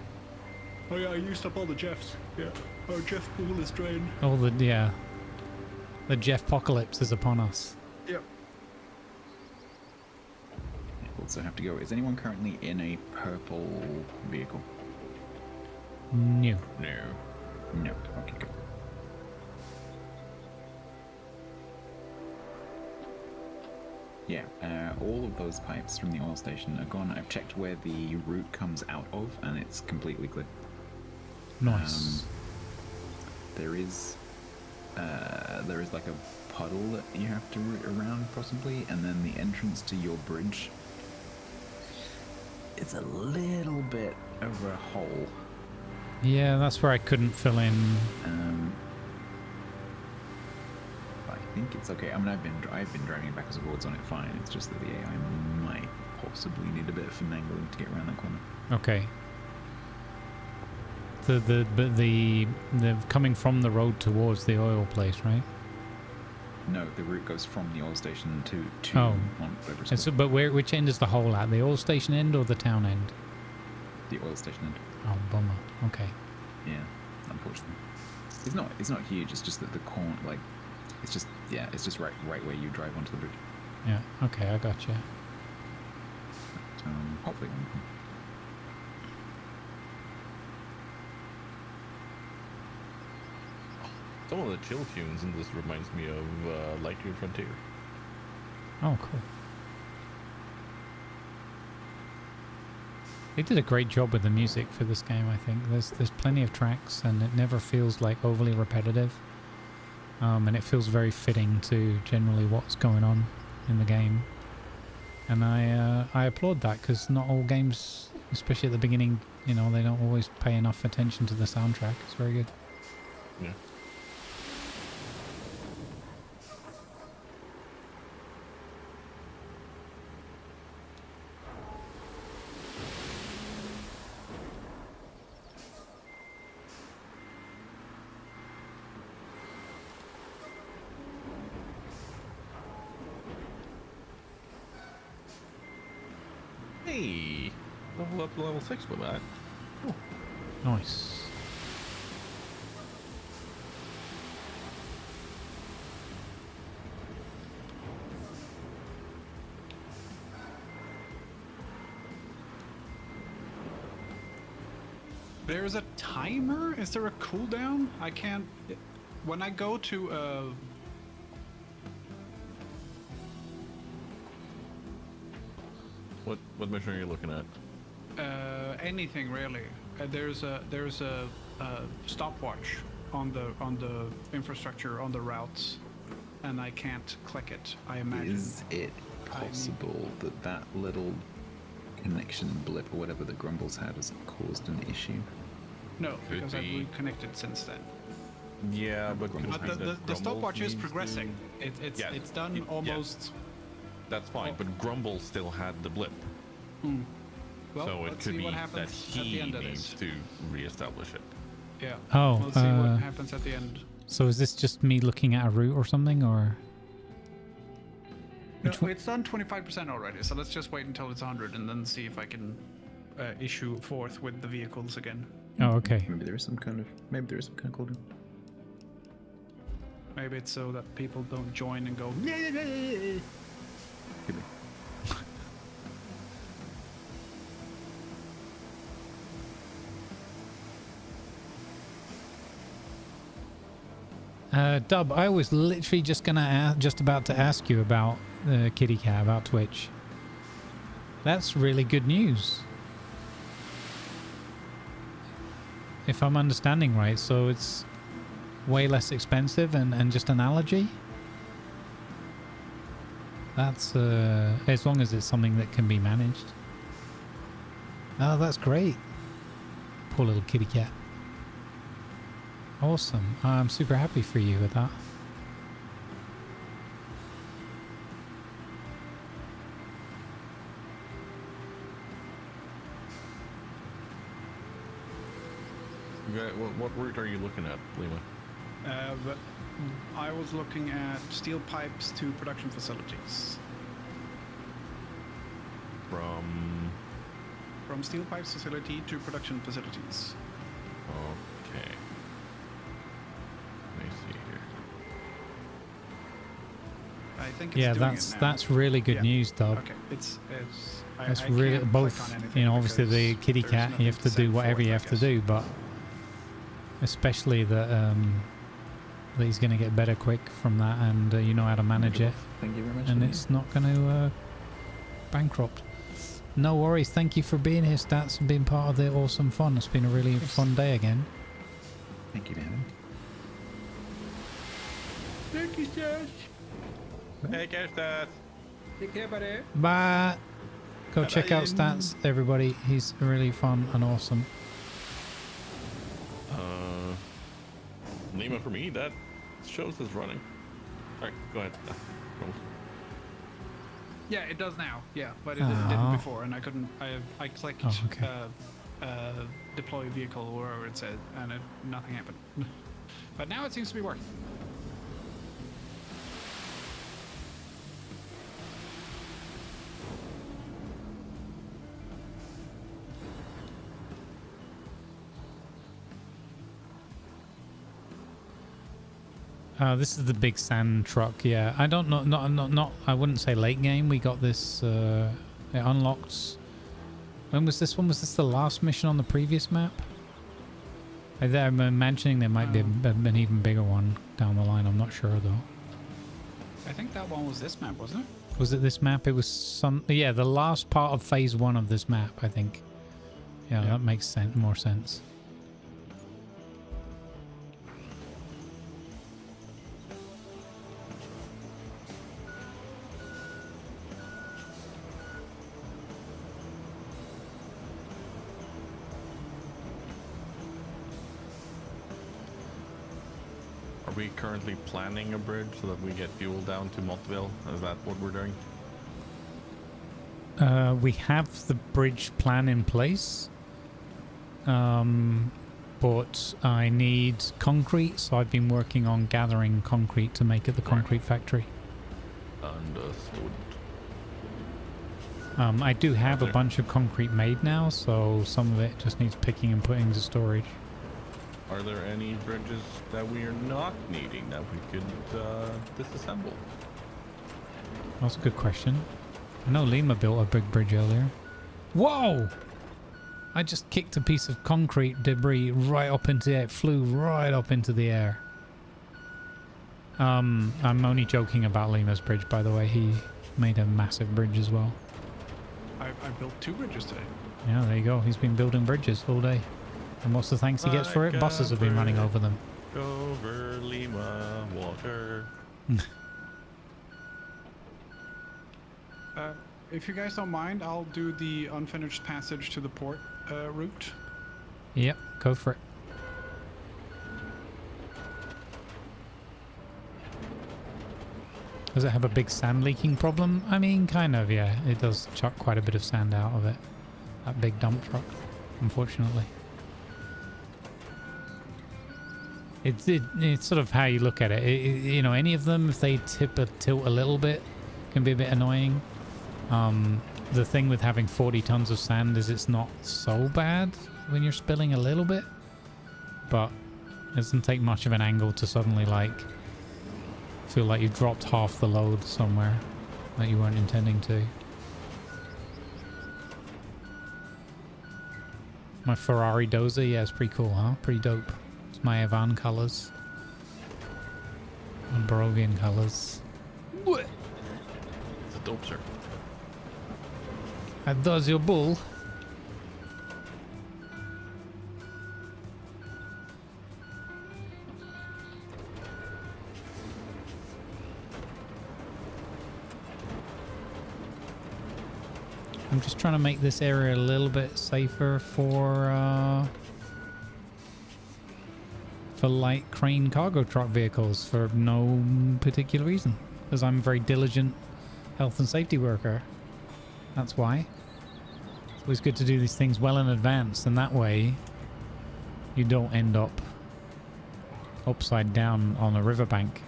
Oh yeah, I used up all the Jeffs. Yeah. Our Jeff pool is drained. Oh, the Jeff apocalypse is upon us. Yep. We also have to go. Is anyone currently in a purple vehicle? No. No. Okay, good. Yeah, all of those pipes from the oil station are gone. I've checked where the route comes out of, and it's completely clear. Nice. There is like a puddle that you have to route around possibly, and then the entrance to your bridge. It's a little bit of a hole. Yeah, that's where I couldn't fill in. I think it's okay. I mean, I've been driving it backwards and forwards on it fine. It's just that the AI might possibly need a bit of finagling to get around that corner. Okay. The coming from the road towards the oil place, right? No, the route goes from the oil station to Oh. on whatever it's And so, called. but which end is the hole at? The oil station end or the town end? The oil station end. Oh, bummer. Okay. Yeah, unfortunately. It's not huge. It's just that the corner, like, it's just right where you drive onto the bridge. Yeah. Okay, I got you. Hopefully. Some of the chill tunes in this reminds me of Lightyear Frontier. Oh, cool. They did a great job with the music for this game, I think. There's plenty of tracks, and it never feels like overly repetitive. And it feels very fitting to generally what's going on in the game. And I applaud that, because not all games, especially at the beginning, you know, they don't always pay enough attention to the soundtrack. It's very good. Yeah. Hey, level up to level 6 with that. Cool. Nice. There's a timer? Is there a cooldown? I can't... When I go to, What mission are you looking at? anything really. There's a stopwatch on the infrastructure on the routes, and I can't click it. I imagine. Is it possible that little connection blip or whatever the Grumbles had has caused an issue? No, Could because I've be. reconnected since then. Yeah, but The stopwatch is progressing. It's done almost. That's fine, but Grumble still had the blip. Well, So it let's could see be what that happens at the he end of needs this. to reestablish it. Yeah. Oh, We'll see what happens at the end. So is this just me looking at a route or something, or? No, it's done 25% already, so let's just wait until it's 100 and then see if I can issue forth with the vehicles again. Oh, okay. Maybe there is some kind of cooldown. Maybe it's so that people don't join and go. Could be. Dub, I was literally just about to ask you about Kitty Cat, about Twitch. That's really good news. If I'm understanding right, so it's way less expensive and just an allergy? That's, as long as it's something that can be managed. Oh, that's great. Poor little kitty cat. Awesome. I'm super happy for you with that. What route are you looking at, Lima? But I was looking at steel pipes to production facilities. From steel pipes facility to production facilities. Okay. Let me see here. I think it's doing it now. that's really good news, Dub. Okay, it's That's I really can't both. click on anything You know, obviously the because kitty there's cat, you have to nothing do whatever send you forth, have I to guess. do, but especially that that he's going to get better quick from that, and you know how to manage it, Thank you very much. and it's not going to bankrupt. No worries. Thank you for being here, Stats, and being part of the awesome fun. It's been a really fun day again. Thank you, man. Thank you, Stas. Hey, catch that. Take care, buddy. Bye. Go check out Stats, everybody. He's really fun and awesome. Lima, for me, that shows is running. Alright, go ahead. Yeah, it does now. Yeah, but it didn't before, and I couldn't. I clicked deploy vehicle or wherever it said, and nothing happened. But now it seems to be working. This is the big sand truck. Yeah, I don't know. Not. I wouldn't say late game. We got this. It unlocked. When was this one? Was this the last mission on the previous map? I'm imagining there might be an even bigger one down the line. I'm not sure though. I think that one was this map, wasn't it? Was it this map? It was some. Yeah, the last part of phase 1 of this map, I think. Yeah, that makes more sense. Are we currently planning a bridge so that we get fuel down to Montville? Is that what we're doing? We have the bridge plan in place, but I need concrete, so I've been working on gathering concrete to make it the concrete factory. Understood. I do have a bunch of concrete made now, so some of it just needs picking and putting to storage. Are there any bridges that we are not needing that we could disassemble? That's a good question. I know Lima built a big bridge earlier. Whoa! I just kicked a piece of concrete debris right up into the air. It flew right up into the air. I'm only joking about Lima's bridge, by the way. He made a massive bridge as well. I built 2 bridges today. Yeah, there you go. He's been building bridges all day. And what's the thanks he gets for it? Buses have been running over them. Over Lima water. If you guys don't mind, I'll do the unfinished passage to the port route. Yep, go for it. Does it have a big sand leaking problem? I mean, kind of, yeah. It does chuck quite a bit of sand out of it. That big dump truck, unfortunately. It's sort of how you look at it. You know, any of them, if they tilt a little bit, can be a bit annoying. The thing with having 40 tons of sand is it's not so bad when you're spilling a little bit, but it doesn't take much of an angle to suddenly like feel like you've dropped half the load somewhere that you weren't intending to. My Ferrari Dozer, yeah, it's pretty cool, huh? Pretty dope. It's my Evan colors and Barovian colors. What? It's a dope shirt. And does your bull. I'm just trying to make this area a little bit safer for light crane cargo truck vehicles for no particular reason. Because I'm a very diligent health and safety worker. That's why. It's always good to do these things well in advance, and that way you don't end up upside down on a riverbank.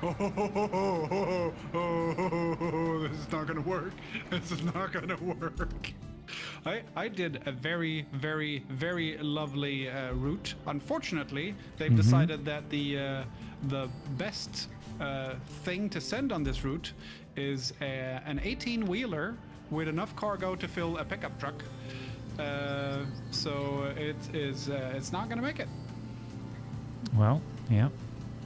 This is not gonna work. This is not gonna work. I did a very, very, very lovely route. Unfortunately, they've decided that the best thing to send on this route is an 18-wheeler with enough cargo to fill a pickup truck. So it's not gonna make it. Well, yeah.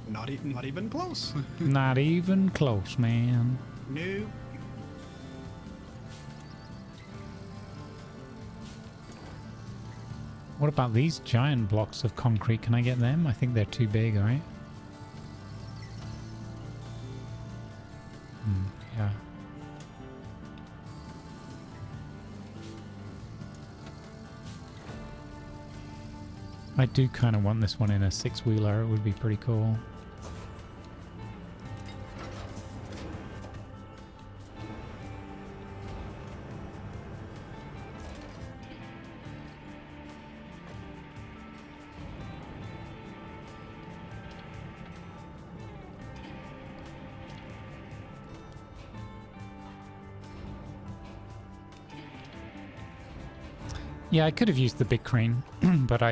Not even close. Not even close, man. No. What about these giant blocks of concrete? Can I get them? I think they're too big, right? Yeah. I do kind of want this one in a 6-wheeler. It would be pretty cool. Yeah, I could have used the big crane, but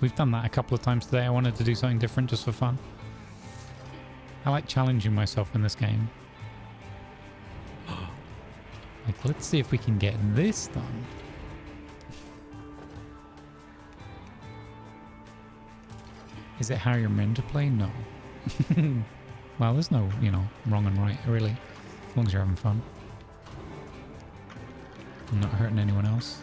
we've done that a couple of times today. I wanted to do something different just for fun. I like challenging myself in this game. Like, let's see if we can get this done. Is it how you're meant to play? No. Well, there's no, wrong and right, really. As long as you're having fun. I'm not hurting anyone else.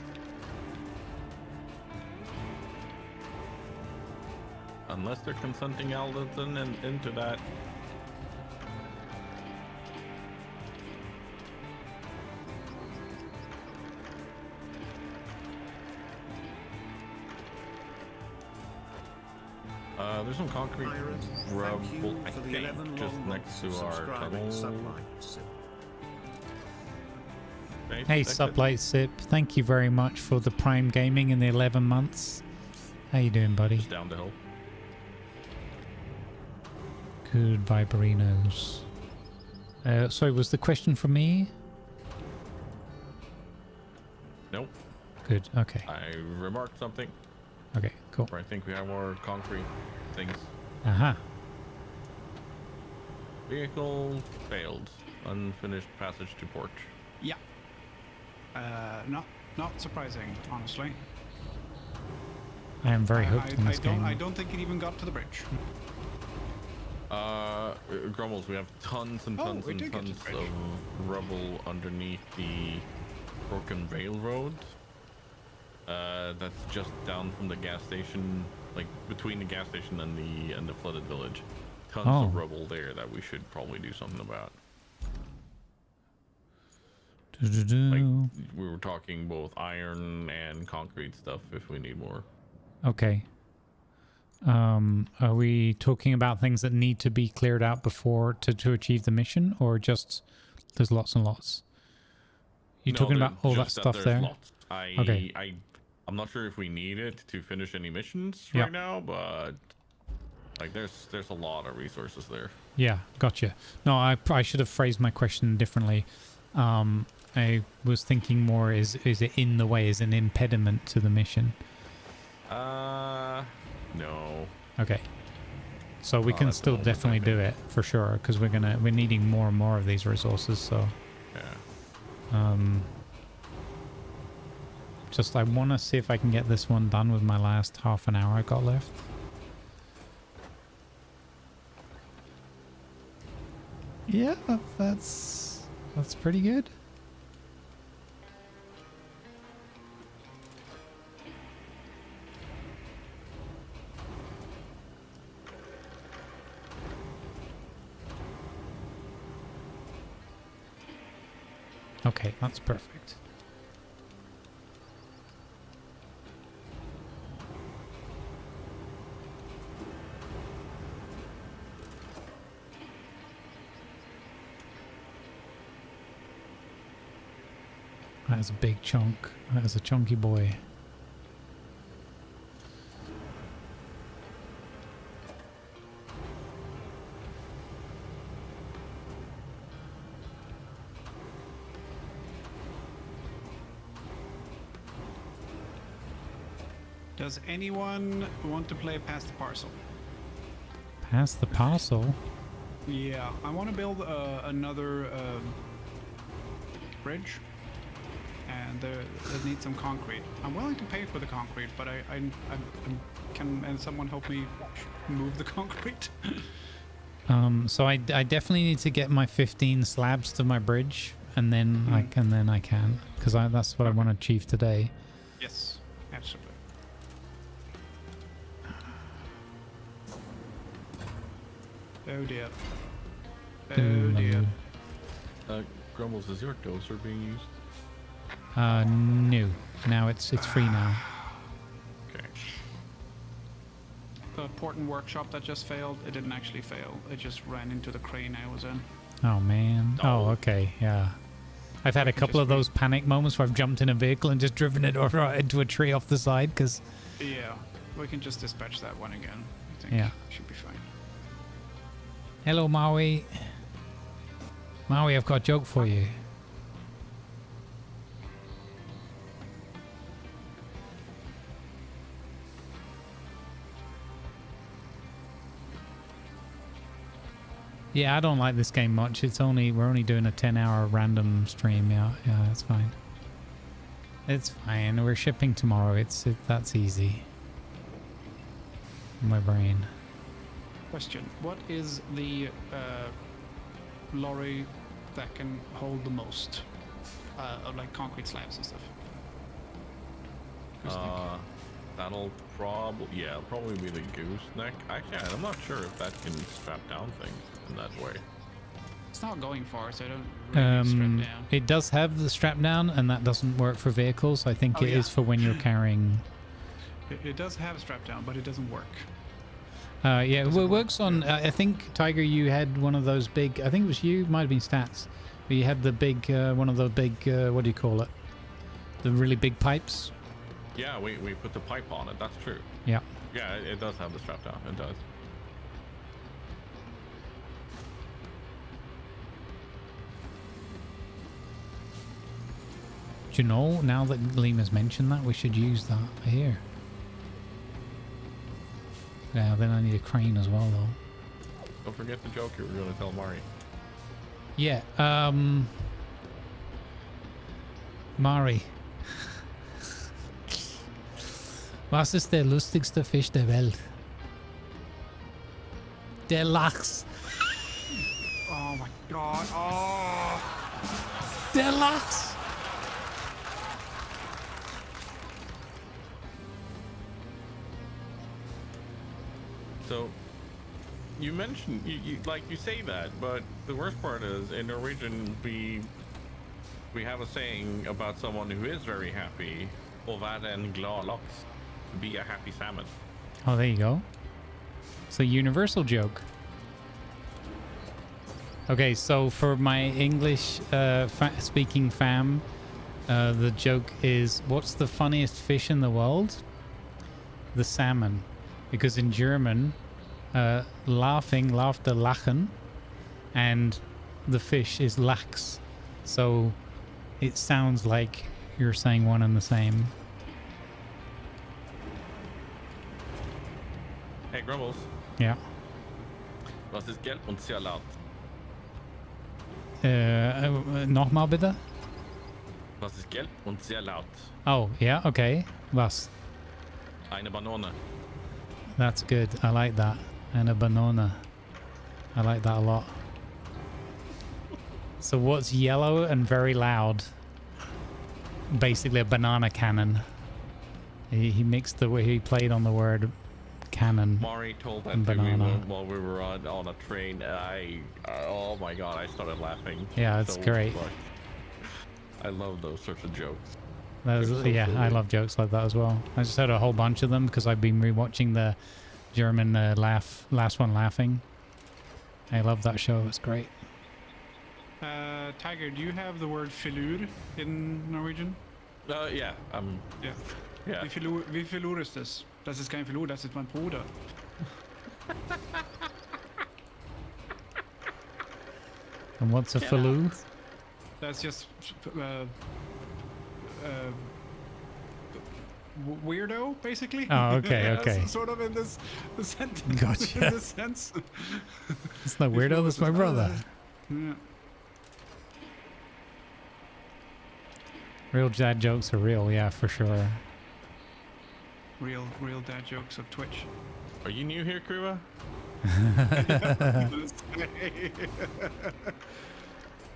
Unless they're consenting Aldenton and into that. There's some concrete rubble, I think, just next to our tunnel. Hey, Sublight Sip, thank you very much for the Prime Gaming in the 11 months. How you doing, buddy? Just down the hill. Good viberinos. Sorry, was the question for me? Nope. Good, okay. I remarked something. Okay, cool. I think we have more concrete things. Aha. Vehicle failed. Unfinished passage to port. Yeah. Not surprising, honestly. I am very hooked on this game. I don't think it even got to the bridge. Grumbles, we have tons and tons and tons of rubble underneath the broken railroad. That's just down from the gas station, like between the gas station and the flooded village. Tons of rubble there that we should probably do something about. Like we were talking both iron and concrete stuff if we need more. Okay. Are we talking about things that need to be cleared out before to achieve the mission, or just there's lots and lots? You're talking about all that stuff there? Lots. I'm not sure if we need it to finish any missions right now, but like there's a lot of resources there. Yeah, gotcha. No, I should have phrased my question differently. I was thinking more, is it in the way, is an impediment to the mission? No. Okay. So we can still definitely do it for sure, because we're needing more and more of these resources, so yeah. Just I want to see if I can get this one done with my last half an hour I got left. Yeah, that's pretty good. Okay, that's perfect. That is a big chunk. That is a chunky boy. Does anyone want to play Pass the Parcel? Pass the parcel? Yeah, I want to build another bridge, and it needs some concrete. I'm willing to pay for the concrete, but I can someone help me move the concrete? So I definitely need to get my 15 slabs to my bridge, and then I can, because that's what I want to achieve today. Yes, absolutely. Oh dear. Oh dear. Grumbles, is your dozer being used? No. Now it's free now. Okay. The port and workshop that just failed, it didn't actually fail. It just ran into the crane I was in. Oh man. Oh, okay. Yeah. I've had a couple of those panic moments where I've jumped in a vehicle and just driven it over into a tree off the side, because... Yeah. We can just dispatch that one again. I think should be fine. Hello, Maui. Maui, I've got a joke for you. Yeah, I don't like this game much. We're only doing a 10-hour random stream. Yeah, it's fine. It's fine. We're shipping tomorrow. That's easy. My brain. Question: what is the lorry that can hold the most, of like concrete slabs and stuff? That'll probably be the gooseneck. Actually, I'm not sure if that can strap down things in that way. It's not going far, so I don't really strap down. It does have the strap down, and that doesn't work for vehicles. I think it is for when you're carrying. It does have strap down, but it doesn't work. Yeah, it works on. I think Tiger, you had one of those big. I think it was you. Might have been Stats. But you had the big one of the big. What do you call it? The really big pipes. Yeah, we put the pipe on it. That's true. Yeah. Yeah, it does have the strap down. It does. Do you know, now that Liam has mentioned that, we should use that here. Yeah, then I need a crane as well, though. Don't forget the joke you were going to tell Mari. Yeah, Mari. Was ist der lustigste Fisch der Welt? Der Lachs. Oh my god. Oh. Der Lachs. So, you mentioned you like you say that, but the worst part is in Norwegian we have a saying about someone who is very happy, "Å være en glad laks," to be a happy salmon. Oh, there you go. It's a universal joke. Okay, so for my English speaking fam, the joke is, what's the funniest fish in the world? The salmon. Because in German, laughter, lachen, and the fish is Lachs. So it sounds like you're saying one and the same. Hey, Grumbles. Yeah. Was ist gelb und sehr laut? Nochmal bitte? Was ist gelb und sehr laut? Oh, yeah, okay. Was? Eine Banane. That's good. I like that. And a banana. I like that a lot. So what's yellow and very loud? Basically a banana cannon. He mixed the way he played on the word cannon. Mari told that and to me banana. while we were on a train. Oh my god, I started laughing. Yeah, it's great. Much. I love those sorts of jokes. That was, yeah, I love jokes like that as well. I just heard a whole bunch of them because I've been rewatching the German Last One Laughing. I love that show. It's great. Tiger, do you have the word filur in Norwegian? Yeah. Yeah. Yeah. Wie filur ist das? Das ist kein Filur, das ist mein Bruder. And what's a faloo? That's just weirdo, basically. Oh, okay, okay. Sort of in this sentence. Gotcha. In this sense. It's not weirdo. That's my brother. Yeah. Real dad jokes are real, yeah, for sure. Real dad jokes of Twitch. Are you new here, Kruva?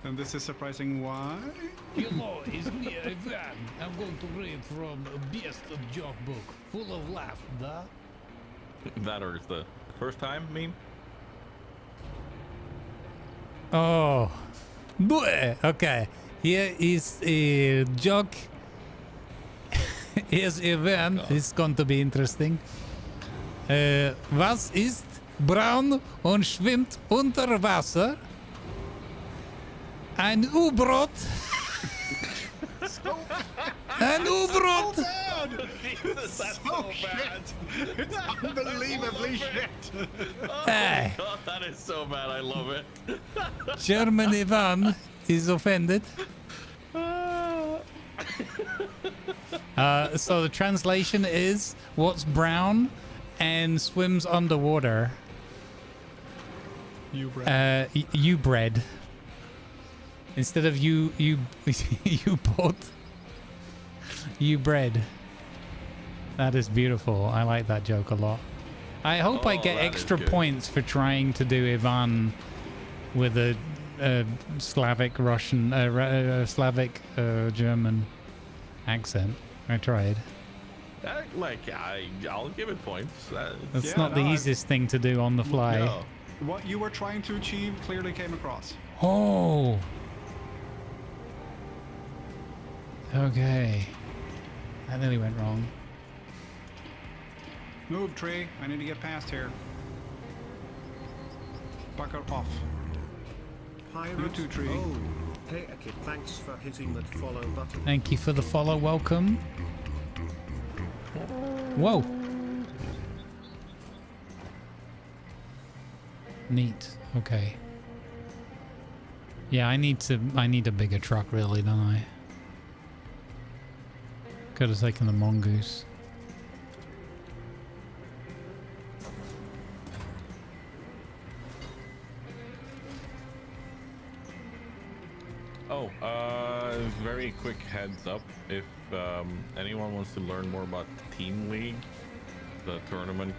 And this is surprising. Why? Hello, it's me, Ivan. I'm going to read from Best Joke Book, full of laugh, da? That or is the first time, I mean? Oh, boy. Okay. Here is a joke. Here's Ivan. It's going to be interesting. Was ist braun und schwimmt unter Wasser? Ein U-Boot. Ein U-Boot. That's so bad. It's unbelievably shit. Hey. God, that is so bad. I love it. German Ivan is offended. So the translation is, what's brown and swims underwater? You bread. Instead of you bought, you bread. That is beautiful. I like that joke a lot. I hope I get extra points for trying to do Ivan with a Slavic Russian, Slavic German accent. I tried. I'll give it points. That's not the easiest thing to do on the fly. No. What you were trying to achieve clearly came across. Oh. Okay. That nearly went wrong. Move, tree. I need to get past here. Bucket off. You too, tree. Oh, hey, Akit, thanks for hitting that follow button. Thank you for the follow. Welcome. Whoa. Neat. Okay. Yeah, I need a bigger truck, really, don't I? Could have taken the mongoose. Oh, very quick heads up. If anyone wants to learn more about Team League, the tournament,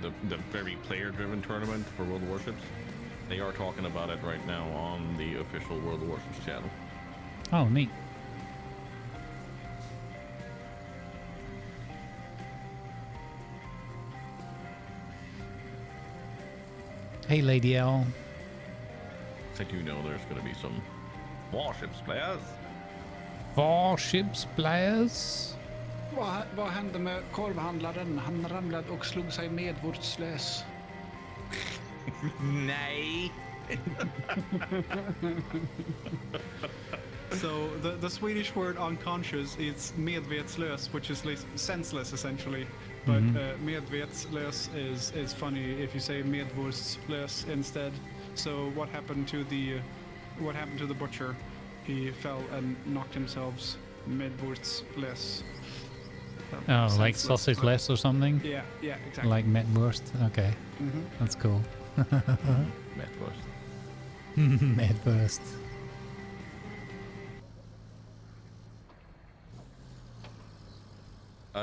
the very player-driven tournament for World of Warships, they are talking about it right now on the official World of Warships channel. Oh, neat. Hey, Lady L. I do know there's going to be some warships players. Warships players? Vad hände med korvhandlaren? Han ramlade och slog sig medvårdslös. Nej. So the Swedish word unconscious is medvetslös, which is senseless essentially. But medvetslös is funny if you say medvårdslös instead. So what happened to the butcher? He fell and knocked himself medvårdslös. Oh, like sausage less or something? Yeah, exactly. Like Metwurst? Okay. That's cool. Metwurst. Metwurst.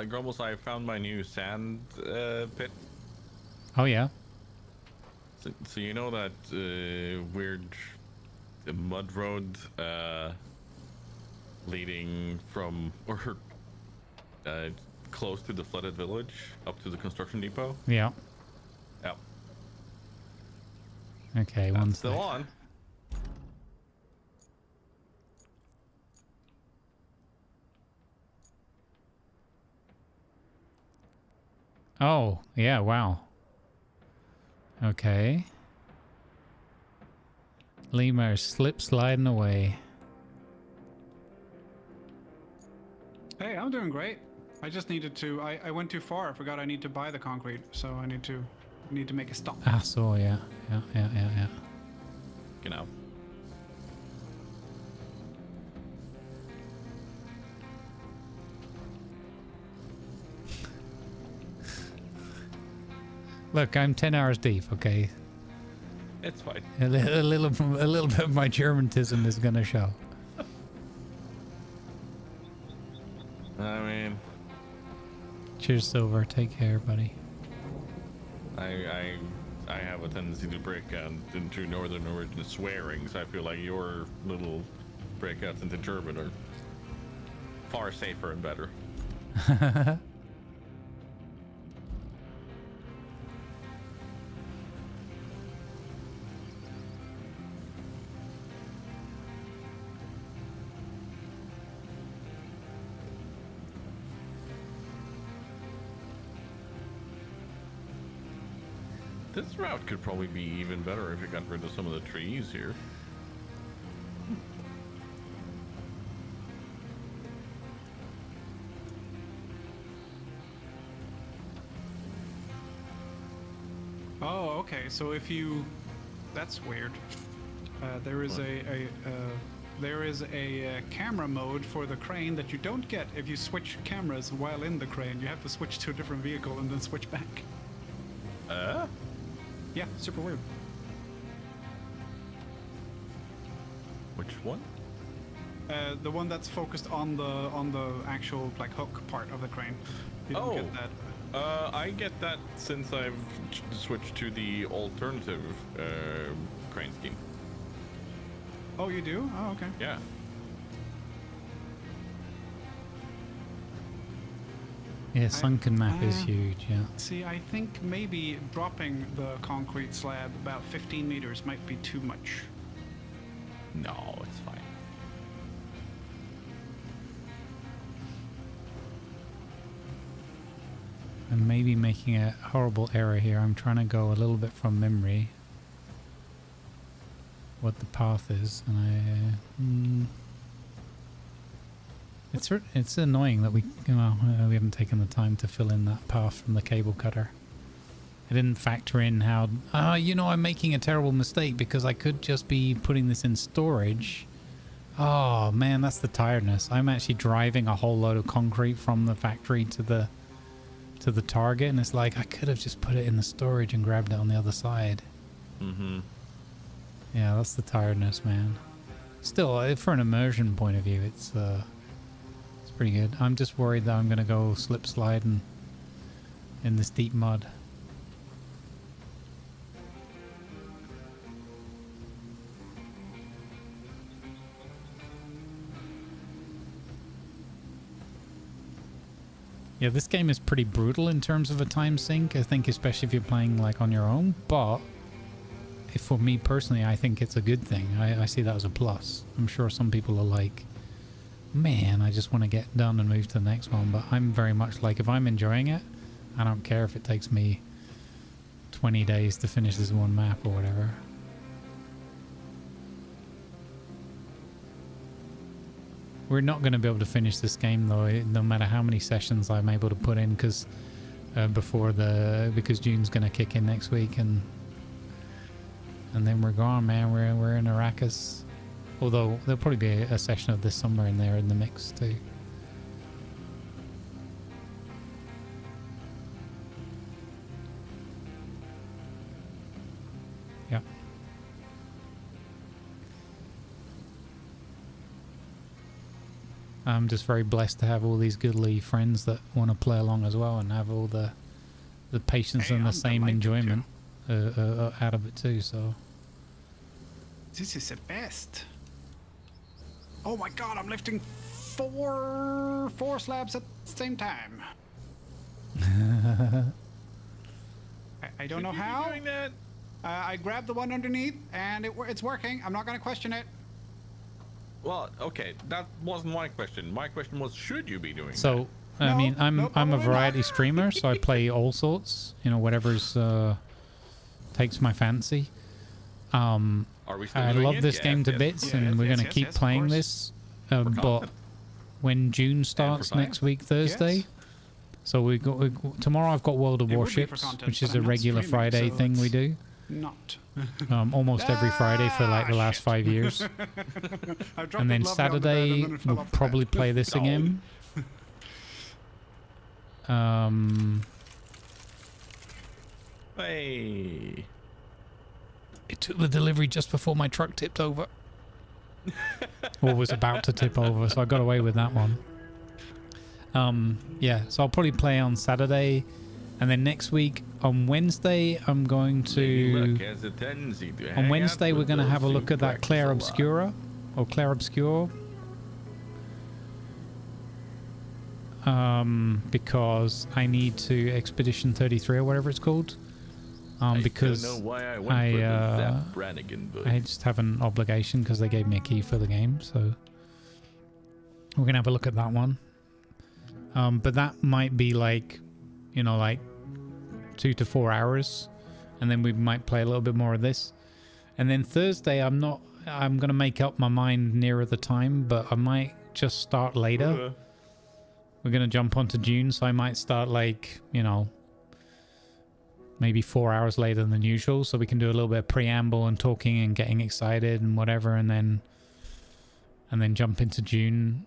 Grumbles, I found my new sand pit. Oh, yeah? So you know that weird mud road leading from, or close to the flooded village up to the construction depot? Yeah. Yep. Okay, that's one still sec. on. Oh, yeah, wow. Okay. Lemur slip sliding away. Hey, I'm doing great. I just needed to. I went too far. I forgot I need to buy the concrete, so I need to make a stop. Ah, so yeah. Genau. Look, I'm 10 hours deep, okay? It's fine. A little bit of my Germantism is gonna show. I mean, cheers, Silver. Take care, buddy. I have a tendency to break out into Northern Origin swearing, so I feel like your little breakouts into German are far safer and better. This route could probably be even better if you got rid of some of the trees here. Oh, okay. So if you, that's weird. There is a camera mode for the crane that you don't get if you switch cameras while in the crane. You have to switch to a different vehicle and then switch back. Yeah, super weird. Which one? The one that's focused on the actual like hook part of the crane. You don't get that. I get that since I've switched to the alternative crane scheme. Oh, you do? Oh, okay. Yeah. Yeah, sunken map is huge, yeah. See, I think maybe dropping the concrete slab about 15 meters might be too much. No, it's fine. I'm maybe making a horrible error here. I'm trying to go a little bit from memory what the path is, and it's annoying that we haven't taken the time to fill in that path from the cable cutter. I didn't factor in how I'm making a terrible mistake because I could just be putting this in storage. Oh man, that's the tiredness. I'm actually driving a whole load of concrete from the factory to the target, and it's like I could have just put it in the storage and grabbed it on the other side. Yeah, that's the tiredness, man. Still, for an immersion point of view, it's pretty good. I'm just worried that I'm gonna go slip sliding in this deep mud. Yeah, this game is pretty brutal in terms of a time sink, I think, especially if you're playing like on your own, but for me personally, I think it's a good thing. I see that as a plus. I'm sure some people are like, man, I just want to get done and move to the next one. But I'm very much like, if I'm enjoying it, I don't care if it takes me 20 days to finish this one map or whatever. We're not going to be able to finish this game though, no matter how many sessions I'm able to put in, because because June's going to kick in next week, and then we're gone, man. We're in Arrakis. Although there'll probably be a session of this somewhere in there in the mix too. Yeah. I'm just very blessed to have all these goodly friends that want to play along as well, and have all the patience and the same enjoyment out of it too. So this is the best. Oh my god, I'm lifting four slabs at the same time. I don't know how. Doing that? I grabbed the one underneath, and it's working. I'm not going to question it. Well, okay, that wasn't my question. My question was, should you be doing that? So, I mean, I'm a variety streamer, so I play all sorts. You know, whatever's takes my fancy. Are we still I doing love it? this game to bits, and we're going to keep playing this. But when June starts next week, Thursday, so we got tomorrow. I've got World of Warships, which is a regular Friday thing we do. Not. Almost every Friday for like the last 5 years. And then Saturday we'll probably play this again. Hey. It took the delivery just before my truck tipped over. Or was about to tip over, so I got away with that one. Yeah, so I'll probably play on Saturday, and then next week on Wednesday I'm going to... On Wednesday we're going to have a look at that Claire Obscura, or Claire Obscure. Because I need to Expedition 33 or whatever it's called. Because I just have an obligation because they gave me a key for the game, so we're gonna have a look at that one. But that might be like, you know, like 2 to 4 hours, and then we might play a little bit more of this. And then Thursday, I'm gonna make up my mind nearer the time, but I might just start later. We're gonna jump onto June, so I might start like, you know, maybe 4 hours later than usual, so we can do a little bit of preamble and talking and getting excited and whatever, and then jump into June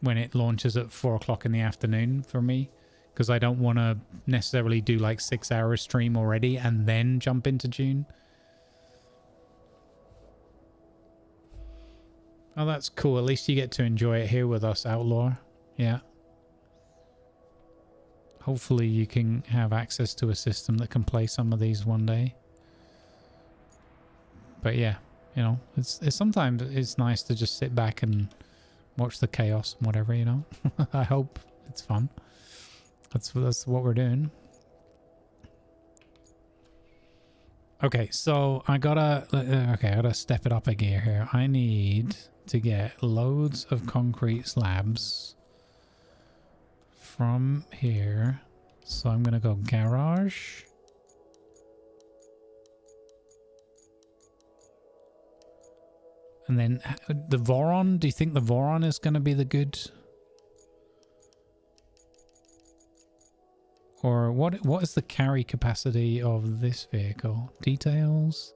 when it launches at 4 o'clock in the afternoon for me, because I don't want to necessarily do like 6 hours stream already and then jump into June. Oh, that's cool. At least you get to enjoy it here with us, Outlaw. Yeah. Hopefully you can have access to a system that can play some of these one day. But yeah, you know, it's sometimes it's nice to just sit back and watch the chaos and whatever, you know. I hope it's fun. That's what we're doing. Okay, so I gotta step it up a gear here. I need to get loads of concrete slabs from here, so I'm gonna go garage, and then the Voron. Do you think the Voron is gonna be the good, or what is the carry capacity of this vehicle? Details.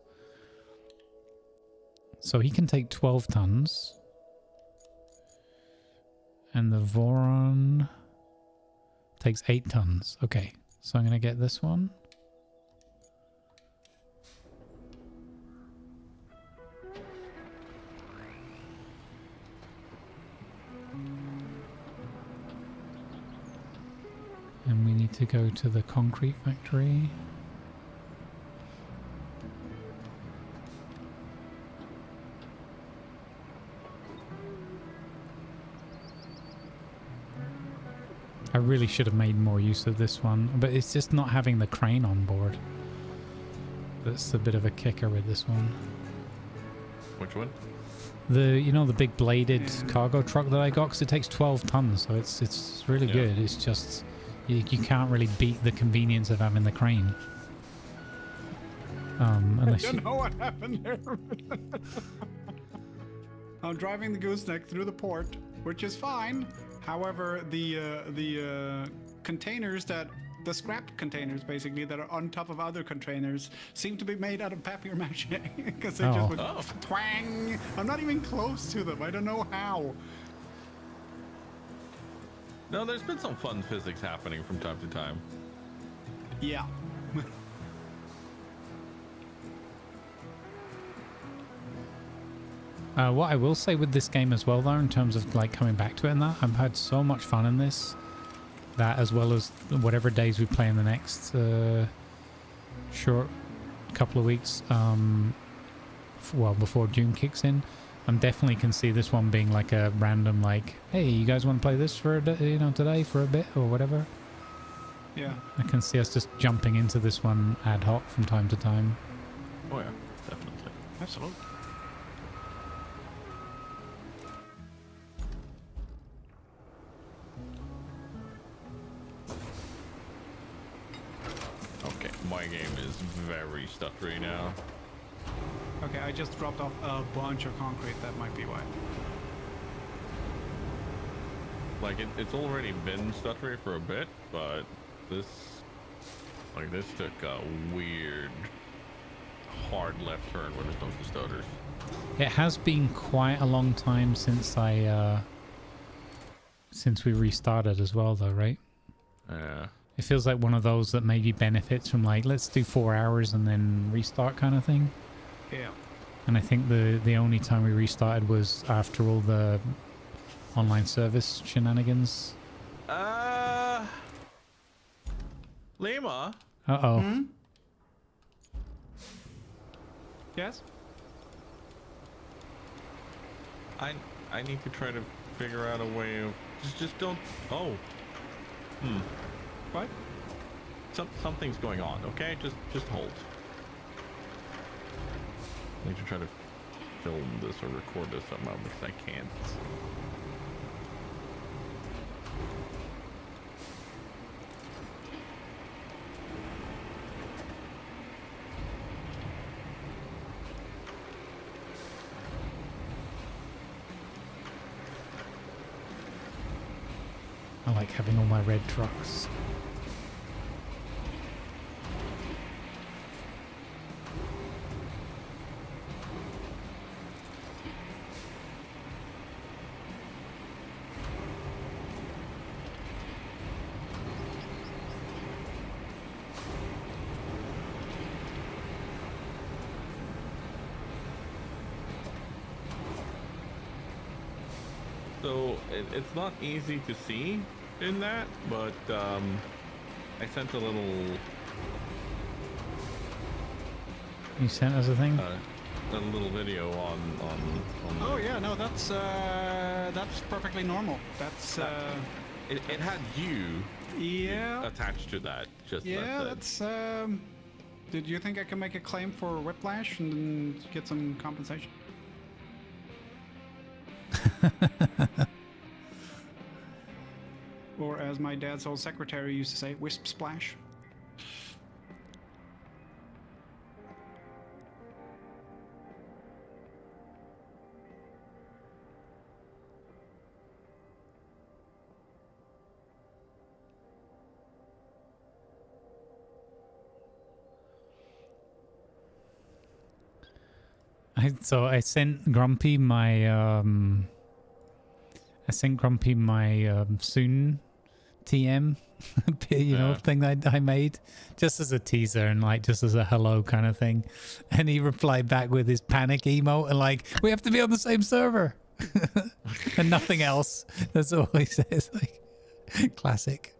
So he can take 12 tons, and the Voron takes 8 tons. Okay, so I'm going to get this one. And we need to go to the concrete factory. I really should have made more use of this one, but it's just not having the crane on board. That's a bit of a kicker with this one. Which one? The big bladed cargo truck that I got, because it takes 12 tons, so it's really good. It's just you can't really beat the convenience of having the crane. Unless I don't know what happened there. I'm driving the gooseneck through the port, which is fine. However, the containers the scrap containers basically that are on top of other containers seem to be made out of papier mâché because they just went twang. I'm not even close to them. I don't know how. No, there's been some fun physics happening from time to time. Yeah. What I will say with this game as well, though, in terms of like coming back to it and that, I've had so much fun in this. That as well as whatever days we play in the next short couple of weeks, well, before June kicks in, I'm definitely can see this one being like a random, like, hey, you guys want to play this for today for a bit or whatever. Yeah. I can see us just jumping into this one ad hoc from time to time. Oh yeah, definitely. Absolutely. Okay, my game is very stuttery now. Okay, I just dropped off a bunch of concrete. That might be why. Like it's already been stuttery for a bit, but this took a weird hard left turn when it comes to stutters. It has been quite a long time since we restarted as well, though, right? Yeah. It feels like one of those that maybe benefits from like, let's do 4 hours and then restart kind of thing. Yeah. And I think the only time we restarted was after all the online service shenanigans. Lima? Uh-oh. Hmm? Yes? I need to try to figure out a way of just don't. Oh. What? Something's going on. Okay, just hold. I need to try to film this or record this somehow because I can't. I like having all my red trucks. So it's not easy to see in that, but I sent a little. You sent us a thing? A little video on. Oh yeah, no, that's perfectly normal. That's It had you. Yeah. Attached to that. Just yeah, that's. Did you think I can make a claim for whiplash and get some compensation? Or as my dad's old secretary used to say, wisp splash. So I sent Grumpy my soon TM thing that I made just as a teaser and like just as a hello kind of thing, and he replied back with his panic emote and like, we have to be on the same server and nothing else. That's all he says. Like, classic.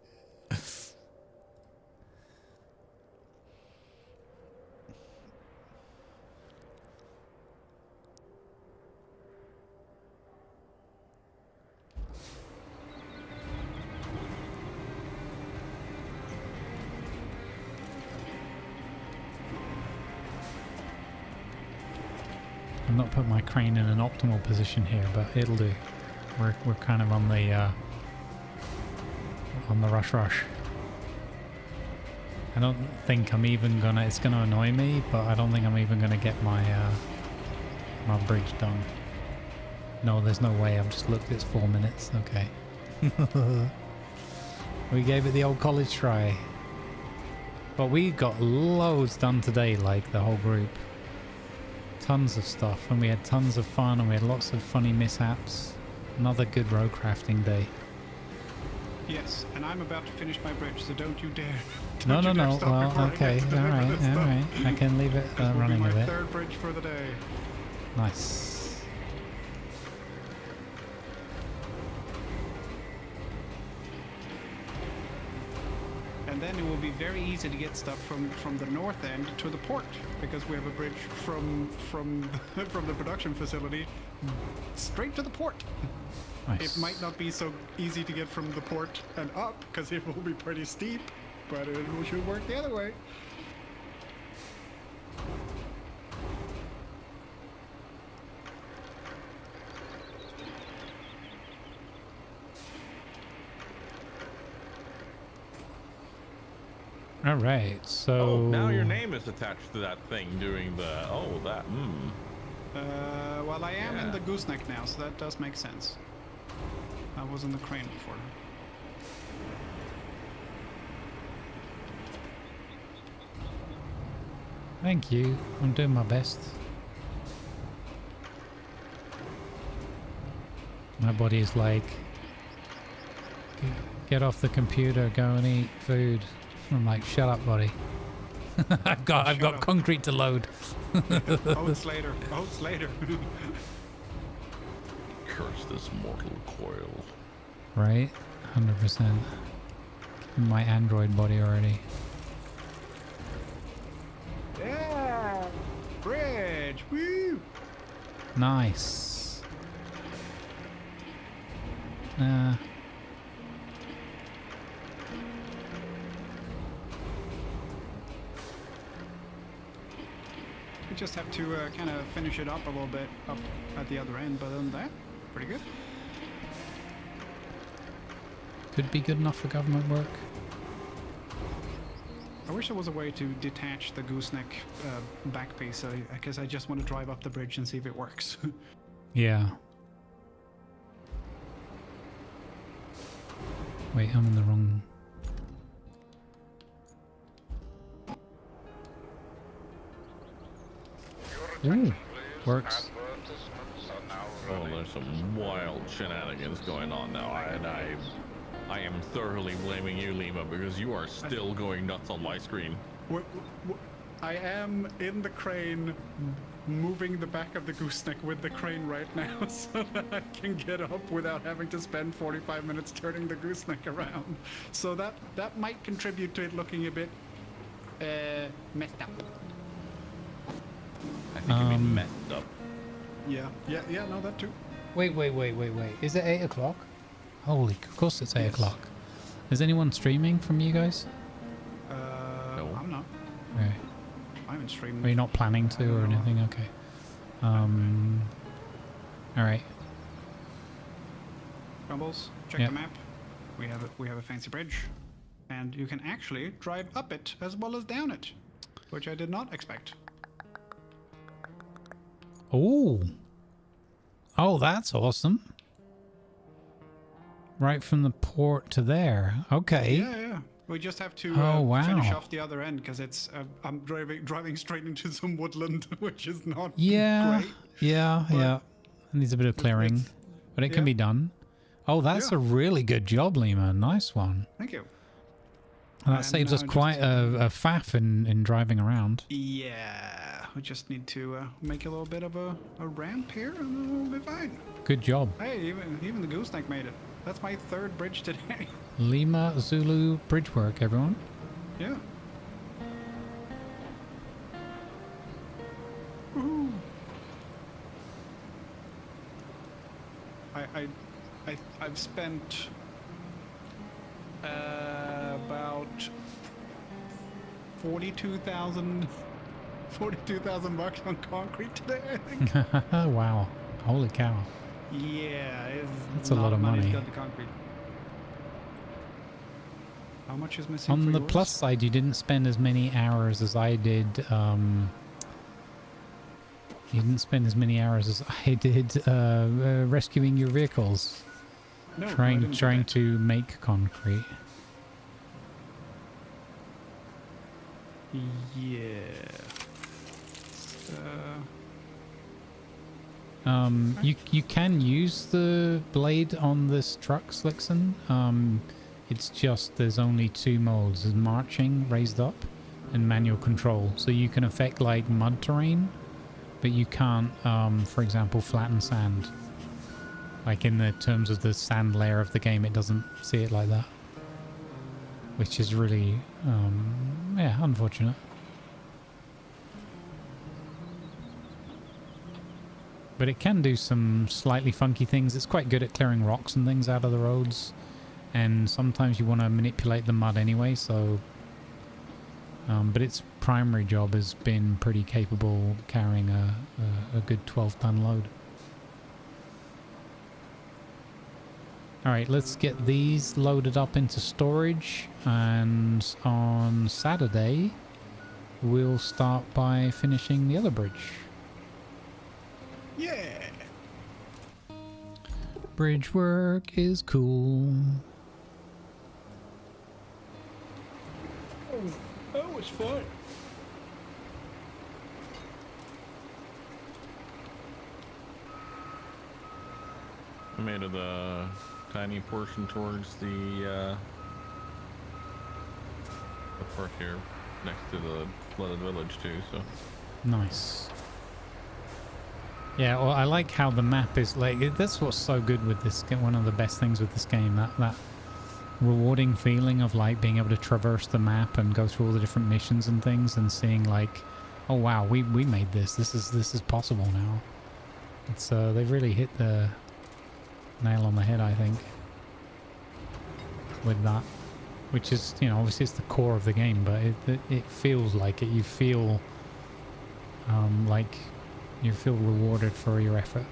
I've not put my crane in an optimal position here, but it'll do. We're kind of on the rush. I don't think I'm even gonna. It's gonna annoy me, but I don't think I'm even gonna get my my bridge done. No, there's no way. I've just looked. It's 4 minutes. Okay. We gave it the old college try, but we got loads done today. Like the whole group, tons of stuff, and we had tons of fun, and we had lots of funny mishaps. Another good road crafting day. Yes, and I'm about to finish my bridge, so don't you dare. No. Stop Well, okay, all right. I can leave it running a bit. My third bridge for the day. Nice. And then it will be very easy to get stuff from the north end to the port, because we have a bridge from the production facility straight to the port. Nice. It might not be so easy to get from the port and up, because it will be pretty steep, but it should work the other way. All right, so... Oh, now your name is attached to that thing doing the... Oh, that... Well, I am in the gooseneck now, so that does make sense. I was in the crane before. Thank you. I'm doing my best. My body is like... Get off the computer, go and eat food. I'm like, shut up, buddy. I've got concrete to load. Oats later. Curse this mortal coil. Right? 100%. In my android body already. Yeah! Bridge! Woo! Nice. We just have to kind of finish it up a little bit up at the other end, but other than that, pretty good. Could be good enough for government work. I wish there was a way to detach the gooseneck back piece, because I just want to drive up the bridge and see if it works. Yeah. Wait, I'm in the wrong... Ooh, works. Oh, there's some wild shenanigans going on now, and I am thoroughly blaming you, Lima, because you are still going nuts on my screen. I am in the crane, moving the back of the gooseneck with the crane right now, so that I can get up without having to spend 45 minutes turning the gooseneck around. So that might contribute to it looking a bit messed up. I think you mean messed up. Yeah, no, that too. Wait. Is it 8 o'clock? Holy, of course it's 8 o'clock. Is anyone streaming from you guys? No. I'm not. Okay. I haven't streamed. Are you not planning to or anything? Okay. Alright. Grumbles, check the map. We have a fancy bridge. And you can actually drive up it as well as down it, which I did not expect. Oh, that's awesome. Right from the port to there. Okay. Yeah. We just have to finish off the other end, because it's I'm driving straight into some woodland, which is not great. Yeah. It needs a bit of clearing, but it can be done. Oh, that's a really good job, Lima. Nice one. Thank you. And that saves us quite a faff in driving around. Yeah, we just need to make a little bit of a ramp here, and we'll be fine. Good job. Hey, even the gooseneck made it. That's my third bridge today. Lima Zulu bridge work, everyone. Yeah. Woohoo! I've spent about 42,000 $42,000 on concrete today, I think. Wow. Holy cow. Yeah, That's a lot of money. to concrete. How much is missing On for the yours? plus side, you didn't spend as many hours as I did. You didn't spend as many hours as I did rescuing your vehicles. No, I trying didn't do to make concrete. Yeah. You can use the blade on this truck, Slickson. It's just there's only two modes: there's marching, raised up, and manual control. So you can affect like mud terrain, but you can't, for example, flatten sand. Like in the terms of the sand layer of the game, it doesn't see it like that, which is really, yeah, unfortunate. But it can do some slightly funky things. It's quite good at clearing rocks and things out of the roads. And sometimes you want to manipulate the mud anyway, so... but its primary job has been pretty capable carrying a good 12-ton load. Alright, let's get these loaded up into storage. And on Saturday, we'll start by finishing the other bridge. Yeah. Bridge work is cool. Oh, that was fun. I made it a tiny portion towards the park here, next to the flooded village too. So Nice. Yeah, well, I like how the map is like. That's what's so good with this game. One of the best things with this game, that rewarding feeling of like being able to traverse the map and go through all the different missions and things, and seeing like, oh wow, we made this. This is possible now. It's they've really hit the nail on the head, I think, with that. Which is, you know, obviously it's the core of the game, but it feels like it. You feel like you feel rewarded for your effort.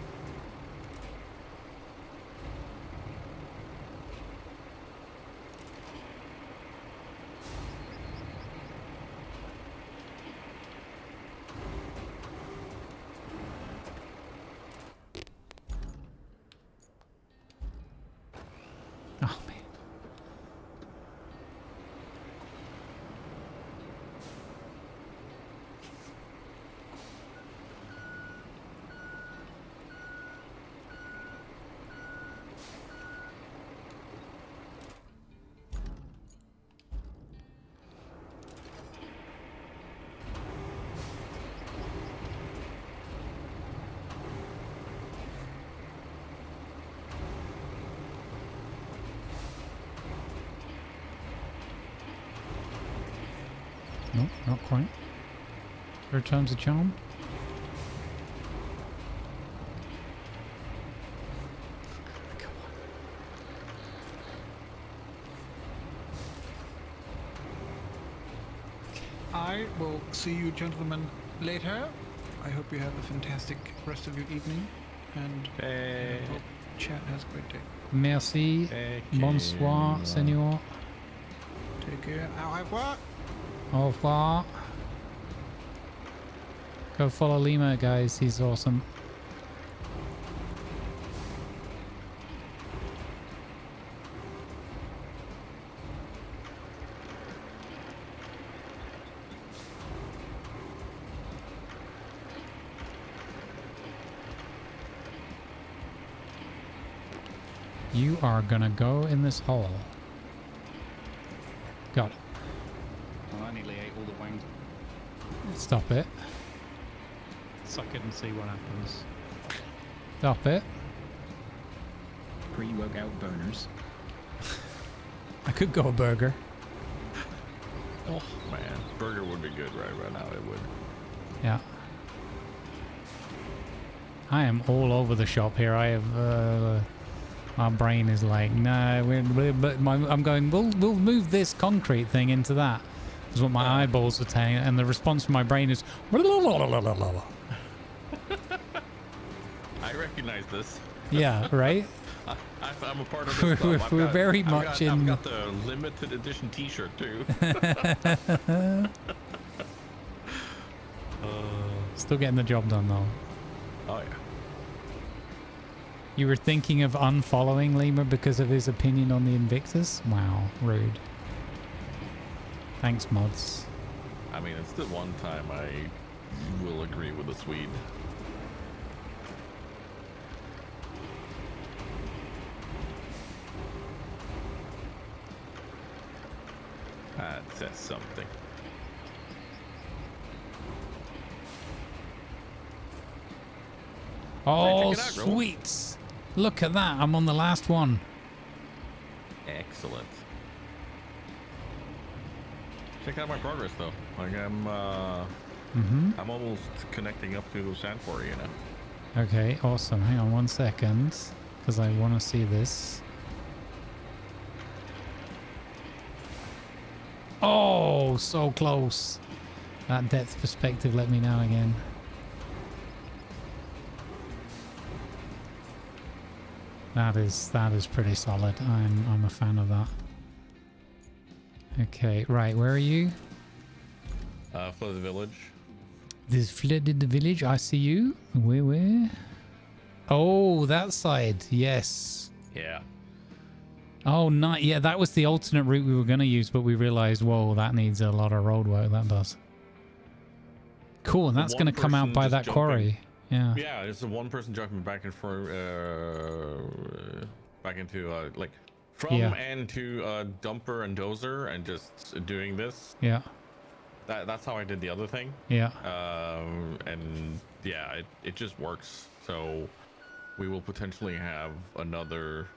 Oh man. Nope, not quite. Third time's a charm. I will see you gentlemen later. I hope you have a fantastic rest of your evening, and I hope chat has a great day. Merci. Bonsoir, senor. Take care. Au revoir. Au revoir. Go follow Lima, guys. He's awesome. You are gonna go in this hole. Got it. Well, I nearly ate all the wings. Stop it. Suck it and see what happens. Stop it. Pre-workout boners. I could go a burger. oh man, burger would be good right now. It would. Yeah. I am all over the shop here. I have my brain is like, no, but I'm going. We'll move this concrete thing into that. is what my eyeballs are telling, and the response from my brain is. I recognize this. Yeah, right. I'm a part of this club. We're very much in. I've got the limited edition T-shirt too. Still getting the job done though. Oh yeah. You were thinking of unfollowing Lemur because of his opinion on the Invictus? Wow, rude. Thanks, mods. I mean, it's the one time I will agree with the Swede. That says something. Oh, check it out, Grumble. sweet. Look at that. I'm on the last one. Excellent. Check out my progress, though. Like I'm almost connecting up to Sand Quarry, you know. Okay, awesome. Hang on 1 second, because I want to see this. Oh, so close. That depth perspective let me know again. That is pretty solid. I'm a fan of that. Okay, right, where are you? Flood the village. This flooded the village. I see you. Where? Oh, that side. Yes. Yeah. Oh, not yeah. That was the alternate route we were going to use, but we realized, whoa, that needs a lot of road work. That does. Cool, and that's going to come out by that quarry. Yeah. Yeah, it's the one person jumping back and forth, back into like from and to dumper and dozer, and just doing this. Yeah. That's how I did the other thing. Yeah. And yeah, it just works. So we will potentially have another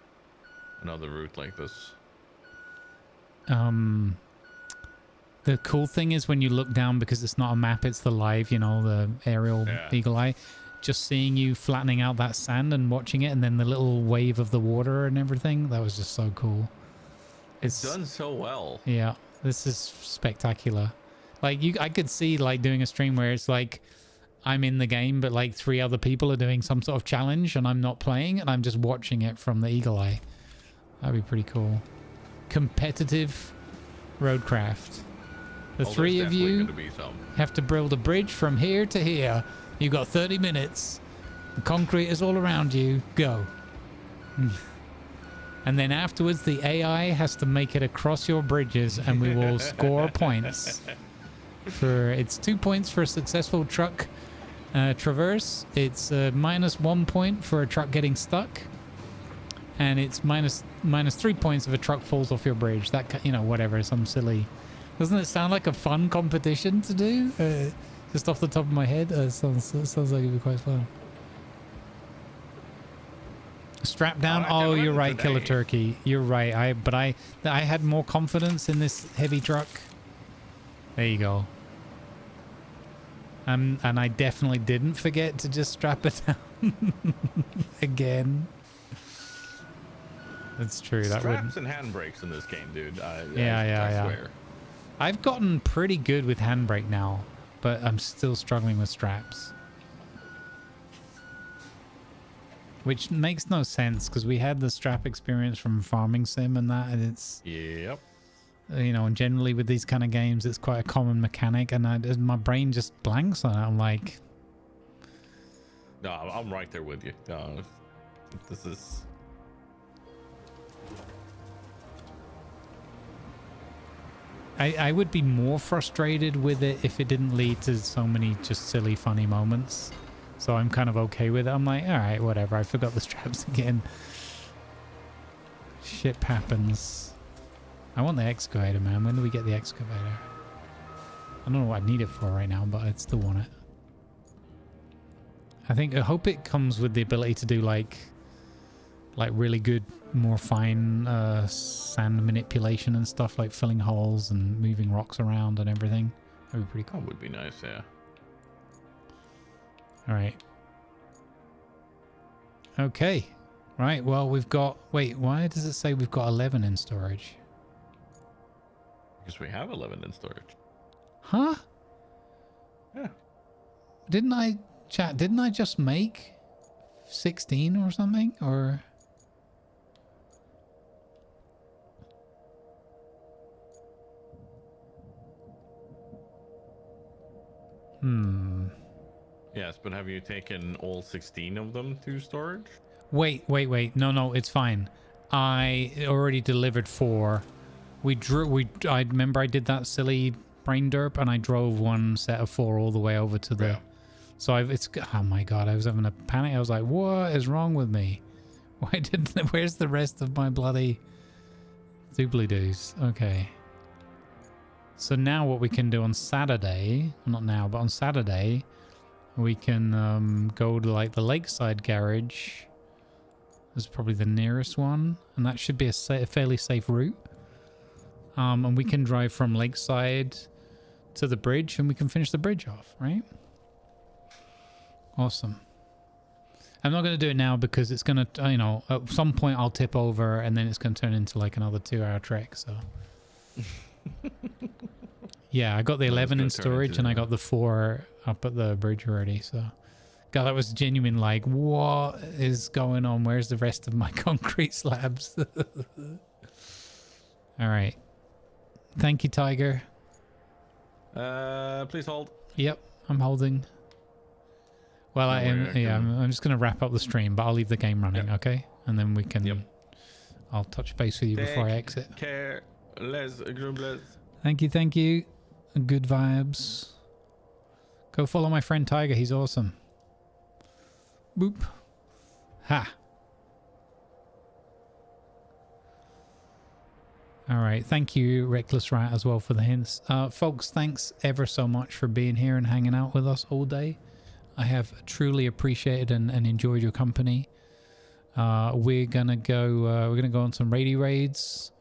route like this. The cool thing is when you look down, because it's not a map, it's the live, you know, the aerial eagle eye. Just seeing you flattening out that sand and watching it, and then the little wave of the water and everything, that was just so cool. It's done so well. Yeah, this is spectacular. Like I could see like doing a stream where it's like I'm in the game, but like 3 other people are doing some sort of challenge and I'm not playing, and I'm just watching it from the eagle eye. That'd be pretty cool. Competitive Roadcraft. The 3 of you have to build a bridge from here to here. You've got 30 minutes. The concrete is all around you. Go. And then afterwards, the AI has to make it across your bridges, and we will score points. It's 2 points for a successful truck traverse. It's -1 point for a truck getting stuck, and it's minus 3 points if a truck falls off your bridge. That, you know, whatever, some silly. Doesn't it sound like a fun competition to do? Just off the top of my head, sounds like it'd be quite fun. Strap down. Oh, you're right, Killer Turkey. You're right. I had more confidence in this heavy truck. There you go. And I definitely didn't forget to just strap it down again. That's true. Straps and handbrakes in this game, dude. I swear. I've gotten pretty good with handbrake now, but I'm still struggling with straps. Which makes no sense, because we had the strap experience from Farming Sim and that, and it's... Yep. You know, and generally with these kind of games, it's quite a common mechanic, and my brain just blanks on it. I'm like... No, I'm right there with you. This is... I would be more frustrated with it if it didn't lead to so many just silly, funny moments. So I'm kind of okay with it. I'm like, all right, whatever. I forgot the straps again. Shit happens. I want the excavator, man. When do we get the excavator? I don't know what I need it for right now, but I still want it. I hope it comes with the ability to do like really good, more fine sand manipulation and stuff, like filling holes and moving rocks around and everything. That'd be pretty cool. That would be nice, yeah. All right. Okay. Right, well, we've got... Wait, why does it say we've got 11 in storage? Because we have 11 in storage. Huh? Yeah. Didn't I just make 16 or something? Or... Yes, but have you taken all 16 of them to storage? Wait. No, it's fine. I already delivered 4. I remember I did that silly brain derp and I drove one set of 4 all the way over to the... Yeah. So oh my God, I was having a panic. I was like, what is wrong with me? Where's the rest of my bloody doobly-doos? Okay. So now what we can do on Saturday, not now, but on Saturday, we can go to like the lakeside garage. This is probably the nearest one, and that should be a fairly safe route. And we can drive from lakeside to the bridge, and we can finish the bridge off, right? Awesome. I'm not going to do it now because it's going to, you know, at some point I'll tip over, and then it's going to turn into like another 2-hour trek, so... Yeah, I got the 11 in storage and I got the 4 up at the bridge already, so... God, that was genuine, like, what is going on? Where's the rest of my concrete slabs? Alright. Thank you, Tiger. Please hold. Yep, I'm holding. Well, I'm just going to wrap up the stream, but I'll leave the game running, okay? And then we can... Yep. I'll touch base with you before I exit. Care. Les Grumbles. Thank you. Good vibes. Go follow my friend Tiger. He's awesome. Boop. Ha. All right. Thank you, Reckless Rat, as well for the hints. Folks, thanks ever so much for being here and hanging out with us all day. I have truly appreciated and enjoyed your company. We're gonna go on some raiding raids.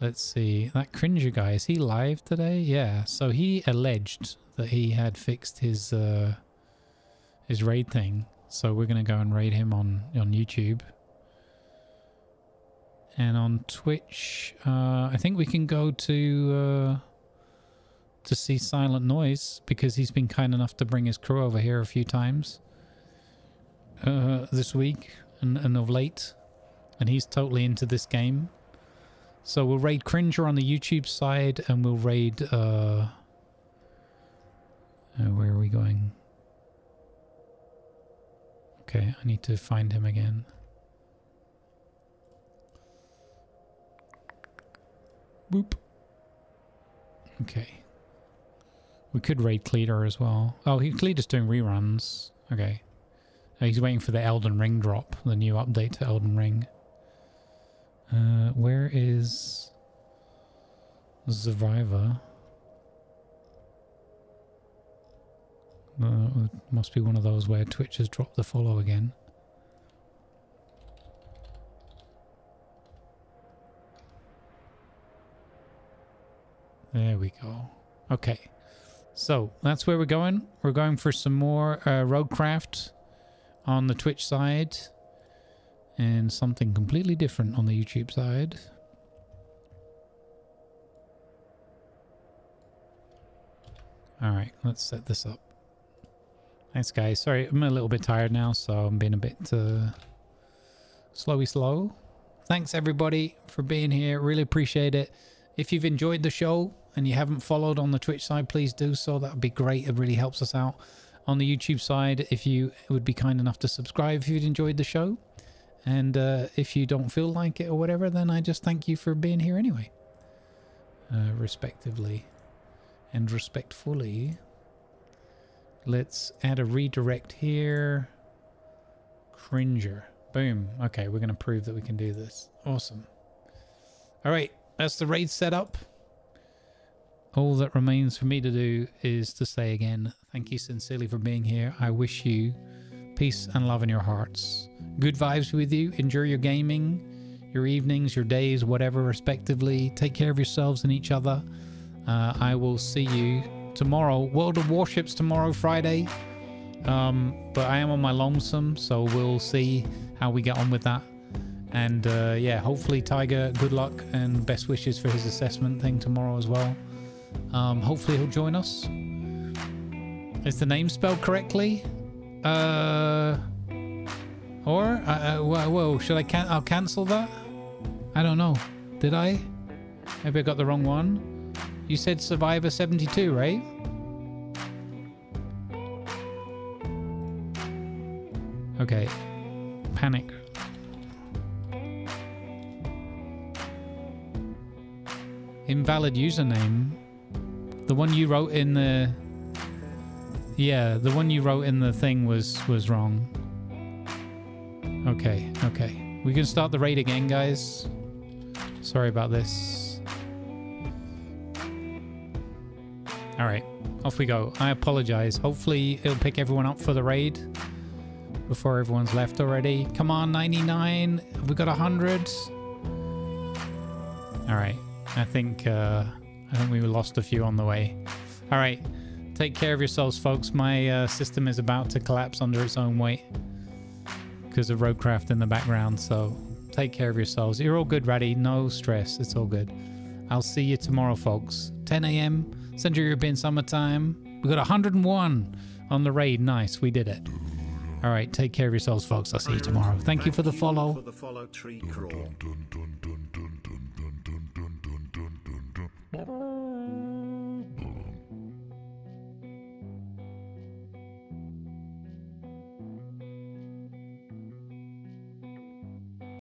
Let's see. That Cringer guy, is he live today? Yeah. So he alleged that he had fixed his raid thing. So we're gonna go and raid him on YouTube. And on Twitch, I think we can go to see Silent Noise because he's been kind enough to bring his crew over here a few times this week and of late. And he's totally into this game. So we'll raid Cringer on the YouTube side and we'll raid... where are we going? Okay, I need to find him again. Boop. Okay. We could raid Cleater as well. Oh, Cleater's doing reruns. Okay. He's waiting for the Elden Ring drop, the new update to Elden Ring. Where is Survivor? It must be one of those where Twitch has dropped the follow again. There we go. Okay. So, that's where we're going. We're going for some more Roadcraft on the Twitch side. And something completely different on the YouTube side. Alright, let's set this up. Thanks, guys. Sorry, I'm a little bit tired now, so I'm being a bit slowy slow. Thanks, everybody, for being here. Really appreciate it. If you've enjoyed the show and you haven't followed on the Twitch side, please do so. That would be great. It really helps us out. On the YouTube side, if you would be kind enough to subscribe if you'd enjoyed the show. And if you don't feel like it or whatever, then I just thank you for being here anyway. Respectively and respectfully. Let's add a redirect here. Cringer. Boom. Okay, we're going to prove that we can do this. Awesome. All right, that's the raid setup. All that remains for me to do is to say again, thank you sincerely for being here. I wish you peace and love in your hearts. Good vibes with you. Enjoy your gaming, your evenings, your days, whatever, respectively. Take care of yourselves and each other. I will see you tomorrow. World of Warships tomorrow, Friday. But I am on my lonesome, so we'll see how we get on with that. And yeah, hopefully Tiger, good luck and best wishes for his assessment thing tomorrow as well. Hopefully he'll join us. Is the name spelled correctly? Whoa, should I'll cancel that? I don't know. Did I? Maybe I got the wrong one. You said Survivor 72, right? Okay. Panic. Invalid username. The one you wrote in the... Yeah, the one you wrote in the thing was wrong. Okay, okay. We can start the raid again, guys. Sorry about this. Alright, off we go. I apologize. Hopefully it'll pick everyone up for the raid before everyone's left already. Come on, 99. Have we got 100? Alright. I think we lost a few on the way. Alright. Take care of yourselves, folks. My system is about to collapse under its own weight because of Roadcraft in the background, so take care of yourselves. You're all good, Ratty. No stress. It's all good. I'll see you tomorrow, folks. 10 a.m. Central European Summertime. We got 101 on the raid. Nice. We did it. All right. Take care of yourselves, folks. I'll see you tomorrow. Thank you for the follow. Tree crawl.